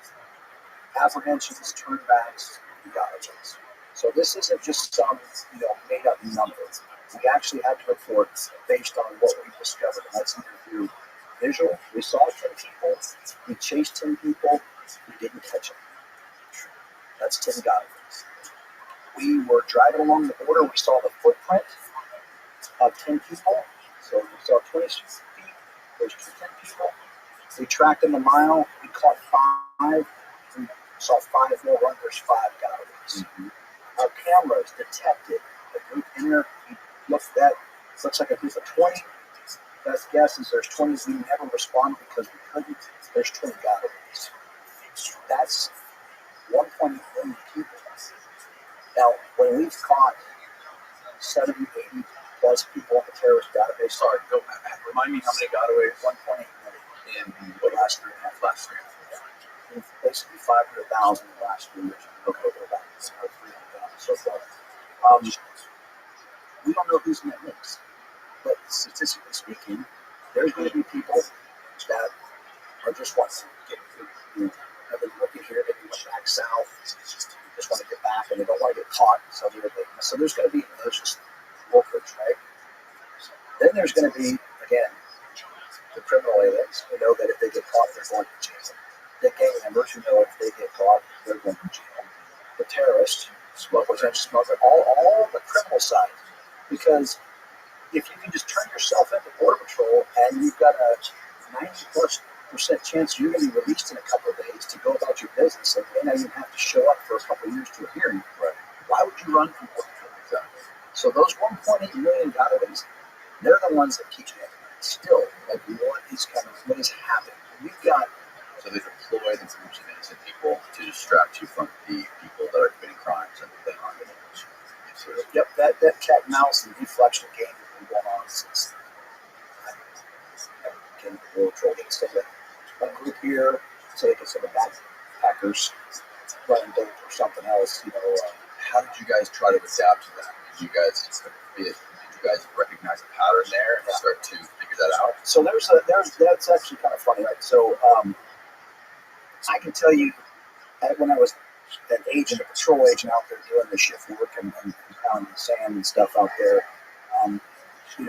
Apprehensions, turnbacks, and gotaways. So this isn't just some made up number. We actually had to report based on what we discovered. And that's either through visual. We saw 10 people. We chased 10 people. We didn't catch them. That's 10 gotaways. We were driving along the border. We saw the footprint of 10 people. So we saw 20 feet. There's 10 people. We tracked them a mile. We caught 5. We saw 5 more run. There's 5 gotaways. Mm-hmm. Our cameras detected a group in there. We looked at, looks like a group of 20. Best guess is there's 20. We never responded because we couldn't. There's 20 gotaways. That's 1.8 million people. Now, when we've caught 70, 80 plus people on the terrorist database, Remind me how many gotaways 1.8 million in the last 3.5 years. Basically 500,000 in the last 3 years. Okay, about 300,000 so far. We don't know who's in that mix, but statistically speaking, there's going to be people that are just wanting to get, have been working here, maybe went back south, just want to get back, and they don't want to get caught. So there's going to be malicious workers, right? Then there's going to be, again, the criminal aliens who know that if they get caught, they're going to jail. The gang members who know if they get caught, they're going to jail. The terrorists, smugglers, all the criminal side. Because if you can just turn yourself into Border Patrol and you've got a 90+% chance you're going to be released in a couple of days to go about your business, and may not even have to show up for a couple of years to a hearing, right? Why would you run from Border Patrol? So those 1.8 million gotaways, they're the ones that keep you still. Like, what is happening? We've got. So they deploy the groups of innocent people to distract you from the people that are committing crimes and they aren't going to. Yep, that cat and mouse and deflection game has been going on since the World Trade Center. A group here, so they can send the backpackers running dope or something else. How did you guys try to adapt to that? Did you guys recognize a pattern there and start to figure that out? So that's actually kind of funny, right? So I can tell you that when I was an agent, a patrol agent out there doing the shift work and pounding sand and stuff out there, we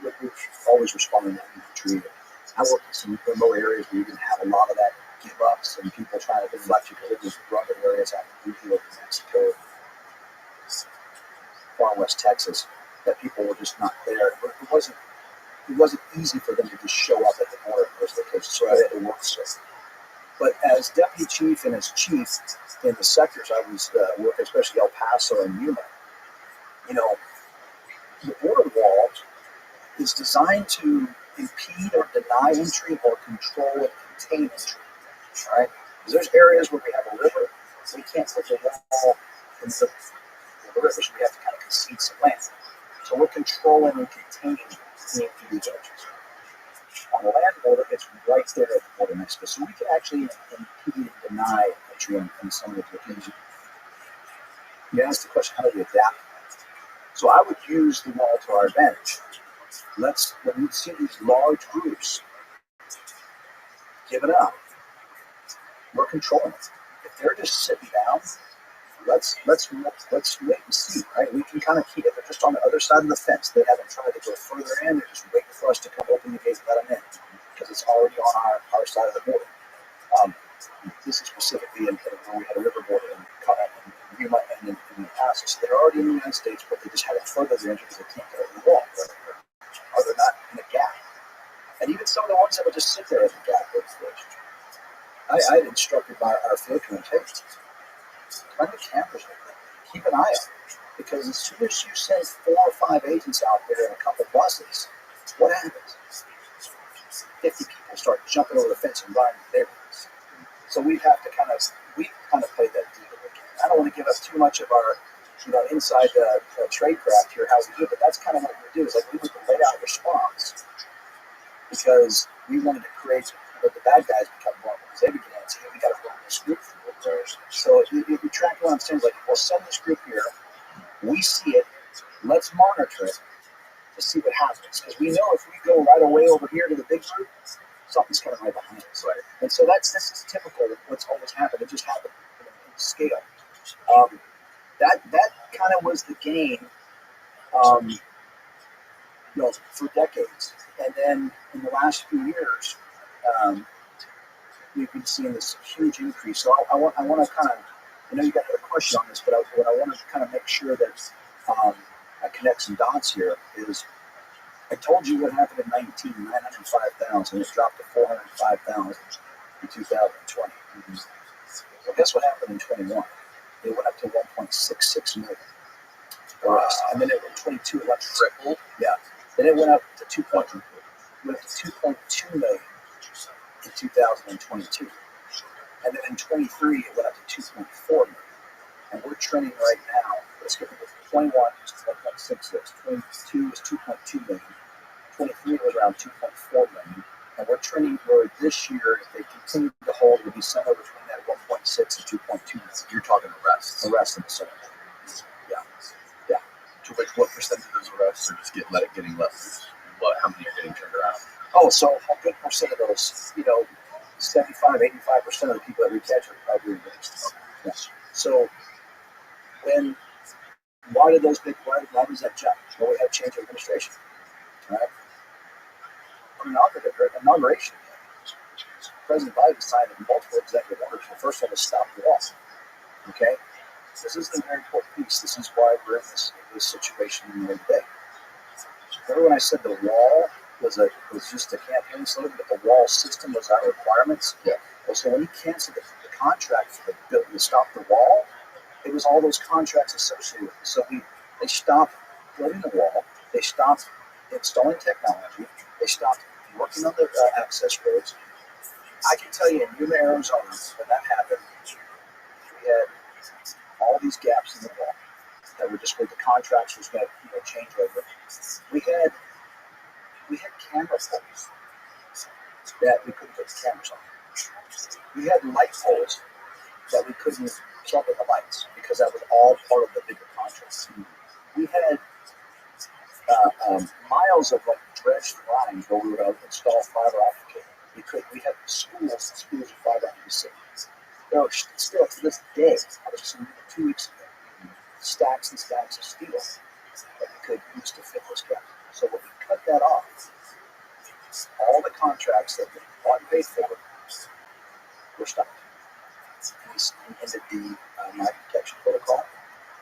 were always responding to infantry. I worked in some remote areas where you didn't have a lot of that give ups and people trying to deflect you because it was rugged areas out in Mexico, far west Texas, that people were just not there. It wasn't easy for them to just show up at the border because they had to work so. But as deputy chief and as chief in the sectors I was working, especially El Paso and Yuma, is designed to impede or deny entry or control and contain entry. All right? Because there's areas where we have a river, we can't put the wall in the river, so we have to kind of concede some land. So we're controlling and containing any of these edges. On the land border, it's right there at the border next to us. So we can actually impede and deny entry in some of the locations. You asked the question, how do we adapt? So I would use the wall to our advantage. When you see these large groups give it up, we're controlling it. If they're just sitting down, let's wait and see, right? We can kind of keep it. They're just on the other side of the fence. They haven't tried to go further in. They're just waiting for us to come open the gate and let them in because it's already on our side of the border. This is specifically in where we had a river border in Yuma and in El Paso. So they're already in the United States, but they just haven't furthered their entry because they can't get over the wall. Or they're not in a gap. And even some of the ones that would just sit there in the gap. I had instructed our field command, hey, run the cameras with them. Keep an eye out. Because as soon as you send 4 or 5 agents out there and a couple buses, what happens? 50 people start jumping over the fence and running the neighborhoods. So we kind of play that deal again. I don't want to give up too much of our, inside tradecraft here, how we do it, but that's kind of what we do. Is like we want to lay out response because we wanted to create what the bad guys become more because they begin to say, hey, we got to run this group through there. So if you track what I'm saying, like we'll send this group here, we see it, let's monitor it to see what happens because we know if we go right away over here to the big group, something's coming right behind us. Right. And so this is typical of what's always happened. It just happened in scale. That kind of was the game, for decades. And then in the last few years, we've been seeing this huge increase. So I want to kind of, I know you got a question on this, but what I want to kind of make sure that I connect some dots here is I told you what happened in 19, 905,000. It dropped to 405,000 in 2020. Mm-hmm. Well, guess what happened in 21? It went up to 1.66 million. And then it went 22, it went tripled. Yeah. Then it went up to 2.2 million in 2022. And then in 23, it went up to 2.4 million. And we're trending right now. Let's get to 21 is 1.66. 22 is 2.2 million. 23 was around 2.4 million. And we're trending where this year, if they continue to hold, it will be somewhere between that 1.6 and 2.2 million. You're talking arrests. Arrests in the summer. Yeah. Yeah. To which, what percentage of those arrests are just getting let loose? How many are getting turned around? Oh, so a good percent of those, 75, 85% of the people that we catch are doing this. Yes. So why does that jump? Well, we have change of administration. Right? Inauguration. President Biden signed multiple executive orders. The first one was stop the wall. Okay? This is a very important piece. This is why we're in this situation today. Remember when I said the wall was just a campaign slogan, but the wall system was our requirements? Yeah. Well, so when he canceled the contract for the bill to stop the wall, it was all those contracts associated with it. So they stopped building the wall. They stopped installing technology. They stopped working on the access roads. I can tell you in Yuma, Arizona, when that happened, we had all these gaps in the wall that were just where the contracts was going to change over. We had camera poles that we couldn't put the cameras on. We had light poles that we couldn't plug in the lights because that was all part of the bigger contract. We had miles of dredged lines where we would install fiber optic cable. We had schools of fiber optic cities. There are still to this day, I was just 2 weeks ago, stacks and stacks of steel that we could use to fit those gaps. So when we cut that off, all the contracts that we bought and paid for were stopped. He ended the mine protection protocol.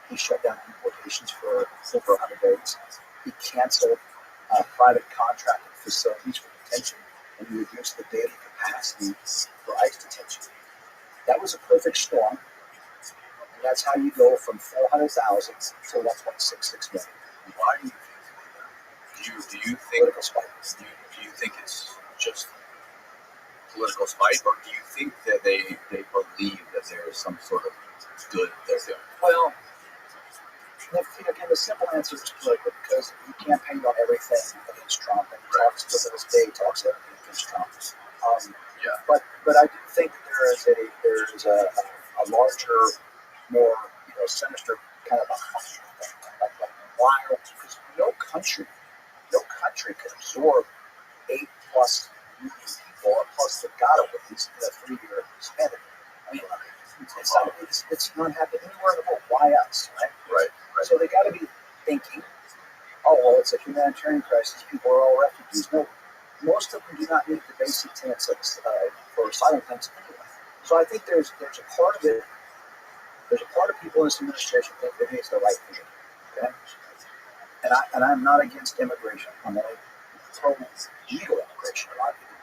He shut down importations for over 100 days. He canceled private contracted facilities for detention, and he reduced the daily capacity for ICE detention. That was a perfect storm, and that's how you go from 400,000 to 1.66 million. Why do you think that? Do you think political spite. do you think it's just political spite, or do you think that they believe that there is some sort of good they're doing? Well, again, the simple answer is political because he campaigned on everything against Trump, and he talks to this day, talks everything against Trump. Yeah. But I do think there is a larger, more sinister kind of like wild, because no country can absorb 8+ million people, plus the Gaza with these 3-year span. I mean, it's not happening anywhere in the world. Why us, right? Right. So they got to be thinking, oh, well, it's a humanitarian crisis. People are all refugees. No, most of them do not meet the basic tenets for asylum claims anyway. So I think there's a part of it. There's a part of people in this administration think that it's the right thing to do. Okay? And I'm not against immigration. I'm not pro legal immigration. A lot of people.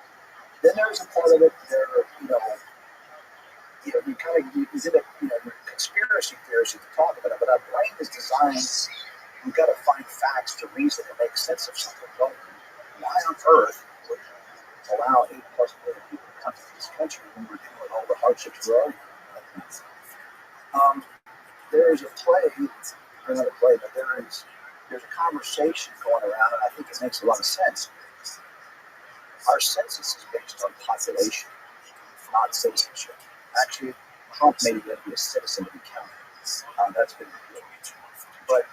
Then there's a part of it where you kind of you did it. Your conspiracy theories you can talk about it, but our brain is designed. You've got to find facts to reason and make sense of something. Well, why on earth would you allow 8+ million people to come to this country when we're dealing with all the hardships we're already dealing with? There's a play, or not a play, but there's a conversation going around, and I think it makes a lot of sense. Our census is based on population, not citizenship. Actually, Trump made it to be a citizen to be counted. That's been revealed. But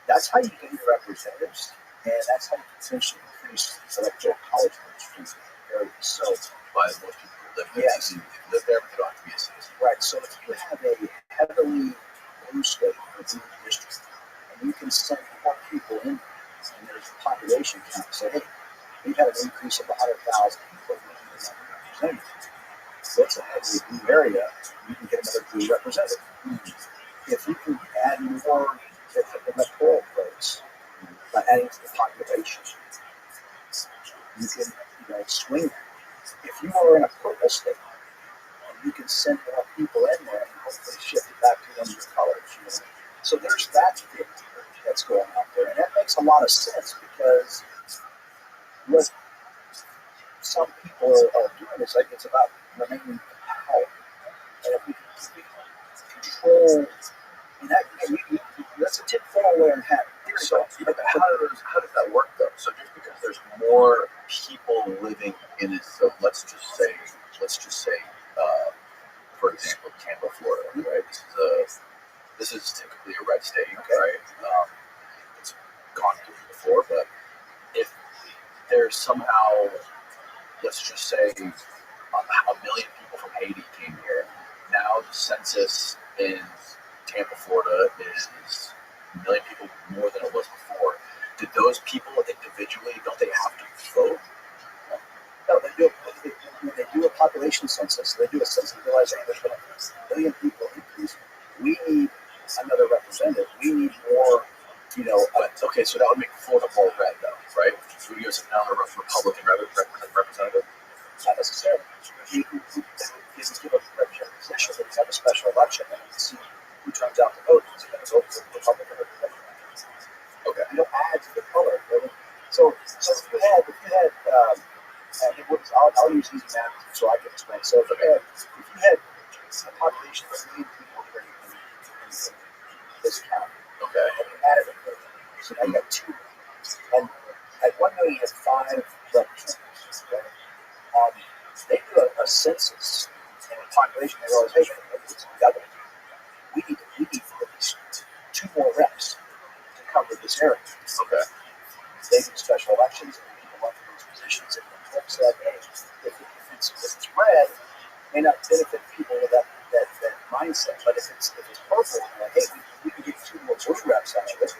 that's how you get your representatives, and that's how you potentially increase electoral college votes from areas. So, By most people who live there, yes, live there, but they don't have to be a citizen. right. So if you have a heavily blue state or blue district, and you can send more people in, and there's a population count, say, hey, we've had an increase of 100,000 people in the representative. That's a heavily blue area. You can get another blue representative. If you can add more electoral votes by adding to the population, you can swing that. If you are in a purple state, you can send more people in there and hopefully shift it back to one of your colors. So there's that thing that's going on there, and that makes a lot of sense because what some people are doing is like it's about remaining in power, and if we can control, and that's a tinfoil wearing hat. So, how does that work though? So just because there's more people living in it, so let's just say, for example, Tampa, Florida, right? This is typically a red state, right? It's gone through before, but if there's somehow, let's just say, 1 million people from Haiti came here, now the census in Tampa, Florida is 1 million people more than it was before. Did those people individually, don't they have to vote? No, they do a population census. They do a census. They realize, hey, there's been 1 million people increase. We need another representative. We need more, Okay, so that would make Florida more red, though, right? So we use another Republican representative? not necessarily. You can give a representative position, but you have a special election and see who turns out to vote. Is it going to vote for the Republican or the Democrat? Okay. You don't add to the color. Really. So if you had, and I'll use easy math so I can explain. So if you had a population of 1 million people here in this county, Okay. and you added a million, so now you got 2 million. And at 1 million, you have 5 representatives. Okay? They do a census in the population. They realize, hey, we need at least 2 more reps to cover this area. Okay. They do special elections and people run for those positions. And the folks said, hey, if it's red, it may not benefit people with that mindset. But if it's purple, like, hey, we can get 2 more blue reps out of it.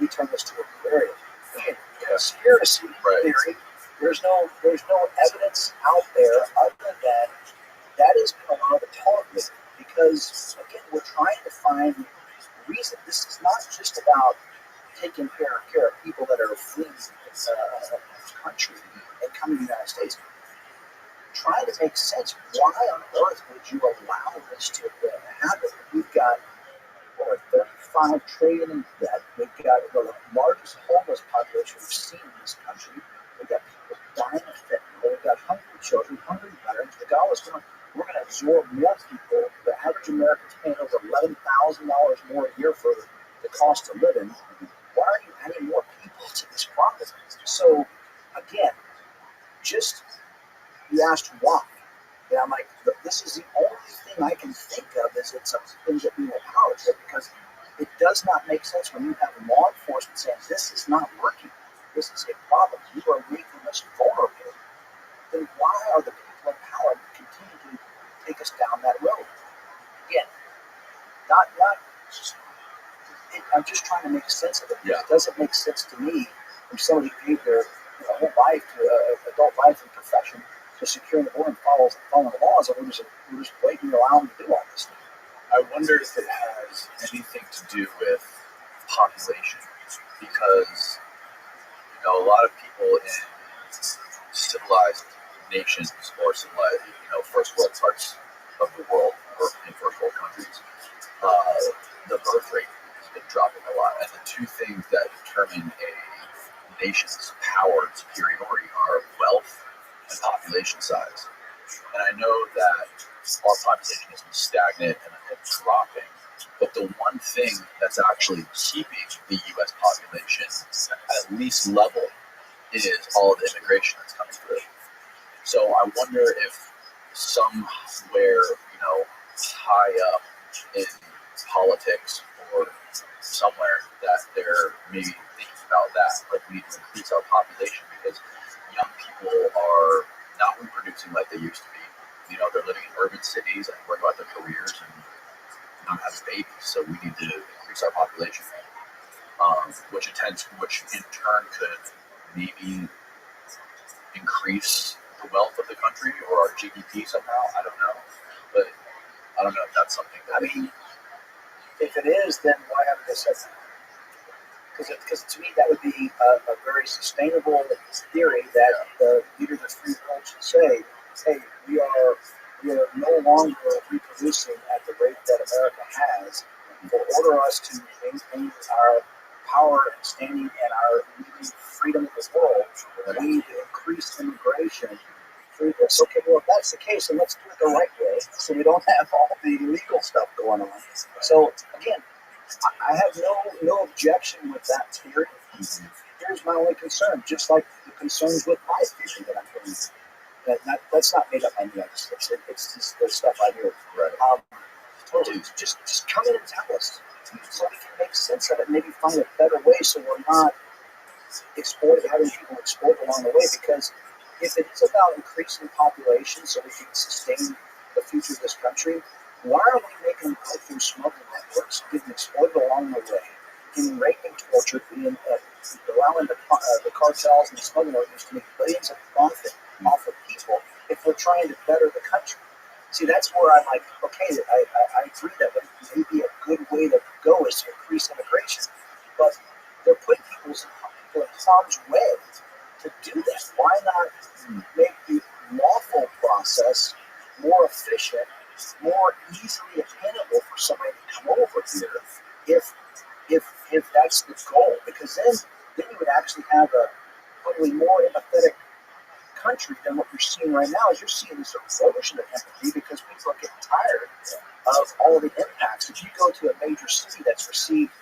We turn this to a blue area. Again, conspiracy theory. There's no evidence out there other than that is a lot of the talk with it. Because again, we're trying to find reason. This is not just about taking care of people that are fleeing this country and coming to the United States. Trying to make sense. Why on earth would you allow this to happen? We've got over 35 $5 trillion in debt. We've got the largest homeless population we've seen in this country. We've got people dying of fentanyl. We've got hungry children, hungry veterans. The guy was going, we're going to absorb more people. The average American's paying over $11,000 more a year for the cost of living. Why are you adding more people to this problem? So, again, just you asked why. And I'm like, this is the only thing I can think of is it's something that we will power to, because it does not make sense when you have law enforcement saying this is not working, this is a problem, you are making us vulnerable. Then why are the people in power continuing to take us down that road? Again, I'm just trying to make sense of it. Yeah. It doesn't make sense to me when somebody gave their whole life to adult life and profession to securing the border and following the laws, and we're just blatantly allowing them to do all this. I wonder if it has anything to do with population, because a lot of people in civilized nations or civilized, first world parts of the world or in first world countries, the birth rate has been dropping a lot, and the two things that determine a nation's power and superiority are wealth and population size. And I know that our population has been stagnant and dropping, but the one thing that's actually keeping the U.S. population at least level is all of the immigration that's coming through. So I wonder if somewhere, high up in politics or somewhere, that they're maybe thinking about that, like we need to increase our population because young people are not reproducing like they used to be. They're living in urban cities and worrying about their careers and not having babies. So we need to increase our population, which in turn could maybe increase the wealth of the country or our GDP somehow. I don't know, but I don't know if that's something that. If it is, then why haven't they said that? Because to me, that would be a very sustainable theory that the leaders of free world should say, hey, we are no longer reproducing at the rate that America has. In order us to maintain our power and standing and our freedom in this world, we need to increase immigration through this. Okay, well, if that's the case, then let's do it the right way so we don't have all the illegal stuff going on. So, again, I have no objection with that theory. Here's my only concern, just like the concerns with my theory that I'm putting. That's not made up by me. It's just the stuff I hear. Right. Totally. Just come in and tell us so we can make sense of it and maybe find a better way so we're not having people exploit along the way. Because if it is about increasing population so we can sustain the future of this country, why are we making them go through smuggling networks, getting exploited along the way, getting raped and tortured, allowing the cartels and the smuggling organizations to make billions of profit off of people if we're trying to better the country? See, that's where I'm like, okay, I agree that maybe a good way to go is to increase immigration, but they're putting people in harm's way to do that. Why not make the lawful process more efficient, more easily attainable for somebody to come over here if that's the goal? Because then you would actually have a probably more empathetic country than what you're seeing right now. Is you're seeing this erosion of empathy because people are getting tired of all the impacts. If you go to a major city that's received,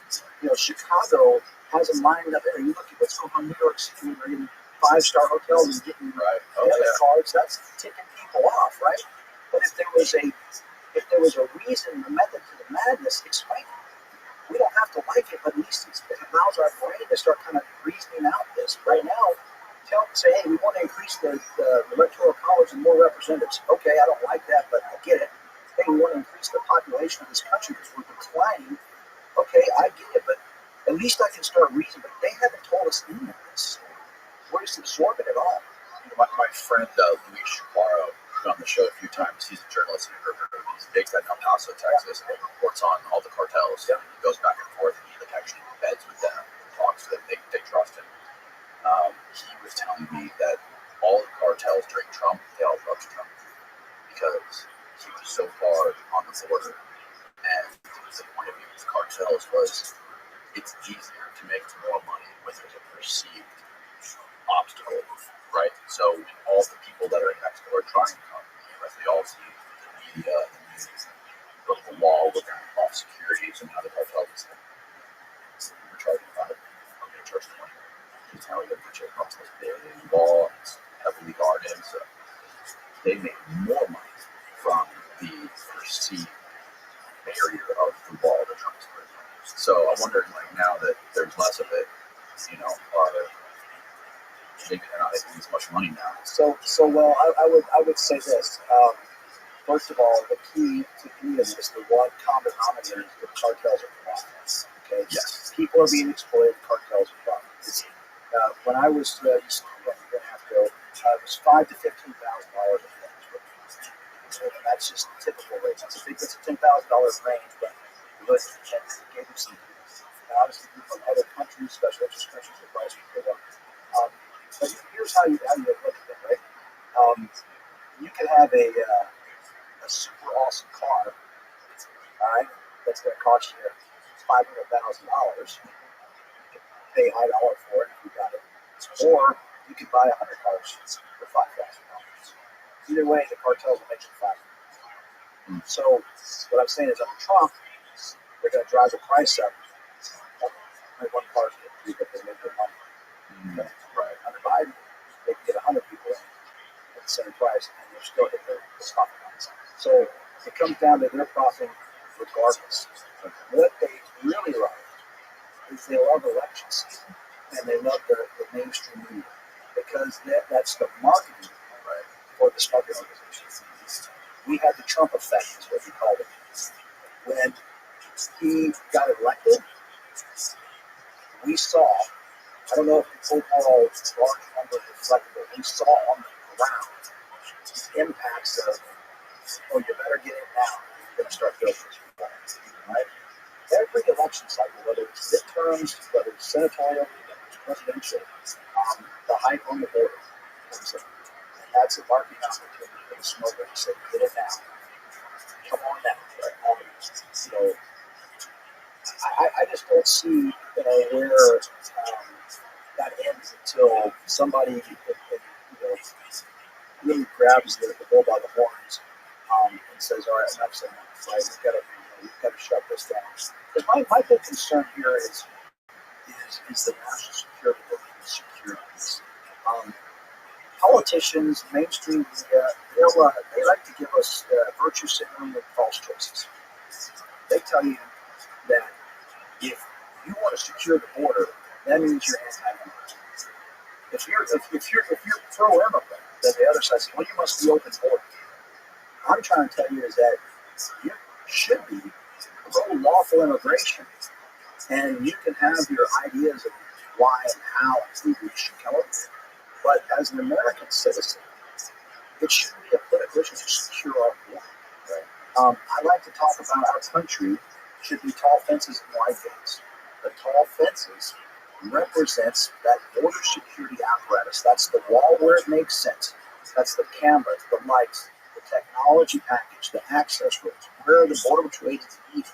Chicago has a lined up there. You look at what's going on in New York City, they're getting 5-star hotels and getting debit cards. That's ticking people off, right? But if there was a reason, a method to the madness, explain it. We don't have to like it, but at least it allows our brain to start kind of reasoning out this. Right now, say, hey, we want to increase the electoral college and more representatives. Okay, I don't like that, but I get it. Hey, we want to increase the population of this country because we're declining. Okay, I get it, but at least I can start reasoning. But they haven't told us any of this. We're just absorbing it all. My friend Louis Chaparro, been on the show a few times. He's a journalist and interpreter. He's based in El Paso, Texas, and he reports on all the cartels. He goes back and forth, and he actually beds with them, talks to them. They trust him. He was telling me that all the cartels during Trump, they all loved Trump because he was so far on the border, and the point of view was cartels was it's easier to make more money when there's a perceived obstacle, right? So all the people that are in Mexico are trying to come, right? They all see the media, the news, build a wall, we're going to off security, so now the cartel is like, we're charging 5, I'm going to charge 20. Because now we're going to put you across this big wall, it's heavily guarded, so they make more money from the perceived barrier of the wall they're trying to put. So I'm wondering, like, now that there's less of it, are maybe they're not making as much money now. So well, I would say this. First of all, the key to any of this, the one common denominator is the cartels are profits. Okay. Yes. People are being exploited. Cartels are profits. When I was a year and a half ago, it was $5,000 to $15,000 a month. That's just the typical rate. That's a $10,000 range, but it gave them some. Obviously, people from other countries, special interest countries, the price would go up. But here's how you look at it, right? You can have a super awesome car, all right, that's going to cost you $500,000. You can pay a high dollar for it if you got it. Or you can buy 100 cars for $5,000. Either way, the cartels will make you $500,000. So what I'm saying is under Trump, they're going to drive the price up. Only one car is getting cheap, but they make their money. Right. Under Biden, they can get 100 people in at the same price, and they're still getting their profit lines. So it comes down to their profit regardless. What they really love is they love election season, and they love the mainstream media because that's the marketing for the smuggling organization. We had the Trump effect, is what we called it. When he got elected, we saw, I don't know if the overall large number reflected, but we saw on the ground the impacts of, oh, you better get in now. You're going to start building this reform, right? Every election cycle, whether it's midterms, whether it's senatorial, whether it's presidential, the hype on the border comes in. And that's a marketing opportunity for the smuggler to say, get it now. Come on now. Right? I just don't see where that ends until somebody really grabs the bull by the horns and says, all right, enough's enough. Right? We've got to shut this down. Because my big concern here is the national security, the security piece. Politicians, mainstream media, they like to give us virtue signaling with false choices. They tell you that if you want to secure the border, that means you're anti-immigrant. If you're pro-immigrant, then the other side says, well, you must be open border. I'm trying to tell you is that you should be pro-lawful immigration, and you can have your ideas of why and how and who you should come over. But as an American citizen, it shouldn't be a political issue to secure our border. Right? I like to talk about our country should be tall fences and wide gates. The tall fences represents that border security apparatus. That's the wall where it makes sense. That's the cameras, the lights, the technology package, the access roads, where the border patrol agents need.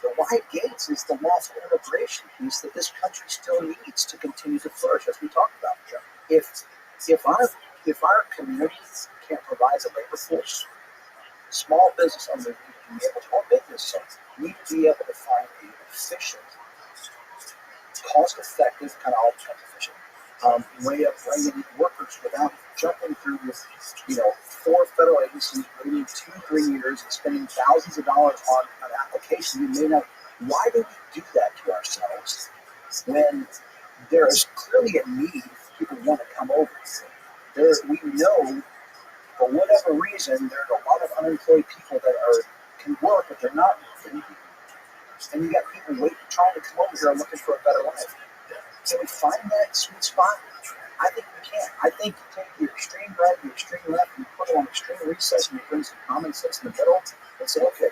The wide gates is the lawful immigration piece that this country still needs to continue to flourish, as we talked about, Joe. If our communities can't provide the labor force, small business owners need to be able to, or business owners need to be able to find an efficient, cost-effective, kind of all kinds of efficient way of bringing in workers without jumping through, 4 federal agencies, waiting 2-3 years and spending thousands of dollars on an application you may not. Why do we do that to ourselves when there is clearly a need? People want to come over here. We know, for whatever reason, there's a lot of unemployed people that can work, but they're not working. And you got people trying to come over here and looking for a better life. Can we find that sweet spot? I think we can. I think you take the extreme right and the extreme left and you put it on extreme recess and you bring some common sense in the middle and say, okay,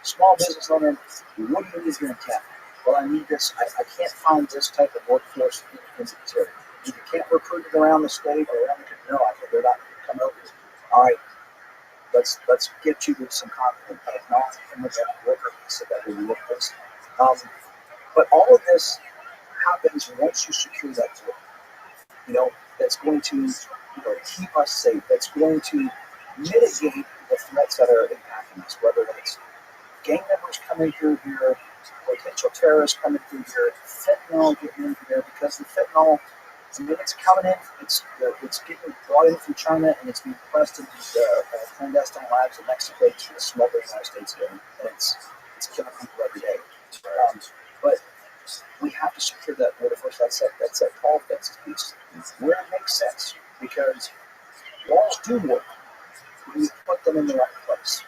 small business owner, what do you need here in town? Well, I need this. I can't find this type of workforce in this area. You can't recruit it around the state or around the country. No, they're not going to come over here. All right, let's get you some confidence. Not and look at liquor, so that we look this. But all of this happens once you secure that door. You know, that's going to keep us safe. That's going to mitigate the threats that are impacting us, whether that's gang members coming through here, potential terrorists coming through here, fentanyl getting in here, because the fentanyl, I mean, it's coming in, it's getting brought in from China, and it's being pressed into the clandestine labs in Mexico to the smuggler in the United States here, and it's killing people every day. But we have to secure that border first. That's that tall fences piece, where it makes sense, because walls do work when you put them in the right place.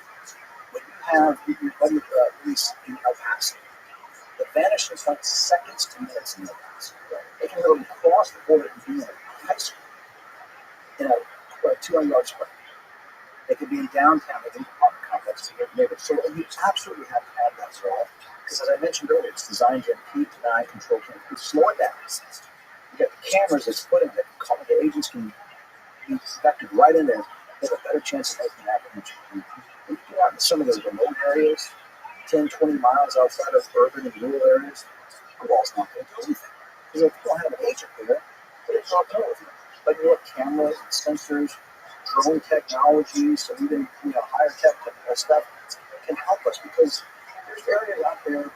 When you have your buddy Luis in El Paso, the vanishing point seconds to minutes in El Paso. They can literally cross the border and be in a high school in a 200-yard sprint. They could be in downtown, they can be in apartment complex, neighborhood. So you absolutely have to have that solved. Because as I mentioned earlier, it's designed to impede, deny, control, can slow it down. You got the cameras that's put in that the agents can be vectored right in there. They have a better chance of making that connection. When you get out in some of those remote areas, 10, 20 miles outside of urban and rural areas, the wall's not going to do anything. Because if you don't have an agent there, it's not going to do anything. But you know, cameras and sensors, drone technology, so even higher tech stuff can help us, because there's areas out there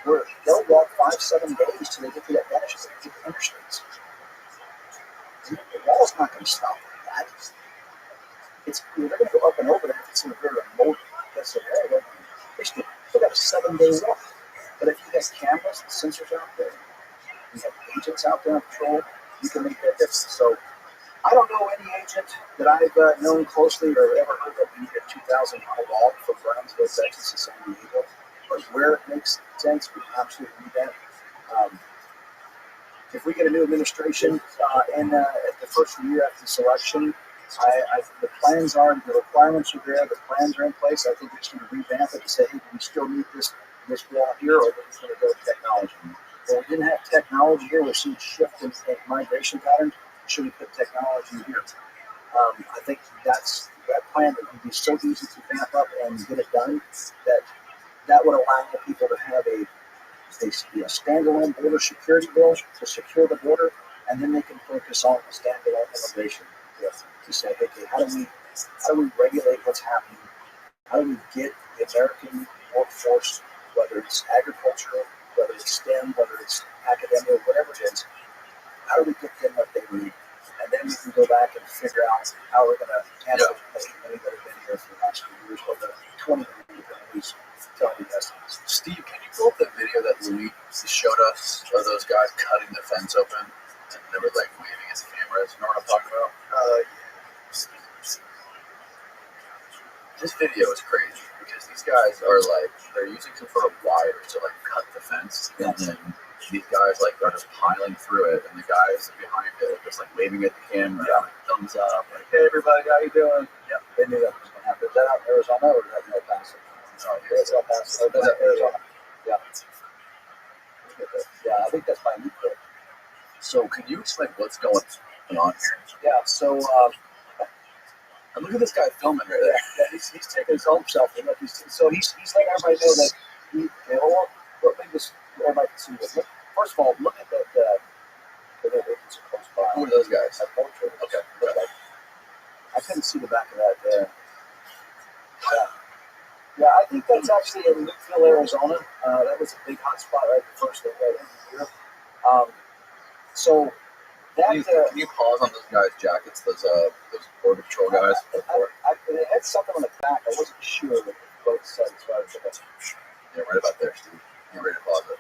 where they'll walk 5-7 days till they get to that vanishing, they get to interstates. The wall's not going to stop that. They're going to go up and over there if it's in a very remote area. They got a 7-day walk. But if you have cameras and sensors out there, you have agents out there on patrol, you can make that difference. So I don't know any agent that I've known closely or ever heard of being a 2,000-mile walk from Brownsville, Texas to San Diego, but where it makes sense, we absolutely need that. If we get a new administration at the first year after the selection, the plans are, the requirements are there, the plans are in place. I think we're just going to revamp it and say, hey, do we still need this wall here, or are we going to go with technology? Well, we didn't have technology here. We're seeing shift in migration patterns. Should we put technology here? I think that plan that would be so easy to vamp up and get it done that would allow the people to have a standalone border security bill to secure the border, and then they can focus on standalone immigration. To say, okay, how do we regulate what's happening? How do we get the American workforce, whether it's agriculture, whether it's STEM, whether it's academia, whatever it is, how do we get them what they need? And then we can go back and figure out how we're going to handle the many that have been here for the last few years, or the 20 years at least, telling the estimates. Steve, can you pull up the video that Louis showed us of those guys cutting the fence open and they were like waving at the cameras? You know what I'm talking about? This video is crazy because these guys are like, they're using some sort of wires to like cut the fence, and then these guys like are just piling through it, and the guys behind it are just like waving at the camera, like, thumbs up, like, hey everybody, how you doing? Yeah, they knew that was going to happen. Is that out in Arizona or is that in El Paso? No, It's El Paso. That's Arizona. Yeah. Yeah, I think that's by Newport. So can you explain what's going on here? Yeah, so And look at this guy filming right there. yeah, he's taking his own selfie. Look, he's letting everybody know that what made this everybody can see this. First of all, look at that. It's close by. Who are those guys? That portrait. Okay. I couldn't see the back of that there. Yeah, I think that's actually in Newfield, Arizona. That was a big hot spot right the first day right in the year. So that Can you pause on those guys' jackets? Those border patrol guys. it had something on the back. I wasn't sure what both said. So I took it. Yeah, right about there, Steve. You're ready to pause it.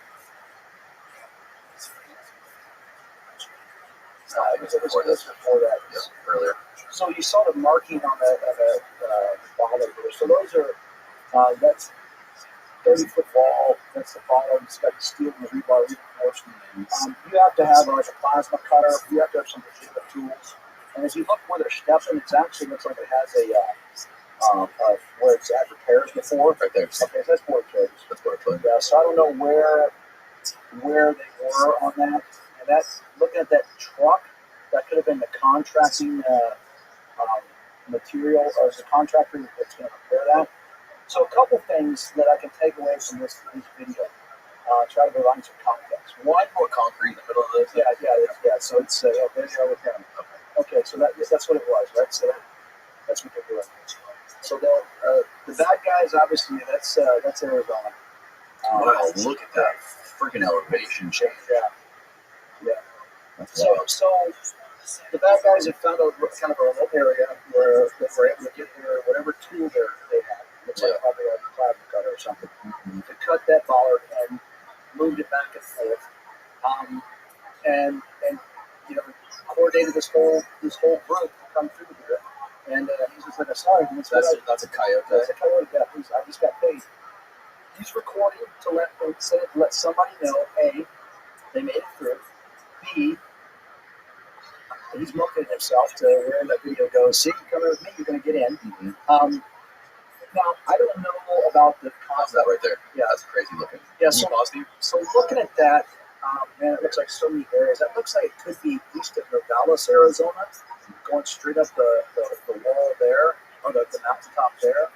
It was before that. Yeah, earlier. So you saw the marking on the bottom there. So those are that's 30-foot wall. That's the bottom. It's got the steel and the rebar reinforcement. You have to have like a plasma cutter. You have to have some particular tools. And as you look where they're stepping, it actually looks like it has where it's had repairs before. Right there. Okay, so that's where it goes. That's what I told you. Yeah, so I don't know where they were on that. And that's looking at that truck. That could have been the contracting material as a contractor that's going to repair that. So a couple things that I can take away from this video. Try to provide some context. One, More concrete in the middle of this. yeah. So it's video with him. Okay, so that's what it was, right? So that's what they're doing. So the bad guys, obviously, that's Arizona. Wow, look at that freaking elevation change. Yeah. That's So wild. the bad guys have found a kind of a remote area where they were able to get their whatever tool they had. Looks like probably a plasma cutter or something. To cut that bollard and moved it back and forth. And coordinated this whole group to come through here. And he's just like, sorry, That's a coyote. that's a coyote death. I just got paid. He's recording to let somebody know, A, they made it through. B, he's motivated himself to where that video goes. See, you coming with me, you're going to get in. Mm-hmm. Now, I don't know about the How's that right there? Yeah. That's crazy looking. Yeah, Can you pause, Steve? so looking at that, man, it looks like so many areas. That looks like it could be east of Nogales, Arizona, going straight up the wall there, or the mountaintop there.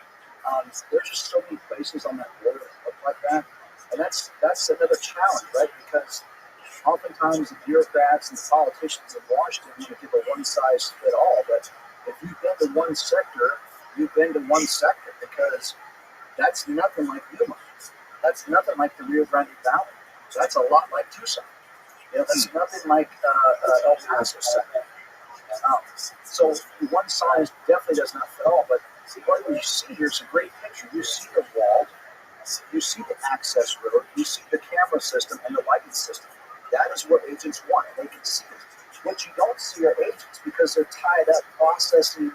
There's just so many places on that border that look like that. And that's another challenge, right? Because oftentimes the bureaucrats and the politicians in Washington want to give a one-size-fit-all. But if you've been to one sector, you've been to one sector, because that's nothing like Yuma. That's nothing like the Rio Grande Valley. That's a lot like Tucson. That's nothing like El Paso sector. So one size definitely does not fit all. But what you see here is a great picture. You see the wall, you see the access road, you see the camera system and the lighting system. That is what agents want. They can see it. What you don't see are agents, because they're tied up processing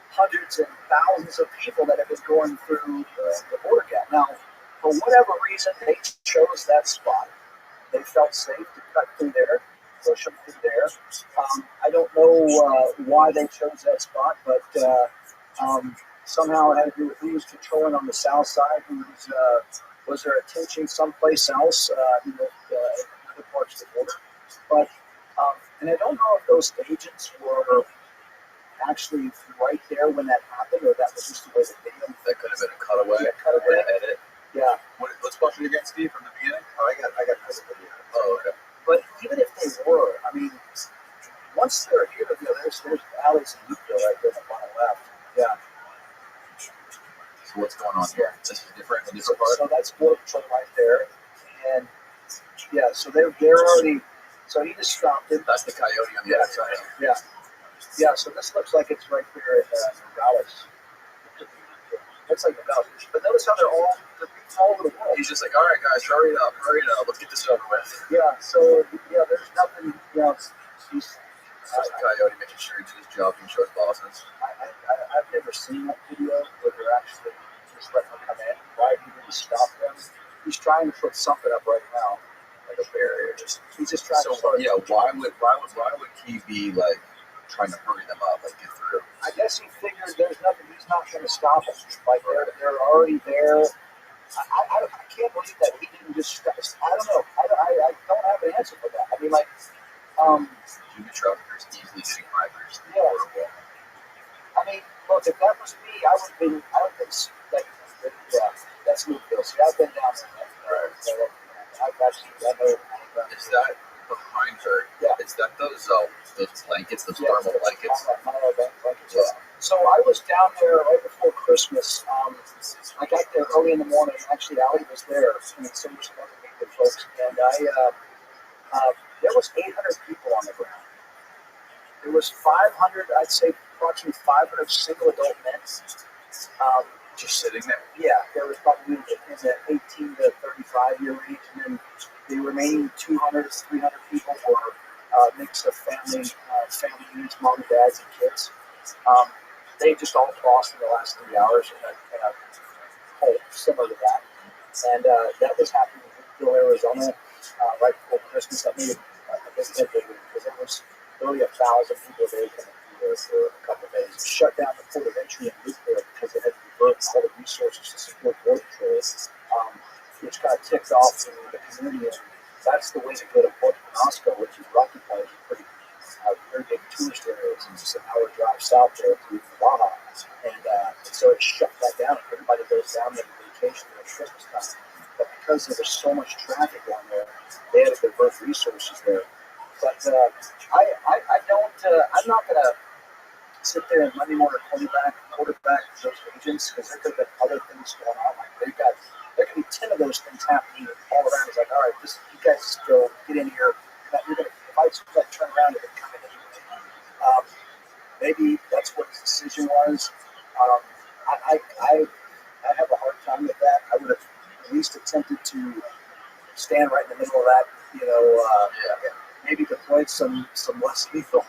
hundreds and thousands of people that have been going through the border gap. Now, for whatever reason, they chose that spot. They felt safe to cut through there, push them through there. I don't know why they chose that spot, but somehow it had to do with who was controlling on the south side, who was there attention someplace else, in other parts of the border. But and I don't know if those agents were actually right there when that happened, or that was just the way the video. That could have been a cutaway. Yeah, cutaway. Edit. Yeah. Let's watch it again, Steve, from the beginning. Oh, I got this video. Oh, okay. But even if they were, I mean, once they're here, there's alleys in Newville right there on the bottom left. Yeah. So what's going on here? This is different than this part. So that's Border Patrol right there, and yeah, so they're already. So he just stopped it. That's the coyote on the other side. Yeah. Yeah, so this looks like it's right there at Nogales. Looks like Nogales. But notice how they're all over the world. He's just like, all right, guys, hurry it up, let's get this over with. Yeah, so, there's nothing, he's, There's a coyote making sure he did his job and show his bosses. I've never seen that video where they're actually just letting them come in. Why did he stop them? He's trying to put something up right now, like a barrier. He's just trying to. Yeah, why would he be like trying to hurry them up, like get through? I guess he figured there's nothing. He's not going to stop them. Like they're already there. I can't believe that he didn't just. I don't know. I don't have an answer for that. I mean, like, Human traffickers easily getting migrants. Yeah. I mean, look, if that was me, I would have been like, yeah, that's Newville. See, I've been down there. Right. I've actually, I know. Is that behind her? Yeah. Is that those blankets, those thermal blankets? Yeah. So I was down there right before Christmas. I got there early in the morning. Actually, Allie was there, and so were some other good folks. And there was 800 people on the ground. There was 500, I'd say approximately 500 single adult men. Just sitting there. Yeah, there was probably in the 18 to 35 year range, and then the remaining 200 to 300 people were a mix of family units, mom and dads and kids. They just all crossed in the last 3 hours in a hole similar to that. And that was happening in Newville, Arizona, right before Christmas. I mean, I guess that day, because there was really 1,000 people a day coming through there for a couple of days. It shut down the port of entry in Newville because they had to divert all the resources to support border patrols, which kind of ticked off the community. And that's the way to go to Port Penasco, which is Rocky Point, is pretty very big tourist area. It's just an hour drive south there to Nevada. And so it shut that down. Everybody goes down there on vacation at Christmas time. But because there was so much traffic down there, they had to divert resources there. But I don't, I'm not going to sit there and Monday morning quarterback those agents because there could have been other things going on. Like there could be 10 of those things happening all around. It's like, all right, you guys go get in here. You're gonna, if I turn around, you're gonna come in anyway. Maybe that's what his decision was. I have a hard time with that. I would have at least attempted to stand right in the middle of that. Maybe deployed some less lethal,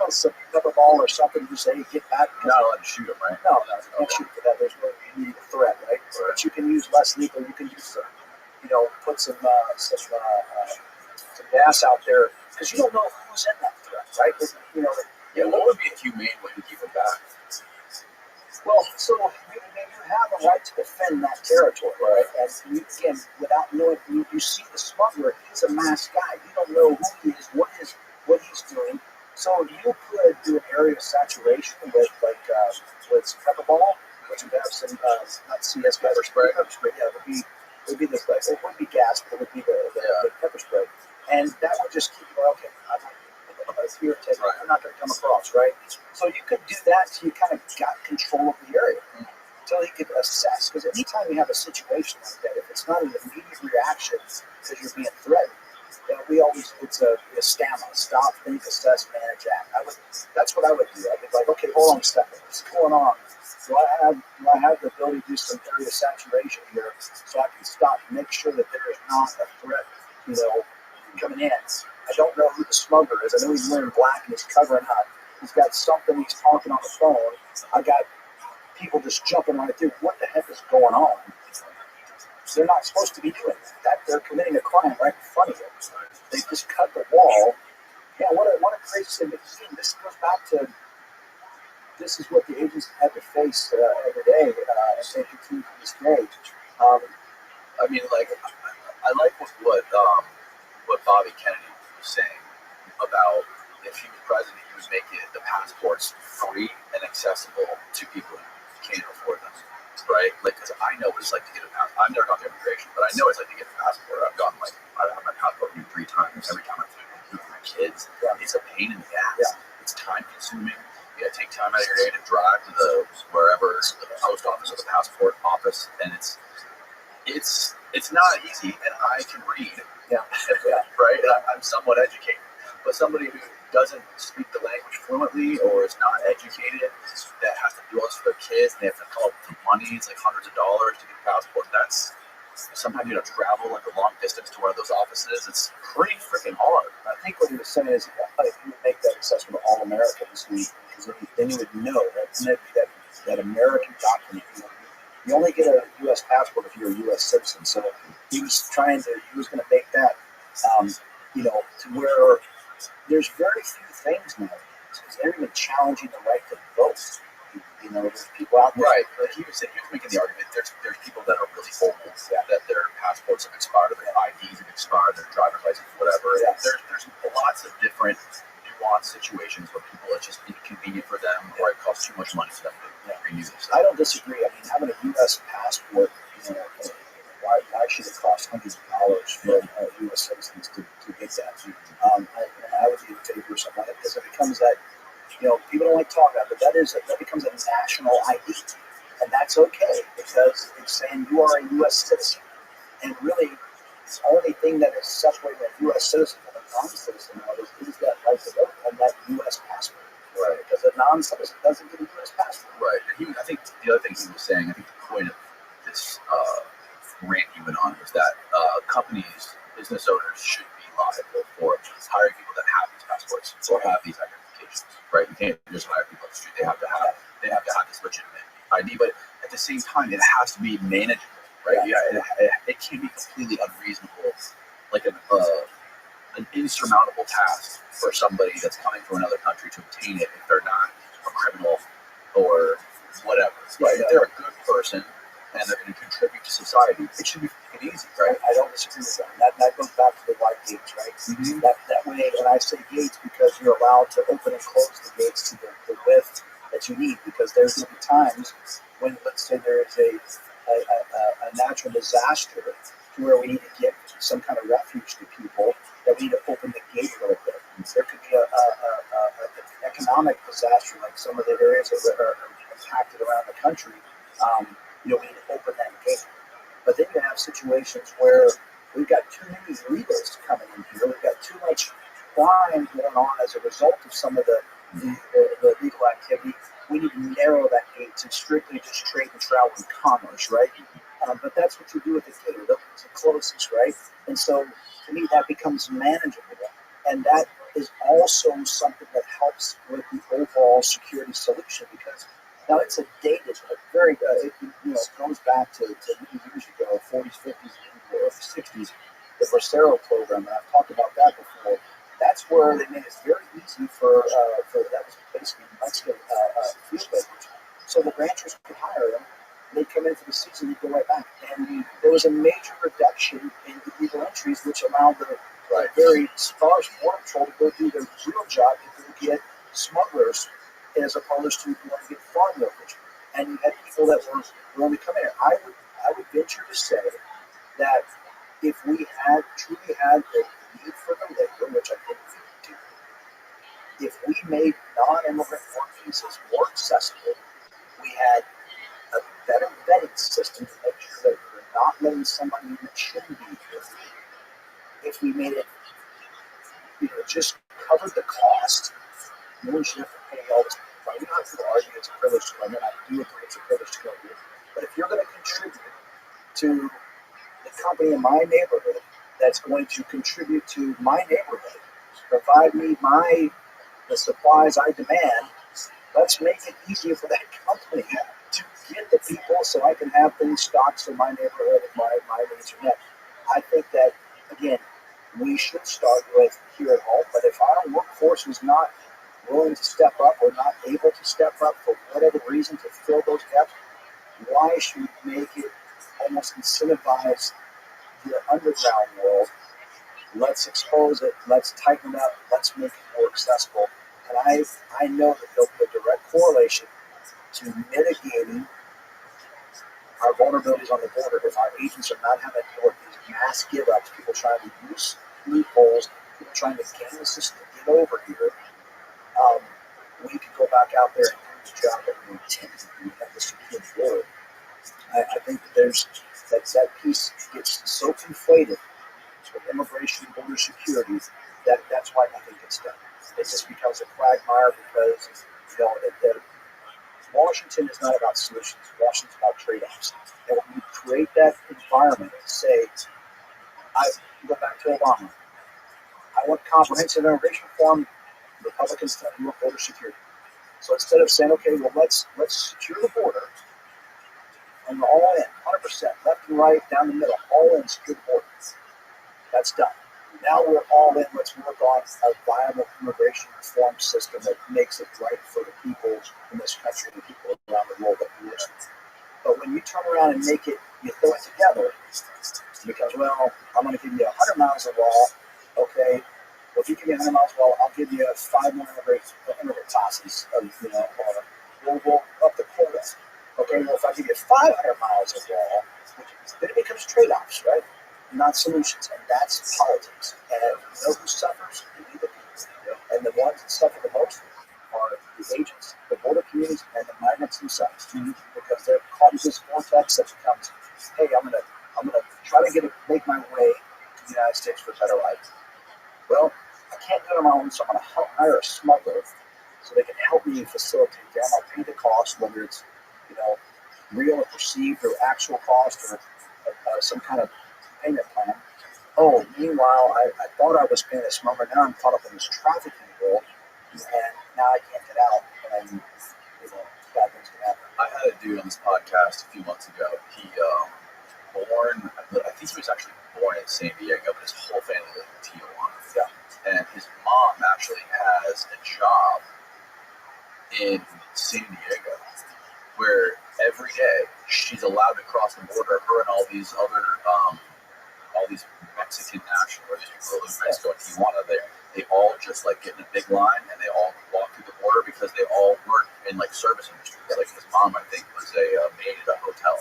some pepper ball or something. Just say, get back. You're not allowed to shoot them, right? No, you can't shoot for that. There's no immediate threat, right? But you can use less lethal. You can use, put some gas out there because you don't know who's in that threat, right? What would be a humane way to keep them back? Well, so you have a right to defend that territory, right? And you can, without knowing, you see the smuggler, he's a masked guy. You don't know who he is, what he's doing. So you could do an area of saturation with some pepper ball, which would have some not CS pepper spray. Yeah, it would be gas, but it would be the pepper spray, and that would just keep you okay. I'm not going to come across, right? So you could do that so you kind of got control of the area until you could assess. Because anytime you have a situation like that, if it's not an immediate reaction because you're being threatened, then it's a stamina. Stop, think, assess, manage, act. That's what I would do. I'd be like, okay, hold on a second. What's going on? Do I have the ability to do some area saturation here so I can stop and make sure that there is not a threat, coming in? I don't know who the smuggler is. I know he's wearing black and he's covering up. He's got something. He's talking on the phone. I got people just jumping right through. What the heck is going on? They're not supposed to be doing that. They're committing a crime right in front of you. They just cut the wall. Yeah, what a crazy thing. This goes back to, this is what the agents have to face every day, and they continue to this day. I like what Bobby Kennedy was saying about if he was president, he would make the passports free and accessible to people who can't afford them, right? Because I know what it's like to get a passport. I've never gone through immigration, but I know it's like to get a passport. I've had my passport renewed 3 times. Every time I have to my kids, it's a pain in the ass. It's time consuming. You got to take time out of your day to drive to the post office or the passport office, and it's not easy. And I can read. Right? I'm somewhat educated. But somebody who doesn't speak the language fluently or is not educated, that has to do all this for their kids, and they have to come up with money, it's like hundreds of dollars to get a passport. That's sometimes you travel like a long distance to one of those offices. It's pretty freaking hard. I think what he was saying is if you would make that accessible to all Americans, because then you would know that American document. You only get a U.S. passport if you're a U.S. citizen. So he was going to make that, to where there's very few things now. They're even challenging the right to vote. There's people out there. Right. Like he was making the argument there's people that are really old, that their passports have expired, their IDs have expired, their driver's license, whatever. Yeah. There's lots of different nuanced situations where people, it's just inconvenient for them or it costs too much money for them to renew this. I don't disagree. I mean, having a U.S. passport, why should it cost hundreds of dollars for U.S. citizens to get that? I would be in favor of something like that because it becomes that, people don't like talking about it, but that becomes a national ID. And that's okay because it's saying you are a U.S. citizen. And really, the only thing that is separating a U.S. citizen from a non-citizen is that right to vote and that U.S. passport. Right. Because a non-citizen doesn't get a U.S. passport. Right. And I think the other thing he was saying, I think the point of this rant he went on was that companies, business owners should be liable for hiring people that have these passports or have these identifications. Right. You can't just hire people on the street. They have to have this legitimate ID. But at the same time, it has to be manageable. Right. It can't be completely unreasonable, like an insurmountable task for somebody that's coming from another country to obtain it if they're not a criminal or whatever. Right? If they're a good person and they're going to contribute to society, it should be fucking easy, right? I don't disagree with that. That goes back to the white gates, right? That way, when I say gates, because you're allowed to open and close the gates to the width that you need, because there's going to be times when, let's say, there is a natural disaster to where we need to give some kind of refuge to people, that we need to open the gate a little bit. There could be an economic disaster, like some of the areas that are impacted around the country. We need to open that gate. But then you have situations where we've got too many illegals coming in here. We've got too much crime going on as a result of some of the legal activity. We need to narrow that gate to strictly just trade and travel and commerce, right? But that's what you do with the gate. It opens and closes, right? And so, to me, that becomes manageable. And that is also something that helps with the overall security solution, because now it's a dated, it goes back to many years ago, 40s, 50s, and early 60s, the Bracero program, and I've talked about that before. That's where they made it very easy for that was basically Mexican field laborers. So the ranchers could hire them, and they'd come in for the season, they'd go right back. And there was a major reduction in illegal entries, which allowed the very sparse border patrol to go do their real job to go get smugglers, as opposed to going to get farm workers. And you had people that were willing to come in. I would venture to say that if we had truly had the need for the labor, which I think we do, if we made non-immigrant work visas more accessible, we had a better vetting system to make sure that we're not letting somebody in that shouldn't be here. If we made it, just covered the cost, no one should have to pay all this money. We don't have to argue it's a privilege to come in. I do agree it's a privilege to come in. But if you're going to contribute to the company in my neighborhood that's going to contribute to my neighborhood, provide me the supplies I demand, let's make it easier for that company to get the people so I can have things stocked so my neighborhood and my needs are met. I think that, again, we should start with here at home, but if our workforce is not willing to step up or not able to step up for whatever reason to fill those gaps, why should we make it almost incentivize the underground world? Let's expose it, let's tighten it up, let's make it more accessible. And I know that there'll be a direct correlation to mitigating our vulnerabilities on the border if our agents are not having to deal with these mass give-ups, people trying to use loopholes, people trying to game the system to get over here. We can go back out there and do the job that we intended to do at the secure border. I think that there's that piece gets so conflated with immigration and border security that's why nothing gets done. It just becomes a quagmire because Washington is not about solutions. Washington's about trade-offs. And when you create that environment to say, I go back to Obama, I want comprehensive immigration reform, Republicans tell you want border security. So instead of saying, okay, well, let's secure the border, and we're all in, 100%, left and right, down the middle, all in, secure the border. That's done. Now we're all in. Let's work on a viable immigration reform system that makes it right for the people in this country and the people around the world that we live in. But when you turn around and make it, you throw it together, because, well, I'm going to give you 100 miles of wall. Okay, well, if you give me 100 miles of wall, I'll give you 5 more immigrant tosses. We'll up the quota. Okay, well, if I give you 500 miles of wall, then it becomes trade-offs, right? Not solutions, and that's politics. And you know who suffers? We the people. And the ones that suffer the most are the agents, the border communities, and the migrants themselves, because they're caught in this vortex that becomes, hey, I'm gonna try to make my way to the United States for a better life. Well, I can't do it on my own, so I'm gonna hire a smuggler so they can help me facilitate that. I'll pay the cost, whether it's real or perceived or actual cost or some kind of payment plan. Oh, meanwhile, I thought I was paying a smuggler. Now I'm caught up in this trafficking world, and now I can't get out, and bad things can happen. I had a dude on this podcast a few months ago. He I think he was actually born in San Diego, but his whole family lived in Tijuana. Yeah. And his mom actually has a job in San Diego where every day she's allowed to cross the border. Her and all these Mexican national, or these people who live in Mexico and Tijuana, they all just like get in a big line and they all walk through the border because they all work in like service industry. Like his mom, I think, was a maid at a hotel.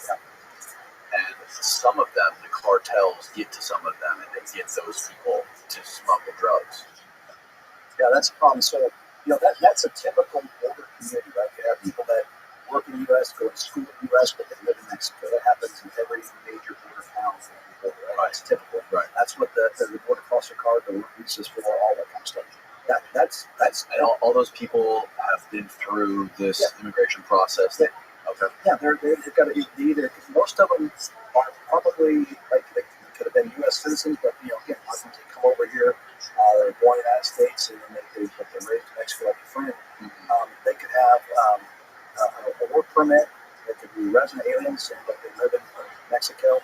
And some of them, the cartels get to some of them, and they get those people to smuggle drugs. Yeah, that's a problem. So, that's a typical border community, right? You have people that work in the U.S., go to school in the U.S., but they live in Mexico. That happens in every major border town. Right? That's typical. Right. That's what the border crosser card, the work visas for, all that kind of stuff. That's And all those people have been through this immigration process. Yeah. Okay. Yeah, they've got to be either. Most of them are probably like they could have been U.S. citizens, but again, a lot of times they come over here, they're born in the United States, and then but they're raised in Mexico like a friend. They could have a work permit. They could be resident aliens, but they live in Mexico.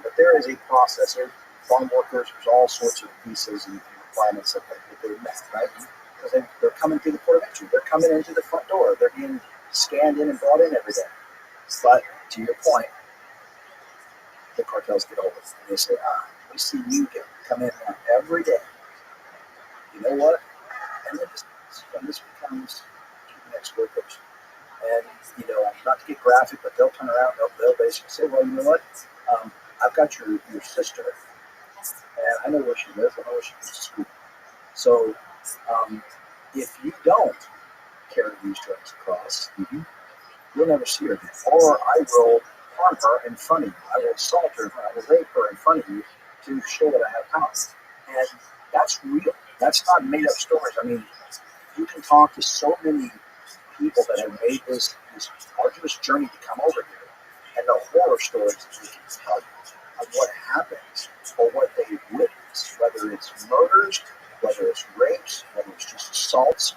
But there is a process. There's farm workers. There's all sorts of visas and requirements that they met, right? Because they're coming through the port of entry. They're coming into the front door. They're being scanned in and brought in every day. But to your point, the cartels get over it. And they say, we see you come in now every day. You know what? And then this becomes human exploitation. And, not to get graphic, but they'll turn around, they'll basically say, well, you know what? I've got your sister, and I know where she lives, I know where she goes to school. So if you don't carry these drugs across, you'll never see her again. Or I will harm her in front of you. I will assault her, I will rape her in front of you to show that I have power. And that's real. That's not made up stories. I mean, you can talk to so many people that have made this arduous journey to come over here, and the horror stories that we can tell you of what happens or what they witness, whether it's murders, whether it's rapes, whether it's just assaults,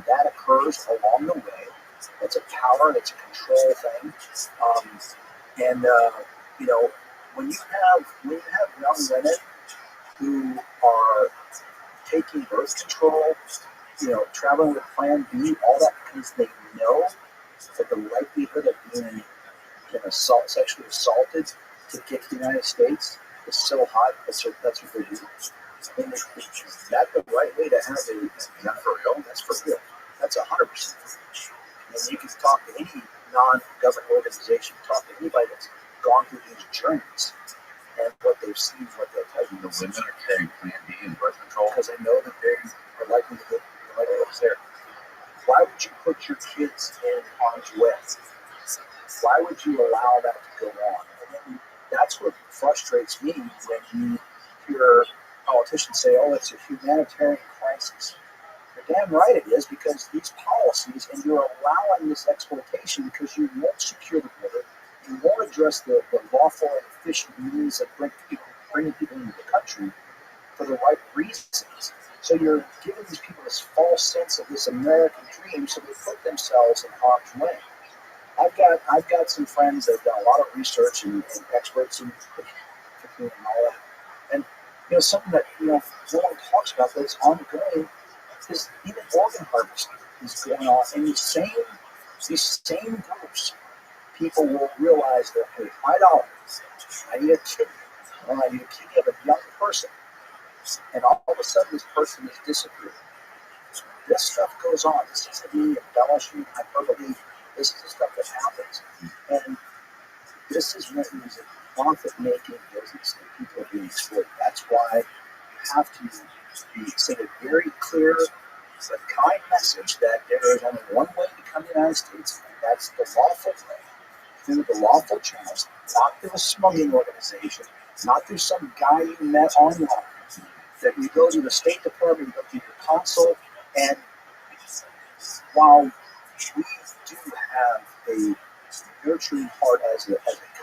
that occurs along the way. That's a power, that's a control thing. When you have young women who are taking birth control, traveling with Plan B, all that because they know that the likelihood of being sexually assaulted to get to the United States is so high. That's what they do. I mean, is that the right way to have is that for real? That's for real. That's 100%. And you can talk to any non-government organization, talk to anybody that's gone through these journeys and what they've seen, what they'll tell you. The women are carrying Plan B and birth control because they know that they are likely to get there. Why would you put your kids in harm's way? Why would you allow that to go on? And that's what frustrates me when you hear politicians say, oh, it's a humanitarian crisis. You're damn right it is, because these policies, and you're allowing this exploitation because you won't secure the border, you won't address the lawful and efficient means of bringing people into the country for the right reasons. So you're giving these people this false sense of this American dream, so they put themselves in harm's way. I've got some friends that have done a lot of research and experts in all that. And something that no one talks about that's ongoing is even organ harvesting is going on. And these same groups, people will realize that, hey, $5, I need a kidney. Well, I need a kidney of a young person. And all of a sudden, this person is disappearing. This stuff goes on. This is the embellishment, hyperbole. This is the stuff that happens. And this is what is a profit-making business that people are being exploited. That's why you have to send a very clear but kind message that there is only one way to come to the United States, and that's the lawful way, through the lawful channels, not through a smuggling organization, not through some guy you met online. That you go to the State Department, you go to your consul, and while we do have a nurturing heart as a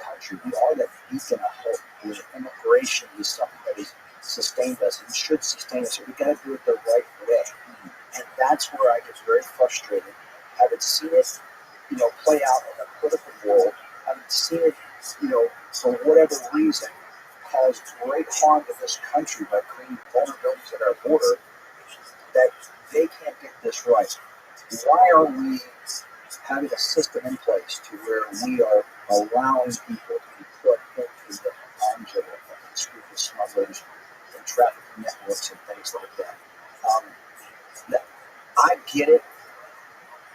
country, we are that beacon of hope where immigration is something that has sustained us and should sustain us. So we got to do it the right way. And that's where I get very frustrated. Having seen it, play out in the political world, having seen it, for whatever reason, cause great harm to this country by creating vulnerabilities at our border, that they can't get this right. Why are we having a system in place to where we are allowing people to be put into the arms of unscrupulous smugglers and trafficking networks and things like that. That I get it.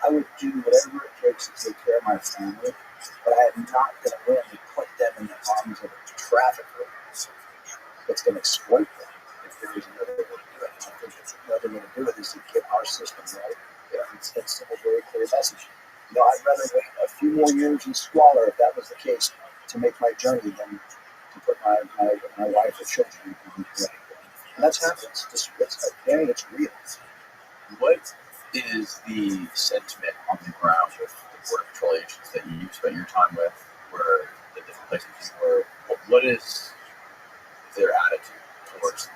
I would do whatever it takes to take care of my family, but I am not going to willingly put them in the arms of a trafficker that's going to exploit them if there is another way to do it. I think that's another way to do it is to get our system right. It's a very clear message. I'd rather wait a few more years in squalor if that was the case to make my journey than to put my wife or children in the way. And that's happened. It's real. What is the sentiment on the ground with the Border Patrol agents that you spent your time with, where the different places you were? What is their attitude towards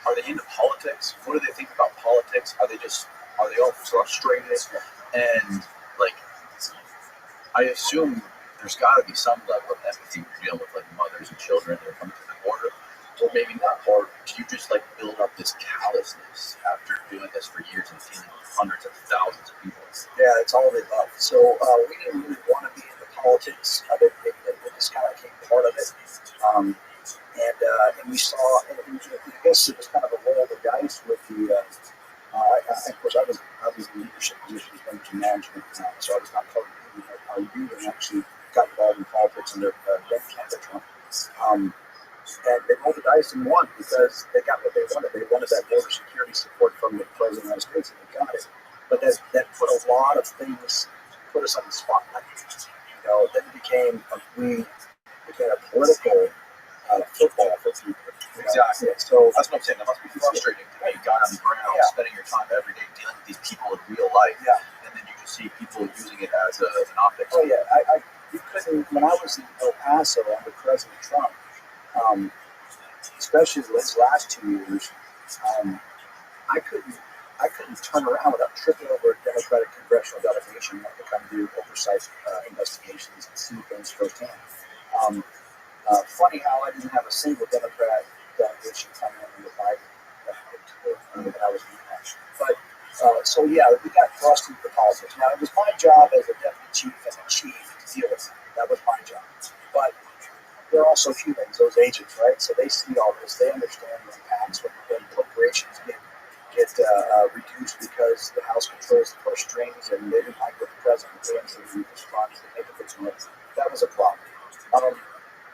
are they into politics? What do they think about politics? Are they all frustrated? And I assume there's got to be some level of empathy when you're dealing with mothers and children that are coming to the border, or maybe not. Or do you just build up this callousness after doing this for years and dealing with hundreds of thousands of people? Yeah, it's all of the above. So we didn't really want to be in the politics of it. It just kind of became part of it. And we saw, and I guess it was kind of a roll of the dice with the. Of course, I was in leadership positions, went to management, so I was not part of our youth and actually got involved in politics under then candidate Trump. And they rolled the dice and won because they got what they wanted. They wanted that border security support from the President of the United States, and they got it. But that put a lot of things, put us on the spotlight. Then we became a political football for people. Exactly. So that's what I'm saying. That must be frustrating to be God on the ground, spending your time every day dealing with these people in real life, and then you just see people using it as an optics. Oh yeah, you couldn't. When I was in El Paso under President Trump, especially these last 2 years, I couldn't turn around without tripping over a Democratic congressional delegation that to come do oversight investigations and see things firsthand. Funny how I didn't have a single Democrat delegation come in the Biden when I was in that. But we got thrust into the politics. Now it was my job as a deputy chief and a chief to deal with it. That was my job. But they're also humans, those agents, right? So they see all this. They understand the impacts when corporations get reduced because the House controls the purse strings and they didn't like what the president did, so they respond to make a big noise. That was a problem.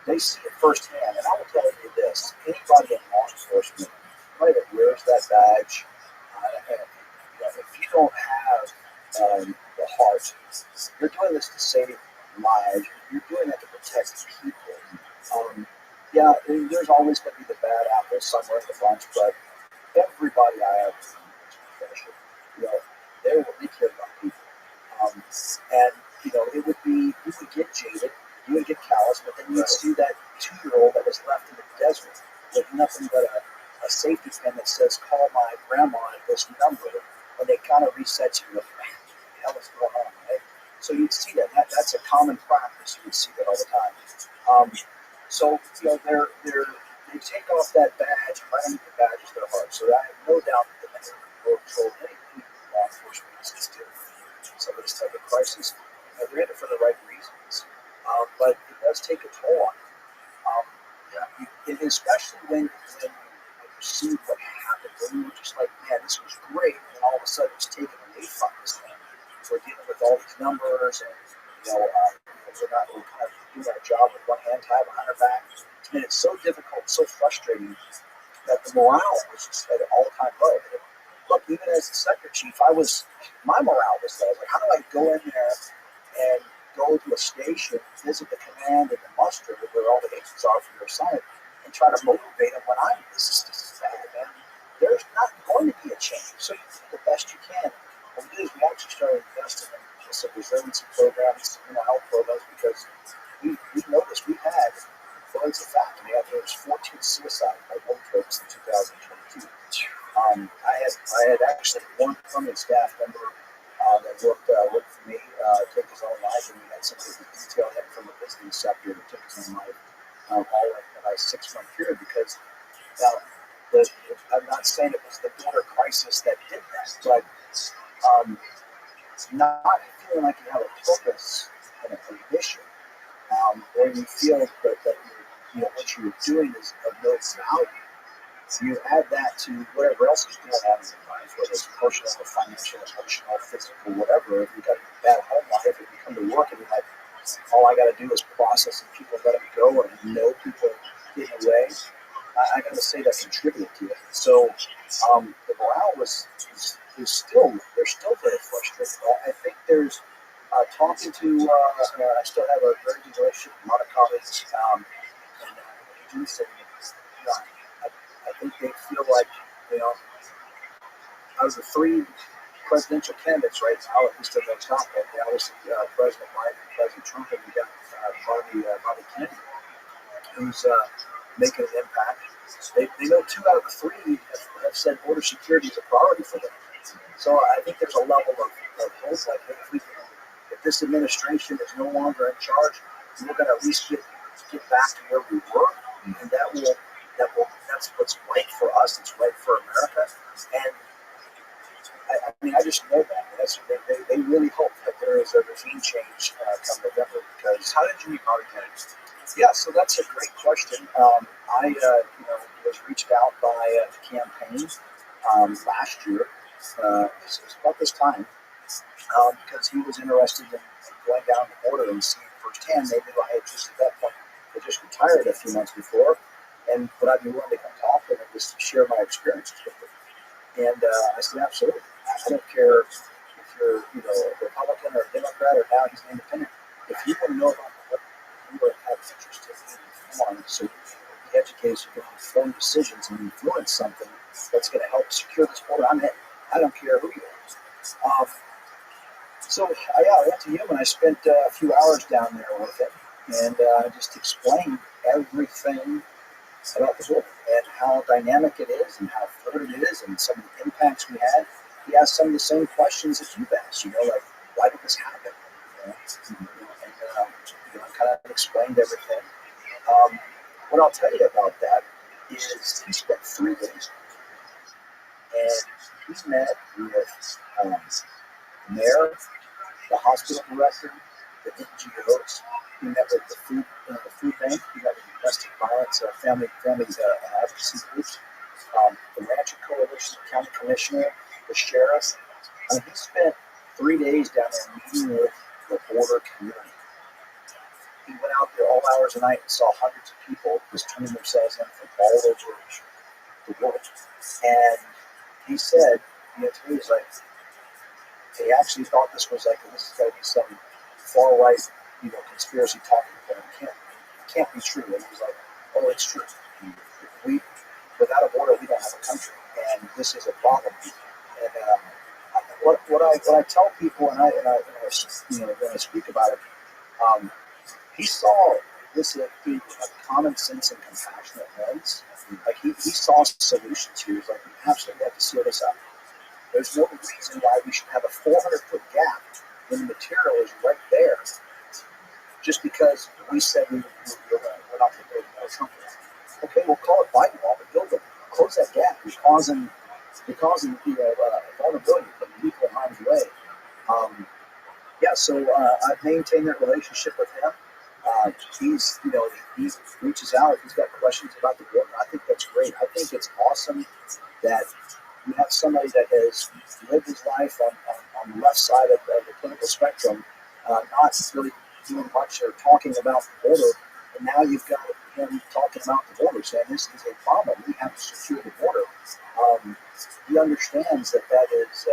They see it firsthand, and I will tell you this: anybody in law enforcement, anybody that wears that badge, if you don't have the heart, you're doing this to save lives. You're doing it to protect people. There's always going to be the bad apple somewhere in the bunch, but everybody I have is professional. They really care about people. It would be, you would get jaded, you would get callous, but then you'd see that 2-year-old that was left in the desert with nothing but a safety pin that says, call my grandma at this number, and they kind of reset you with, man, what the hell is going on, right? So you'd see that. That's a common practice. You would see that all the time. They take off that badge, and right under the badge is their heart. So I have no doubt that the men who control any law enforcement is dealing with some of this type of crisis. They're in it for the right reasons, but it does take a toll on them. And especially when you see what happened, when you were just like, man, this was great, and all of a sudden it's taken away from us. We're dealing with all these numbers, and we're kind of doing our job with one hand tied behind our back. And it's so difficult, so frustrating that the morale was just at an all-time low. Look, even as the sector chief, my morale was low. Like, how do I go in there and go to a station, visit the command and the muster where all the agents are for your assignment, and try to motivate them when this is bad, man. There's not going to be a change. So you do the best you can. What we did is we actually started investing in some resiliency programs, health programs, because we noticed we had, for it's a fact, there was 14 suicides by road trips in 2022. I had actually one permanent staff member that worked for me take his own life, and we had some of the detail him from the visiting sector that took his own life all in a 6-month period because I'm not saying it was the border crisis that did that, but not feeling like you have a purpose and a mission or you feel that what you're doing is of no value, you add that to whatever else is going on in your life, whether it's personal, financial, emotional, physical, whatever. If you've got a bad home life, if you come to work and you're like, all I got to do is process and people let it go, or know people getting away, I got to say that contributed to it. So the morale is still, they're still very frustrated. I think there's talking to, I still have a very good relationship with a lot of colleagues and agents, and I think they feel like, out of the three presidential candidates right now, at least at the top, obviously President Biden and President Trump, and we got Bobby Kennedy, who's making an impact. They know 2 out of the 3 have said border security is a priority for them. So I think there's a level of hope, like, hey, if this administration is no longer in charge, we're going to at least get back to where we were, and that's what's right for us. It's right for America, and I just know that. They really hope that there is a regime change come November. Because How did you meet Bobby Kennedy? yeah, so that's a great question. I was reached out by the campaign last year. It was about this time because he was interested in going down the border and seeing firsthand. Maybe I had just at that point I just retired a few months before, and would I be willing to come talk and just share my experiences with them? And I said, absolutely. I don't care if you're, a Republican or a Democrat, or now he's an independent. If you want to know about what you have interest in being informed, so you can be educated, so you can inform decisions and influence something that's going to help secure this border, I'm in. I don't care who you are. So I went to him and I spent a few hours down there with him, and just explained everything about the border and how dynamic it is and how fluid it is and some of the impacts we had. He asked some of the same questions that you've asked, like, why did this happen? And kind of explained everything. What I'll tell you about that is he spent 3 days and he met with the mayor, the hospital director, the NGOs. He met with the food bank. He met with the domestic violence family advocacy groups, the Rancher Coalition, the county commissioner, the sheriff. He spent 3 days down there meeting with the border community. He went out there all hours of the night and saw hundreds of people just turning themselves in from all over the world. And he said, to me, he's like, they actually thought this is got to be some far right, conspiracy talking point. It can't be true. And he was like, oh, it's true. Without a border, we don't have a country, and this is a problem. And what I tell people, and when I speak about it, he saw this through a common sense and compassionate lens. Like he saw solutions here. He was like, we absolutely have to seal this out. There's no reason why we should have a 400-foot gap when the material is right there, just because we said we're not going to build another Trump. Okay, we'll call it Biden wall, but build it. Close that gap. You're causing vulnerability, putting people in harm's way. So I've maintained that relationship with him. He reaches out if he's got questions about the border. I think that's great. I think it's awesome that you have somebody that has lived his life on the left side of the political spectrum, not really doing much or talking about the border, and now you've got him talking about the border, saying this is a problem. We have to secure the border. He understands that is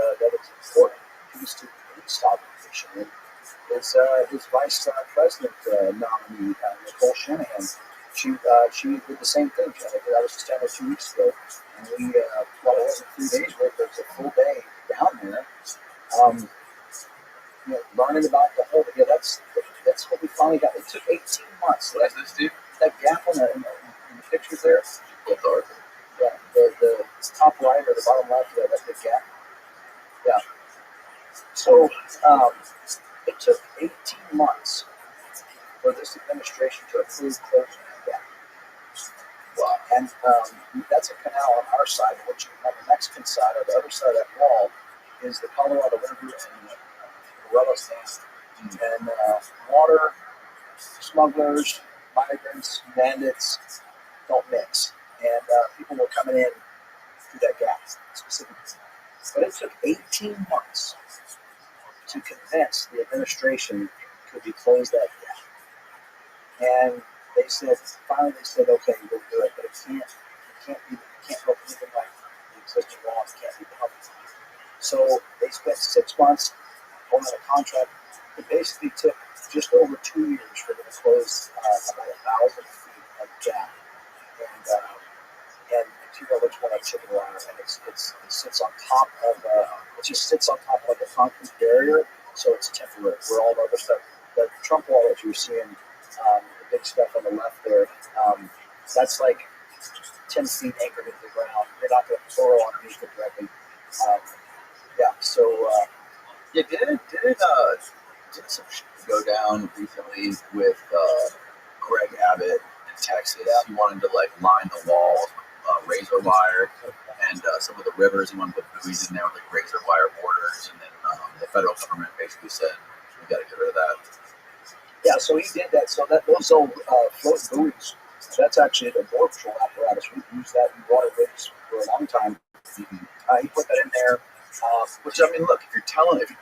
important piece to the stabilization. And his vice president nominee, Nicole Shanahan, she did the same thing. I was just down there 2 weeks ago, and we, while it wasn't 3 days worth, it was a full day down there, learning about the whole. That's what we finally got. It took 18 months. What is this, dude? That gap in the pictures there. What dark? Yeah, the top right or the bottom left, that big gap. Yeah. So it took 18 months for this administration to approve closing that gap. Wow. And that's a canal on our side, which on the Mexican side, or the other side of that wall, is the Colorado River and the Morelos Dam. And water is smugglers, migrants, bandits don't mix. And people were coming in through that gap specifically. But it took 18 months to convince the administration could we close that gap. And they said, finally they said, okay, we'll do it, but it can't look anything like the existing laws, can't be public. So they spent 6 months on a contract. It basically took just over 2 years for them to close about 1,000 feet of gap. And you know which one I chicken wire, and it sits on top of it just sits on top of like a concrete barrier, so it's temporary. Where all the other stuff, the Trump wall that you're seeing, the big stuff on the left there, that's like 10 feet anchored into the ground. You're not going to throw underneath it directly. Yeah, so Yeah, didn't some shit go down recently with Greg Abbott in Texas? Yeah. He wanted to like line the walls with razor wire, and some of the rivers he wanted to put buoys in there with like razor wire borders, and then the federal government basically said we got to get rid of that. yeah, so he did that. So that those old floating buoys, that's actually the Border Patrol apparatus. We've used that in waterways for a long time. He put that in there. Which I mean, look, if you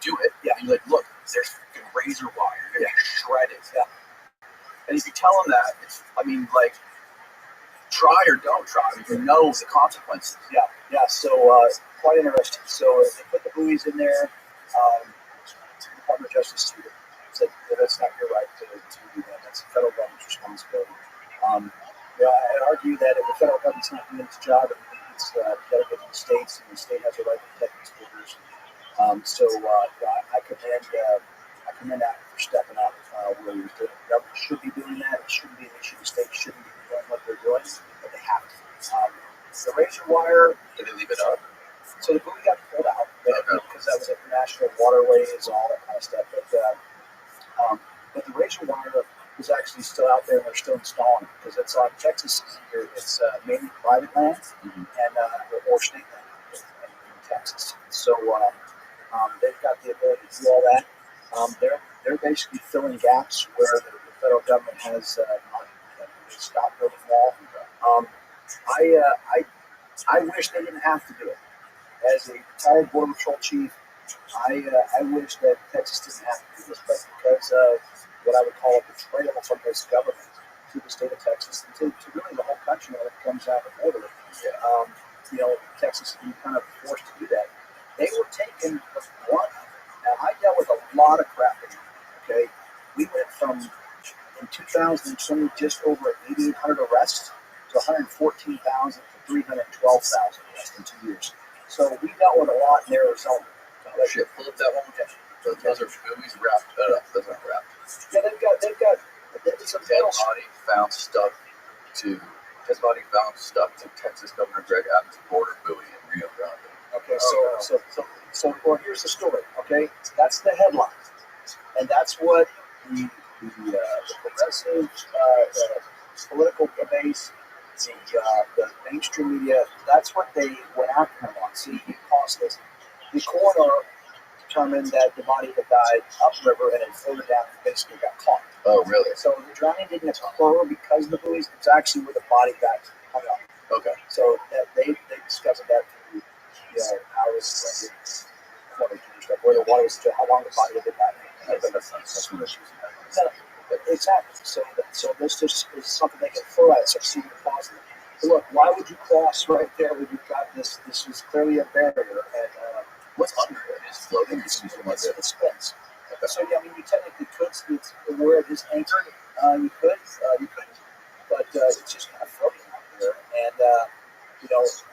do it, yeah, you're like, look, there's fucking razor wire, you're gonna shred it. Yeah. And if you tell them that, it's, I mean, like, try or don't try, you know the consequences. Yeah. So quite interesting. So they put the buoys in there. The Department of Justice said that's not your right to do that. That's the federal government's responsibility. I'd argue that if the federal government's not doing its job, it's delegated to the states, and the state has a right to protect its borders. I commend Apple for stepping up where he was doing. The government should be doing that. It shouldn't be an issue. The state shouldn't be doing what they're doing, but they have to. The razor wire, Did they leave it up? so the buoy got pulled out because that was international waterways and all that kind of stuff. But the razor wire is actually still out there, and they're still installing it because it's on Texas. It's mainly private land and or state land in Texas. So they've got the ability to do all that. They're basically filling gaps where the federal government has stopped building wall. I wish they didn't have to do it. As a retired Border Patrol chief, I wish that Texas didn't have to do this, but because of what I would call a betrayal from this government to the state of Texas and to really the whole country when it comes out of the border, Texas has been kind of forced to do that. They were taking the brunt of it. Now, I dealt with a lot of crap. Okay, we went from in 2020 just over 8,800 arrests to 114,000 to 312,000 arrests in 2 years. So we dealt with a lot in Arizona. Oh shit, pull up that one again. Those are buoys wrapped. Those aren't wrapped. Yeah, they've got some Dead metal. body found stuck to Texas Governor Greg Abbott's border buoy in Rio Grande. Okay, so well, here's the story. Okay, that's the headline, and that's what the progressive political base, the mainstream media, that's what they went after him on. See, he cost this. The coroner determined that the body had died upriver and then floated down and basically got caught. Oh, really? So the drowning didn't occur because of the buoys. It's actually where the body got hung up. Okay. So that they discovered that through how it was where the water was, how long the body had been lying. That's one issue. Exactly. So this just is something they can throw at us or see the positive. So look, why would you cross right there when you've got this? This is clearly a barrier, and What's under it? Is floating? it spins. So yeah, I mean, you technically could, where it is anchored, you could, but it's just kind of floating out there, and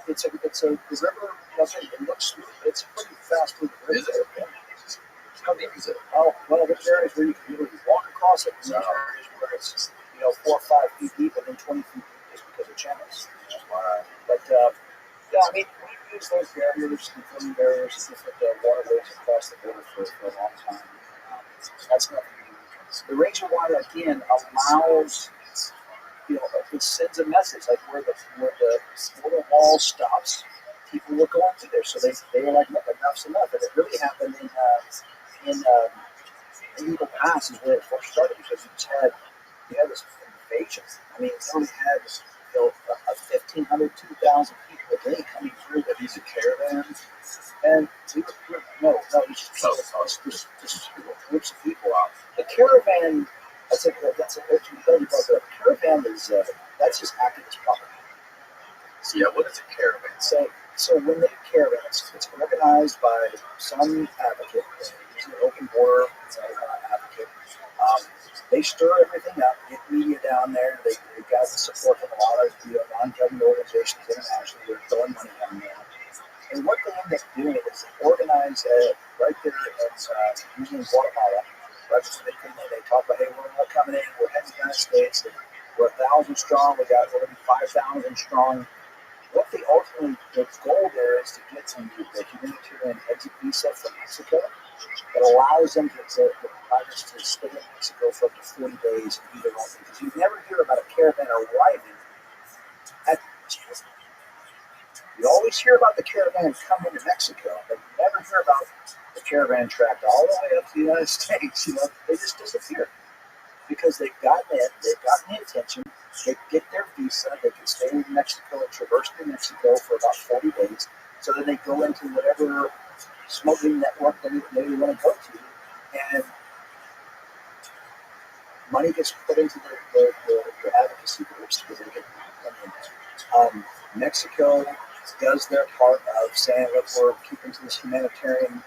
it's a river. It looks smooth, but it's a pretty fast moving river. Is it? How deep is it? Oh, well, there's areas where you can literally walk across it. There's areas where it's 4 or 5 feet deep and then 20 feet deep just because of channels. But yeah, I mean, we've used those barriers and floating barriers and different waterways across the border for a long time. That's nothing new. The razor wire again allows, it sends a message like where the border wall stops. People will go up to there, so they were like, look, enough's enough, and it really happened in Eagle Pass is where it first started because you just had you had this invasion. I mean, you only had 1,500, 2,000 people a day coming through with these caravans, and it's just groups of people out. The caravan, that's a what you tell you about the caravan is that's just activist propaganda. So yeah, what is a caravan? So when they caravan, it's organized by some advocate, usually an open border advocate. They stir everything up, get media down there. They got the support from a lot of non-government organizations internationally. They're throwing money down there. And what they end up doing is they organize right there usually in Guatemala. Right, so they talk about, hey, we're coming in, we're heading to the United States, we're 1,000 strong, we're going to be 5,000 strong. What the goal there is to get the humanitarian exit visa from Mexico that allows them the migrants to stay in Mexico for up to 40 days and do their own thing. Because you never hear about a caravan arriving at you always hear about the caravan coming to Mexico, but you never hear about the caravan tracked all the way up to the United States. They just disappear because they've gotten the attention. They get their visa, they can stay in Mexico and traverse through Mexico for about 40 days. So then they go into whatever smuggling network they want to go to, and money gets put into the advocacy groups because they get money. Mexico does their part of saying, look, we're keeping to this humanitarian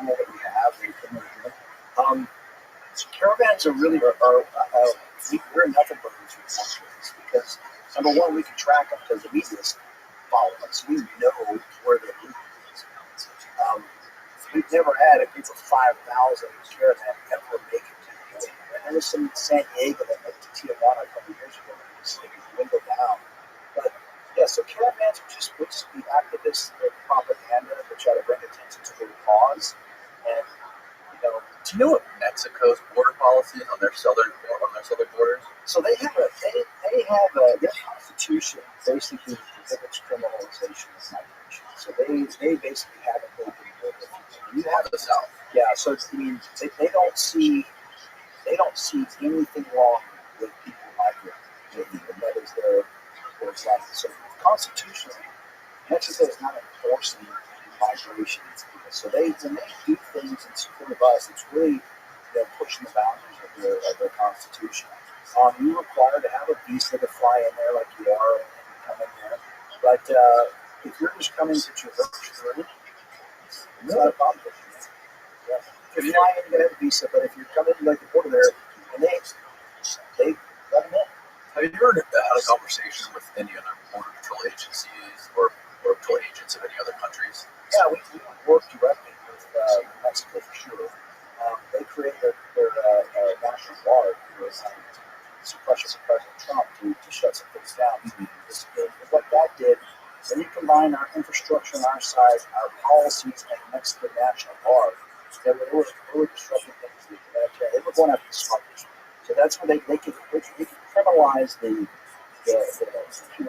rule that we have. Caravans are really we're nothing but these because number one, we can track them because the media's following us. We know where they're moving. We've never had a group of 5,000 caravan ever make it to the border. And there was some in San Diego that went to Tijuana a couple of years ago and it was window down. But yeah, so caravans are just the activists, the propaganda that try to bring attention to their cause. And do you know what Mexico's border policy is on their southern borders? So they have their constitution basically prohibits criminalization of migration. So they basically have an open border. You have the South. Yeah. So I mean, they don't see anything wrong with people migrating. And that is their like. So constitutionally, Mexico is not enforcing migration. So when they do things in support of us, it's really pushing the boundaries of their constitution. You're required to have a visa to fly in there like you are and come in there. But if you're just coming to traverse through, it's not a problem. Yeah. If you're flying in, you have a visa, but if you're coming to like the border there, and they let them in. Have you ever had a conversation with any other border patrol agencies or border patrol agents of any other countries? Yeah, we work directly with Mexico for sure. They created their national guard with suppression of President Trump to shut some things down. What that did, when you combine our infrastructure on our side, our policies, and the Mexican National Guard, they were disrupting things. They were going after the smugglers. So that's where they could criminalize the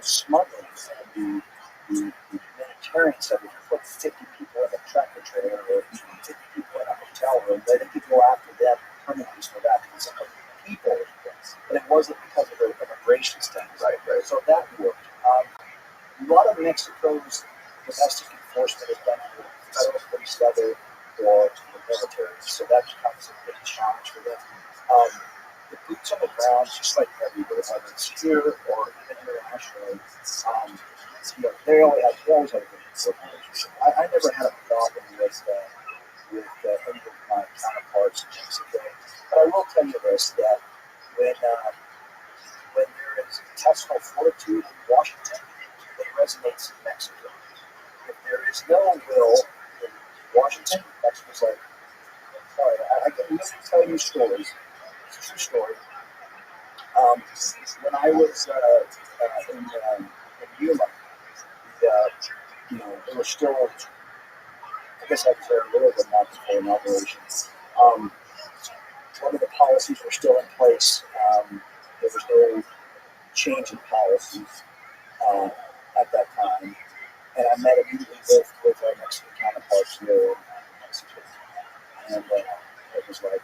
smuggling and the humanitarian stuff. If you put 50 people in a tractor trailer or 50 people in a hotel room, they could go after them permanently for that because of the people. But it wasn't because of their immigration status. Right. So that worked. A lot of Mexico's domestic enforcement is done through federal police level or the military. So that becomes a big challenge for them. The boots on the ground, just like everywhere, whether it's here or even internationally, they always have a good relationship. I never had a problem with any of my counterparts in Mexico. But I will tell you this, that when there is intestinal fortitude in Washington, it resonates in Mexico. If there is no will in Washington, Mexico's like, sorry, I can literally tell you stories. It's a true story. When I was in Yuma, there was still, I guess I was there a little bit not before inauguration. One of the policies were still in place. There was no change in policies at that time. And I met immediately with our Mexican counterparts here in Mexico. And it was like,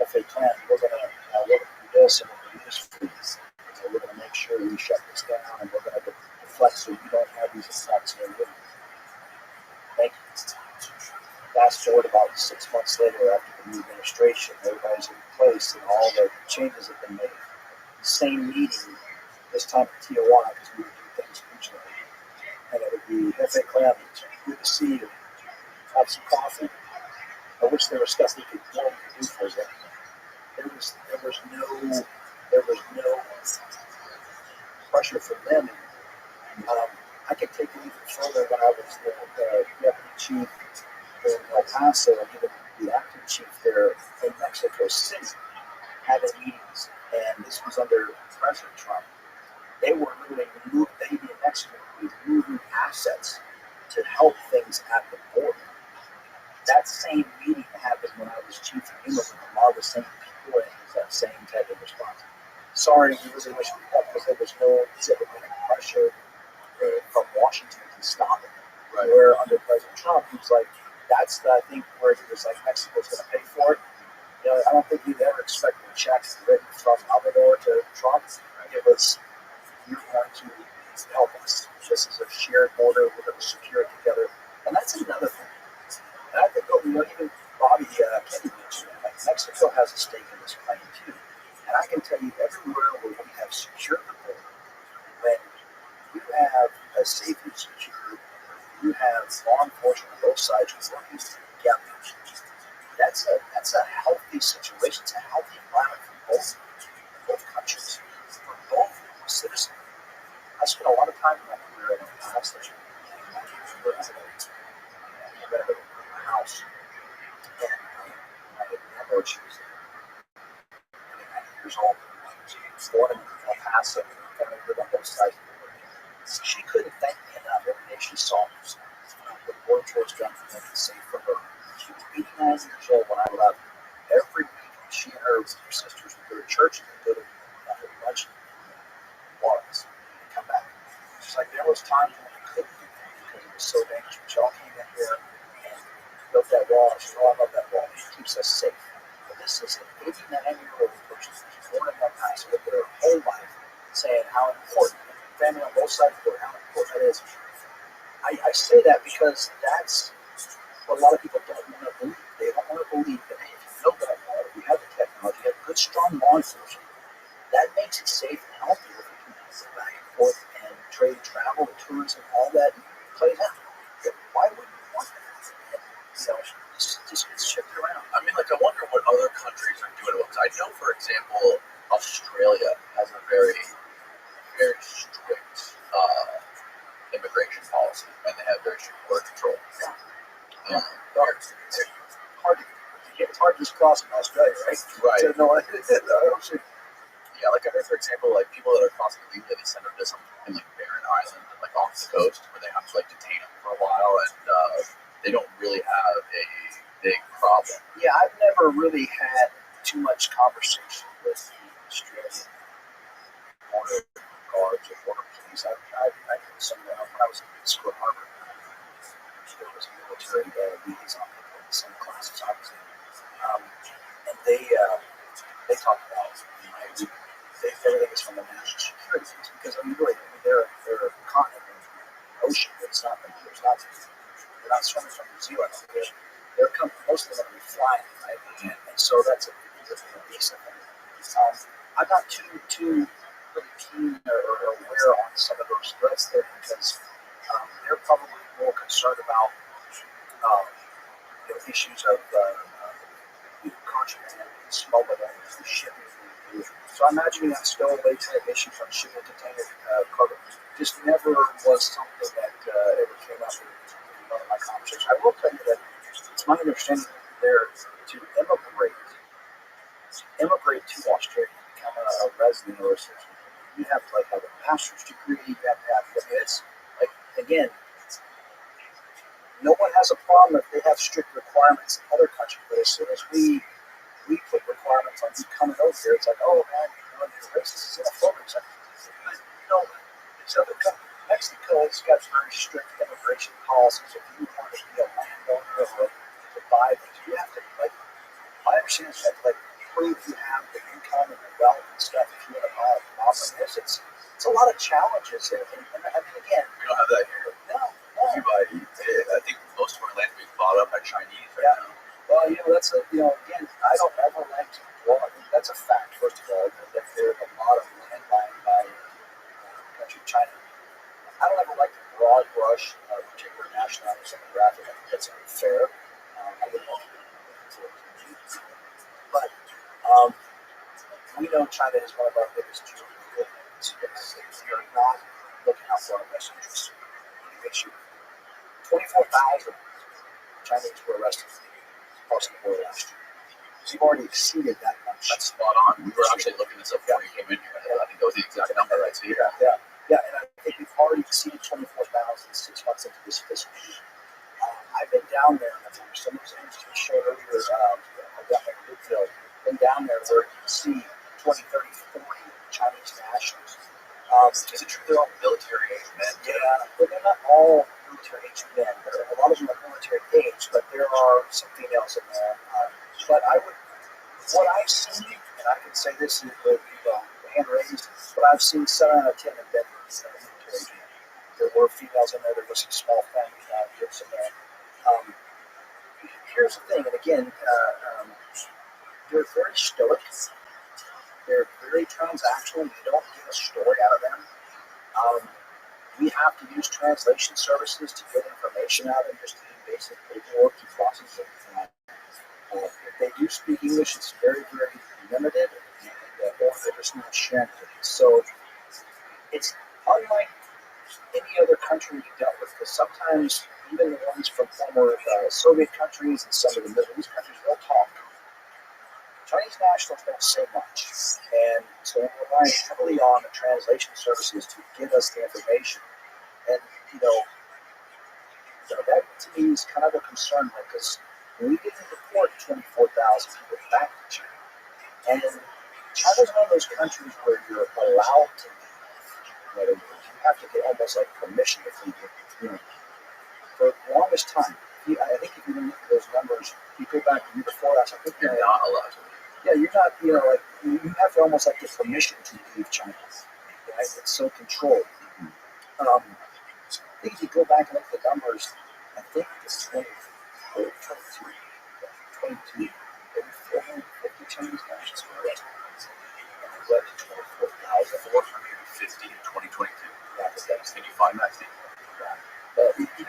okay, plan, we're going to do this and we're going to do we shut this down and we're going to deflect so you don't have these attacks in your Thank you. Fast forward about 6 months later after the new administration, everybody's in place and all the changes have been made. Same meeting, this time in Tijuana, because we would do things regionally. And it would be, F.A. Clam, good to see you. Have some coffee. I wish there was stuff we could do for them. There was no pressure from them. I could take it even further when I was the deputy chief in El Paso and even the acting chief there in Mexico City having meetings. And this was under President Trump. They were literally they'd be in Mexico, moving assets to help things at the border. That same meeting happened when I was chief of HEMA with a lot of the same people, and it was that same type of response. Sorry, we really wish we had, because there was no diplomatic pressure from Washington to stop it. Right. Where under President Trump, he was like, that's the, I think, where he was like, Mexico's going to pay for it. You know, I don't think we'd ever expected checks written from Salvador to Trump. It was, you're going to help us. This is a shared border. We're going to secure it together. And that's another thing. And I think, even Bobby Kennedy mentioned that. Like, Mexico has a stake in this claim, too. And I can tell you, everywhere where we have secured the border, when you have a safe and secure, you have law enforcement on both sides working together. That's a healthy situation. It's a healthy environment for both countries, for both citizens. I spent a lot of time in my career in the past. I rented a house, and I had never chosen. 9 years old. She was born in El Paso, and I lived on both sides. She couldn't thank me enough. Every day she saw me. The Lord chose done for them to save for her. She was 89 years old when I left. Every week, she and her sisters would go to church and go to lunch bars and come back. She's like, there was times when we couldn't do that because it was so dangerous. But y'all came in here and built that wall. She said, oh, I love that wall. It keeps us safe. But this is an 89-year-old person who's born in El Paso, lived her whole life, saying how important, family on both sides of the how important that is. I say that because that's what a lot of people don't want to believe. They don't want to believe that, hey, if you build that wall, if you have the technology, you have good, strong law enforcement, that makes it safe and healthy if we can go back and forth and trade, travel, and tourism, all that plays out. Why wouldn't you want that? So just gets shifted around. I mean, like, I wonder what other countries are doing. Because I know, for example, Australia has a very, very strict immigration policy, and they have very strict border control. It's hard to just cross in Australia, right? Right. So, no, I don't see. Yeah, like I heard, for example, like people that are crossing illegally, they send them to some in like Barren Island, like off the coast, where they have to like detain them for a while, and they don't really have a big problem. Yeah, I've never really had too much conversation with the Australian border guards or border police. I did some of that when I was in Square Harbor. There was a military liaison people in the same classes I was in. And they talk about everything is from the national security piece because really they're a continent in the ocean. They're not swimming from New Zealand. Most of them are flying, right? And so that's a decent thing. I'm not too really keen or aware on some of those threats there because they're probably more concerned about issues of contraband, smuggling, shipping. So I imagine that stowaway type issues on shipping container cargo just never was something that ever came up in one of my conversations. I will tell you that it's my understanding there to immigrate to Australia, become a resident or a citizen, you have to have a master's degree. You have to have it's like again. No one has a problem if they have strict requirements in other countries, but as soon as we put requirements on you coming over here, it's like, oh man, you're racist, it's xenophobic. It's other countries. Mexico's got very strict immigration policies. If you want to be a landowner or to buy things, you have to my understanding is you have to prove you have the income and the wealth and stuff. If you want to buy a property, it's a lot of challenges. And I mean, again, We don't have that here. no. I think most of our land being bought up by Chinese right Yeah. now. Well, that's again, I don't ever like to I mean, that's a fact, first of all, that there's a lot of land buying by country China. I don't ever like to broad brush a particular nationality demographic. I think that's unfair. I would want to, but we know China is one of our biggest geopolitical enemies. We are not looking out for our best interests. Make sure 24,000 Chinese were arrested across the border last year. We've already exceeded that much. That's spot on. We were actually looking this up before you came in here. I think that was the exact number right here. Yeah, and I think we've already exceeded 24,000 6 months into this fiscal year. I've been down there, and some of those images we showed earlier, I've got my Woodville, been down there where you can see 20, 30, 40 Chinese nationals. Is it true they're all military age men? Yeah, but they're not all military age men. A lot of them are military age, but there are some females in there. But what I've seen, and I can say this with hand raised, what I've seen 7 out of 10 have been military age men. There were females in there. There were some small family groups in there. Here's the thing, and again, they're very stoic. They're very transactional. You don't get a story out of them. We have to use translation services to get information out of them, just to do basic paperwork and processing. If they do speak English, it's very, very limited, and or they're just not sharing it. So it's unlike any other country we dealt with, because sometimes even the ones from former Soviet countries and some of the Middle East countries, they'll talk. Chinese nationals don't say much, and so we're relying heavily on the translation services to get us the information. And that to me is kind of a concern, because we didn't report 24,000 people back to China, and China's one of those countries where you're allowed to leave. You have to get almost like permission to leave. For the longest time, I think if you look at those numbers, you go back the year before us, I think You're not allowed to leave. yeah, you're not, you have to almost like get permission to leave China. Right? It's so controlled. I think if you go back and look at the numbers, I think it's 22, maybe 450 Chinese nationals were arrested. And it led to 24,450 in 2022. Yeah, Can you find that, Steve?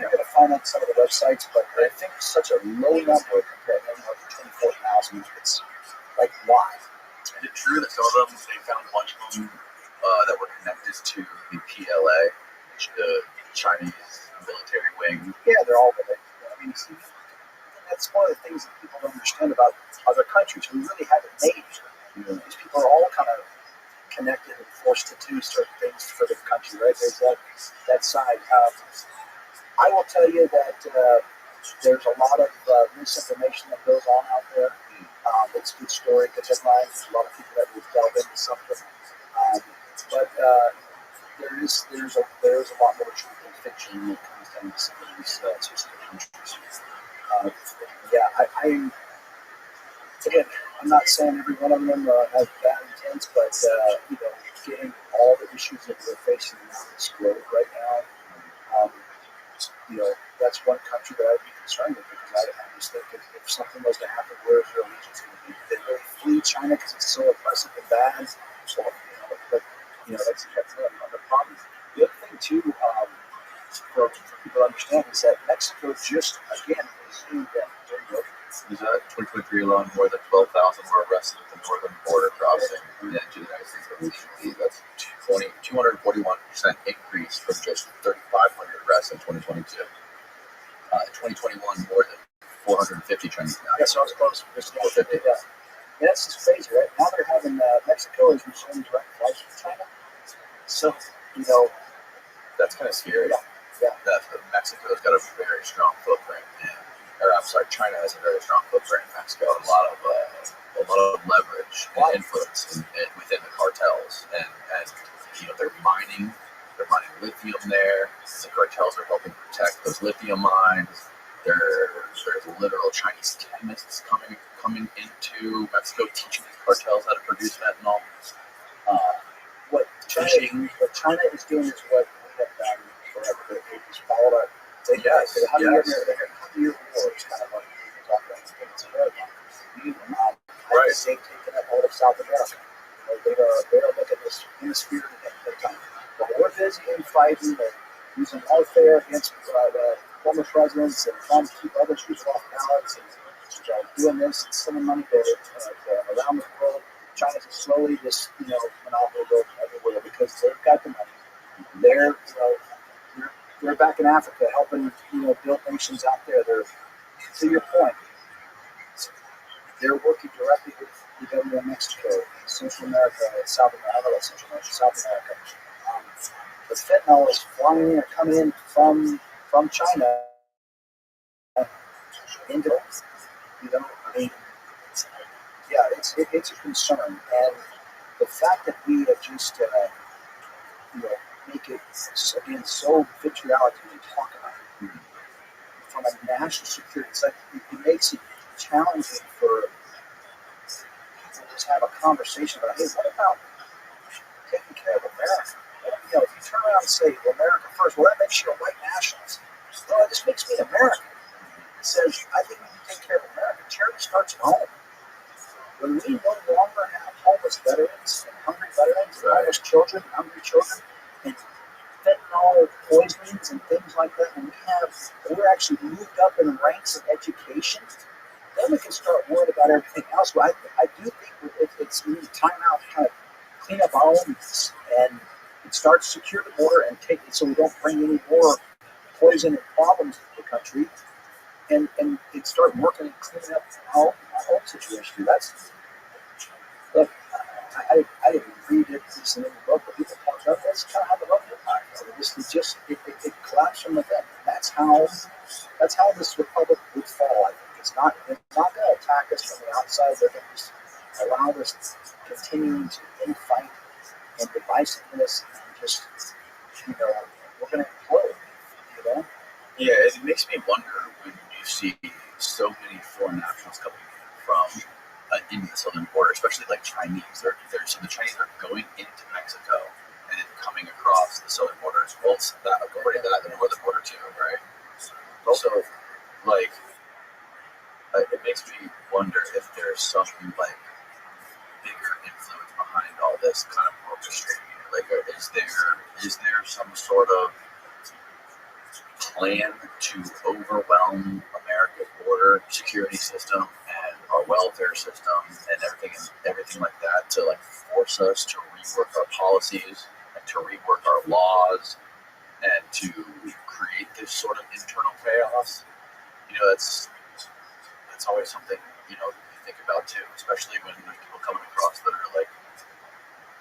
you're going to find on some of the websites, but I think such a low number compared to 24,000. It's like, why? Is it true that some of them, they found a bunch of them that were connected to the PLA, the Chinese military wing? Yeah, they're all related. I mean, see, that's one of the things that people don't understand about other countries. We really haven't made. These people are all kind of connected and forced to do certain things for the country, right? There's that side. I will tell you that there's a lot of misinformation that goes on out there. It's a good story, good headlines. There's a lot of people that will delve into something. But there's a lot more truth than fiction when it comes down to some of these specific countries. Again, I'm not saying every one of them has bad intents, but getting all the issues that we're facing now in this globe right now, that's one country that I'd be concerned with, because I just think if something was to happen, where's their allegiance going to be? They really flee China because it's so oppressive and bad. So, that's another problem. The other thing too, for people to understand, is that Mexico just again resumed that. Is that 2023 alone, more than 12,000 were arrested at the northern border crossing into the United States from Haiti? That's 241% increase from just 3,500 arrests in 2022. 2021, more than 450 Chinese nationals. Yeah, so I was close. 450. Yeah, that's just crazy, right? Now they're having Mexico has resumed direct flights from China. So, That's kind of scary. Yeah. Mexico's got a very strong footprint, China has a very strong footprint in Mexico. A lot of leverage and influence within the cartels, and they're mining lithium there. The cartels are helping protect those lithium mines. There's literal Chinese chemists coming into Mexico, teaching these cartels how to produce fentanyl. what China is doing is what we have done forever. They just followed our. They Yes, the 100 yes. year war is kind of what we talk about. It's a very long. Right. They've taken up all of South America. They are looking at this hemisphere at the time. But we're busy in fighting and using warfare against former presidents and trying to keep other people off ballots and doing this and sending money around the world. China's slowly just monopoly go everywhere because they've got the money. They're back in Africa helping build nations out there. They're, to your point, they're working directly with the government of Mexico, Central America, South America. I don't know about Central America, South America. The fentanyl is flying in or coming in from China into, I mean, yeah, it's a concern, and the fact that we have just make it again so vitriolic when we talk about it from a national security. It's like it makes it challenging for people to just have a conversation about, hey, what about taking care of America? If you turn around and say, well, America first, well, that makes you a white nationalist. No, it just makes me American. It says, I think we can take care of America. Charity starts at home. When we no longer have homeless veterans and hungry veterans and homeless children and hungry children and fentanyl poisonings and things like that, and we're actually moved up in the ranks of education, then we can start worrying about everything else. But I do think it's we need time out to kind of clean up our own mess and start to secure the border and take it so we don't bring any more poison and problems to the country, and start working and cleaning up our own situation. Look, I didn't read this in any book, but people talk about that's kind of how the Roman Empire it collapsed from within. That's how this republic would fall. I think it's not going to attack us from the outside. They're going to just allow us continuing to infight and divisiveness and just we're going to implode. Yeah, it makes me wonder when you see so many foreign nationals coming from in the southern border, especially like Chinese. So the Chinese are going into Mexico and then coming across the southern border. Well, already the northern border too, right? So, like, it makes me wonder if there's some like bigger influence behind all this kind of orchestrating it. Like, is there some sort of plan to overwhelm America's border security system and our welfare system and everything like that to like force us to rework our policies and to rework our laws and to create this sort of internal chaos? That's always something you think about too, especially when there's people coming across that are like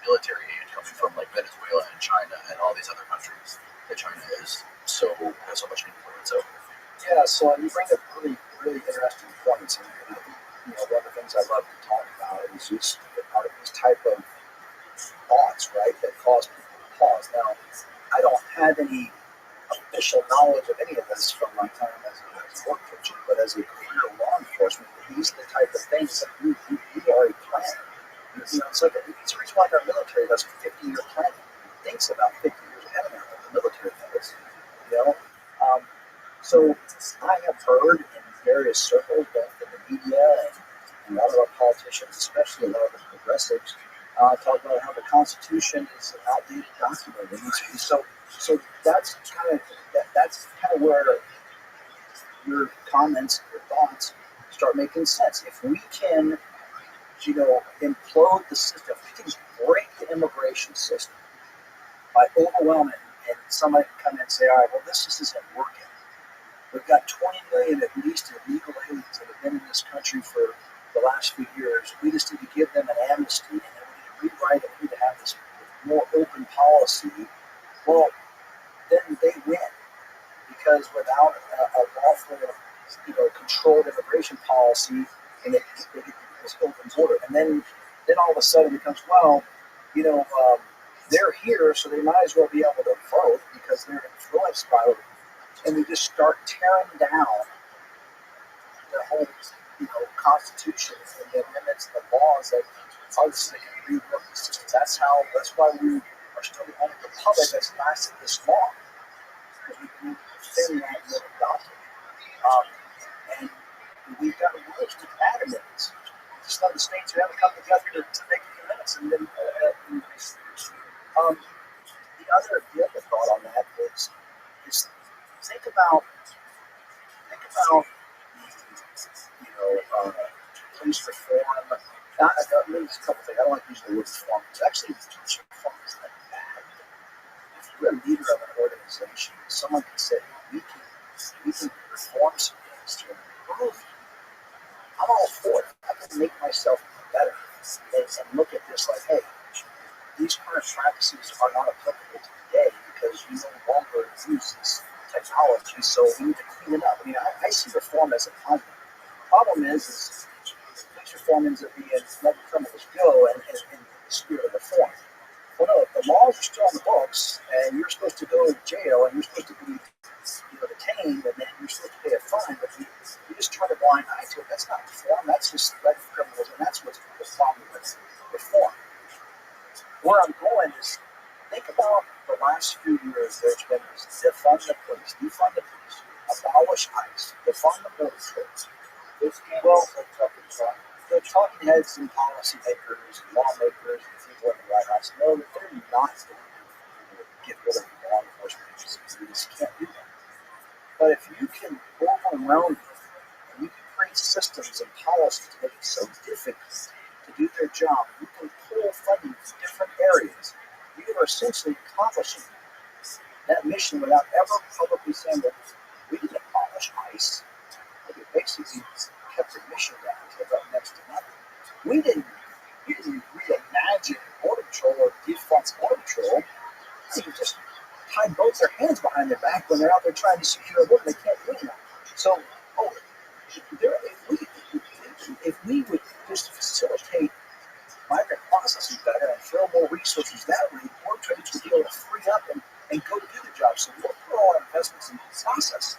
military age coming from like Venezuela and China and all these other countries that China has so much influence over. Yeah, so you bring up really, really interesting points, and I think one of the things I love to talk about is just these type of thoughts, right, that cause people to pause. Now, I don't have any official knowledge of any of this from my time as a work coach, but as a career law enforcement, these are the type of things that we already plan. It's like it's the reason why our military does 50-year planning. It thinks about 50 years ahead of the military does. So I have heard in various circles, both in the media and a lot of our politicians, especially a lot of the progressives, talk about how the Constitution is an outdated document. And so that's kind of where your comments, your thoughts start making sense. If we can, implode the system, if we can break the immigration system by overwhelming and somebody can come in and say, all right, well, this just isn't working. We've got 20 million at least illegal aliens that have been in this country for the last few years. We just need to give them an amnesty, and then we need to rewrite it. We need to have this more open policy. Well, then they win, because without a lawful, controlled immigration policy, and this open border, and then all of a sudden it becomes, well, they're here, so they might as well be able to vote because they're influenced by it. And we just start tearing down the whole, Constitution and the amendments, the laws that others that can rework the system. That's why we are still the only republic that's lasted this long. Because we've been defending that middle doctrine. And we've got rules to add amendments. Just let the states who haven't come together to make the amendments. And then the other thought on that is think about police reform. Let me just a couple things. I don't like using the word reform because actually police reform is not bad. If you're a leader of an organization, someone can say, we can reform some things to improve. I'm all for it. I can make myself better and look at this like, hey, these current practices are not applicable today because you no longer use this technology, so we need to clean it up. I mean, I see reform as a positive. The problem is police reform ends up being letting criminals go and the spirit of reform. Well, no, the laws are still on the books, and you're supposed to go to jail, and you're supposed to be detained, and then you're supposed to pay a fine, but you just turn a blind eye to it. That's not reform. That's just letting criminals, and that's what's the problem with reform. Where I'm going is, think about the last few years. There's been this defund the police, abolish ICE, defund the border patrol. Well, the talking heads and policymakers and lawmakers and people in the White House know that they're not going to get rid of law enforcement agencies. We just can't do that. But if you can overwhelm them and you can create systems and policies to make it so difficult to do their job, you can pull funding from different areas, you are essentially accomplishing that mission without ever publicly saying that we didn't abolish ICE. But it basically kept the mission down to about next to nothing. We didn't reimagine border patrol or defund border patrol. They just tied both their hands behind their back when they're out there trying to secure a border. They can't do anything. So, if we would just facilitate migrant processing better and throw more resources that way, more traders would be able to free up and go to do the job. So we'll put all our investments in the process.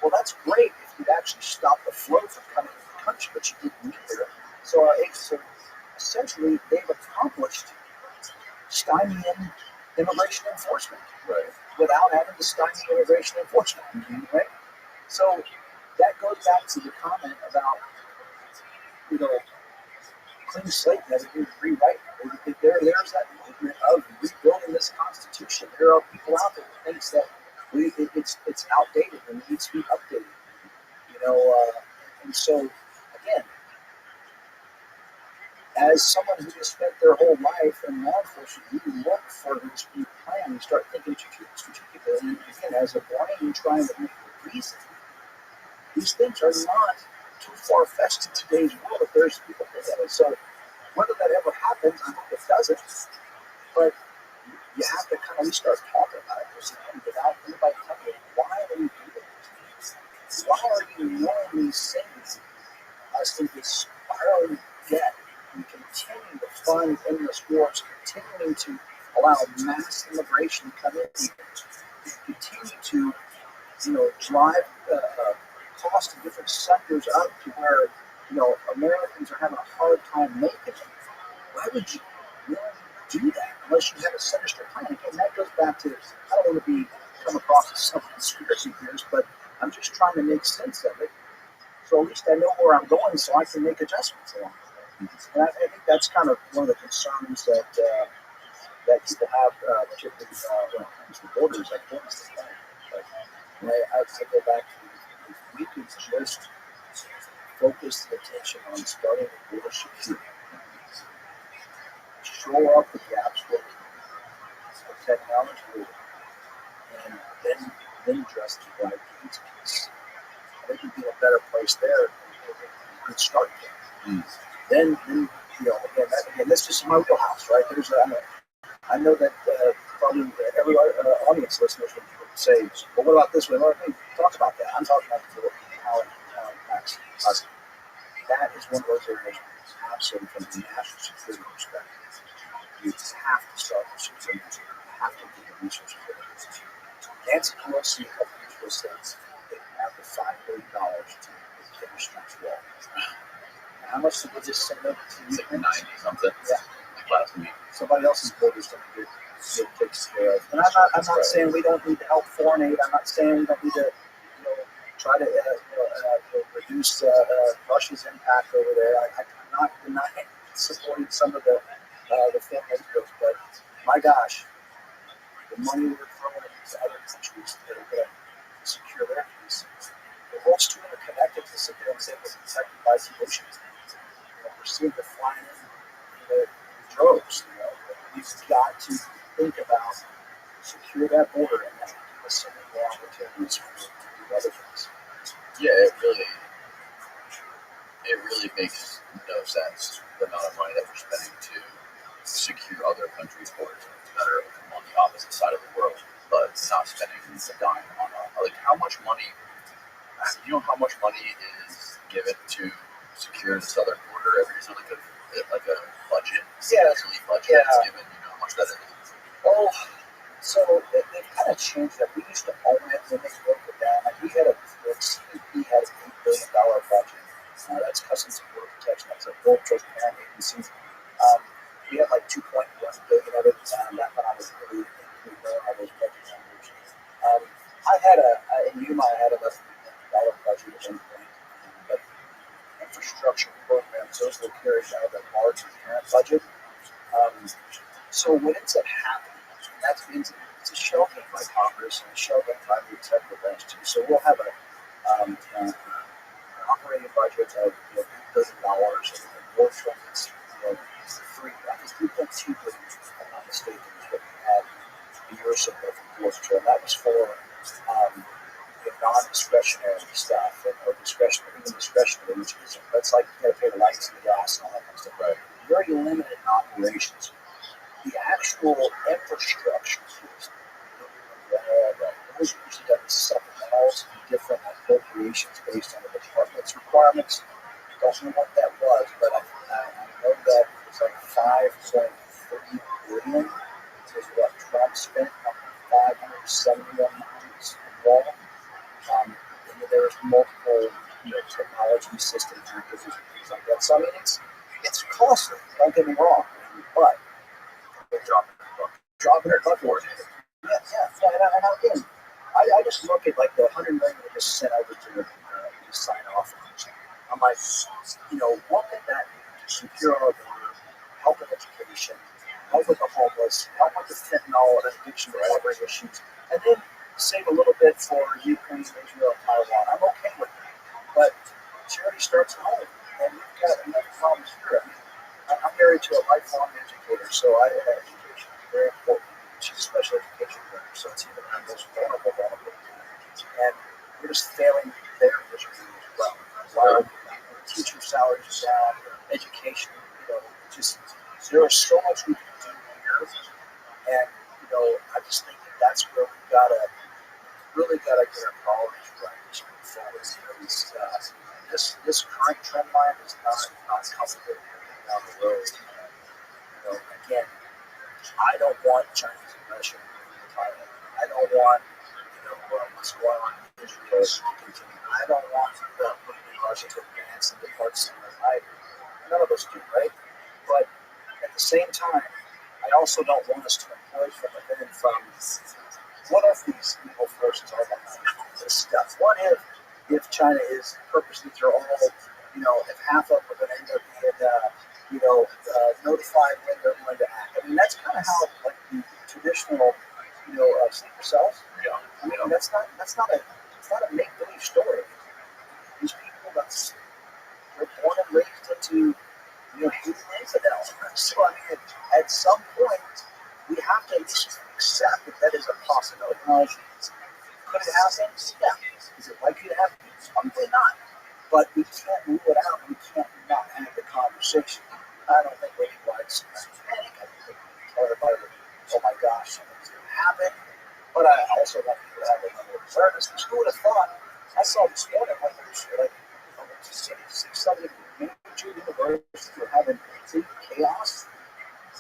Well, that's great if you'd actually stop the flow from coming to the country, but you didn't either. So our agents are essentially, they've accomplished stymieing immigration enforcement, right, without having to stymie immigration enforcement, right? So that goes back to the comment about, clean slate and everything to rewrite. There's that movement of rebuilding this Constitution. There are people out there who think that it's outdated and needs to be updated. And so again, as someone who has spent their whole life in law enforcement, you look for this new plan. You start thinking strategically, and again, as a brain trying to make a reason. These things are not too far-fetched in today's world if there's people think of it. So whether that ever happens, I hope it doesn't. But you have to kind of start talking about it without anybody telling you, why are you doing this? Why are you knowing these things? Us in this spiraling debt and continuing to fund endless wars, continuing to allow mass immigration to come in, continue to drive cost of different sectors up to where Americans are having a hard time making it. Why would you really do that unless you have a sinister plan? Again, that goes back to, I don't want to come across as some conspiracy theorist, but I'm just trying to make sense of it. So at least I know where I'm going, so I can make adjustments along the way. And I think that's kind of one of the concerns that people have, particularly when it comes to borders. Like, what is the plan? But I go back to, if we could just focus the attention on starting with border security, shore up the gaps with technology, and then address the blind needs piece. I think we'd be in a better place there. A good start there. Then again, that's just my wheelhouse, right? I know that probably every audience listeners would say, well, what about this one? Well, hey, talk about that. I'm talking about how it impacts us. That is one of those areas where it's absolutely from the national security perspective. You have to start with security. You have to get the resources there. Nancy Pelosi a couple years ago said they have the $5 billion to finish that wall. How much did they just send over to It's like 90 something. Yeah. Like last week. Somebody else's border's going to get taken care of. And I'm not saying we don't need to help foreign aid. I'm not saying we don't need to, try to reduce Russia's impact over there. I'm not denying supporting some of the foreign aid bills, but my gosh, the money we're throwing into other countries that are going to secure their peace. The world's too interconnected to sit there and say we're protected by solutions. We're seeing the flying in droves. We've got to think about secure that border and that give us some more opportunities for other things. Yeah, it really makes no sense the amount of money that we're spending to secure other countries' borders that are on the opposite side of the world, but not spending a dime on how much money. You know how much money is given to secure the southern border every year? Like a budget, yearly budget that's given. You know how much that is. Oh, so they've kind of changed that. We used to own it when they broke it down. Like we had CBP had an $8 billion budget. That's Customs and Border Protection. That's a full transparent agency. We had like 2.1 billion of it. That when I was really all those budget numbers. In Yuma, I had a $11 billion budget at one point. But infrastructure programs, those were carried out of the large parent budget. So what ends up happening, it's a shell game by Congress and a shell game by the executive branch too. So we'll have an operating budget of $8 billion and war funds, $3.2 billion, if I'm not mistaken, is what we had a year or so ago from Border Patrol. That was for non-discretionary stuff or discretionary, which is that's like you got to pay the lights and the gas and all that kind of stuff. Right. Very limited in operations. The actual infrastructure is those are usually done as supplementals and different appropriations based on the department's requirements. Don't know what that was, but I know that it was like $5.3 billion is what Trump spent on 571 miles of wall. And then there's multiple, technology system packages and things like that. So I mean, it's costly. Don't get me wrong, but they're dropping their buck for it. Yeah. And again, I just look at like the $100 million we just sent over to sign off on. I'm like, what could that secure our border, help with education, help with the homeless, help with the fentanyl and addiction recovery issues, and then save a little bit for Ukraine, Israel, Taiwan. I'm okay with that. But charity starts at home, and we've got enough problems here. I mean, I'm married to a lifelong educator, so education is very important. She's a special education learner, so it's even our most vulnerable. And we're just failing there miserably as well. While teacher salaries are down, education, just there is so much we can do here, and I just think that's where we've really got to get our priorities right as we move forward. This current trend line is not comfortable down the road. Again, I don't want Chinese aggression in Thailand. I don't want what's going on in Israel to continue. I don't want Russia to advance into parts of the night. None of us do, right? But at the same time, I also don't want us to employ from within what if these evil forces are behind this stuff? What if China is purposely they're all, if half of them are going to end up being, notified when they're going to act? I mean, that's kind of how like the traditional, sleeper cells. Yeah. I mean, it's not a make believe story. These people they're born and raised into hating infidels. So I mean, at some point, we have to accept that is a possibility. Could it happen? Yeah. Is it likely to happen? Probably not. But we can't rule it out. We can't not have the conversation. I don't think we need widespread panic. I think we need to tell everybody, oh my gosh, something's going to happen. But I also want people to have a level of awareness. Who would have thought? I saw this morning when there's like 6-7 major universities were having complete chaos,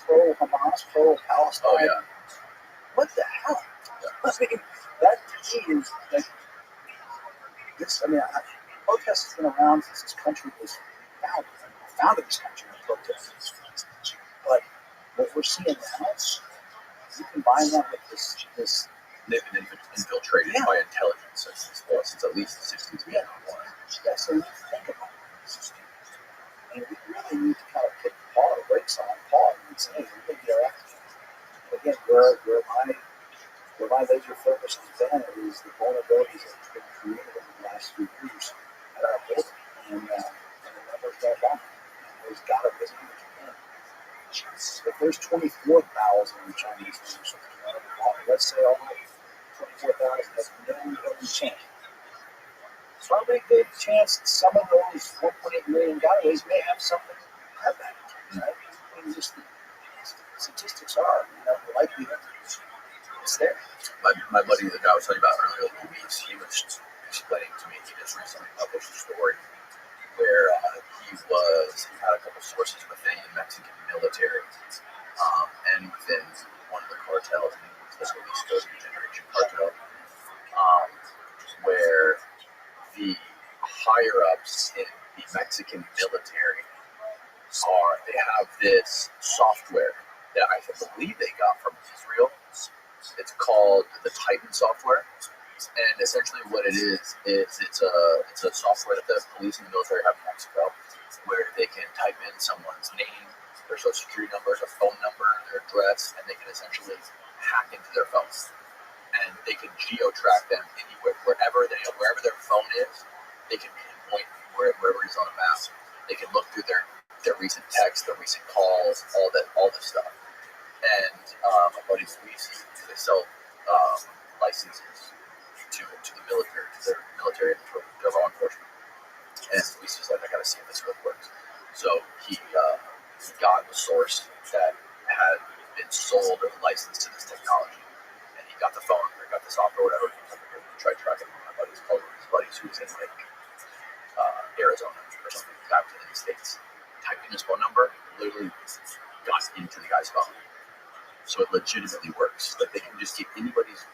pro-Hamas, pro-Palestine. Oh yeah. What the hell? I mean, that to me is like this. I mean, protest has been around since this country was founded. Founded this country in protest. what we're seeing now, you combine that with this They've been infiltrated by intelligence since at least the 60s. yeah, so you think about it. And we really need to kind of put the brakes on, and say, hey, we're going to get our act together. Again, where my laser focus has been is the vulnerabilities that have been created over the last few years at our building, and the numbers don't lie. There's got to be an end. If there's 24,000 Chinese names, let's say all 24,000 has no chance. So I make a good chance that some of those 1.8 million getaways may have something to have that. Right? I mean, just the statistics are, the likelihood is there. My buddy, the guy I was telling you about earlier, Luis, he was explaining to me, he just recently published a story where he had a couple sources within the Mexican military and within one of the cartels, I think it was the East Coast Generation cartel, where the higher ups in the Mexican military they have this software that I believe they got from Israel. It's called the Titan software, and essentially what it is it's a software that the police and the military have in Mexico, where they can type in someone's name, their social security number, their phone number, their address, and they can essentially hack into their phones, and they can geo-track them anywhere, wherever their phone is. They can pinpoint wherever it's on a map. They can look through their recent texts, their recent calls, all this stuff. And my buddy Luis, they sell licenses to the military, to their military and to law enforcement. And Luis was like, I gotta see if this really works. So he got the source that had been sold or licensed to this technology. And he got the phone number, got the software, whatever. He tried tracking my buddies, called his buddies who was in Arizona or something, back to the States. Typed in his phone number, literally got into the guy's phone. So it legitimately works. Like they can just get anybody's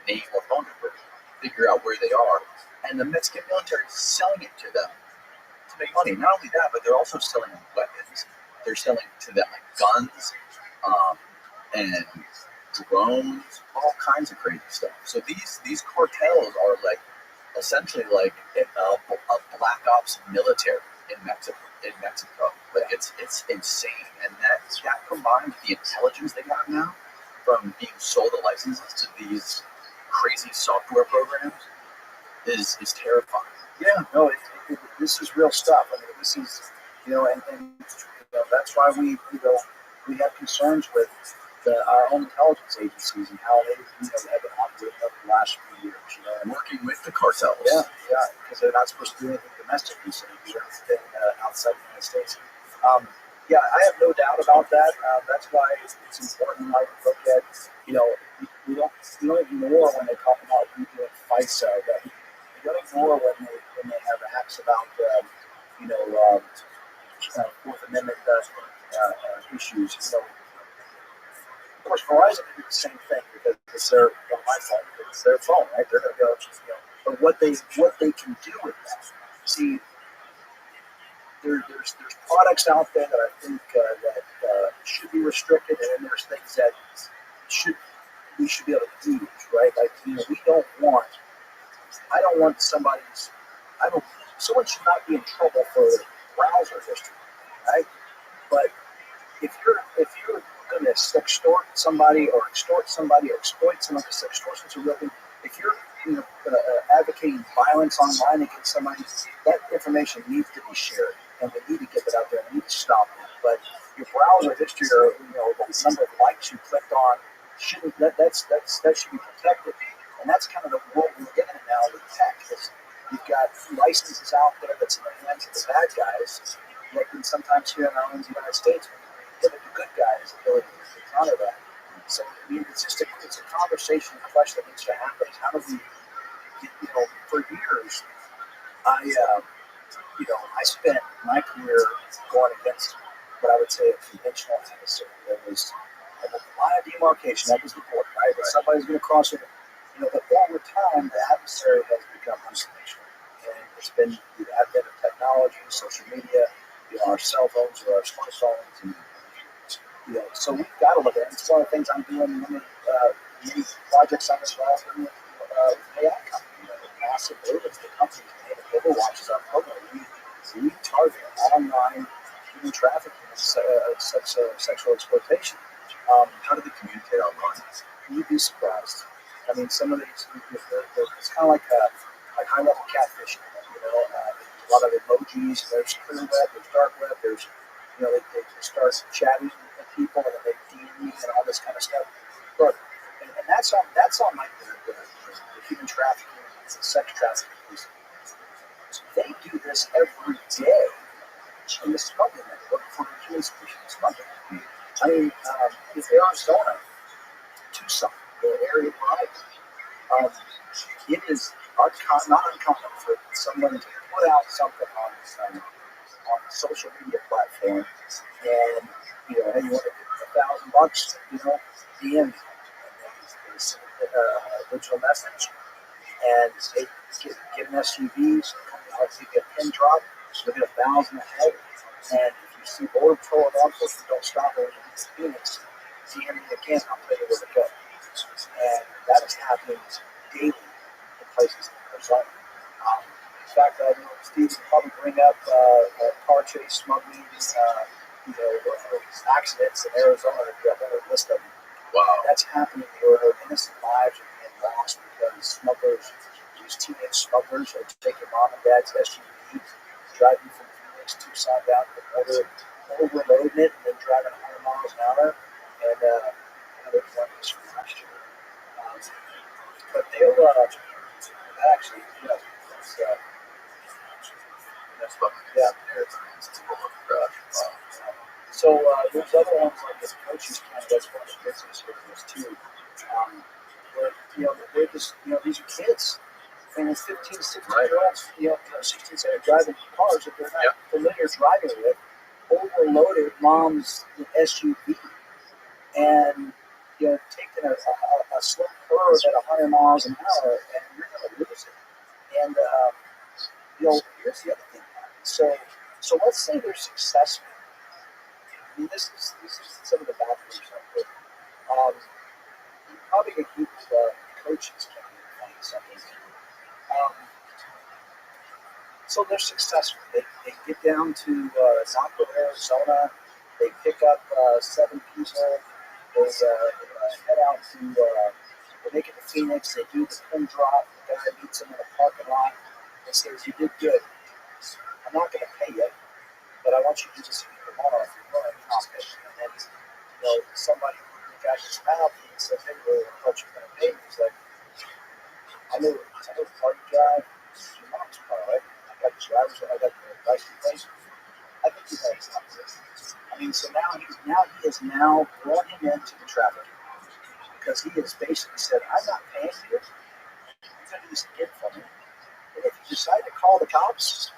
name or phone number, figure out where they are, and the Mexican military is selling it to them to make money. Not only that, but they're also selling weapons. They're selling to them like guns and drones, all kinds of crazy stuff. So these cartels are like essentially like a black ops military in Mexico. Like it's insane, and that combined with the intelligence they got now from being sold the licenses to these crazy software programs is terrifying. Yeah, no, this is real stuff. I mean, this is, and that's why we have concerns with our own intelligence agencies and how they have been operating over the last few years. And working with the cartels. Yeah, because they're not supposed to do anything domestically, so they do everything outside the United States. Yeah, I have no doubt about that. That's why it's important. I look at, we don't ignore when they talk about redoing FISA. That we don't ignore when they have acts about, Fourth Amendment issues. Of course, Verizon can do the same thing because it's their phone, right? They're going to go, but what they can do with that. See, there's products out there that I think that should be restricted, and then there's things that we should be able to use, right? Like I don't want someone should not be in trouble for browser history, right? But if you're going to extort somebody or exploit somebody, because extortion's a real thing. If you're advocating violence online against somebody, that information needs to be shared, and we need to get that out there. We need to stop that. But your browser history, or the number of likes you clicked on, that should be protected. And that's kind of the world we're living in now with tech. You've got licenses out there that's in the hands of the bad guys, yet can sometimes here in our own United States, the good guys' ability to counter that. So I mean, it's a conversation, a question that needs to happen. How do we, for years, I spent my career going against what I would say a conventional adversary. There was a line of demarcation. That was the border, right? But somebody's going to cross it. But over time, the adversary has become unconventional. And it's been the advent of technology, social media, our cell phones or our smartphones, and So we've got to look at it. It's one of the things I'm doing in many projects I'm involved in with AI company. You know, the massive billions the companies made of Overwatch is our program. We target online human trafficking and sexual exploitation. How do they communicate online? You'd be surprised. I mean, some of these, it's kind of like high-level catfishing. You know, a lot of emojis. There's clear web, there's dark web. There's, you know, they start chatting with people and then they DM me and all this kind of stuff. But and that's on like the human trafficking, the sex trafficking piece. They do this every day in the smuggling network for the human species smuggling. I mean, in Arizona, Tucson, the area where I live, it is not uncommon for someone to put out something on a social media platform, and you know, hey, you want to get $1,000, you know, DM, and they send a digital message, and they get an SUV, you get a pin drop, you get 1,000 ahead, and if you see Border Patrol or law enforcement, don't stop over to Phoenix, DM me again, I'll tell you where to go. And that is happening daily in places like Arizona. In fact, I know Steve will probably bring up car chase, smuggling, accidents in Arizona. If you have a list of them. Wow. That's happening where innocent lives are being lost because smugglers, these teenage smugglers, are taking mom and dad's SUV, driving from Phoenix, Tucson down to the border, overloading it, and then driving 100 miles an hour. And there's one just from last year. But they'll actually, yeah, That's fucking yeah. So there's other ones like this coaches camp that's one of the business areas too. Where they're just these are kids, and 15, 16-year-olds, 16, 17 driving cars that they're not familiar driving with, overloaded mom's SUV, and taking a slow curve at 100 miles an hour, and you're going to lose it. And here's the other thing. So let's say they're successful. I mean, this is some of the bad things out there. You probably could keep coaches playing something. So they're successful. They get down to Naco, Arizona. They pick up 7 people. They head out to, they make it to Phoenix. They do the pin drop. The guy meets them in the parking lot and says, "You did good. I'm not going to pay you, but I want you to just keep them on if you're going to accomplish." And then, somebody who got his mouth and said, "Hey, well, I thought you were going to pay me." He's like, I know the car you drive. It's your mom's car, right? I got the driver's, I got the license plate. I think you guys have this. I mean, so now he has brought him into the traffic because he has basically said, "I'm not paying you. You're going to just get from me. And if you decide to call the cops,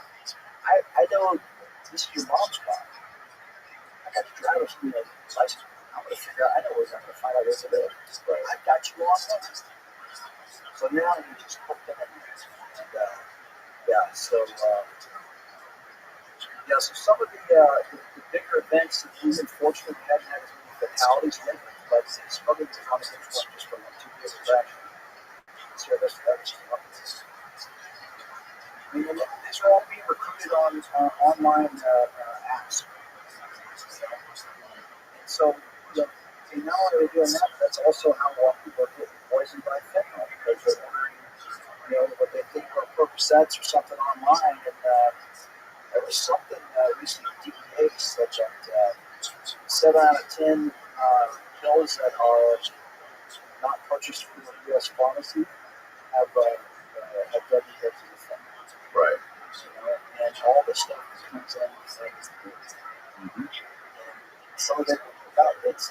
I know this is your mom's car. I got the driver's license. I'm going to figure out. I know we're going to find out where it is, but I've got you on this." So now you just put them in there. And, so some of the bigger events that we unfortunately haven't had as many fatalities lately, but it's probably the common one just from 2 years of action. Service that was I mean, these are all being recruited on online apps. And so, and not only are they doing that, but that's also how a lot of people are getting poisoned by fentanyl because they're ordering, what they think are Percocets or something online. And there was something recently, DEA said that 7 out of 10 pills that are not purchased from the U.S. pharmacy have drug effects in the fentanyl. Right. And all the stuff that comes in, and some of it, it's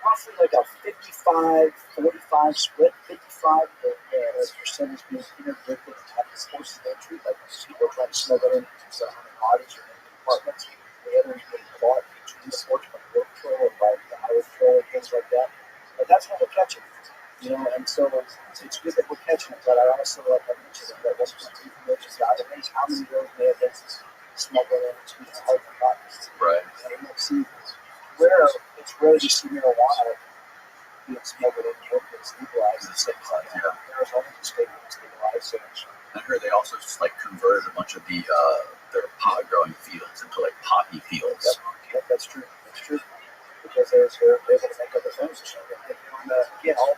roughly like a 55-45 split. 55 percent is being interdicted at the source of entry, like people are trying to smuggle in bodies or in compartments. The other is being bought between the ports by the road patrol or by the highway patrol and things like that. But that's how we're catching it. And so it's good that we're catching it, but I also, like I mentioned, that 1.2 million database, how many of those may have been smuggled into hard bodies? Right. And you don't see really just see marijuana being smoked in New York that's legalized in state like Arizona is state legalized. So I heard they also just like converted a bunch of their pot growing fields into like poppy fields. yep, that's true. That's true. Because they're able to make other things. And again, all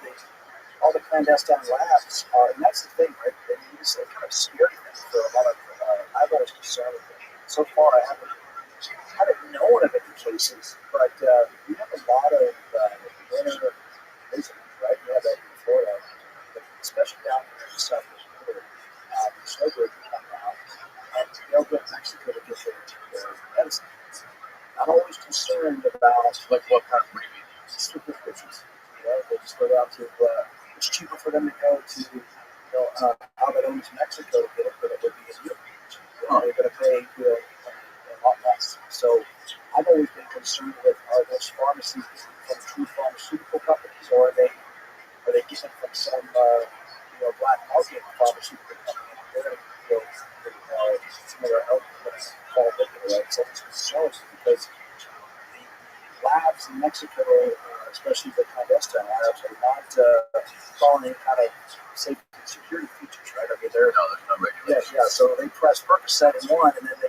the clandestine labs are, and that's the thing, right? They use a kind of scary thing for a lot of. I've always concerned with it. So far, I haven't known of any cases, but we have a lot of winter visitors, right? We have that in Florida, but especially down here in the southwest border. The snowbirds come out, and they'll go to Mexico to get their medicine. I'm always concerned about Like what kind of maybe? prescriptions. They just go down to. It's cheaper for them to go to, Alabama to Mexico to get it than it would be in Europe. They're going to pay a lot less. So I've always been concerned with, are those pharmacies from true pharmaceutical companies, or are they getting from some black market pharmaceutical company? They're going to some of their health fall victim, right? So it's concerns because the labs in Mexico, especially the clandestine labs, are not following any kind of safety and security features, right? I mean, There's no regulations. yeah. So they press Percocet in one, and then they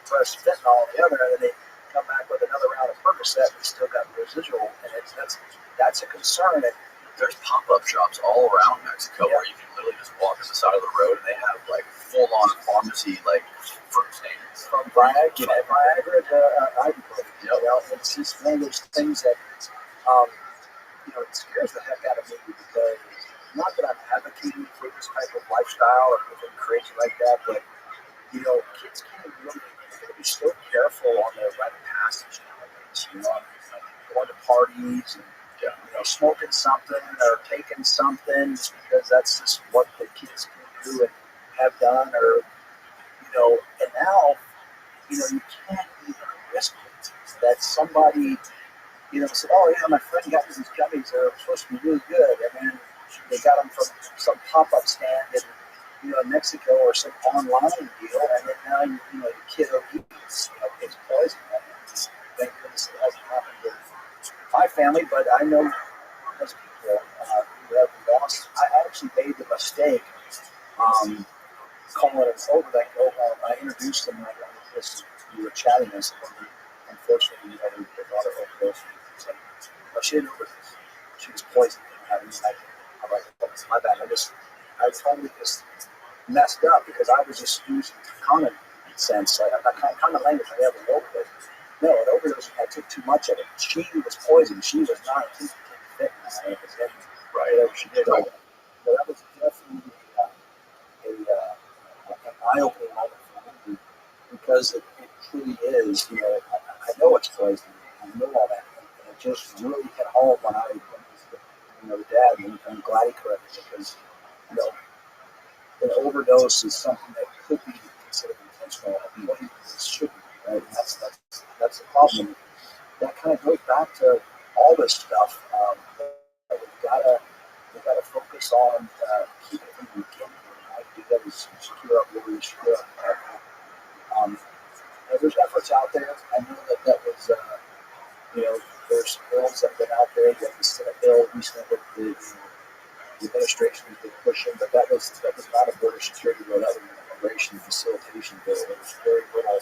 press fentanyl in the other, and then they come back with another round of Percocet, and they still got residual, and that's a concern. And There's pop-up shops all around Mexico where you can literally just walk on the side of the road and they have like full-on pharmacy like fruit stands. from Viagra to ibuprofen, it's just one of those things that it scares the heck out of me because not that I'm advocating for this type of lifestyle or anything crazy like that, but kids can't really be so careful on their rite of passage nowadays. Going to parties and smoking something or taking something just because that's just what the kids can do and have done, or and now you can't even risk it. That somebody said, oh yeah, my friend got me these gummies. They're supposed to be really good, and then they got them from some pop-up stand in Mexico or some online deal, and then now the kid overeats, it's poison. Thank goodness it hasn't happened with my family, but I know as people who have lost. I actually made the mistake calling it over. I introduced them like we were chatting this, and unfortunately, they brought her overdose. She didn't overdose. She was poisoned. I'm like, oh, my bad. I totally just messed up because I was just using common sense. Common language. I have an overdose. No, an overdose. I took too much of it. She was poisoned. She was not a fit. Whatever she did. So that was definitely an eye-opening moment for me because it truly is. I know it's poison. I know all that, and it just really hit home when I was the dad, and I'm glad he corrected it because an overdose is something that could be considered intentional. What it should be, right? And that's the problem. That kind of goes back to all this stuff. We've gotta focus on keeping it from the beginning. Right? We got to secure our borders, secure our there's efforts out there. I know that was there's bills that have been out there. You have the Senate bill recently with the administration has been pushing, but that was not a border security bill. That was an immigration facilitation bill. There was very little.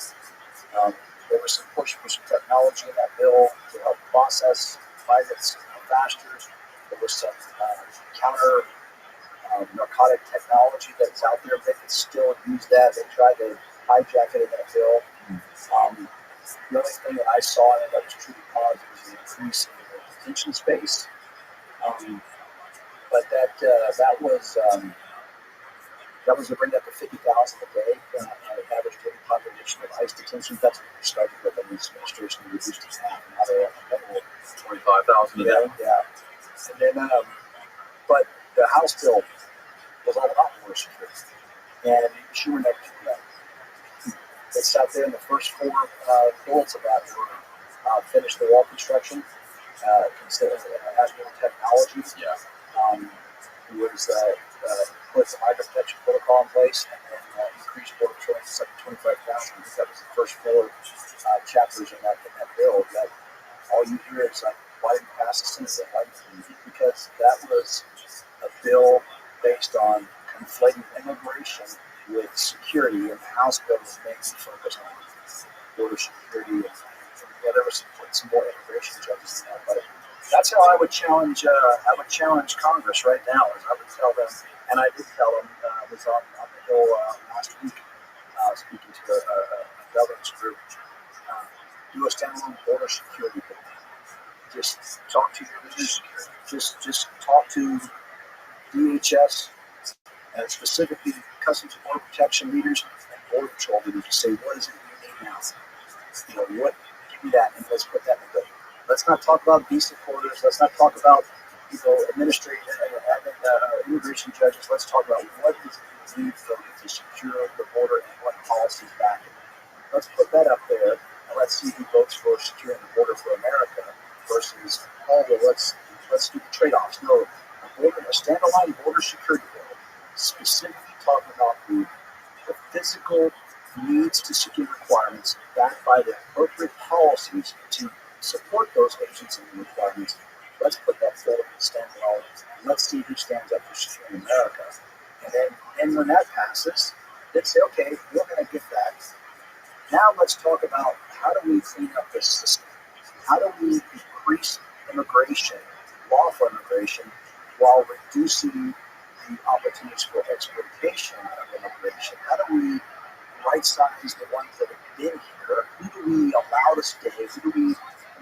There was some push for some technology in that bill to help process migrants faster. There was some counter narcotic technology that's out there. They can still use that. They tried to hijack it in that bill. The only thing that I saw in it that was truly positive was an increase in the detention space. But that was to bring up to 50,000 a day, an average daily population of ICE detention. That's what we started with in this administration. We reduced to half. Now they're at 25,000 a day. Yeah. And then, but the House bill was all about border security. And sure enough, they sat there, and the first four bullets of that were finish the wall construction, consider asking technology. Yeah. Was put the migrant protection protocol in place and then increased border patrolling to 25,000. I think that was the first four chapters in that bill. That all you hear is like Why didn't it pass the Senate? Because that was a bill based on conflating immigration with security, and the House bill was mainly focused on border security. And there was some more immigration judges in that. But that's how I would challenge. I would challenge Congress right now. Is I would tell them, and I did tell them. I was on the Hill last week, speaking to a governance group. Do a standalone border security bill. Just talk to just talk to DHS and specifically Customs and Border Protection leaders and Border Patrol leaders to say, what is it you need now? What, give me that, and let's put that in the bill. Let's not talk about visa quotas. Let's not talk about, administrative immigration judges. Let's talk about what is it you need to secure the border and what policies back it. Let's put that up there, and let's see who votes for securing the border for America versus, let's do the trade-offs. No, a standalone border security bill specifically talking about the physical needs to secure requirements backed by the appropriate policies to support those agents and requirements. Let's put that bill in standalone. Let's see who stands up for securing America. And when that passes, then say, okay, we're going to get that. Now let's talk about how do we clean up this system? How do we increase immigration, lawful immigration, while reducing the opportunities for exploitation of immigration? How do we right-size the ones that have been here? Who do we allow to stay? Who do we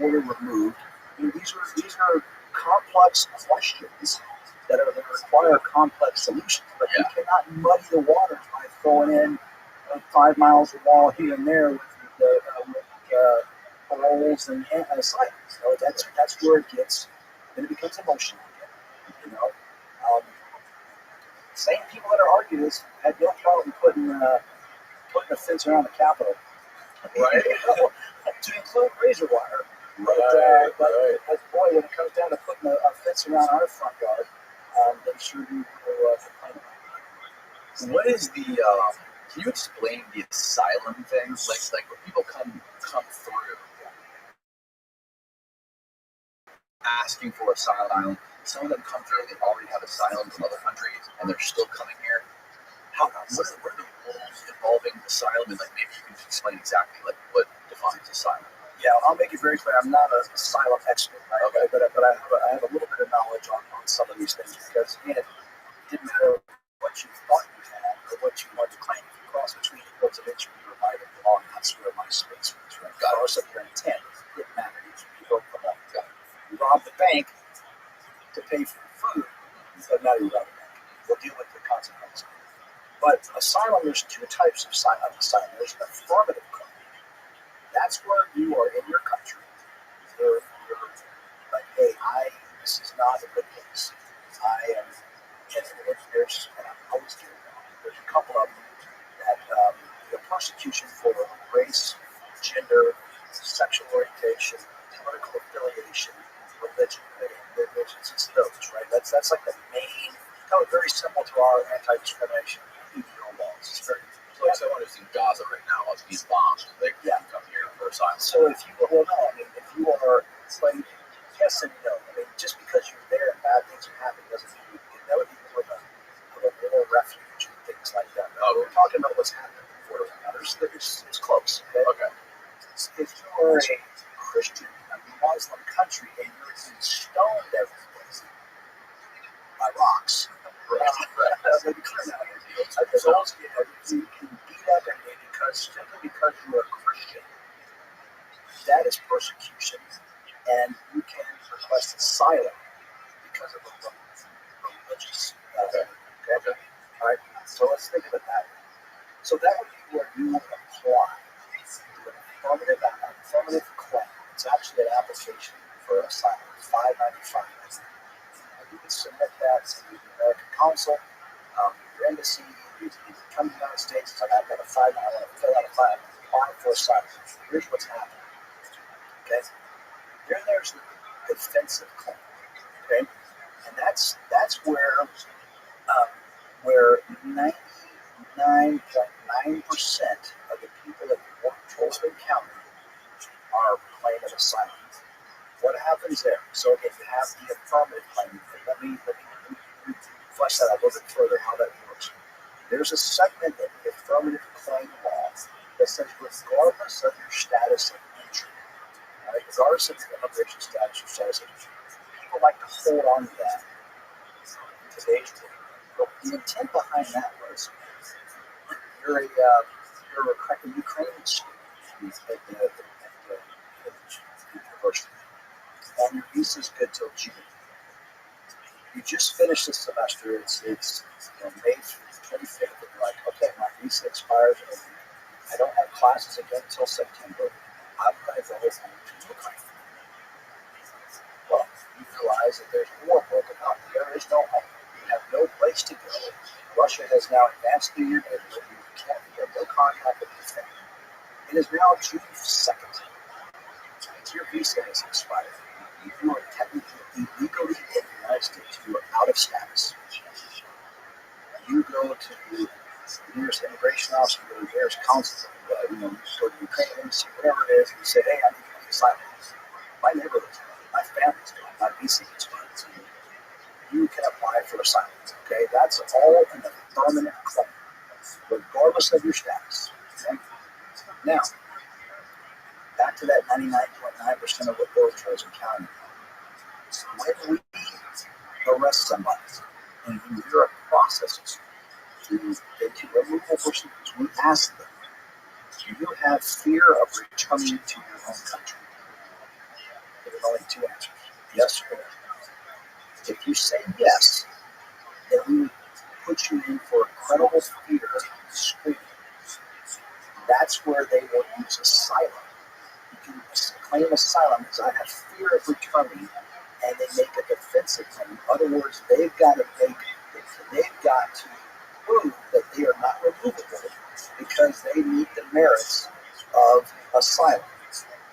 order removed? These are complex questions that require complex solutions, but you cannot muddy the waters by throwing in 5 miles of wall here and there with paroles and asylums. So that's where it gets, then it becomes emotional again. Same people that are arguing this had no problem putting a fence around the Capitol, right? To include razor wire. But boy, when it comes down to putting a fence around our front yard, they sure do complain about it. What is the? Can you explain the asylum thing? Like when people come through asking for asylum, some of them come through and they already have asylum from other countries and they're still coming here. What are the rules involving asylum? And maybe you can explain exactly what defines asylum. Yeah, I'll make it very clear. I'm not an asylum expert, right? Okay. But I have a little bit of knowledge on some of these things because, again, it didn't matter what you thought you had or what you wanted to claim. If you cross between the codes of entry, you were right or wrong. That's where my space was, right? Regardless of your intent, it didn't matter. You broke the law. You robbed the bank to pay for food, but now you robbed the bank. We'll deal with the consequences. But asylum, there's two types of asylum. There's an affirmative claim. That's where you are in your country. You're like, hey, this is not a good place. I am, and I'm always doing that. There's a couple of them that persecution for race, gender, sexual orientation, political affiliation, religion. It's those, right? That's like the main, very simple to our anti-discrimination laws. It's very. Like someone who's in Gaza right now wants these bombs, they can come here for asylum. So if you if you are playing, yes and no. Just because you're there and bad things are happening doesn't mean that would be more of a moral refuge and things like that. We're talking about what's happening before now. It's close. Okay. If you are a Christian, a Muslim country, and you're being stoned every place by rocks, maybe clear that. You can beat up anybody simply because you're a Christian. That is persecution, and you can request asylum because of a religious. Okay. All right. So let's think of it that way. So that would be where you apply to an affirmative claim. It's actually an application for asylum. It's $5.95. You can submit that to the American Consul, your embassy. You come to the United States. It's like, I've got a $5. I want to fill out a $5. Apply for asylum. Here's what's happening. Okay. There's the defensive claim. Okay. And that's where 99.9% of the people that work Charleston County are claiming asylum. What happens there? So again, you have the affirmative claim. Let me flesh that out a little bit further, how that works. There's a segment in the affirmative claim law that says regardless of your status of entry, right, regardless of your immigration status or status of entry, people like to hold on to that in today's world. But the intent behind that was you're a Ukrainian student at the university, and your visa is good till June. You just finished the semester. It's May 25th, and you're like, okay, my visa expires. I don't have classes again until September. I'm going to go home to Ukraine. Well, you realize that there's war broken out. There is no home. You have no place to go. Russia has now advanced through your neighborhood. You have no contact with your family. It is now June 2nd. Your visa has expired. You are technically illegally in the United States. You are out of status. You go to the nearest immigration office, you go to the nearest consulate, you go to Ukraine embassy, whatever it is, and you say, hey, I need asylum. My neighborhood's gone. My family's gone. My visa's expired. So you can apply for asylum. Okay, that's all an affirmative claim, regardless of your status. Okay? Now, back to that 99.9% of what border patrols are counting. When we arrest somebody and the Bureau processes to get to removal procedures, we ask them, do you have fear of returning to your home country? There's only two answers, yes or no. If you say yes, then we would put you in for a credible fear screening. That's where they will use asylum. You can claim asylum because I have fear of returning, and they make a defensive claim. In other words, they've got to prove that they are not removable because they meet the merits of asylum.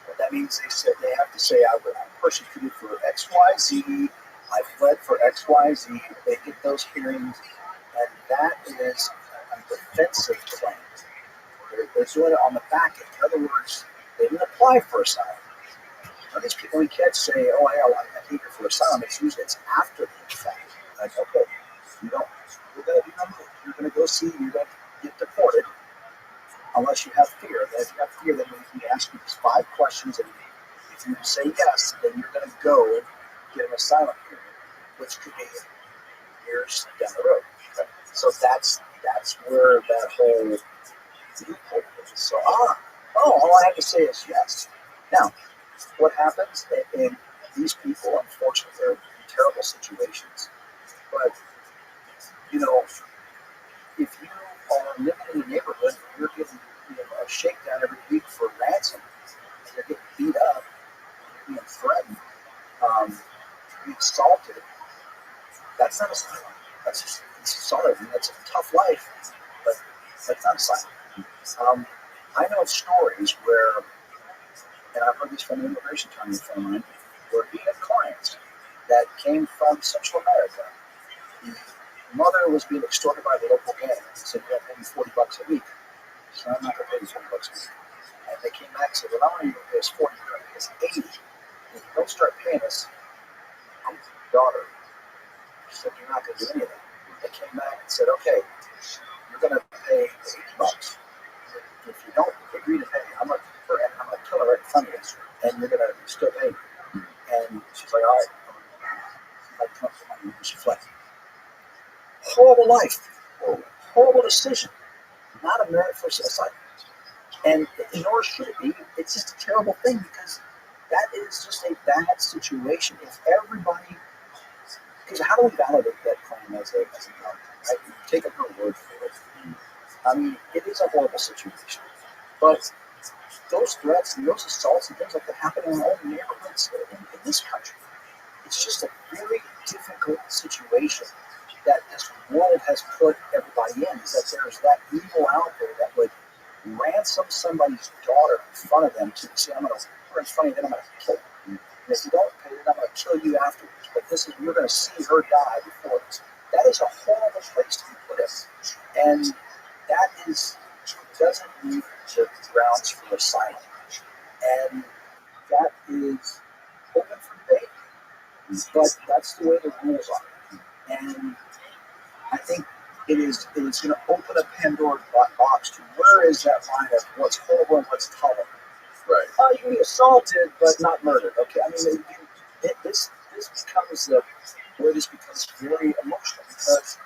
What that means, they have to say, I'm persecuted for X, Y, Z. I fled for X, Y, Z. They get those hearings, and that is a defensive claim. They're doing it on the back end. In other words, they didn't apply for asylum. Now, these people we can't say, oh, I'm eager for asylum. It's usually after the fact. Like, okay, you're going to be removed. You're going to go see, you're going to get deported unless you have fear. And if you have fear, then we can ask you these 5 questions, and if you say yes, then you're going to go and get an asylum hearing, which could be years down the road. Okay? So that's where that whole loophole is. So, all I have to say is yes. Now, what happens? And these people, unfortunately, are in terrible situations. But, if you are living in a neighborhood and you're getting a shakedown every week for ransom, and you're getting beat up, you're being threatened, being assaulted, that's not asylum. That's just sorry. I mean, that's a tough life, but that's not asylum. I know stories where, and I've heard this from an immigration attorney friend of mine, where he had clients that came from Central America. The mother was being extorted by the local gang, said, you got to pay me $40 a week. So I'm not going to pay you $40 a week. And they came back and said, well, not only are you going to pay us 40, you're going to pay us 80. If you don't start paying us, I'm your daughter. She said, you're not going to do any of that. They came back and said, okay, you're going to pay $80. If you don't agree to pay, I'm going to kill her right in front of you, and you're going to still pay me. And she's like, all right. Like, come up with money, and she fled. Horrible life. Horrible decision. Not a merit for asylum. And nor should it be. It's just a terrible thing because that is just a bad situation. If everybody, because how do we validate that claim as a valid, right? You take up her word for it. I mean, it is a horrible situation. But those threats and those assaults and things like that happen in our own neighborhoods in this country. It's just a very difficult situation that this world has put everybody in, is that there's that evil out there that would ransom somebody's daughter in front of them to say, I'm going to put her in front of you, then I'm going to kill her. And if you don't pay it, I'm going to kill you afterwards. But you're going to see her die before this. That is a horrible place to be put in. And that doesn't meet the grounds for asylum. And that is open but that's the way the rules are. And I think it is going to open a Pandora's box to where is that line of what's horrible and what's tolerable. Right. You can be assaulted but not murdered. Okay, I mean this becomes where this becomes very emotional because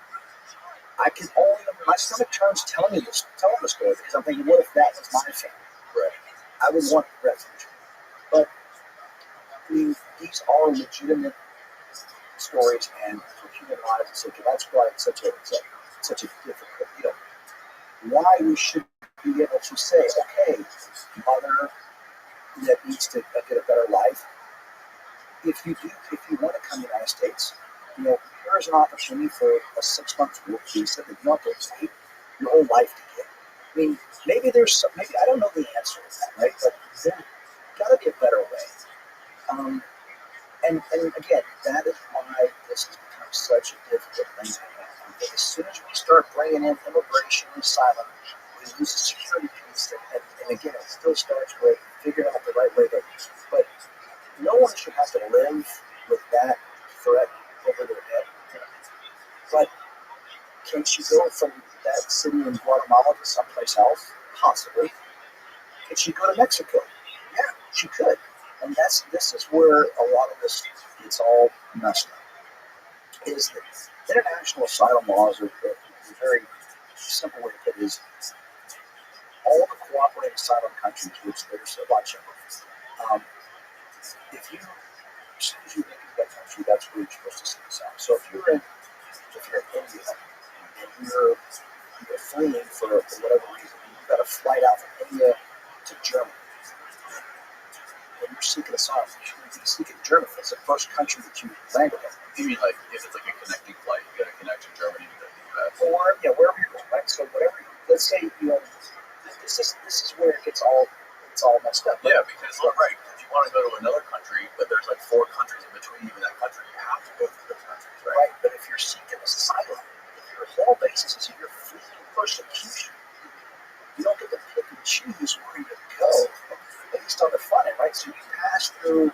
I can only my stomach turns telling the story because I'm thinking, what if that was my family? Right. I would want refuge. But I mean, these are legitimate stories, and for human lives, etc. That's why it's such a difficult, why we should be able to say, okay, mother that needs to get a better life. If you want to come to the United States, here's an opportunity for a 6-month work visa that you don't have to wait your whole life to get. I mean, maybe I don't know the answer to that, right? But there's got to be a better way. And again, that is why this has become such a difficult thing. As soon as we start bringing in immigration and asylum, we lose the security piece. And again, it still starts with figuring out the right way. But no one should have to live with that threat over their head. But can she go from that city in Guatemala to someplace else? Possibly. Could she go to Mexico? Yeah, she could. And this is where a lot of this gets all messed up. Is that international asylum laws are a very simple way to put it is all the cooperating asylum countries, which there's a bunch of them. As soon as you make that country, that's where you're supposed to seek asylum. So if you're in India and you're fleeing for whatever reason, you've got a flight out from India to Germany. When you're seeking asylum, you should be seeking Germany. It's the first country that you landed in. You mean like if it's like a connecting flight, you got to connect to Germany to the US? Or wherever you're going, right? So whatever, let's say this is where it gets all messed up. Yeah, because right, if you want to go to another country, but there's like 4 countries in between you and that country, you have to go through those countries, right? Right, but if you're seeking asylum, if your whole basis is you're fleeing persecution, you don't get to pick and choose where you go. At least on the front end, right? So you pass through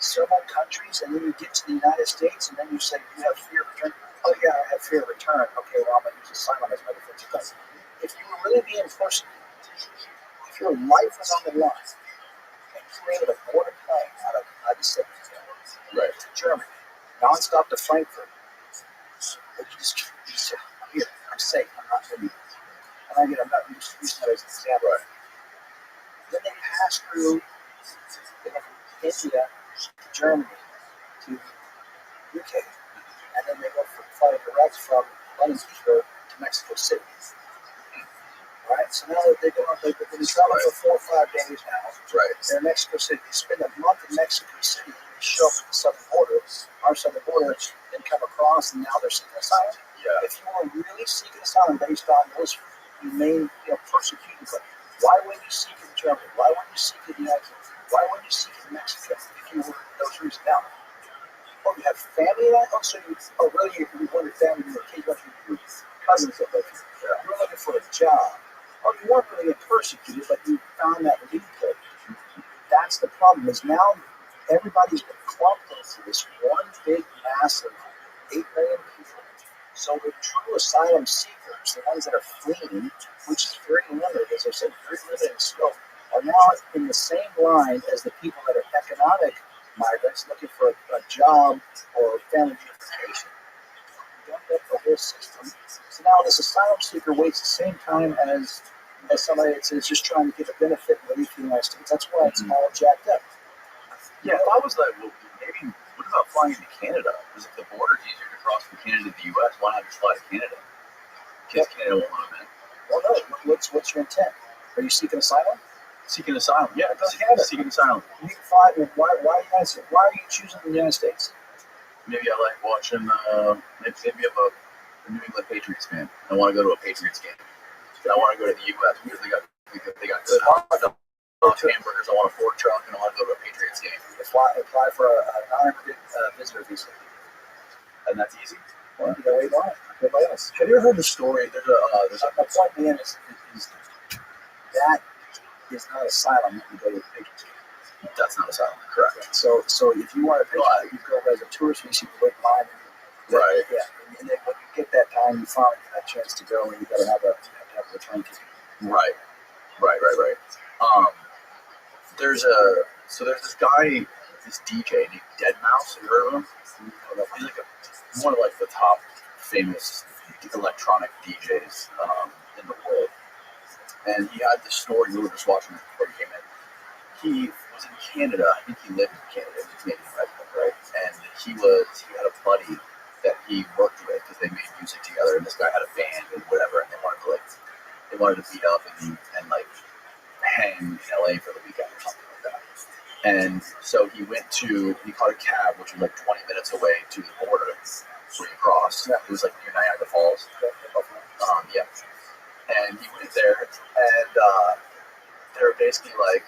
several countries, and then you get to the United States, and then you say you have fear of return. Oh yeah, I have fear of return. Okay, well I'm gonna use asylum as my defense. Because if you were really being persecuted, if your life was on the line, and you were able to board a plane out of the United States, right, to Germany, nonstop to Frankfurt, but you say, I'm here, I'm safe, I'm not going to be. And I'm not using that as an example. Right. Then they pass through from India to Germany to UK, and then they go fly direct from London Heathrow to Mexico City. All right, so now they've been traveling for 4 or 5 days now. Right. They're in Mexico City. They spend a month in Mexico City, and they show up at the southern border. Our southern border, then come across, and now they're seeking asylum. Yeah. If you were really seeking asylum based on those humane, persecuted, why wouldn't you seek it in Germany? Why wouldn't you seek it in the United States? Why wouldn't you seek it in Mexico if you were those reasons? Now, you have family in that? Really? You wanted family, your kids, your cousins that live here. Yeah. You were looking for a job. You weren't really getting persecuted, but you found that loophole. That's the problem, is now everybody's been clumped into this one big mass of 8 million people. So the true asylum seekers, the ones that are fleeing, which is very limited, as I said, very limited in scope, are now in the same line as the people that are economic migrants looking for a job or family unification. You don't get the whole system. So now this asylum seeker waits the same time as somebody that's just trying to get a benefit and relief in the United States. That's why it's all jacked up. Yeah, if I was like, well, maybe, what about flying to Canada? Because if the border's easier to cross from Canada to the U.S., why not just fly to Canada? Because Canada won't want them in. Well, no. What's your intent? Are you seeking asylum? Seeking asylum, yeah. Go to Canada. Seeking asylum. You can fly. Why are you choosing the United States? Maybe I like watching, maybe I'm a New England Patriots fan. I want to go to a Patriots game. I want to go to the U.S. because they got good hamburgers. I want a Ford truck, and I want to go to a Patriots game. Apply for a non-immigrant visitor visa. And that's easy? Well, you gotta wait on it. Everybody else. Have you ever heard the story? There's a My point being is that is not asylum if you go to the Patriots game. That's not asylum, correct? So if you want to pay, you go as a tourist visa, you wait in line. Right. Yeah, and then when you get that time, you finally get a chance to go, and you got to have a return ticket. Right. There's this guy, this DJ named Deadmau5. Have you heard of him? He's like one of like the top famous electronic DJs in the world. And he had this story. We were just watching it before he came in. He was in Canada. I think he lived in Canada. He was a Canadian resident, right? And he had a buddy that he worked with because they made music together. And this guy had a band and whatever. And they wanted to meet up and like hang in LA for the weekend or something like that. And so he caught a cab, which was like 20 minutes away to the border where you cross. It was like near Niagara Falls. Yeah. And he went there, and they were basically like,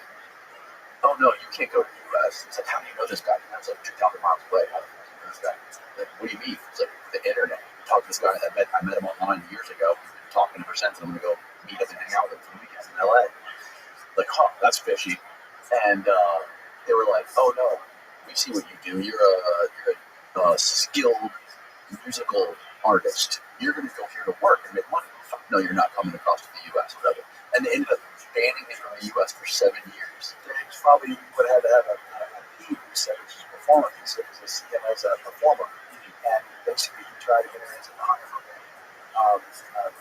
"Oh no, you can't go to the U.S." It's like, "How do you know this guy?" And I was like 2,000 miles away. How do you know this guy? Like, what do you mean? It's like the internet. I talked to this guy that I met him online years ago. We've been talking ever since. I'm gonna go meet him and hang out with him for the weekend in L.A. Like, that's fishy. And they were like, "Oh no, we see what you do. You're a skilled musical artist. You're going to go here to work and make money. No, you're not coming across to the U.S. whatever." And they ended up banning him from the U.S. for 7 years. They probably would have to have a P visa, which is a performer visa, because they see him as a performer. And basically, he tried to get in as a non-immigrant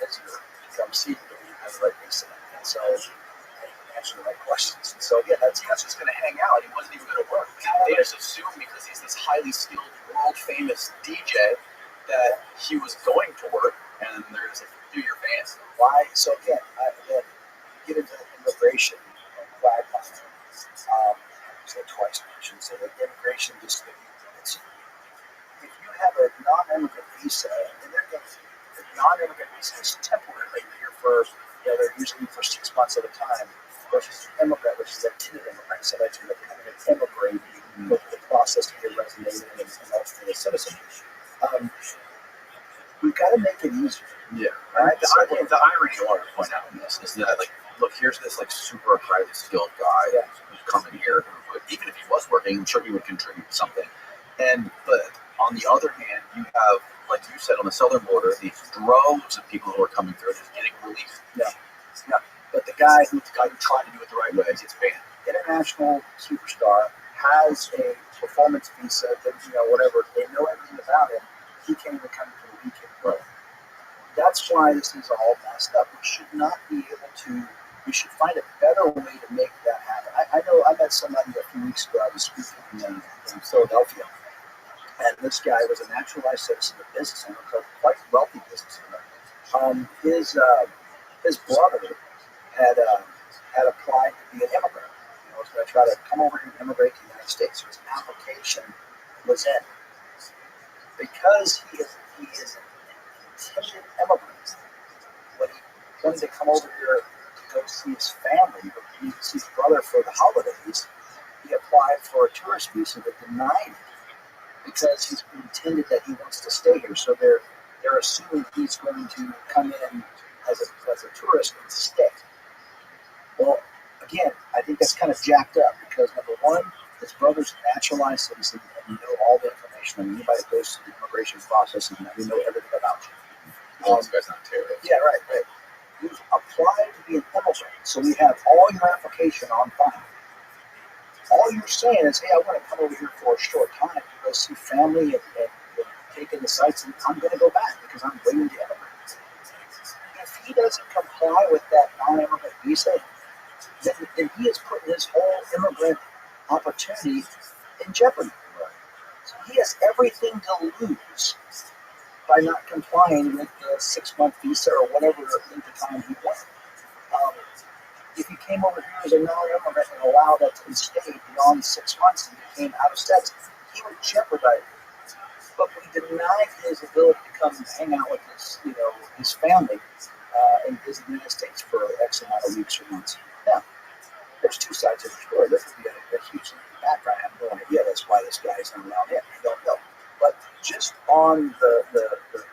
visitor to come see him, but he didn't have the right visa. And so answer the right questions. And so, yeah, that's just going to hang out. He wasn't even going to work. They just assumed because he's this highly skilled, world-famous DJ that he was going to work, and they're just like, "Do your fans." Why? So again, get into immigration and quagmire. Said twice, I should say that immigration just if you have a non-immigrant visa, and the non-immigrant visa is temporary. You're here for they're usually for 6 months at a time. Versus immigrant, which is a tenant immigrant, so that you're having to immigrate with the process of your resume and ultimately a citizen. We've got to make it easier. Yeah. Right? The irony I want to point out in this is that, like, look, here's this like super highly skilled guy who's coming here. Even if he was working, I'm sure he would contribute something. But on the other hand, you have, like you said, on the southern border, these droves of people who are coming through just getting relief. Yeah. But the guy who tried to do it the right way gets banned. International superstar has a performance visa that, whatever, they know everything about him. He can't even come for the weekend. Right. That's why this is all messed up. We should not be able to, we should find a better way to make that happen. I know I met somebody a few weeks ago. I was speaking in Philadelphia. And this guy was a naturalized citizen, a business owner, quite wealthy business owner. His brother had applied to be an immigrant. Was going to try to come over here and immigrate to the United States. So his application was in. Because he is an intended immigrant, when he wanted to come over here to go see his family, or see his brother for the holidays, he applied for a tourist visa that denied it because he's intended that he wants to stay here. So they're assuming he's going to come in as a tourist and stay. Well, again, I think that's kind of jacked up because, number one, his brother's a naturalized citizen and you know all the information. And anybody that goes through the immigration process and we know everything about you. This guy's not terrorist. Yeah, right. You've applied to be an immigrant, so we have all your application on file. All you're saying is, hey, I want to come over here for a short time to go see family and take in the sights, and I'm going to go back because I'm waiting to immigrate. If he doesn't comply with that non-immigrant visa, then he is putting his whole immigrant opportunity in jeopardy. So he has everything to lose by not complying with the 6-month visa or whatever length of time he wants. If he came over here as a non-immigrant and allowed that to stay beyond 6 months and became out of status, he would jeopardize it. But we denied his ability to come and hang out with his family and visit the United States for X amount of weeks or months. Now, there's two sides of the story. There could be a huge background. I have no idea that's why this guy is not allowed in. I don't know. But just on the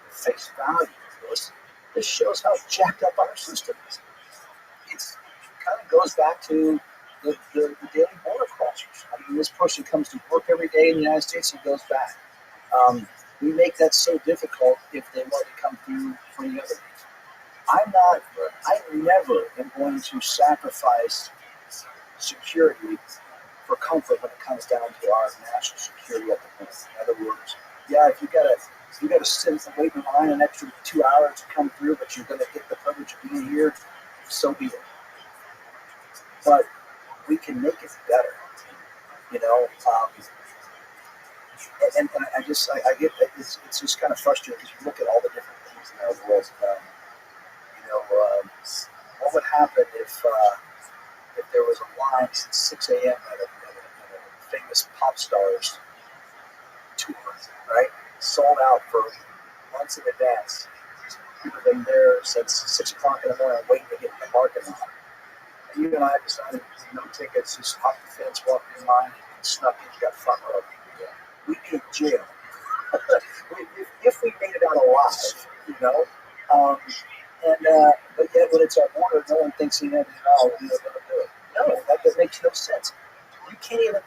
face value of this shows how jacked up our system is. It kind of goes back to the daily border crossers. I mean, this person comes to work every day in the United States and goes back. We make that so difficult if they want to come through for the other. I never am going to sacrifice security for comfort when it comes down to our national security at the moment. In other words, yeah, if you gotta sit and wait in line an extra 2 hours to come through, but you're gonna get the privilege of being here, so be it. But we can make it better, you know. And I get that it's just kind of frustrating because you look at all the different things in our world. What would happen if there was a line since 6 a.m. at a famous pop stars tour, right? Sold out for months in advance. People have been there since 6 o'clock in the morning waiting to get in the parking lot. And you and I decided no tickets, just hop the fence, walk in line, and snuck in, you got front row. We'd be in jail. if we made it out alive, you know. But yet when it's our border, no one thinks we're going to do it. No, that makes no sense. You can't even.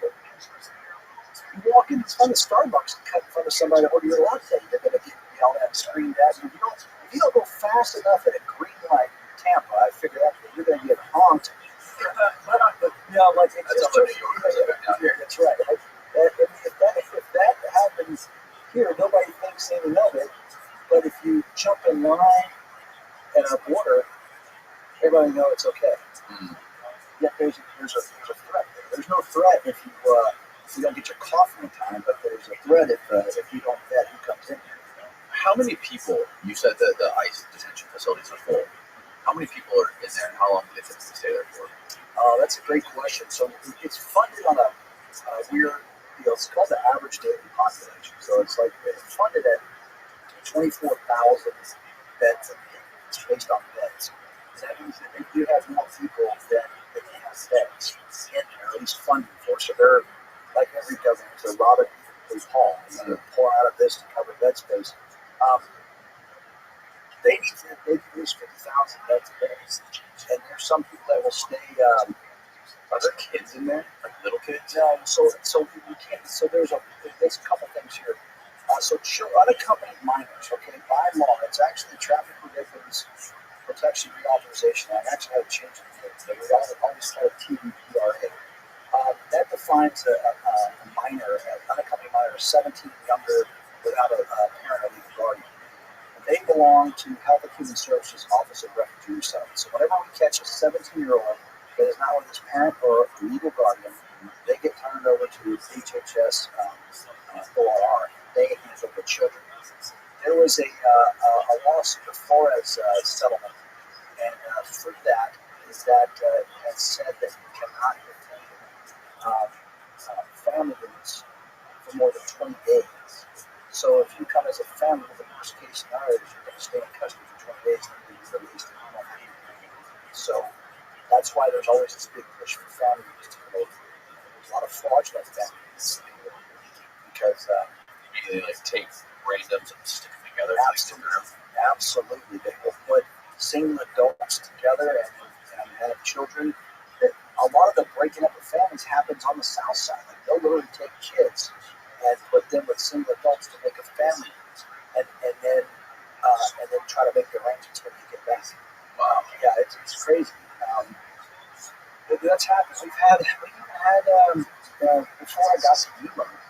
You walk in front of Starbucks and cut in front of somebody to order your latte, you're going to get yelled at and screamed at. If you don't go fast enough at a green light in Tampa, I figure out that you're going to get honked. That's right. If that happens here, nobody thinks anything of it. But if you jump in line at our border, everybody knows it's okay. Yet there's a threat. There's no threat if you don't get your coffee in time, but there's a threat if you don't vet who comes in here. How many people, you said that the ICE detention facilities are full. How many people are in there and how long do they typically stay there for? That's a great question. So it's funded on a weird, it's called the average daily population. So it's like it's funded at 24,000 beds a day. It's based on beds. So that means that they do have more people than they have beds in there, at least funding for. So they're, like every government, they're robbing St. Paul. They're pulling out of this to cover bed space. They need at least 50,000 beds a day. And there's some people that will stay. Are there kids in there? Like little kids? No, so you can't. So there's a couple things here. So unaccompanied minors, okay, by law, it's actually Traffic Victims Protection Reauthorization Act. Actually, I had to change it. They always call it TVPRA. That defines a minor, an unaccompanied minor, 17 and younger, without a parent or legal guardian. And they belong to Health and Human Services Office of Refugee Resettlement. So whenever we catch a 17-year-old that is not with his parent or legal guardian, they get turned over to HHS ORR. They get handled with children. There was a lawsuit, the Flores settlement, and through that is that has said that you cannot detain family units for more than 20 days. So if you come as a family, the worst case scenario is you're going to stay in custody for 20 days and then you're released. So that's why there's always this big push for family units to come over. There's a lot of fraudulent families because they take randoms and stick them together. Absolutely. They will put single adults together and have children. A lot of the breaking up of families happens on the south side. Like they'll literally take kids and put them with single adults to make a family, and then try to make the arrangements when you get back. Yeah, it's crazy. That's happened. We've had before I got to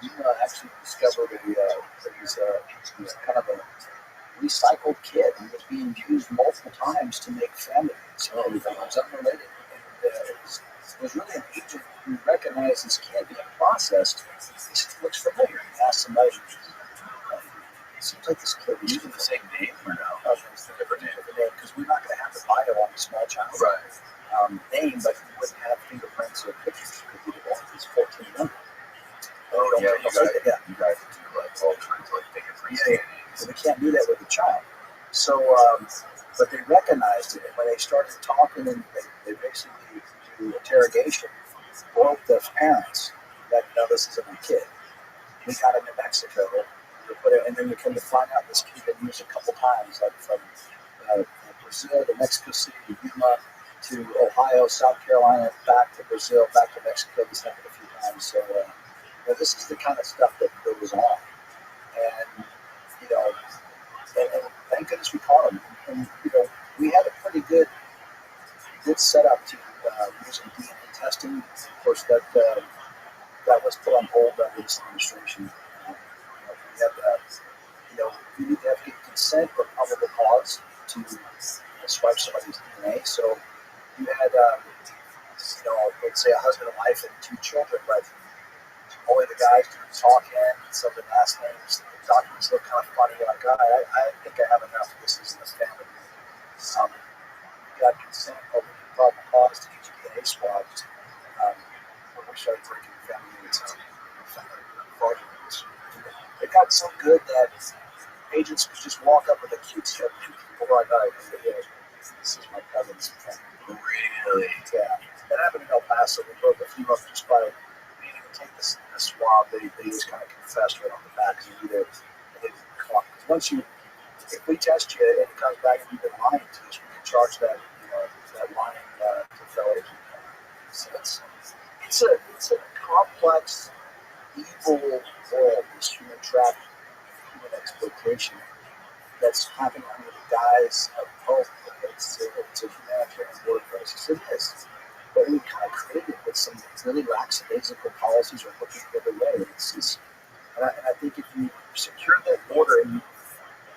Yuma actually discovered he's kind of a recycled kid. He was being used multiple times to make family. So it was unrelated. And it was really an agent who recognized this kid being processed. He said, "Looks familiar." He asked somebody, "It seems like this kid was using the same name or no?" It's a different name because we're not going to have the bio on the small child name, but we wouldn't have fingerprints or pictures because we don't want these 14 numbers. You guys do all kinds of fingerprints. Yeah. So we can't do that with a child. So, but they recognized it, and when they started talking, and they basically do interrogation, broke the parents that no, this isn't my kid. We got him in Mexico, and then we come to find out this kid been used a couple times, like from Brazil to Mexico City to Yuma, to Ohio, South Carolina, back to Brazil, back to Mexico. This happened a few times. So this is the kind of stuff that goes on, and and thank goodness we caught them. And we had a pretty good setup to using DNA testing. Of course, that was put on hold by this administration. We have you need to have to get consent or probable cause to swipe somebody's DNA. So you had let's say a husband and wife and 2 children, but only the guys do the talking, so the last names, the documents look kind of funny. You're like, I think I have enough of this in this family. You got consent or probable cause to get your DNA swabbed. When we started breaking family units up, fraudulent. It got so good that agents could just walk up with a Q-tip and people were like, this is my cousin's family. Really? Yeah. That happened in El Paso. We broke a few up just by being able to take the swab. They just kind of confessed right on the back because they didn't caught. Once if we test you and it comes back and you've been lying to us, we can charge that lying to fellow agent. So it's a complex, evil world, this human trafficking, human exploitation that's happening under the guise of hope. It's a humanitarian border crisis. It is. But we kind of created it with some really lackadaisical policies or looking the other way. And I think if you secure that border and you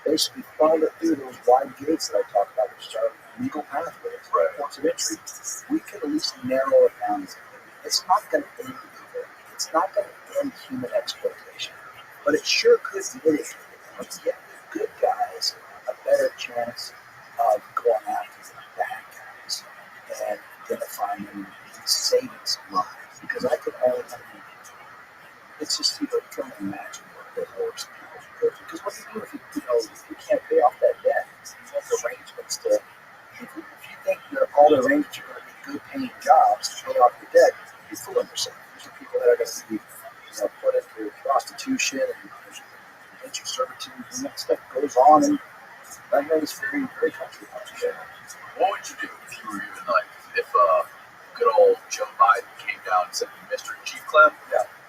basically funnel it through those wide gates that I talked about, which is our legal pathways, ports of entry, we could at least narrow it down. It's not going to end evil. It's not going to end human exploitation. But it sure could mitigate it. Let's give the good guys a better chance of going after the bad guys and identifying them and saving some lives. Because I could only it's just trying to imagine what the horrors people go through. Because what do you do if you can't pay off that debt? You make arrangements to if you think that all the arrangements are going to be good paying jobs to pay off your debt, you're fooling yourself. These are people that are going to be put into prostitution and indentured servitude, and that stuff goes on. And right now, it's very, very country. What would you do if you were even like, if good old Joe Biden came down and said, Mr. Chief Clem,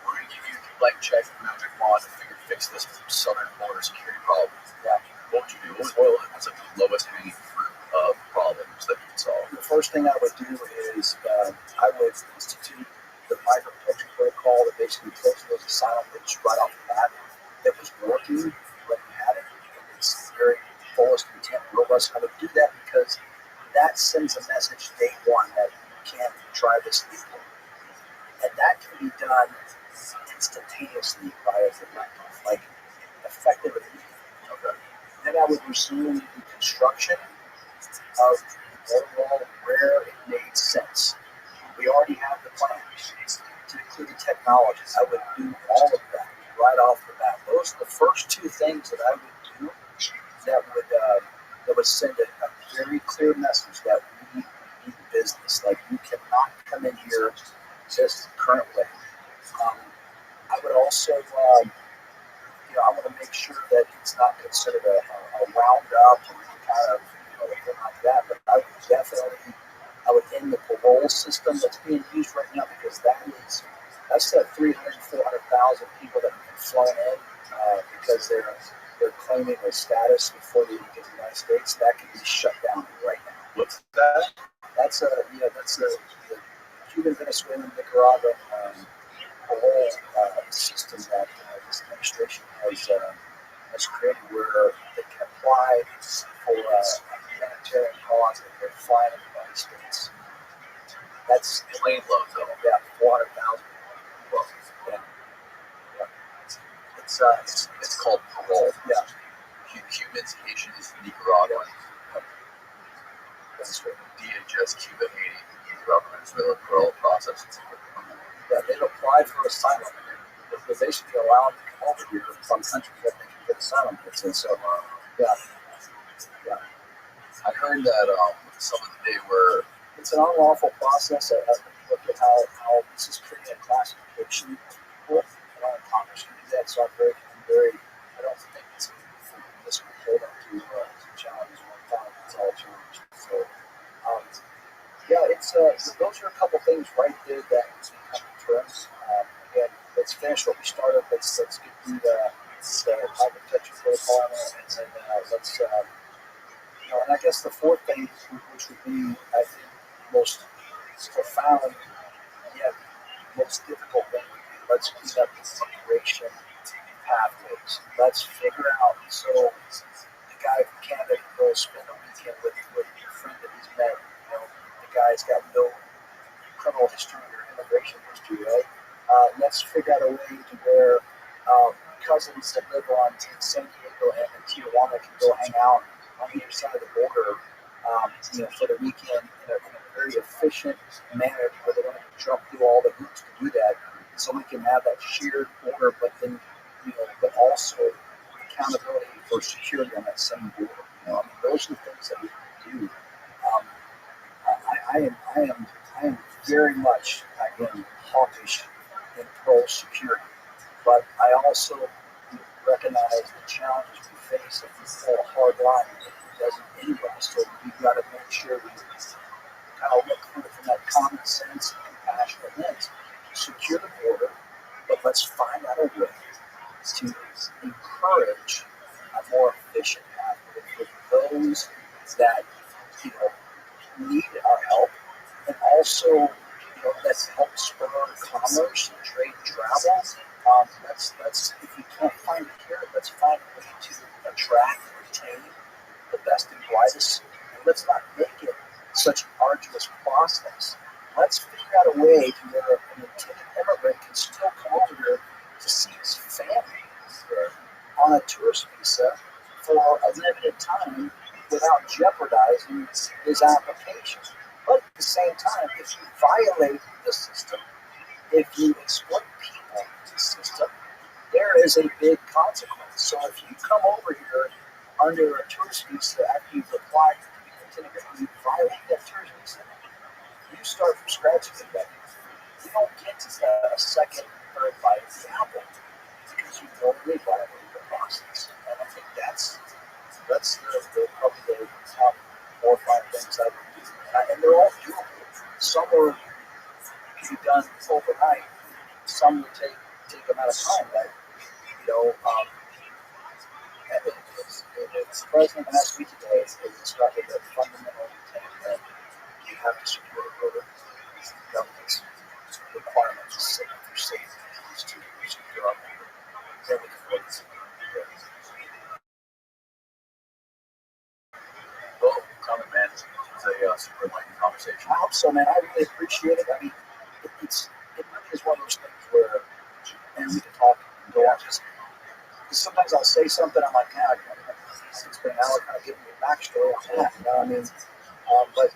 we're going to give you the blank check, magic wand, to fix this southern border security problem? Yeah. What would you do? What's like the lowest hanging fruit of problems that you could solve? The first thing I would do is I would institute the migrant protection protocol that basically closes those asylum rooms right off the bat. That was working when we had it. It's very fullest intent, robust. I would do that because that sends a message day one that you can't try this legally. And that can be done instantaneously by a directive, like effectively. Okay. Then I would resume the construction of the border wall where it made sense. We already have the plans to include the technology. I would do all of that right off the bat. Those are the first 2 things that I would do that would send a very clear message that we need business. Like, you cannot come in here just the current way. I would also, I want to make sure that it's not considered a roundup or any kind of, anything like that. But I would end the parole system that's being used right now, because that's that 300,000, 400,000 people that have been flown in because they're claiming their status before they even get to the United States. That can be shut down right now. What's that? That's the Cuban, Venezuelan, Nicaraguan parole system that this administration has created, where they can apply for a humanitarian cause and they're flying in the United States. That's Plane load, though. Yeah, 400,000. Well, yeah. It's called parole. Yeah. Cubans, Haitians, Nicaraguan. That's right. DHS, Cuba, Haiti, Nicaragua, Venezuela, parole process. Yeah, they've applied for asylum. They're basically allowing them to come over here from countries that they can get asylum with. And so, yeah. I heard that some of the day were. It's an unlawful process. I look at how this is creating a classification of people. Congress can do that, so I'm very, I don't think this will hold up to challenges one time. It's all challenged. So, those are a couple things right there that come to terms. Again, let's finish what we started. Let's get through the high protection protocol, and then let's and I guess the fourth thing, which would be, I think, most profound yet most difficult thing, let's clean up the immigration pathways. Let's figure out so the guy from Canada can go spend a weekend with your friend that he's met. The guy's got no criminal history or immigration history, right? Let's figure out a way to where cousins that live on in San Diego and Tijuana can go hang out on either side of the border, for the weekend in a very efficient manner where they don't have to jump through all the hoops to do that. So we can have that shared border, but then, but also accountability for security on that same border. Those are the things that we can do. I am very much, again, hawkish in pro security, but I also recognize the challenges we face if we pull a hard line. It doesn't anyway. So we've got to make sure we kind of look through it from that common sense and compassionate lens. Secure the border, but let's find out a way to encourage a more efficient pathway for those that need our help, and also let's help spur commerce and trade and travel. Let's if we can't find it here, let's find a way to attract and retain the best and brightest. And let's not make it such an arduous process. Let's figure out a way to where an intended immigrant can still come over here to see his family here on a tourist visa for a limited time without jeopardizing his application. But at the same time, if you violate the system, if you exploit people in the system, there is a big consequence. So if you come over here under a tourist visa after you've applied to be and you violate that tourist visa, you start from scratch again. You don't get to a second, third bite of the apple because you totally violated the process. And I think that's probably the top 4 or 5 things I would do. And they're all doable. Some are can be done overnight. Some will take amount of time. But it's the president asked me today. It started the fundamental intent that you have to secure the border. Government's requirements for safety is to secure our border. Then we can go to Well, comment, man. It was a super enlightening conversation. I hope so, man. I really appreciate it. I mean, it really is one of those things where, and we can talk and go on. Just because sometimes I'll say something, I'm like, yeah, it's been an hour kind of giving me a backstory on that. You know what I mean? But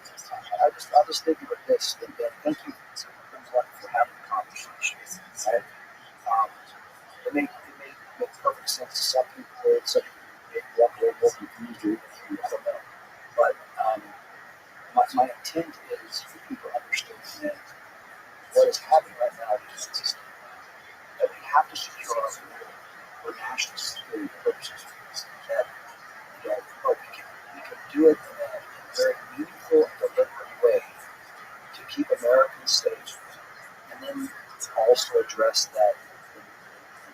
I'll just think of this. And thank you for having the conversation. Right? It may make perfect sense to some people. Some people may walk away more confused or I don't know. But my intent is for people to understand that what is happening right now is that we have to secure our border for national security purposes. That but we can do it in a very meaningful and deliberate way to keep Americans safe, and then also address that the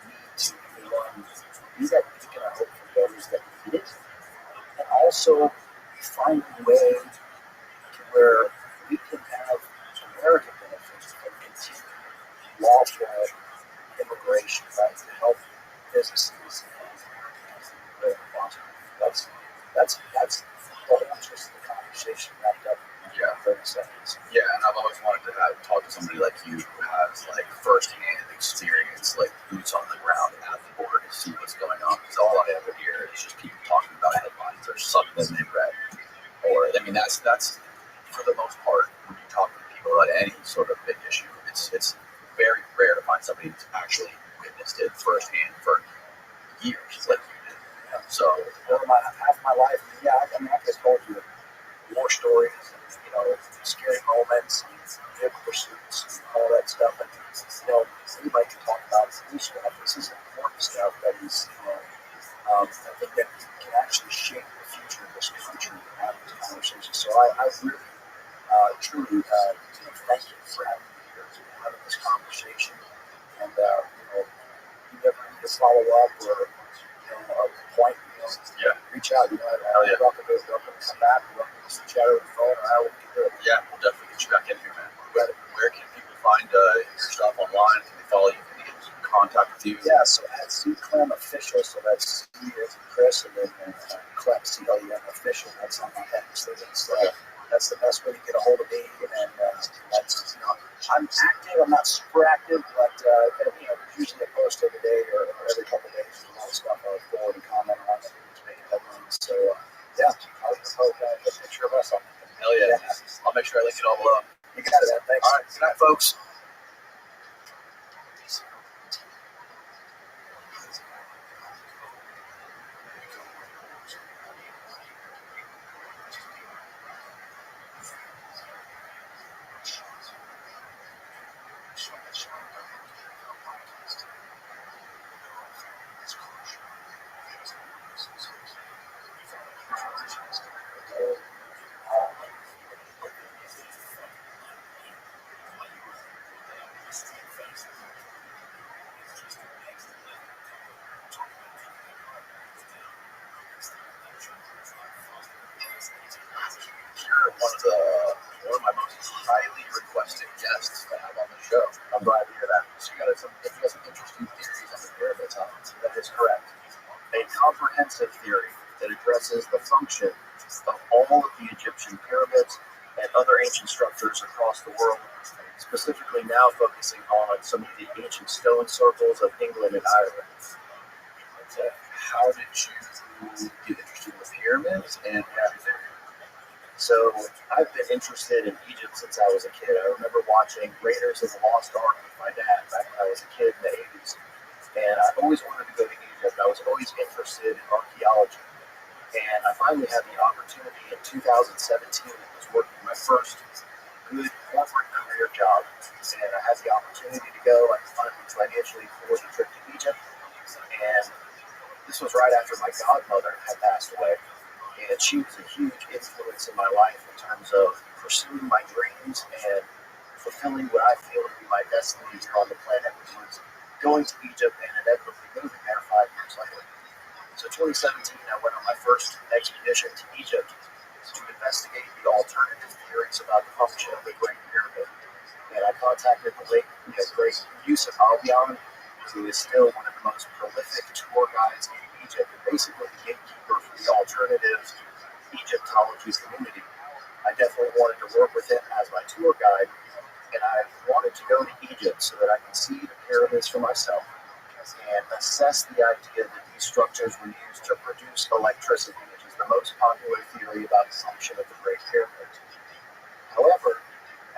need to be that beacon of hope for those that need it, and also find a way to where we can have American benefits from continued lawful immigration, right, to help businesses and prosper. That's the whole interest of the conversation wrapped up in 30 seconds. Yeah, and I've always wanted to talk to somebody like you who has like firsthand experience, like boots on the ground at the border to see what's going on. Because all I ever hear is just people talking about headlines or something they've read. Or I mean, that's for the most part when you talk to people about any sort of big issue, it's very rare to find somebody who's actually witnessed it firsthand for years, like you did. So half my life, I mean, I just told you war stories, scary moments, vehicle pursuits, all that stuff. And anybody can talk about this stuff. This is important stuff that is, I think that can actually shape the future of this country and have these conversations. So I really, truly, thank to follow up or a point, reach out. You're welcome to come back. You're welcome to chat over the phone or how we can do it. Yeah, we'll definitely get you back in here, man. Where can people find your stuff online? Can they follow you? Can they get in contact with you? Yeah, so at CCLEM Official, so that's C as in Chris, and then Clem, CLEM Official, that's on my X. So that's the best way to get a hold of me, and that's, I'm active, I'm not super active, but, usually I post every day or every couple of days, there's a lot of stuff I forward and comment on that is making headlines, so, I'll just post a picture of us on it. Hell yeah. I'll make sure I link it all below. You got it, man. Thanks. All right, good night, folks. You're one of my most highly requested guests to have on the show. I'm glad to hear that. So you got some interesting theories on the pyramids, huh? That is correct. A comprehensive theory that addresses the function of all of the Egyptian pyramids and other ancient structures across the world, specifically now focusing on some of the ancient stone circles of England and Ireland. How did you get interested in the pyramids and everything? So I've been interested in Egypt since I was a kid. I remember watching Raiders of the Lost Ark with my dad back when I was a kid in the 80s. And I always wanted to go to Egypt. I was always interested in archaeology. And I finally had the opportunity in 2017. I was working my first good corporate career job. And I had the opportunity to go. I finally financially afford a trip to Egypt. And this was right after my godmother had passed away. And she was a huge influence in my life in terms of pursuing my dreams and fulfilling what I feel to be my destiny here on the planet, which was going to Egypt and inevitably moving there 5 years later. So 2017, I went on my first expedition to Egypt to investigate the alternative theories about the function of the Great Pyramid. And I contacted the late great Yusuf Albion, who is still one of the most prolific tour guides in Egypt, and basically the gatekeeper for the alternative Egyptology community. I definitely wanted to work with him as my tour guide, and I wanted to go to Egypt so that I could see the pyramids for myself and assess the idea that these structures were used to produce electricity, which is the most popular theory about the function of the Great Pyramid. However,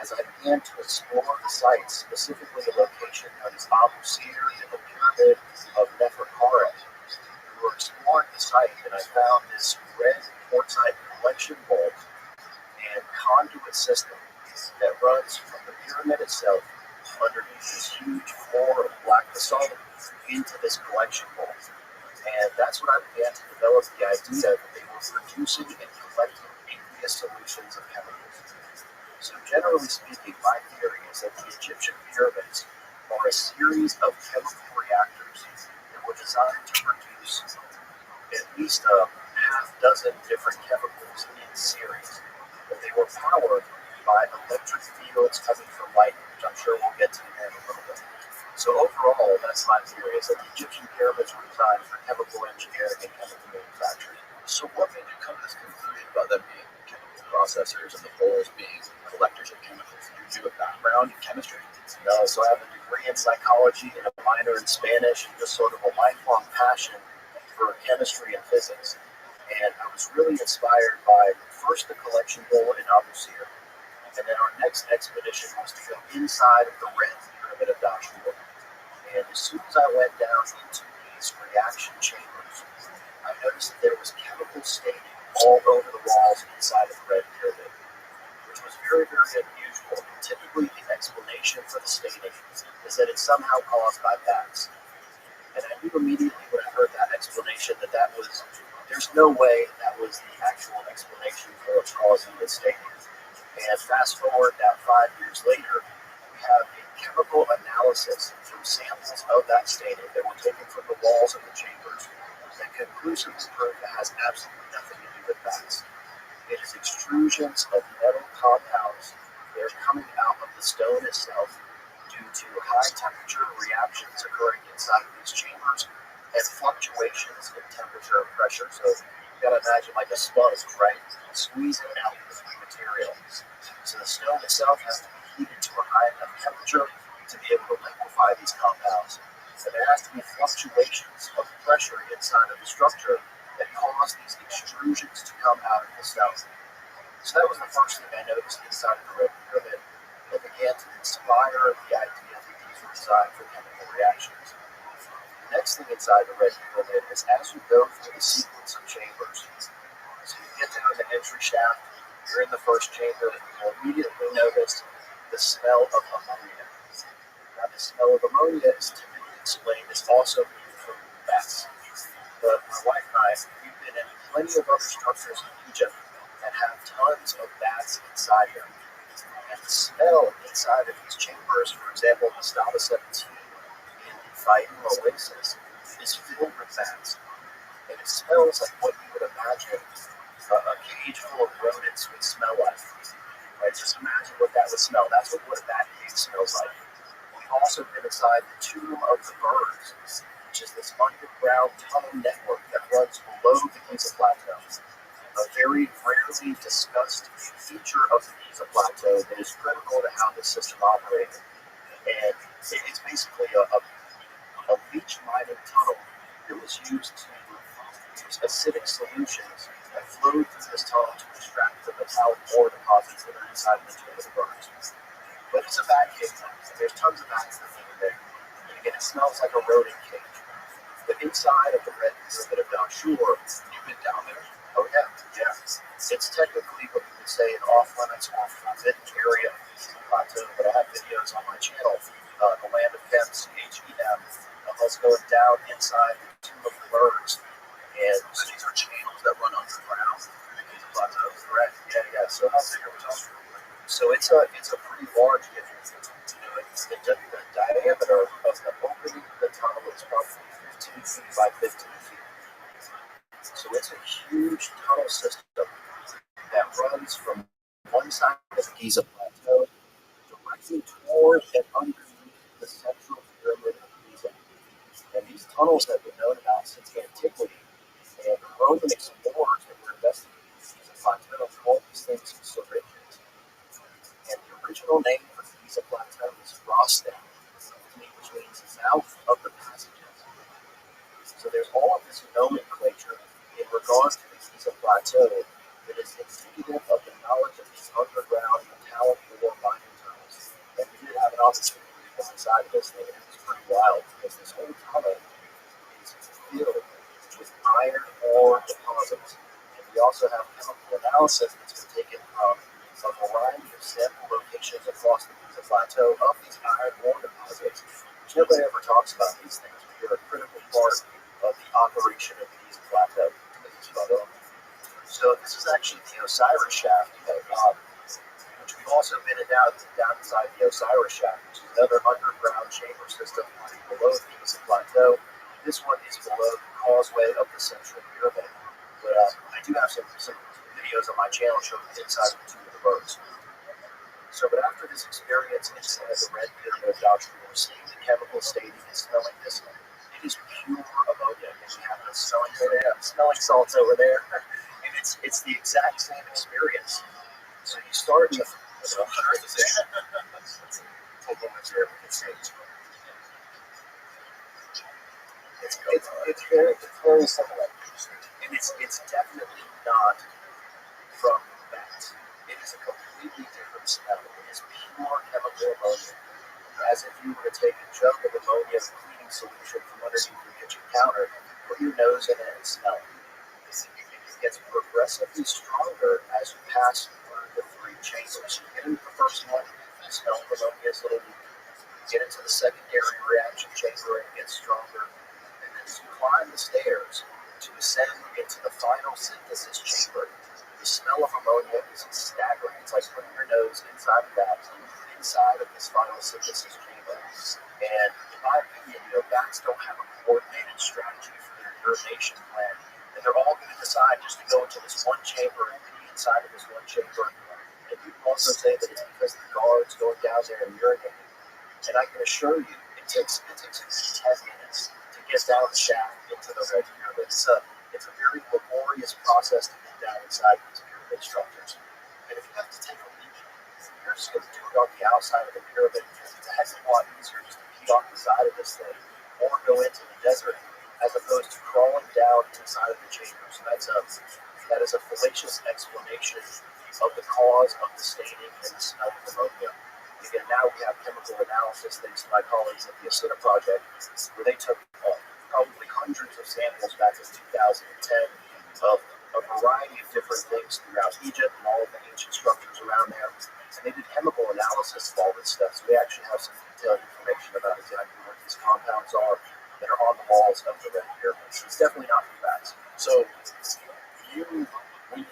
as I began to explore the sites, specifically the location known as Abu Sir and the Pyramid of Nefertari, we were exploring the site and I found this red quartzite collection vault and conduit system that runs from the pyramid itself underneath this huge floor of black basalt into this collection vault. And that's when I began to develop the idea that they were producing and collecting aqueous solutions of chemicals. So generally speaking, my theory is that the Egyptian pyramids are a series of chemical reactors that were designed to produce at least a half dozen different chemicals in series. But they were powered by electric fields coming from lightning, which I'm sure we'll get to in a little bit. So overall, that's my theory, is that the Egyptian pyramids were designed for chemical engineering and chemical manufacturing. So what made you come to this conclusion about them being chemical processors and the holes being collectors of chemicals? Did you have a background in chemistry? No, so I have a degree in psychology and a minor in Spanish and just sort of a lifelong passion for chemistry and physics. And I was really inspired by first the collection bowl in Abu Sir, and then our next expedition was to go inside of the Red Pyramid of Dashur. And as soon as I went down into these reaction chambers, I noticed that there was chemical staining all over the walls inside of the Red Pyramid, which was very, very unusual. Typically, the explanation for the staining is that it's somehow caused by bats. And I knew immediately when I heard that explanation that there's no way that was the actual explanation for what's causing the staining. And fast forward now 5 years later, we have a chemical analysis from samples of that staining that were taken from the walls of the chambers that conclusively prove it has absolutely nothing to do with bats. It is extrusions of metal compounds that are coming out of the stone itself due to high temperature reactions occurring inside of these chambers and fluctuations in temperature and pressure. So you gotta imagine like a sponge, right? Squeezing out the material. So the stone itself has to be heated to a high enough temperature to be able to liquefy these compounds. And there has to be fluctuations of pressure inside of the structure that cause these extrusions to come out of the stone. So that was the first thing I noticed inside of the Red Pyramid that began to inspire the idea that these were designed for chemical reactions. The next thing inside the Red Pyramid is as you go through the sequence of chambers. So you get down the entry shaft, you're in the first chamber, and you'll immediately notice the smell of ammonia. Now, the smell of ammonia is typically explained as also being from bats. But my wife and I, we've been in plenty of other structures in Egypt that have tons of bats inside them. And the smell inside of these chambers, for example, Mastaba 17 in the Fayum Oasis, is filled with bats. And it smells like what you would imagine a cage full of rodents would smell like. Right? Just imagine what that would smell. That's what a bat cage smells like. We've also been inside the Tomb of the Birds, which is this underground tunnel network that runs below the Giza Plateau. A very rarely discussed feature of the Giza Plateau that is critical to how the system operated. And it's basically a leach mining tunnel that was used to use acidic solutions that flowed through this tunnel to extract the metallic ore deposits that are inside the Tomb of the Birds. But it's a bat cage. There's tons of bats that live in there. And again, it smells like a rodent cage. But inside of the Red Pyramid of Dashur, You've been down there? oh yeah. It's technically what you would say an off-limits or forbidden area of the plateau, but I have videos on my channel, The Land of Chem, CHEM, of us going down inside the Tomb of the Birds. And So these are channels that run underground through the Giza Plateau. correct, yeah. So how big are we talking? So it's a pretty large difference. The diameter of the opening of the tunnel is roughly 15 feet by 15 feet. So it's a huge tunnel system that runs from one side of the Giza Plateau directly toward and underneath the central pyramid of Giza. And these tunnels have been known about since antiquity, and Roman explorers that were investigating the Giza Plateau called these things serrations. And the original name for the Giza Plateau is Rostam, which means mouth of the passages. So there's all of this nomenclature in regards to the Giza Plateau that is indicative of the knowledge of these underground metallic ore mining tunnels. And we did have an opportunity to go inside of this thing, and it was pretty wild because this whole tunnel is filled with iron ore deposits. And we also have chemical analysis that's been taken from a variety of sample locations across the Giza Plateau of these iron ore deposits, which nobody ever talks about these things, but they're a critical part of the operation of the Giza Plateau. So this is actually the Osiris shaft, which we've also been down inside the Osiris shaft, which is another underground chamber system running below the Giza Plateau. This one is below the causeway of the central pyramid. But I do have some videos on my channel showing the inside of the Tomb of the Birds. So, but after this experience inside the Red Pyramid of Dashur, we're seeing the chemical staining and smelling this. It is pure ammonia, and we have the smelling salts over there, and it's the exact same experience. So you start in the it's very similar, and it's definitely not from bats. It is a completely different smell. It is pure chemical ammonia, as if you were to take a jug of ammonia cleaning solution from underneath your kitchen counter, put your nose in it and smell it. It gets progressively stronger as you pass through the three chambers. You get into the first one, the smell of ammonia is a little weak. You get into the secondary reaction chamber and it gets stronger. And then as you climb the stairs to ascend into the final synthesis chamber, the smell of ammonia is staggering. It's like putting your nose inside of that, inside of this final synthesis chamber. And in my opinion, bats don't have a coordinated strategy for their urination plan, and they're all going to decide just to go into this one chamber and pee inside of this one chamber. And people also say that it's because the guards going down there and urinating. And I can assure you, it takes at least 10 minutes to get down the shaft into the red pyramid. It's a very laborious process to get down inside these pyramid structures. And if you have to take a leak, you're just going to do it on the outside of the pyramid because it's a heck of a lot easier just to pee off the side of this thing or go into the desert as opposed to crawling down inside of the chamber. So that is a fallacious explanation of the cause of the staining and the smell of ammonia. Again, now we have chemical analysis thanks to my colleagues at the Acidic Project, where they took probably hundreds of samples back in 2010 of a variety of different things throughout Egypt and all of the ancient structures around there. And they did chemical analysis of all this stuff. So we actually have some detailed information about exactly what these compounds are that are on the walls of the Red Pyramid. So it's definitely not from bats. So when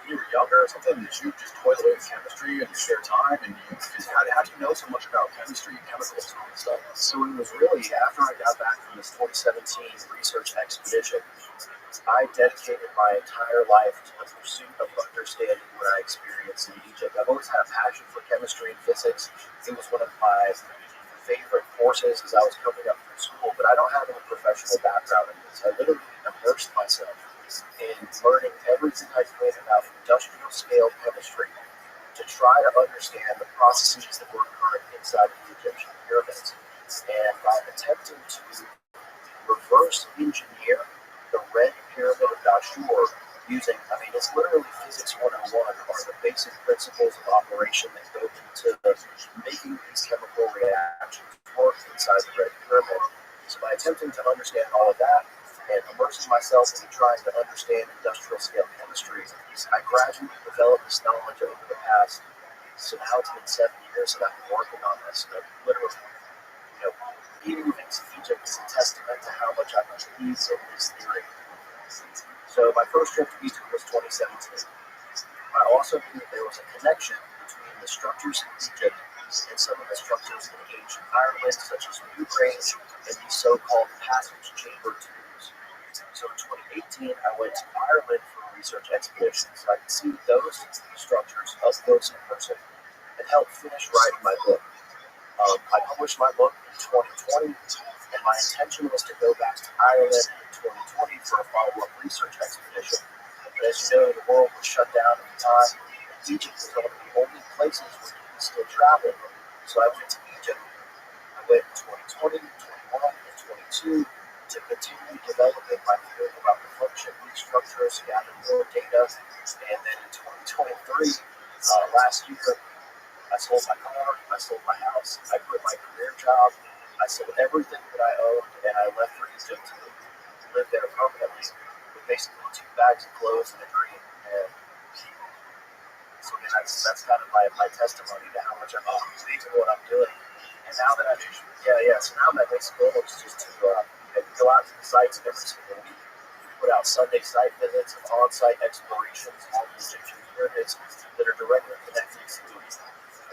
you were younger or something, did you just toil away with chemistry in your spare time? And how do you know so much about chemistry and chemicals and all this stuff? So it was really after I got back from this 2017 research expedition, I dedicated my entire life to the pursuit of understanding what I experienced in Egypt. I've always had a passion for chemistry and physics. It was one of my favorite courses as I was coming up through school, but I don't have any professional background in this. I literally immersed myself in learning everything I could about industrial scale chemistry to try to understand the processes that were occurring inside of the Egyptian pyramids. And by attempting to reverse engineer the Red Pyramid of Dashur using, it's literally physics 101 are the basic principles of operation that go into making these chemical reactions work inside the Red Pyramid. So by attempting to understand all of that and immersing myself in trying to understand industrial scale chemistry, I gradually developed this knowledge over the past, so now it's been 7 years that I've been working on this. Literally, being moving to Egypt is a testament to how much I believe in this theory. So my first trip to Egypt was 2017. I also knew that there was a connection between the structures in Egypt and some of the structures in ancient Ireland, such as Newgrange and the so-called passage chamber tombs. So in 2018, I went to Ireland for a research expedition so I could see those structures up close and personal and help finish writing my book. I published my book in 2020, and my intention was to go back to Ireland in 2020 for a follow-up research expedition. But as you know, the world was shut down at the time, and Egypt was one of the only places where you could still travel. So I went to Egypt. I went in 2020, 21, and 22 to continue developing my theory about the function of these structures, gather more data, and then in 2023, last year, I sold my car, I sold my house, I quit my career job, I sold everything that I owned, and I left for Egypt to live there permanently with basically 2 bags of clothes and a dream. And so that's kind of my testimony to how much I believe in what I'm doing. And now that so now my next goal is just to go out to the sites every single week, put out Sunday site visits and on-site explorations on the Egyptian pyramids that are directly connected to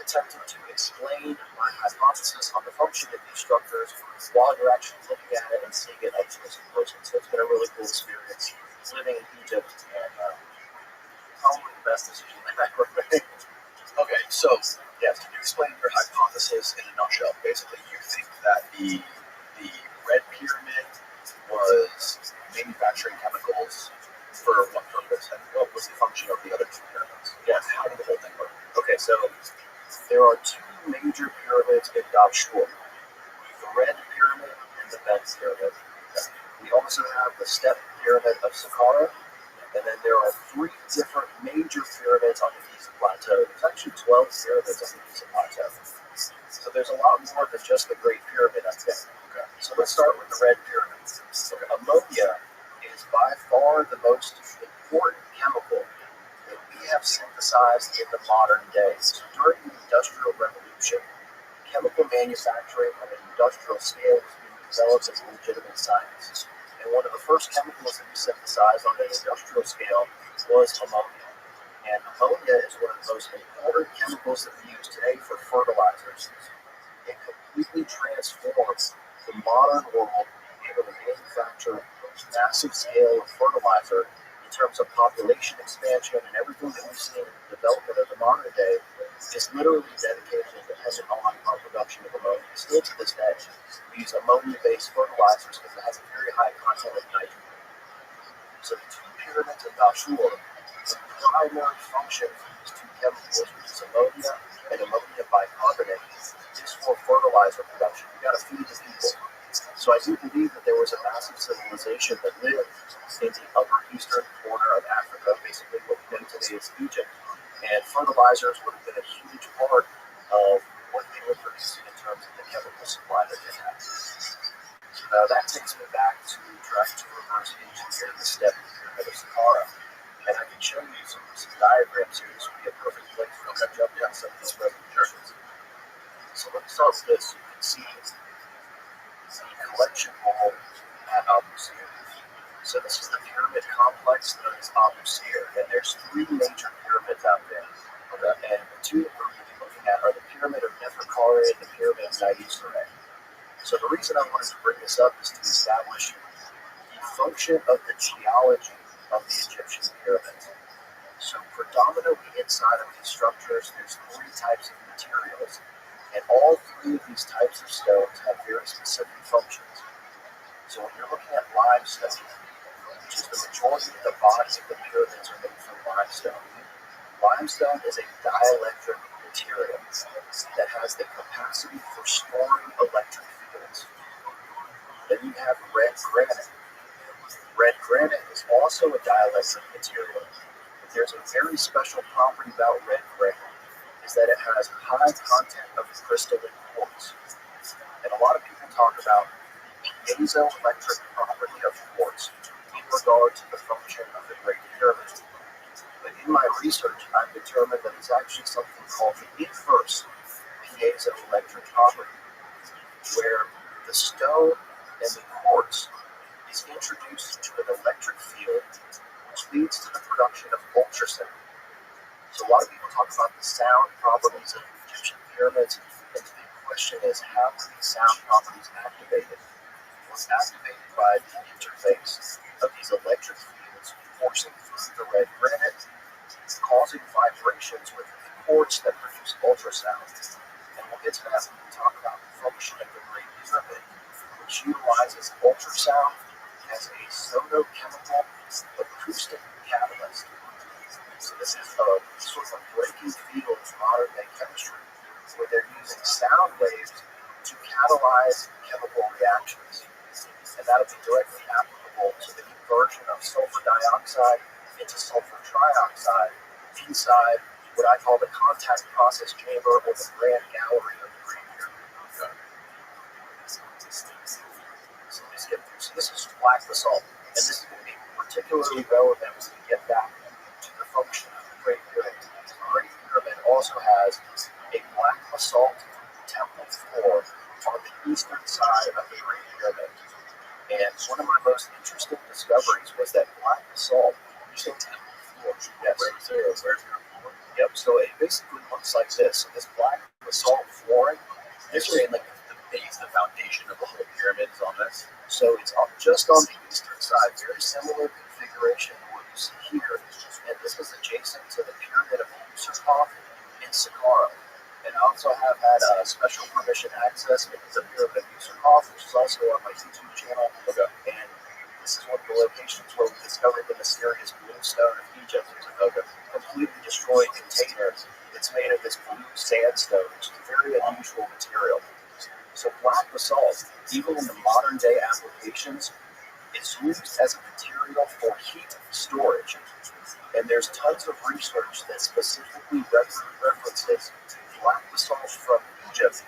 attempting to explain my hypothesis on the function of these structures while you're actually looking at it and seeing it up close and person. So it's been a really cool experience living in Egypt and probably the best decision I've ever made. Okay, so yes, can you explain your hypothesis in a nutshell? Basically, you think that the Red Pyramid was manufacturing chemicals for what purpose, and what was the function of the other 2 pyramids? Yes. How did the whole thing work? Okay, so there are 2 major pyramids in Dashur, the Red Pyramid and the Bent Pyramid. We also have the Step Pyramid of Saqqara, and then there are 3 different major pyramids on the Giza Plateau. There's actually 12 pyramids on the Giza Plateau. So there's a lot more than just the Great Pyramid, I think. Okay. So let's start with the Red Pyramid. So ammonia is by far the most important chemical that we have synthesized in the modern day. So during the Industrial Revolution, chemical manufacturing on an industrial scale was being developed as a legitimate science. And one of the first chemicals that we synthesized on an industrial scale was ammonia. And ammonia is one of the most important chemicals that we use today for fertilizers. It completely transforms the modern world being able to manufacture massive scale of fertilizer in terms of population expansion and everything that we've seen in the development of the modern day is literally dedicated and dependent on our production of ammonia. Still to this day, we use ammonia-based fertilizers because it has a very high content of nitrogen. So the two pyramids of Dashur, the primary function for these two chemicals, which is ammonia and ammonia bicarbonate, is for fertilizer production. You got to feed the people. So I do believe that there was a massive civilization that lived in the upper eastern corner of Africa, basically what we know today is Egypt. And fertilizers would have been a huge part of what they were producing in terms of the chemical supply that they had. So now that takes me back to trying to reverse engineer the step pyramid of Saqqara. And I can show you some diagrams here. This would be a perfect place for me to jump down some of these presentations. So let's start with this. You can see the collection hall at Abu Sir. So this is the pyramid complex known as Abu Sir, and there's three major pyramids out there. And the two that we're going to be looking at are the pyramid of Neferkare and the pyramid of Nayusare. So the reason I wanted to bring this up is to establish the function of the geology of the Egyptian pyramids. So predominantly inside of these structures, there's three types of materials, and all three of these types of stones have very specific functions. So when you're looking at limestone, which is the majority of the body of the pyramids are made from limestone. Limestone is a dielectric material that has the capacity for storing electric fields. Then you have red granite. Red granite is also a dielectric material. But there's a very special property about red granite, is that it has high content of crystalline quartz. And a lot of people talk about the piezoelectric property of quartz in regard to the function of the Great Pyramid. But in my research, I've determined that it's actually something called the inverse piezoelectric property, where the stone and the quartz is introduced to an electric field, which leads to the production of ultrasound. So a lot of people talk about the sound properties of the Egyptian pyramids, and the big question is, how are these sound properties activated? Well, it's activated by the interface of these electric fields coursing through the red granite, causing vibrations within the quartz that produce ultrasound. And we'll get to that when we talk about the function of the Great Pyramid, which utilizes ultrasound as a sonochemical acoustic catalyst. So this is a sort of a breaking field of modern day chemistry, where they're using sound waves to catalyze chemical reactions. And that'll be directly applicable to the conversion of sulfur dioxide into sulfur trioxide inside what I call the contact process chamber, or the grand gallery of the Great Pyramid. So let's get through. So this is black basalt, and this is going to be particularly relevant when we get back to the function of the Great Pyramid. The Great Pyramid also has a black basalt temple floor on the eastern side of the Great Pyramid. And one of my most interesting discoveries was that black basalt, you say temple floor, yes. Where's your floor? Yep, so it basically looks like this. So this black basalt flooring, You're saying like the base, the foundation of the whole pyramid is on this? so it's just on the eastern side, very similar configuration to what you see here. And this is adjacent to the pyramid of Userkov in Saqqara. And I also have had special permission access with the pyramid of Userkov, which is also on my YouTube channel. And this is one of the locations where we discovered the mysterious blue stone of Egypt. It's a completely destroyed container. It's made of this blue sandstone, which is a very unusual material. So black basalt, even in the modern day applications, is used as a material for heat storage. And there's tons of research that specifically references black basalt from Egypt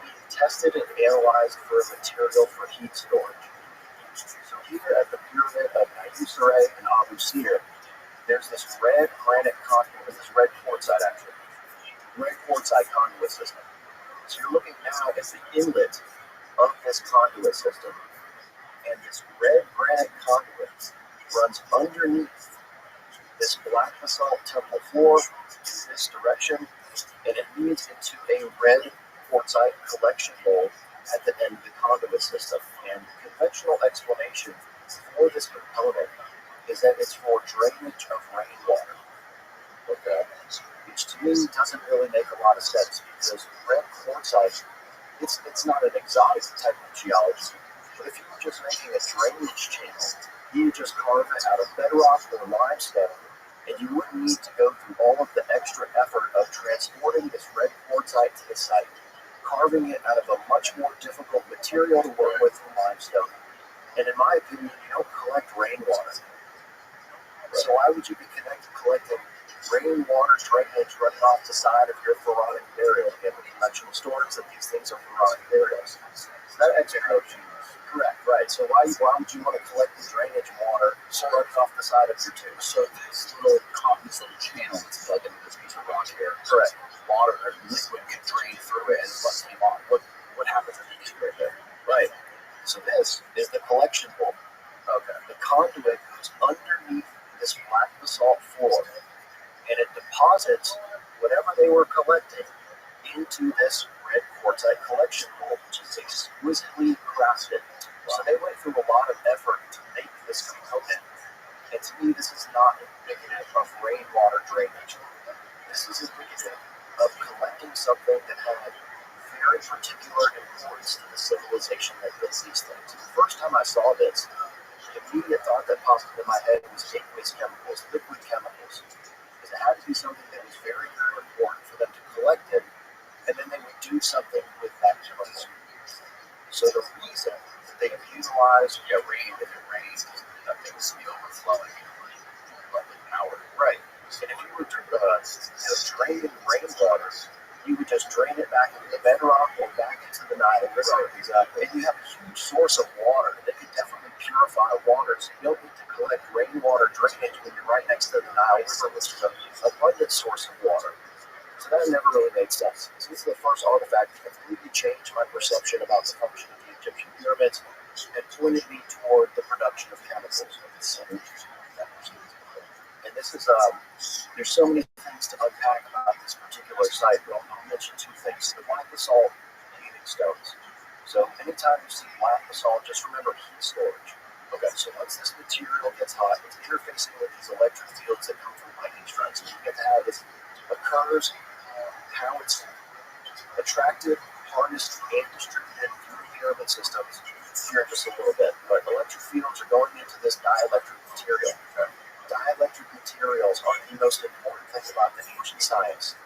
being tested and analyzed for a material for heat storage. So here at the pyramid of Nayusare and Abu Sir, there's this red granite conduit, this red quartzite actually, red quartzite conduit system. So you're looking now at the inlet of this conduit system, and this red granite conduit runs underneath this black basalt temple floor in this direction, and it leads into a red quartzite collection bowl at the end, the conduit system. And the conventional explanation for this component is that it's for drainage of rainwater. Okay, which to me doesn't really make a lot of sense because red quartzite, it's not an exotic type of geology. But if you were just making a drainage channel, you would just carve it out of bedrock or limestone, and you wouldn't need to go through all of the extra effort of transporting this red quartzite to the site, carving it out of a much more difficult material to work with than limestone. And in my opinion, you don't collect rainwater. So why would you be collecting rainwater drainage running off the side of your pharaonic burial? Again, the conventional stories that these things are pharaonic burials. So that explanation is correct, right? So why would you want to collect the drainage water running off the side of your tomb? So this little channel that's dug into this piece of rock here, correct? Water or liquid can drain through it and let me on. What happens in the right there? Right. So this is the collection hole. Okay. The conduit goes underneath this black basalt floor, and it deposits whatever they were collecting into this red quartzite collection hole, which is exquisitely crafted. So they went through a lot of effort to make this component. And to me, this is not indicative of rainwater drainage. This is indicative of collecting something that had very particular importance to the civilization that built these things. The first time I saw this, the immediate thought that popped into my head was aqueous chemicals, liquid chemicals. Because it had to be something that was very, very important for them to collect it, and then they would do something with that chemical. So the reason that they utilized rain, if it rains, that things be overflowing, like power. Right. And if you were draining rainwater, you would just drain it back into the bedrock or back into the Nile River. Exactly. And you have a huge source of water that could definitely purify water. So you don't need to collect rainwater drainage when you're right next to the Nile River, which is an abundant source of water. So that never really made sense. So this is the first artifact that completely changed my perception about the function of the Egyptian pyramids and pointed me toward the production of chemicals. And this is, there's so many things to unpack about this particular site, but I'll mention two things. The black basalt paving stones. So anytime you see black basalt, just remember heat storage. Okay, so once this material gets hot, it's interfacing with these electric fields that come from lightning strikes. And you get to have this occurs, how it's attracted, harnessed, and distributed through the pyramid systems here in just a little bit. But electric fields are going into this dielectric material. Okay? Dielectric materials are the most important thing about the ancient science,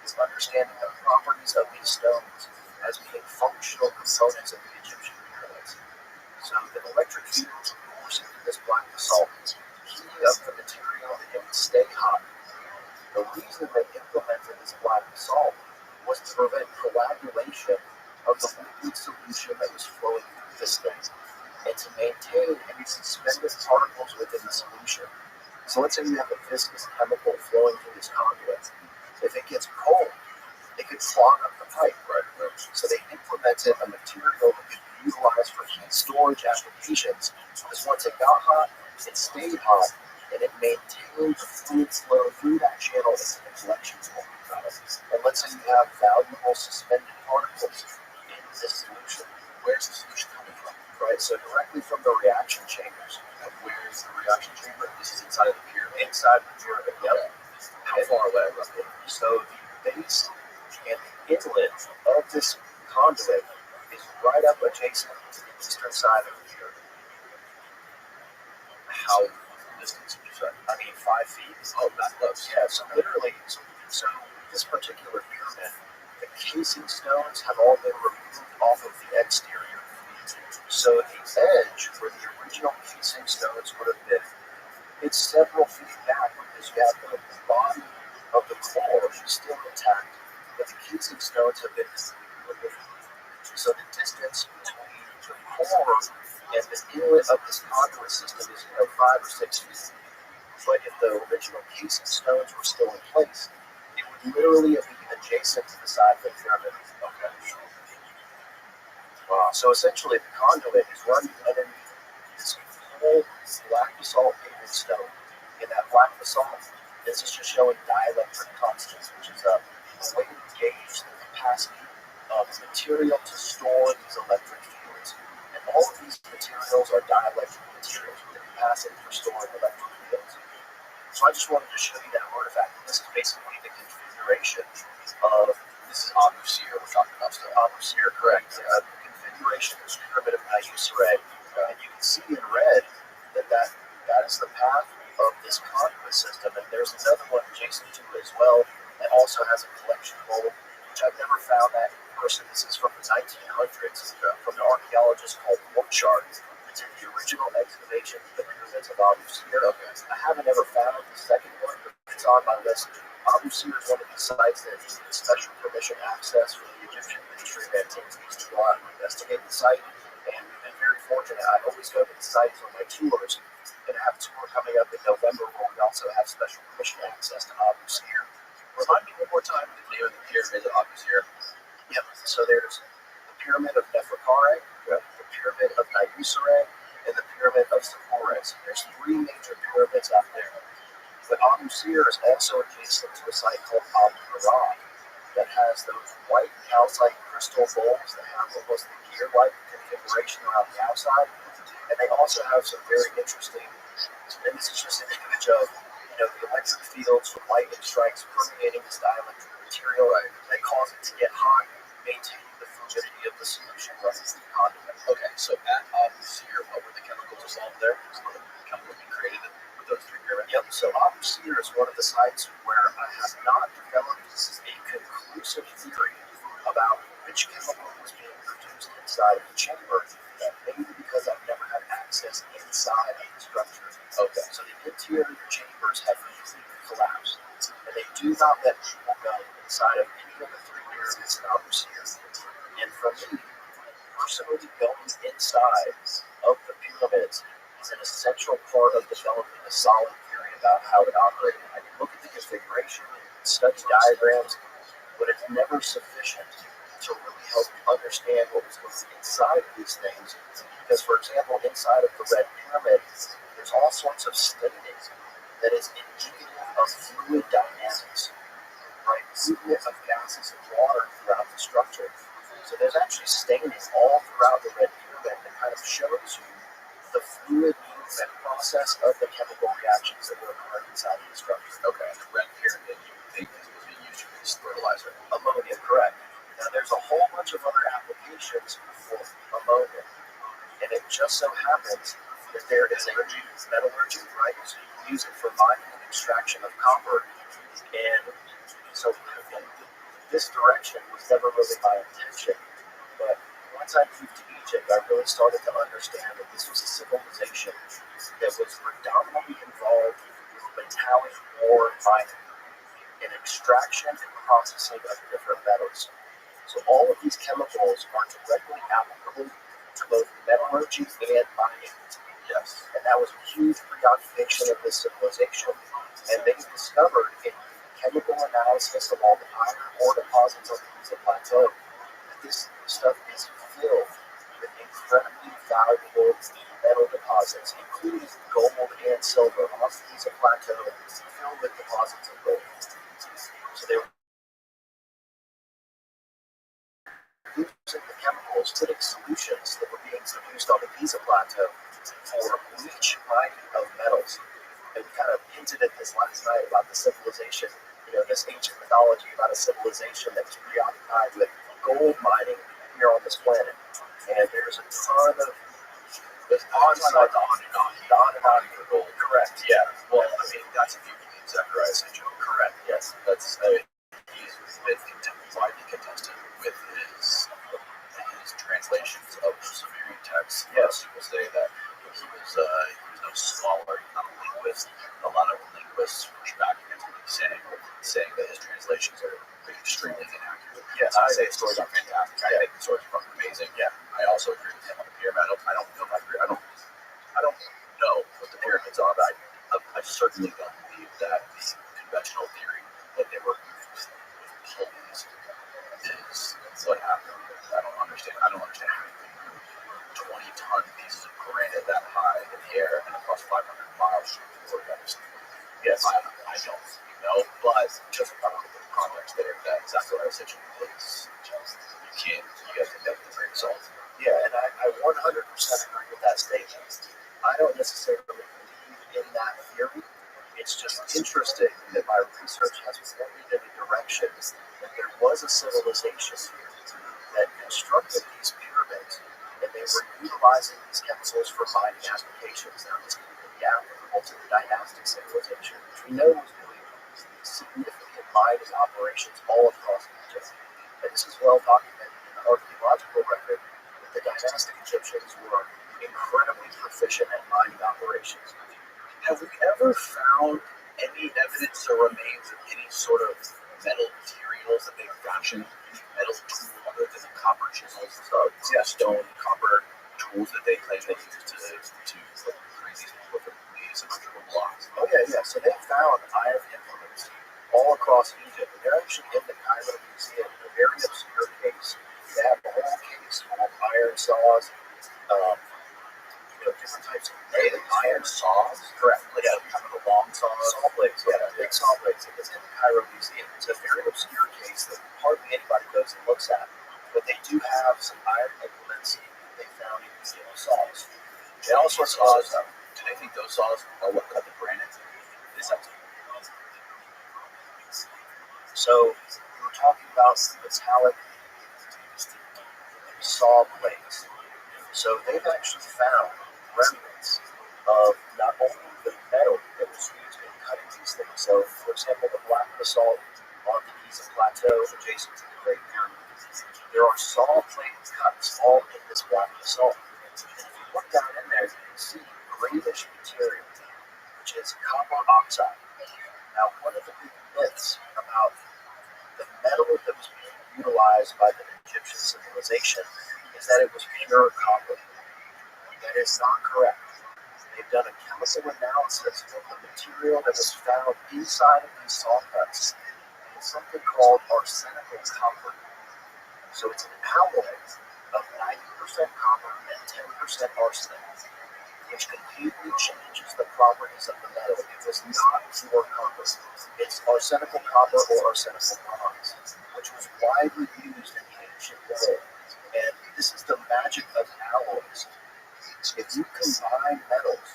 is understanding the properties of these stones as being functional components of the Egyptian pyramids. So the electric fields are coursing through this black basalt, heating up the material and it would stay hot. The reason they implemented this black basalt was to prevent coagulation of the liquid solution that was flowing through this thing, and to maintain any suspended particles within the solution. So let's say you have a viscous chemical flowing through this conduit. If it gets cold, it could clog up the pipe, right? So they implemented a material that could be utilized for heat storage applications, because once it got hot, it stayed hot, and it maintained the fluid flow through that channel into the collection hole. And let's say you have valuable suspended particles in this solution. Where's the solution coming from? Right, so directly from the reaction chambers. Where is the reaction chamber? This is inside of the pyramid. Inside the pyramid, yep. How far away roughly? So the base and the inlet of this conduit is right up adjacent to the eastern side of the pyramid. How distance would you say? I mean, 5 feet. Oh, that close. Yeah, so literally, so this particular pyramid, the casing stones have all been removed off of the exterior. So the edge where the original casing stones would have been, it's several feet back because you have the body of the core still intact, but the casing stones have been completely removed. So the distance between the core and the inlet of this conduit system is 5 or 6 feet. But if the original casing stones were still in place, it would literally be adjacent to the side of the pyramid. Okay. So essentially, the conduit is running underneath this whole black basalt paving stone. And that black basalt, this is just showing dielectric constants, which is a way to gauge the capacity of material to store dielectric materials with the capacity for storing electric fields. So I just wanted to show you that artifact. This is basically the configuration of This is Abu Sir we're talking about still. Abu Sir, correct? The configuration of the pyramid of Niuserre. And you can see in red that is the path of this conduit system. And there's another one adjacent to it as well that also has a collection hole, which I've never found that in person. This is from the 1900s from an archaeologist called Borchardt. It's in the original excavation of the pyramids of Abu Sir. I haven't ever found the second one, but it's on my list. Abu Sir is one of these sites that needs special permission access from the Egyptian Ministry of Antiquities to go out and investigate the site. And we've been very fortunate. I always go to the sites on my tours. And I have a tour coming up in November where we also have special permission access to Abu Sir. Remind me one more time the name of the pyramid of Abu Sir. Yep. So there's the pyramid of Neferkare, the pyramid of Niuserre, and the pyramid of Sepphoris. There's three major pyramids out there. But Abu Sir is also adjacent to a site called Abu Haram that has those white calcite crystal bowls that have almost the gear-like configuration around the outside. And they also have some very interesting, and this is just an image of, the electric fields from lightning strikes permeating this dielectric material that cause it to get hot, maintaining the fluidity of the solution running through the conduit. Okay, so at Abu Sir, what were the chemicals involved there? What were the chemicals being created with those three pyramids? Yep, so Abu Sir is one of the sites where I have not developed a conclusive theory about which chemical was being produced inside of the chamber, maybe because I've never had access inside of the structure. Okay, so the interior chambers have completely collapsed, and they do not let people go inside of any of the three pyramids in Abu Sir. And for me, personally, going inside of the pyramids is an essential part of developing a solid theory about how it operated. I can look at the configuration, study diagrams, but it's never sufficient to really help you understand what was going inside of these things. Because, for example, inside of the Red Pyramid, there's all sorts of staining that is indicative of fluid dynamics, right? Movement of gases and water throughout the structure. So there's actually staining all throughout the Red Pyramid that kind of shows you the fluid movement process of the chemical reactions that were occurring inside of the structure. Okay, and the Red Pyramid, you think this was being used to release fertilizer? Ammonia, correct. Now there's a whole bunch of other applications for ammonia, and it just so happens that there is a metallurgy, right? So you can use it for mining and extraction of copper, and so this direction was never really my intention, but once I moved to Egypt, I really started to understand that this was a civilization that was predominantly involved with metallic ore mining and extraction and processing of different metals. So all of these chemicals are directly applicable to both metallurgy and mining. Yes. And that was a huge preoccupation of this civilization. And they discovered in chemical analysis of all the iron ore deposits on the Giza Plateau that this stuff is filled with incredibly valuable metal deposits, including gold and silver on the Giza Plateau, filled with deposits of gold. So they were using the chemicals to make solutions that were being produced on the Giza Plateau for leach mining of metals. And we kind of hinted at this last night about the civilization, this ancient mythology about a civilization that was preoccupied with gold mining here on this planet. And there's a ton of On and on for gold. Correct. Yeah. Well, I mean, that's if you believe Zechariah Sitchin. Correct. Yes. That's he's been widely contested with his translations of the Sumerian texts. Yes. People say that he was no scholar, not a linguist. A lot of linguists push back against what he's saying that his translations are extremely inaccurate. Yes. I say the stories are fantastic. I think the stories are fucking amazing. Yeah. I also agree with him on the pyramid. I don't know if I agree. I don't know what the pyramids are, but I certainly don't believe that the conventional theory that they were used with pulleys is what happened. I don't understand how you can move 20-ton pieces of granite that high in the air and across 500 miles through the forest. Yes, I don't know, but just a little bit of context there that Zechariah Sitchin is, you have to take that with a grain of salt. Yeah, and I 100% agree with that statement. I don't necessarily believe in that theory. It's just interesting that my research has pointed in a direction that there was a civilization here that constructed these pyramids, and they were utilizing these chemicals for mining applications. Now, this could be applicable to the dynastic civilization, which we know was doing significant mining operations all across Egypt. And this is well documented in the archaeological record that the dynastic Egyptians were incredibly proficient at mining operations. Have we ever found any evidence or remains of any sort of metal materials that they've fashioned, any metal tool other than the copper chisels, stone, copper tools that they claim they used to create these perfectly symmetrical blocks? Oh yeah. So they found iron implements all across Egypt. And they're actually in the Cairo Museum in a very obscure case. They have a whole case full of iron saws, different types of Iron saws? correct. Yeah, kind of the long saws. Saw blades, yeah, big saw blades. It's in the Cairo Museum. It's a very obscure case that hardly anybody goes and looks at. But they do have some iron implements they found in museum saws. They also saws. Do they think those saws are what cut the granite? Is that So we were talking about metallic saw blades. So they've actually found remnants of not only the metal that was used in cutting these things. So, for example, the black basalt on the Giza Plateau adjacent to the Great Pyramid. There are saw blade cuts all in this black basalt. And if you look down in there, you can see grayish material, which is copper oxide. Now, one of the big myths about the metal that was being utilized by the Egyptian civilization is that it was pure copper. That is not correct. They've done a chemical analysis of the material that was found inside of these saw cuts. It's something called arsenical copper. So it's an alloy of 90% copper and 10% arsenic, which completely changes the properties of the metal. It was not pure copper. It's arsenical copper or arsenical bronze, which was widely used in the ancient world. And this is the magic of alloys. If you combine metals,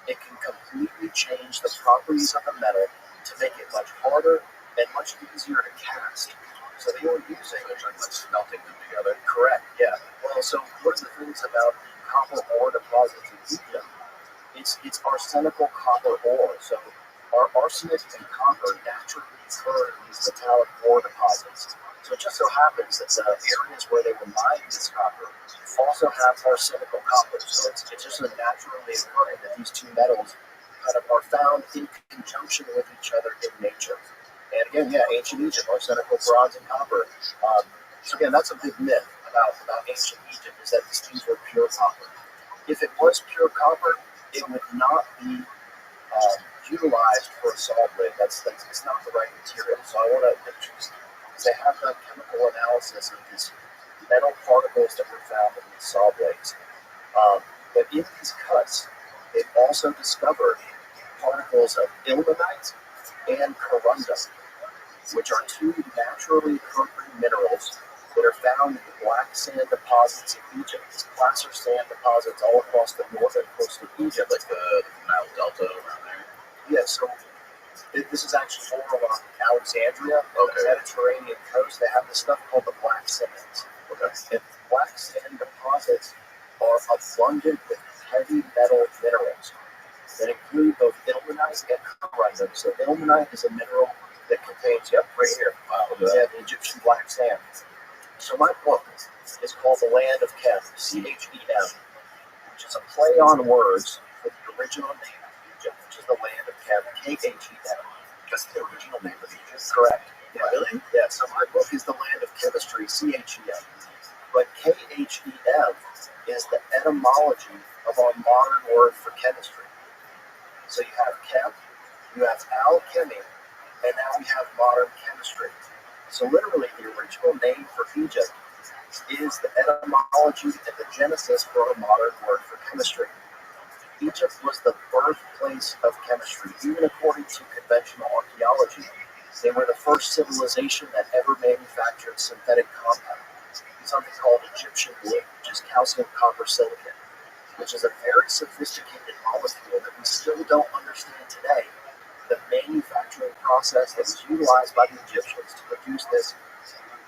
it can completely change the properties of the metal to make it much harder and much easier to cast. So they were using smelting them together. correct, yeah. Well, so one of the things about copper ore deposits in Egypt, it's arsenical copper ore. So our arsenic and copper naturally occur in these metallic ore deposits. So it just so happens that the areas where they were mining this copper also have arsenical copper. So it's just a naturally occurring that these two metals kind of are found in conjunction with each other in nature. And again, yeah, ancient Egypt, arsenical bronze and copper. So again, that's a big myth about ancient Egypt, is that these things were pure copper. If it was pure copper, it would not be utilized for a saw blade. It's not the right material. So I want to introduce, because they have done chemical analysis of these metal particles that were found in these saw blades. But in these cuts, they've also discovered particles of ilmenite and corundum, which are two naturally occurring minerals that are found in the black sand deposits of Egypt. These placer sand deposits all across the northern coast of Egypt, Like the Nile Delta around there. yeah, so this is actually more on Alexandria, on the Mediterranean coast. They have this stuff called the black sands. And black sand deposits are abundant with heavy metal minerals that include both ilmenite and corundum. So ilmenite is a mineral that contains, right here, the Egyptian black sand. So my book is called The Land of Chem, Chem, which is a play on words for the original name of Egypt, which is the land of Chem, Khem. That's the original name of Egypt. Correct. Yeah. Really? Yeah, so my book is The Land of Chemistry, Chem. But Khem is the etymology of our modern word for chemistry. So you have chem, you have alchemy, and now we have modern chemistry. So literally, the original name for Egypt is the etymology and the genesis for our modern word for chemistry. Egypt was the birthplace of chemistry, even according to conventional archaeology. They were the first civilization that ever manufactured synthetic compounds. something called Egyptian blue, which is calcium copper silicate, which is a very sophisticated molecule that we still don't understand today. The manufacturing process that was utilized by the Egyptians to produce this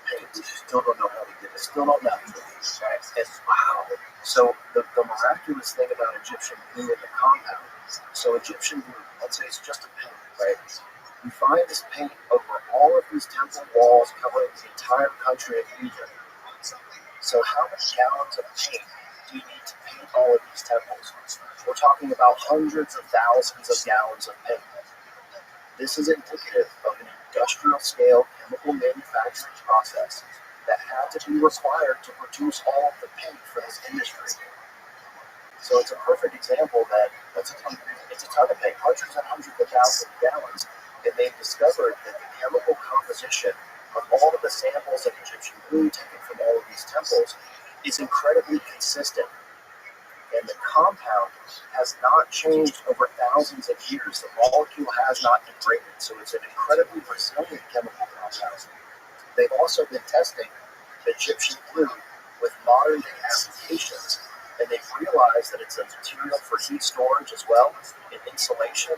paint, Still don't know how to get it. still don't know. And wow. So the miraculous thing about Egyptian blue and the compound, so Egyptian blue, let's say it's just a paint, right? You find this paint over all of these temple walls covering the entire country of Egypt. So how many gallons of paint do you need to paint all of these temples? We're talking about hundreds of thousands of gallons of paint. This is indicative of an industrial scale chemical manufacturing process that had to be required to produce all of the paint for this industry. So it's a perfect example that it's a ton of paint, hundreds and hundreds of thousands of gallons, and they've discovered that the chemical composition of all of the samples of Egyptian blue taken from all of these temples is incredibly consistent. And the compound has not changed over thousands of years. The molecule has not degraded, so it's an incredibly resilient chemical compound. They've also been testing Egyptian blue with modern day applications, and they've realized that it's a material for heat storage as well, and insulation,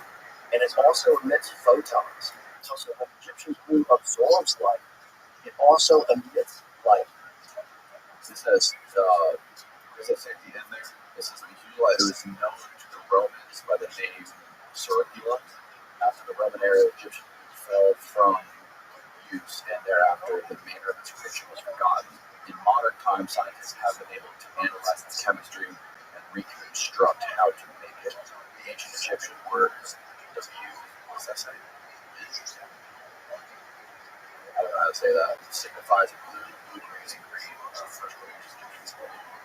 and it also emits photons. So when Egyptian blue absorbs light, it also emits light. This has, as I say at the end there, this is usually it was known to the Romans by the name Circula. After the Roman era, Egyptian fell from use, and thereafter the manner of its creation was forgotten. In modern times, scientists have been able to analyze the chemistry and reconstruct how to make it. The ancient Egyptian word W, what's that say? I don't know how to say that. It signifies blue, green, and green. First one, Egyptians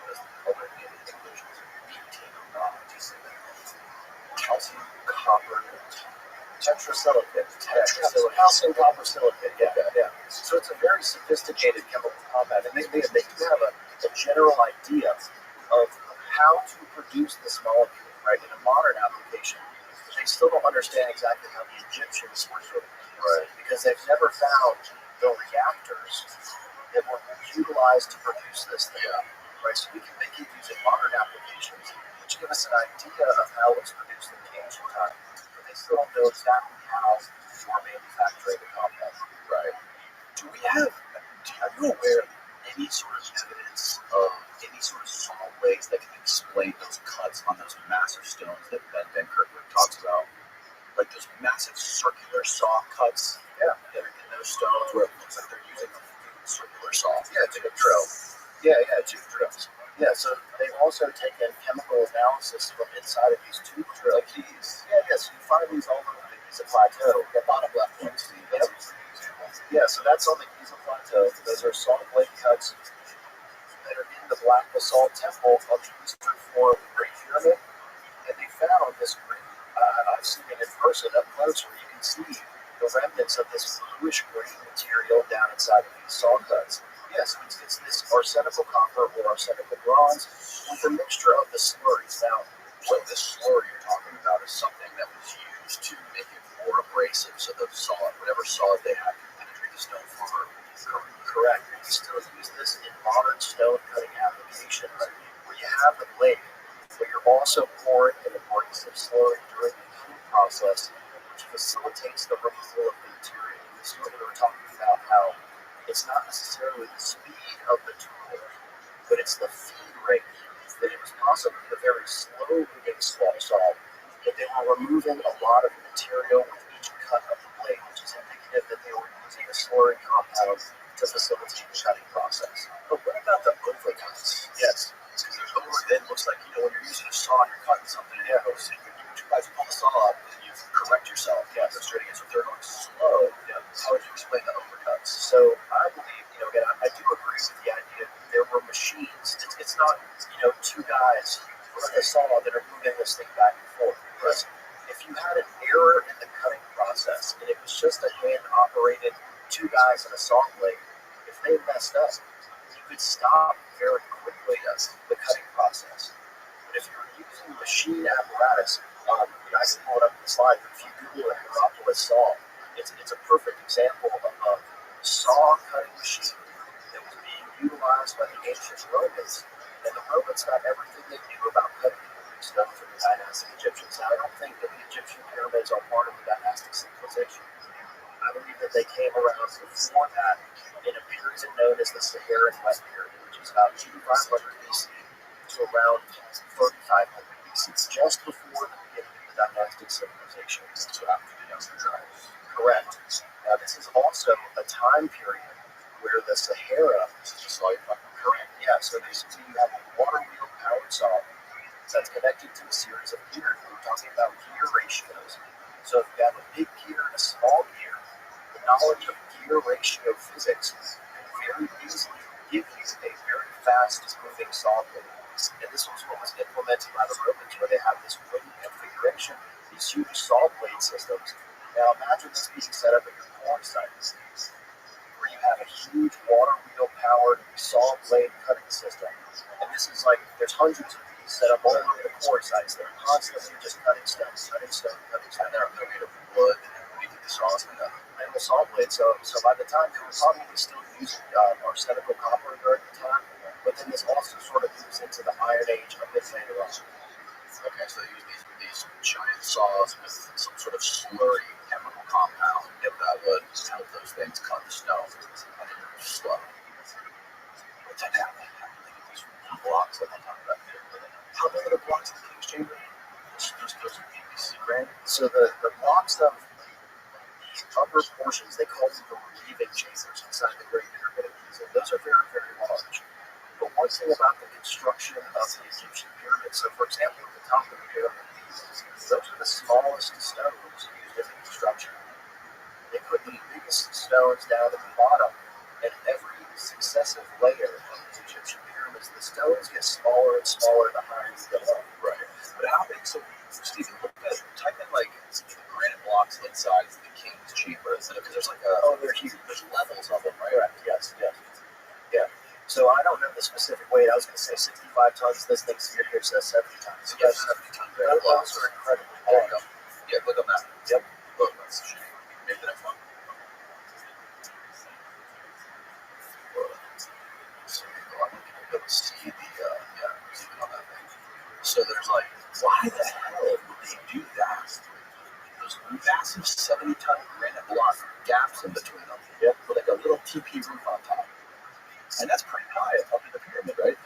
as the color in conclusions. Calcium, copper, Tetrasilicate. Calcium copper silicate, yeah. So it's a very sophisticated chemical compound, and they do have a general idea of how to produce this molecule, right, in a modern application. They still don't understand exactly how the Egyptians were doing it, right, because they've never found the reactors that were utilized to produce this thing, right? So we can make it using modern applications, which give us an idea of how it was produced in the ancient time. But they still don't know exactly how we're manufacturing the compound. right? Are you aware of any sort of evidence of any sort of salt waves that can explain those cuts on those massive stones that Ben Kirkwood talks about? Like those massive circular saw cuts that are in those stones where it looks like they're using a circular saw. Yeah, it's a good drill. Yeah, tube drills. Yeah, so they've also taken chemical analysis from inside of these tube drills. Like these. Yeah, so you find these all over the Giza Plateau, the bottom left one. Yeah, so that's on the Giza Plateau. Those are salt lake cuts that are in the Black Basalt Temple of the Eastern floor of the Great Pyramid. And they found this great, I've seen it in person up close, where you can see the remnants of this bluish green material down inside of these salt cuts. Yes, it's this arsenical copper or arsenical bronze with a mixture of the slurries. Now, So this slurry you're talking about is something that was used to make it more abrasive, so the solid, whatever solid they had, can penetrate the stone further. correct. You still use this in modern stone cutting applications where you have the blade, but you're also pouring an abrasive slurry during the cutting process, which facilitates the removal of the material. So we were talking about how it's not necessarily the speed of the tool, but it's the feed rate. That it was possibly a very slow moving saw, but they were removing a lot of material with each cut of the blade, which is indicative that they were using a slurry compound to facilitate the cutting process. But what about the overcuts? Yes. It looks like, when you're using a saw and you're cutting something, and you guys pull the saw up and you correct yourself. Yeah, so straight again. So if they're going slow, how would you explain the overcuts? So I believe, again, I do agree with the idea that there were machines. It's not, two guys with a saw that are moving this thing back and forth. Because if you had an error in the cutting process and it was just a hand-operated two guys in a saw blade, if they messed up, you could stop very quickly the cutting process. But if you're using machine apparatus, I can pull it up in the slide, but if you Google a Heropolis saw, it's a perfect example of a saw cutting machine that was being utilized by the ancient Romans. And the Romans got everything they knew about cutting stuff from the dynastic Egyptians. Now, I don't think that the Egyptian pyramids are part of the dynastic civilization. I believe that they came around before that in a period known as the Saharan Wet period, which is about 2500 BC to around 3500 BC. It's just before the beginning of the dynastic civilization. So after the younger tribes. Correct. Now, this is also a time period where the Sahara, Just like correct, yeah, so basically you have a water wheel powered saw that's connected to a series of gears. We're talking about gear ratios. So if you have a big gear and a small gear, the knowledge of gear ratio physics can very easily give you a very fast moving saw blade. And this was what was implemented by the Romans, where they have this wooden configuration, these huge saw blade systems. Now imagine this being set up at your corn sites, where you have a huge water wheel powered saw blade cutting system. And this is like, there's hundreds of these set up all over the corn sites. They're constantly just cutting stone, cutting stone, cutting stone. they're made of wood and making the saws and Metal saw blade. So by the time they were probably still using arsenical copper during the time, but then this also sort of moves into the Iron Age a bit later on. Okay, so they use these giant saws with some sort of slurry chemical compound that would help those things cut the stone and then slow. But then how do they get these blocks that they talk about here? How many of the blocks in the King's Chamber? Those are PVC granite. So the blocks of the upper portions, they call them the relieving chambers inside the Great Pyramid of Giza. Those are very, very large. But one thing about the construction of the Egyptian pyramids, so for example, at the top of the pyramid, those are the smallest stones used in the construction. They put the biggest stones down at the bottom, and every successive layer of the Egyptian pyramids, the stones get smaller and smaller the higher you go up. Right. But how big? So, Stephen, look at type in like the granite blocks inside the King's Chamber. Because there's like They're huge. there's levels of them, right? Correct. Yes. Yeah. So I don't know the specific weight. I was going to say 65 tons. This thing here says 70 tons. So Yes, 70-ton granite those blocks. are incredibly There you go. large. Yeah, click on that. Yep. Look, that's the shape. Maybe the next one. So I want people to be able to see the zoom in on that thing. So there's like, why the hell would they do that? Those massive 70-ton granite block gaps in between them. Yep. With like a little TP roof on top. And that's pretty high up in the pyramid, right?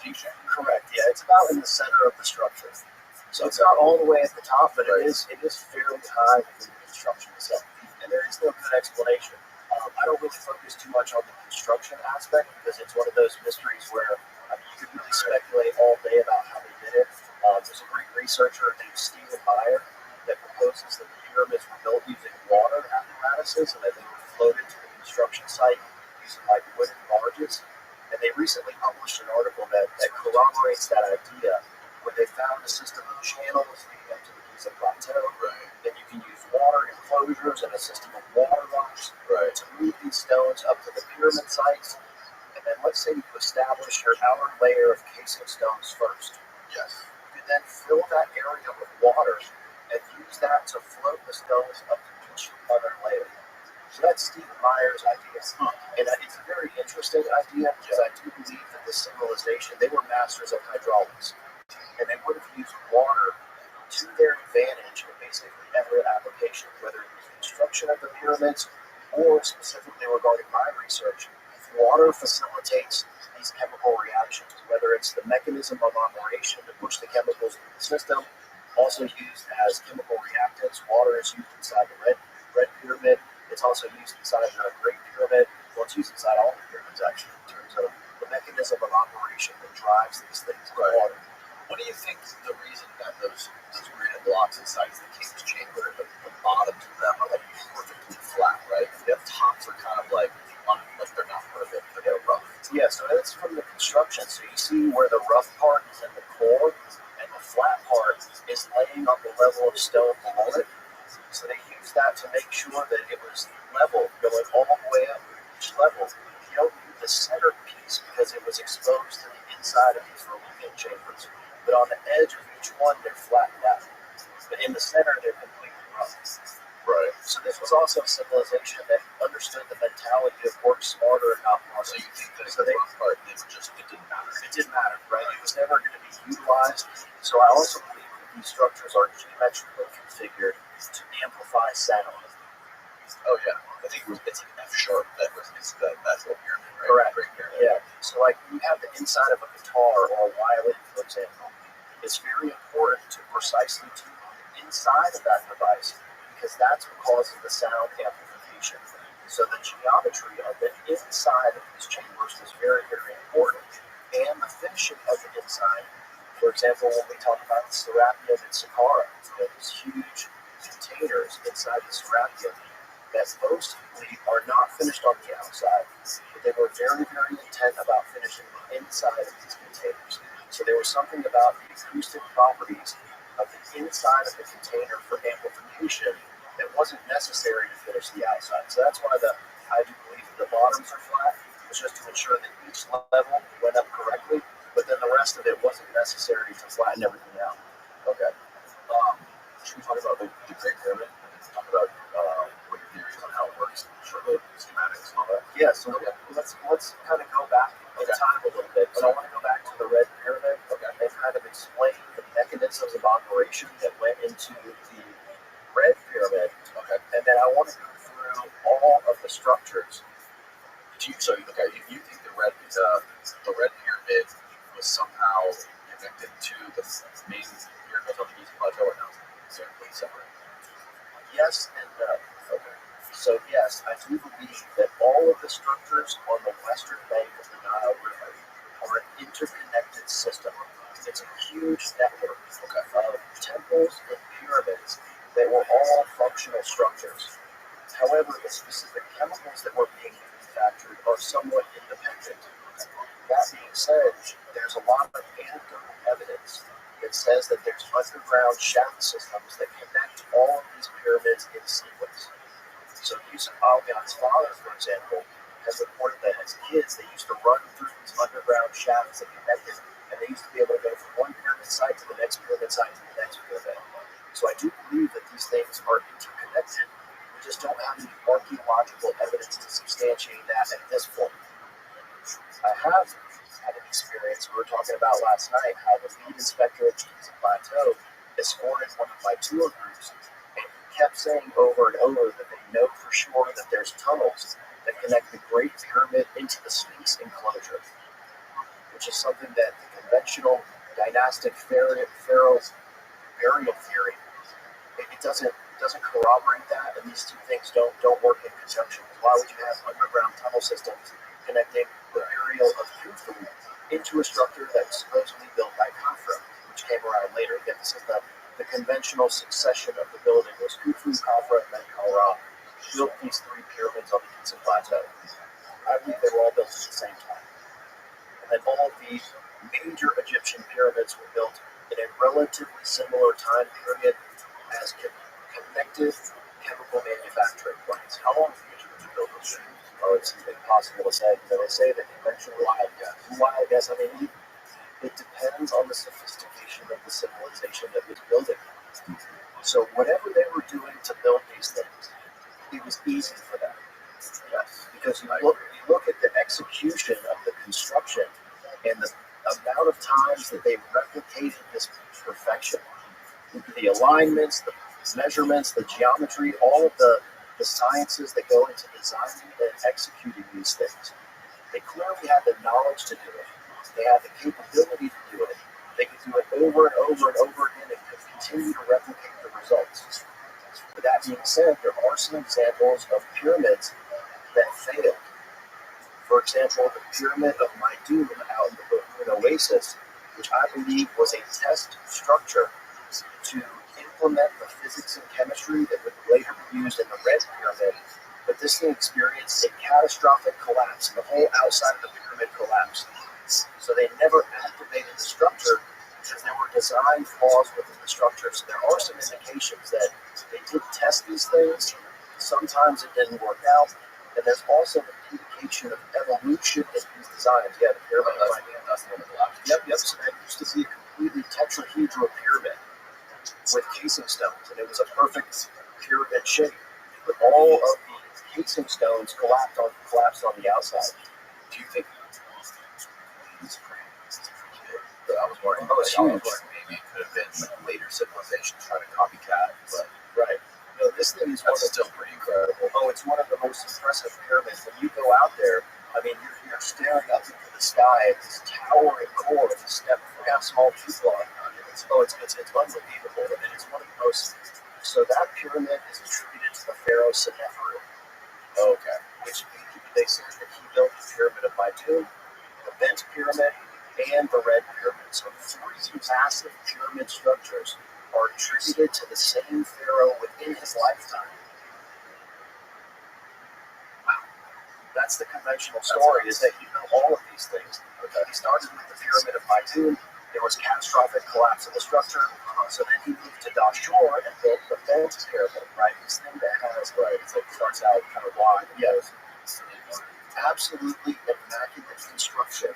Correct. Yeah, it's about in the center of the structure. So it's not all the way at the top, but Right. it is fairly high within the construction itself. And there is no good explanation. I don't really focus too much on the construction aspect because it's one of those mysteries where you could really speculate all day about how they did it. There's a great researcher named Stephen Meyer that proposes that the pyramids were built using water apparatuses and that they were floated to the construction site using like wooden barges. And they recently published an article that corroborates that idea, where they found a system of channels leading up to the Giza Plateau. Right. Then you can use water enclosures and a system of water runs to move these stones up to the pyramid sites. And then let's say you establish your outer layer of casing stones first. Yes. You could then fill that area with water and use that to float the stones up to each other layer. So that's Stephen Meyer's idea. And it's a very interesting idea because I do believe that this civilization, they were masters of hydraulics. And they would have used water to their advantage in basically every application, whether it was construction of the pyramids or specifically regarding my research. Water facilitates these chemical reactions, whether it's the mechanism of operation to push the chemicals into the system, also used as chemical reactants. Water is used inside the red pyramid. It's also used inside the Great Pyramid. Well, it's used inside all the pyramids, actually, in terms of the mechanism of operation that drives these things in water. What do you think the reason that those granite blocks inside the King's Chamber, the bottoms of them are like perfectly flat, right? The tops are kind of like they're not perfect, they're rough. Yeah, so that's from the construction. So you see where the rough part is in the core, and the flat part is laying on the level of stone below it. So they used that to make sure that it was level, going all the way up each level. You don't need the center piece because it was exposed to the inside of these relieving chambers. But on the edge of each one, they're flattened out. But in the center, they're completely rough. Right. So this was also a civilization that understood the mentality of work smarter and not harder. So you think that So the they- rough part, it didn't matter. It didn't matter, right? It was never going to be utilized. So I also believe that these structures are geometrically configured to amplify sound. Oh yeah, I think it's an F sharp that was that's what pyramid, right? Correct. Great pyramid. Yeah. So like you have the inside of a guitar or a violin, for example. It's very important to precisely tune the inside of that device because that's what causes the sound amplification. So the geometry of the inside of these chambers is very, very important. And the finishing of the inside. For example, when we talk about the Serapium and Sakara, these huge containers inside the Serapium that mostly are not finished on the outside, but they were very, very intent about finishing the inside of these containers. So there was something about the acoustic properties of the inside of the container for amplification that wasn't necessary to finish the outside. So that's why I do believe that the bottoms are flat. It's just to ensure that each level went up correctly, but then the rest of it wasn't necessary to flatten everything out. Okay. Should we talk about the Great Pyramid? Talk about what your theory is on how it works, show the schematics and all that. Yeah, so let's kind of go back in time a little bit. So I want to go back to the Red Pyramid and kind of explain the mechanisms of operation that went into the Red Pyramid. Okay. And then I want to go through all of the structures. You think the red pyramid was somehow connected to the main pyramids on the East Plateau, or no? Is it completely separate? Yes and no. Okay. So yes, I do believe that all of the structures on the western bank of the Nile River are an interconnected system. It's a huge network of temples and pyramids that were all functional structures. However, the specific chemicals that were being manufactured are somewhat independent. That being said, there's a lot of anecdotal evidence that says that there's underground shaft systems that connect all of these pyramids in sequence. So Yusuf Al-Ghan's father, for example, has reported that as kids they used to run through these underground shafts that connected, and they used to be able to go from one pyramid site to the next pyramid site to the next pyramid. So I do believe that these things are interconnected. We just don't have any archaeological evidence to substantiate that at this point. I have had an experience we were talking about last night, how the lead inspector at the Plateau escorted one of my tour groups, and he kept saying over and over that they know for sure that there's tunnels that connect the Great Pyramid into the Sphinx enclosure, which is something that the conventional dynastic pharaoh burial theory, it doesn't corroborate that, and these two things don't work in conjunction. Why would you have underground tunnel systems connecting the burial of Khufu into a structure that was supposedly built by Khafra, which came around later? Again, this is the conventional succession of the building was Khufu, Khafra, and then Khafra built these three pyramids on the Giza Plateau. I believe they were all built at the same time. And then all of these major Egyptian pyramids were built in a relatively similar time period as connected chemical manufacturing plants. How long did you build those things? Oh, it's impossible to say. They say that conventional wild guess. I mean, it depends on the sophistication of the civilization that was building. So whatever they were doing to build these things, it was easy for them. Yes, because you look at the execution of the construction and the amount of times that they replicated this perfection. The alignments, the measurements, the geometry, all of the sciences that go into designing and executing these things. They clearly had the knowledge to do it. They had the capability to do it. They could do it over and over and over again and could continue to replicate the results. With that being said, there are some examples of pyramids that failed. For example, the Pyramid of Maidun out in the Bahoun Oasis, which I believe was a test structure to implement the physics and chemistry that would later be used in the Red Pyramid. But this thing experienced a catastrophic collapse. The whole outside of the pyramid collapsed. So they never activated the structure because there were design flaws within the structure. So there are some indications that they did test these things. Sometimes it didn't work out. And there's also an indication of evolution in these designs. Yeah, the pyramid of Maidun. That's the one that collapsed. Yep. So that used to be a completely tetrahedral pyramid with casing stones, and it was a perfect pyramid shape. But all of the casing stones collapsed on the outside. Do you think but I was wondering, it's huge. maybe it could have been like later civilizations trying to copycat, but Right. No, this thing is that's still pretty incredible. it's one of the most impressive pyramids. When you go out there, I mean, you're staring up into the sky at this towering core. It's look how small people are on it. It's unbelievable, and it's one of the most. So that pyramid is attributed to the pharaoh Seneferu. Okay. Which they say that he built the pyramid of Baitu, the bent pyramid, and the red pyramid. So three massive pyramid structures are attributed to the same pharaoh within his lifetime. That's the conventional story, is that he built all of these things. He started with the pyramid of Baitu. There was catastrophic collapse of the structure. So then he moved to Dashur and built the bent pyramid, right? This thing that has, it's like starts out kind of wide. Yes. Absolutely immaculate construction.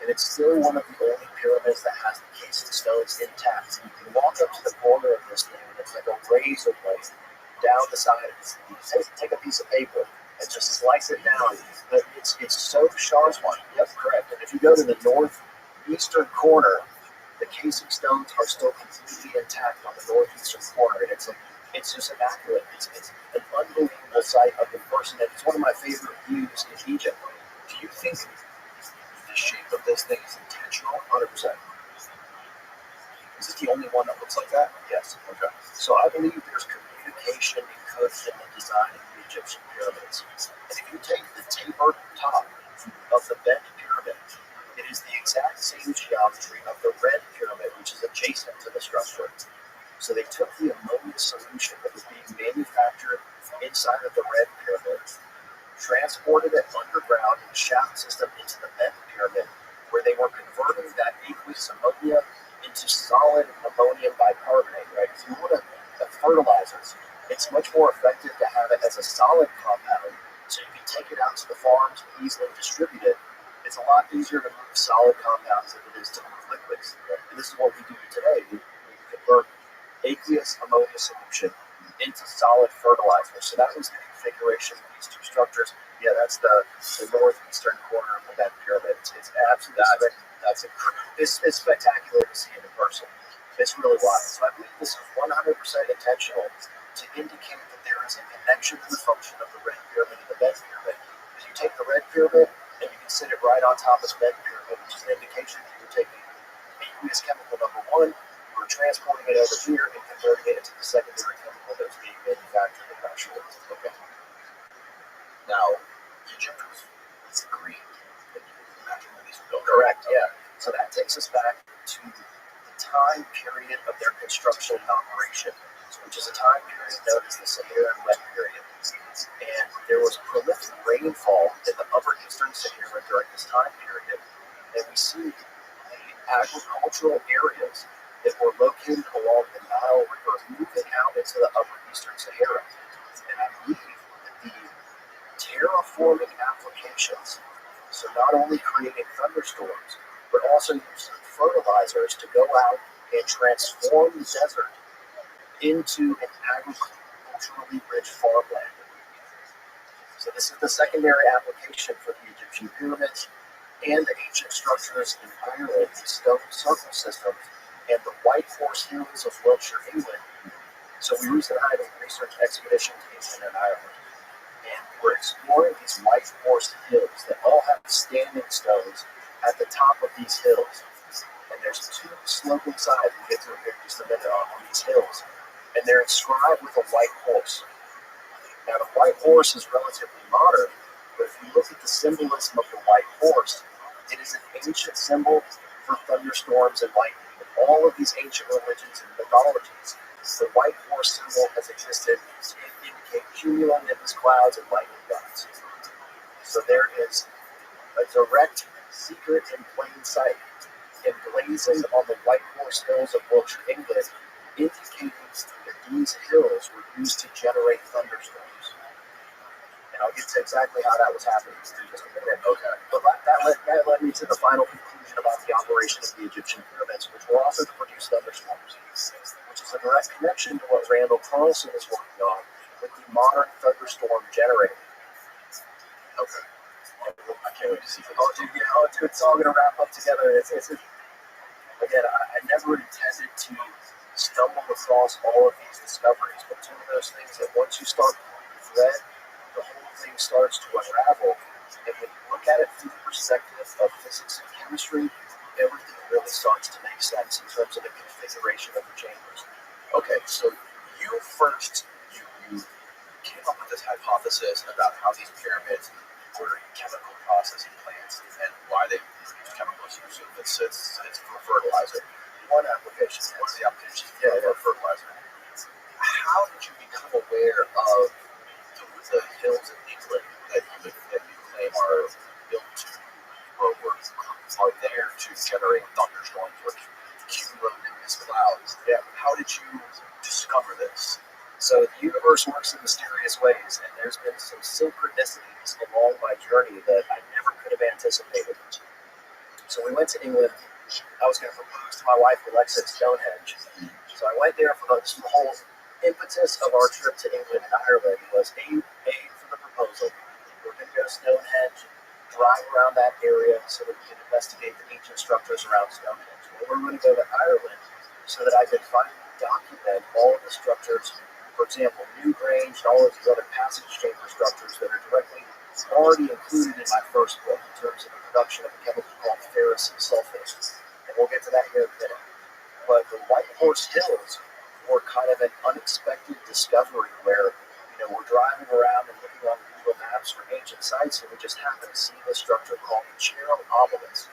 And it's still one of the only pyramids that has the casing stones intact. You can walk up to the corner of this thing, and it's like a razor blade down the side of this thing. Take a piece of paper and just slice it down. But it's so sharp. Yep, correct. And if you go to the northeastern corner, the casing stones are still completely intact on the northeastern corner, and it's just immaculate. It's an unbelievable sight of the person. It's one of my favorite views in Egypt. Do you think the shape of this thing is intentional? 100%. Is it the only one that looks like that? Yes. Okay. So I believe there's communication encoded in the design of the Egyptian pyramids. And if you take the tapered top of the bent pyramid, it is the exact same geometry of the red pyramid, which is adjacent to the structure. So they took the ammonia solution that was being manufactured inside of the red pyramid, transported it underground in a shaft system into the bent pyramid, where they were converting that aqueous ammonia into solid ammonium bicarbonate, right? If you want a fertilizer, it's much more effective to have it as a solid compound, so you can take it out to the farms and easily distribute it. It's a lot easier to move solid compounds than it is to move liquids. And this is what we do today. We convert aqueous ammonia solution into solid fertilizer. So that was the configuration of these two structures. Yeah, that's the northeastern corner of the bent pyramid. It's absolutely it's spectacular to see it in person. It's really wild. So I believe this is 100% intentional to indicate that there is a connection to the function of the red pyramid and the bent pyramid. Because you take the red pyramid and you can sit it right on top of the bent pyramid, which is an indication that you're taking aqueous chemical number one, we're transporting it over here and converting it into the secondary chemical that's being manufactured in Dashur. Okay. Now, Egypt was green. Imagine when these were built. Correct, yeah. So that takes us back to the time period of their construction and operation, which is a time period known as the Saharan wet period. And there was prolific rainfall in the upper eastern Sahara during this time period. And we see the agricultural areas that were located along the Nile River moving out into the upper eastern Sahara. And I believe that the terraforming applications, so not only creating thunderstorms, but also using fertilizers to go out and transform the desert into an agriculturally rich farmland. So this is the secondary application for the Egyptian pyramids and the ancient structures in Ireland, the stone circle systems, and the White Horse Hills of Wiltshire, England. So we recently had a research expedition to England and Ireland, and we're exploring these White Horse Hills that all have standing stones at the top of these hills. And there's two sloping sides, we'll get to it here in just a minute, on these hills. And they're inscribed with a white horse. Now, the white horse is relatively modern, but if you look at the symbolism of the white horse, it is an ancient symbol for thunderstorms and lightning. In all of these ancient religions and mythologies, the white horse symbol has existed to indicate cumulonimbus clouds and lightning gods. So there is a direct secret in plain sight, emblazoned on the White Horse Hills of Wiltshire, England, indicating that these hills were used to generate thunderstorms. And I'll get to exactly how that was happening in just a minute. Okay. But that led me to the final conclusion about the operation of the Egyptian pyramids, which were also to produce thunderstorms, which is a direct connection to what Randall Carlson is working on with the modern thunderstorm generator. Okay. I can't wait to see this. Oh, dude, it's all gonna wrap up together. Again, I never intended to stumble across all of these discoveries, but it's one of those things that once you start pulling the thread, the whole thing starts to unravel. And when you look at it from the perspective of physics and chemistry, everything really starts to make sense in terms of the configuration of the chambers. Okay, so you first you came up with this hypothesis about how these pyramids were chemical processing plants and why they use chemicals. So it's for fertilizer. One application. One of the applications for fertilizer. How did you become aware of the hills in England that you claim are built to or are there to generate thunderstorms or cumulonimbus clouds? Yeah. How did you discover this? So the universe works in mysterious ways, and there's been some synchronicities along my journey that I never could have anticipated. So we went to England. I was going to propose to my wife, Alexa, at Stonehenge. So I went there for the whole impetus of our trip to England and Ireland was A for the proposal. We're going to go to Stonehenge, drive around that area so that we can investigate the ancient structures around Stonehenge. And we're going to go to Ireland so that I could finally document all of the structures. For example, Newgrange and all of these other passage chamber structures that are directly already included in my first book in terms of the production of a chemical called ferrous sulfate. And we'll get to that here in a minute. But the White Horse Hills were kind of an unexpected discovery where, we're driving around and looking on Google Maps for ancient sites, and we just happen to see this structure called the Cheryl Obelisk.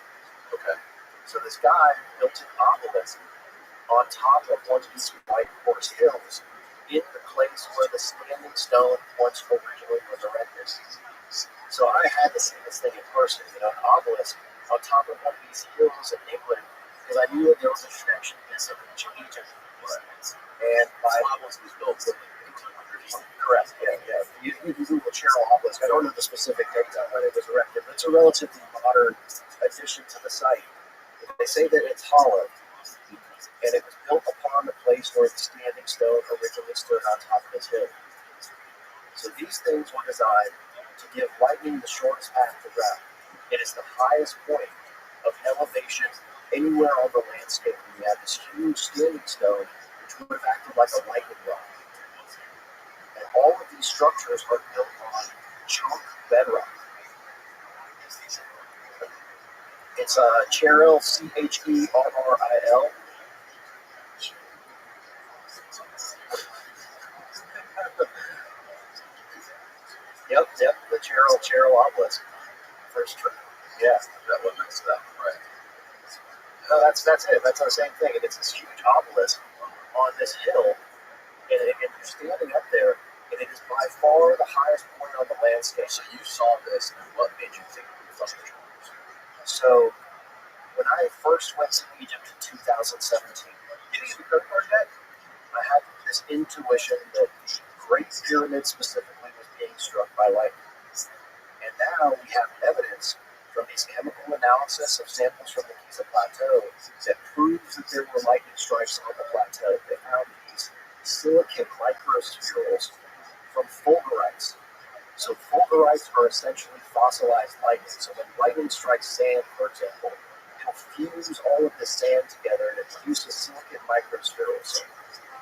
Okay. So this guy built an obelisk on top of one of these White Horse Hills in the place where the standing stone once originally was erected. So I had to see this thing in person, an obelisk on top of one of these hills in England, because I knew that there was a connection to ancient Egypt. And my obelisk was built in 1800s. Correct, yeah. You can Google Cheryl Obelisk. I don't know the specific date on when it was erected, but it's a relatively modern addition to the site. They say that it's hollow, and it was built upon the place where the standing stone originally stood on top of this hill. So these things were designed to give lightning the shortest path to ground. It is the highest point of elevation anywhere on the landscape. And we have this huge standing stone, which would have acted like a lightning rod. And all of these structures are built on chalk bedrock. It's Cherril, Cherril. Yep, the Cherril Obelisk. First trip. Yeah, That one next to that, right? no, that's it. That's the same thing. And it's this huge obelisk on this hill, and you're standing up there, and it is by far the highest point on the landscape. So you saw this, and what made you think it was thunderstorms? So when I first went to Egypt in 2017, You didn't get the credit card yet? I had this intuition that the Great Pyramid specifically was being struck by lightning. And now we have evidence from these chemical analysis of samples from the Giza Plateau that proves that there were lightning strikes on the plateau. They found these silicate microspherules from fulgurites. So fulgurites are essentially fossilized lightning. So when lightning strikes sand, for example, it'll fuse all of the sand together and it produces silicate microspherules. So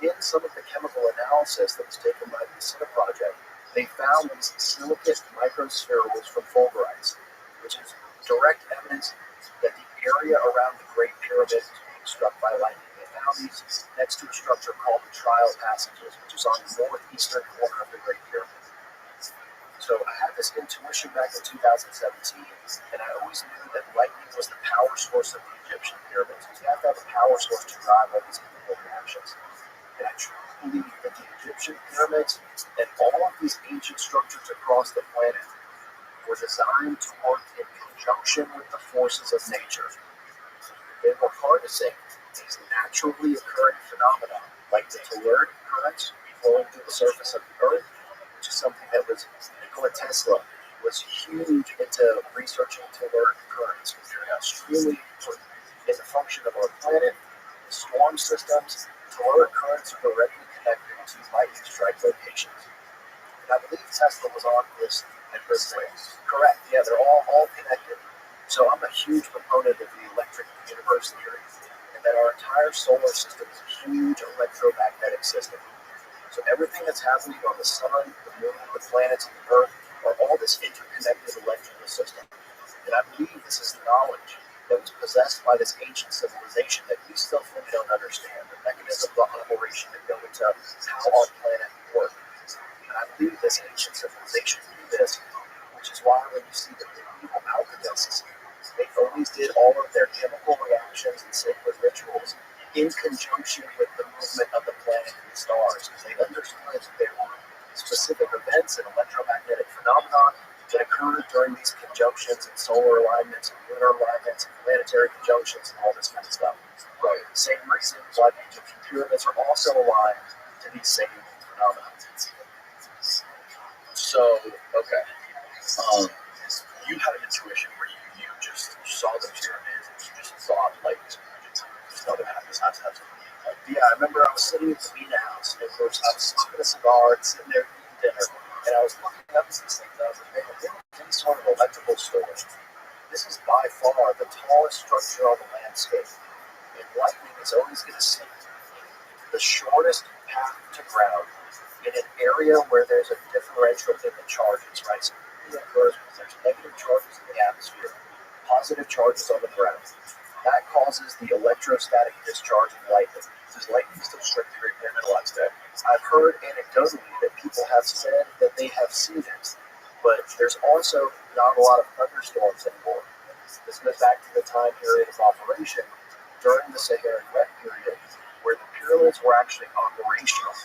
in some of the chemical analysis that was taken by the CINA project, they found these silicate microspherules from fulgurites, which is direct evidence that the area around the Great Pyramid was being struck by lightning. They found these next to a structure called the Trial Passages, which is on the northeastern corner of the Great Pyramid. So I had this intuition back in 2017, and I always knew that lightning was the power source of the Egyptian pyramids. You have to have a power source to drive all these chemical reactions. And I truly believe that the Egyptian pyramids and all of these ancient structures across the planet were designed to work in conjunction with the forces of nature. They were harnessing these naturally occurring phenomena, like the telluric currents flowing through the surface of the Earth, which is something that was Nikola Tesla was huge into researching telluric currents, which are extremely important as a function of our planet, storm systems. Telluric currents are directly connected to lightning strike locations. And I believe Tesla was on this and earthquakes. Correct. Yeah, they're all connected. So I'm a huge proponent of the electric universe theory, and that our entire solar system is a huge electromagnetic system. So everything that's happening on the sun, the moon, the planets, and the earth are all this interconnected electrical system. And I believe this is knowledge that was possessed by this ancient civilization that we still fully don't understand, the mechanism of operation that go into how our planet works. And I believe this ancient civilization knew this, which is why when you see the medieval alchemists, they always did all of their chemical reactions and sacred rituals in conjunction with the movement of the planet and the stars. They understood that there were specific events and electromagnetic phenomena that occurred during these conjunctions and solar alignments and lunar alignments and planetary conjunctions and all this kind of stuff. Right. Same reason why the Egyptian pyramids are also aligned to these same phenomena. So, okay. You had an intuition where you just saw the pyramid and you just thought, like, just know that this has to have something. Yeah, I remember I was sitting at the Vita house, and I was smoking a cigar and sitting there eating dinner, and I was looking up at these things. I was like, man, if there was any sort of electrical storage, this is by far the tallest structure on the landscape. And lightning is always going to seek the shortest path to ground in an area where there's a differential in the charges, right? So it occurs when there's negative charges in the atmosphere, positive charges on the ground. That causes the electrostatic discharge of lightning. Does lightning still strike the Great Pyramid a lot today? I've heard anecdotally that people have said that they have seen it, but there's also not a lot of thunderstorms anymore. This goes back to the time period of operation during the Saharan wet period, where the pyramids were actually operational.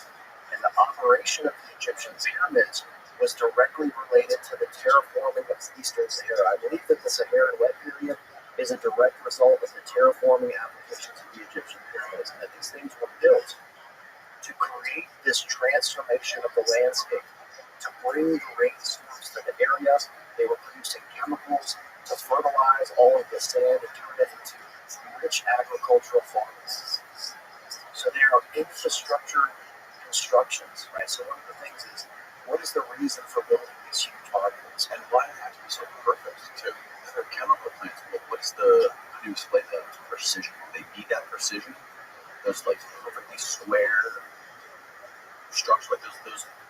And the operation of the Egyptian pyramids was directly related to the terraforming of the Eastern Sahara. I believe that the Saharan wet period is a direct result of the terraforming applications of the Egyptian pyramids, and that these things were built to create this transformation of the landscape, to bring the rainstorms to the area. They were producing chemicals to fertilize all of the sand and turn it into rich agricultural farms. So there are infrastructure constructions, right? So one of the things is, what is the reason for building these huge monuments, And why do they have to be so perfect, too? For chemical plants, what's the, how do you explain the precision? They need that precision? Those, like, perfectly square structure, like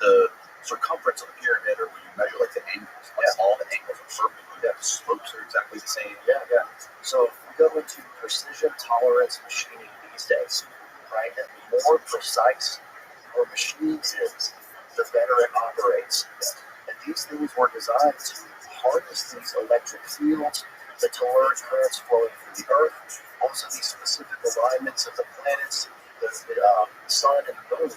the circumference of the pyramid, or when you measure, like, the angles, like, all the angles are perfect. The slopes are exactly the same. Yeah. So if we go into precision tolerance machining these days, right, and the more precise your machine is, the better it operates. And these things were designed to harness these electric fields, the telluric currents flowing through the earth, also these specific alignments of the planets, the sun and the moon.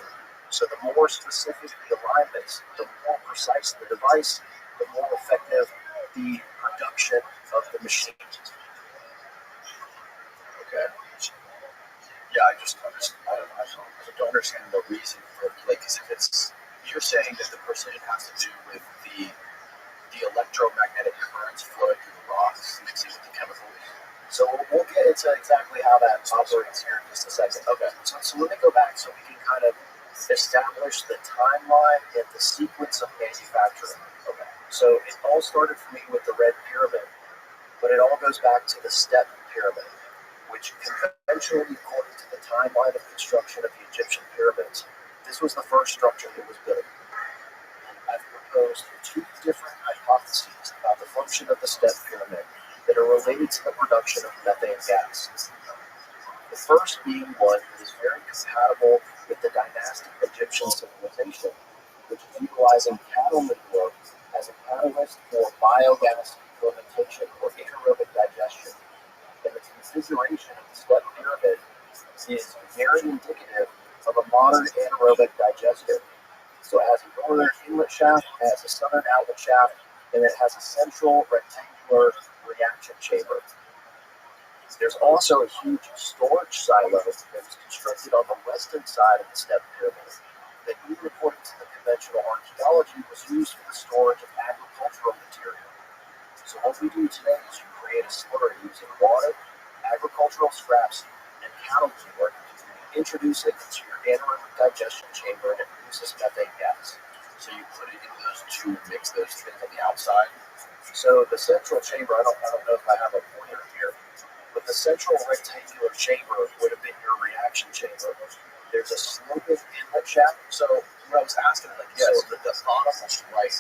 So the more specific the alignments, the more precise the device, the more effective the production of the machine. Okay. Yeah, I don't understand the reason for, like, because if it's, you're saying that the precision has to do with the electromagnetic currents flowing through the rocks mixing with the chemicals. So we'll get into exactly how that operates here in just a second. Okay. So let me go back so we can kind of establish the timeline and the sequence of manufacturing. Okay. So it all started for me with the Red Pyramid, but it all goes back to the Step Pyramid, which conventionally, according to the timeline of construction of the Egyptian pyramids, this was the first structure that was built. I've proposed two different hypotheses about the function of the Step Pyramid that are related to the production of methane gas. The first being one that is very compatible with the dynastic Egyptian civilization, which is utilizing cattle manure as a catalyst for biogas fermentation or anaerobic digestion. And the configuration of the Step Pyramid is very indicative of a modern anaerobic digester. So it has a northern inlet shaft, it has a southern outlet shaft, and it has a central rectangular reaction chamber. There's also a huge storage silo that was constructed on the western side of the Step Pyramid that, even according to the conventional archaeology, was used for the storage of agricultural material. So what we do today is you create a slurry using water, agricultural scraps, and cattle manure, introduce it into your anaerobic digestion chamber, and it produces methane gas. So you put it in those two, mix those things on the outside. So the central chamber, I don't know if I have a pointer here, but the central rectangular chamber would have been your reaction chamber. There's a sloping inlet shaft. So what I was asking, like, Yes, so the bottom right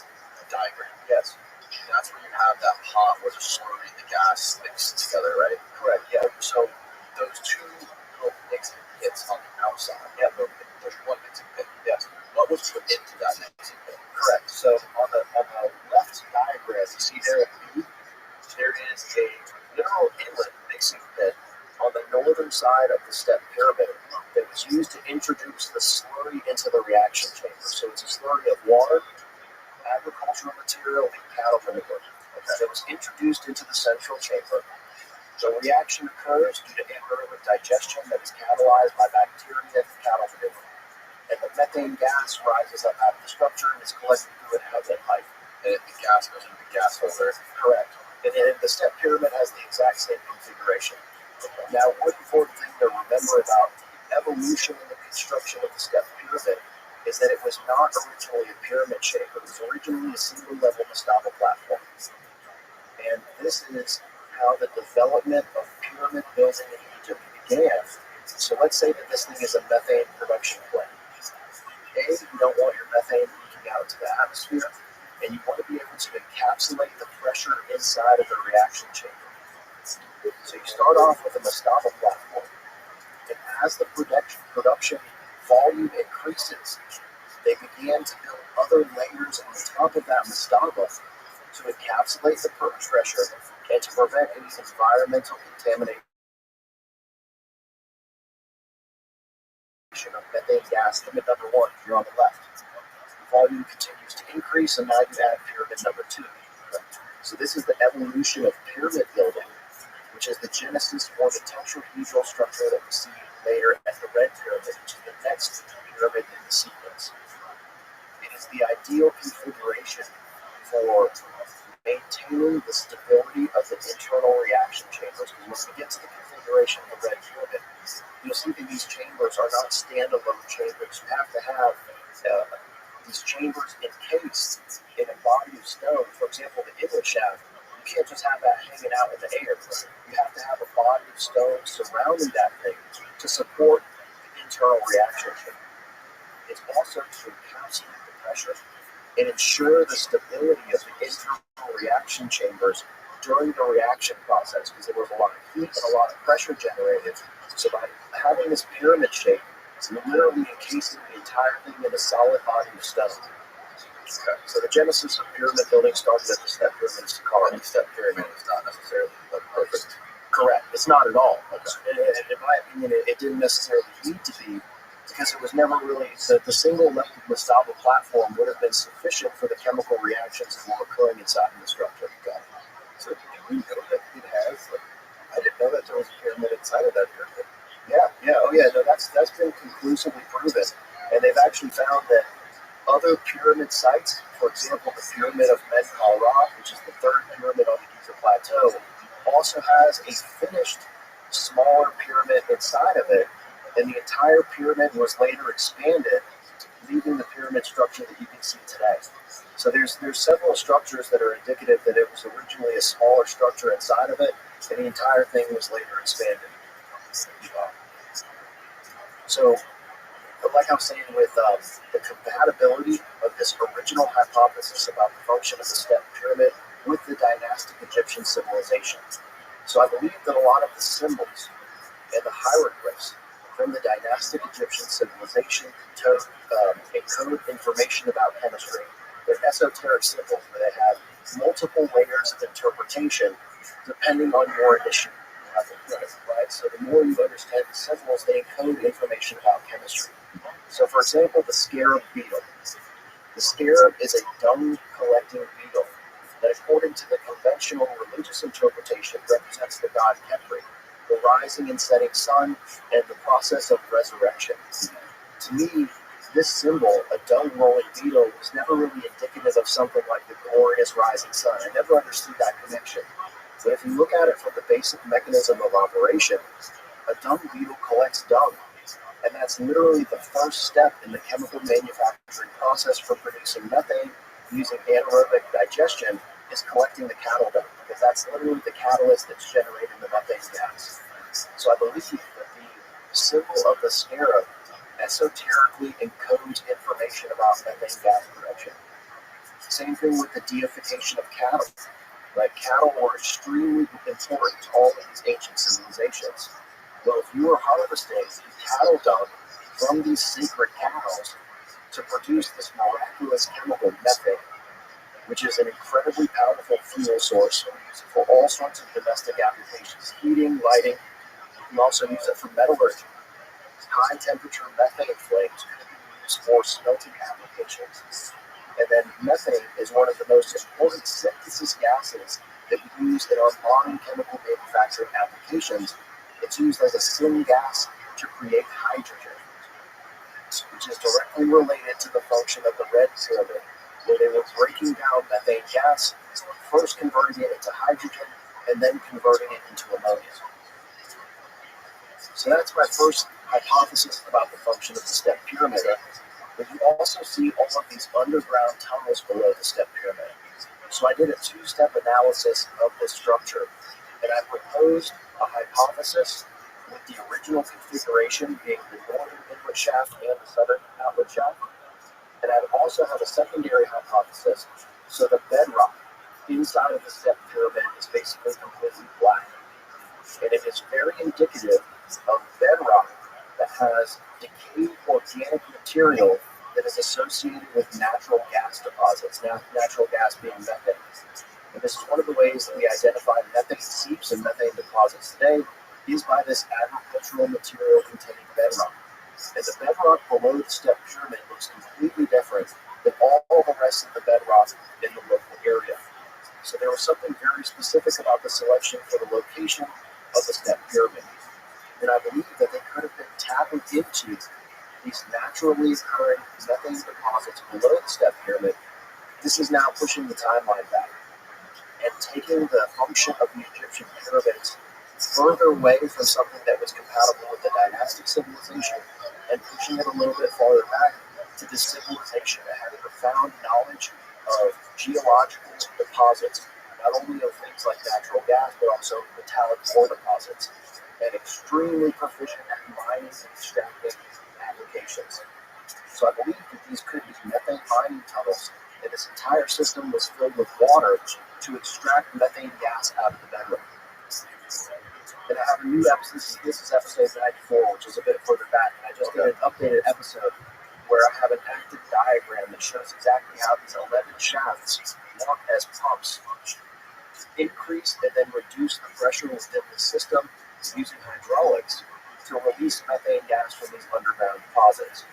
diagram. yes, That's where you have that pot where the slurry and the gas mix together, right? correct, yeah. So Those two little mixing pits on the outside. yeah, There's one mixing pit. yes, What was put into that mixing pit? correct. So on the left diagram, you see there at B, there is a mineral inlet mixing pit on the northern side of the step pyramid that was used to introduce the slurry into the reaction chamber. So it's a slurry of water, agricultural material, and cattle manure. That was introduced into the central chamber. The reaction occurs due to anaerobic digestion that is catalyzed by bacteria and cattle manure. And the methane gas rises up out of the structure and is collected through an outlet pipe. And the gas goes into the gas filter. Correct. And then the step pyramid has the exact same configuration. Now, one important thing to remember about the evolution and the construction of the step pyramid is that it was not originally a pyramid shape. It was originally a single-level mastaba platform. And this is how the development of pyramid building in Egypt began. So let's say that this thing is a methane production plant. A, you don't want your methane leaking out into the atmosphere, and you want to be able to encapsulate the pressure inside of the reaction chamber. So you start off with a mastaba platform, and as the production volume increases, they began to build other layers on top of that mastaba to encapsulate the pressure and to prevent any environmental contamination of methane gas. Limit number one, you're on the left. The volume continues to increase, and now you add pyramid number two. So this is the evolution of pyramid building, which is the genesis for the tetrahedral structure that we see later as the red pyramid, which is the next pyramid in the sequence. It is the ideal configuration for maintaining the stability of the internal reaction chambers. Because once we get to the configuration of the red pyramid, you'll see that these chambers are not standalone chambers. You have to have these chambers encased in a body of stone. For example, the inlet shaft, you can't just have that hanging out in the air. You have to have a body of stone surrounding that thing to support the internal reaction chamber. It's also to encapsulate the pressure and ensure the stability of the internal reaction chambers during the reaction process, because there was a lot of heat and a lot of pressure generated. So by having this pyramid shape, it's literally encasing the entire thing in a solid body of stone. Okay. So the genesis of pyramid building started at the step pyramid. And the step pyramid is not necessarily perfect. Correct. It's not at all. Okay. And in my opinion, it didn't necessarily need to be, because it was never really, the single level mastaba platform would have been sufficient for the chemical reactions that were occurring inside of the structure. Got it. So do we know that it has, I didn't know that there was a pyramid inside of that pyramid. No, that's been conclusively proven. And they've actually found that other pyramid sites, for example, the Pyramid of Menkaure, which is the third pyramid on the Giza Plateau, also has a finished smaller pyramid inside of it, and the entire pyramid was later expanded, leaving the pyramid structure that you can see today. So there's several structures that are indicative that it was originally a smaller structure inside of it, and the entire thing was later expanded. So, like I was saying, with the compatibility of this original hypothesis about the function of the step pyramid with the dynastic Egyptian civilization. So I believe that a lot of the symbols and the hieroglyphs from the dynastic Egyptian civilization encode information about chemistry. They're esoteric symbols where they have multiple layers of interpretation depending on your issue. Right? So the more you understand the symbols, they encode information about chemistry. So for example, the scarab beetle. The scarab is a dung-collecting beetle that, according to the conventional religious interpretation, represents the god Khepri, the rising and setting sun, and the process of resurrection. To me, this symbol, a dung-rolling beetle, was never really indicative of something like the glorious rising sun. I never understood that connection. But if you look at it from the basic mechanism of operation, a dung beetle collects dung. And that's literally the first step in the chemical manufacturing process for producing methane using anaerobic digestion is collecting the cattle dung, because that's literally the catalyst that's generating the methane gas. So I believe that the symbol of the scarab esoterically encodes information about methane gas production. Same thing with the deification of cattle. Right? Cattle were extremely important to all of these ancient civilizations. Well, if you were harvesting cattle dung from these sacred cows to produce this miraculous chemical methane, which is an incredibly powerful fuel source for all sorts of domestic applications, heating, lighting. You can also use it for metallurgy. High temperature methane flames could be used for smelting applications. And then methane is one of the most important synthesis gases that we use in our modern chemical manufacturing applications. It's used as a syngas to create hydrogen, which is directly related to the function of the red pyramid, where they were breaking down methane gas, first converting it into hydrogen, and then converting it into ammonia. So that's my first hypothesis about the function of the step pyramid. But you also see all of these underground tunnels below the step pyramid. So I did a two-step analysis of this structure, and I proposed a hypothesis with the original configuration being the northern inlet shaft and the southern outlet shaft. And I also have a secondary hypothesis, so the bedrock inside of the step pyramid is basically completely black. And it is very indicative of bedrock that has decayed organic material that is associated with natural gas deposits, natural gas being methane. And this is one of the ways that we identify methane seeps and methane deposits today, is by this agricultural material containing bedrock. And the bedrock below the step pyramid looks completely different than all the rest of the bedrock in the local area. So there was something very specific about the selection for the location of the step pyramid. And I believe that they could have been tapping into these naturally occurring methane deposits below the step pyramid. This is now pushing the timeline back and taking the function of the Egyptian pyramids further away from something that was compatible with the dynastic civilization and pushing it a little bit farther back to this civilization that had profound knowledge of geological deposits, not only of things like natural gas, but also metallic ore deposits, and extremely proficient at mining and extracting applications. So I believe that these could be methane mining tunnels, and this entire system was filled with water to extract methane gas out of the bedrock. And I have a new episode, this is episode 94, which is a bit further back, and I just did an updated episode where I have an active diagram that shows exactly how these 11 shafts work as pumps, increase and then reduce the pressure within the system using hydraulics to release methane gas from these underground deposits.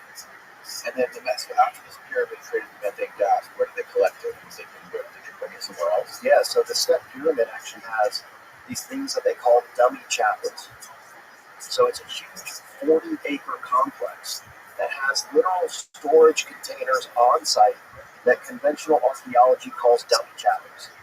And then after this pyramid created the methane gas, where did they collect it? Did they bring it somewhere else? Yeah, so the step pyramid actually has these things that they call dummy chapels. So it's a huge 40-acre complex that has literal storage containers on site that conventional archaeology calls dummy chapels.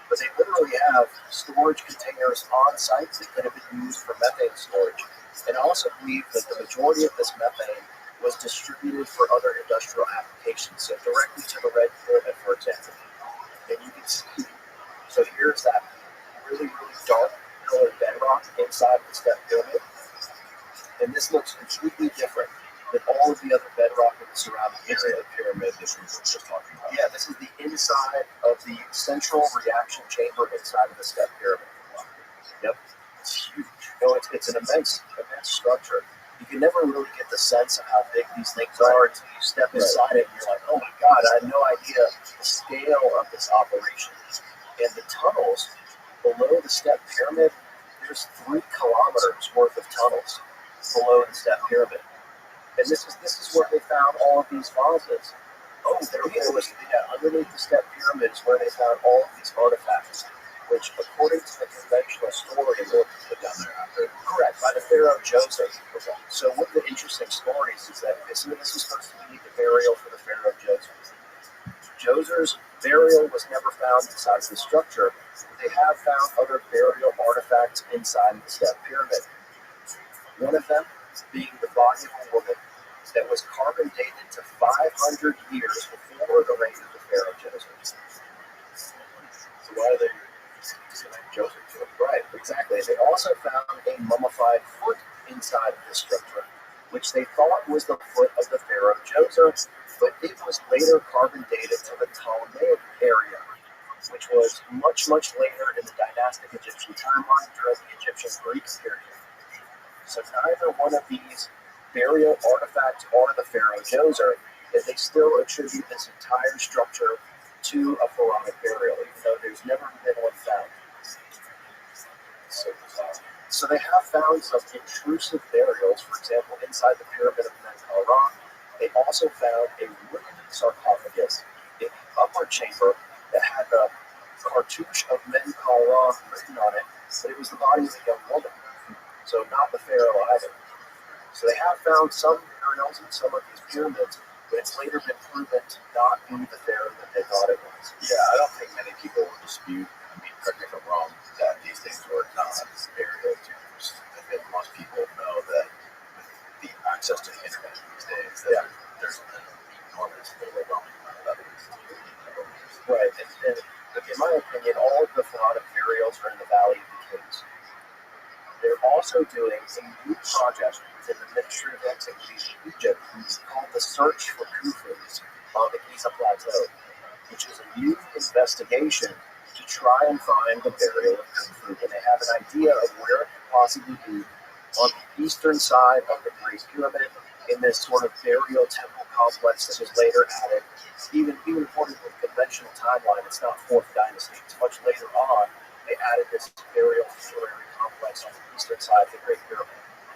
But they literally have storage containers on site that could have been used for methane storage. And I also believe that the majority of this methane was distributed for other industrial applications, so directly to the red pyramid, for example. And you can see, so here's that really, really dark colored bedrock inside the step pyramid. And this looks completely different than all of the other bedrock in the surrounding area. The pyramid that we were just talking about. Yeah, this is the inside of the central reaction chamber inside of the step pyramid. Yep, it's huge. No, it's an immense structure. You can never really get the sense of how big these things are until you step inside it and you're like, oh my God, I had no idea the scale of this operation. And the tunnels below the step pyramid, there's 3 kilometers worth of tunnels below the step pyramid. And this is where they found all of these vases. Oh, there we go. Yeah, underneath the step pyramid is where they found all of these artifacts, which, according to the conventional story, were put down there after. Correct, by the Pharaoh Joseph. So one of the interesting stories is that this is supposed to be the burial for the Pharaoh Joseph. Joseph's burial was never found inside the structure, but they have found other burial artifacts inside the step pyramid. One of them being the body of a woman that was carbon dated to 500 years before the reign of the Pharaoh Joseph. So why are they saying Joseph to him? Right, exactly. They also found a mummified foot inside of this structure, which they thought was the foot of the Pharaoh Joseph, but it was later carbon dated to the Ptolemaic area, which was much, much later in the dynastic Egyptian timeline during the Egyptian Greek period. So neither one of these burial artifacts or the Pharaoh Joseph, yet they still attribute this entire structure to a pharaonic burial, even though there's never been one found. So they have found some intrusive burials, for example, inside the pyramid of Menkaure. They also found a wooden sarcophagus in the upper chamber that had the cartouche of Menkaure written on it, but it was the body of a young woman, so not the pharaoh either. So they have found some burials in some of these pyramids, but it's later been proven to not be the pharaoh that they thought it was. Yeah, I don't think many people will dispute, I mean, correct me if I'm wrong, that these things were not burial tombs. I think most people know that with the access to the internet these days, that there's an enormous, overwhelming amount of evidence. Right, and in my opinion, all of the pharaonic burials are in the Valley of the Kings. They're also doing a new project within the Ministry of Antiquities in Egypt called the Search for Khufu on the Giza Plateau, which is a new investigation to try and find the burial of Khufu. And they have an idea of where it could possibly be on the eastern side of the Great Pyramid in this sort of burial temple complex that was later added. Even according to the conventional timeline, it's not 4th Dynasty. It's much later on. They added this burial funerary complex on the eastern side of the Great Pyramid.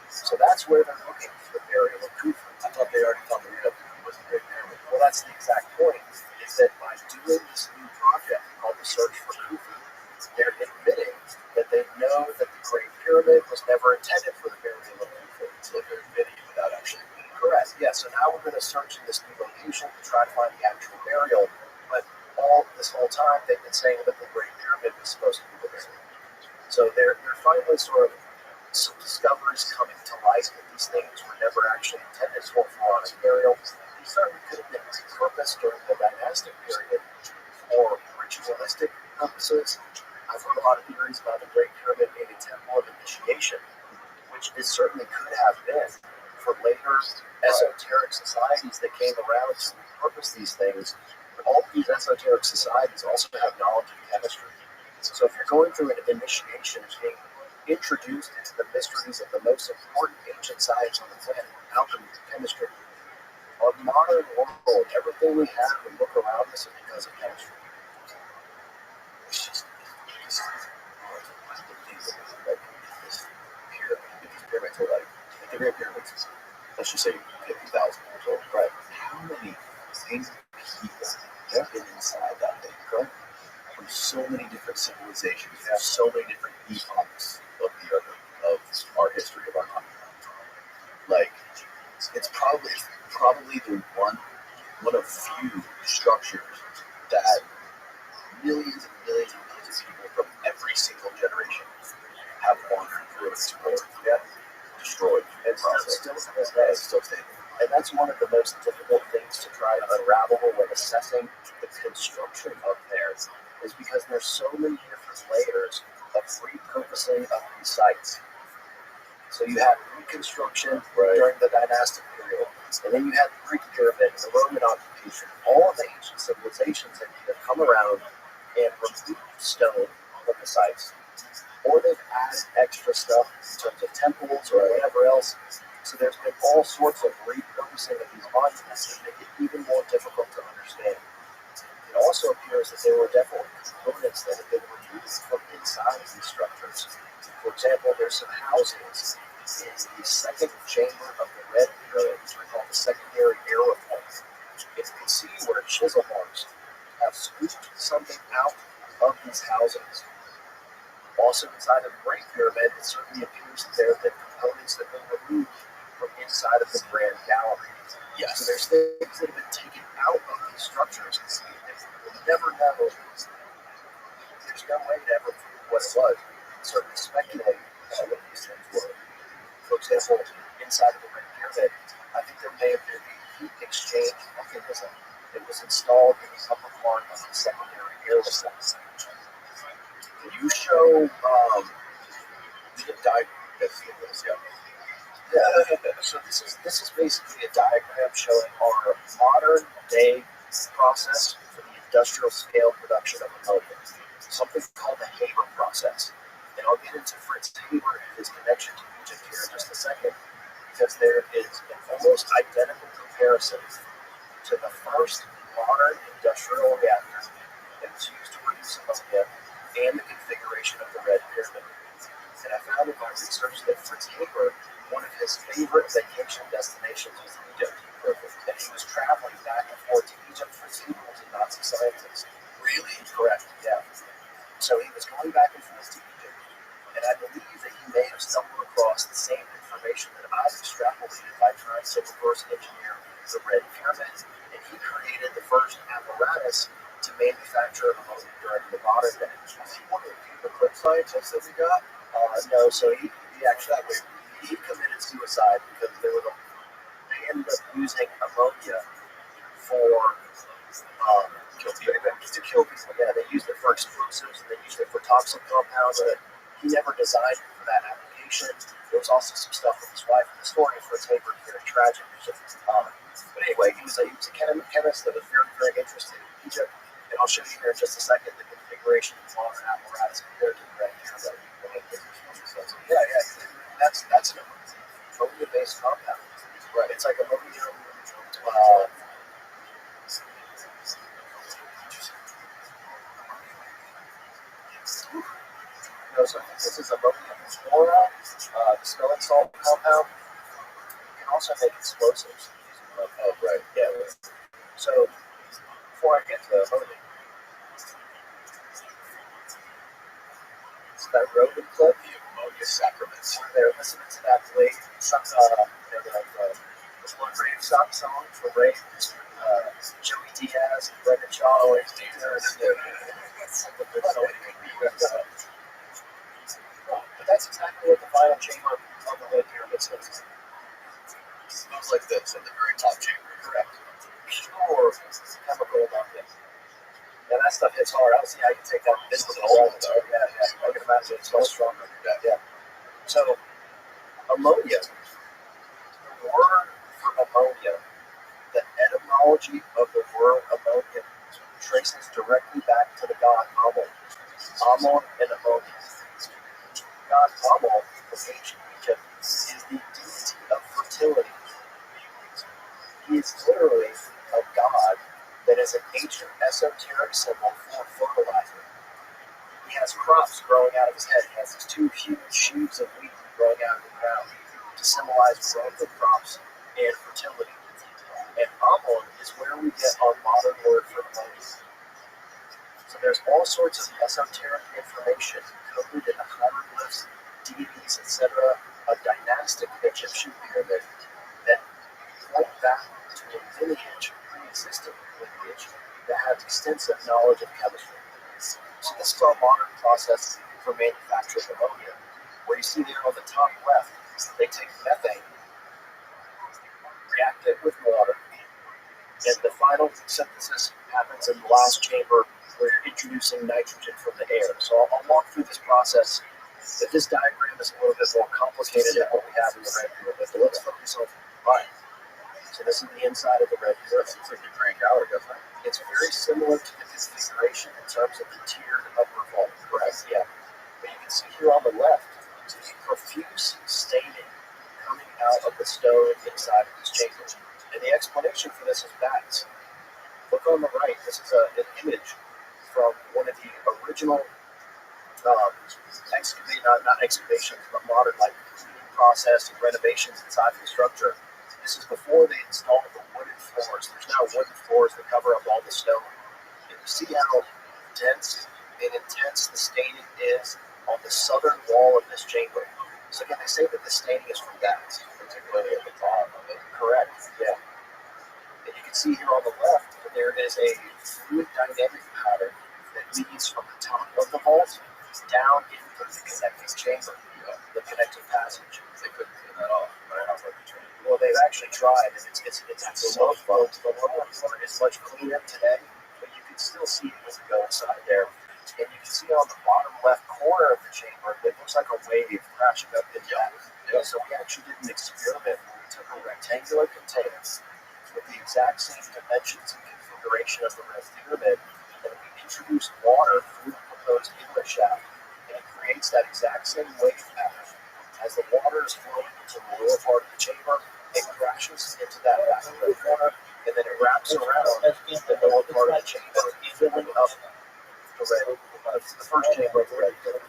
So that's where they're looking for the burial of Khufu. I thought they already thought the real was the Great Pyramid. Well, that's the exact point, is that by doing this new project called the Search for Khufu, they're admitting that they know that the Great Pyramid was never intended for the burial of Khufu. So they're admitting without actually admitting. Correct, yeah. So now we're going to search in this new location to try to find the actual burial, but this whole time they've been saying that the Great Pyramid was supposed to be the burial. So they're finally sort of some discoveries coming to light that these things were never actually intended for pharaonic burial. These certainly could have been repurposed during the dynastic period for ritualistic purposes. I've heard a lot of theories about the Great Pyramid being a temple of initiation, which it certainly could have been for later esoteric societies that came around to repurpose these things. But all of these esoteric societies also have knowledge of chemistry. So if you're going through an initiation, being introduced into the mysteries of the most important ancient science on the planet, alchemy, chemistry, our modern world, everything we have and look around us is because of chemistry. It's just like this pyramid. These pyramids are like the Great Pyramids. Let's just say 50,000 years old. Right? How many people have been inside that thing? Correct? From so many different civilizations, so many different epochs of the of our history of our continent. Like, it's probably the one of few structures that millions and millions and millions of people from every single generation have wandered through and explored, destroyed, and Still to this day. still standing. And that's one of the most difficult things to try to unravel when assessing the construction of theirs, is because there's so many different layers of repurposing of these sites. So you had reconstruction during the dynastic period, and then you had the Greek pyramid, the Roman occupation. All of the ancient civilizations have either come around and removed stone from the sites, or they've added extra stuff in terms of temples or whatever else. So there's been all sorts of repurposing of these monuments that make it even more difficult to understand. It also appears that there were definitely components that have been removed from inside of these structures. For example, there's some housings in the second chamber of the Red Pyramid, which we call the secondary aerofoil. You can see where chisel marks have scooped something out of these housings. Also inside of the Great Pyramid, it certainly appears that there have been components that have been removed from inside of the Grand Gallery. Yes. So there's things that have been taken out of these structures. We'll never know. There's no way to ever prove what it was. We can certainly speculate what these things were. For example, in inside of the Red Pyramid, I think there may have been a heat exchange mechanism that was installed in the upper part of the secondary airway. Can you show the diagram? Yeah. So this is basically a diagram showing our modern day process for the industrial scale production of ammonia, something called the Haber process. And I'll get into Fritz Haber and his connection to Egypt here in just a second, because there is an almost identical comparison to the first modern industrial reactor that was used to produce ammonia and the configuration of the Red Pyramid. And I found in my research that Fritz Haber, one of his favorite vacation destinations was Egypt. And he was traveling back and forth to Egypt. Fritz Haber was a Nazi scientist. Really? Correct, yeah. So he was going back and forth to Egypt. And I believe that he may have stumbled across the same information that I've extrapolated by trying to reverse engineer the Red Pyramid. And he created the first apparatus to manufacture ammonia during the modern day. Was he one of the paperclip scientists that we got? No, so he actually he committed suicide because they ended up using ammonia for to kill people. Yeah, they used it for explosives and they used it for toxic compounds. But he never designed it for that application. There was also some stuff with his wife. The story for his paper is very tragic. But anyway, he was a chemist that was very, very interested in Egypt. And I'll show you here in just a second the configuration of the modern apparatus compared to the Red Pyramid. Yeah, that's an ammonia-based compound. Right. It's like ammonium. So this is ammonium chloride, the smelling salt compound. You can also make explosives. Oh, right. Yeah. So before I get to ammonia, it's that Roman clip. The ammonia sacraments. They're listening to that Blade, this one Brave Stock song from Ray, Joey Diaz, and Brendan Shaw. But that's exactly what the final chamber of the Red Pyramid smells. It smells like this in the very top chamber. Correct. Pure chemical ammonia. And that stuff hits hard. I don't see how you can take that business at all. Yeah. I can imagine it smells stronger. Yeah. So, ammonia, the word for ammonia, the etymology of the word ammonia traces directly back to the god Ammon. Ammon and ammonia. God Ammon from ancient Egypt is the deity of fertility. He is literally a god that is an ancient esoteric symbol for fertilizer. He has crops growing out of his head. He has these two huge sheaves of wheat growing out of the ground to symbolize growth of crops and fertility. And Ammon is where we get our modern word for ammonia. So there's all sorts of esoteric information coded in the hieroglyphs, deities, etc., a dynastic Egyptian pyramid that point back to a lineage, pre-existing lineage, that has extensive knowledge of chemistry. So this is our modern process for manufacturing ammonia, where you see there on the top left, they take methane, react it with water, and the final synthesis happens in the last chamber where you're introducing nitrogen from the air. So I'll walk through this process. But this diagram is a little bit more complicated than what we have in the Red Pyramid. But let's focus on mine. So this is the inside of the Red Pyramid. It's like a Grand Gallery, doesn't it? It's very similar to the configuration in terms of the tiered upper vault. Correct, yeah. But you can see here on the left, there's profuse staining coming out of the stone inside of this chamber. And the explanation for this is bats. Look on the right. This is an image from one of the original excavations, but modern cleaning process and renovations inside of the structure. This is before they installed the wooden floors. There's now wooden floors that cover up all the stone. And you see how dense and intense the staining is on the southern wall of this chamber. So again, they say that the staining is from bats, particularly at the top of it. Correct, yeah. And you can see here on the left that there is a fluid dynamic pattern that leads from the top of the vault down into the connecting chamber, the connecting passage. They couldn't clean that off. Right? Well, they've actually tried, and it's so fun. The lower part is much cleaner today, but you can still see it as you go inside there. And you can see on the bottom left corner of the chamber, it looks like a wave crashing up into that. Yeah. So we actually did an experiment. We took a rectangular container with the exact same dimensions and configuration of the red pyramid, and we introduced water through the proposed inlet shaft, and it creates that exact same wave pattern. As the water is flowing into the lower part of the chamber, it crashes into that back red corner, and then it wraps around the lower part of the chamber, filling up the first chamber of the red pyramid.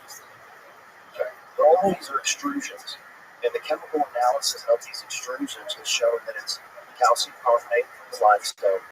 Okay. But all of these are extrusions, and the chemical analysis of these extrusions has shown that it's calcium carbonate from the limestone,